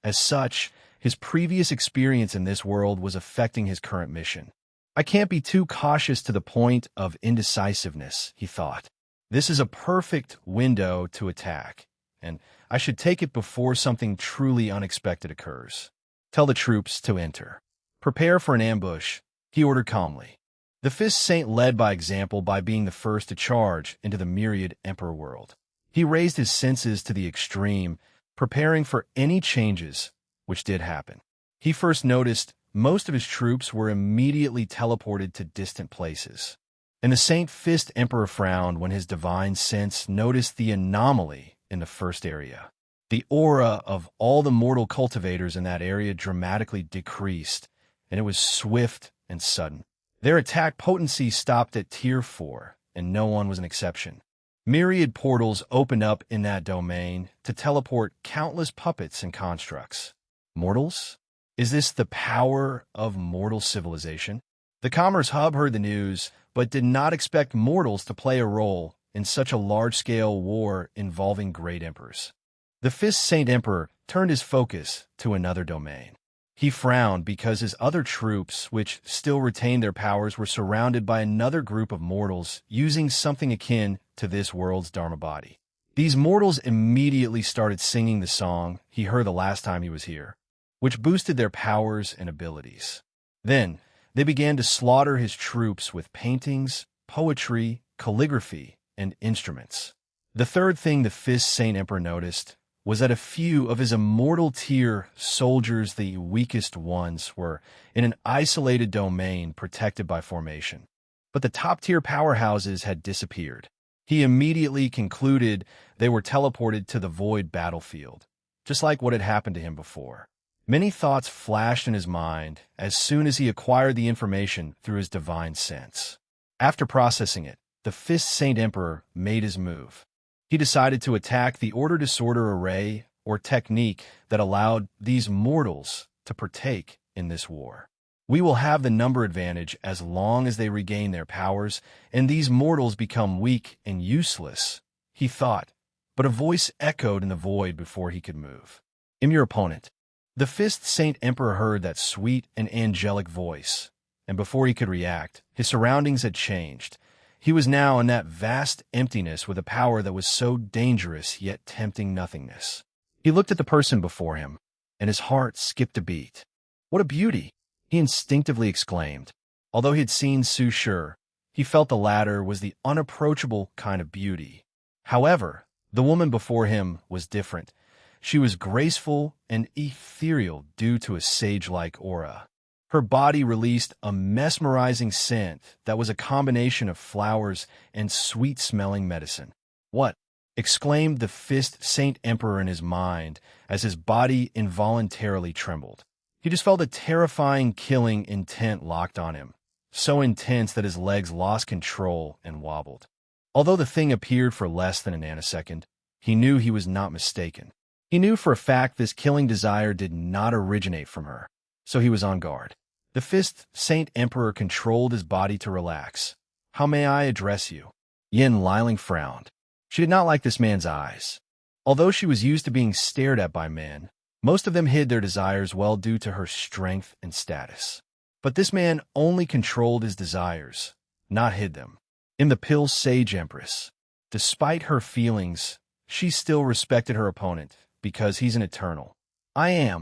As such, his previous experience in this world was affecting his current mission. I can't be too cautious to the point of indecisiveness, he thought. This is a perfect window to attack, and I should take it before something truly unexpected occurs. Tell the troops to enter. Prepare for an ambush, he ordered calmly. The Fist Saint led by example by being the first to charge into the Myriad Emperor world. He raised his senses to the extreme, preparing for any changes, which did happen. He first noticed most of his troops were immediately teleported to distant places. And the Saint Fist Emperor frowned when his divine sense noticed the anomaly in the first area. The aura of all the mortal cultivators in that area dramatically decreased, and it was swift and sudden. Their attack potency stopped at Tier 4, and no one was an exception. Myriad portals opened up in that domain to teleport countless puppets and constructs. Mortals? Is this the power of mortal civilization? The Commerce Hub heard the news, but did not expect mortals to play a role in such a large-scale war involving great emperors. The Fist Saint Emperor turned his focus to another domain. He frowned because his other troops, which still retained their powers, were surrounded by another group of mortals using something akin to this world's Dharma body. These mortals immediately started singing the song he heard the last time he was here, which boosted their powers and abilities. Then, they began to slaughter his troops with paintings, poetry, calligraphy, and instruments. The third thing the Fist Saint Emperor noticed was that a few of his immortal tier soldiers, the weakest ones, were in an isolated domain protected by formation. But the top-tier powerhouses had disappeared. He immediately concluded they were teleported to the void battlefield, just like what had happened to him before. Many thoughts flashed in his mind as soon as he acquired the information through his divine sense. After processing it, the Fist Saint Emperor made his move. He decided to attack the order-disorder array or technique that allowed these mortals to partake in this war. We will have the number advantage as long as they regain their powers, and these mortals become weak and useless, he thought, but a voice echoed in the void before he could move. "I'm your opponent." The Fist Saint Emperor heard that sweet and angelic voice, and before he could react, his surroundings had changed. He was now in that vast emptiness with a power that was so dangerous yet tempting nothingness. He looked at the person before him, and his heart skipped a beat. "What a beauty!" he instinctively exclaimed. Although he had seen Su Shi, he felt the latter was the unapproachable kind of beauty. However, the woman before him was different. She was graceful and ethereal due to a sage-like aura. Her body released a mesmerizing scent that was a combination of flowers and sweet-smelling medicine. "What?" exclaimed the Fist Saint Emperor in his mind as his body involuntarily trembled. He just felt a terrifying killing intent locked on him, so intense that his legs lost control and wobbled. Although the thing appeared for less than a nanosecond, he knew he was not mistaken. He knew for a fact this killing desire did not originate from her, so he was on guard. The Fist Saint Emperor controlled his body to relax. "How may I address you?" Yin Liling frowned. She did not like this man's eyes. Although she was used to being stared at by men, most of them hid their desires well due to her strength and status. But this man only controlled his desires, not hid them. In the Pill Sage Empress, despite her feelings, she still respected her opponent because he's an eternal. I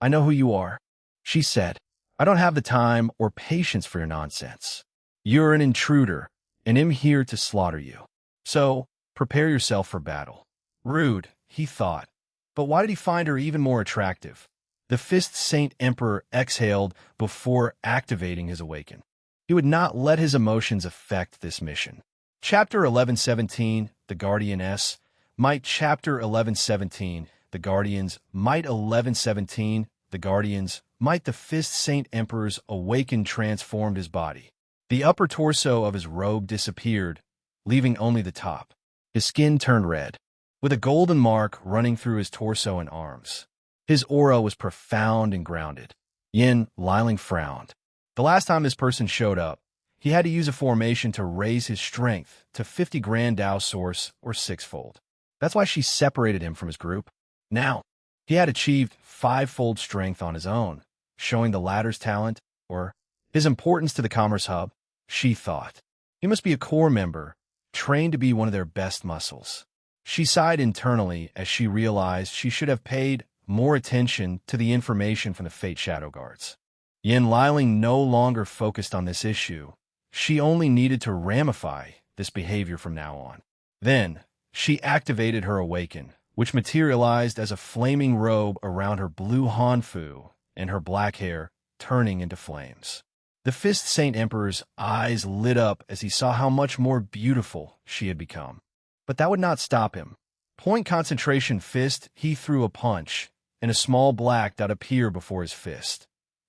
know who you are," she said. "I don't have the time or patience for your nonsense. You're an intruder, and I'm here to slaughter you. So, prepare yourself for battle." Rude, he thought. But why did he find her even more attractive? The Fist Saint Emperor exhaled before activating his awaken. He would not let his emotions affect this mission. Chapter 1117, The Guardianess, Might. Chapter 1117, The Guardians, Might. 1117, The Guardians, Might. The Fist Saint Emperor's awaken transformed his body. The upper torso of his robe disappeared, leaving only the top. His skin turned red, with a golden mark running through his torso and arms. His aura was profound and grounded. Yin Liling frowned. The last time this person showed up, he had to use a formation to raise his strength to 50 Grand Dao Source or sixfold. That's why she separated him from his group. Now, he had achieved 5-fold strength on his own, showing the latter's talent, or his importance to the Commerce Hub, she thought. He must be a core member, trained to be one of their best muscles. She sighed internally as she realized she should have paid more attention to the information from the Fate Shadow Guards. Yin Liling no longer focused on this issue. She only needed to ramify this behavior from now on. Then, she activated her awaken, which materialized as a flaming robe around her blue Hanfu and her black hair turning into flames. The Fist Saint Emperor's eyes lit up as he saw how much more beautiful she had become. But that would not stop him. Point concentration fist, he threw a punch, and a small black dot appeared before his fist.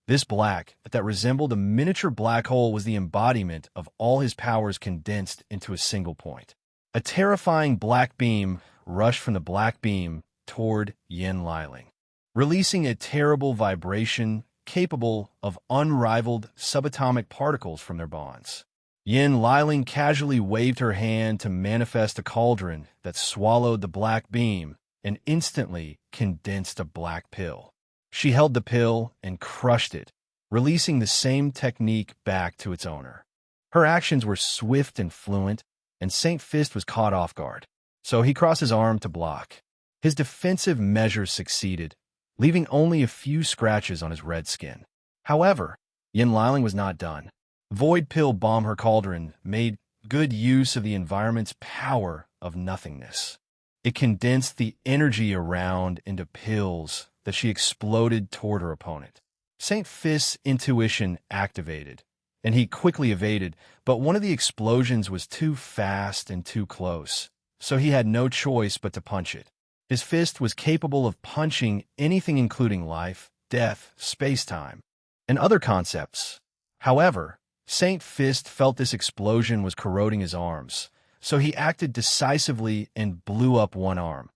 This black, that resembled a miniature black hole, was the embodiment of all his powers condensed into a single point. A terrifying black beam rushed from the black beam toward Yin Liling, releasing a terrible vibration capable of unrivaled subatomic particles from their bonds. Yin Liling casually waved her hand to manifest a cauldron that swallowed the black beam and instantly condensed a black pill. She held the pill and crushed it, releasing the same technique back to its owner. Her actions were swift and fluent, and Saint Fist was caught off guard, so he crossed his arm to block. His defensive measures succeeded, leaving only a few scratches on his red skin. However, Yin Liling was not done. Void Pill Bomb, her cauldron, made good use of the environment's power of nothingness. It condensed the energy around into pills that she exploded toward her opponent. Saint Fist's intuition activated, and he quickly evaded, but one of the explosions was too fast and too close, so he had no choice but to punch it. His fist was capable of punching anything including life, death, space-time, and other concepts. However, Saint Fist felt this explosion was corroding his arms, so he acted decisively and blew up one arm.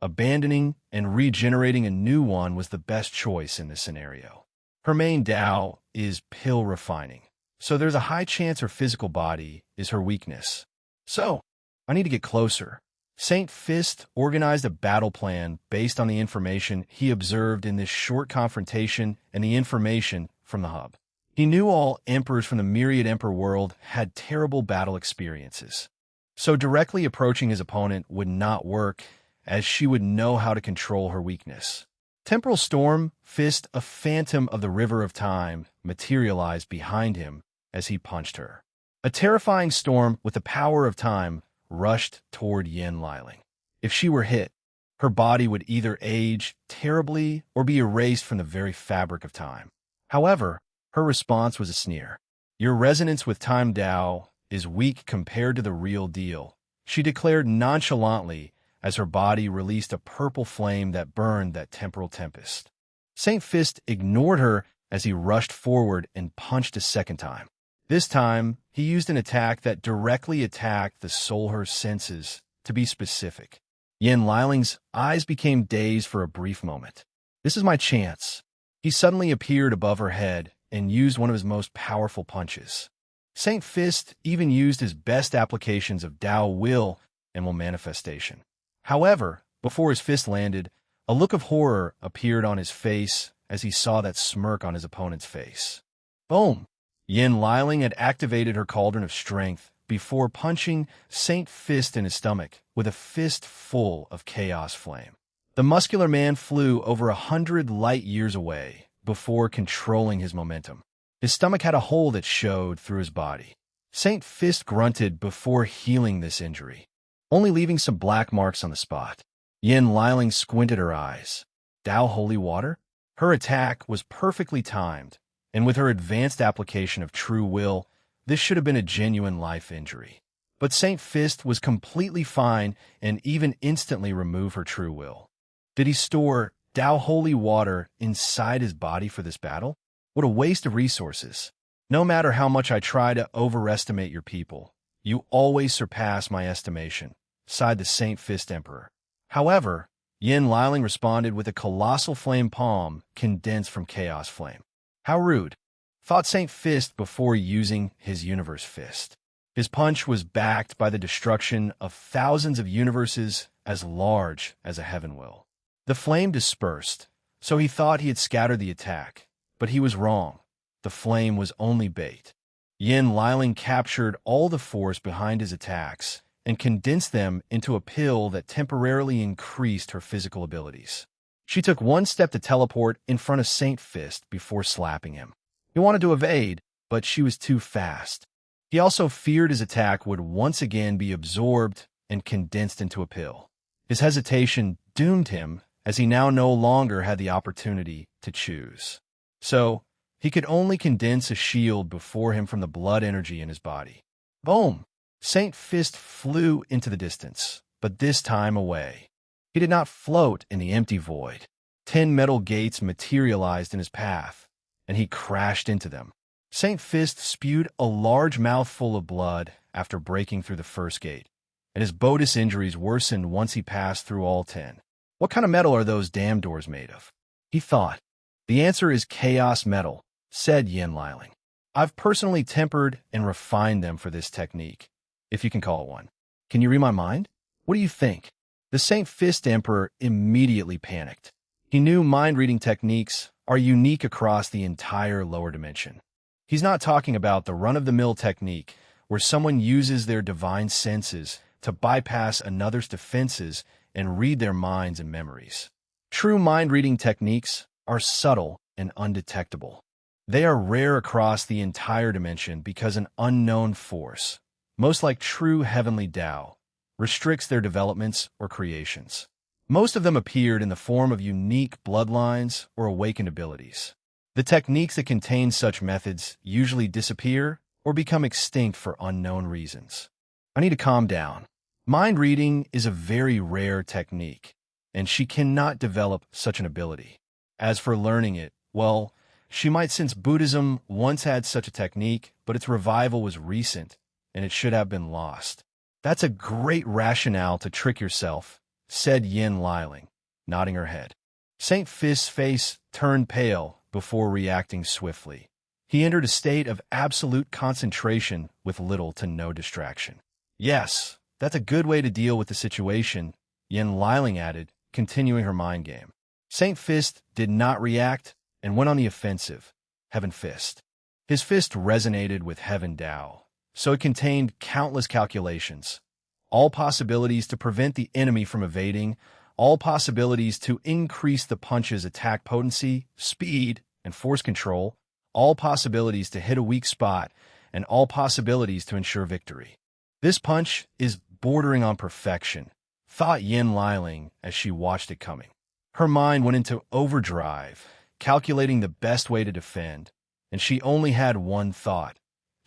Abandoning and regenerating a new one was the best choice in this scenario. Her main Tao is pill refining, so there's a high chance her physical body is her weakness. So, I need to get closer. Saint Fist organized a battle plan based on the information he observed in this short confrontation and the information from the hub. He knew all emperors from the Myriad Emperor world had terrible battle experiences, so directly approaching his opponent would not work, as she would know how to control her weakness. Temporal Storm, Fist, a phantom of the River of Time, materialized behind him as he punched her. A terrifying storm with the power of time rushed toward Yin Liling. If she were hit, her body would either age terribly or be erased from the very fabric of time. However, her response was a sneer. Your resonance with Time Tao is weak compared to the real deal, she declared nonchalantly as her body released a purple flame that burned that temporal tempest. Saint Fist ignored her as he rushed forward and punched a second time. This time, he used an attack that directly attacked the soul her senses, to be specific. Yin Liling's eyes became dazed for a brief moment. This is my chance. He suddenly appeared above her head and used one of his most powerful punches. Saint Fist even used his best applications of Tao Will and Will Manifestation. However, before his fist landed, a look of horror appeared on his face as he saw that smirk on his opponent's face. Boom! Yin Liling had activated her cauldron of strength before punching Saint Fist in his stomach with a fist full of chaos flame. The muscular man flew over 100 light years away before controlling his momentum. His stomach had a hole that showed through his body. Saint Fist grunted before healing this injury, only leaving some black marks on the spot. Yin Liling squinted her eyes. Tao Holy Water? Her attack was perfectly timed, and with her advanced application of True Will, this should have been a genuine life injury. But Saint Fist was completely fine and even instantly removed her True Will. Did he store Tao Holy Water inside his body for this battle? What a waste of resources. No matter how much I try to overestimate your people, you always surpass my estimation, sighed the Saint Fist Emperor. However, Yin Liling responded with a colossal flame palm condensed from Chaos Flame. How rude, thought Saint Fist before using his Universe Fist. His punch was backed by the destruction of thousands of universes as large as a heaven will. The flame dispersed, so he thought he had scattered the attack, but he was wrong. The flame was only bait. Yin Liling captured all the force behind his attacks and condensed them into a pill that temporarily increased her physical abilities. She took one step to teleport in front of Saint Fist before slapping him. He wanted to evade, but she was too fast. He also feared his attack would once again be absorbed and condensed into a pill. His hesitation doomed him, as he now no longer had the opportunity to choose. So, he could only condense a shield before him from the blood energy in his body. Boom! Saint Fist flew into the distance, but this time away. He did not float in the empty void. 10 metal gates materialized in his path, and he crashed into them. St. Fist spewed a large mouthful of blood after breaking through the first gate, and his Bodis injuries worsened once he passed through all 10. What kind of metal are those damn doors made of? He thought. The answer is chaos metal, said Yin Liling. I've personally tempered and refined them for this technique, if you can call it one. Can you read my mind? What do you think? The St. Fist Emperor immediately panicked. He knew mind-reading techniques are unique across the entire lower dimension. He's not talking about the run-of-the-mill technique where someone uses their divine senses to bypass another's defenses and read their minds and memories. True mind-reading techniques are subtle and undetectable. They are rare across the entire dimension because an unknown force, most like true heavenly Tao, restricts their developments or creations. Most of them appeared in the form of unique bloodlines or awakened abilities. The techniques that contain such methods usually disappear or become extinct for unknown reasons. I need to calm down. Mind reading is a very rare technique, and she cannot develop such an ability. As for learning it, well, she might, since Buddhism once had such a technique, but its revival was recent, and it should have been lost. That's a great rationale to trick yourself, said Yin Liling, nodding her head. St. Fist's face turned pale before reacting swiftly. He entered a state of absolute concentration with little to no distraction. Yes, that's a good way to deal with the situation, Yin Liling added, continuing her mind game. St. Fist did not react and went on the offensive. Heaven Fist. His fist resonated with Heaven Tao, so it contained countless calculations, all possibilities to prevent the enemy from evading, all possibilities to increase the punch's attack potency, speed, and force control, all possibilities to hit a weak spot, and all possibilities to ensure victory. This punch is bordering on perfection, thought Yin Liling as she watched it coming. Her mind went into overdrive, calculating the best way to defend, and she only had one thought.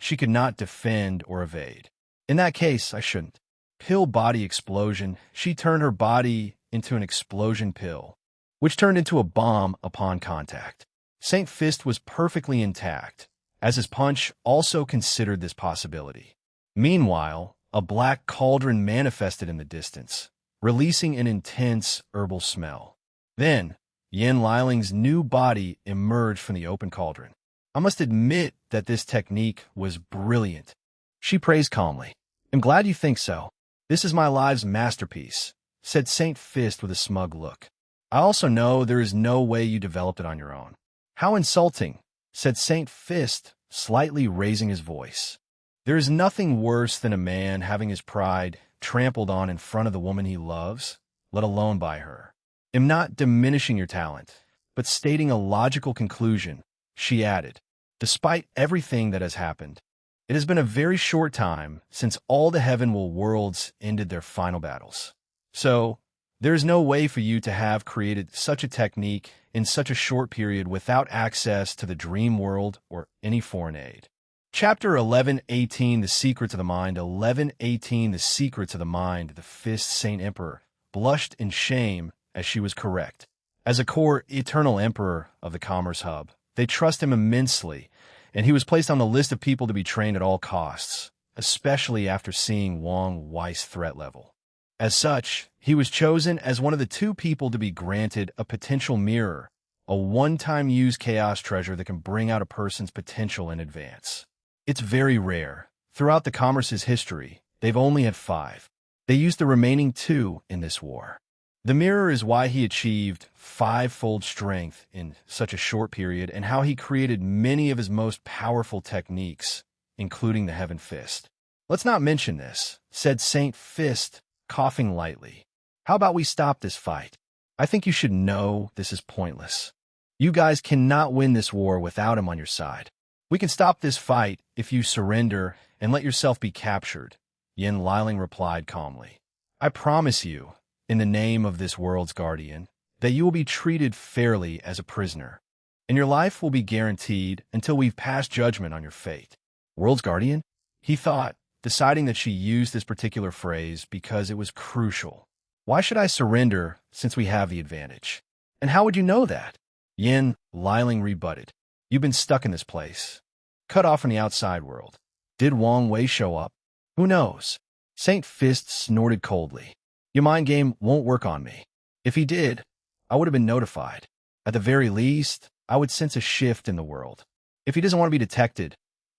She could not defend or evade. In that case, I shouldn't. Pill body explosion. She turned her body into an explosion pill, which turned into a bomb upon contact. St. Fist was perfectly intact, as his punch also considered this possibility. Meanwhile, a black cauldron manifested in the distance, releasing an intense herbal smell. Then, Yin Liling's new body emerged from the open cauldron. I must admit that this technique was brilliant. She praised calmly. I'm glad you think so. This is my life's masterpiece, said St. Fist with a smug look. I also know there is no way you developed it on your own. How insulting, said St. Fist, slightly raising his voice. There is nothing worse than a man having his pride trampled on in front of the woman he loves, let alone by her. I'm not diminishing your talent, but stating a logical conclusion, she added. Despite everything that has happened, it has been a very short time since all the heavenward worlds ended their final battles. So, there is no way for you to have created such a technique in such a short period without access to the dream world or any foreign aid. Chapter 11:18 The Secrets of the Mind 11:18 The Secrets of the Mind The Fist Saint Emperor blushed in shame as she was correct. As a core eternal emperor of the Commerce Hub, they trust him immensely, and he was placed on the list of people to be trained at all costs, especially after seeing Wang Wei's threat level. As such, he was chosen as one of the 2 people to be granted a potential mirror, a one-time use chaos treasure that can bring out a person's potential in advance. It's very rare. Throughout the Commerce's history, they've only had 5. They used the remaining 2 in this war. The mirror is why he achieved 5-fold strength in such a short period and how he created many of his most powerful techniques, including the Heaven Fist. Let's not mention this, said St. Fist, coughing lightly. How about we stop this fight? I think you should know this is pointless. You guys cannot win this war without him on your side. We can stop this fight if you surrender and let yourself be captured, Yin Liling replied calmly. I promise you, in the name of this world's guardian, that you will be treated fairly as a prisoner, and your life will be guaranteed until we've passed judgment on your fate. World's guardian? He thought, deciding that she used this particular phrase because it was crucial. Why should I surrender since we have the advantage? And how would you know that? Yin Liling rebutted. You've been stuck in this place, cut off from the outside world. Did Wang Wei show up? Who knows? Saint Fist snorted coldly. Your mind game won't work on me. If he did, I would have been notified. At the very least, I would sense a shift in the world. If he doesn't want to be detected,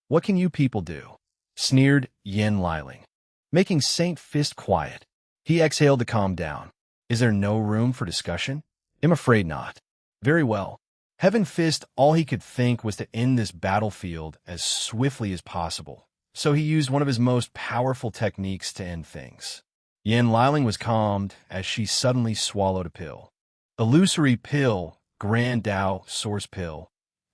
what can you people do? Sneered Yin Liling, making Saint Fist quiet. He exhaled to calm down. Is there no room for discussion? I'm afraid not. Very well. Heaven Fist, all he could think was to end this battlefield as swiftly as possible, so he used one of his most powerful techniques to end things. Yin Liling was calmed as she suddenly swallowed a pill. Illusory pill, Grand Tao, Source pill.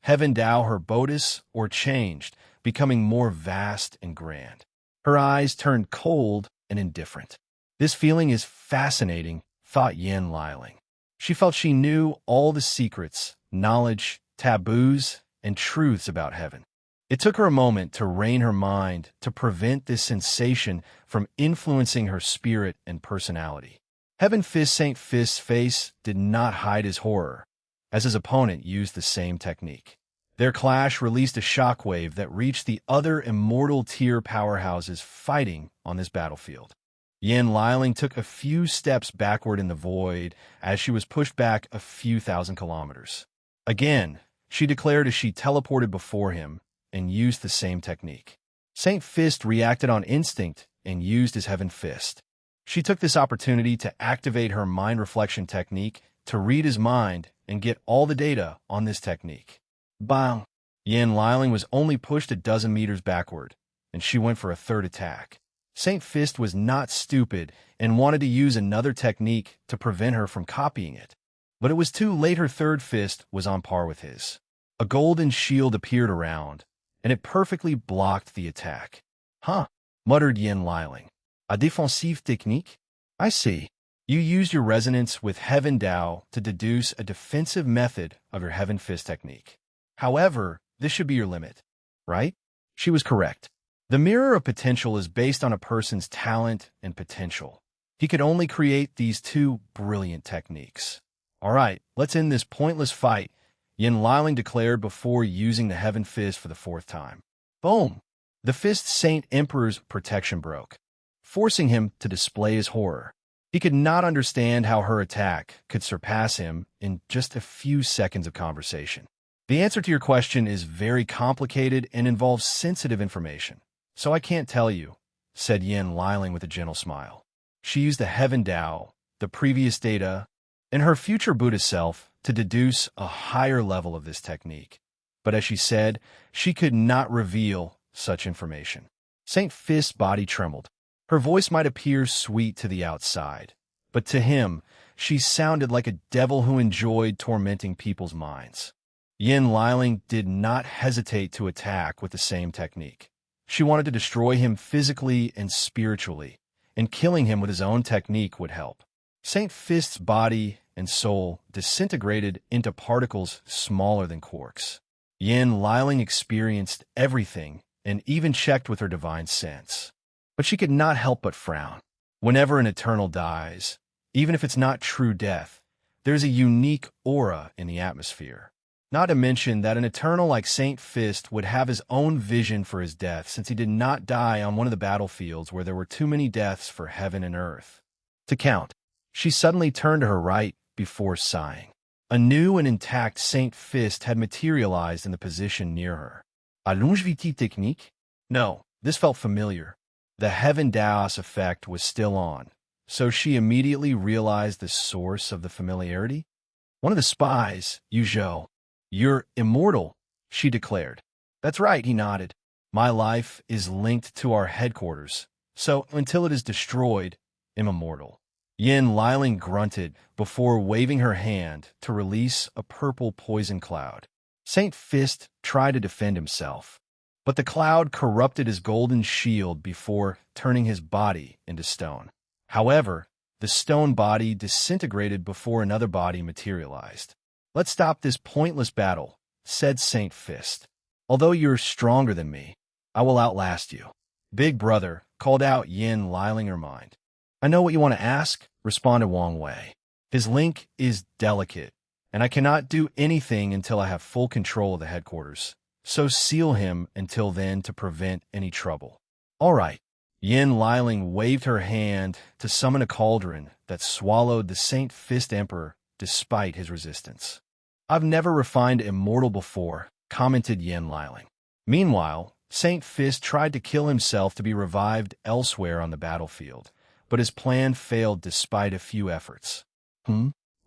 Heaven Tao, her bodis, or changed, becoming more vast and grand. Her eyes turned cold and indifferent. This feeling is fascinating, thought Yin Liling. She felt she knew all the secrets, knowledge, taboos, and truths about heaven. It took her a moment to rein her mind to prevent this sensation from influencing her spirit and personality. Heaven Fist Saint Fist's face did not hide his horror, as his opponent used the same technique. Their clash released a shockwave that reached the other immortal tier powerhouses fighting on this battlefield. Yin Liling took a few steps backward in the void as she was pushed back a few thousand kilometers. Again, she declared as she teleported before him and used the same technique. Saint Fist reacted on instinct and used his Heaven Fist. She took this opportunity to activate her mind reflection technique to read his mind and get all the data on this technique. Bang! Yin Liling was only pushed a dozen meters backward, and she went for a third attack. Saint Fist was not stupid and wanted to use another technique to prevent her from copying it. But it was too late. Her third fist was on par with his. A golden shield appeared around, and it perfectly blocked the attack. Huh, muttered Yin Liling. A défensive technique? I see. You used your resonance with Heaven Tao to deduce a defensive method of your Heaven Fist technique. However, this should be your limit, right? She was correct. The mirror of potential is based on a person's talent and potential. He could only create these two brilliant techniques. All right, let's end this pointless fight, Yin Liling declared before using the Heaven Fist for the fourth time. Boom! The Fist Saint Emperor's protection broke, forcing him to display his horror. He could not understand how her attack could surpass him in just a few seconds of conversation. The answer to your question is very complicated and involves sensitive information. So I can't tell you, said Yin Liling with a gentle smile. She used the Heaven Tao, the previous data, and her future Buddha self to deduce a higher level of this technique. But as she said, she could not reveal such information. Saint Fist's body trembled. Her voice might appear sweet to the outside, but to him, she sounded like a devil who enjoyed tormenting people's minds. Yin Liling did not hesitate to attack with the same technique. She wanted to destroy him physically and spiritually, and killing him with his own technique would help. Saint Fist's body and soul disintegrated into particles smaller than quarks. Yin Liling experienced everything and even checked with her divine sense. But she could not help but frown. Whenever an eternal dies, even if it's not true death, there's a unique aura in the atmosphere. Not to mention that an eternal like Saint Fist would have his own vision for his death since he did not die on one of the battlefields where there were too many deaths for heaven and earth to count. She suddenly turned to her right before sighing. A new and intact Saint Fist had materialized in the position near her. A longevité technique? No, this felt familiar. The Heaven Tao's effect was still on, so she immediately realized the source of the familiarity. One of the spies, Yu Zhou. You're immortal, she declared. That's right, he nodded. My life is linked to our headquarters, so until it is destroyed, I'm immortal. Yin Liling grunted before waving her hand to release a purple poison cloud. Saint Fist tried to defend himself, but the cloud corrupted his golden shield before turning his body into stone. However, the stone body disintegrated before another body materialized. Let's stop this pointless battle, said Saint Fist. Although you're stronger than me, I will outlast you. Big brother, called out Yin Liling her mind. I know what you want to ask, responded Wang Wei. His link is delicate, and I cannot do anything until I have full control of the headquarters. So seal him until then to prevent any trouble. All right. Yin Liling waved her hand to summon a cauldron that swallowed the Saint Fist Emperor despite his resistance. I've never refined immortal before, commented Yin Liling. Meanwhile, Saint Fist tried to kill himself to be revived elsewhere on the battlefield, but his plan failed despite a few efforts.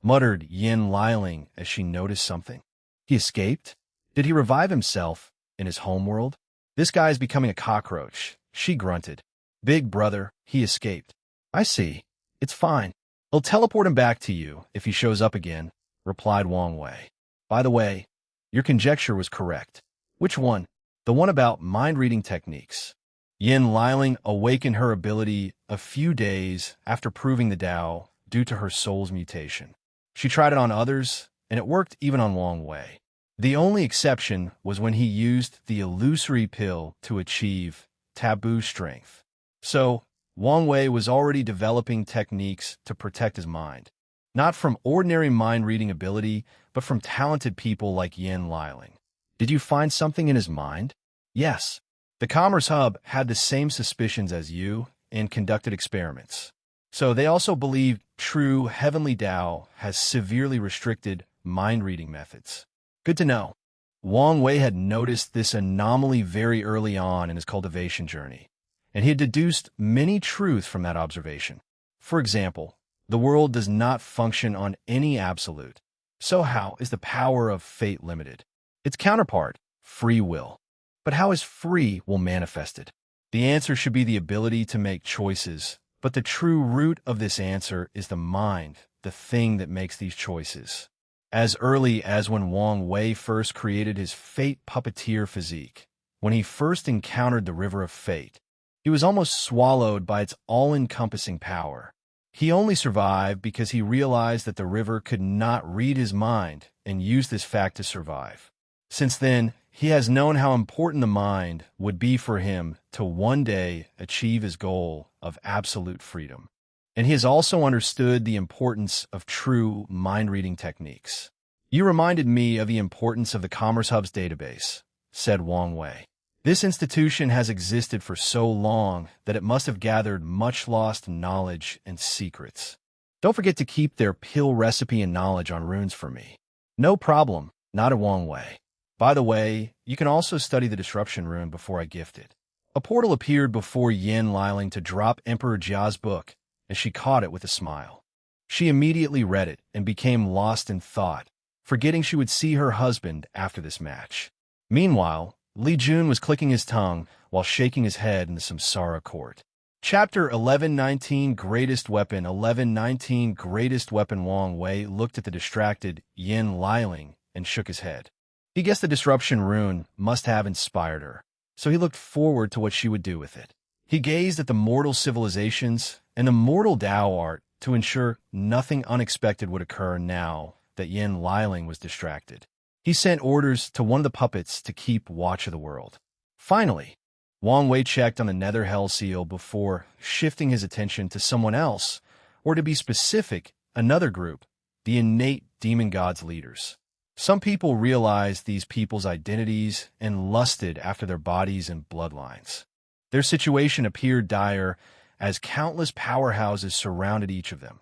Muttered Yin Liling as she noticed something. He escaped? Did he revive himself in his homeworld? This guy is becoming a cockroach, she grunted. Big brother, he escaped. I see. It's fine. I'll teleport him back to you if he shows up again, replied Wang Wei. By the way, your conjecture was correct. Which one? The one about mind-reading techniques. Yin Liling awakened her ability a few days after proving the Tao due to her soul's mutation. She tried it on others, and it worked even on Wang Wei. The only exception was when he used the illusory pill to achieve taboo strength. So, Wang Wei was already developing techniques to protect his mind. Not from ordinary mind-reading ability, but from talented people like Yin Liling. Did you find something in his mind? Yes. The Commerce Hub had the same suspicions as you and conducted experiments. So they also believe true heavenly Tao has severely restricted mind-reading methods. Good to know. Wang Wei had noticed this anomaly very early on in his cultivation journey, and he had deduced many truths from that observation. For example, the world does not function on any absolute. So how is the power of fate limited? Its counterpart, free will. But how is free will manifested? The answer should be the ability to make choices, but the true root of this answer is the mind, the thing that makes these choices. As early as when Wang Wei first created his fate puppeteer physique, when he first encountered the river of fate, he was almost swallowed by its all-encompassing power. He only survived because he realized that the river could not read his mind and used this fact to survive. Since then, he has known how important the mind would be for him to one day achieve his goal of absolute freedom. And he has also understood the importance of true mind-reading techniques. You reminded me of the importance of the Commerce Hub's database, said Wang Wei. This institution has existed for so long that it must have gathered much lost knowledge and secrets. Don't forget to keep their pill recipe and knowledge on runes for me. No problem, nodded Wang Wei. By the way, you can also study the disruption rune before I gift it. A portal appeared before Yin Liling to drop Emperor Jia's book, and she caught it with a smile. She immediately read it and became lost in thought, forgetting she would see her husband after this match. Meanwhile, Li Jun was clicking his tongue while shaking his head in the Samsara court. Chapter 1119 Greatest Weapon 1119 Greatest Weapon. Wang Wei looked at the distracted Yin Liling and shook his head. He guessed the disruption rune must have inspired her, so he looked forward to what she would do with it. He gazed at the mortal civilizations and the mortal Tao art to ensure nothing unexpected would occur now that Yin Liling was distracted. He sent orders to one of the puppets to keep watch of the world. Finally, Wang Wei checked on the Nether Hell Seal before shifting his attention to someone else, or to be specific, another group, the innate demon gods leaders. Some people realized these people's identities and lusted after their bodies and bloodlines. Their situation appeared dire as countless powerhouses surrounded each of them.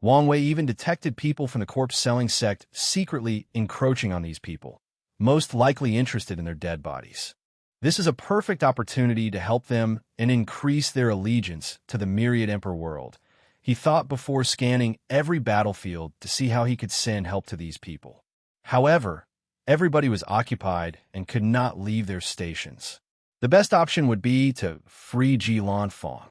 Wang Wei even detected people from the corpse-selling sect secretly encroaching on these people, most likely interested in their dead bodies. This is a perfect opportunity to help them and increase their allegiance to the myriad Emperor world. He thought before scanning every battlefield to see how he could send help to these people. However, everybody was occupied and could not leave their stations. The best option would be to free Ji Lanfang,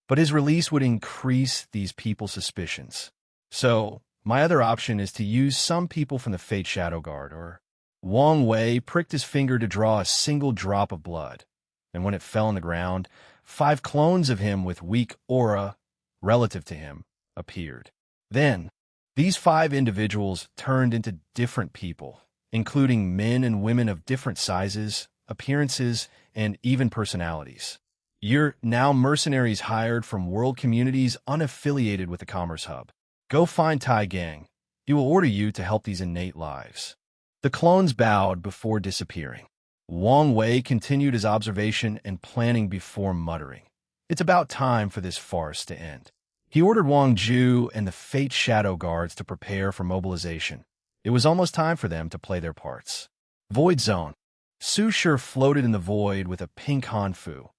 but his release would increase these people's suspicions. So, my other option is to use some people from the Fate Shadow Guard, or... Wang Wei pricked his finger to draw a single drop of blood, and when it fell on the ground, 5 clones of him with weak aura, relative to him, appeared. Then, these 5 individuals turned into different people, including men and women of different sizes, appearances, and even personalities. You're now mercenaries hired from world communities unaffiliated with the Commerce Hub. Go find Tai Gang. He will order you to help these innate lives." The clones bowed before disappearing. Wang Wei continued his observation and planning before muttering, "It's about time for this farce to end." He ordered Wang Ju and the Fate Shadow Guards to prepare for mobilization. It was almost time for them to play their parts. Void Zone. Su Shi floated in the void with a pink Hanfu,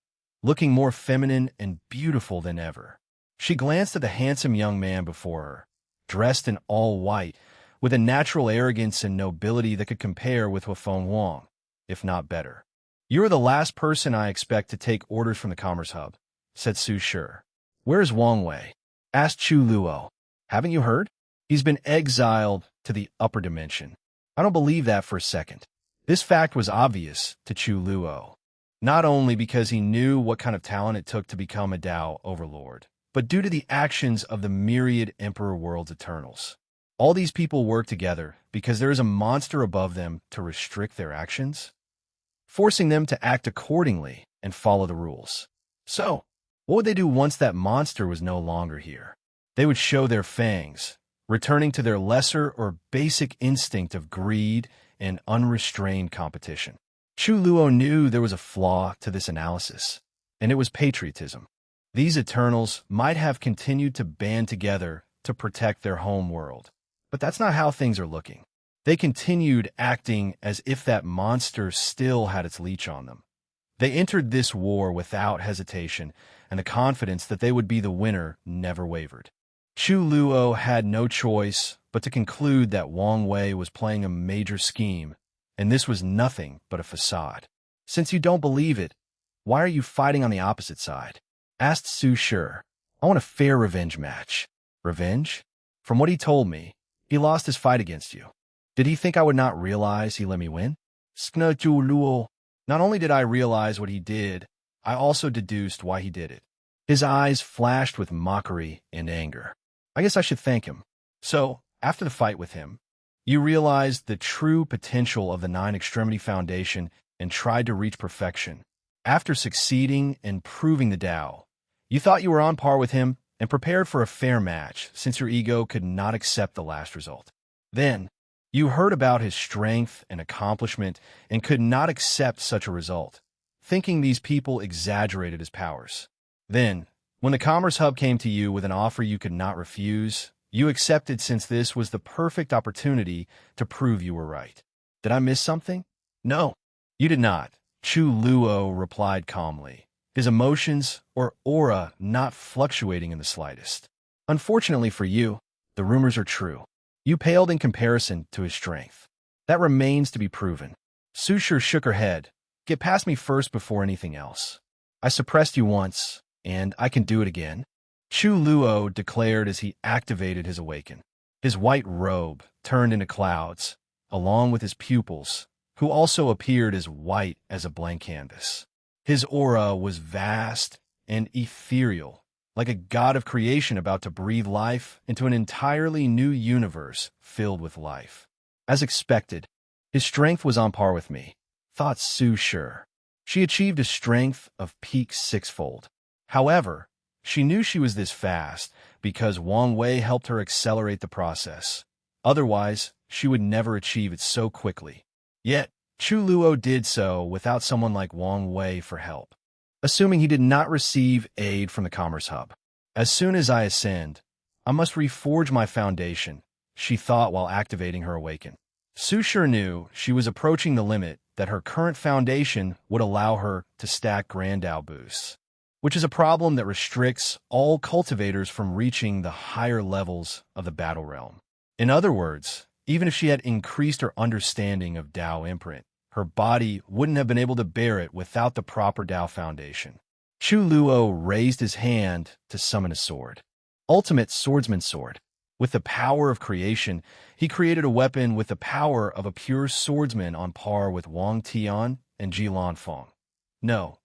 looking more feminine and beautiful than ever. She glanced at the handsome young man before her, dressed in all white, with a natural arrogance and nobility that could compare with Wafeng Wang, if not better. "You're the last person I expect to take orders from the Commerce Hub," said Su Shi. "Where's Wang Wei?" asked Chu Luo. "Haven't you heard? He's been exiled to the upper dimension." I don't believe that for a second. This fact was obvious to Chu Luo, not only because he knew what kind of talent it took to become a Dao overlord, but due to the actions of the myriad Emperor World's Eternals. All these people work together because there is a monster above them to restrict their actions, forcing them to act accordingly and follow the rules. So, what would they do once that monster was no longer here? They would show their fangs, returning to their lesser or basic instinct of greed and unrestrained competition. Chu Luo knew there was a flaw to this analysis, and it was patriotism. These Eternals might have continued to band together to protect their home world, but that's not how things are looking. They continued acting as if that monster still had its leash on them. They entered this war without hesitation, and the confidence that they would be the winner never wavered. Chu Luo had no choice but to conclude that Wang Wei was playing a major scheme, and this was nothing but a facade. "Since you don't believe it, why are you fighting on the opposite side?" asked Su Shi. "I want a fair revenge match." "Revenge?" "From what he told me, he lost his fight against you. Did he think I would not realize he let me win?" "Skna Chu Luo. Not only did I realize what he did, I also deduced why he did it." His eyes flashed with mockery and anger. "I guess I should thank him." "So, after the fight with him, you realized the true potential of the Nine Extremity Foundation and tried to reach perfection. After succeeding and proving the Tao, you thought you were on par with him and prepared for a fair match since your ego could not accept the last result. Then, you heard about his strength and accomplishment and could not accept such a result, thinking these people exaggerated his powers. Then, when the Commerce Hub came to you with an offer you could not refuse, you accepted since this was the perfect opportunity to prove you were right. Did I miss something?" "No, you did not," Chu Luo replied calmly, his emotions or aura not fluctuating in the slightest. "Unfortunately for you, the rumors are true. You paled in comparison to his strength. That remains to be proven." Su Shi shook her head. "Get past me first before anything else. I suppressed you once, and I can do it again," Chu Luo declared as he activated his awaken. His white robe turned into clouds, along with his pupils, who also appeared as white as a blank canvas. His aura was vast and ethereal, like a god of creation about to breathe life into an entirely new universe filled with life. As expected, his strength was on par with me, thought Su Shi. She achieved a strength of peak sixfold. However, she knew she was this fast because Wang Wei helped her accelerate the process. Otherwise, she would never achieve it so quickly. Yet, Chu Luo did so without someone like Wang Wei for help, assuming he did not receive aid from the Commerce Hub. "As soon as I ascend, I must reforge my foundation," she thought while activating her awaken. Su Shi knew she was approaching the limit that her current foundation would allow her to stack Grand Dao boosts, which is a problem that restricts all cultivators from reaching the higher levels of the battle realm. In other words, even if she had increased her understanding of Dao imprint, her body wouldn't have been able to bear it without the proper Dao foundation. Chu Luo raised his hand to summon a sword. Ultimate Swordsman Sword. With the power of creation, he created a weapon with the power of a pure swordsman on par with Wang Tian and Ji Lanfeng. No,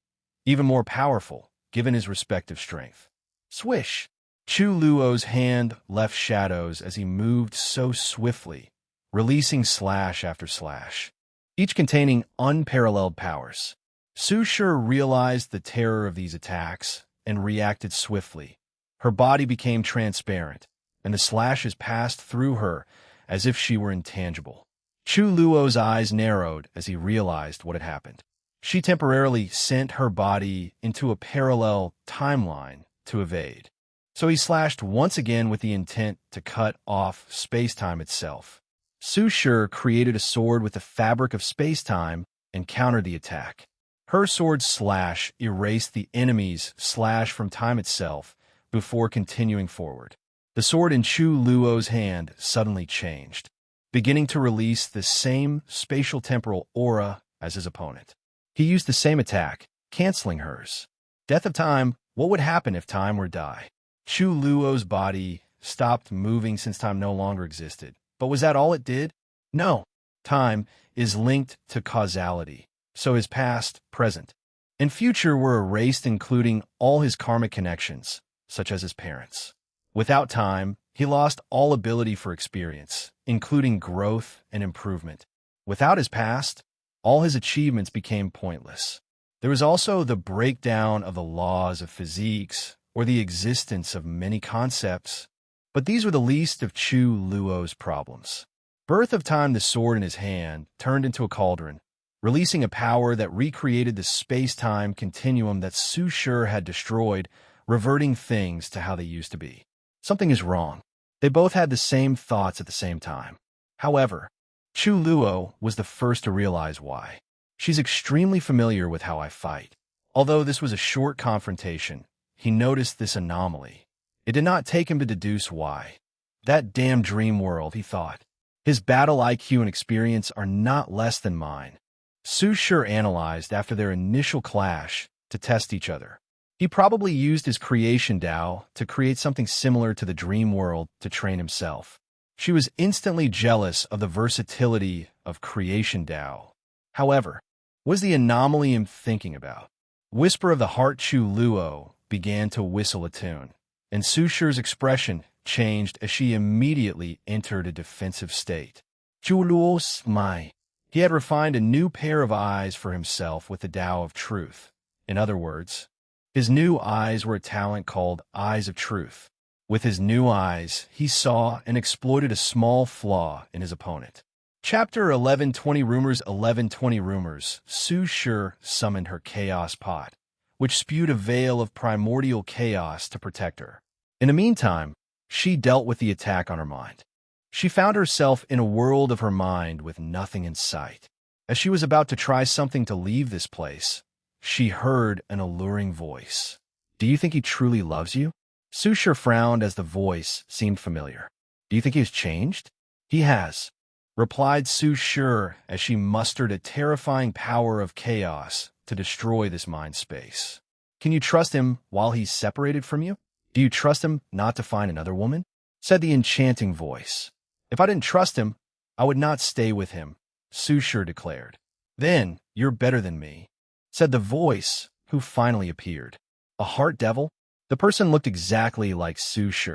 even more powerful, given his respective strength. Swish! Chu Luo's hand left shadows as he moved so swiftly, releasing slash after slash, each containing unparalleled powers. Su Shi realized the terror of these attacks and reacted swiftly. Her body became transparent, and the slashes passed through her as if she were intangible. Chu Luo's eyes narrowed as he realized what had happened. She temporarily sent her body into a parallel timeline to evade. So he slashed once again with the intent to cut off space-time itself. Su Shi created a sword with the fabric of space-time and countered the attack. Her sword's slash erased the enemy's slash from time itself before continuing forward. The sword in Chu Luo's hand suddenly changed, beginning to release the same spatial temporal aura as his opponent. He used the same attack, canceling hers. Death of time, what would happen if time were to die? Chu Luo's body stopped moving since time no longer existed. But was that all it did? No. Time is linked to causality, so his past, present, and future were erased, including all his karmic connections, such as his parents. Without time, he lost all ability for experience, including growth and improvement. Without his past, all his achievements became pointless. There was also the breakdown of the laws of physics or the existence of many concepts, but these were the least of Chu Luo's problems. Birth of Time, the sword in his hand, turned into a cauldron, releasing a power that recreated the space-time continuum that Su Shi had destroyed, reverting things to how they used to be. Something is wrong. They both had the same thoughts at the same time. However, Chu Luo was the first to realize why. She's extremely familiar with how I fight. Although this was a short confrontation, he noticed this anomaly. It did not take him to deduce why. That damn dream world, he thought. His battle IQ and experience are not less than mine. Su Shi analyzed after their initial clash to test each other. He probably used his creation Tao to create something similar to the dream world to train himself. She was instantly jealous of the versatility of creation Tao. However, what was the anomaly I'm thinking about? Whisper of the Heart. Chu Luo began to whistle a tune, and Su Shi's expression changed as she immediately entered a defensive state. Chu Luo smiled. He had refined a new pair of eyes for himself with the Tao of Truth. In other words, his new eyes were a talent called Eyes of Truth. With his new eyes, he saw and exploited a small flaw in his opponent. Chapter 1120 Rumors. 1120 Rumors. Su Shi summoned her chaos pot, which spewed a veil of primordial chaos to protect her. In the meantime, she dealt with the attack on her mind. She found herself in a world of her mind with nothing in sight. As she was about to try something to leave this place, she heard an alluring voice. Do you think he truly loves you? Su Shi frowned as the voice seemed familiar. Do you think he has changed? He has, replied Su Shi as she mustered a terrifying power of chaos to destroy this mind space. Can you trust him while he's separated from you? Do you trust him not to find another woman? Said the enchanting voice. If I didn't trust him, I would not stay with him, Su Shi declared. Then you're better than me, said the voice, who finally appeared. A heart devil? The person looked exactly like Su Shi,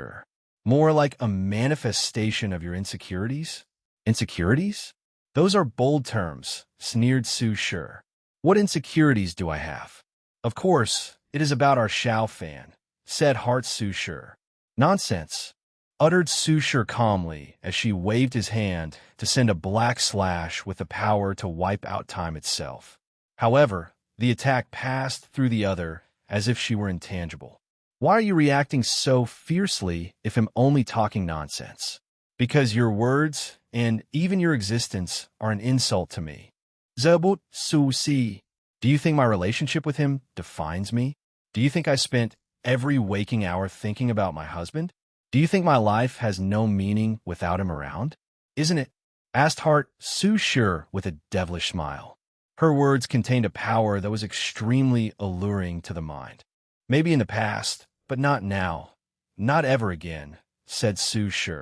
more like a manifestation of your insecurities. Insecurities? Those are bold terms, sneered Su Shi. What insecurities do I have? Of course, it is about our Xiao fan, said Heart Su Shi. Nonsense, uttered Su Shi calmly as she waved his hand to send a black slash with the power to wipe out time itself. However, the attack passed through the other as if she were intangible. Why are you reacting so fiercely if I'm only talking nonsense? Because your words and even your existence are an insult to me. Zebut Su Si. Do you think my relationship with him defines me? Do you think I spent every waking hour thinking about my husband? Do you think my life has no meaning without him around? Isn't it? Asked Heart Su Shi with a devilish smile. Her words contained a power that was extremely alluring to the mind. Maybe in the past, but not now. Not ever again, said Su Shi.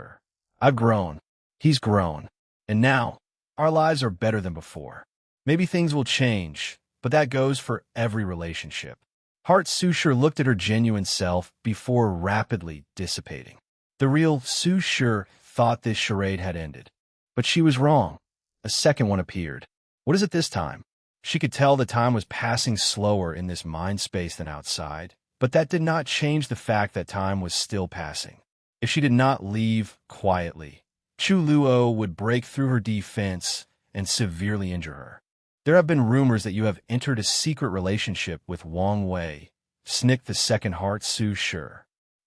I've grown. He's grown. And now, our lives are better than before. Maybe things will change, but that goes for every relationship. Heart Su Shi looked at her genuine self before rapidly dissipating. The real Su Shi thought this charade had ended. But she was wrong. A second one appeared. What is it this time? She could tell the time was passing slower in this mind space than outside, but that did not change the fact that time was still passing. If she did not leave quietly, Chu Luo would break through her defense and severely injure her. There have been rumors that you have entered a secret relationship with Wang Wei, snicked the second heart Su Shi.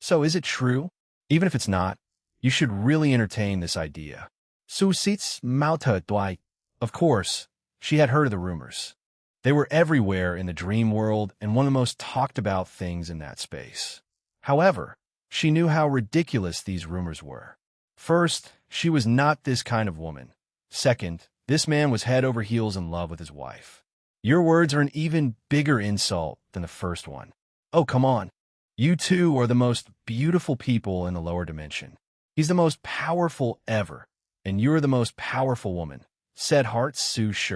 So is it true? Even if it's not, you should really entertain this idea. Su Sits Mauta Dui. Of course, she had heard of the rumors. They were everywhere in the dream world and one of the most talked about things in that space. However, she knew how ridiculous these rumors were. First, she was not this kind of woman. Second, this man was head over heels in love with his wife. Your words are an even bigger insult than the first one. Oh, come on. You two are the most beautiful people in the lower dimension. He's the most powerful ever, and you're the most powerful woman, said Heart Su Shi.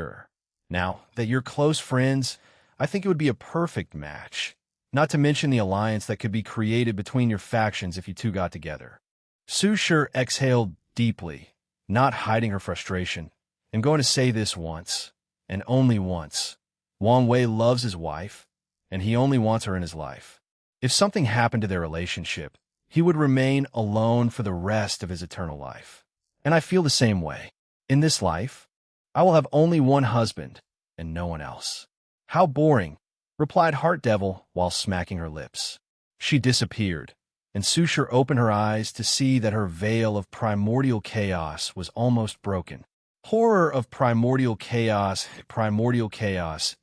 Now, that you're close friends, I think it would be a perfect match, not to mention the alliance that could be created between your factions if you two got together. Su Shi exhaled deeply, not hiding her frustration. I'm going to say this once, and only once. Wang Wei loves his wife, and he only wants her in his life. If something happened to their relationship, he would remain alone for the rest of his eternal life. And I feel the same way. In this life, I will have only one husband, and no one else. How boring, replied Heart Devil while smacking her lips. She disappeared, and Su Shi opened her eyes to see that her veil of primordial chaos was almost broken. Horror of primordial chaos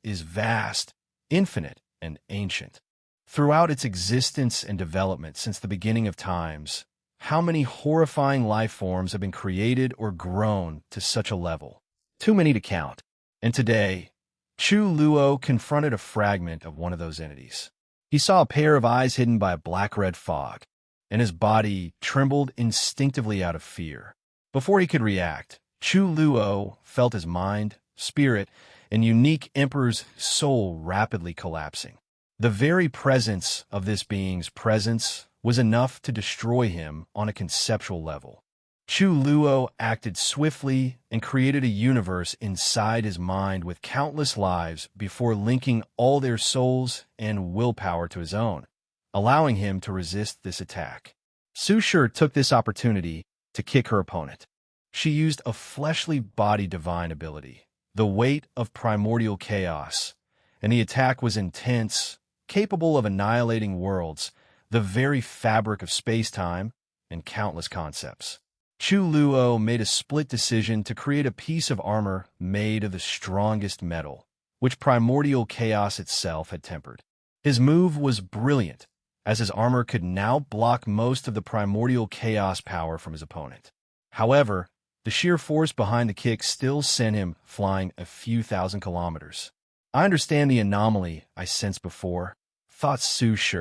is vast, infinite, and ancient. Throughout its existence and development since the beginning of times, how many horrifying life forms have been created or grown to such a level? Too many to count. And today, Chu Luo confronted a fragment of one of those entities. He saw a pair of eyes hidden by a black-red fog, and his body trembled instinctively out of fear. Before he could react, Chu Luo felt his mind, spirit, and unique emperor's soul rapidly collapsing. The very presence of this being's presence was enough to destroy him on a conceptual level. Chu Luo acted swiftly and created a universe inside his mind with countless lives before linking all their souls and willpower to his own, allowing him to resist this attack. Su Shi took this opportunity to kick her opponent. She used a fleshly body divine ability, the weight of primordial chaos, and the attack was intense, capable of annihilating worlds, the very fabric of space-time, and countless concepts. Chu Luo made a split decision to create a piece of armor made of the strongest metal, which primordial chaos itself had tempered. His move was brilliant, as his armor could now block most of the primordial chaos power from his opponent. However, the sheer force behind the kick still sent him flying a few thousand kilometers. I understand the anomaly I sensed before, thought Su Shi.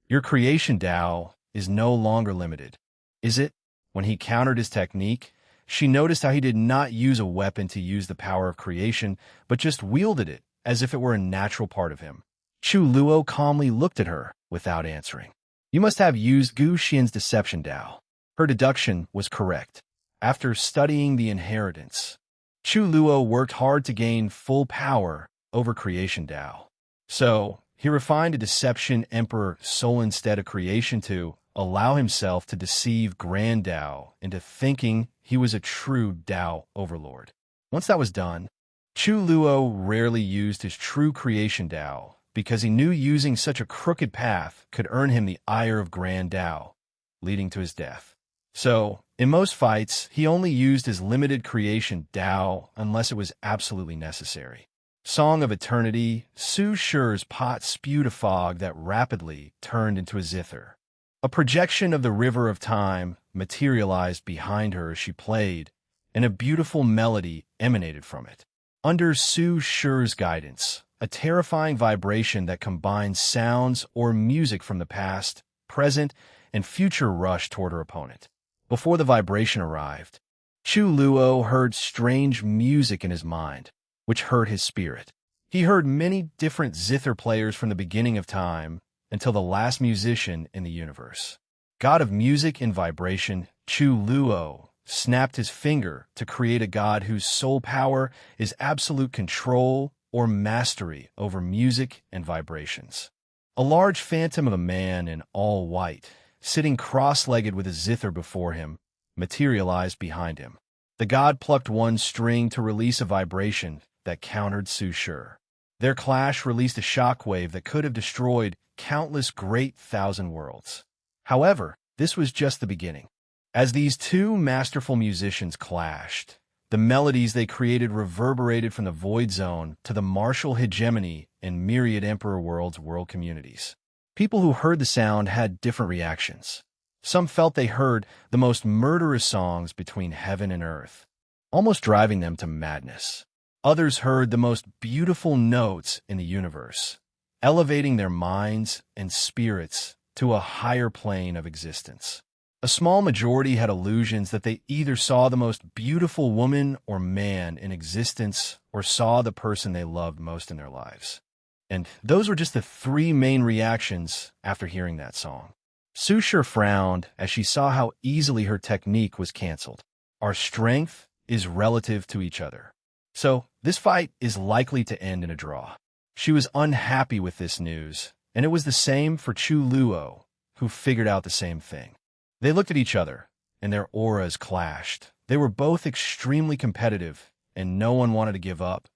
Your creation Tao is no longer limited, is it? When he countered his technique, she noticed how he did not use a weapon to use the power of creation, but just wielded it as if it were a natural part of him. Chu Luo calmly looked at her without answering. You must have used Gu Xian's deception Tao. Her deduction was correct. After studying the inheritance, Chu Luo worked hard to gain full power over creation Tao. So, he refined a deception emperor soul instead of creation to allow himself to deceive Grand Tao into thinking he was a true Tao overlord. Once that was done, Chu Luo rarely used his true creation Tao because he knew using such a crooked path could earn him the ire of Grand Tao, leading to his death. So, in most fights, he only used his limited creation Tao unless it was absolutely necessary. Song of Eternity, Su Shi's pot spewed a fog that rapidly turned into a zither. A projection of the river of time materialized behind her as she played, and a beautiful melody emanated from it. Under Su Shi's guidance, a terrifying vibration that combined sounds or music from the past, present, and future rushed toward her opponent. Before the vibration arrived, Chu Luo heard strange music in his mind, which hurt his spirit. He heard many different zither players from the beginning of time until the last musician in the universe. God of music and vibration, Chu Luo snapped his finger to create a god whose sole power is absolute control or mastery over music and vibrations. A large phantom of a man in all white, sitting cross-legged with a zither before him, materialized behind him. The god plucked one string to release a vibration that countered Su-Shur. Their clash released a shockwave that could have destroyed countless great thousand worlds. However, this was just the beginning. As these two masterful musicians clashed, the melodies they created reverberated from the Void Zone to the martial hegemony and myriad Emperor World's world communities. People who heard the sound had different reactions. Some felt they heard the most murderous songs between heaven and earth, almost driving them to madness. Others heard the most beautiful notes in the universe, elevating their minds and spirits to a higher plane of existence. A small majority had illusions that they either saw the most beautiful woman or man in existence or saw the person they loved most in their lives. And those were just the three main reactions after hearing that song. Su-Shur frowned as she saw how easily her technique was canceled. Our strength is relative to each other. So, this fight is likely to end in a draw. She was unhappy with this news, and it was the same for Chu Luo, who figured out the same thing. They looked at each other, and their auras clashed. They were both extremely competitive, and no one wanted to give up,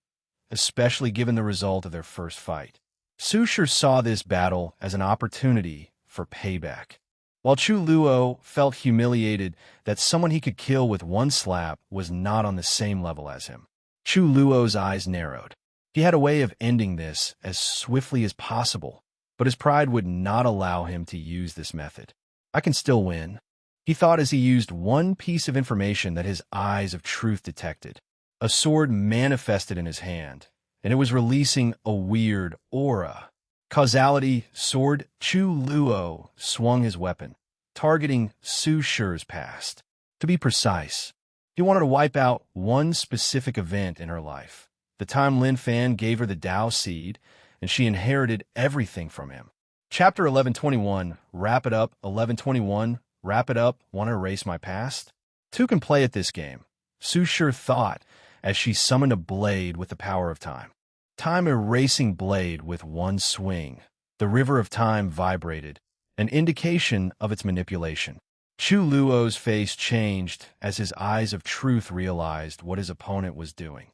especially given the result of their first fight. Su-Shur saw this battle as an opportunity for payback. While Chu Luo felt humiliated that someone he could kill with one slap was not on the same level as him. Chu Luo's eyes narrowed. He had a way of ending this as swiftly as possible, but his pride would not allow him to use this method. I can still win, he thought as he used one piece of information that his eyes of truth detected. A sword manifested in his hand, and it was releasing a weird aura. Causality, sword. Chu Luo swung his weapon, targeting Su-Shur's past. To be precise, he wanted to wipe out one specific event in her life. The time Lin Fan gave her the Tao seed, and she inherited everything from him. Chapter 1121, Wrap It Up. 1121, Wrap It Up, Want to erase my past? Two can play at this game, Su-Shur thought as she summoned a blade with the power of time. Time erasing blade with one swing. The river of time vibrated, an indication of its manipulation. Chu Luo's face changed as his eyes of truth realized what his opponent was doing.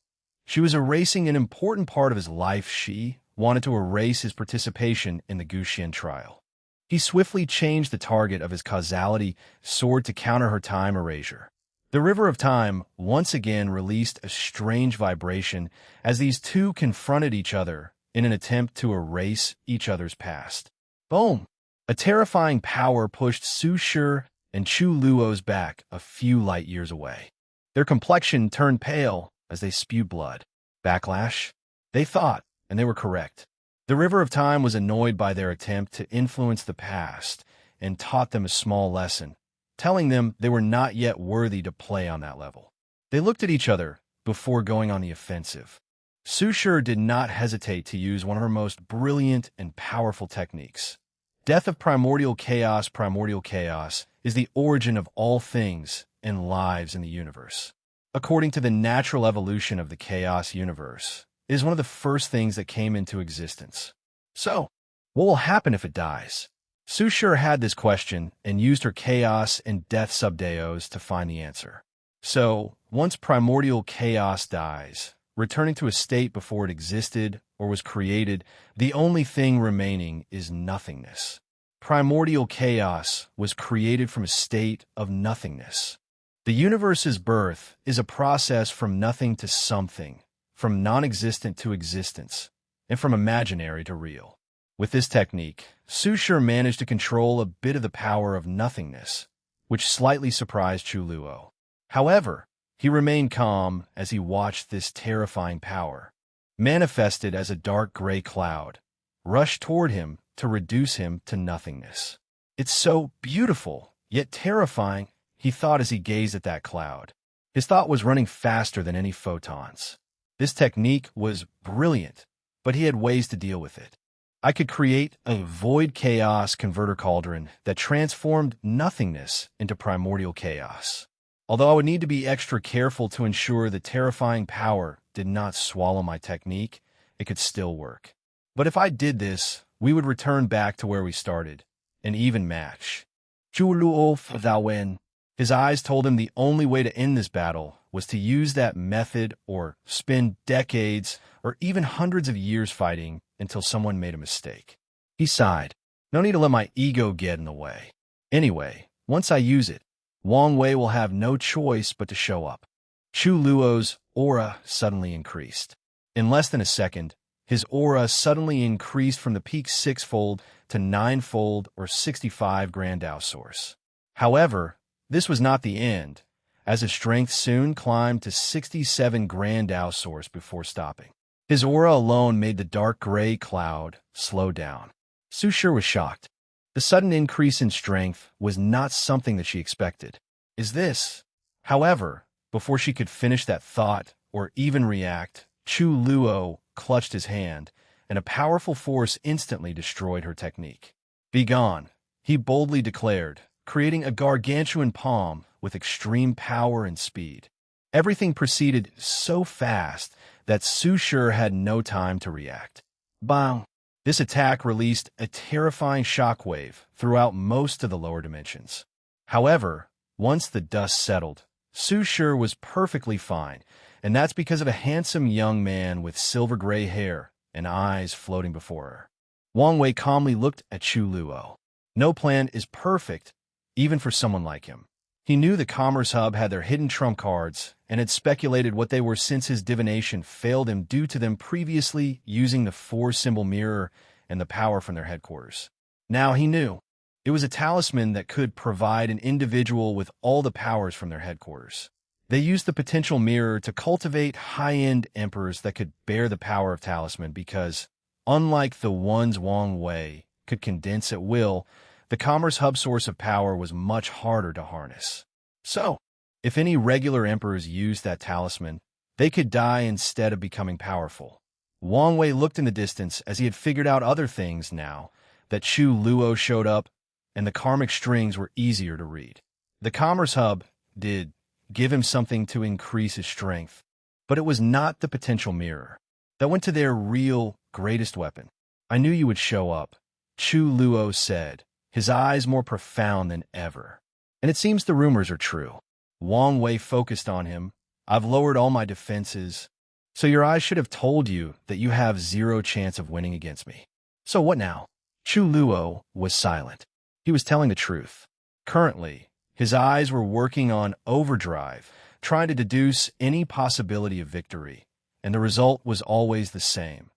She was erasing an important part of his life. She wanted to erase his participation in the Guxian trial. He swiftly changed the target of his causality sword to counter her time erasure. The river of time once again released a strange vibration as these two confronted each other in an attempt to erase each other's past. Boom! A terrifying power pushed Su-Shur and Chu Luo's back a few light years away. Their complexion turned pale as they spewed blood. Backlash? They thought, and they were correct. The river of time was annoyed by their attempt to influence the past and taught them a small lesson, telling them they were not yet worthy to play on that level. They looked at each other before going on the offensive. Su-Shur did not hesitate to use one of her most brilliant and powerful techniques. Death of primordial chaos. Primordial chaos is the origin of all things and lives in the universe. According to the natural evolution of the chaos universe, it is one of the first things that came into existence. So, what will happen if it dies? Su-Shur had this question and used her chaos and death subdeos to find the answer. So, once primordial chaos dies, returning to a state before it existed or was created, the only thing remaining is nothingness. Primordial chaos was created from a state of nothingness. The universe's birth is a process from nothing to something, from non-existent to existence, and from imaginary to real. With this technique, Su-Shur managed to control a bit of the power of nothingness, which slightly surprised Chu Luo. However, he remained calm as he watched this terrifying power, manifested as a dark gray cloud, rush toward him to reduce him to nothingness. It's so beautiful, yet terrifying, he thought as he gazed at that cloud. His thought was running faster than any photons. This technique was brilliant, but he had ways to deal with it. I could create a void chaos converter cauldron that transformed nothingness into primordial chaos. Although I would need to be extra careful to ensure the terrifying power did not swallow my technique it could still work. But if I did this, we would return back to where we started, an even match. Chu Luo Fadawen. His eyes told him the only way to end this battle was to use that method or spend decades or even hundreds of years fighting until someone made a mistake. He sighed. No need to let my ego get in the way. Anyway, once I use it, Wang Wei will have no choice but to show up. Chu Luo's aura suddenly increased. In less than a second, his aura suddenly increased from the peak 6-fold to 9-fold or 65 grand Dao source. However, this was not the end, as his strength soon climbed to 67 grand Dao source before stopping. His aura alone made the dark gray cloud slow down. Su Shi was shocked. The sudden increase in strength was not something that she expected. Is this? However, before she could finish that thought or even react, Chu Luo clutched his hand, and a powerful force instantly destroyed her technique. "Be gone," he boldly declared, creating a gargantuan palm with extreme power and speed. Everything proceeded so fast that Su Shi had no time to react. Bang! This attack released a terrifying shockwave throughout most of the lower dimensions. However, once the dust settled, Su Shi was perfectly fine, and that's because of a handsome young man with silver-gray hair and eyes floating before her. Wang Wei calmly looked at Chu Luo. No plan is perfect, even for someone like him. He knew the Commerce Hub had their hidden trump cards and had speculated what they were since his divination failed him due to them previously using the 4-symbol mirror and the power from their headquarters. Now he knew. It was a talisman that could provide an individual with all the powers from their headquarters. They used the potential mirror to cultivate high-end emperors that could bear the power of talisman because, unlike the ones Wang Wei could condense at will, the Commerce Hub source of power was much harder to harness. So, if any regular emperors used that talisman, they could die instead of becoming powerful. Wang Wei looked in the distance as he had figured out other things now that Chu Luo showed up, and the karmic strings were easier to read. The Commerce Hub did give him something to increase his strength, but it was not the potential mirror. That went to their real greatest weapon. "I knew you would show up," Chu Luo said, his eyes more profound than ever. "And it seems the rumors are true." Wang Wei focused on him. "I've lowered all my defenses, so your eyes should have told you that you have zero chance of winning against me. So what now?" Chu Luo was silent. He was telling the truth. Currently, his eyes were working on overdrive, trying to deduce any possibility of victory, and the result was always the same: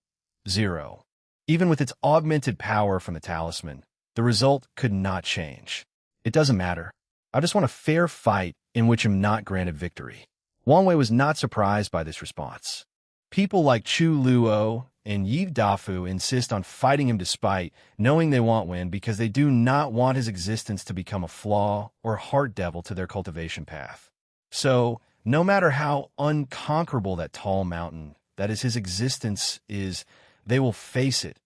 0. Even with its augmented power from the talisman, the result could not change. "It doesn't matter. I just want a fair fight in which I'm not granted victory." Wang Wei was not surprised by this response. People like Chu Luo and Yi Dafu insist on fighting him despite knowing they won't win because they do not want his existence to become a flaw or heart devil to their cultivation path. So, no matter how unconquerable that tall mountain that is his existence is, they will face it,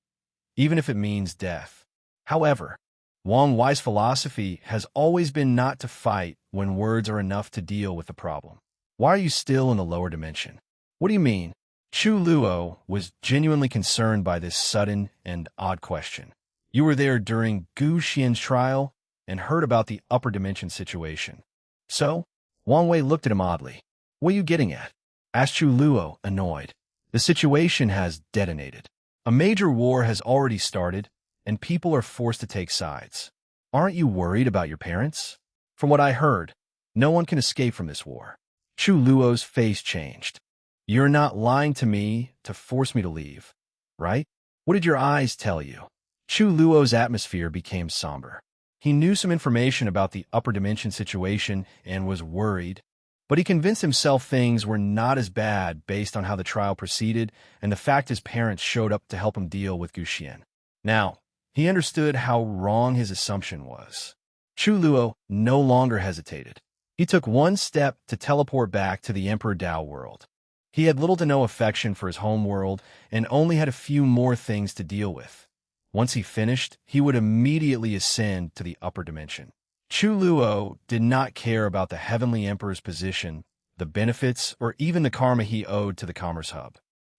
even if it means death. However, Wang Wei's philosophy has always been not to fight when words are enough to deal with the problem. "Why are you still in the lower dimension?" "What do you mean?" Chu Luo was genuinely concerned by this sudden and odd question. "You were there during Gu Xian's trial and heard about the upper dimension situation." "So?" Wang Wei looked at him oddly. "What are you getting at?" asked Chu Luo, annoyed. "The situation has detonated. A major war has already started, and people are forced to take sides. Aren't you worried about your parents? From what I heard, no one can escape from this war." Chu Luo's face changed. "You're not lying to me to force me to leave, right? What did your eyes tell you?" Chu Luo's atmosphere became somber. He knew some information about the upper dimension situation and was worried, but he convinced himself things were not as bad based on how the trial proceeded and the fact his parents showed up to help him deal with Gu Xian. Now, he understood how wrong his assumption was. Chu Luo no longer hesitated. He took one step to teleport back to the Emperor Dao world. He had little to no affection for his home world and only had a few more things to deal with. Once he finished, he would immediately ascend to the upper dimension. Chu Luo did not care about the Heavenly Emperor's position, the benefits, or even the karma he owed to the Commerce Hub.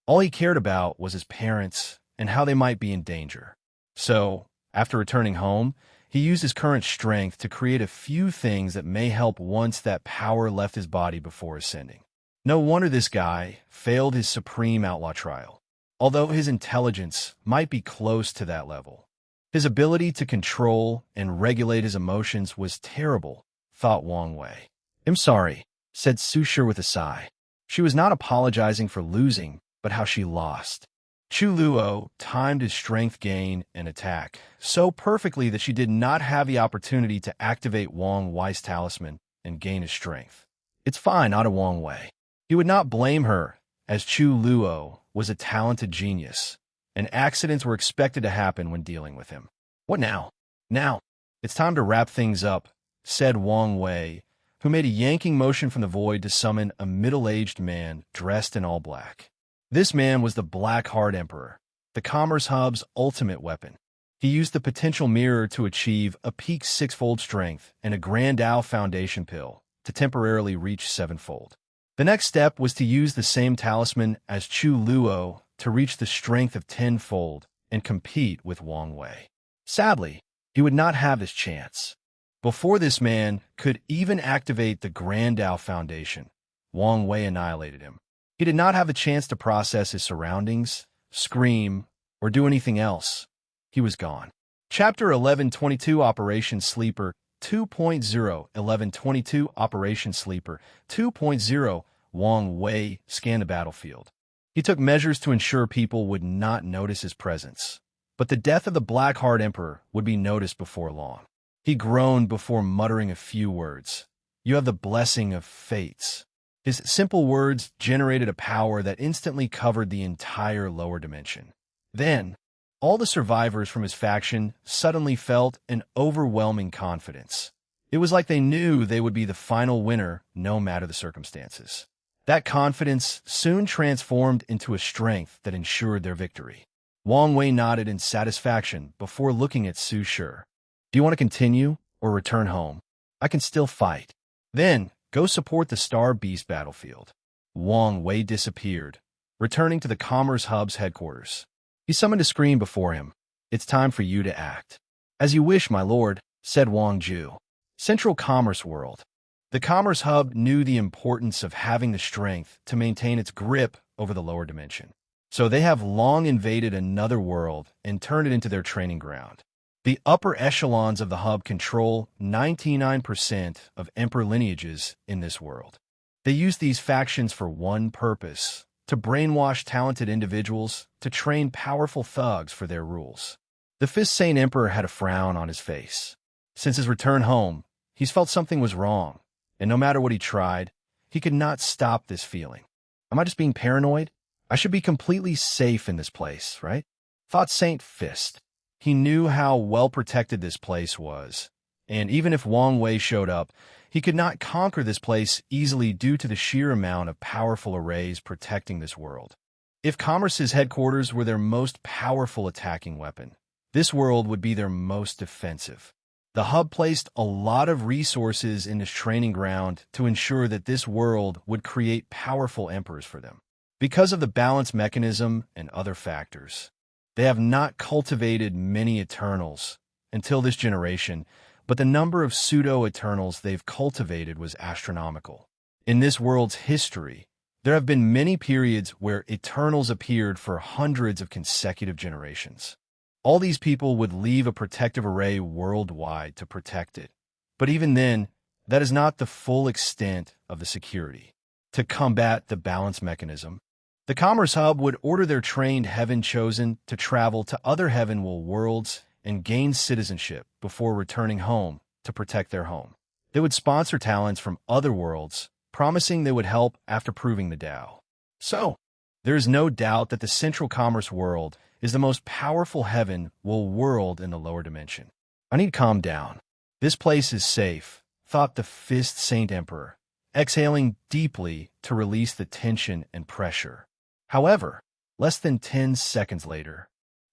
All he cared about was his parents and how they might be in danger. So, after returning home, he used his current strength to create a few things that may help once that power left his body before ascending. No wonder this guy failed his supreme outlaw trial. Although his intelligence might be close to that level, his ability to control and regulate his emotions was terrible, thought Wang Wei. "I'm sorry," said Su Shi with a sigh. She was not apologizing for losing, but how she lost. Chu Luo timed his strength gain and attack so perfectly that she did not have the opportunity to activate Wang Wei's talisman and gain his strength. It's fine, out of Wang Wei. He would not blame her, as Chu Luo was a talented genius, and accidents were expected to happen when dealing with him. "What now?" "Now, it's time to wrap things up," said Wang Wei, who made a yanking motion from the void to summon a middle-aged man dressed in all black. This man was the Black Heart Emperor, the Commerce Hub's ultimate weapon. He used the potential mirror to achieve a peak six-fold strength and a Grand Ao Foundation pill to temporarily reach sevenfold. The next step was to use the same talisman as Chu Luo to reach the strength of tenfold and compete with Wang Wei. Sadly, he would not have this chance. Before this man could even activate the Grand Ao Foundation, Wang Wei annihilated him. He did not have the chance to process his surroundings, scream, or do anything else. He was gone. Chapter 1122 Operation Sleeper 2.0 1122 Operation Sleeper 2.0 Wang Wei scanned the battlefield. He took measures to ensure people would not notice his presence. But the death of the Black Heart Emperor would be noticed before long. He groaned before muttering a few words. "You have the blessing of fates." His simple words generated a power that instantly covered the entire lower dimension. Then, all the survivors from his faction suddenly felt an overwhelming confidence. It was like they knew they would be the final winner no matter the circumstances. That confidence soon transformed into a strength that ensured their victory. Wang Wei nodded in satisfaction before looking at Su Shi. "Do you want to continue or return home? I can still fight." "Then, go support the Star Beast battlefield." Wang Wei disappeared, returning to the Commerce Hub's headquarters. He summoned a screen before him. "It's time for you to act." "As you wish, my lord," said Wang Ju. Central Commerce World. The Commerce Hub knew the importance of having the strength to maintain its grip over the lower dimension. So they have long invaded another world and turned it into their training ground. The upper echelons of the hub control 99% of emperor lineages in this world. They use these factions for one purpose: to brainwash talented individuals, to train powerful thugs for their rules. The Fifth Saint Emperor had a frown on his face. Since his return home, he's felt something was wrong, and no matter what he tried, he could not stop this feeling. "Am I just being paranoid? I should be completely safe in this place, right?" thought Saint Fist. He knew how well protected this place was, and even if Wang Wei showed up, he could not conquer this place easily due to the sheer amount of powerful arrays protecting this world. If Commerce's headquarters were their most powerful attacking weapon, this world would be their most defensive. The hub placed a lot of resources in this training ground to ensure that this world would create powerful emperors for them. Because of the balance mechanism and other factors, they have not cultivated many Eternals until this generation, but the number of pseudo-Eternals they've cultivated was astronomical. In this world's history, there have been many periods where Eternals appeared for hundreds of consecutive generations. All these people would leave a protective array worldwide to protect it. But even then, that is not the full extent of the security. To combat the balance mechanism, the Commerce Hub would order their trained Heaven Chosen to travel to other Heavenwell worlds and gain citizenship before returning home to protect their home. They would sponsor talents from other worlds, promising they would help after proving the Tao. So, there is no doubt that the Central Commerce World is the most powerful Heavenwell world in the lower dimension. "I need to calm down. This place is safe," thought the Fist Saint Emperor, exhaling deeply to release the tension and pressure. However, less than 10 seconds later,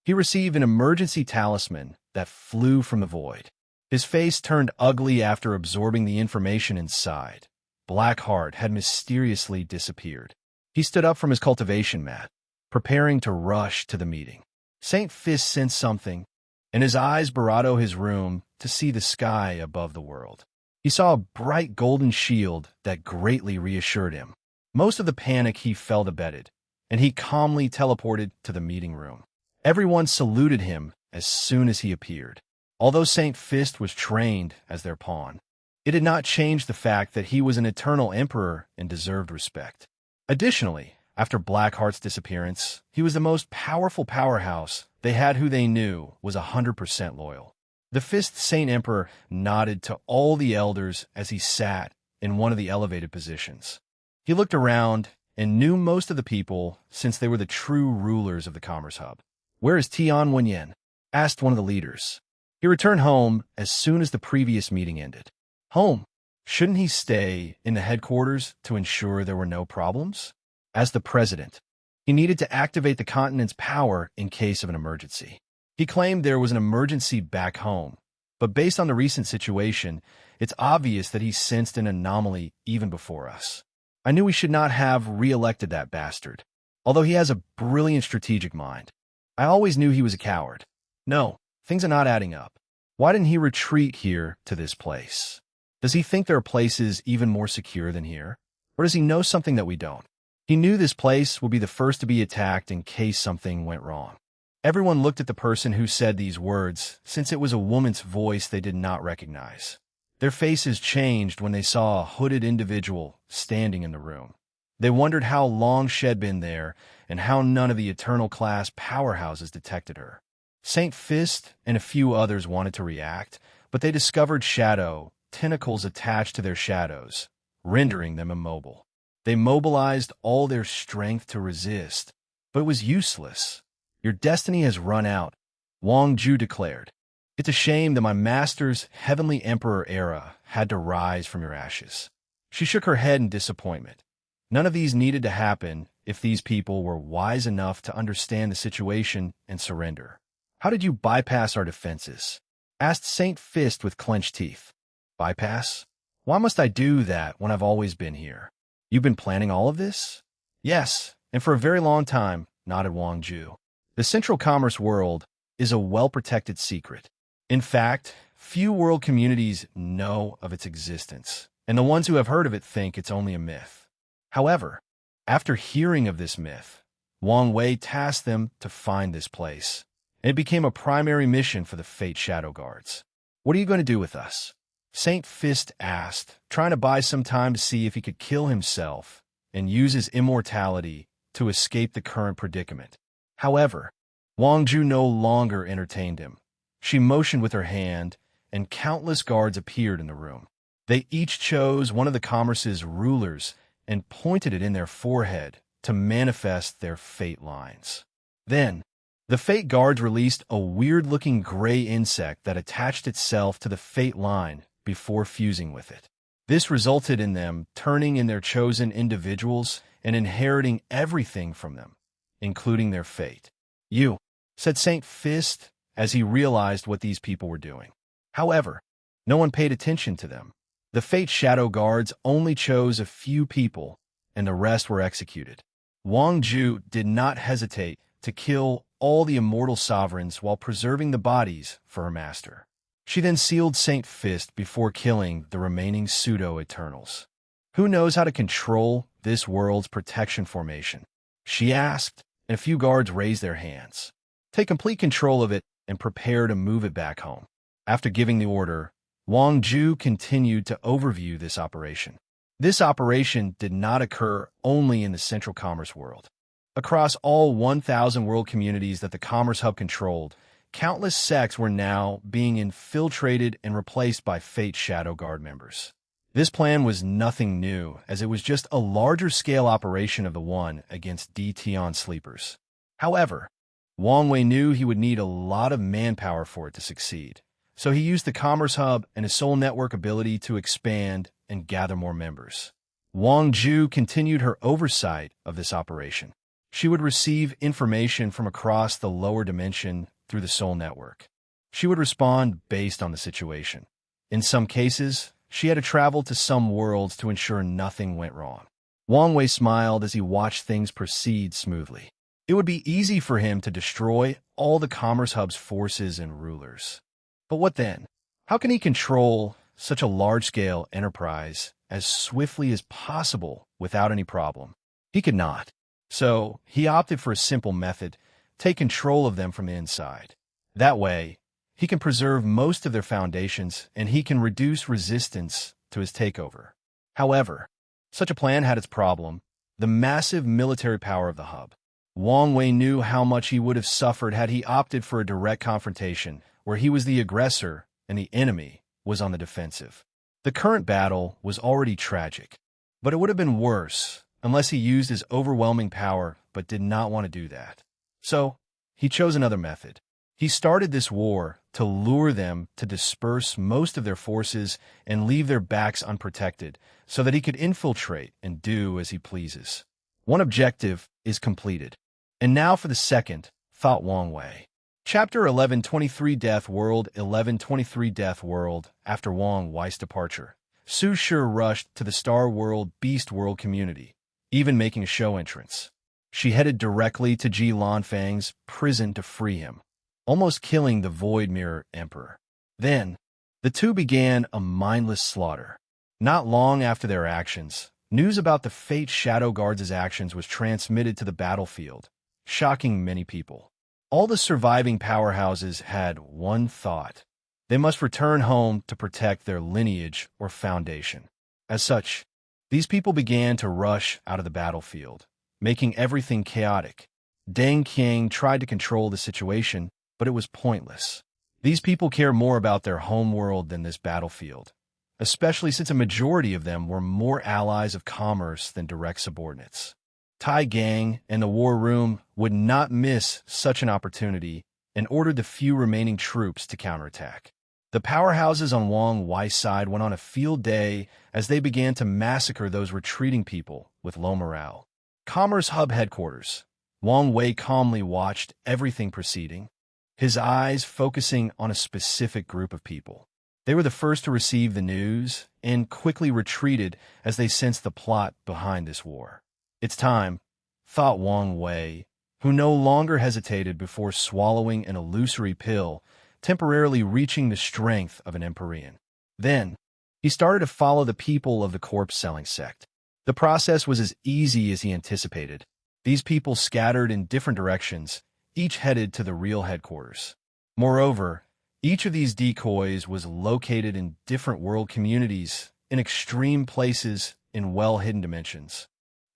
he received an emergency talisman that flew from the void. His face turned ugly after absorbing the information inside. Blackheart had mysteriously disappeared. He stood up from his cultivation mat, preparing to rush to the meeting. St. Fist sensed something, and his eyes barrado his room to see the sky above the world. He saw a bright golden shield that greatly reassured him. Most of the panic he felt abated, and he calmly teleported to the meeting room. Everyone saluted him as soon as he appeared. Although St. Fist was trained as their pawn, it did not change the fact that he was an eternal emperor and deserved respect. Additionally, after Blackheart's disappearance, he was the most powerful powerhouse they had who they knew was 100% loyal. The Fist Saint Emperor nodded to all the elders as he sat in one of the elevated positions. He looked around and knew most of the people since they were the true rulers of the Commerce Hub. "Where is Tian Wenyan?" asked one of the leaders. He returned home as soon as the previous meeting ended. Home? Shouldn't he stay in the headquarters to ensure there were no problems? As the president, he needed to activate the continent's power in case of an emergency. He claimed there was an emergency back home, but based on the recent situation, it's obvious that he sensed an anomaly even before us. I knew we should not have re-elected that bastard, although he has a brilliant strategic mind. I always knew he was a coward. No, things are not adding up. Why didn't he retreat here to this place? Does he think there are places even more secure than here? Or does he know something that we don't? He knew this place would be the first to be attacked in case something went wrong. Everyone looked at the person who said these words, since it was a woman's voice they did not recognize. Their faces changed when they saw a hooded individual standing in the room. They wondered how long she'd been there and how none of the eternal class powerhouses detected her. St. Fist and a few others wanted to react, but they discovered shadow tentacles attached to their shadows, rendering them immobile. They mobilized all their strength to resist, but it was useless. "Your destiny has run out," Wang Ju declared. "It's a shame that my master's heavenly emperor era had to rise from your ashes." She shook her head in disappointment. None of these needed to happen if these people were wise enough to understand the situation and surrender. "How did you bypass our defenses?" asked St. Fist with clenched teeth. "Bypass? Why must I do that when I've always been here? You've been planning all of this?" "Yes, and for a very long time," nodded Wang Ju. "The Central Commerce world is a well-protected secret. In fact, few world communities know of its existence, and the ones who have heard of it think it's only a myth. However, after hearing of this myth, Wang Wei tasked them to find this place, and it became a primary mission for the Fate Shadow Guards. "What are you going to do with us?" St. Fist asked, trying to buy some time to see if he could kill himself and use his immortality to escape the current predicament. However, Wang Ju no longer entertained him. She motioned with her hand, and countless guards appeared in the room. They each chose one of the commerce's rulers and pointed it in their forehead to manifest their fate lines. Then, the fate guards released a weird-looking gray insect that attached itself to the fate line before fusing with it. This resulted in them turning in their chosen individuals and inheriting everything from them, including their fate. "You," said St. Fist as he realized what these people were doing. However, no one paid attention to them. The Fate Shadow Guards only chose a few people, and the rest were executed. Wang Ju did not hesitate to kill all the immortal sovereigns while preserving the bodies for her master. She then sealed St. Fist before killing the remaining pseudo-Eternals. "Who knows how to control this world's protection formation?" she asked, and a few guards raised their hands. "Take complete control of it and prepare to move it back home." After giving the order, Wang Ju continued to overview this operation. This operation did not occur only in the Central Commerce world. Across all 1,000 world communities that the Commerce Hub controlled, countless sects were now being infiltrated and replaced by Fate Shadow Guard members. This plan was nothing new, as it was just a larger-scale operation of the one against Tion sleepers. However, Wang Wei knew he would need a lot of manpower for it to succeed, so he used the Commerce Hub and his Soul Network ability to expand and gather more members. Wang Ju continued her oversight of this operation. She would receive information from across the lower dimension through the Soul Network. She would respond based on the situation. In some cases, she had to travel to some worlds to ensure nothing went wrong. Wang Wei smiled as he watched things proceed smoothly. It would be easy for him to destroy all the Commerce Hub's forces and rulers. But what then? How can he control such a large-scale enterprise as swiftly as possible without any problem? He could not. So he opted for a simple method: take control of them from the inside. That way, he can preserve most of their foundations and he can reduce resistance to his takeover. However, such a plan had its problem: the massive military power of the hub. Wang Wei knew how much he would have suffered had he opted for a direct confrontation, where he was the aggressor and the enemy was on the defensive. The current battle was already tragic, but it would have been worse unless he used his overwhelming power but did not want to do that. So, he chose another method. He started this war to lure them to disperse most of their forces and leave their backs unprotected so that he could infiltrate and do as he pleases. One objective is completed. And now for the second, thought Wang Wei. Chapter 1123 Death World 1123 Death World. After Wang Wei's departure, Su Shi rushed to the Star World Beast World community, even making a show entrance. She headed directly to Ji Lanfang's prison to free him, almost killing the Void Mirror Emperor. Then, the two began a mindless slaughter. Not long after their actions, news about the Fate Shadow Guards' actions was transmitted to the battlefield, shocking many people. All the surviving powerhouses had one thought: they must return home to protect their lineage or foundation. As such, these people began to rush out of the battlefield, making everything chaotic. Deng Qiang tried to control the situation, but it was pointless. These people care more about their homeworld than this battlefield, especially since a majority of them were more allies of commerce than direct subordinates. Tai Gang and the War Room would not miss such an opportunity and ordered the few remaining troops to counterattack. The powerhouses on Wang Wei's side went on a field day as they began to massacre those retreating people with low morale. Commerce Hub headquarters. Wang Wei calmly watched everything proceeding, his eyes focusing on a specific group of people. They were the first to receive the news and quickly retreated as they sensed the plot behind this war. It's time, thought Wang Wei, who no longer hesitated before swallowing an illusory pill, temporarily reaching the strength of an Empyrean. Then, he started to follow the people of the corpse-selling sect. The process was as easy as he anticipated. These people scattered in different directions, each headed to the real headquarters. Moreover, each of these decoys was located in different world communities, in extreme places, in well-hidden dimensions.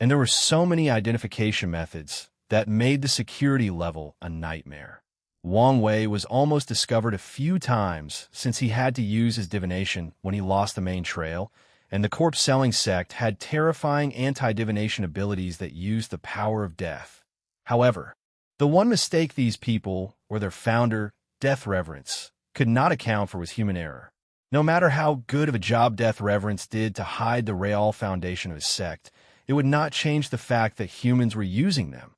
And there were so many identification methods that made the security level a nightmare. Wang Wei was almost discovered a few times since he had to use his divination when he lost the main trail, and the corpse-selling sect had terrifying anti-divination abilities that used the power of death. However, the one mistake these people, or their founder, Death Reverence, could not account for was human error. No matter how good of a job Death Reverence did to hide the real foundation of his sect, it would not change the fact that humans were using them.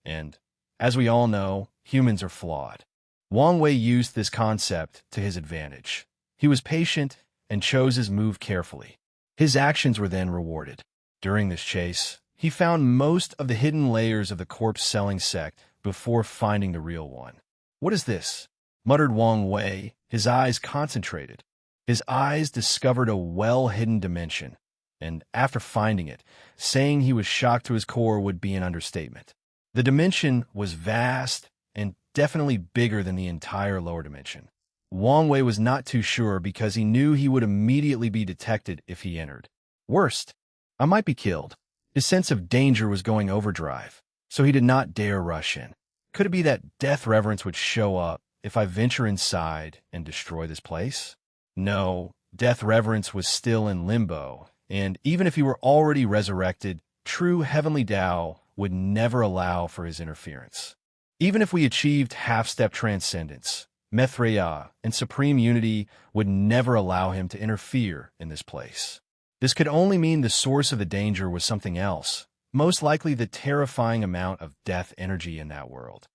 And, as we all know, humans are flawed. Wang Wei used this concept to his advantage. He was patient and chose his move carefully. His actions were then rewarded. During this chase, he found most of the hidden layers of the corpse-selling sect before finding the real one. "What is this?" muttered Wang Wei, his eyes concentrated. His eyes discovered a well-hidden dimension, and after finding it, saying he was shocked to his core would be an understatement. The dimension was vast and definitely bigger than the entire lower dimension. Wang Wei was not too sure because he knew he would immediately be detected if he entered. Worst, I might be killed. His sense of danger was going overdrive, so he did not dare rush in. Could it be that Death Reverence would show up if I venture inside and destroy this place? No, Death Reverence was still in limbo, and even if he were already resurrected, true heavenly Tao would never allow for his interference. Even if we achieved half-step transcendence, Mithriya and supreme unity would never allow him to interfere in this place. This could only mean the source of the danger was something else, most likely the terrifying amount of death energy in that world.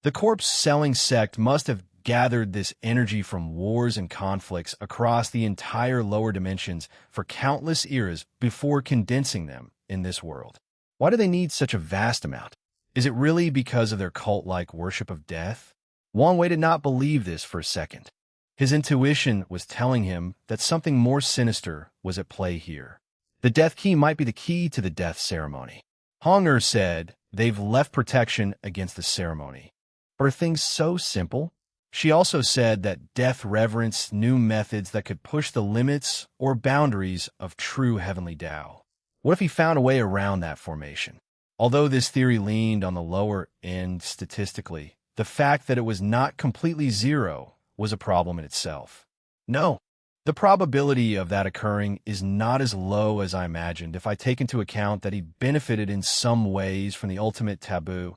The corpse-selling sect must have gathered this energy from wars and conflicts across the entire lower dimensions for countless eras before condensing them in this world. Why do they need such a vast amount? Is it really because of their cult-like worship of death? Wang Wei did not believe this for a second. His intuition was telling him that something more sinister was at play here. The death key might be the key to the death ceremony. Hong Er said they've left protection against the ceremony. But are things so simple? She also said that death reverence knew methods that could push the limits or boundaries of true heavenly Tao. What if he found a way around that formation? Although this theory leaned on the lower end statistically, the fact that it was not completely zero was a problem in itself. No, the probability of that occurring is not as low as I imagined if I take into account that he benefited in some ways from the ultimate taboo,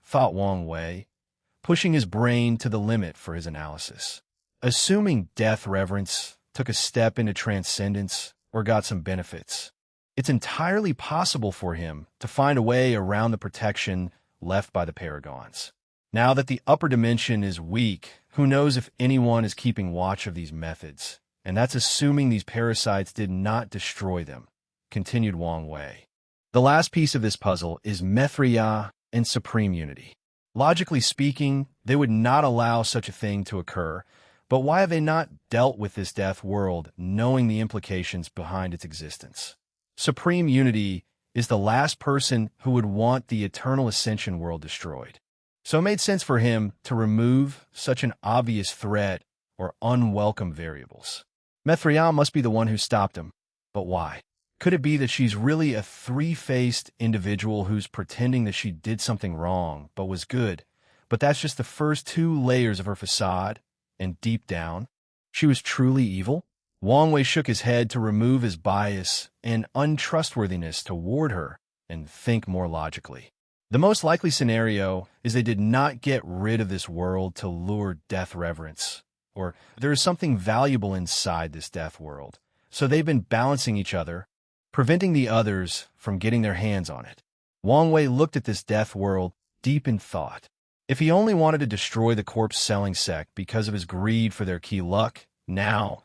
thought Wang Wei, pushing his brain to the limit for his analysis. Assuming death reverence took a step into transcendence or got some benefits, it's entirely possible for him to find a way around the protection left by the paragons. Now that the upper dimension is weak, who knows if anyone is keeping watch of these methods? And that's assuming these parasites did not destroy them, continued Wang Wei. The last piece of this puzzle is Mithriya and Supreme Unity. Logically speaking, they would not allow such a thing to occur, but why have they not dealt with this death world, knowing the implications behind its existence? Supreme Unity is the last person who would want the Eternal Ascension world destroyed. So it made sense for him to remove such an obvious threat or unwelcome variables. Mithriya must be the one who stopped him. But why? Could it be that she's really a three-faced individual who's pretending that she did something wrong but was good, but that's just the first two layers of her facade, and deep down, she was truly evil? Wang Wei shook his head to remove his bias and untrustworthiness toward her and think more logically. The most likely scenario is they did not get rid of this world to lure death reverence, or there is something valuable inside this death world, so they've been balancing each other, preventing the others from getting their hands on it. Wang Wei looked at this death world deep in thought. If he only wanted to destroy the corpse-selling sect because of his greed for their key luck, now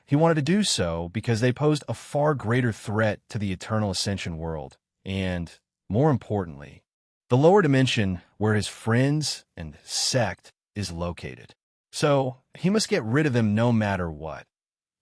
he wanted to do so because they posed a far greater threat to the Eternal Ascension world, and, more importantly, the lower dimension where his friends and sect is located. So he must get rid of them no matter what,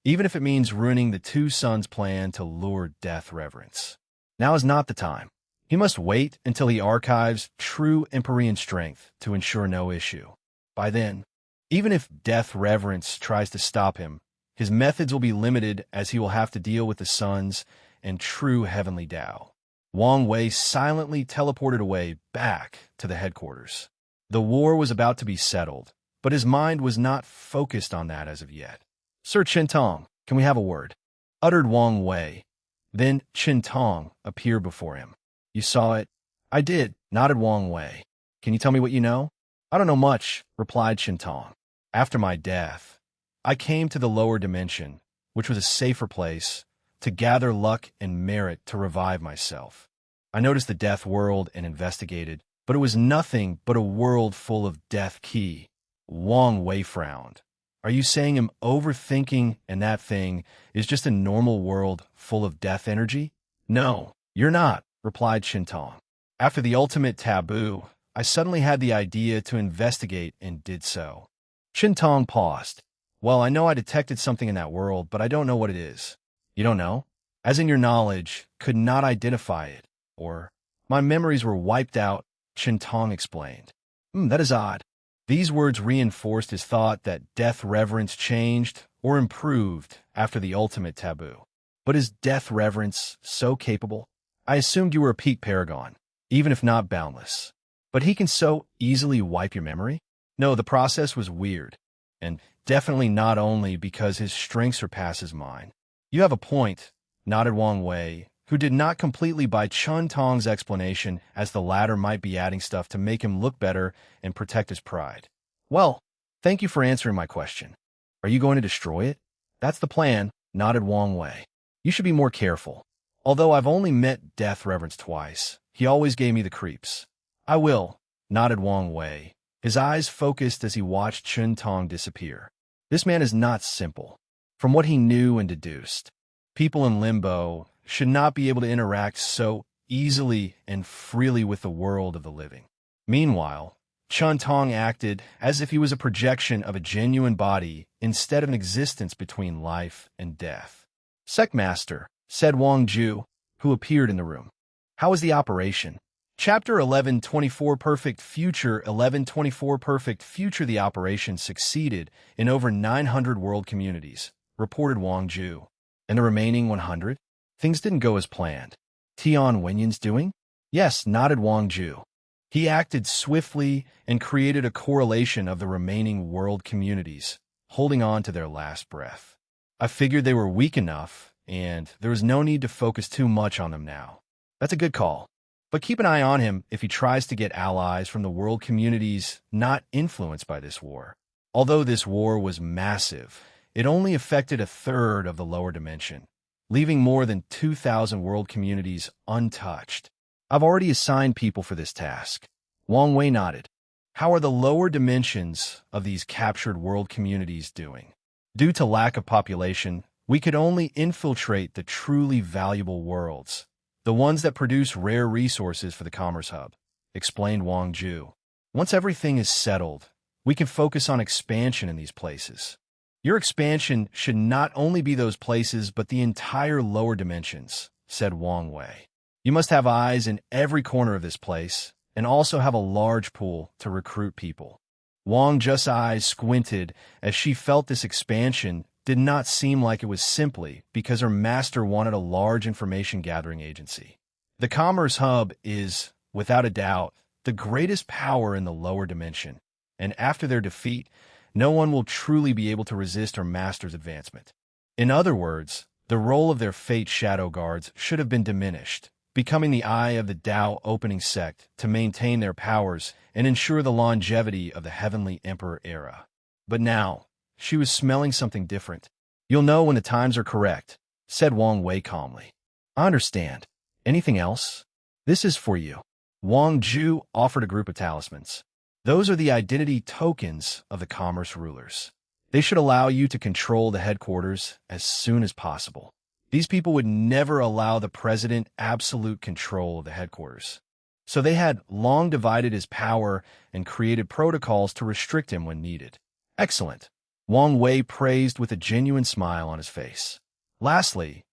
even if it means ruining the two sons' plan to lure death reverence. Now is not the time. He must wait until he archives true Empyrean strength to ensure no issue. By then, even if death reverence tries to stop him, his methods will be limited as he will have to deal with the sons and true heavenly Tao. Wang Wei silently teleported away back to the headquarters. The war was about to be settled, but his mind was not focused on that as of yet. "Sir Qintong, can we have a word?" uttered Wang Wei. Then Qintong appeared before him. "You saw it?" "I did," nodded Wang Wei. "Can you tell me what you know?" "I don't know much," replied Qintong. "After my death, I came to the lower dimension, which was a safer place, to gather luck and merit to revive myself. I noticed the death world and investigated, but it was nothing but a world full of death key." Wang Wei frowned. "Are you saying I'm overthinking and that thing is just a normal world full of death energy?" "No, you're not," replied Qintong. "After the ultimate taboo, I suddenly had the idea to investigate and did so." Qintong paused. "Well, I know I detected something in that world, but I don't know what it is." "You don't know?" "As in your knowledge, could not identify it, or my memories were wiped out," Qintong explained. That is odd." These words reinforced his thought that death reverence changed or improved after the ultimate taboo. But is death reverence so capable? I assumed you were a peak paragon, even if not boundless. But he can so easily wipe your memory? No, the process was weird, and definitely not only because his strength surpasses mine. "You have a point," nodded Wang Wei, who did not completely buy Qintong's explanation, as the latter might be adding stuff to make him look better and protect his pride. "Well, thank you for answering my question. Are you going to destroy it?" "That's the plan," nodded Wang Wei. "You should be more careful. Although I've only met Death Reverence twice, he always gave me the creeps." "I will," nodded Wang Wei, his eyes focused as he watched Qintong disappear. This man is not simple. From what he knew and deduced, people in limbo should not be able to interact so easily and freely with the world of the living. Meanwhile, Chun Tong acted as if he was a projection of a genuine body instead of an existence between life and death. "Sectmaster," said Wang Ju, who appeared in the room. "How was the operation?" Chapter 1124 Perfect Future 1124 Perfect Future. The operation succeeded in over 900 world communities, reported Wang Ju. And the remaining 100? Things didn't go as planned. Tian Wenyan's doing? Yes, nodded Wang Ju. He acted swiftly and created a correlation of the remaining world communities, holding on to their last breath. I figured they were weak enough, and there was no need to focus too much on them now. That's a good call. But keep an eye on him if he tries to get allies from the world communities not influenced by this war. Although this war was massive, it only affected a third of the lower dimension, leaving more than 2,000 world communities untouched. I've already assigned people for this task. Wang Wei nodded. How are the lower dimensions of these captured world communities doing? Due to lack of population, we could only infiltrate the truly valuable worlds, the ones that produce rare resources for the Commerce Hub, explained Wang Ju. Once everything is settled, we can focus on expansion in these places. Your expansion should not only be those places, but the entire lower dimensions, said Wang Wei. You must have eyes in every corner of this place, and also have a large pool to recruit people. Wang Ju's eyes squinted as she felt this expansion did not seem like it was simply because her master wanted a large information-gathering agency. The Commerce Hub is, without a doubt, the greatest power in the lower dimension, and after their defeat, no one will truly be able to resist her master's advancement. In other words, the role of their Fate Shadow Guards should have been diminished, becoming the eye of the Tao opening sect to maintain their powers and ensure the longevity of the Heavenly Emperor era. But now, she was smelling something different. You'll know when the times are correct, said Wang Wei calmly. I understand. Anything else? This is for you. Wang Ju offered a group of talismans. Those are the identity tokens of the commerce rulers. They should allow you to control the headquarters as soon as possible. These people would never allow the president absolute control of the headquarters. So they had long divided his power and created protocols to restrict him when needed. Excellent. Wang Wei praised with a genuine smile on his face. Lastly,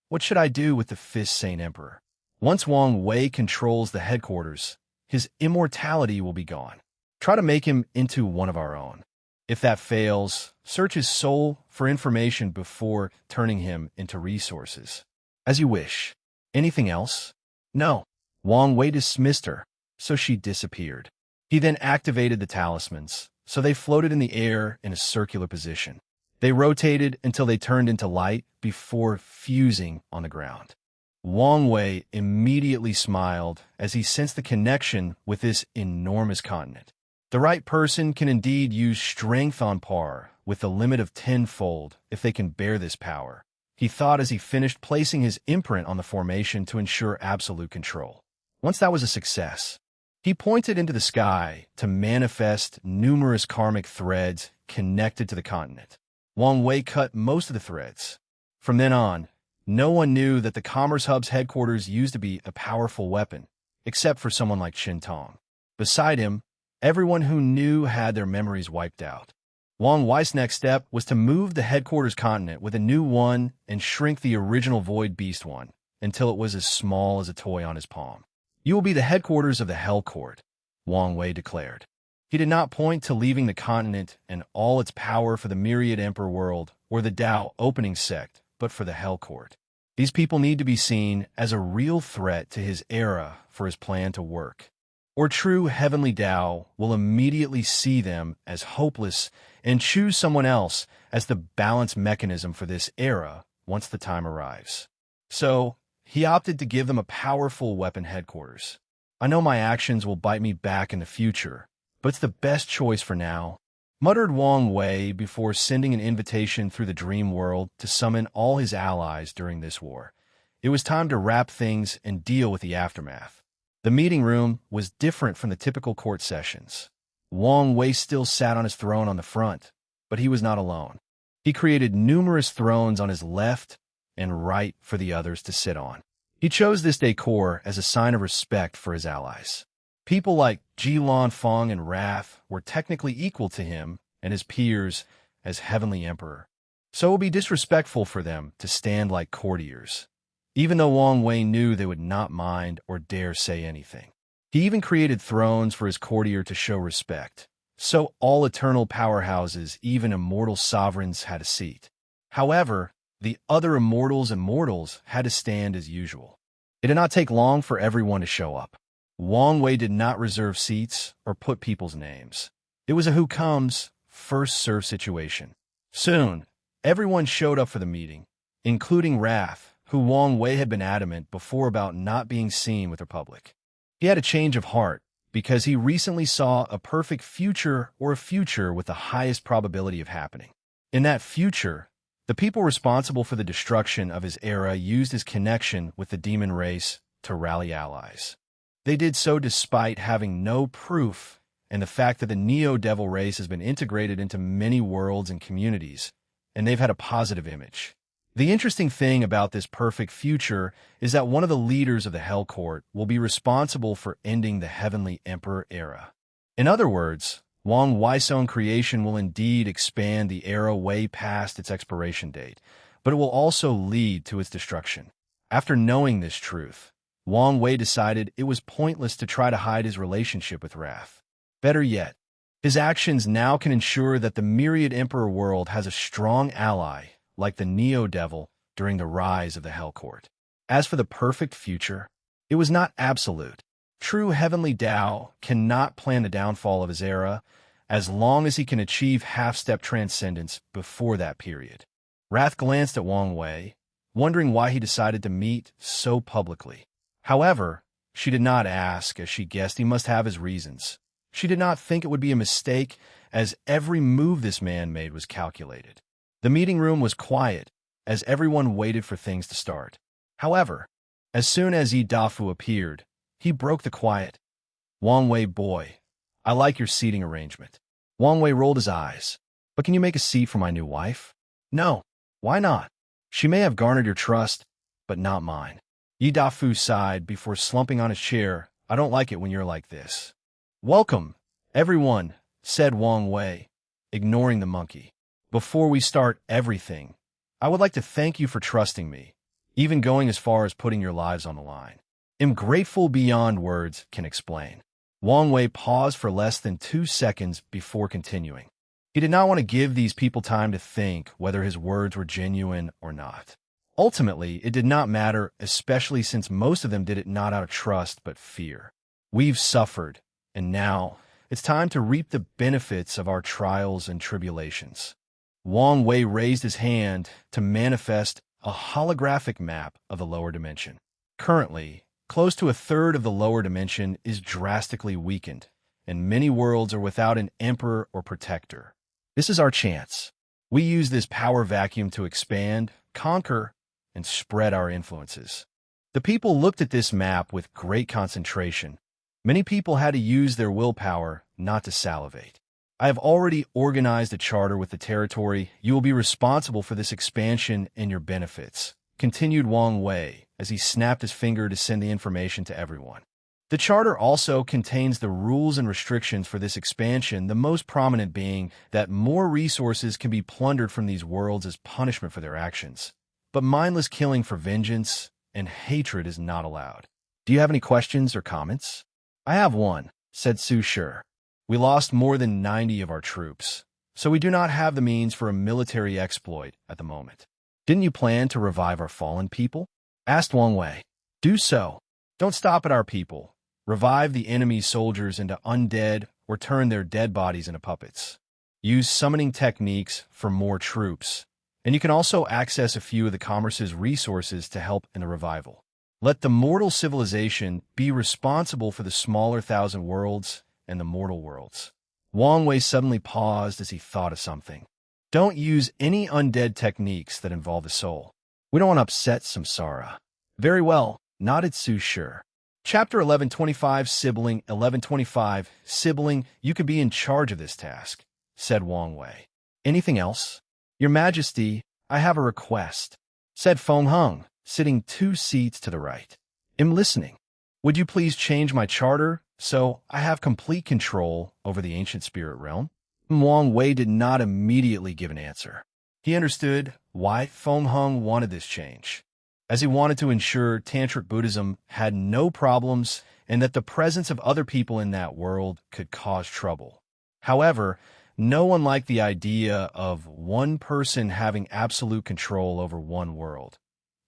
what should I do with the Fifth Saint Emperor? Once Wang Wei controls the headquarters, his immortality will be gone. Try to make him into one of our own. If that fails, search his soul for information before turning him into resources. As you wish. Anything else? No. Wang Wei dismissed her, so she disappeared. He then activated the talismans, so they floated in the air in a circular position. They rotated until they turned into light before fusing on the ground. Wang Wei immediately smiled as he sensed the connection with this enormous continent. The right person can indeed use strength on par with the limit of tenfold if they can bear this power, he thought as he finished placing his imprint on the formation to ensure absolute control. Once that was a success, he pointed into the sky to manifest numerous karmic threads connected to the continent. Wang Wei cut most of the threads. From then on, no one knew that the Commerce Hub's headquarters used to be a powerful weapon, except for someone like Qin Tong. Beside him, everyone who knew had their memories wiped out. Wang Wei's next step was to move the headquarters continent with a new one and shrink the original Void Beast one until it was as small as a toy on his palm. You will be the headquarters of the Hell Court, Wang Wei declared. He did not point to leaving the continent and all its power for the Myriad Emperor world or the Tao opening sect, but for the Hell Court. These people need to be seen as a real threat to his era for his plan to work. Or true heavenly Tao will immediately see them as hopeless and choose someone else as the balance mechanism for this era once the time arrives. So, he opted to give them a powerful weapon headquarters. I know my actions will bite me back in the future, but it's the best choice for now, muttered Wang Wei before sending an invitation through the dream world to summon all his allies during this war. It was time to wrap things and deal with the aftermath. The meeting room was different from the typical court sessions. Wang Wei still sat on his throne on the front, but he was not alone. He created numerous thrones on his left and right for the others to sit on. He chose this decor as a sign of respect for his allies. People like Ji Feng and Wrath were technically equal to him and his peers as Heavenly Emperor, so it would be disrespectful for them to stand like courtiers, even though Wang Wei knew they would not mind or dare say anything. He even created thrones for his courtier to show respect, so all eternal powerhouses, even immortal sovereigns, had a seat. However, the other immortals and mortals had to stand as usual. It did not take long for everyone to show up. Wang Wei did not reserve seats or put people's names. It was a who comes, first served situation. Soon, everyone showed up for the meeting, including Wrath, who Wang Wei had been adamant before about not being seen with the public. He had a change of heart because he recently saw a perfect future or a future with the highest probability of happening. In that future, the people responsible for the destruction of his era used his connection with the demon race to rally allies. They did so despite having no proof and the fact that the Neo-Devil race has been integrated into many worlds and communities, and they've had a positive image. The interesting thing about this perfect future is that one of the leaders of the Hell Court will be responsible for ending the Heavenly Emperor era. In other words, Wang Wei's own creation will indeed expand the era way past its expiration date, but it will also lead to its destruction. After knowing this truth, Wang Wei decided it was pointless to try to hide his relationship with Wrath. Better yet, his actions now can ensure that the Myriad Emperor world has a strong ally like the Neo-Devil during the rise of the Hell Court. As for the perfect future, it was not absolute. True heavenly Tao cannot plan the downfall of his era as long as he can achieve half-step transcendence before that period. Wrath glanced at Wang Wei, wondering why he decided to meet so publicly. However, she did not ask, as she guessed he must have his reasons. She did not think it would be a mistake, as every move this man made was calculated. The meeting room was quiet, as everyone waited for things to start. However, as soon as Yi Dafu appeared, he broke the quiet. "Wang Wei boy, I like your seating arrangement." Wang Wei rolled his eyes. "But can you make a seat for my new wife?" "No. Why not? She may have garnered your trust, but not mine." Yi Dafu sighed before slumping on his chair. "I don't like it when you're like this." "Welcome, everyone," said Wang Wei, ignoring the monkey. "Before we start everything, I would like to thank you for trusting me, even going as far as putting your lives on the line. I'm grateful beyond words can explain." Wang Wei paused for less than 2 seconds before continuing. He did not want to give these people time to think whether his words were genuine or not. Ultimately, it did not matter, especially since most of them did it not out of trust but fear. We've suffered, and now it's time to reap the benefits of our trials and tribulations. Wang Wei raised his hand to manifest a holographic map of the lower dimension. Currently, close to a third of the lower dimension is drastically weakened, and many worlds are without an emperor or protector. This is our chance. We use this power vacuum to expand, conquer, and spread our influences. The people looked at this map with great concentration. Many people had to use their willpower, not to salivate. "I have already organized a charter with the territory. You will be responsible for this expansion and your benefits," continued Wang Wei as he snapped his finger to send the information to everyone. The charter also contains the rules and restrictions for this expansion, the most prominent being that more resources can be plundered from these worlds as punishment for their actions. But mindless killing for vengeance and hatred is not allowed. Do you have any questions or comments? "I have one," said Su Shi. "We lost more than 90 of our troops, so we do not have the means for a military exploit at the moment." "Didn't you plan to revive our fallen people?" asked Wang Wei. "Do so. Don't stop at our people. Revive the enemy's soldiers into undead or turn their dead bodies into puppets. Use summoning techniques for more troops, and you can also access a few of the commerce's resources to help in the revival. Let the mortal civilization be responsible for the smaller 1,000 worlds and the mortal worlds." Wang Wei suddenly paused as he thought of something. "Don't use any undead techniques that involve the soul. We don't want to upset Samsara." "Very well," nodded Su Shi. Chapter 1125 Sibling 1125 Sibling, you can be in charge of this task, said Wang Wei. "Anything else?" "Your Majesty, I have a request," said Feng Heng. sitting 2 seats to the right. "I'm listening. Would you please change my charter so I have complete control over the ancient spirit realm?" Wang Wei did not immediately give an answer. He understood why Feng Hung wanted this change, as he wanted to ensure Tantric Buddhism had no problems and that the presence of other people in that world could cause trouble. However, no one liked the idea of one person having absolute control over one world,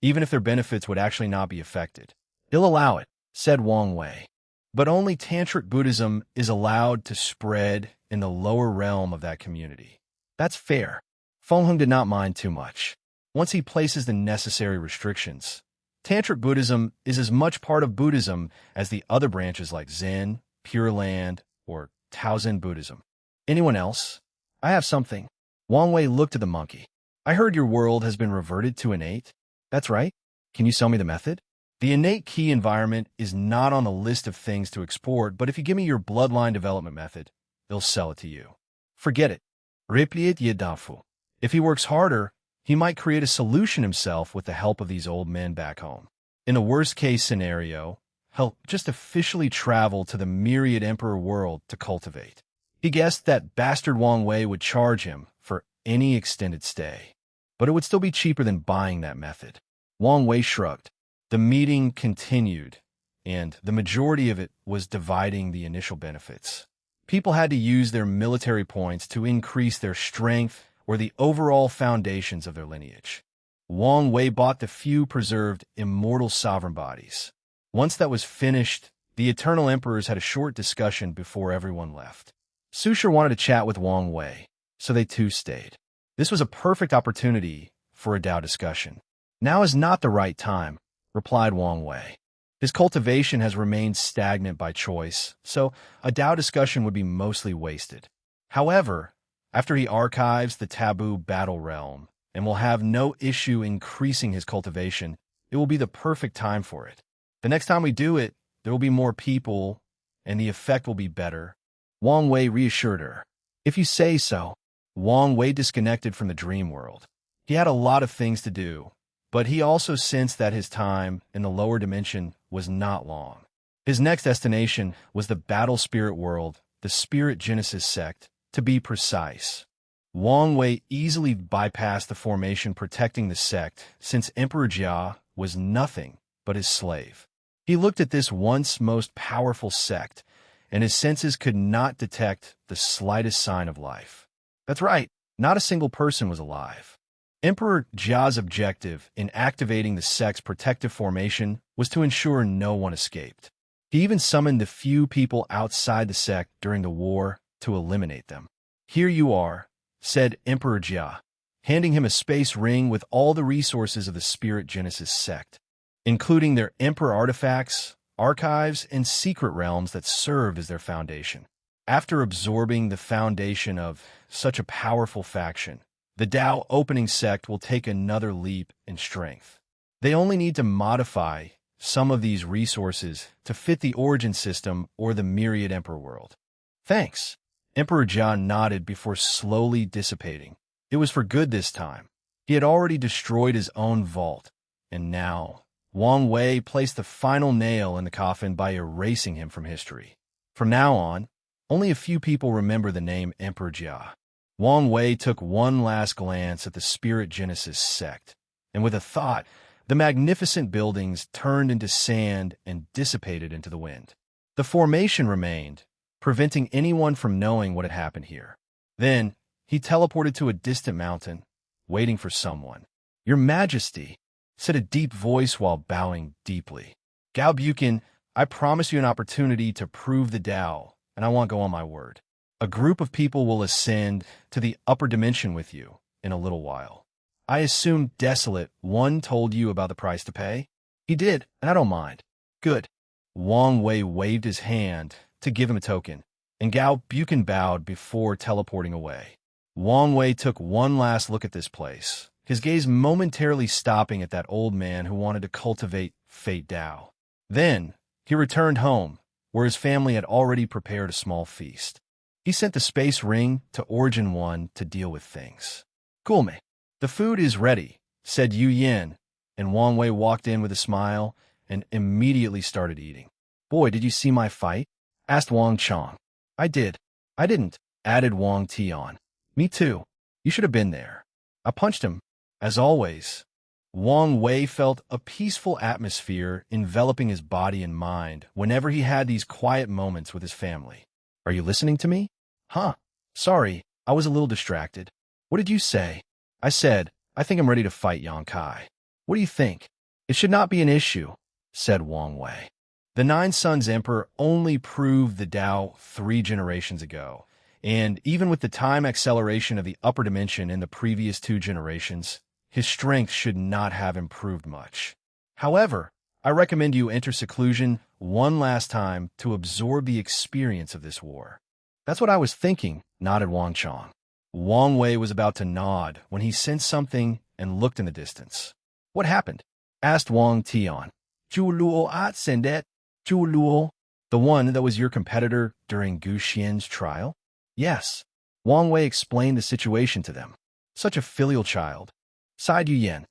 even if their benefits would actually not be affected. "He'll allow it," said Wang Wei. "But only Tantric Buddhism is allowed to spread in the lower realm of that community." "That's fair." Feng Hung did not mind too much. Once he places the necessary restrictions, Tantric Buddhism is as much part of Buddhism as the other branches like Zen, Pure Land, or Taozen Buddhism. "Anyone else? I have something." Wang Wei looked at the monkey. "I heard your world has been reverted to innate." "That's right. Can you sell me the method?" "The innate key environment is not on the list of things to export, but if you give me your bloodline development method, they'll sell it to you." "Forget it. Replied Yedafu. If he works harder, he might create a solution himself with the help of these old men back home. In the worst-case scenario, he'll just officially travel to the myriad emperor world to cultivate." He guessed that bastard Wang Wei would charge him for any extended stay, but it would still be cheaper than buying that method. Wang Wei shrugged. The meeting continued, and the majority of it was dividing the initial benefits. People had to use their military points to increase their strength or the overall foundations of their lineage. Wang Wei bought the few preserved immortal sovereign bodies. Once that was finished, the Eternal Emperors had a short discussion before everyone left. Susher wanted to chat with Wang Wei, so they too stayed. This was a perfect opportunity for a Tao discussion. "Now is not the right time," replied Wang Wei. His cultivation has remained stagnant by choice, so a Tao discussion would be mostly wasted. However, after he archives the taboo battle realm and will have no issue increasing his cultivation, it will be the perfect time for it. The next time we do it, there will be more people, and the effect will be better. Wang Wei reassured her. "If you say so." Wang Wei disconnected from the dream world. He had a lot of things to do, but he also sensed that his time in the lower dimension was not long. His next destination was the battle spirit world, the Spirit Genesis sect, to be precise. Wang Wei easily bypassed the formation protecting the sect, since Emperor Jia was nothing but his slave. He looked at this once most powerful sect, and his senses could not detect the slightest sign of life. That's right, not a single person was alive. Emperor Jia's objective in activating the sect's protective formation was to ensure no one escaped. He even summoned the few people outside the sect during the war to eliminate them. "Here you are," said Emperor Jia, handing him a space ring with all the resources of the Spirit Genesis sect, including their emperor artifacts, archives, and secret realms that served as their foundation. After absorbing the foundation of such a powerful faction, the Tao opening sect will take another leap in strength. They only need to modify some of these resources to fit the origin system or the myriad emperor world. "Thanks." Emperor John nodded before slowly dissipating. It was for good this time. He had already destroyed his own vault, and now Wang Wei placed the final nail in the coffin by erasing him from history. From now on, only a few people remember the name Emperor Jia. Wang Wei took one last glance at the Spirit Genesis sect, and with a thought, the magnificent buildings turned into sand and dissipated into the wind. The formation remained, preventing anyone from knowing what had happened here. Then, he teleported to a distant mountain, waiting for someone. "Your Majesty," said a deep voice while bowing deeply. "Gao Buchan, I promise you an opportunity to prove the Tao, and I won't go on my word. A group of people will ascend to the upper dimension with you in a little while. I assume Desolate One told you about the price to pay?" "He did, and I don't mind." "Good." Wang Wei waved his hand to give him a token, and Gao Buchan bowed before teleporting away. Wang Wei took one last look at this place, his gaze momentarily stopping at that old man who wanted to cultivate Fate Tao. Then, he returned home, where his family had already prepared a small feast. He sent the space ring to Origin 1 to deal with things. "Cool, mate. The food is ready," said Yu Yin, and Wang Wei walked in with a smile and immediately started eating. Boy, did you see my fight? Asked Wang Chong. I did. I didn't, added Wang Tian. Me too. You should have been there. I punched him. As always, Wang Wei felt a peaceful atmosphere enveloping his body and mind whenever he had these quiet moments with his family. Are you listening to me? Huh. Sorry, I was a little distracted. What did you say? I said, I think I'm ready to fight Yang Kai. What do you think? It should not be an issue, said Wang Wei. The Nine Sons Emperor only proved the Tao 3 generations ago, and even with the time acceleration of the upper dimension in the previous 2 generations, his strength should not have improved much. However, I recommend you enter seclusion one last time to absorb the experience of this war. That's what I was thinking, nodded Wang Chong. Wang Wei was about to nod when he sensed something and looked in the distance. What happened? Asked Wang Tian. Zhu Luo at Sendet. Zhu Luo, the one that was your competitor during Gu Xian's trial? Yes. Wang Wei explained the situation to them. Such a filial child. Sighed Yu Yan.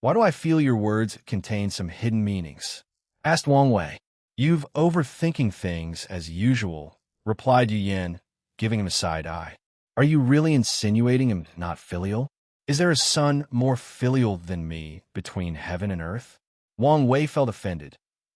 Why do I feel your words contain some hidden meanings? Asked Wang Wei. You've overthinking things as usual, replied Yu Yan, giving him a side eye. Are you really insinuating I'm not filial? Is there a son more filial than me between heaven and earth? Wang Wei felt offended.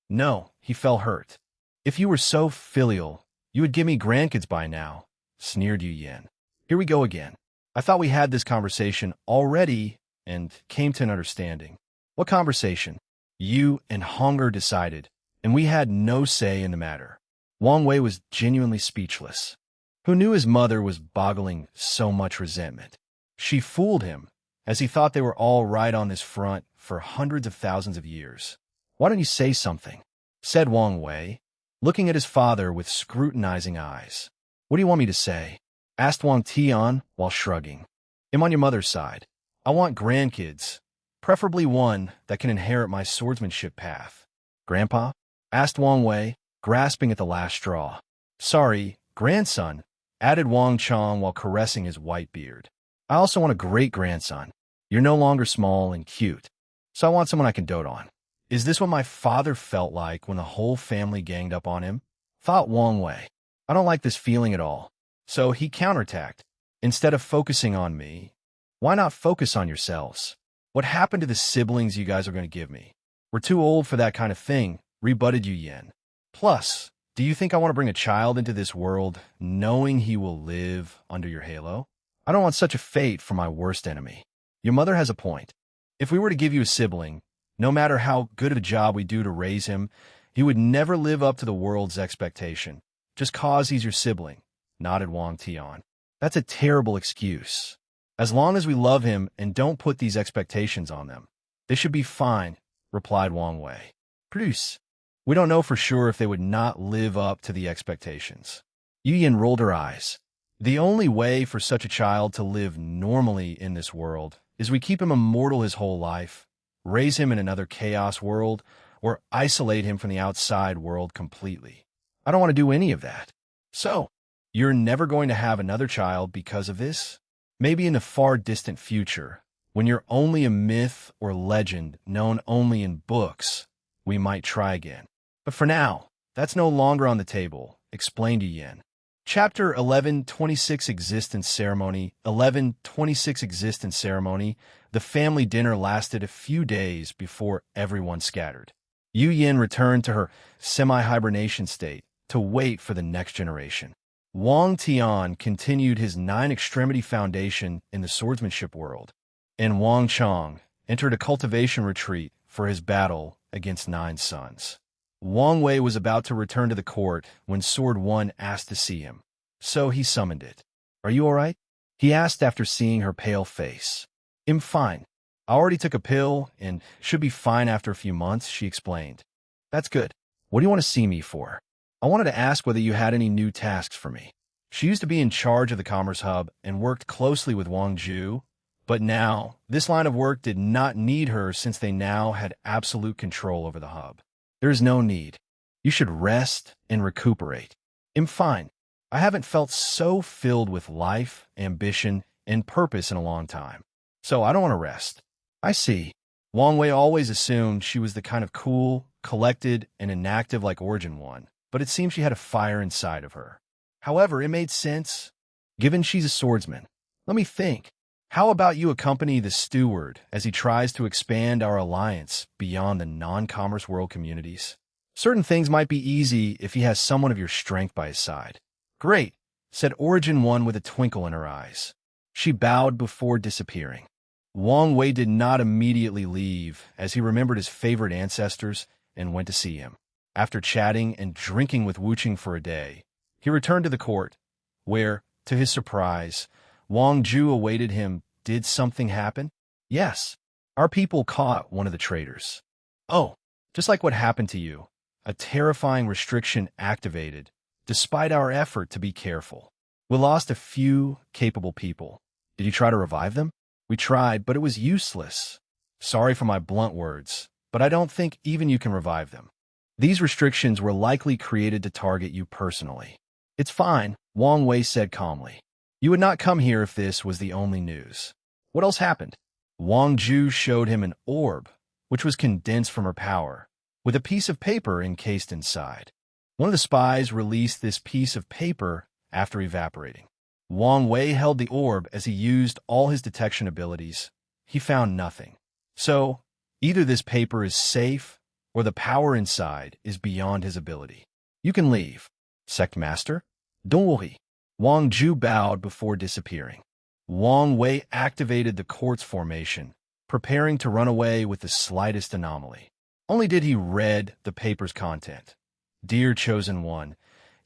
No, he felt hurt. If you were so filial, you would give me grandkids by now, sneered Yu Yan. Here we go again. I thought we had this conversation already and came to an understanding. What conversation? You and Honger decided, and we had no say in the matter. Wang Wei was genuinely speechless. Who knew his mother was boggling so much resentment? She fooled him, as he thought they were all right on this front for hundreds of thousands of years. Why don't you say something? Said Wang Wei, looking at his father with scrutinizing eyes. What do you want me to say? Asked Wang Tian while shrugging. I'm on your mother's side. I want grandkids, preferably one that can inherit my swordsmanship path. Grandpa? Asked Wang Wei, grasping at the last straw. Sorry, grandson, added Wang Chong while caressing his white beard. I also want a great-grandson. You're no longer small and cute, so I want someone I can dote on. Is this what my father felt like when the whole family ganged up on him? Thought Wang Wei. I don't like this feeling at all. So he counterattacked. Instead of focusing on me, why not focus on yourselves? What happened to the siblings you guys are going to give me? We're too old for that kind of thing, rebutted Yu Yan. Plus, do you think I want to bring a child into this world knowing he will live under your halo? I don't want such a fate for my worst enemy. Your mother has a point. If we were to give you a sibling, no matter how good of a job we do to raise him, he would never live up to the world's expectation, just cause he's your sibling, nodded Wang Tian. That's a terrible excuse. As long as we love him and don't put these expectations on them, they should be fine, replied Wang Wei. Plus, we don't know for sure if they would not live up to the expectations. Yu Yan rolled her eyes. The only way for such a child to live normally in this world is we keep him immortal his whole life, raise him in another chaos world, or isolate him from the outside world completely. I don't want to do any of that. So, you're never going to have another child because of this? Maybe in the far distant future, when you're only a myth or legend known only in books, we might try again. But for now, that's no longer on the table, explained Yu Yan. Chapter 1126 Existence Ceremony 1126 Existence Ceremony. The family dinner lasted a few days before everyone scattered. Yu Yan returned to her semi-hibernation state to wait for the next generation. Wang Tian continued his 9-extremity foundation in the swordsmanship world, and Wang Chong entered a cultivation retreat for his battle against 9 sons. Wang Wei was about to return to the court when Sword One asked to see him, so he summoned it. Are you all right? He asked after seeing her pale face. I'm fine. I already took a pill and should be fine after a few months, she explained. That's good. What do you want to see me for? I wanted to ask whether you had any new tasks for me. She used to be in charge of the Commerce Hub and worked closely with Wang Zhu, but now this line of work did not need her since they now had absolute control over the hub. There is no need. You should rest and recuperate. I'm fine. I haven't felt so filled with life, ambition, and purpose in a long time. So I don't want to rest. I see. Wang Wei always assumed she was the kind of cool, collected, and inactive like Origin One, but it seemed she had a fire inside of her. However, it made sense, given she's a swordsman. Let me think. How about you accompany the steward as he tries to expand our alliance beyond the non-commerce world communities? Certain things might be easy if he has someone of your strength by his side. Great, said Origin One with a twinkle in her eyes. She bowed before disappearing. Wang Wei did not immediately leave, as he remembered his favorite ancestors and went to see him. After chatting and drinking with Wuqing for a day, he returned to the court, where, to his surprise, Wang Ju awaited him. Did something happen? Yes. Our people caught one of the traitors. Oh, just like what happened to you. A terrifying restriction activated, despite our effort to be careful. We lost a few capable people. Did you try to revive them? We tried, but it was useless. Sorry for my blunt words, but I don't think even you can revive them. These restrictions were likely created to target you personally. It's fine, Wang Wei said calmly. You would not come here if this was the only news. What else happened? Wang Ju showed him an orb, which was condensed from her power, with a piece of paper encased inside. One of the spies released this piece of paper after evaporating. Wang Wei held the orb as he used all his detection abilities. He found nothing. So, either this paper is safe, or the power inside is beyond his ability. You can leave. Sect Master? Don't worry. Wang Ju bowed before disappearing. Wang Wei activated the quartz formation, preparing to run away with the slightest anomaly. Only did he read the paper's content. Dear Chosen One,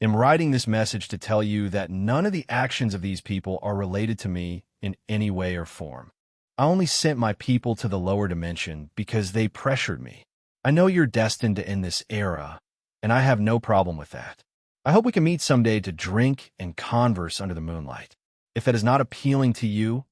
am writing this message to tell you that none of the actions of these people are related to me in any way or form. I only sent my people to the lower dimension because they pressured me. I know you're destined to end this era, and I have no problem with that. I hope we can meet someday to drink and converse under the moonlight. If that is not appealing to you,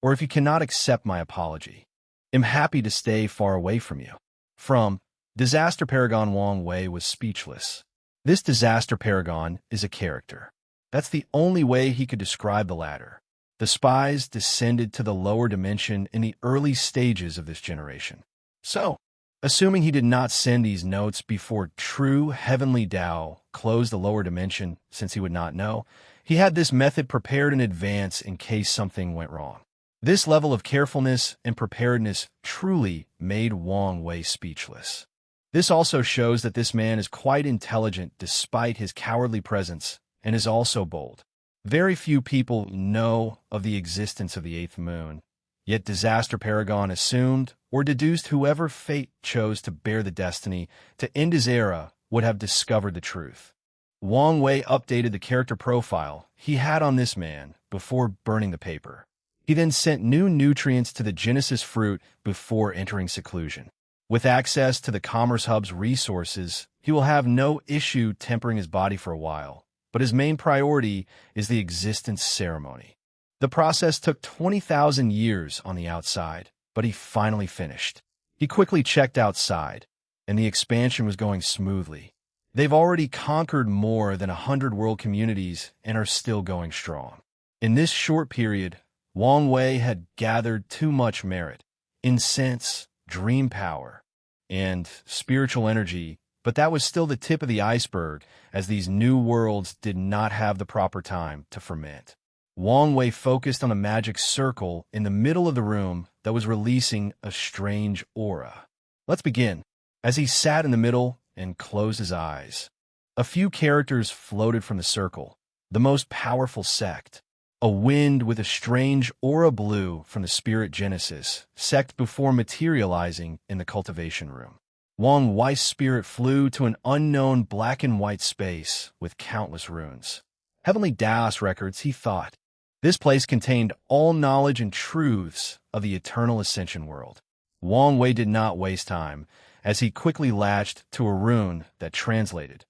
or if you cannot accept my apology, I'm happy to stay far away from you. From Disaster Paragon. Wang Wei was speechless. This Disaster Paragon is a character. That's the only way he could describe the latter. The spies descended to the lower dimension in the early stages of this generation. So, assuming he did not send these notes before true heavenly Tao closed the lower dimension, since he would not know, he had this method prepared in advance in case something went wrong. This level of carefulness and preparedness truly made Wang Wei speechless. This also shows that this man is quite intelligent despite his cowardly presence, and is also bold. Very few people know of the existence of the eighth moon, yet Disaster Paragon assumed or deduced whoever fate chose to bear the destiny to end his era would have discovered the truth. Wang Wei updated the character profile he had on this man before burning the paper. He then sent new nutrients to the Genesis fruit before entering seclusion. With access to the Commerce Hub's resources, he will have no issue tempering his body for a while, but his main priority is the existence ceremony. The process took 20,000 years on the outside, but he finally finished. He quickly checked outside, and the expansion was going smoothly. They've already conquered more than 100 world communities and are still going strong. In this short period, Wang Wei had gathered too much merit, incense, dream power, and spiritual energy, but that was still the tip of the iceberg, as these new worlds did not have the proper time to ferment. Wang Wei focused on the magic circle in the middle of the room that was releasing a strange aura. Let's begin. As he sat in the middle and closed his eyes, a few characters floated from the circle. The most powerful sect, a wind with a strange aura blew from the spirit Genesis sect before materializing in the cultivation room. Wang Wei's spirit flew to an unknown black and white space with countless runes. Heavenly Daos records, he thought. This place contained all knowledge and truths of the eternal ascension world. Wang Wei did not waste time, as he quickly latched to a rune that translated,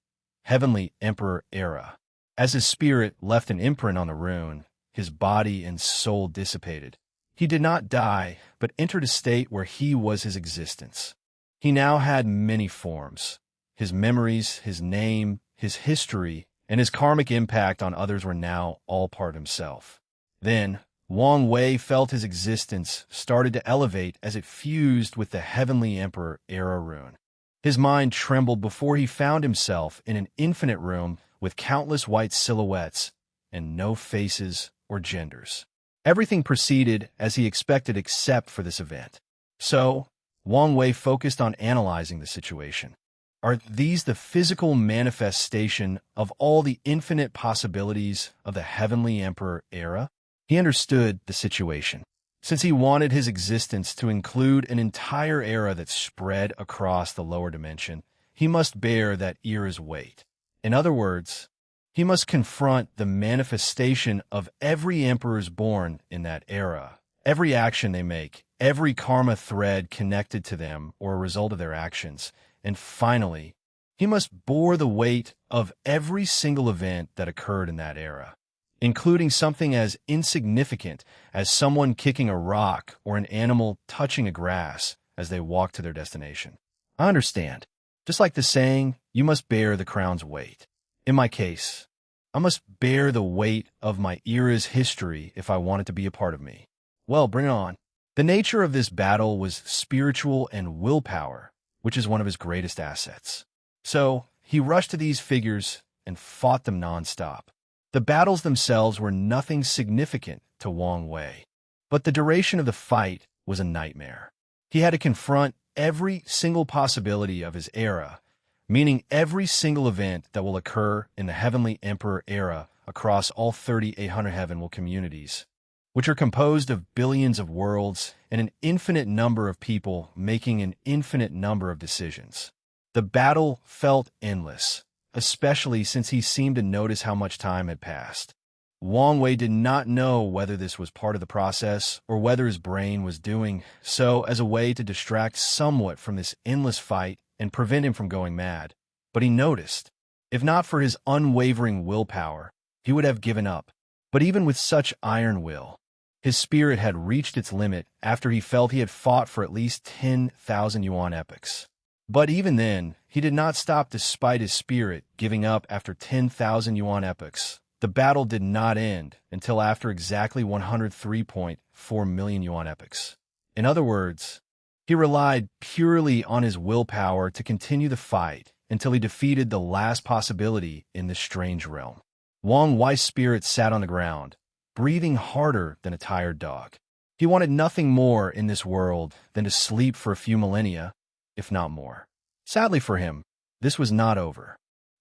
Heavenly Emperor Era. As his spirit left an imprint on the rune, his body and soul dissipated. He did not die, but entered a state where he was his existence. He now had many forms. His memories, his name, his history, and his karmic impact on others were now all part himself. Then, Wang Wei felt his existence started to elevate as it fused with the Heavenly Emperor era rune. His mind trembled before he found himself in an infinite room with countless white silhouettes and no faces or genders. Everything proceeded as he expected except for this event. So, Wang Wei focused on analyzing the situation. Are these the physical manifestation of all the infinite possibilities of the Heavenly Emperor era? He understood the situation. Since he wanted his existence to include an entire era that spread across the lower dimension, he must bear that era's weight. In other words, he must confront the manifestation of every emperors born in that era, every action they make, every karma thread connected to them or a result of their actions, and finally, he must bore the weight of every single event that occurred in that era, including something as insignificant as someone kicking a rock or an animal touching a grass as they walk to their destination. I understand. Just like the saying, you must bear the crown's weight. In my case, I must bear the weight of my era's history if I want it to be a part of me. Well, bring it on. The nature of this battle was spiritual and willpower, which is one of his greatest assets. So, he rushed to these figures and fought them nonstop. The battles themselves were nothing significant to Wang Wei, but the duration of the fight was a nightmare. He had to confront every single possibility of his era, meaning every single event that will occur in the Heavenly Emperor era across all 3,800 heavenly communities, which are composed of billions of worlds and an infinite number of people making an infinite number of decisions. The battle felt endless, especially since he seemed to notice how much time had passed. Wang Wei did not know whether this was part of the process or whether his brain was doing so as a way to distract somewhat from this endless fight and prevent him from going mad. But he noticed. If not for his unwavering willpower, he would have given up. But even with such iron will, his spirit had reached its limit after he felt he had fought for at least 10,000 yuan epochs. But even then, he did not stop despite his spirit giving up after 10,000 yuan epochs. The battle did not end until after exactly 103.4 million yuan epochs. In other words, he relied purely on his willpower to continue the fight until he defeated the last possibility in this strange realm. Wang Wei's spirit sat on the ground, breathing harder than a tired dog. He wanted nothing more in this world than to sleep for a few millennia, if not more. Sadly for him, this was not over.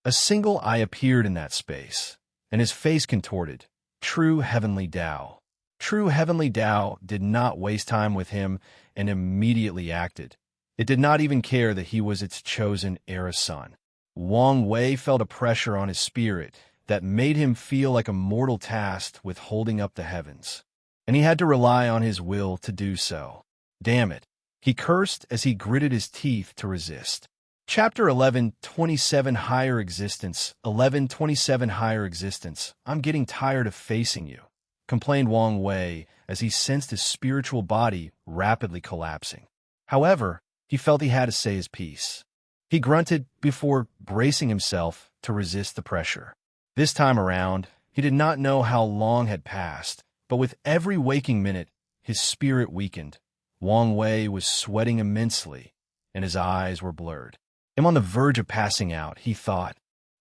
A single eye appeared in that space, and his face contorted. True Heavenly Tao. True Heavenly Tao did not waste time with him and immediately acted. It did not even care that he was its chosen era son. Wang Wei felt a pressure on his spirit that made him feel like a mortal tasked with holding up the heavens, and he had to rely on his will to do so. Damn it, he cursed as he gritted his teeth to resist. Chapter 11:27 Higher Existence. 11:27 Higher Existence. I'm getting tired of facing you, complained Wang Wei as he sensed his spiritual body rapidly collapsing. However, he felt he had to say his piece. He grunted before bracing himself to resist the pressure. This time around, he did not know how long had passed, but with every waking minute, his spirit weakened. Wang Wei was sweating immensely, and his eyes were blurred. I'm on the verge of passing out, he thought,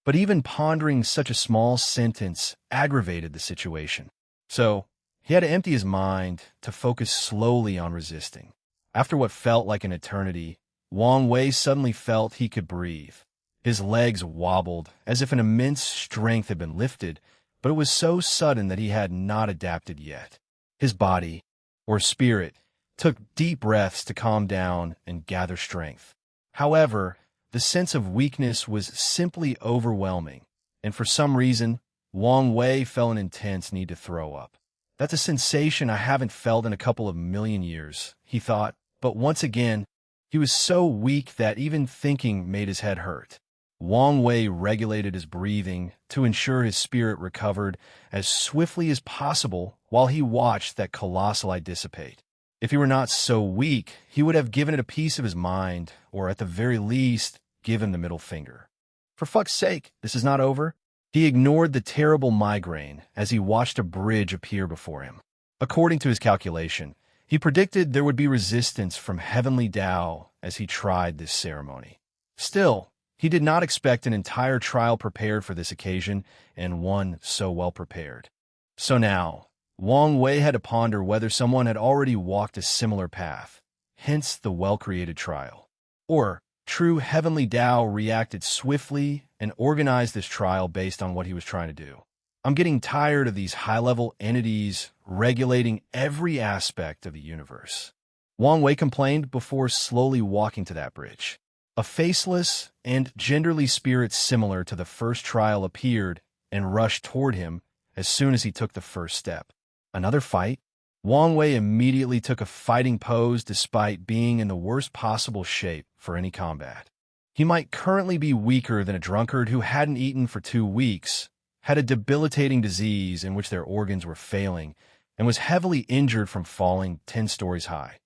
but even pondering such a small sentence aggravated the situation. So, he had to empty his mind to focus slowly on resisting. After what felt like an eternity, Wang Wei suddenly felt he could breathe. His legs wobbled as if an immense strength had been lifted, but it was so sudden that he had not adapted yet. His body, or spirit, took deep breaths to calm down and gather strength. However, the sense of weakness was simply overwhelming, and for some reason, Wang Wei felt an intense need to throw up. That's a sensation I haven't felt in a couple of million years, he thought, but once again, he was so weak that even thinking made his head hurt. Wang Wei regulated his breathing to ensure his spirit recovered as swiftly as possible while he watched that colossal eye dissipate. If he were not so weak, he would have given it a piece of his mind, or at the very least, give him the middle finger. For fuck's sake, this is not over. He ignored the terrible migraine as he watched a bridge appear before him. According to his calculation, he predicted there would be resistance from heavenly Tao as he tried this ceremony. Still, he did not expect an entire trial prepared for this occasion, and one so well prepared. So now, Wang Wei had to ponder whether someone had already walked a similar path, hence the well-created trial. Or, true heavenly Tao reacted swiftly and organized this trial based on what he was trying to do. I'm getting tired of these high-level entities regulating every aspect of the universe. Wang Wei complained before slowly walking to that bridge. A faceless and genderly spirit similar to the first trial appeared and rushed toward him as soon as he took the first step. Another fight? Wang Wei immediately took a fighting pose despite being in the worst possible shape for any combat. He might currently be weaker than a drunkard who hadn't eaten for 2 weeks, had a debilitating disease in which their organs were failing, and was heavily injured from falling 10 stories high.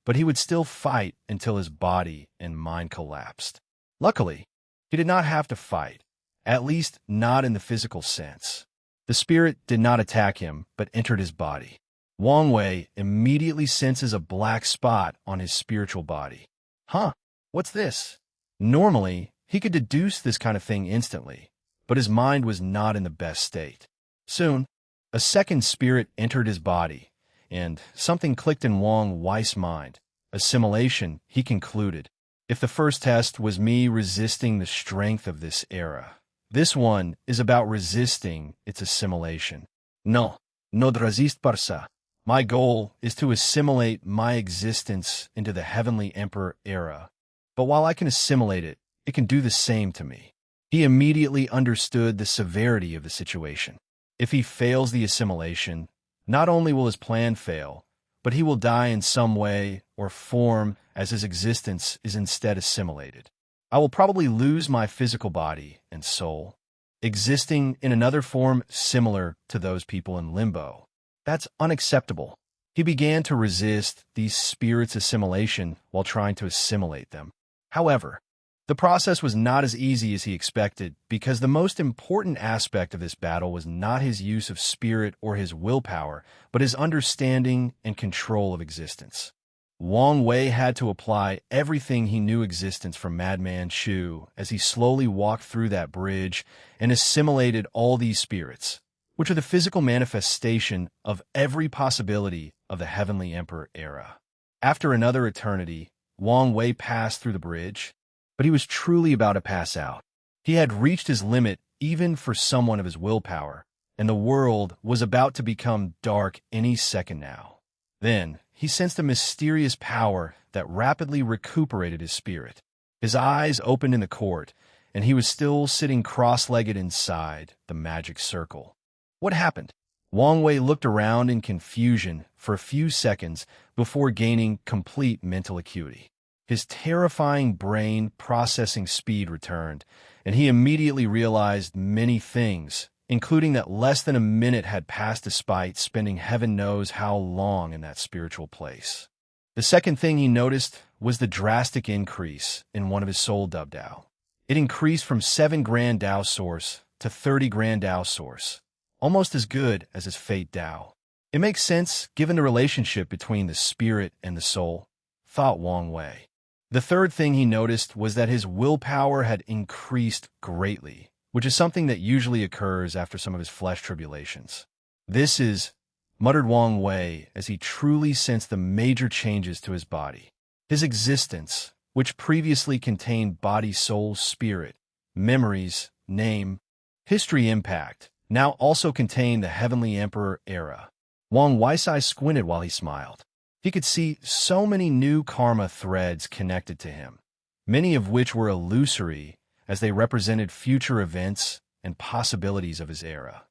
But he would still fight until his body and mind collapsed. Luckily, he did not have to fight, at least not in the physical sense. The spirit did not attack him, but entered his body. Wang Wei immediately senses a black spot on his spiritual body. Huh, what's this? Normally, he could deduce this kind of thing instantly, but his mind was not in the best state. Soon, a second spirit entered his body, and something clicked in Wang Wei's mind. Assimilation, he concluded. If the first test was me resisting the strength of this era, this one is about resisting its assimilation. No resist parsa. My goal is to assimilate my existence into the Heavenly Emperor era. But while I can assimilate it, it can do the same to me. He immediately understood the severity of the situation. If he fails the assimilation, not only will his plan fail, but he will die in some way or form as his existence is instead assimilated. I will probably lose my physical body and soul, existing in another form similar to those people in limbo. That's unacceptable. He began to resist these spirits' assimilation while trying to assimilate them. However, the process was not as easy as he expected because the most important aspect of this battle was not his use of spirit or his willpower, but his understanding and control of existence. Wang Wei had to apply everything he knew existence from Madman Shu as he slowly walked through that bridge and assimilated all these spirits, which are the physical manifestation of every possibility of the Heavenly Emperor era. After another eternity, Wang Wei passed through the bridge, but he was truly about to pass out. He had reached his limit even for someone of his willpower, and the world was about to become dark any second now. Then, he sensed a mysterious power that rapidly recuperated his spirit. His eyes opened in the court, and he was still sitting cross-legged inside the magic circle. What happened? Wang Wei looked around in confusion for a few seconds before gaining complete mental acuity. His terrifying brain processing speed returned, and he immediately realized many things, including that less than a minute had passed despite spending heaven knows how long in that spiritual place. The second thing he noticed was the drastic increase in one of his soul dub Dao. It increased from 7 Grand Dao Source to 30 Grand Dao Source, almost as good as his Fate Dao. It makes sense given the relationship between the spirit and the soul, thought Wang Wei. The third thing he noticed was that his willpower had increased greatly, which is something that usually occurs after some of his flesh tribulations. This is, muttered Wang Wei as he truly sensed the major changes to his body. His existence, which previously contained body, soul, spirit, memories, name, history, impact, now also contained the Heavenly Emperor era. Wang Wei's eyes squinted while he smiled. He could see so many new karma threads connected to him, many of which were illusory as they represented future events and possibilities of his era.